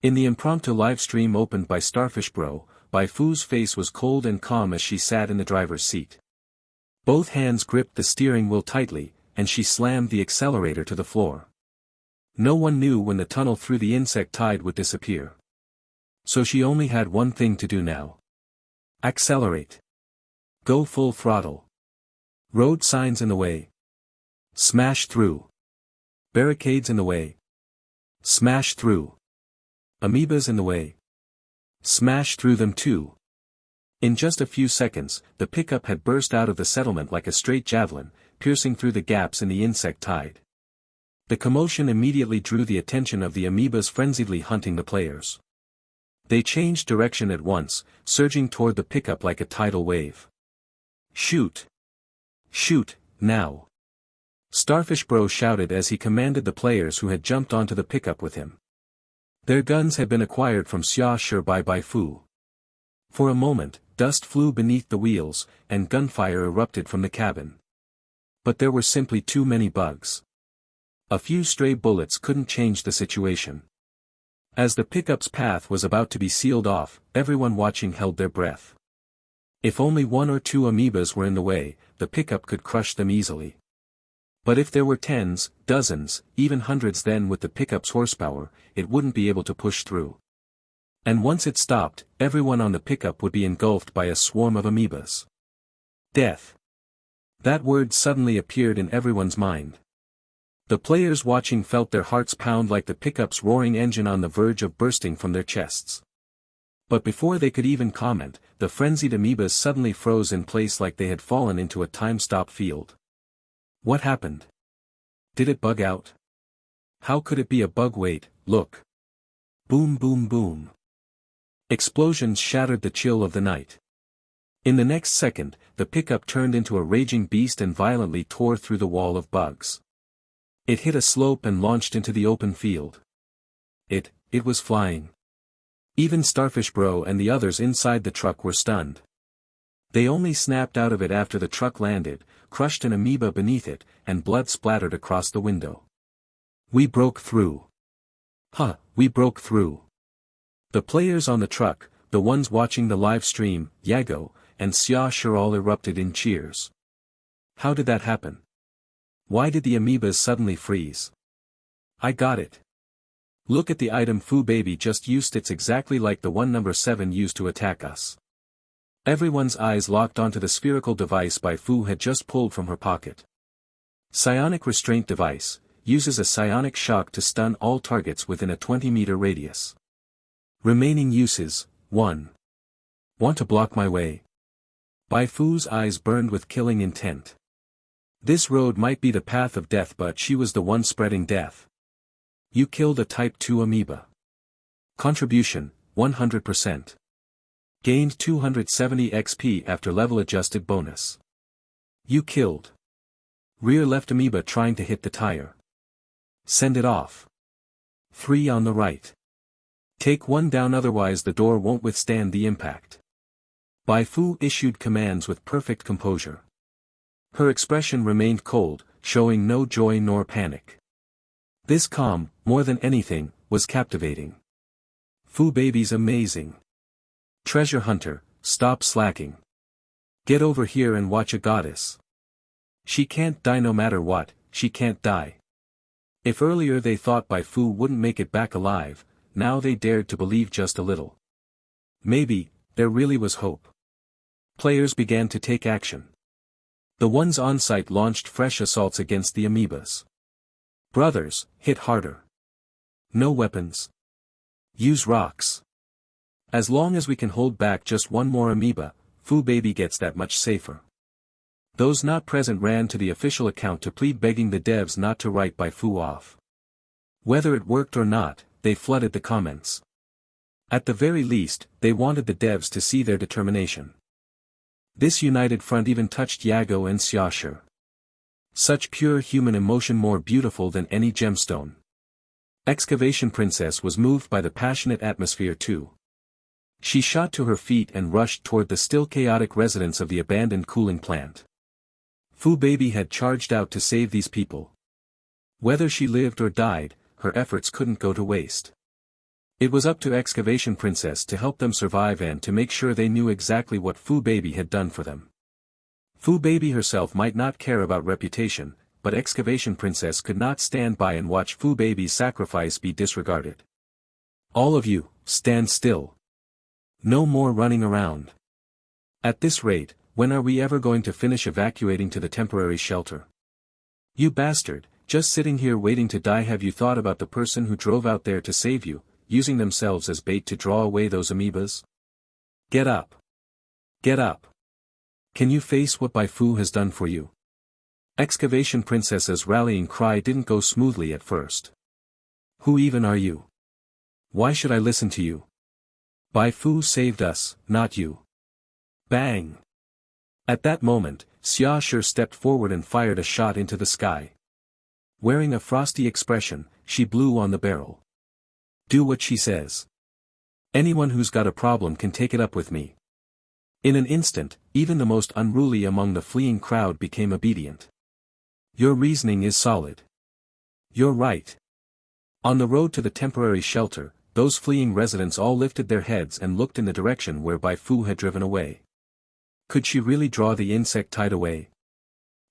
A: In the impromptu livestream opened by Starfish Bro, Bai Fu's face was cold and calm as she sat in the driver's seat. Both hands gripped the steering wheel tightly, and she slammed the accelerator to the floor. No one knew when the tunnel through the insect tide would disappear. So she only had one thing to do now. Accelerate. Go full throttle. Road signs in the way. Smash through. Barricades in the way. Smash through. Amoebas in the way. Smash through them too. In just a few seconds, the pickup had burst out of the settlement like a straight javelin, piercing through the gaps in the insect tide. The commotion immediately drew the attention of the amoebas frenziedly hunting the players. They changed direction at once, surging toward the pickup like a tidal wave. Shoot! Shoot, now! Starfish Bro shouted as he commanded the players who had jumped onto the pickup with him. Their guns had been acquired from Xia Shi by Bai Fu. For a moment, dust flew beneath the wheels, and gunfire erupted from the cabin. But there were simply too many bugs. A few stray bullets couldn't change the situation. As the pickup's path was about to be sealed off, everyone watching held their breath. If only one or two amoebas were in the way, the pickup could crush them easily. But if there were tens, dozens, even hundreds, then with the pickup's horsepower, it wouldn't be able to push through. And once it stopped, everyone on the pickup would be engulfed by a swarm of amoebas. Death. That word suddenly appeared in everyone's mind. The players watching felt their hearts pound like the pickup's roaring engine on the verge of bursting from their chests. But before they could even comment, the frenzied amoebas suddenly froze in place like they had fallen into a time-stop field. What happened? Did it bug out? How could it be a bug? Wait, look. Boom, boom, boom. Explosions shattered the chill of the night. In the next second, the pickup turned into a raging beast and violently tore through the wall of bugs. It hit a slope and launched into the open field. It was flying. Even Starfish Bro and the others inside the truck were stunned. They only snapped out of it after the truck landed, crushed an amoeba beneath it, and blood splattered across the window. We broke through. We broke through. The players on the truck, the ones watching the live stream, Yago, and Xia Shi all erupted in cheers. How did that happen? Why did the amoebas suddenly freeze? I got it. Look at the item Fu Baby just used. It's exactly like the one number 7 used to attack us. Everyone's eyes locked onto the spherical device Bai Fu had just pulled from her pocket. Psionic restraint device, uses a psionic shock to stun all targets within a 20-meter radius. Remaining uses, 1. Want to block my way? Bai Fu's eyes burned with killing intent. This road might be the path of death, but she was the one spreading death. You killed a Type 2 amoeba. Contribution, 100%. Gained 270 XP after level-adjusted bonus. You killed rear left amoeba trying to hit the tire. Send it off. 3 on the right. Take 1 down, otherwise the door won't withstand the impact. Bai Fu issued commands with perfect composure. Her expression remained cold, showing no joy nor panic. This calm, more than anything, was captivating. Fu Baby's amazing. Treasure hunter, stop slacking. Get over here and watch a goddess. She can't die no matter what, she can't die. If earlier they thought Bai Fu wouldn't make it back alive, now they dared to believe just a little. Maybe, there really was hope. Players began to take action. The ones on site launched fresh assaults against the amoebas. Brothers, hit harder. No weapons. Use rocks. As long as we can hold back just one more amoeba, Fu Baby gets that much safer. Those not present ran to the official account to plead, begging the devs not to write Bai Fu off. Whether it worked or not, they flooded the comments. At the very least, they wanted the devs to see their determination. This united front even touched Yago and Xia Shi. Such pure human emotion, more beautiful than any gemstone. Excavation Princess was moved by the passionate atmosphere too. She shot to her feet and rushed toward the still chaotic residents of the abandoned cooling plant. Fu Baby had charged out to save these people. Whether she lived or died, her efforts couldn't go to waste. It was up to Excavation Princess to help them survive and to make sure they knew exactly what Fu Baby had done for them. Fu Baby herself might not care about reputation, but Excavation Princess could not stand by and watch Fu Baby's sacrifice be disregarded. All of you, stand still. No more running around. At this rate, when are we ever going to finish evacuating to the temporary shelter? You bastard, just sitting here waiting to die. Have you thought about the person who drove out there to save you, using themselves as bait to draw away those amoebas? Get up. Get up. Can you face what Bai Fu has done for you? Excavation Princess's rallying cry didn't go smoothly at first. Who even are you? Why should I listen to you? Bai Fu saved us, not you. Bang! At that moment, Xia Shi stepped forward and fired a shot into the sky. Wearing a frosty expression, she blew on the barrel. Do what she says. Anyone who's got a problem can take it up with me. In an instant, even the most unruly among the fleeing crowd became obedient. Your reasoning is solid. You're right. On the road to the temporary shelter, those fleeing residents all lifted their heads and looked in the direction where Bai Fu had driven away. Could she really draw the insect tide away?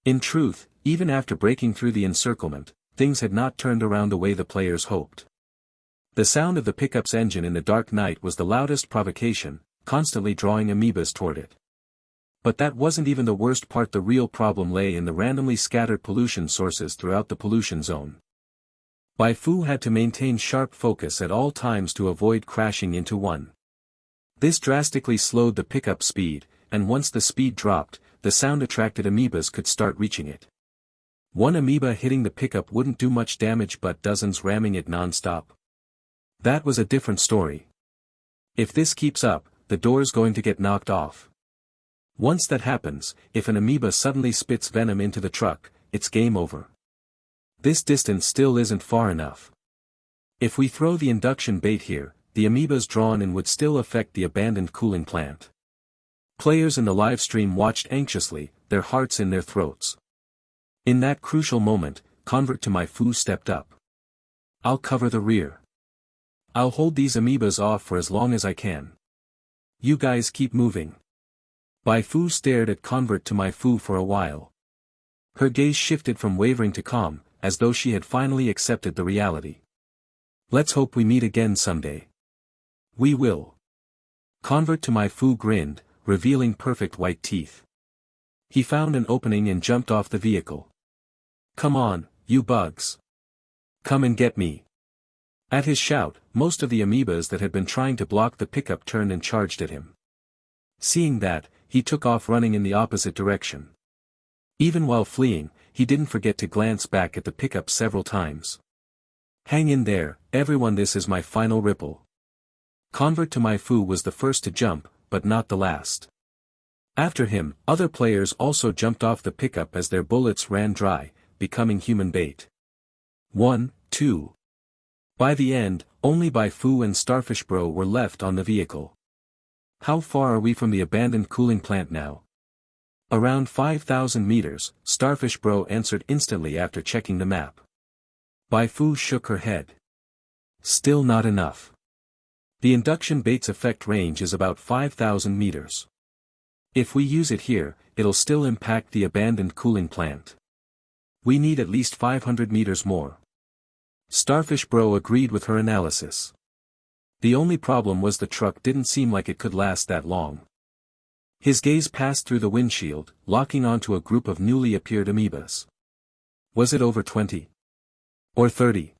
A: In truth, even after breaking through the encirclement, things had not turned around the way the players hoped. The sound of the pickup's engine in the dark night was the loudest provocation, constantly drawing amoebas toward it. But that wasn't even the worst part. The real problem lay in the randomly scattered pollution sources throughout the pollution zone. Bai Fu had to maintain sharp focus at all times to avoid crashing into one. This drastically slowed the pickup's speed, and once the speed dropped, the sound-attracted amoebas could start reaching it. One amoeba hitting the pickup wouldn't do much damage, but dozens ramming it non-stop. That was a different story. If this keeps up, the door's going to get knocked off. Once that happens, if an amoeba suddenly spits venom into the truck, it's game over. This distance still isn't far enough. If we throw the induction bait here, the amoebas drawn in would still affect the abandoned cooling plant. Players in the live stream watched anxiously, their hearts in their throats. In that crucial moment, Convert to Bai Fu stepped up. I'll cover the rear. I'll hold these amoebas off for as long as I can. You guys keep moving. Bai Fu stared at Convert to Bai Fu for a while. Her gaze shifted from wavering to calm, as though she had finally accepted the reality. Let's hope we meet again someday. We will. Convert to Bai Fu grinned, revealing perfect white teeth. He found an opening and jumped off the vehicle. Come on, you bugs. Come and get me. At his shout, most of the amoebas that had been trying to block the pickup turned and charged at him. Seeing that, he took off running in the opposite direction. Even while fleeing, he didn't forget to glance back at the pickup several times. Hang in there, everyone, this is my final ripple. Convert to Bai Fu was the first to jump, but not the last. After him, other players also jumped off the pickup as their bullets ran dry, becoming human bait. 1, 2. By the end, only Bai Fu and Starfish Bro were left on the vehicle. How far are we from the abandoned cooling plant now? Around 5,000 meters, Starfish Bro answered instantly after checking the map. Bai Fu shook her head. Still not enough. The induction bait's effect range is about 5,000 meters. If we use it here, it'll still impact the abandoned cooling plant. We need at least 500 meters more. Starfish Bro agreed with her analysis. The only problem was the truck didn't seem like it could last that long. His gaze passed through the windshield, locking onto a group of newly appeared amoebas. Was it over 20? Or 30?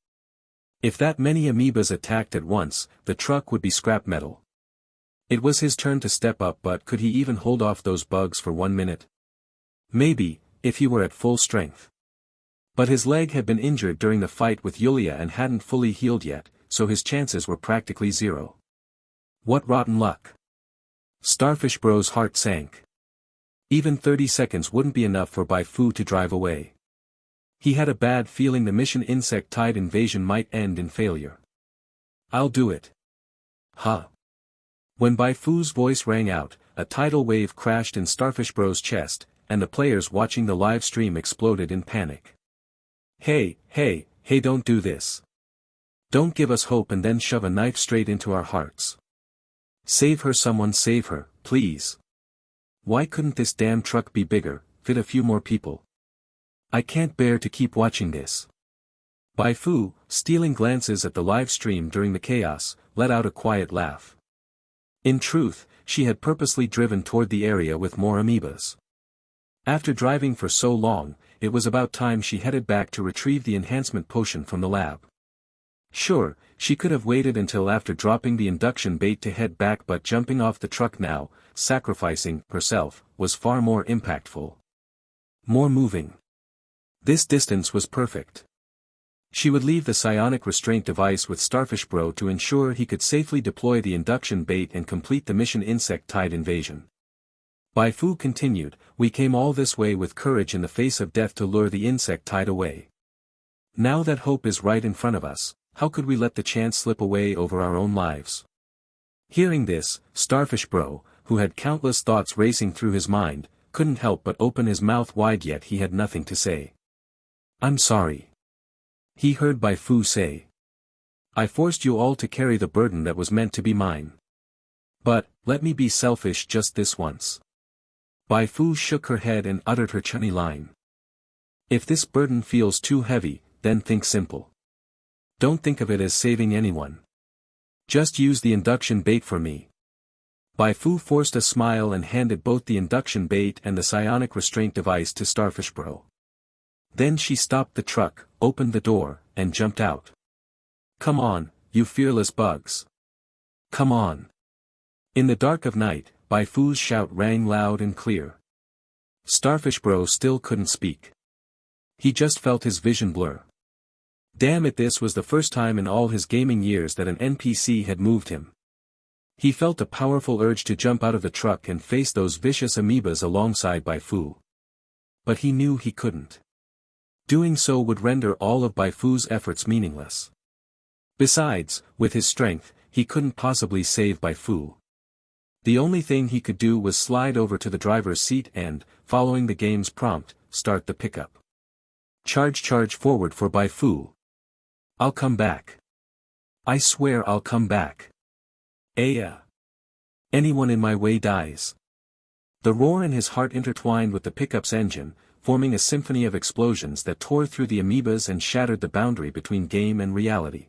A: If that many amoebas attacked at once, the truck would be scrap metal. It was his turn to step up, but could he even hold off those bugs for 1 minute? Maybe, if he were at full strength. But his leg had been injured during the fight with Yulia and hadn't fully healed yet, so his chances were practically zero. What rotten luck. Starfish Bro's heart sank. Even 30 seconds wouldn't be enough for Bai Fu to drive away. He had a bad feeling the mission insect tide invasion might end in failure. I'll do it. Huh. When Bai Fu's voice rang out, a tidal wave crashed in Starfish Bro's chest, and the players watching the live stream exploded in panic. Hey, don't do this. Don't give us hope and then shove a knife straight into our hearts. Save her, someone save her, please. Why couldn't this damn truck be bigger, fit a few more people? I can't bear to keep watching this. Bai Fu, stealing glances at the live stream during the chaos, let out a quiet laugh. In truth, she had purposely driven toward the area with more amoebas. After driving for so long, it was about time she headed back to retrieve the enhancement potion from the lab. Sure, she could have waited until after dropping the induction bait to head back, but jumping off the truck now, sacrificing herself, was far more impactful. More moving. This distance was perfect. She would leave the psionic restraint device with Starfish Bro to ensure he could safely deploy the induction bait and complete the mission insect tide invasion. Bai Fu continued, we came all this way with courage in the face of death to lure the insect tide away. Now that hope is right in front of us, How could we let the chance slip away over our own lives? Hearing this, Starfish Bro, who had countless thoughts racing through his mind, couldn't help but open his mouth wide, yet he had nothing to say. "I'm sorry," he heard Bai Fu say. "I forced you all to carry the burden that was meant to be mine. But, let me be selfish just this once." Bai Fu shook her head and uttered her chunny line. "If this burden feels too heavy, then think simple. Don't think of it as saving anyone. Just use the induction bait for me." Bai Fu forced a smile and handed both the induction bait and the psionic restraint device to Starfish Bro. Then she stopped the truck, opened the door, and jumped out. "Come on, you fearless bugs. Come on." In the dark of night, Bai Fu's shout rang loud and clear. Starfish Bro still couldn't speak. He just felt his vision blur. Damn it, this was the first time in all his gaming years that an NPC had moved him. He felt a powerful urge to jump out of the truck and face those vicious amoebas alongside Bai Fu. But he knew he couldn't. Doing so would render all of Bai Fu's efforts meaningless. Besides, with his strength, he couldn't possibly save Bai Fu. The only thing he could do was slide over to the driver's seat and, following the game's prompt, start the pickup. Charge forward for Bai Fu. I'll come back. I swear I'll come back. Anyone in my way dies. The roar in his heart intertwined with the pickup's engine, forming a symphony of explosions that tore through the amoebas and shattered the boundary between game and reality.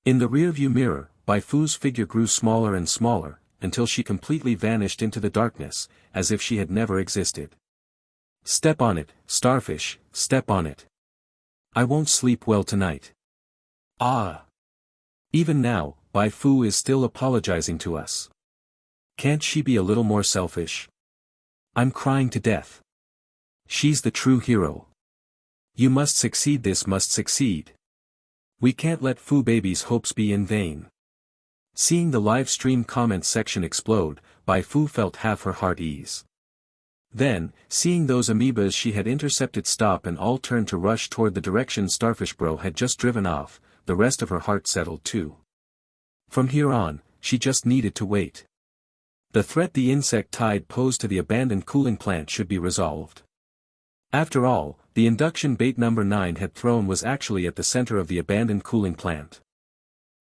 A: In the rearview mirror, Bai Fu's figure grew smaller and smaller, until she completely vanished into the darkness, as if she had never existed. "Step on it, Starfish, step on it. I won't sleep well tonight." Even now, Bai Fu is still apologizing to us. Can't she be a little more selfish? I'm crying to death. She's the true hero. You must succeed, this must succeed. We can't let Fu Baby's hopes be in vain. Seeing the live stream comment section explode, Bai Fu felt half her heart ease. Then, seeing those amoebas she had intercepted stop and all turn to rush toward the direction Starfish Bro had just driven off, the rest of her heart settled too. From here on, she just needed to wait. The threat the insect tide posed to the abandoned cooling plant should be resolved. After all, the induction bait number 9 had thrown was actually at the center of the abandoned cooling plant.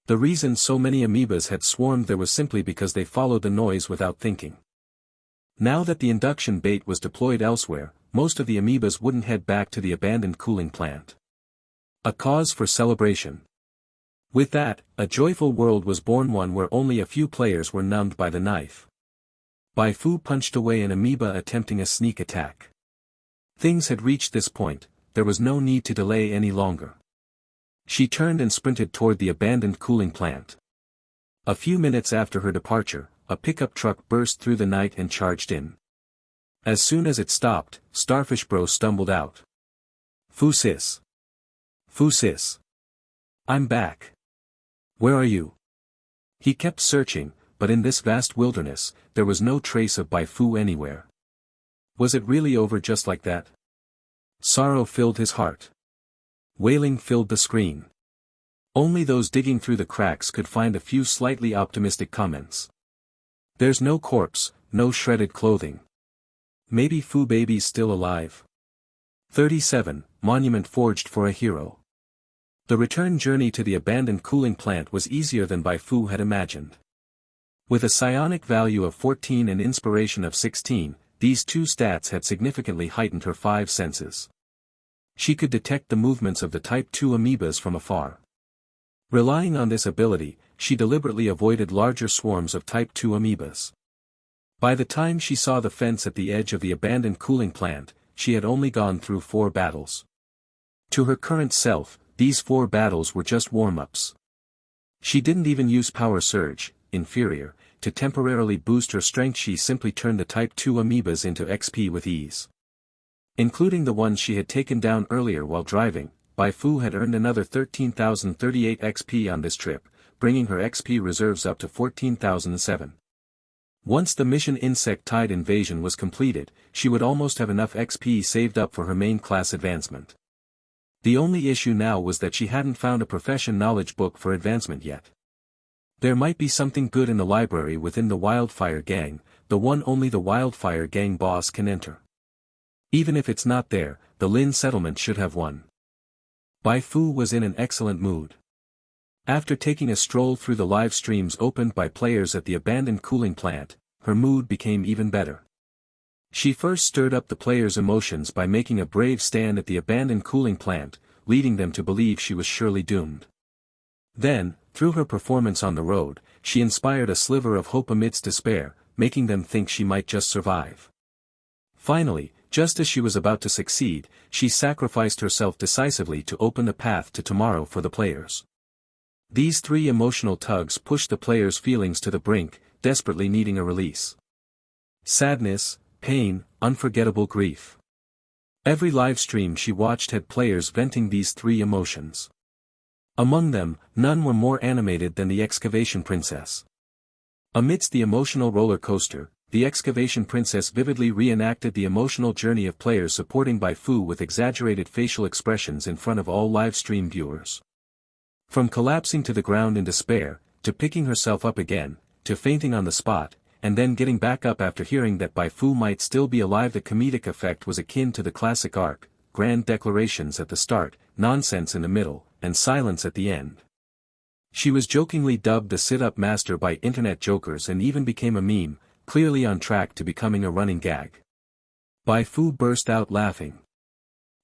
A: The reason so many amoebas had swarmed there was simply because they followed the noise without thinking. Now that the induction bait was deployed elsewhere, most of the amoebas wouldn't head back to the abandoned cooling plant. A cause for celebration. With that, a joyful world was born, one where only a few players were numbed by the knife. Bai Fu punched away an amoeba attempting a sneak attack. Things had reached this point, there was no need to delay any longer. She turned and sprinted toward the abandoned cooling plant. A few minutes after her departure, a pickup truck burst through the night and charged in. As soon as it stopped, Starfish Bro stumbled out. Fu sis. Fu sis. I'm back. Where are you?" He kept searching, but in this vast wilderness, there was no trace of Bai Fu anywhere. Was it really over just like that? Sorrow filled his heart. Wailing filled the screen. Only those digging through the cracks could find a few slightly optimistic comments. "There's no corpse, no shredded clothing. Maybe Fu Baby's still alive." 37, Monument forged for a hero. The return journey to the abandoned cooling plant was easier than Bai Fu had imagined. With a psionic value of 14 and inspiration of 16, these two stats had significantly heightened her 5 senses. She could detect the movements of the Type 2 amoebas from afar. Relying on this ability, she deliberately avoided larger swarms of Type 2 amoebas. By the time she saw the fence at the edge of the abandoned cooling plant, she had only gone through 4 battles. To her current self, these 4 battles were just warm-ups. She didn't even use Power Surge, inferior, to temporarily boost her strength. She simply turned the Type 2 amoebas into XP with ease. Including the ones she had taken down earlier while driving, Bai Fu had earned another 13,038 XP on this trip, bringing her XP reserves up to 14,007. Once the mission Insect Tide Invasion was completed, she would almost have enough XP saved up for her main class advancement. The only issue now was that she hadn't found a profession knowledge book for advancement yet. There might be something good in the library within the Wildfire Gang, the one only the Wildfire Gang boss can enter. Even if it's not there, the Lin settlement should have one. Bai Fu was in an excellent mood. After taking a stroll through the live streams opened by players at the abandoned cooling plant, her mood became even better. She first stirred up the players' emotions by making a brave stand at the abandoned cooling plant, leading them to believe she was surely doomed. Then, through her performance on the road, she inspired a sliver of hope amidst despair, making them think she might just survive. Finally, just as she was about to succeed, she sacrificed herself decisively to open the path to tomorrow for the players. These three emotional tugs pushed the players' feelings to the brink, desperately needing a release. Sadness, pain, unforgettable grief. Every live stream she watched had players venting these three emotions. Among them, none were more animated than the Excavation Princess. Amidst the emotional roller coaster, the Excavation Princess vividly reenacted the emotional journey of players supporting Bai Fu with exaggerated facial expressions in front of all live stream viewers. From collapsing to the ground in despair, to picking herself up again, to fainting on the spot, and then getting back up after hearing that Bai Fu might still be alive, the comedic effect was akin to the classic arc: grand declarations at the start, nonsense in the middle, and silence at the end. She was jokingly dubbed the sit-up master by internet jokers and even became a meme, clearly on track to becoming a running gag. Bai Fu burst out laughing.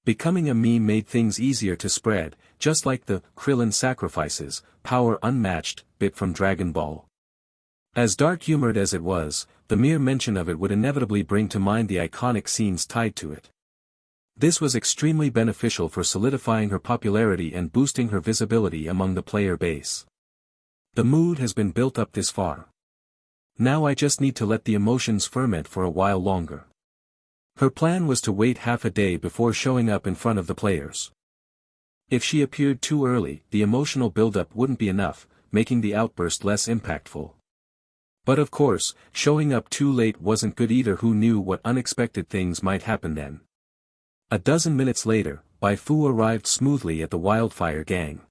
A: Becoming a meme made things easier to spread, just like the Krillin sacrifices, power unmatched, bit from Dragon Ball. As dark-humored as it was, the mere mention of it would inevitably bring to mind the iconic scenes tied to it. This was extremely beneficial for solidifying her popularity and boosting her visibility among the player base. The mood has been built up this far. Now I just need to let the emotions ferment for a while longer. Her plan was to wait half a day before showing up in front of the players. If she appeared too early, the emotional buildup wouldn't be enough, making the outburst less impactful. But of course, showing up too late wasn't good either. Who knew what unexpected things might happen then? A dozen minutes later, Bai Fu arrived smoothly at the Wildfire Gang.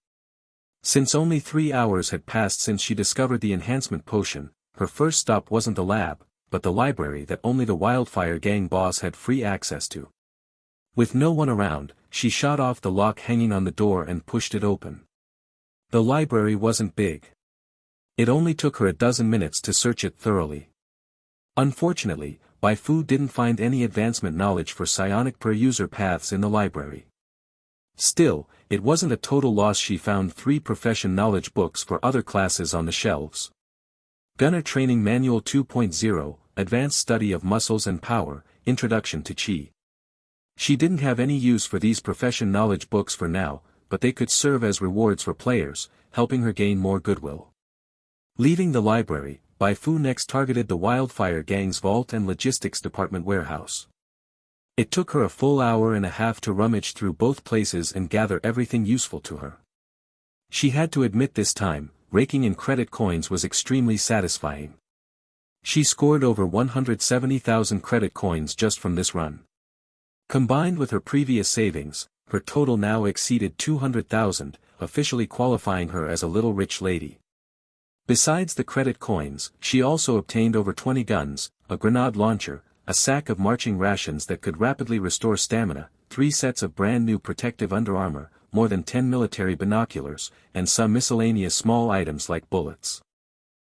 A: Since only 3 hours had passed since she discovered the enhancement potion, her first stop wasn't the lab, but the library that only the Wildfire Gang boss had free access to. With no one around, she shot off the lock hanging on the door and pushed it open. The library wasn't big. It only took her a dozen minutes to search it thoroughly. Unfortunately, Bai Fu didn't find any advancement knowledge for psionic per-user paths in the library. Still, it wasn't a total loss. She found 3 profession knowledge books for other classes on the shelves. Gunner Training Manual 2.0, Advanced Study of Muscles and Power, Introduction to Qi. She didn't have any use for these profession knowledge books for now, but they could serve as rewards for players, helping her gain more goodwill. Leaving the library, Bai Fu next targeted the Wildfire Gang's vault and logistics department warehouse. It took her a full hour and a half to rummage through both places and gather everything useful to her. She had to admit this time, raking in credit coins was extremely satisfying. She scored over 170,000 credit coins just from this run. Combined with her previous savings, her total now exceeded 200,000, officially qualifying her as a little rich lady. Besides the credit coins, she also obtained over 20 guns, a grenade launcher, a sack of marching rations that could rapidly restore stamina, 3 sets of brand new protective underarmor, more than 10 military binoculars, and some miscellaneous small items like bullets.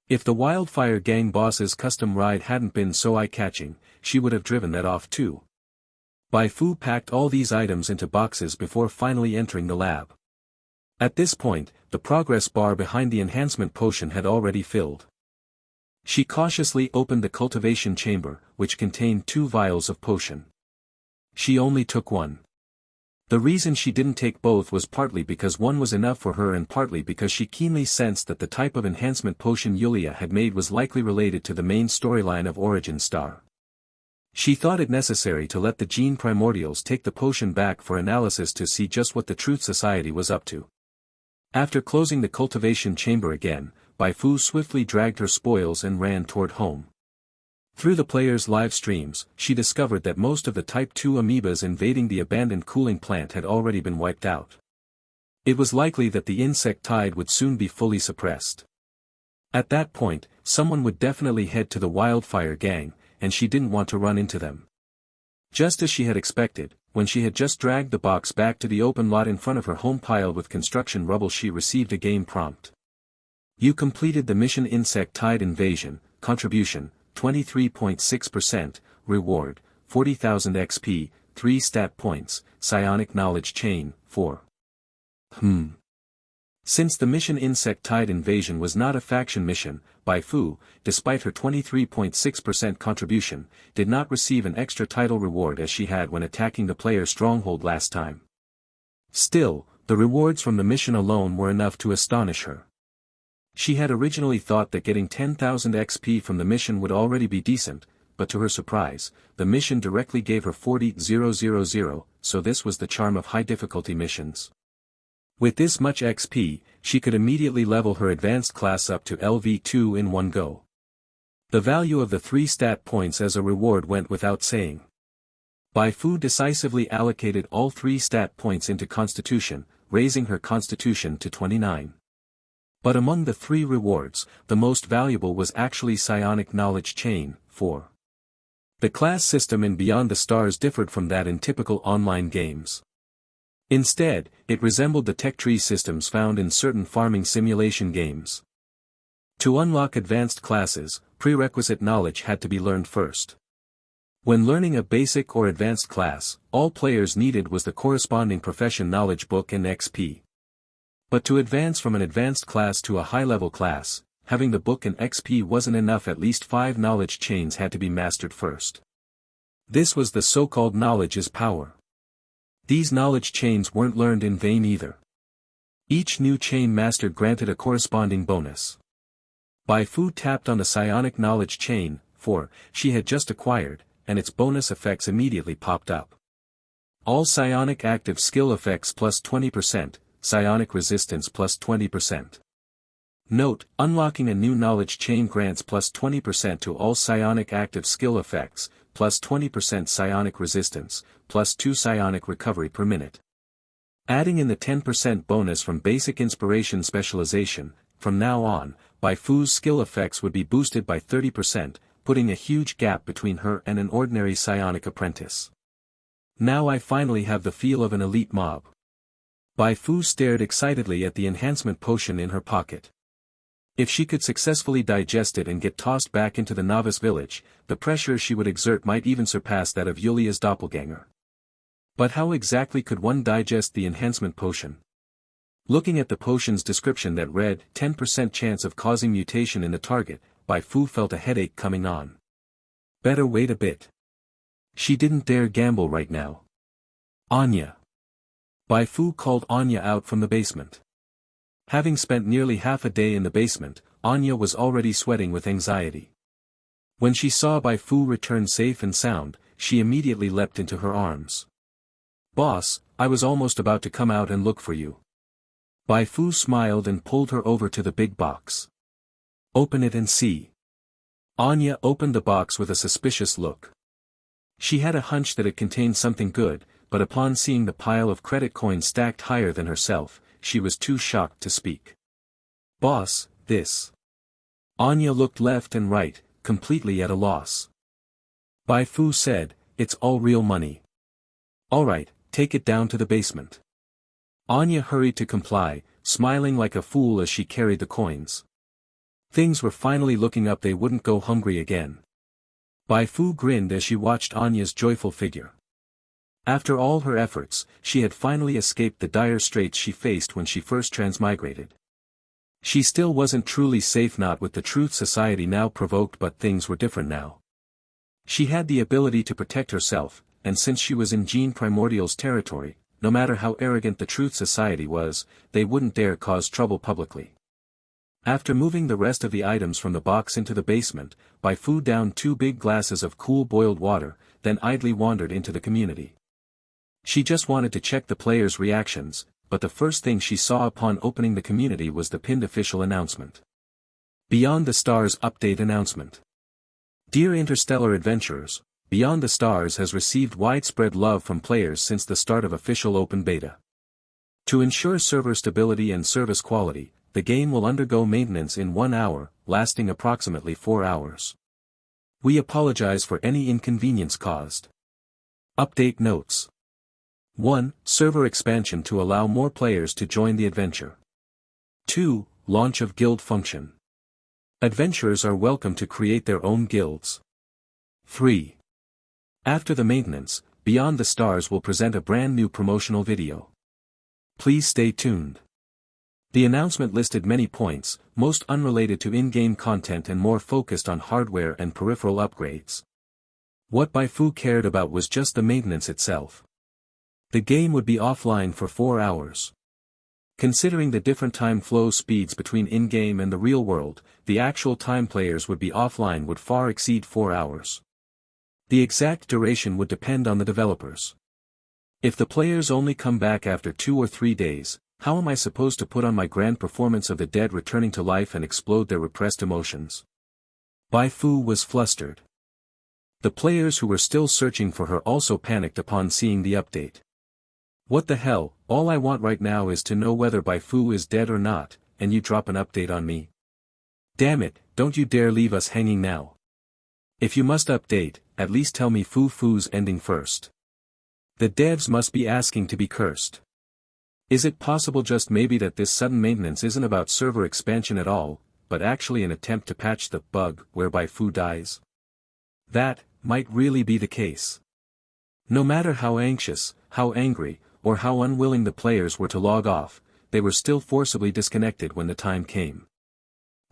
A: If the Wildfire Gang boss's custom ride hadn't been so eye-catching, she would have driven that off too. Bai Fu packed all these items into boxes before finally entering the lab. At this point, the progress bar behind the enhancement potion had already filled. She cautiously opened the cultivation chamber, which contained 2 vials of potion. She only took 1. The reason she didn't take both was partly because 1 was enough for her and partly because she keenly sensed that the type of enhancement potion Yulia had made was likely related to the main storyline of Origin Star. She thought it necessary to let the gene primordials take the potion back for analysis to see just what the Truth Society was up to. After closing the cultivation chamber again, Bai Fu swiftly dragged her spoils and ran toward home. Through the player's live streams, she discovered that most of the Type 2 amoebas invading the abandoned cooling plant had already been wiped out. It was likely that the insect tide would soon be fully suppressed. At that point, someone would definitely head to the wildfire gang, and she didn't want to run into them. Just as she had expected, when she had just dragged the box back to the open lot in front of her home piled with construction rubble, she received a game prompt. You completed the mission Insect Tide Invasion, contribution, 23.6%, reward, 40,000 XP, 3 stat points, psionic knowledge chain, 4. Since the mission Insect Tide Invasion was not a faction mission, Bai Fu, despite her 23.6% contribution, did not receive an extra title reward as she had when attacking the player's stronghold last time. Still, the rewards from the mission alone were enough to astonish her. She had originally thought that getting 10,000 XP from the mission would already be decent, but to her surprise, the mission directly gave her 40,000, so this was the charm of high difficulty missions. With this much XP, she could immediately level her advanced class up to LV2 in one go. The value of the 3 stat points as a reward went without saying. Bai Fu decisively allocated all 3 stat points into Constitution, raising her Constitution to 29. But among the 3 rewards, the most valuable was actually Psionic Knowledge Chain, 4. The class system in Beyond the Stars differed from that in typical online games. Instead, it resembled the tech tree systems found in certain farming simulation games. To unlock advanced classes, prerequisite knowledge had to be learned first. When learning a basic or advanced class, all players needed was the corresponding profession knowledge book and XP. But to advance from an advanced class to a high-level class, having the book and XP wasn't enough. At least 5 knowledge chains had to be mastered first. This was the so-called knowledge is power. These knowledge chains weren't learned in vain either. Each new chain mastered granted a corresponding bonus. Bai Fu tapped on the psionic knowledge chain, 4, she had just acquired, and its bonus effects immediately popped up. All psionic active skill effects plus 20%, psionic resistance plus 20%. Note, unlocking a new knowledge chain grants plus 20% to all psionic active skill effects, plus 20% psionic resistance, plus 2 psionic recovery per minute. Adding in the 10% bonus from basic inspiration specialization, from now on, Bai Fu's skill effects would be boosted by 30%, putting a huge gap between her and an ordinary psionic apprentice. Now I finally have the feel of an elite mob. Bai Fu stared excitedly at the enhancement potion in her pocket. If she could successfully digest it and get tossed back into the novice village, the pressure she would exert might even surpass that of Yulia's doppelganger. But how exactly could one digest the enhancement potion? Looking at the potion's description that read, 10% chance of causing mutation in the target, Bai Fu felt a headache coming on. Better wait a bit. She didn't dare gamble right now. Anya. Bai Fu called Anya out from the basement. Having spent nearly half a day in the basement, Anya was already sweating with anxiety. When she saw Bai Fu return safe and sound, she immediately leapt into her arms. Boss, I was almost about to come out and look for you. Bai Fu smiled and pulled her over to the big box. Open it and see. Anya opened the box with a suspicious look. She had a hunch that it contained something good, but upon seeing the pile of credit coins stacked higher than herself, she was too shocked to speak. Boss, this. Anya looked left and right, completely at a loss. Bai Fu said, it's all real money. Alright, take it down to the basement. Anya hurried to comply, smiling like a fool as she carried the coins. Things were finally looking up, they wouldn't go hungry again. Bai Fu grinned as she watched Anya's joyful figure. After all her efforts, she had finally escaped the dire straits she faced when she first transmigrated. She still wasn't truly safe, not with the Truth Society now provoked, but things were different now. She had the ability to protect herself, and since she was in Gene Primordial's territory, no matter how arrogant the Truth Society was, they wouldn't dare cause trouble publicly. After moving the rest of the items from the box into the basement, Bai Fu downed 2 big glasses of cool boiled water, then idly wandered into the community. She just wanted to check the players' reactions, but the first thing she saw upon opening the community was the pinned official announcement. Beyond the Stars update announcement. Dear Interstellar Adventurers, Beyond the Stars has received widespread love from players since the start of official open beta. To ensure server stability and service quality, the game will undergo maintenance in 1 hour, lasting approximately 4 hours. We apologize for any inconvenience caused. Update notes. 1. Server expansion to allow more players to join the adventure. 2. Launch of guild function. Adventurers are welcome to create their own guilds. 3. After the maintenance, Beyond the Stars will present a brand new promotional video. Please stay tuned. The announcement listed many points, most unrelated to in-game content and more focused on hardware and peripheral upgrades. What Bai Fu cared about was just the maintenance itself. The game would be offline for 4 hours. Considering the different time flow speeds between in-game and the real world, the actual time players would be offline would far exceed 4 hours. The exact duration would depend on the developers. If the players only come back after 2 or 3 days, how am I supposed to put on my grand performance of the dead returning to life and explode their repressed emotions? Bai Fu was flustered. The players who were still searching for her also panicked upon seeing the update. What the hell, all I want right now is to know whether Bai Fu is dead or not, and you drop an update on me. Damn it, don't you dare leave us hanging now. If you must update, at least tell me Fu's ending first. The devs must be asking to be cursed. Is it possible just maybe that this sudden maintenance isn't about server expansion at all, but actually an attempt to patch the bug whereby Fu dies? That might really be the case. No matter how anxious, how angry, or how unwilling the players were to log off, they were still forcibly disconnected when the time came.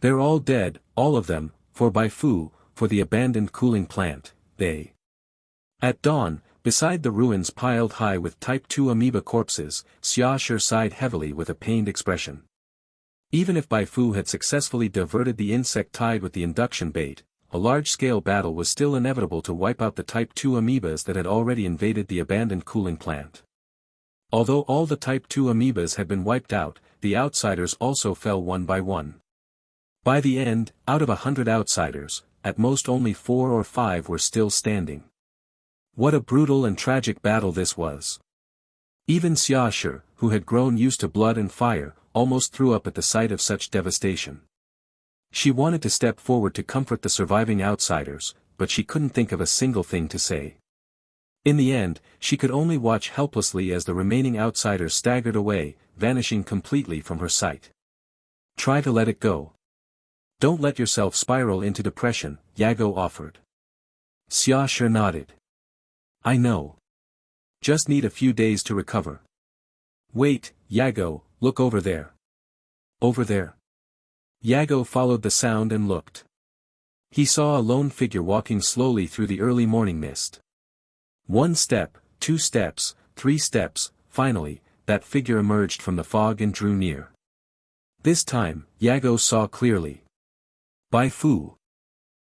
A: They're all dead, all of them, for Bai Fu, for the abandoned cooling plant, they. At dawn, beside the ruins piled high with Type 2 amoeba corpses, Xiaoshi sighed heavily with a pained expression. Even if Bai Fu had successfully diverted the insect tide with the induction bait, a large-scale battle was still inevitable to wipe out the Type 2 amoebas that had already invaded the abandoned cooling plant. Although all the Type 2 amoebas had been wiped out, the outsiders also fell one by one. By the end, out of 100 outsiders, at most only 4 or 5 were still standing. What a brutal and tragic battle this was. Even Xiaoshi, who had grown used to blood and fire, almost threw up at the sight of such devastation. She wanted to step forward to comfort the surviving outsiders, but she couldn't think of a single thing to say. In the end, she could only watch helplessly as the remaining outsiders staggered away, vanishing completely from her sight. Try to let it go. Don't let yourself spiral into depression, Yago offered. Xiaoshi nodded. I know. Just need a few days to recover. Wait, Yago, look over there. Over there. Yago followed the sound and looked. He saw a lone figure walking slowly through the early morning mist. 1 step, 2 steps, 3 steps, finally, that figure emerged from the fog and drew near. This time, Yago saw clearly. Bai Fu.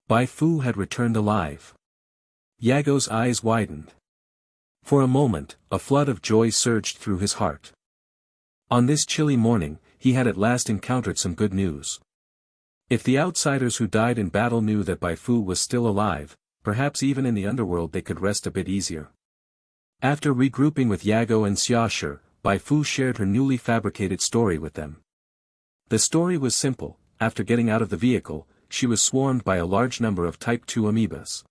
A: Bai Fu had returned alive. Yago's eyes widened. For a moment, a flood of joy surged through his heart. On this chilly morning, he had at last encountered some good news. If the outsiders who died in battle knew that Bai Fu was still alive, perhaps even in the underworld they could rest a bit easier. After regrouping with Yago and Xiaoshi, Bai Fu shared her newly fabricated story with them. The story was simple. After getting out of the vehicle, she was swarmed by a large number of Type 2 amoebas.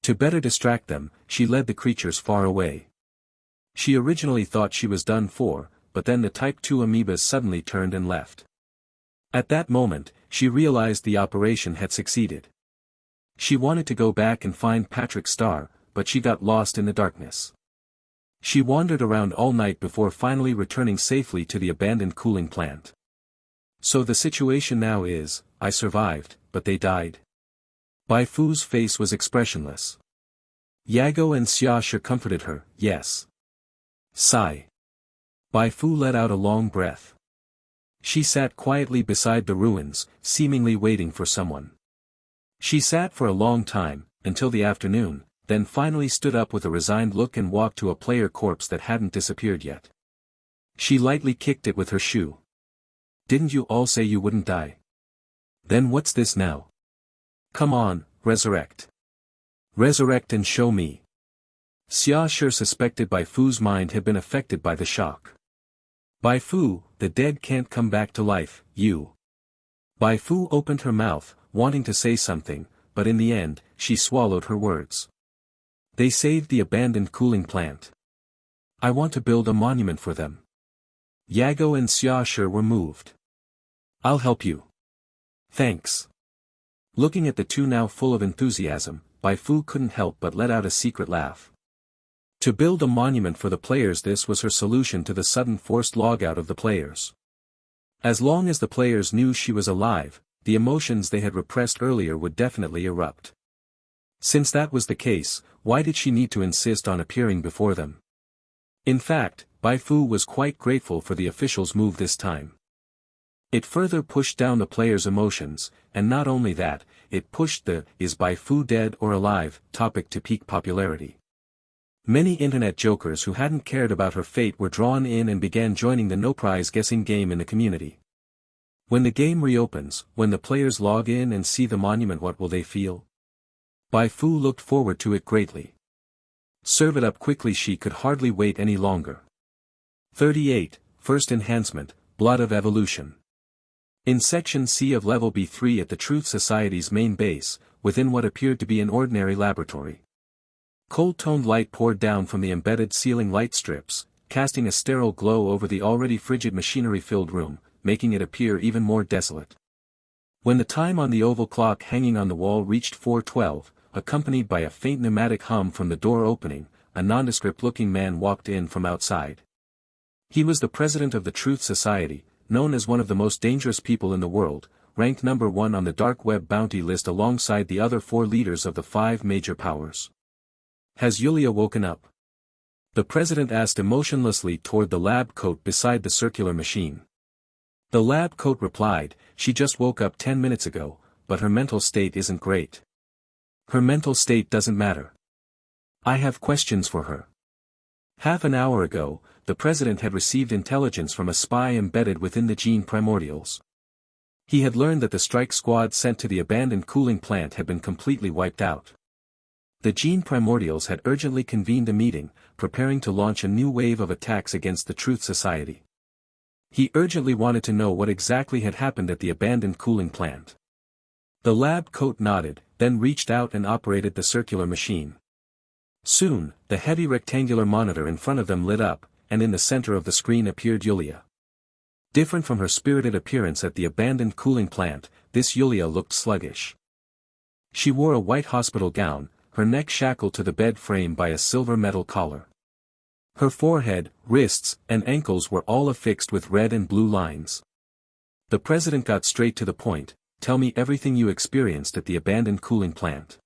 A: To better distract them, she led the creatures far away. She originally thought she was done for, but then the Type 2 amoebas suddenly turned and left. At that moment, she realized the operation had succeeded. She wanted to go back and find Patrick Star, but she got lost in the darkness. She wandered around all night before finally returning safely to the abandoned cooling plant. So the situation now is, I survived, but they died. Bai Fu's face was expressionless. Yago and Xiaoshi comforted her, yes. Sigh. Bai Fu let out a long breath. She sat quietly beside the ruins, seemingly waiting for someone. She sat for a long time, until the afternoon, then finally stood up with a resigned look and walked to a player corpse that hadn't disappeared yet. She lightly kicked it with her shoe. Didn't you all say you wouldn't die? Then what's this now? Come on, resurrect. Resurrect and show me. Xia Shi suspected Bai Fu's mind had been affected by the shock. Bai Fu, the dead can't come back to life, you. Bai Fu opened her mouth, wanting to say something, but in the end, she swallowed her words. They saved the abandoned cooling plant. I want to build a monument for them. Yago and Xia Shi were moved. I'll help you. Thanks. Looking at the two now full of enthusiasm, Bai Fu couldn't help but let out a secret laugh. To build a monument for the players, this was her solution to the sudden forced logout of the players. As long as the players knew she was alive, the emotions they had repressed earlier would definitely erupt. Since that was the case, why did she need to insist on appearing before them? In fact, Bai Fu was quite grateful for the officials' move this time. It further pushed down the players' emotions, and not only that, it pushed the "Is Bai Fu dead or alive?" topic to peak popularity. Many internet jokers who hadn't cared about her fate were drawn in and began joining the no-prize guessing game in the community. When the game reopens, when the players log in and see the monument, what will they feel? Bai Fu looked forward to it greatly. Serve it up quickly, she could hardly wait any longer. 38, First Enhancement, Blood of Evolution. In Section C of Level B3 at the Truth Society's main base, within what appeared to be an ordinary laboratory. Cold-toned light poured down from the embedded ceiling light strips, casting a sterile glow over the already frigid machinery-filled room, making it appear even more desolate. When the time on the oval clock hanging on the wall reached 4:12, accompanied by a faint pneumatic hum from the door opening, a nondescript-looking man walked in from outside. He was the president of the Truth Society, known as one of the most dangerous people in the world, ranked number 1 on the dark web bounty list alongside the other 4 leaders of the 5 major powers. Has Yulia woken up? The president asked emotionlessly toward the lab coat beside the circular machine. The lab coat replied, she just woke up 10 minutes ago, but her mental state isn't great. Her mental state doesn't matter. I have questions for her. Half an hour ago, the president had received intelligence from a spy embedded within the gene primordials. He had learned that the strike squad sent to the abandoned cooling plant had been completely wiped out. The gene primordials had urgently convened a meeting, preparing to launch a new wave of attacks against the Truth Society. He urgently wanted to know what exactly had happened at the abandoned cooling plant. The lab coat nodded, then reached out and operated the circular machine. Soon, the heavy rectangular monitor in front of them lit up, and in the center of the screen appeared Yulia. Different from her spirited appearance at the abandoned cooling plant, this Yulia looked sluggish. She wore a white hospital gown, her neck shackled to the bed frame by a silver metal collar. Her forehead, wrists, and ankles were all affixed with red and blue lines. The president got straight to the point. Tell me everything you experienced at the abandoned cooling plant.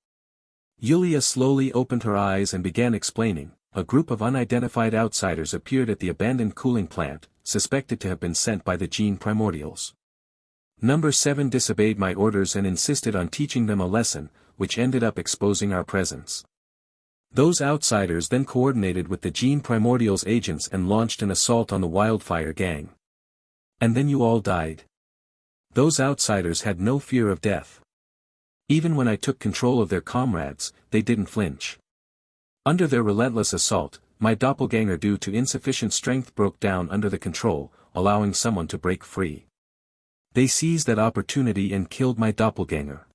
A: Yulia slowly opened her eyes and began explaining. A group of unidentified outsiders appeared at the abandoned cooling plant, suspected to have been sent by the gene primordials. Number 7 disobeyed my orders and insisted on teaching them a lesson, which ended up exposing our presence. Those outsiders then coordinated with the gene primordials agents and launched an assault on the Wildfire gang. And then you all died. Those outsiders had no fear of death. Even when I took control of their comrades, they didn't flinch. Under their relentless assault, my doppelganger due to insufficient strength broke down under the control, allowing someone to break free. They seized that opportunity and killed my doppelganger.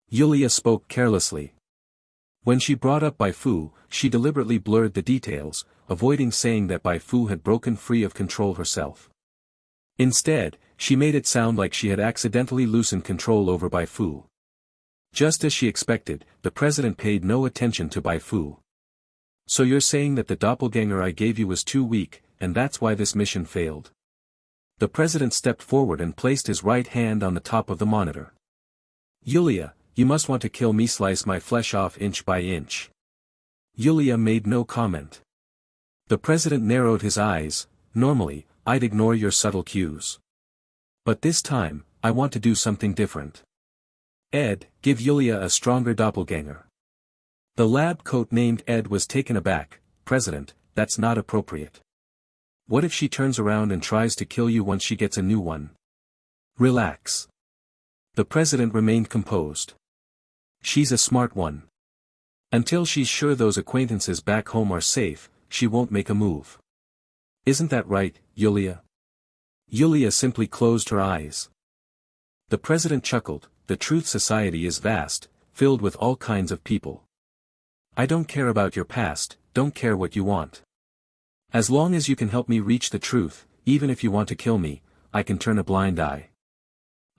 A: Yulia spoke carelessly. When she brought up Bai Fu, she deliberately blurred the details, avoiding saying that Bai Fu had broken free of control herself. Instead, she made it sound like she had accidentally loosened control over Bai Fu. Just as she expected, the president paid no attention to Bai Fu. So you're saying that the doppelganger I gave you was too weak, and that's why this mission failed? The president stepped forward and placed his right hand on the top of the monitor. Yulia, you must want to kill me, slice my flesh off inch by inch. Yulia made no comment. The president narrowed his eyes. Normally, I'd ignore your subtle cues. But this time, I want to do something different. Ed, give Yulia a stronger doppelganger. The lab coat named Ed was taken aback. President, that's not appropriate. What if she turns around and tries to kill you once she gets a new one? Relax. The president remained composed. She's a smart one. Until she's sure those acquaintances back home are safe, she won't make a move. Isn't that right, Yulia? Yulia simply closed her eyes. The president chuckled. The Truth Society is vast, filled with all kinds of people. I don't care about your past, don't care what you want. As long as you can help me reach the truth, even if you want to kill me, I can turn a blind eye.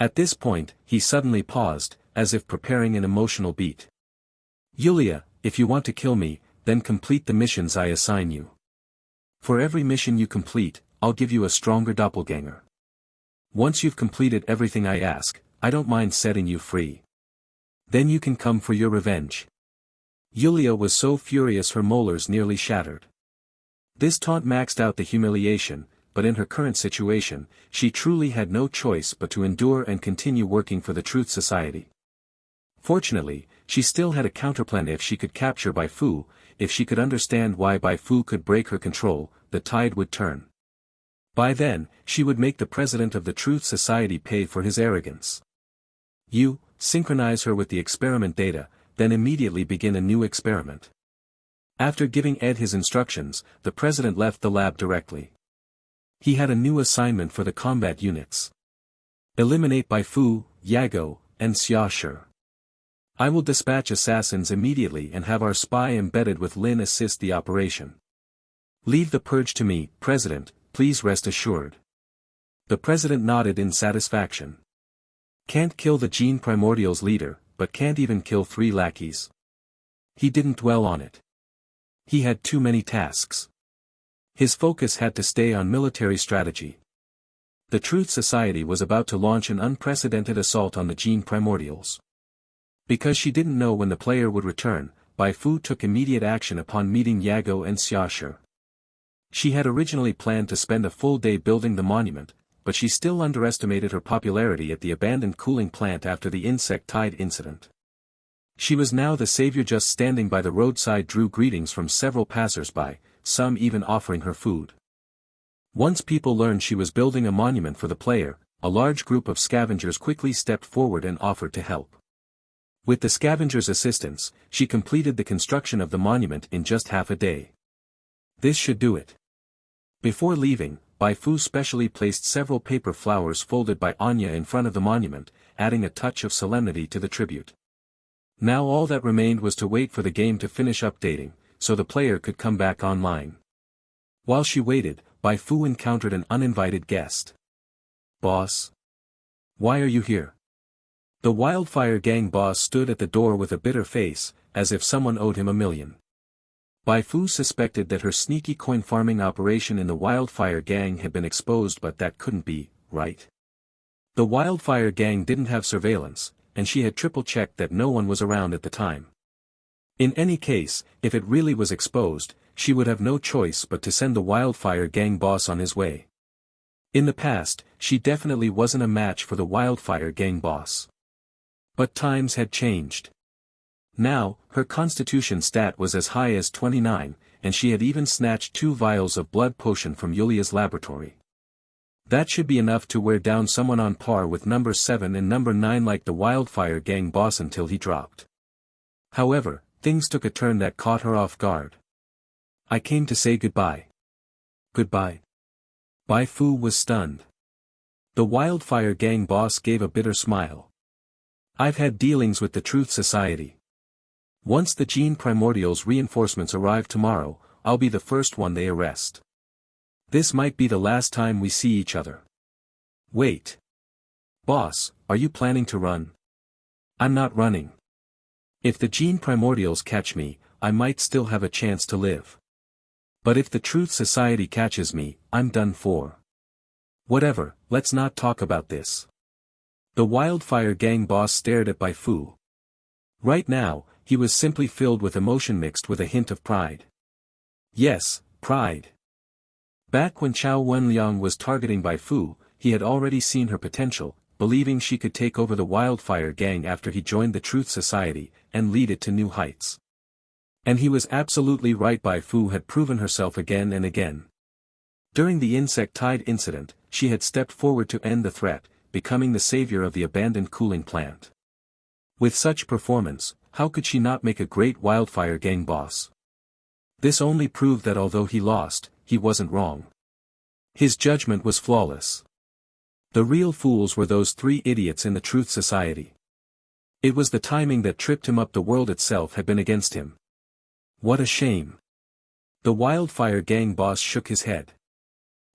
A: At this point, he suddenly paused, as if preparing an emotional beat. Yulia, if you want to kill me, then complete the missions I assign you. For every mission you complete, I'll give you a stronger doppelganger. Once you've completed everything I ask, I don't mind setting you free. Then you can come for your revenge. Yulia was so furious her molars nearly shattered. This taunt maxed out the humiliation, but in her current situation, she truly had no choice but to endure and continue working for the Truth Society. Fortunately, she still had a counterplan. If she could capture Bai Fu, if she could understand why Bai Fu could break her control, the tide would turn. By then, she would make the president of the Truth Society pay for his arrogance. You, synchronize her with the experiment data, then immediately begin a new experiment. After giving Ed his instructions, the president left the lab directly. He had a new assignment for the combat units. Eliminate Bai Fu, Yago, and Xiaoshi. I will dispatch assassins immediately and have our spy embedded with Lin assist the operation. Leave the purge to me, President, please rest assured. The president nodded in satisfaction. Can't kill the Gene Primordial's leader, but can't even kill 3 lackeys. He didn't dwell on it. He had too many tasks. His focus had to stay on military strategy. The Truth Society was about to launch an unprecedented assault on the Gene Primordials. Because she didn't know when the player would return, Bai Fu took immediate action upon meeting Yago and Xiaoshi. She had originally planned to spend a full day building the monument, but she still underestimated her popularity at the abandoned cooling plant after the insect tide incident. She was now the savior. Just standing by the roadside drew greetings from several passers-by, some even offering her food. Once people learned she was building a monument for the player, a large group of scavengers quickly stepped forward and offered to help. With the scavengers' assistance, she completed the construction of the monument in just half a day. This should do it. Before leaving, Bai Fu specially placed several paper flowers folded by Anya in front of the monument, adding a touch of solemnity to the tribute. Now all that remained was to wait for the game to finish updating, so the player could come back online. While she waited, Bai Fu encountered an uninvited guest. Boss? Why are you here? The Wildfire Gang boss stood at the door with a bitter face, as if someone owed him $1 million. Bai Fu suspected that her sneaky coin farming operation in the Wildfire Gang had been exposed, but that couldn't be, right? The Wildfire Gang didn't have surveillance, and she had triple-checked that no one was around at the time. In any case, if it really was exposed, she would have no choice but to send the Wildfire Gang boss on his way. In the past, she definitely wasn't a match for the Wildfire Gang boss. But times had changed. Now, her constitution stat was as high as 29, and she had even snatched 2 vials of blood potion from Yulia's laboratory. That should be enough to wear down someone on par with number 7 and number 9 like the Wildfire Gang boss until he dropped. However, things took a turn that caught her off guard. I came to say goodbye. Goodbye? Bai Fu was stunned. The Wildfire Gang boss gave a bitter smile. I've had dealings with the Truth Society. Once the Gene Primordial's reinforcements arrive tomorrow, I'll be the first one they arrest. This might be the last time we see each other. Wait. Boss, are you planning to run? I'm not running. If the Gene Primordials catch me, I might still have a chance to live. But if the Truth Society catches me, I'm done for. Whatever, let's not talk about this. The Wildfire Gang boss stared at Bai Fu. Right now, he was simply filled with emotion mixed with a hint of pride. Yes, pride. Back when Chao Wenliang was targeting Bai Fu, he had already seen her potential, believing she could take over the Wildfire Gang after he joined the Truth Society, and lead it to new heights. And he was absolutely right. Bai Fu had proven herself again and again. During the insect tide incident, she had stepped forward to end the threat, becoming the savior of the abandoned cooling plant. With such performance, how could she not make a great wildfire gang boss? This only proved that although he lost, he wasn't wrong. His judgment was flawless. The real fools were those three idiots in the Truth Society. It was the timing that tripped him up. The world itself had been against him. What a shame. The wildfire gang boss shook his head.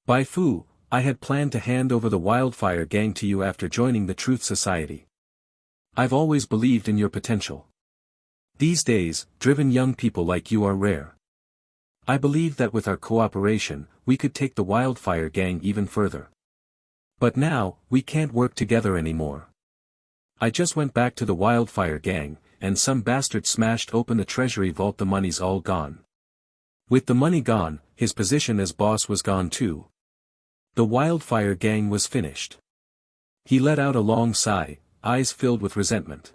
A: Bai Fu, I had planned to hand over the wildfire gang to you after joining the Truth Society. I've always believed in your potential. These days, driven young people like you are rare. I believe that with our cooperation, we could take the wildfire gang even further. But now, we can't work together anymore. I just went back to the wildfire gang, and some bastard smashed open the treasury vault. The money's all gone. With the money gone, his position as boss was gone too. The wildfire gang was finished. He let out a long sigh, eyes filled with resentment.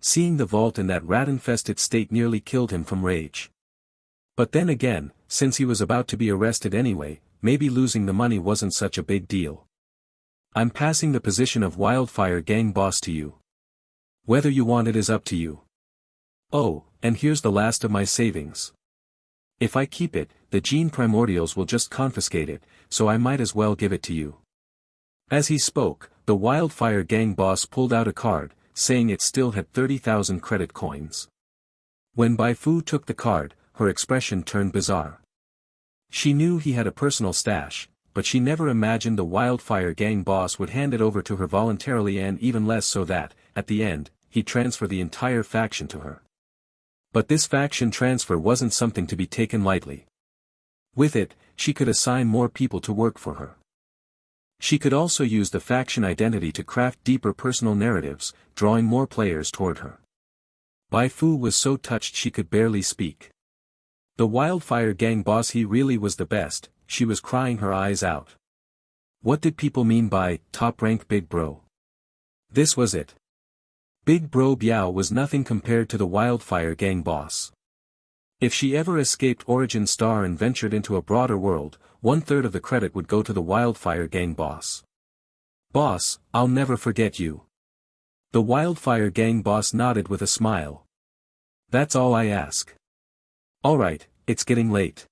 A: Seeing the vault in that rat-infested state nearly killed him from rage. But then again, since he was about to be arrested anyway, maybe losing the money wasn't such a big deal. I'm passing the position of wildfire gang boss to you. Whether you want it is up to you. Oh, and here's the last of my savings. If I keep it, the gene primordials will just confiscate it, so I might as well give it to you. As he spoke, the wildfire gang boss pulled out a card, saying it still had 30,000 credit coins. When Bai Fu took the card, her expression turned bizarre. She knew he had a personal stash, but she never imagined the wildfire gang boss would hand it over to her voluntarily, and even less so that, at the end, he'd transfer the entire faction to her. But this faction transfer wasn't something to be taken lightly. With it, she could assign more people to work for her. She could also use the faction identity to craft deeper personal narratives, drawing more players toward her. Bai Fu was so touched she could barely speak. The wildfire gang boss, he really was the best. She was crying her eyes out. What did people mean by top rank big bro? This was it. Big bro Biao was nothing compared to the wildfire gang boss. If she ever escaped Origin Star and ventured into a broader world, 1/3 of the credit would go to the wildfire gang boss. Boss, I'll never forget you. The wildfire gang boss nodded with a smile. That's all I ask. Alright, it's getting late.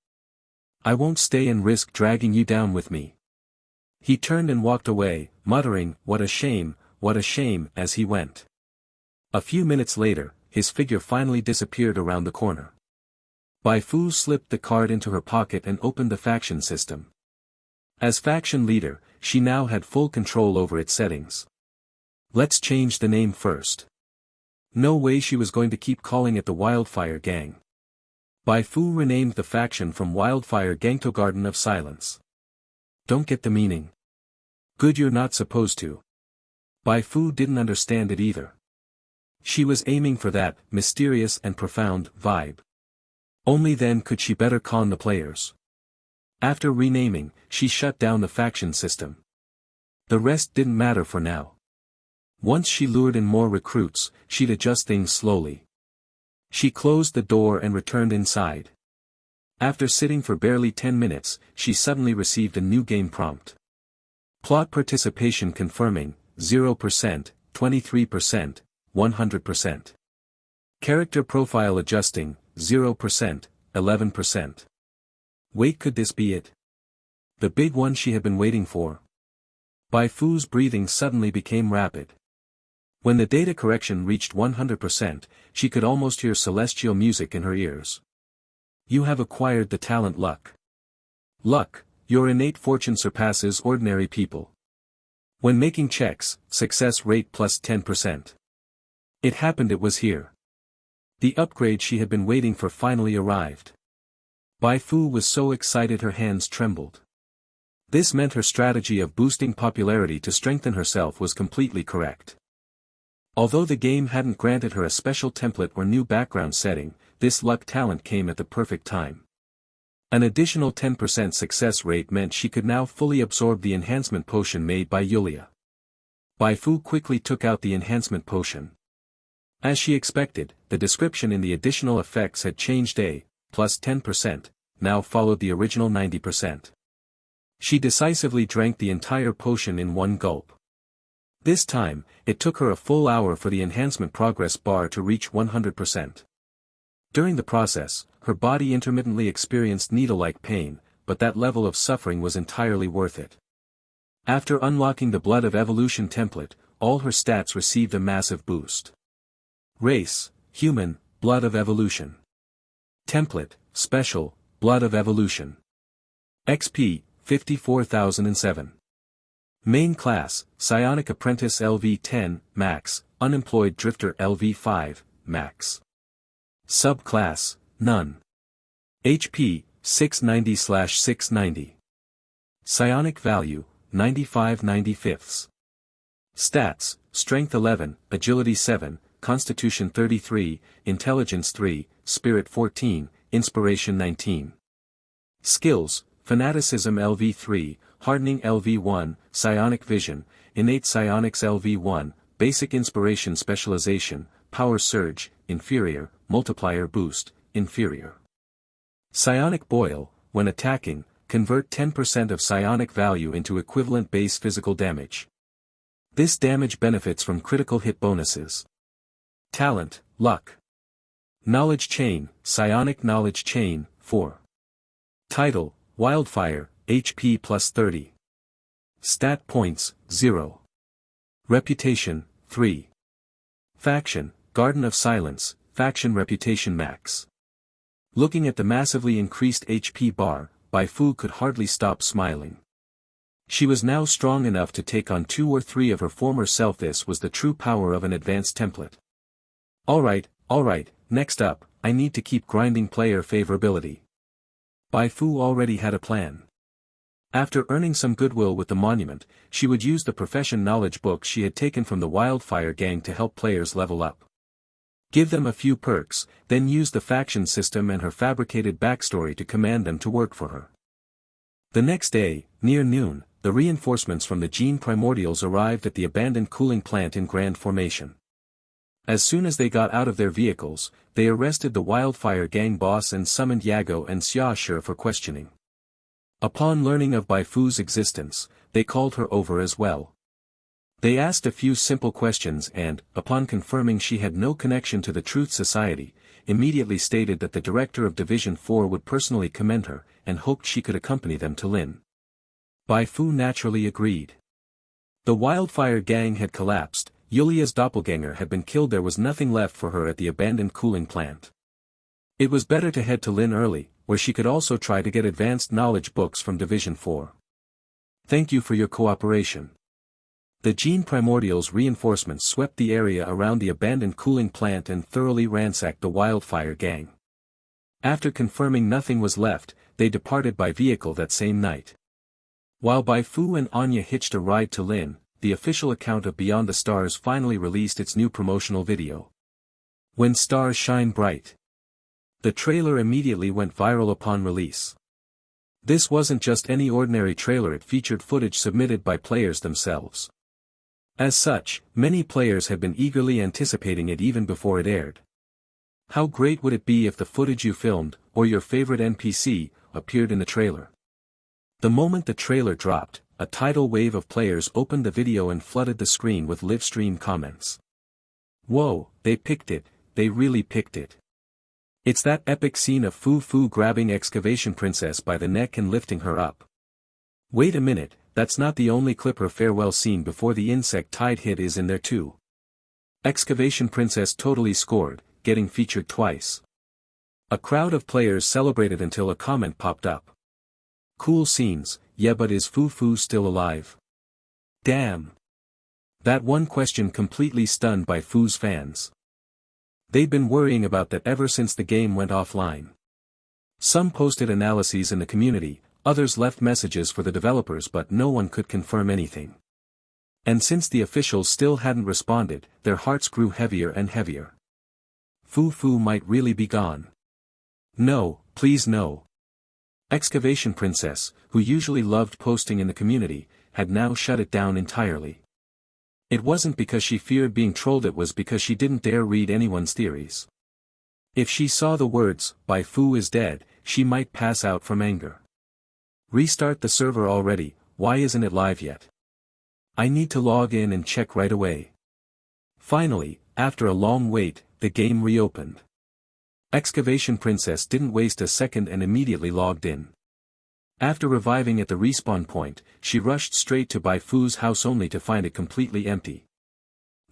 A: I won't stay and risk dragging you down with me. He turned and walked away, muttering, what a shame, as he went. A few minutes later, his figure finally disappeared around the corner. Bai Fu slipped the card into her pocket and opened the faction system. As faction leader, she now had full control over its settings. Let's change the name first. No way she was going to keep calling it the Wildfire Gang. Bai Fu renamed the faction from Wildfire Gang to Garden of Silence. Don't get the meaning. Good, you're not supposed to. Bai Fu didn't understand it either. She was aiming for that mysterious and profound vibe. Only then could she better con the players. After renaming, she shut down the faction system. The rest didn't matter for now. Once she lured in more recruits, she'd adjust things slowly. She closed the door and returned inside. After sitting for barely 10 minutes, she suddenly received a new game prompt. Plot participation confirming, 0%, 23%, 100%. Character profile adjusting, 0%, 11%. Wait, could this be it? The big one she had been waiting for? Bai Fu's breathing suddenly became rapid. When the data correction reached 100%, she could almost hear celestial music in her ears. You have acquired the talent Luck. Luck, your innate fortune surpasses ordinary people. When making checks, success rate plus 10%. It happened, it was here. The upgrade she had been waiting for finally arrived. Bai Fu was so excited her hands trembled. This meant her strategy of boosting popularity to strengthen herself was completely correct. Although the game hadn't granted her a special template or new background setting, this luck talent came at the perfect time. An additional 10% success rate meant she could now fully absorb the enhancement potion made by Yulia. Bai Fu quickly took out the enhancement potion. As she expected, the description in the additional effects had changed. A plus 10%, now followed the original 90%. She decisively drank the entire potion in one gulp. This time, it took her a full hour for the enhancement progress bar to reach 100%. During the process, her body intermittently experienced needle-like pain, but that level of suffering was entirely worth it. After unlocking the Blood of Evolution template, all her stats received a massive boost. Race, Human, Blood of Evolution. Template, Special, Blood of Evolution. XP, 54,007. Main Class, Psionic Apprentice LV10, Max, Unemployed Drifter LV5, Max. Subclass, None. HP, 690/690. Psionic Value, 95/95. Stats, Strength 11, Agility 7, Constitution 33, Intelligence 3, Spirit 14, Inspiration 19. Skills, Fanaticism LV3, Hardening LV1, Psionic Vision, Innate Psionics LV1, Basic Inspiration Specialization, Power Surge, Inferior, Multiplier Boost, Inferior. Psionic Boil, when attacking, convert 10% of psionic value into equivalent base physical damage. This damage benefits from critical hit bonuses. Talent, Luck. Knowledge Chain, Psionic Knowledge Chain, 4. Title, Wildfire, HP plus 30. Stat points, 0. Reputation, 3. Faction, Garden of Silence, Faction Reputation Max. Looking at the massively increased HP bar, Bai Fu could hardly stop smiling. She was now strong enough to take on 2 or 3 of her former self. This was the true power of an advanced template. Alright, next up, I need to keep grinding player favorability. Bai Fu already had a plan. After earning some goodwill with the monument, she would use the profession knowledge book she had taken from the Wildfire gang to help players level up. Give them a few perks, then use the faction system and her fabricated backstory to command them to work for her. The next day, near noon, the reinforcements from the Gene Primordials arrived at the abandoned cooling plant in Grand Formation. As soon as they got out of their vehicles, they arrested the Wildfire gang boss and summoned Yago and Xiaoshi for questioning. Upon learning of Bai Fu's existence, they called her over as well. They asked a few simple questions and, upon confirming she had no connection to the Truth Society, immediately stated that the director of Division 4 would personally commend her, and hoped she could accompany them to Lin. Bai Fu naturally agreed. The Wildfire gang had collapsed, Yulia's doppelganger had been killed. There was nothing left for her at the abandoned cooling plant. It was better to head to Lin early, where she could also try to get advanced knowledge books from Division 4. Thank you for your cooperation. The Gene Primordials reinforcements swept the area around the abandoned cooling plant and thoroughly ransacked the Wildfire gang. After confirming nothing was left, they departed by vehicle that same night. While Bai Fu and Anya hitched a ride to Lin, the official account of Beyond the Stars finally released its new promotional video. When Stars Shine Bright. The trailer immediately went viral upon release. This wasn't just any ordinary trailer, it featured footage submitted by players themselves. As such, many players had been eagerly anticipating it even before it aired. How great would it be if the footage you filmed, or your favorite NPC, appeared in the trailer? The moment the trailer dropped, a tidal wave of players opened the video and flooded the screen with live stream comments. Whoa, they picked it, they really picked it. It's that epic scene of Fu grabbing Excavation Princess by the neck and lifting her up. Wait a minute, that's not the only clip. Her farewell scene before the insect tide hit is in there too. Excavation Princess totally scored, getting featured twice. A crowd of players celebrated until a comment popped up. Cool scenes, yeah, but is Fu still alive? Damn. That one question completely stunned Bai Fu's fans. They'd been worrying about that ever since the game went offline. Some posted analyses in the community, others left messages for the developers, but no one could confirm anything. And since the officials still hadn't responded, their hearts grew heavier and heavier. Fu might really be gone. No, please no. Excavation Princess, who usually loved posting in the community, had now shut it down entirely. It wasn't because she feared being trolled, it was because she didn't dare read anyone's theories. If she saw the words, Bai Fu is dead, she might pass out from anger. Restart the server already, why isn't it live yet? I need to log in and check right away. Finally, after a long wait, the game reopened. Excavation Princess didn't waste a second and immediately logged in. After reviving at the respawn point, she rushed straight to Bai Fu's house only to find it completely empty.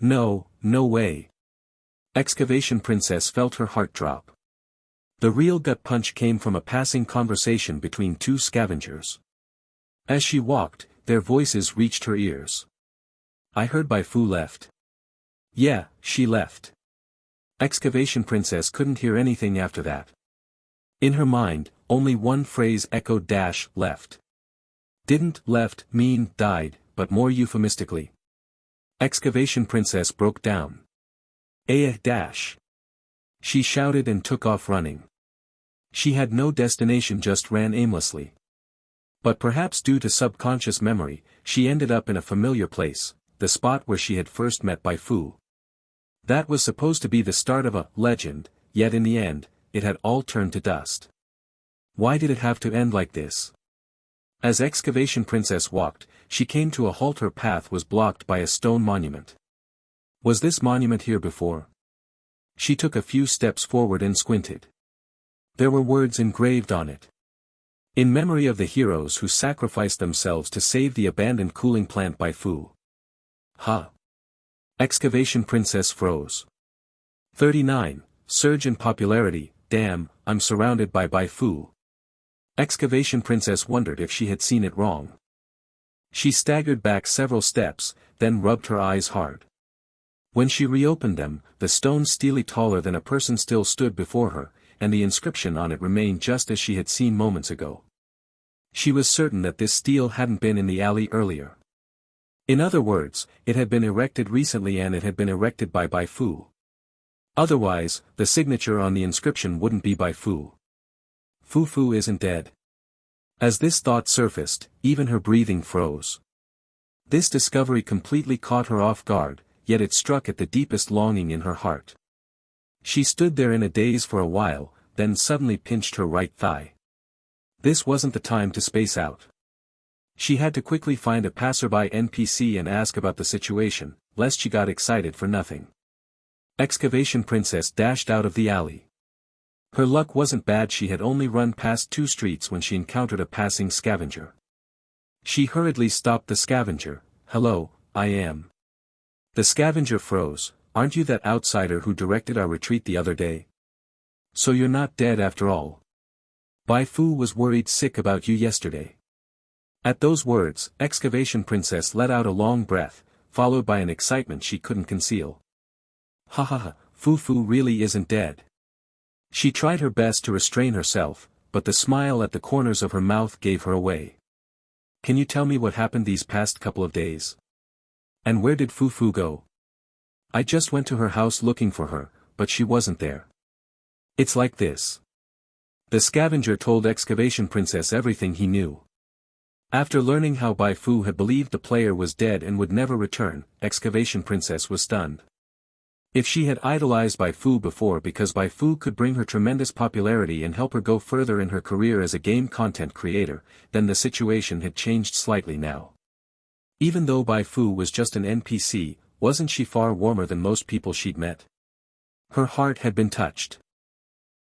A: No way. Excavation Princess felt her heart drop. The real gut punch came from a passing conversation between two scavengers. As she walked, their voices reached her ears. I heard Bai Fu left. Yeah, she left. Excavation Princess couldn't hear anything after that. In her mind, only one phrase echoed left. Didn't left mean died, but more euphemistically. Excavation Princess broke down. She shouted and took off running. She had no destination, just ran aimlessly. But perhaps due to subconscious memory, she ended up in a familiar place, the spot where she had first met Bai Fu. That was supposed to be the start of a legend, yet in the end, it had all turned to dust. Why did it have to end like this? As Excavation Princess walked, she came to a halt. Her path was blocked by a stone monument. Was this monument here before? She took a few steps forward and squinted. There were words engraved on it. In memory of the heroes who sacrificed themselves to save the abandoned cooling plant Bai Fu. Excavation Princess froze. 39, surge in popularity. Damn, I'm surrounded by Bai Fu. Excavation Princess wondered if she had seen it wrong. She staggered back several steps, then rubbed her eyes hard. When she reopened them, the stone steely taller than a person still stood before her, and the inscription on it remained just as she had seen moments ago. She was certain that this stele hadn't been in the alley earlier. In other words, it had been erected recently, and it had been erected by Bai Fu. Otherwise, the signature on the inscription wouldn't be Bai Fu. Fu isn't dead. As this thought surfaced, even her breathing froze. This discovery completely caught her off guard, yet it struck at the deepest longing in her heart. She stood there in a daze for a while, then suddenly pinched her right thigh. This wasn't the time to space out. She had to quickly find a passerby NPC and ask about the situation, lest she got excited for nothing. Excavation Princess dashed out of the alley. Her luck wasn't bad. She had only run past 2 streets when she encountered a passing scavenger. She hurriedly stopped the scavenger. Hello, I am. The scavenger froze. Aren't you that outsider who directed our retreat the other day? So you're not dead after all. Bai Fu was worried sick about you yesterday. At those words, Excavation Princess let out a long breath, followed by an excitement she couldn't conceal. Fu really isn't dead. She tried her best to restrain herself, but the smile at the corners of her mouth gave her away. Can you tell me what happened these past couple of days? And where did Fu go? I just went to her house looking for her, but she wasn't there. It's like this. The scavenger told Excavation Princess everything he knew. After learning how Bai Fu had believed the player was dead and would never return, Excavation Princess was stunned. If she had idolized Bai Fu before because Bai Fu could bring her tremendous popularity and help her go further in her career as a game content creator, then the situation had changed slightly now. Even though Bai Fu was just an NPC, wasn't she far warmer than most people she'd met? Her heart had been touched.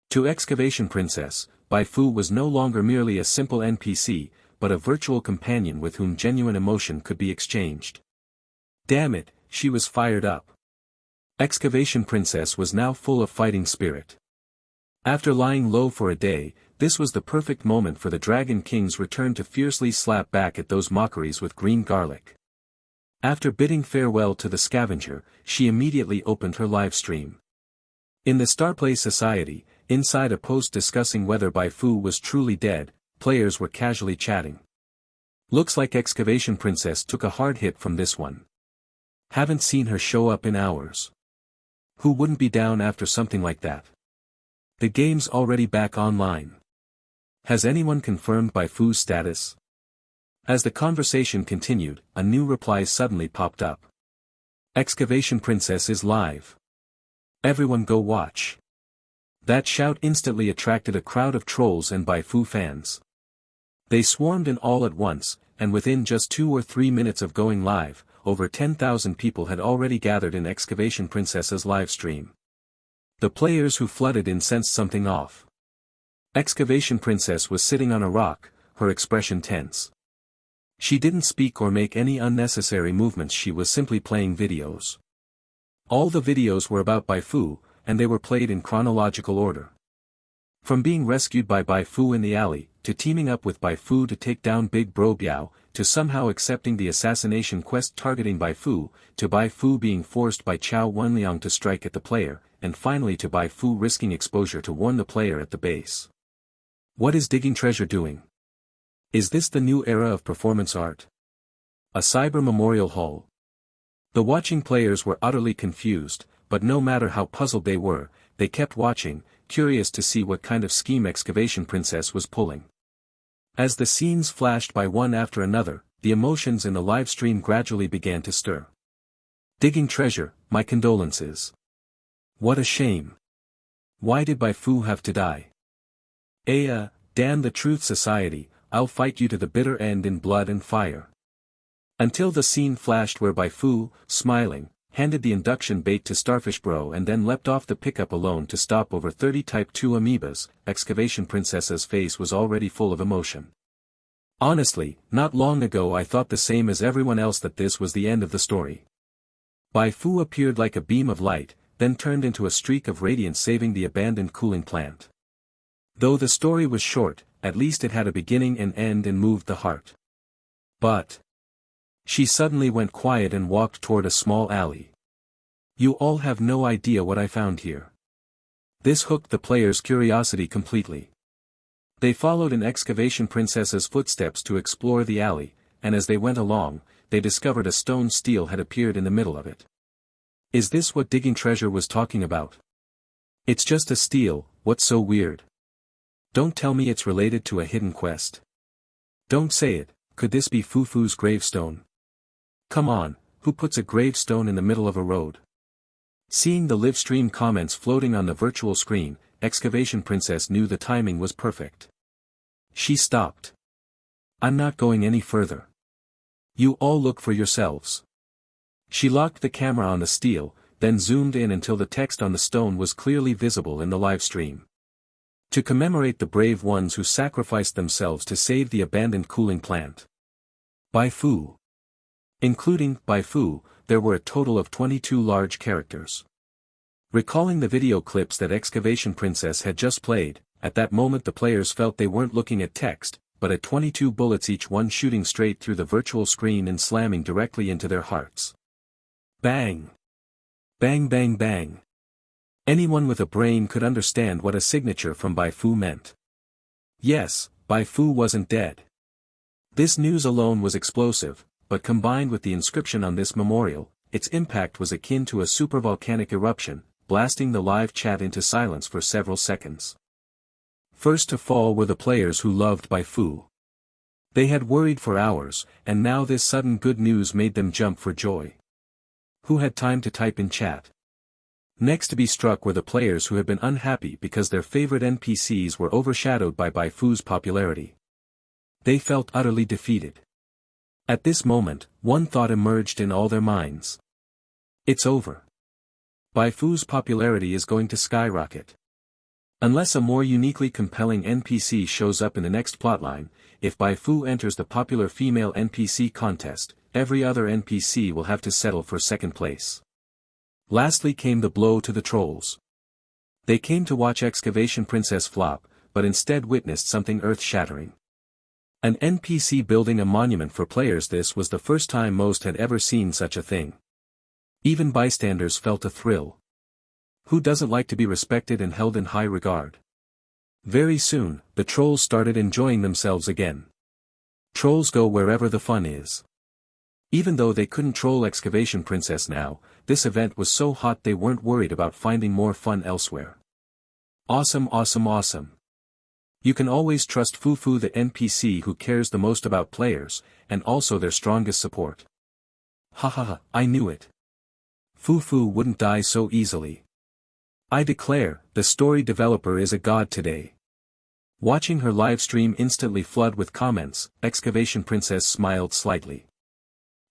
A: To Excavation Princess, Bai Fu was no longer merely a simple NPC, but a virtual companion with whom genuine emotion could be exchanged. Damn it, she was fired up. Excavation Princess was now full of fighting spirit. After lying low for a day, this was the perfect moment for the Dragon King's return to fiercely slap back at those mockeries with green garlic. After bidding farewell to the scavenger, she immediately opened her live stream. In the Starplay Society, inside a post discussing whether Bai Fu was truly dead, players were casually chatting. Looks like Excavation Princess took a hard hit from this one. Haven't seen her show up in hours. Who wouldn't be down after something like that? The game's already back online. Has anyone confirmed Bai Fu's status? As the conversation continued, a new reply suddenly popped up. Excavation Princess is live. Everyone go watch. That shout instantly attracted a crowd of trolls and Bai Fu fans. They swarmed in all at once, and within just 2 or 3 minutes of going live, over 10,000 people had already gathered in Excavation Princess's livestream. The players who flooded in sensed something off. Excavation Princess was sitting on a rock, her expression tense. She didn't speak or make any unnecessary movements, she was simply playing videos. All the videos were about Bai Fu, and they were played in chronological order. From being rescued by Bai Fu in the alley, to teaming up with Bai Fu to take down Big Bro Biao, to somehow accepting the assassination quest targeting Bai Fu, to Bai Fu being forced by Chao Wenliang to strike at the player, and finally to Bai Fu risking exposure to warn the player at the base. What is Digging Treasure doing? Is this the new era of performance art? A cyber memorial hall? The watching players were utterly confused, but no matter how puzzled they were, they kept watching, curious to see what kind of scheme Excavation Princess was pulling. As the scenes flashed by one after another, the emotions in the live stream gradually began to stir. Digging Treasure, my condolences. What a shame. Why did Bai Fu have to die? Damn the Truth Society, I'll fight you to the bitter end in blood and fire. Until the scene flashed where Bai Fu, smiling, handed the induction bait to Starfish Bro and then leapt off the pickup alone to stop over 30 Type 2 amoebas. Excavation Princess's face was already full of emotion. Honestly, not long ago I thought the same as everyone else that this was the end of the story. Bai Fu appeared like a beam of light, then turned into a streak of radiance saving the abandoned cooling plant. Though the story was short, at least it had a beginning and end and moved the heart. But she suddenly went quiet and walked toward a small alley. You all have no idea what I found here. This hooked the players' curiosity completely. They followed in Excavation Princess's footsteps to explore the alley, and as they went along, they discovered a stone stele had appeared in the middle of it. Is this what Digging Treasure was talking about? It's just a stele, what's so weird? Don't tell me it's related to a hidden quest. Don't say it, could this be Fufu's gravestone? Come on, who puts a gravestone in the middle of a road? Seeing the livestream comments floating on the virtual screen, Excavation Princess knew the timing was perfect. She stopped. I'm not going any further. You all look for yourselves. She locked the camera on the stele, then zoomed in until the text on the stone was clearly visible in the livestream. To commemorate the brave ones who sacrificed themselves to save the abandoned cooling plant. Bai Fu. Including Bai Fu, there were a total of 22 large characters. Recalling the video clips that Excavation Princess had just played, at that moment the players felt they weren't looking at text, but at 22 bullets, each one shooting straight through the virtual screen and slamming directly into their hearts. Bang! Bang bang bang! Anyone with a brain could understand what a signature from Bai Fu meant. Yes, Bai Fu wasn't dead. This news alone was explosive, but combined with the inscription on this memorial, its impact was akin to a supervolcanic eruption, blasting the live chat into silence for several seconds. First to fall were the players who loved Bai Fu. They had worried for hours, and now this sudden good news made them jump for joy. Who had time to type in chat? Next to be struck were the players who had been unhappy because their favorite NPCs were overshadowed by Bai Fu's popularity. They felt utterly defeated. At this moment, one thought emerged in all their minds. It's over. Bai Fu's popularity is going to skyrocket. Unless a more uniquely compelling NPC shows up in the next plotline, if Bai Fu enters the popular female NPC contest, every other NPC will have to settle for second place. Lastly came the blow to the trolls. They came to watch Excavation Princess flop, but instead witnessed something earth-shattering. An NPC building a monument for players. This was the first time most had ever seen such a thing. Even bystanders felt a thrill. Who doesn't like to be respected and held in high regard? Very soon, the trolls started enjoying themselves again. Trolls go wherever the fun is. Even though they couldn't troll Excavation Princess now, this event was so hot they weren't worried about finding more fun elsewhere. Awesome awesome awesome. You can always trust Fufu, the NPC who cares the most about players, and also their strongest support. Hahaha, I knew it. Fufu wouldn't die so easily. I declare, the story developer is a god today. Watching her live stream instantly flood with comments, Excavation Princess smiled slightly.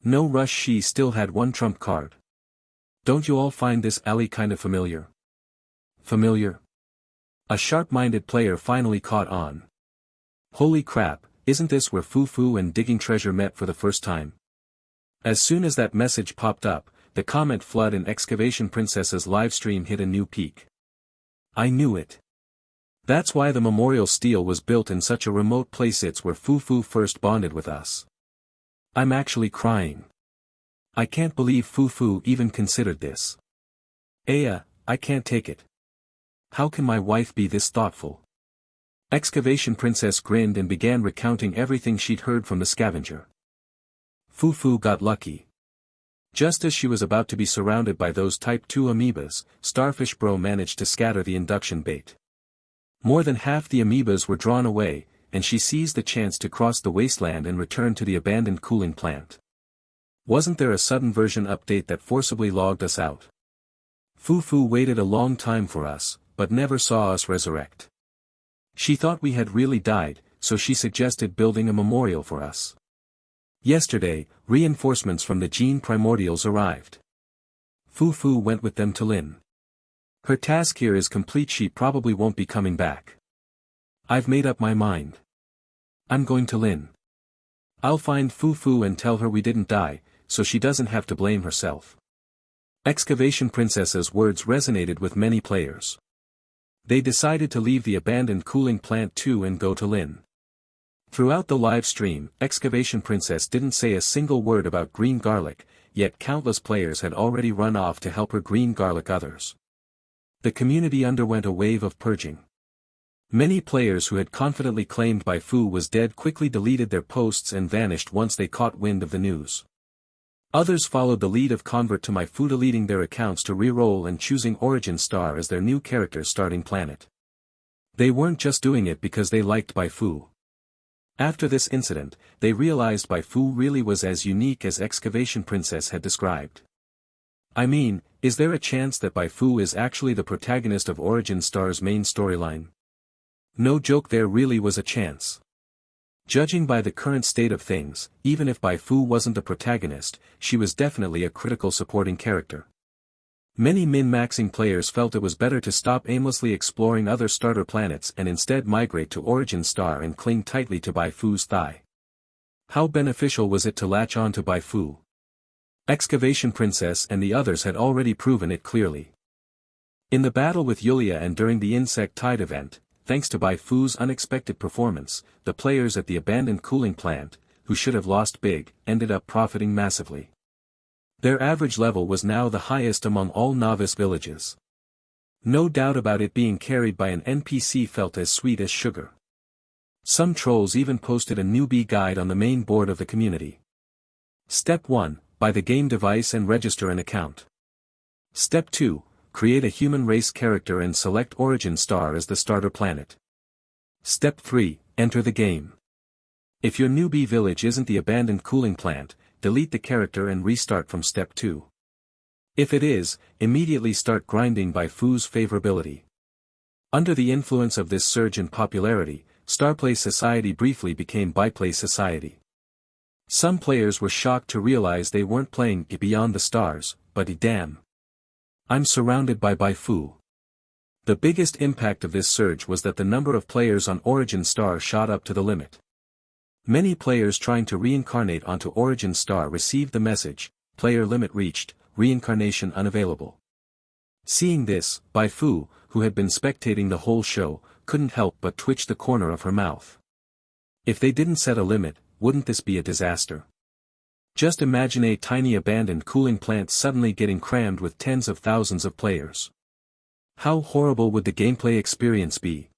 A: No rush, she still had one trump card. Don't you all find this alley kinda familiar? Familiar? A sharp-minded player finally caught on. Holy crap, isn't this where Fu and Digging Treasure met for the first time? As soon as that message popped up, the comment flood in Excavation Princess's livestream hit a new peak. I knew it. That's why the memorial stele was built in such a remote place. It's where Fu first bonded with us. I'm actually crying. I can't believe Fu even considered this. Aya, I can't take it. How can my wife be this thoughtful? Excavation Princess grinned and began recounting everything she'd heard from the scavenger. Fu got lucky. Just as she was about to be surrounded by those Type 2 amoebas, Starfish Bro managed to scatter the induction bait. More than half the amoebas were drawn away, and she seized the chance to cross the wasteland and return to the abandoned cooling plant. Wasn't there a sudden version update that forcibly logged us out? Fu waited a long time for us, but never saw us resurrect. She thought we had really died, so she suggested building a memorial for us. Yesterday, reinforcements from the Gene Primordials arrived. Fu went with them to Lin. Her task here is complete. She probably won't be coming back. I've made up my mind. I'm going to Lin. I'll find Fu and tell her we didn't die, so she doesn't have to blame herself. Excavation Princess's words resonated with many players. They decided to leave the abandoned cooling plant too and go to Lin. Throughout the live stream, Excavation Princess didn't say a single word about green garlic, yet countless players had already run off to help her green garlic others. The community underwent a wave of purging. Many players who had confidently claimed Bai Fu was dead quickly deleted their posts and vanished once they caught wind of the news. Others followed the lead of Convert to Bai Fu, deleting their accounts to re-roll and choosing Origin Star as their new character's starting planet. They weren't just doing it because they liked Bai Fu. After this incident, they realized Bai Fu really was as unique as Excavation Princess had described. I mean, is there a chance that Bai Fu is actually the protagonist of Origin Star's main storyline? No joke, there really was a chance. Judging by the current state of things, even if Bai Fu wasn't the protagonist, she was definitely a critical supporting character. Many min-maxing players felt it was better to stop aimlessly exploring other starter planets and instead migrate to Origin Star and cling tightly to Bai Fu's thigh. How beneficial was it to latch on to Bai Fu? Excavation Princess and the others had already proven it clearly. In the battle with Yulia and during the Insect Tide event, thanks to Bai Fu's unexpected performance, the players at the abandoned cooling plant, who should have lost big, ended up profiting massively. Their average level was now the highest among all novice villages. No doubt about it, being carried by an NPC felt as sweet as sugar. Some trolls even posted a newbie guide on the main board of the community. Step 1. Buy the game device and register an account. Step 2. Create a human race character and select Origin Star as the starter planet. Step 3. Enter the game. If your newbie village isn't the abandoned cooling plant, delete the character and restart from Step 2. If it is, immediately start grinding Bai Fu's favorability. Under the influence of this surge in popularity, Starplay Society briefly became Byplay Society. Some players were shocked to realize they weren't playing Beyond the Stars, but damn. I'm surrounded by Bai Fu. The biggest impact of this surge was that the number of players on Origin Star shot up to the limit. Many players trying to reincarnate onto Origin Star received the message, player limit reached, reincarnation unavailable. Seeing this, Bai Fu, who had been spectating the whole show, couldn't help but twitch the corner of her mouth. If they didn't set a limit, wouldn't this be a disaster? Just imagine a tiny abandoned cooling plant suddenly getting crammed with tens of thousands of players. How horrible would the gameplay experience be?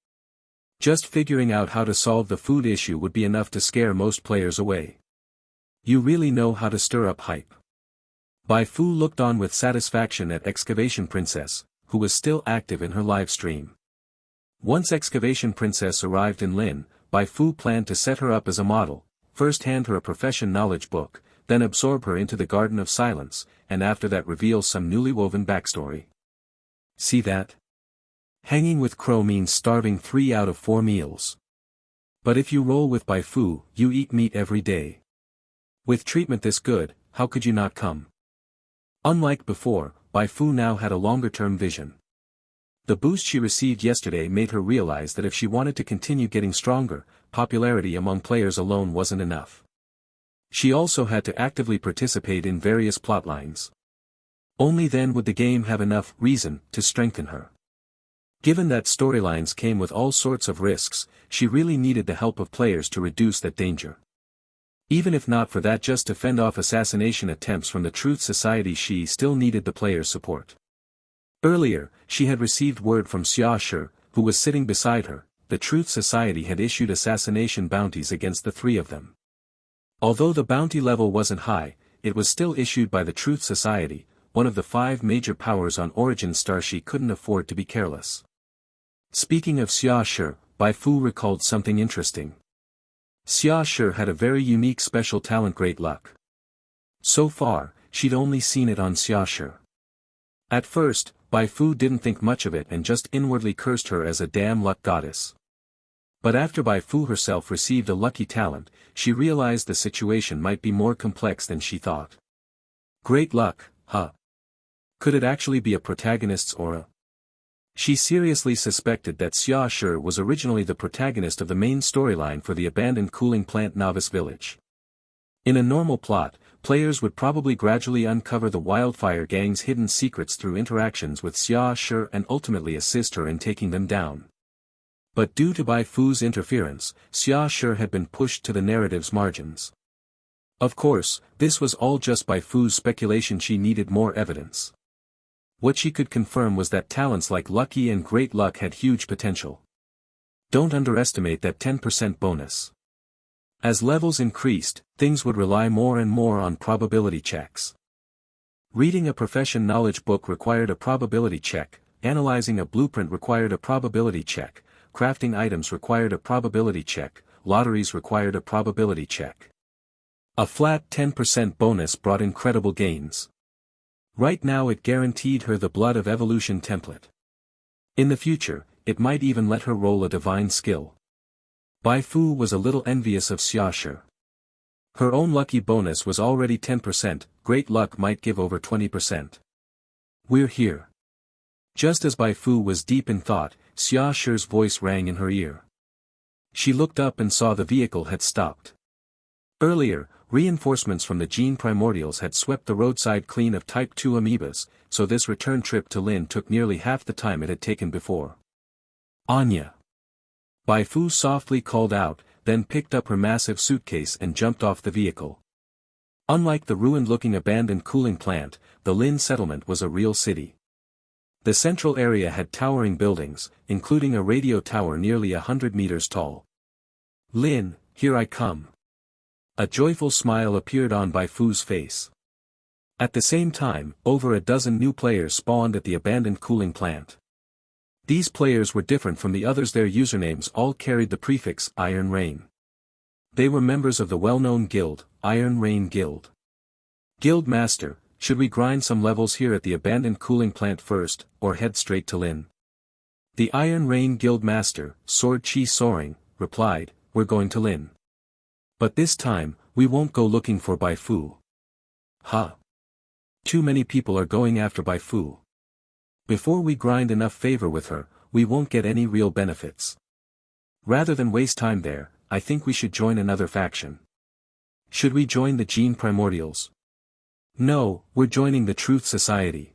A: Just figuring out how to solve the food issue would be enough to scare most players away. You really know how to stir up hype. Bai Fu looked on with satisfaction at Excavation Princess, who was still active in her live stream. Once Excavation Princess arrived in Lin, Bai Fu planned to set her up as a model, first hand her a profession knowledge book, then absorb her into the Garden of Silence, and after that reveal some newly woven backstory. See that? Hanging with Crow means starving 3 out of 4 meals. But if you roll with Bai Fu, you eat meat every day. With treatment this good, how could you not come? Unlike before, Bai Fu now had a longer-term vision. The boost she received yesterday made her realize that if she wanted to continue getting stronger, popularity among players alone wasn't enough. She also had to actively participate in various plotlines. Only then would the game have enough reason to strengthen her. Given that storylines came with all sorts of risks, she really needed the help of players to reduce that danger. Even if not for that, just to fend off assassination attempts from the Truth Society, she still needed the players' support. Earlier, she had received word from Xia Shi, who was sitting beside her. The Truth Society had issued assassination bounties against the three of them. Although the bounty level wasn't high, it was still issued by the Truth Society, one of the 5 major powers on Origin Star. She couldn't afford to be careless. Speaking of Xia Shi, Bai Fu recalled something interesting. Xia Shi had a very unique special talent, great luck. So far, she'd only seen it on Xia Shi. At first, Bai Fu didn't think much of it and just inwardly cursed her as a damn luck goddess. But after Bai Fu herself received a lucky talent, she realized the situation might be more complex than she thought. Great luck, huh? Could it actually be a protagonist's aura? She seriously suspected that Xia Shi was originally the protagonist of the main storyline for the abandoned cooling plant novice village. In a normal plot, players would probably gradually uncover the wildfire gang's hidden secrets through interactions with Xia Shi and ultimately assist her in taking them down. But due to Bai Fu's interference, Xia Shi had been pushed to the narrative's margins. Of course, this was all just Bai Fu's speculation. She needed more evidence. What she could confirm was that talents like Lucky and Great Luck had huge potential. Don't underestimate that 10% bonus. As levels increased, things would rely more and more on probability checks. Reading a profession knowledge book required a probability check, analyzing a blueprint required a probability check, crafting items required a probability check, lotteries required a probability check. A flat 10% bonus brought incredible gains. Right now it guaranteed her the Blood of Evolution template. In the future, it might even let her roll a divine skill. Bai Fu was a little envious of Xia Shi. Her own lucky bonus was already 10%, Great Luck might give over 20%. We're here. Just as Bai Fu was deep in thought, Xia Shi's voice rang in her ear. She looked up and saw the vehicle had stopped. Earlier, reinforcements from the gene primordials had swept the roadside clean of Type 2 amoebas, so this return trip to Lin took nearly half the time it had taken before. Anya. Bai Fu softly called out, then picked up her massive suitcase and jumped off the vehicle. Unlike the ruined-looking abandoned cooling plant, the Lin settlement was a real city. The central area had towering buildings, including a radio tower nearly 100 meters tall. Lin, here I come. A joyful smile appeared on Bai Fu's face. At the same time, over a dozen new players spawned at the abandoned cooling plant. These players were different from the others. Their usernames all carried the prefix Iron Rain. They were members of the well-known guild, Iron Rain Guild. Guild Master, should we grind some levels here at the abandoned cooling plant first, or head straight to Lin? The Iron Rain Guild Master, Sword Chi Soaring, replied, we're going to Lin. But this time, we won't go looking for Bai Fu. Huh. Too many people are going after Bai Fu. Before we grind enough favor with her, we won't get any real benefits. Rather than waste time there, I think we should join another faction. Should we join the Gene Primordials? No, we're joining the Truth Society.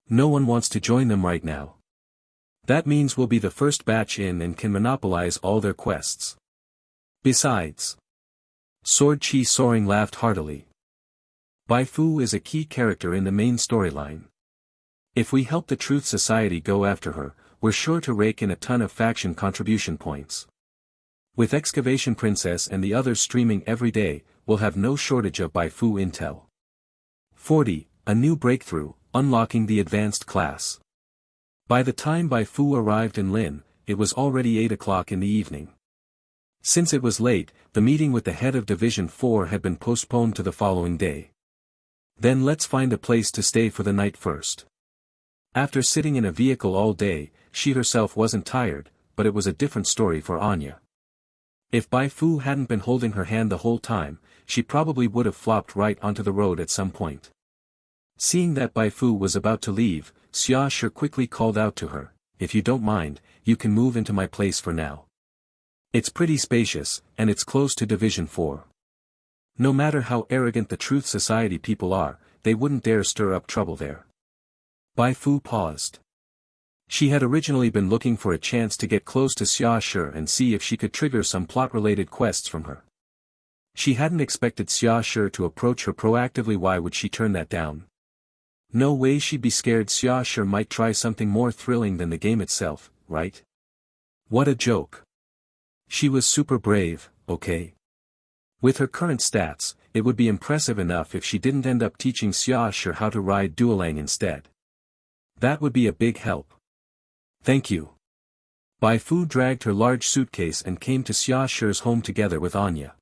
A: No one wants to join them right now. That means we'll be the first batch in and can monopolize all their quests. Besides, Sword Chi Soaring laughed heartily. Bai Fu is a key character in the main storyline. If we help the Truth Society go after her, we're sure to rake in a ton of faction contribution points. With Excavation Princess and the others streaming every day, we'll have no shortage of Bai Fu intel. 40. A new breakthrough, unlocking the advanced class. By the time Bai Fu arrived in Lin, it was already 8 o'clock in the evening. Since it was late, the meeting with the head of Division 4 had been postponed to the following day. Then let's find a place to stay for the night first. After sitting in a vehicle all day, she herself wasn't tired, but it was a different story for Anya. If Bai Fu hadn't been holding her hand the whole time, she probably would have flopped right onto the road at some point. Seeing that Bai Fu was about to leave, Xia Shi quickly called out to her, "If you don't mind, you can move into my place for now. It's pretty spacious, and it's close to Division 4. No matter how arrogant the Truth Society people are, they wouldn't dare stir up trouble there." Bai Fu paused. She had originally been looking for a chance to get close to Xia Shi and see if she could trigger some plot-related quests from her. She hadn't expected Xia Shi to approach her proactively. Why would she turn that down? No way, she'd be scared Xia Shi might try something more thrilling than the game itself, right? What a joke. She was super brave, okay? With her current stats, it would be impressive enough if she didn't end up teaching Xia Shi how to ride Duolang instead. That would be a big help. Thank you. Bai Fu dragged her large suitcase and came to Xia Shi's home together with Anya.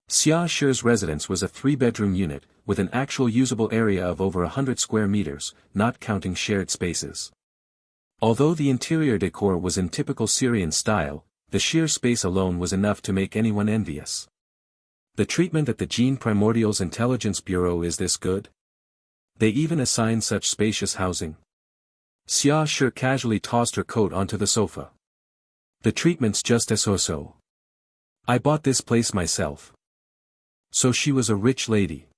A: Xia Shi's residence was a 3-bedroom unit, with an actual usable area of over 100 square meters, not counting shared spaces. Although the interior decor was in typical Syrian style, the sheer space alone was enough to make anyone envious. The treatment at the Gene Primordials Intelligence Bureau is this good? They even assign such spacious housing. Xia Shi casually tossed her coat onto the sofa. The treatment's just as so. I bought this place myself. So she was a rich lady.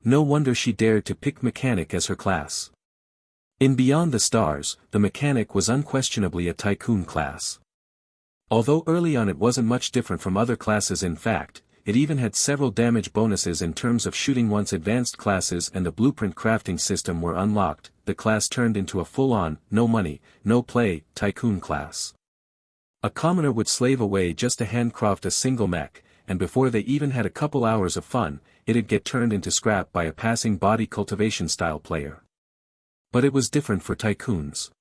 A: No wonder she dared to pick mechanic as her class. In Beyond the Stars, the mechanic was unquestionably a tycoon class. Although early on it wasn't much different from other classes. In fact, it even had several damage bonuses in terms of shooting. Once advanced classes and the blueprint crafting system were unlocked, the class turned into a full-on, no money, no play, tycoon class. A commoner would slave away just to handcraft a single mech, and before they even had a couple hours of fun, it'd get turned into scrap by a passing body cultivation style player. But it was different for tycoons.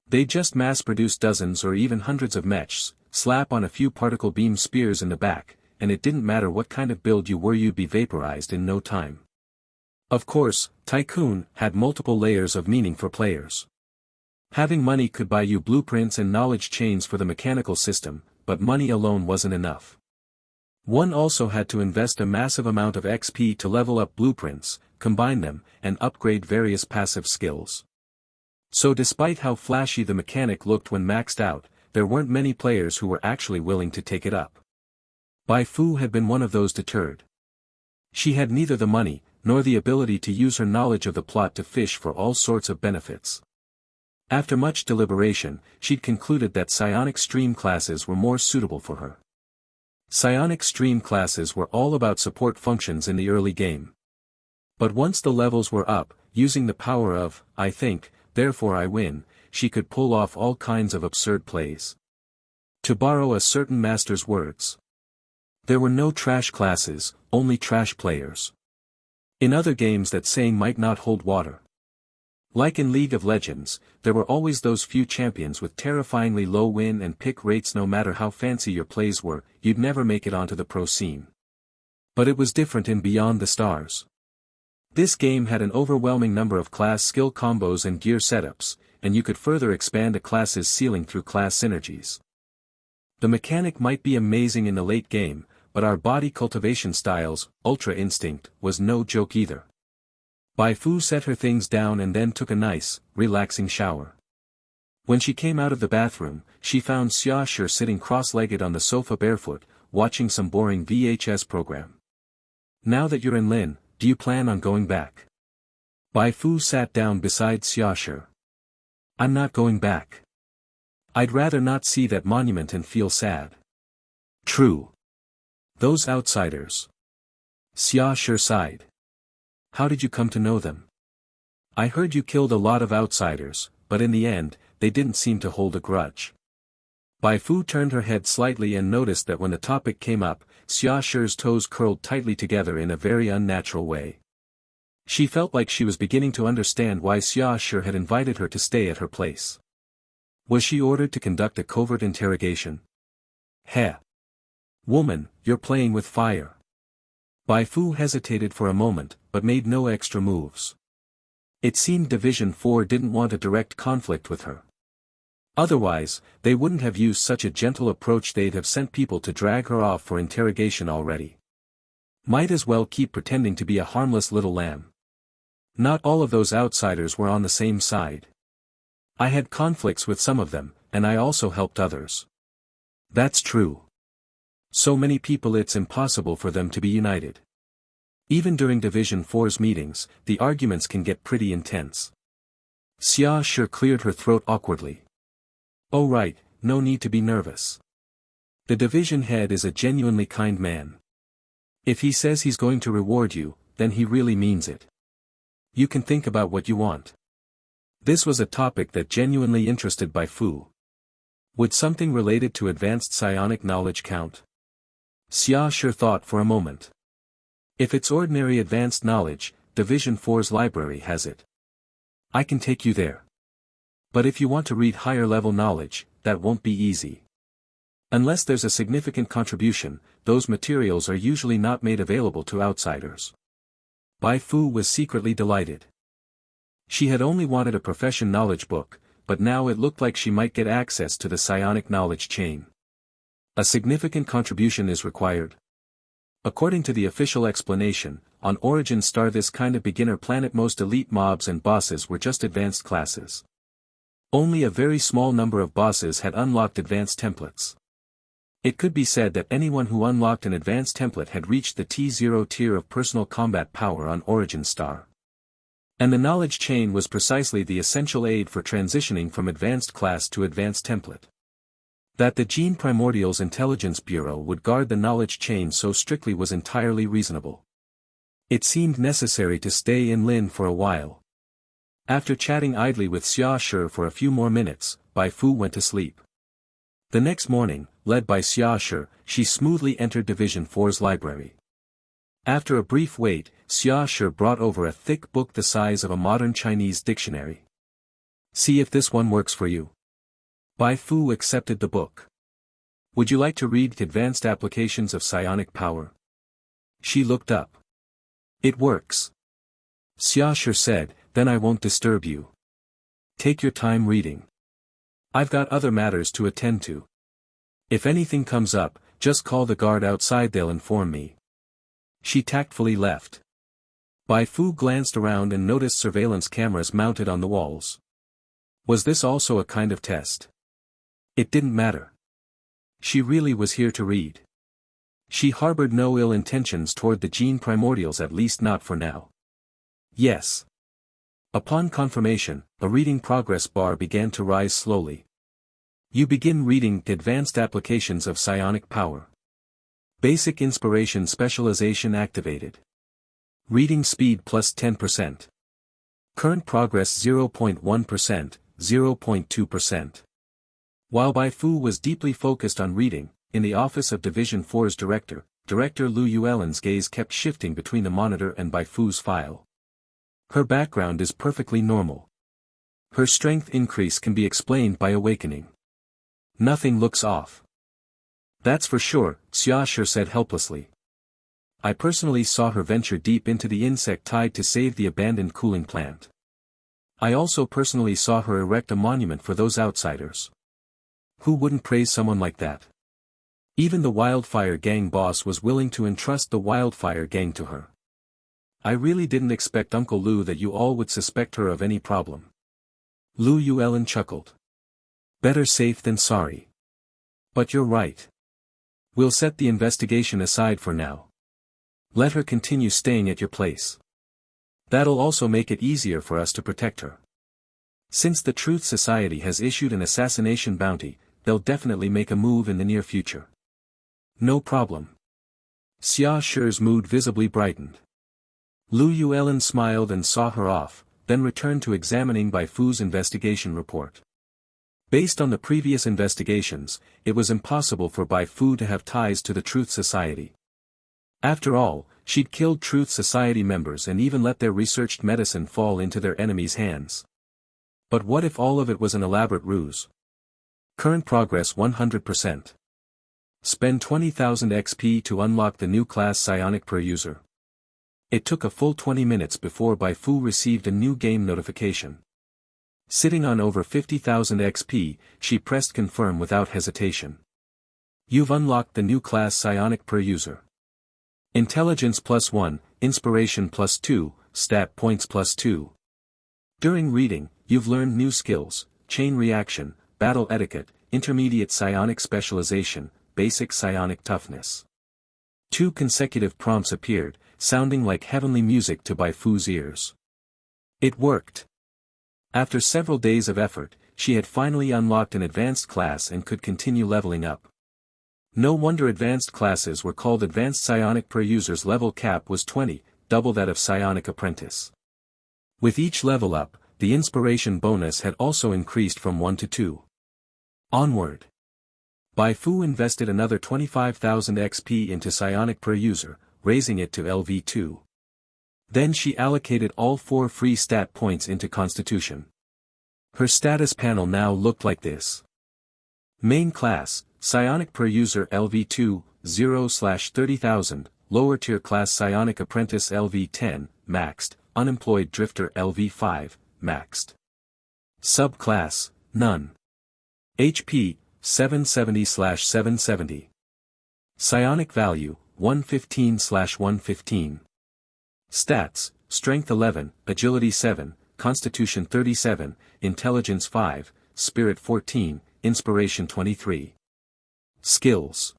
A: They just mass-produce dozens or even hundreds of mechs, slap on a few particle beam spears in the back, and it didn't matter what kind of build you were, you'd be vaporized in no time. Of course, Tycoon had multiple layers of meaning for players. Having money could buy you blueprints and knowledge chains for the mechanical system, but money alone wasn't enough. One also had to invest a massive amount of XP to level up blueprints, combine them, and upgrade various passive skills. So despite how flashy the mechanic looked when maxed out, there weren't many players who were actually willing to take it up. Bai Fu had been one of those deterred. She had neither the money, nor the ability to use her knowledge of the plot to fish for all sorts of benefits. After much deliberation, she'd concluded that psionic stream classes were more suitable for her. Psionic stream classes were all about support functions in the early game. But once the levels were up, using the power of, I think, therefore I win, she could pull off all kinds of absurd plays. To borrow a certain master's words, there were no trash classes, only trash players. In other games that saying might not hold water. Like in League of Legends, there were always those few champions with terrifyingly low win and pick rates. No matter how fancy your plays were, you'd never make it onto the pro scene. But it was different in Beyond the Stars. This game had an overwhelming number of class skill combos and gear setups, and you could further expand a class's ceiling through class synergies. The mechanic might be amazing in the late game, but our body cultivation styles, Ultra Instinct, was no joke either. Bai Fu set her things down and then took a nice, relaxing shower. When she came out of the bathroom, she found Xia Shi sitting cross-legged on the sofa barefoot, watching some boring VHS program. Now that you're in Lin, do you plan on going back? Bai Fu sat down beside Xia Shi. I'm not going back. I'd rather not see that monument and feel sad. True. Those outsiders. Xia Shi sighed. How did you come to know them? I heard you killed a lot of outsiders, but in the end, they didn't seem to hold a grudge. Bai Fu turned her head slightly and noticed that when the topic came up, Xia Shi's toes curled tightly together in a very unnatural way. She felt like she was beginning to understand why Xia Shi had invited her to stay at her place. Was she ordered to conduct a covert interrogation? Heh. Woman, you're playing with fire. Bai Fu hesitated for a moment, but made no extra moves. It seemed Division 4 didn't want a direct conflict with her. Otherwise, they wouldn't have used such a gentle approach, they'd have sent people to drag her off for interrogation already. Might as well keep pretending to be a harmless little lamb. Not all of those outsiders were on the same side. I had conflicts with some of them, and I also helped others. That's true. So many people, it's impossible for them to be united. Even during Division 4's meetings, the arguments can get pretty intense. Xia Shi cleared her throat awkwardly. Oh right, no need to be nervous. The division head is a genuinely kind man. If he says he's going to reward you, then he really means it. You can think about what you want. This was a topic that genuinely interested Bai Fu. Would something related to advanced psionic knowledge count? Xia Shi thought for a moment. If it's ordinary advanced knowledge, Division 4's library has it. I can take you there. But if you want to read higher level knowledge, that won't be easy. Unless there's a significant contribution, those materials are usually not made available to outsiders. Bai Fu was secretly delighted. She had only wanted a profession knowledge book, but now it looked like she might get access to the psionic knowledge chain. A significant contribution is required. According to the official explanation, on Origin Star this kind of beginner planet most elite mobs and bosses were just advanced classes. Only a very small number of bosses had unlocked advanced templates. It could be said that anyone who unlocked an advanced template had reached the T0 tier of personal combat power on Origin Star. And the knowledge chain was precisely the essential aid for transitioning from advanced class to advanced template. That the Gene Primordial's Intelligence Bureau would guard the knowledge chain so strictly was entirely reasonable. It seemed necessary to stay in Lin for a while. After chatting idly with Xia Shi for a few more minutes, Bai Fu went to sleep. The next morning, led by Xia Shi, she smoothly entered Division 4's library. After a brief wait, Xia Shi brought over a thick book the size of a modern Chinese dictionary. See if this one works for you. Bai Fu accepted the book. Would you like to read Advanced Applications of Psionic Power? She looked up. It works. Xia Shi said, then I won't disturb you. Take your time reading. I've got other matters to attend to. If anything comes up, just call the guard outside, they'll inform me. She tactfully left. Bai Fu glanced around and noticed surveillance cameras mounted on the walls. Was this also a kind of test? It didn't matter. She really was here to read. She harbored no ill intentions toward the Gene Primordials, at least not for now. Yes. Upon confirmation, a reading progress bar began to rise slowly. You begin reading Advanced Applications of Psionic Power. Basic Inspiration Specialization activated. Reading speed plus 10%. Current progress 0.1%, 0.2%. While Bai Fu was deeply focused on reading, in the office of Division 4's Director Lu Yuelin's gaze kept shifting between the monitor and Bai Fu's file. Her background is perfectly normal. Her strength increase can be explained by awakening. Nothing looks off. That's for sure, Xia Shi said helplessly. I personally saw her venture deep into the insect tied to save the abandoned cooling plant. I also personally saw her erect a monument for those outsiders. Who wouldn't praise someone like that? Even the Wildfire Gang boss was willing to entrust the Wildfire Gang to her. I really didn't expect Uncle Lu that you all would suspect her of any problem. Lu Yuelin chuckled. Better safe than sorry. But you're right. We'll set the investigation aside for now. Let her continue staying at your place. That'll also make it easier for us to protect her. Since the Truth Society has issued an assassination bounty, they'll definitely make a move in the near future. No problem. Xia Shi's mood visibly brightened. Lu Yuelin smiled and saw her off, then returned to examining Bai Fu's investigation report. Based on the previous investigations, it was impossible for Bai Fu to have ties to the Truth Society. After all, she'd killed Truth Society members and even let their researched medicine fall into their enemies' hands. But what if all of it was an elaborate ruse? Current progress 100%. Spend 20,000 XP to unlock the new class psionic per user. It took a full 20 minutes before Bai Fu received a new game notification. Sitting on over 50,000 XP, she pressed confirm without hesitation. You've unlocked the new class Psionic per user. Intelligence +1, Inspiration +2, Stat points +2. During reading, you've learned new skills: Chain Reaction, Battle Etiquette, Intermediate Psionic Specialization, Basic Psionic Toughness. 2 consecutive prompts appeared, sounding like heavenly music to Bai Fu's ears. It worked. After several days of effort, she had finally unlocked an advanced class and could continue leveling up. No wonder advanced classes were called Advanced Psionic per user's level cap was 20, double that of Psionic Apprentice. With each level up, the inspiration bonus had also increased from 1 to 2. Onward. Bai Fu invested another 25,000 XP into Psionic per user, raising it to LV2. Then she allocated all 4 free stat points into Constitution. Her status panel now looked like this. Main class, Psionic per user LV2, 0/30,000, lower tier class Psionic Apprentice LV10, maxed, unemployed drifter LV5, maxed. Subclass, none. HP, 770/770. Psionic value, 115/115. Stats, Strength 11, Agility 7, Constitution 37, Intelligence 5, Spirit 14, Inspiration 23. Skills.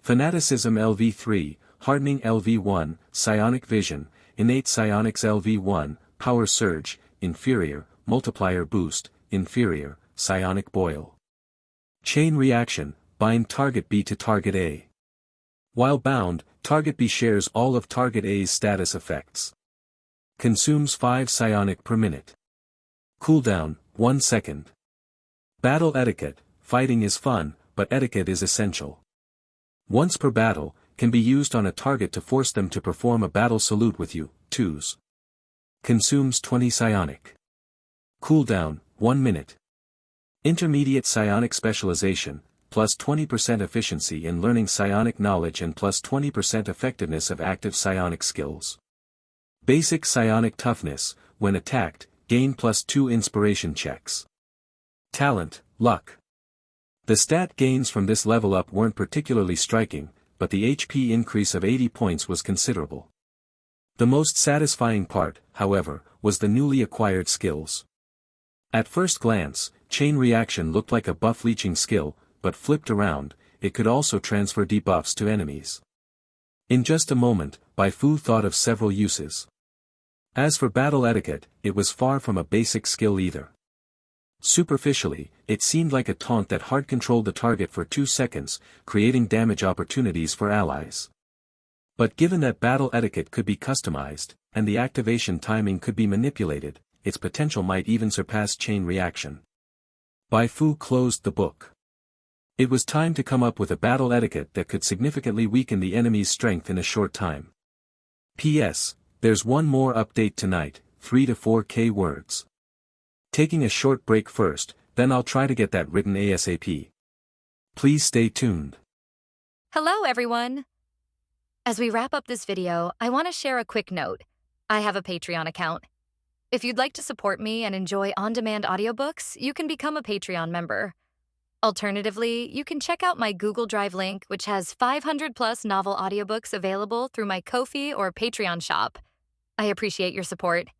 A: Fanaticism LV3, Hardening LV1, Psionic Vision, Innate Psionics LV1, Power Surge, Inferior, Multiplier Boost, Inferior, Psionic Boil. Chain Reaction, Bind Target B to Target A. While bound, Target B shares all of Target A's status effects. Consumes 5 psionic per minute. Cooldown, 1 second. Battle Etiquette, fighting is fun, but etiquette is essential. Once per battle, can be used on a target to force them to perform a battle salute with you, 2s. Consumes 20 psionic. Cooldown, 1 minute. Intermediate Psionic Specialization, plus 20% efficiency in learning psionic knowledge and plus 20% effectiveness of active psionic skills. Basic Psionic Toughness, when attacked, gain plus 2 inspiration checks. Talent, Luck. The stat gains from this level up weren't particularly striking, but the HP increase of 80 points was considerable. The most satisfying part, however, was the newly acquired skills. At first glance, Chain Reaction looked like a buff leeching skill, but flipped around, it could also transfer debuffs to enemies. In just a moment, Bai Fu thought of several uses. As for Battle Etiquette, it was far from a basic skill either. Superficially, it seemed like a taunt that hard-controlled the target for 2 seconds, creating damage opportunities for allies. But given that Battle Etiquette could be customized, and the activation timing could be manipulated, its potential might even surpass Chain Reaction. Bai Fu closed the book. It was time to come up with a Battle Etiquette that could significantly weaken the enemy's strength in a short time. P.S. There's one more update tonight, 3 to 4K words. Taking a short break first, then I'll try to get that written ASAP. Please stay tuned.
C: Hello everyone! As we wrap up this video, I want to share a quick note. I have a Patreon account. If you'd like to support me and enjoy on-demand audiobooks, you can become a Patreon member. Alternatively, you can check out my Google Drive link, which has 500+ novel audiobooks available through my Ko-fi or Patreon shop. I appreciate your support.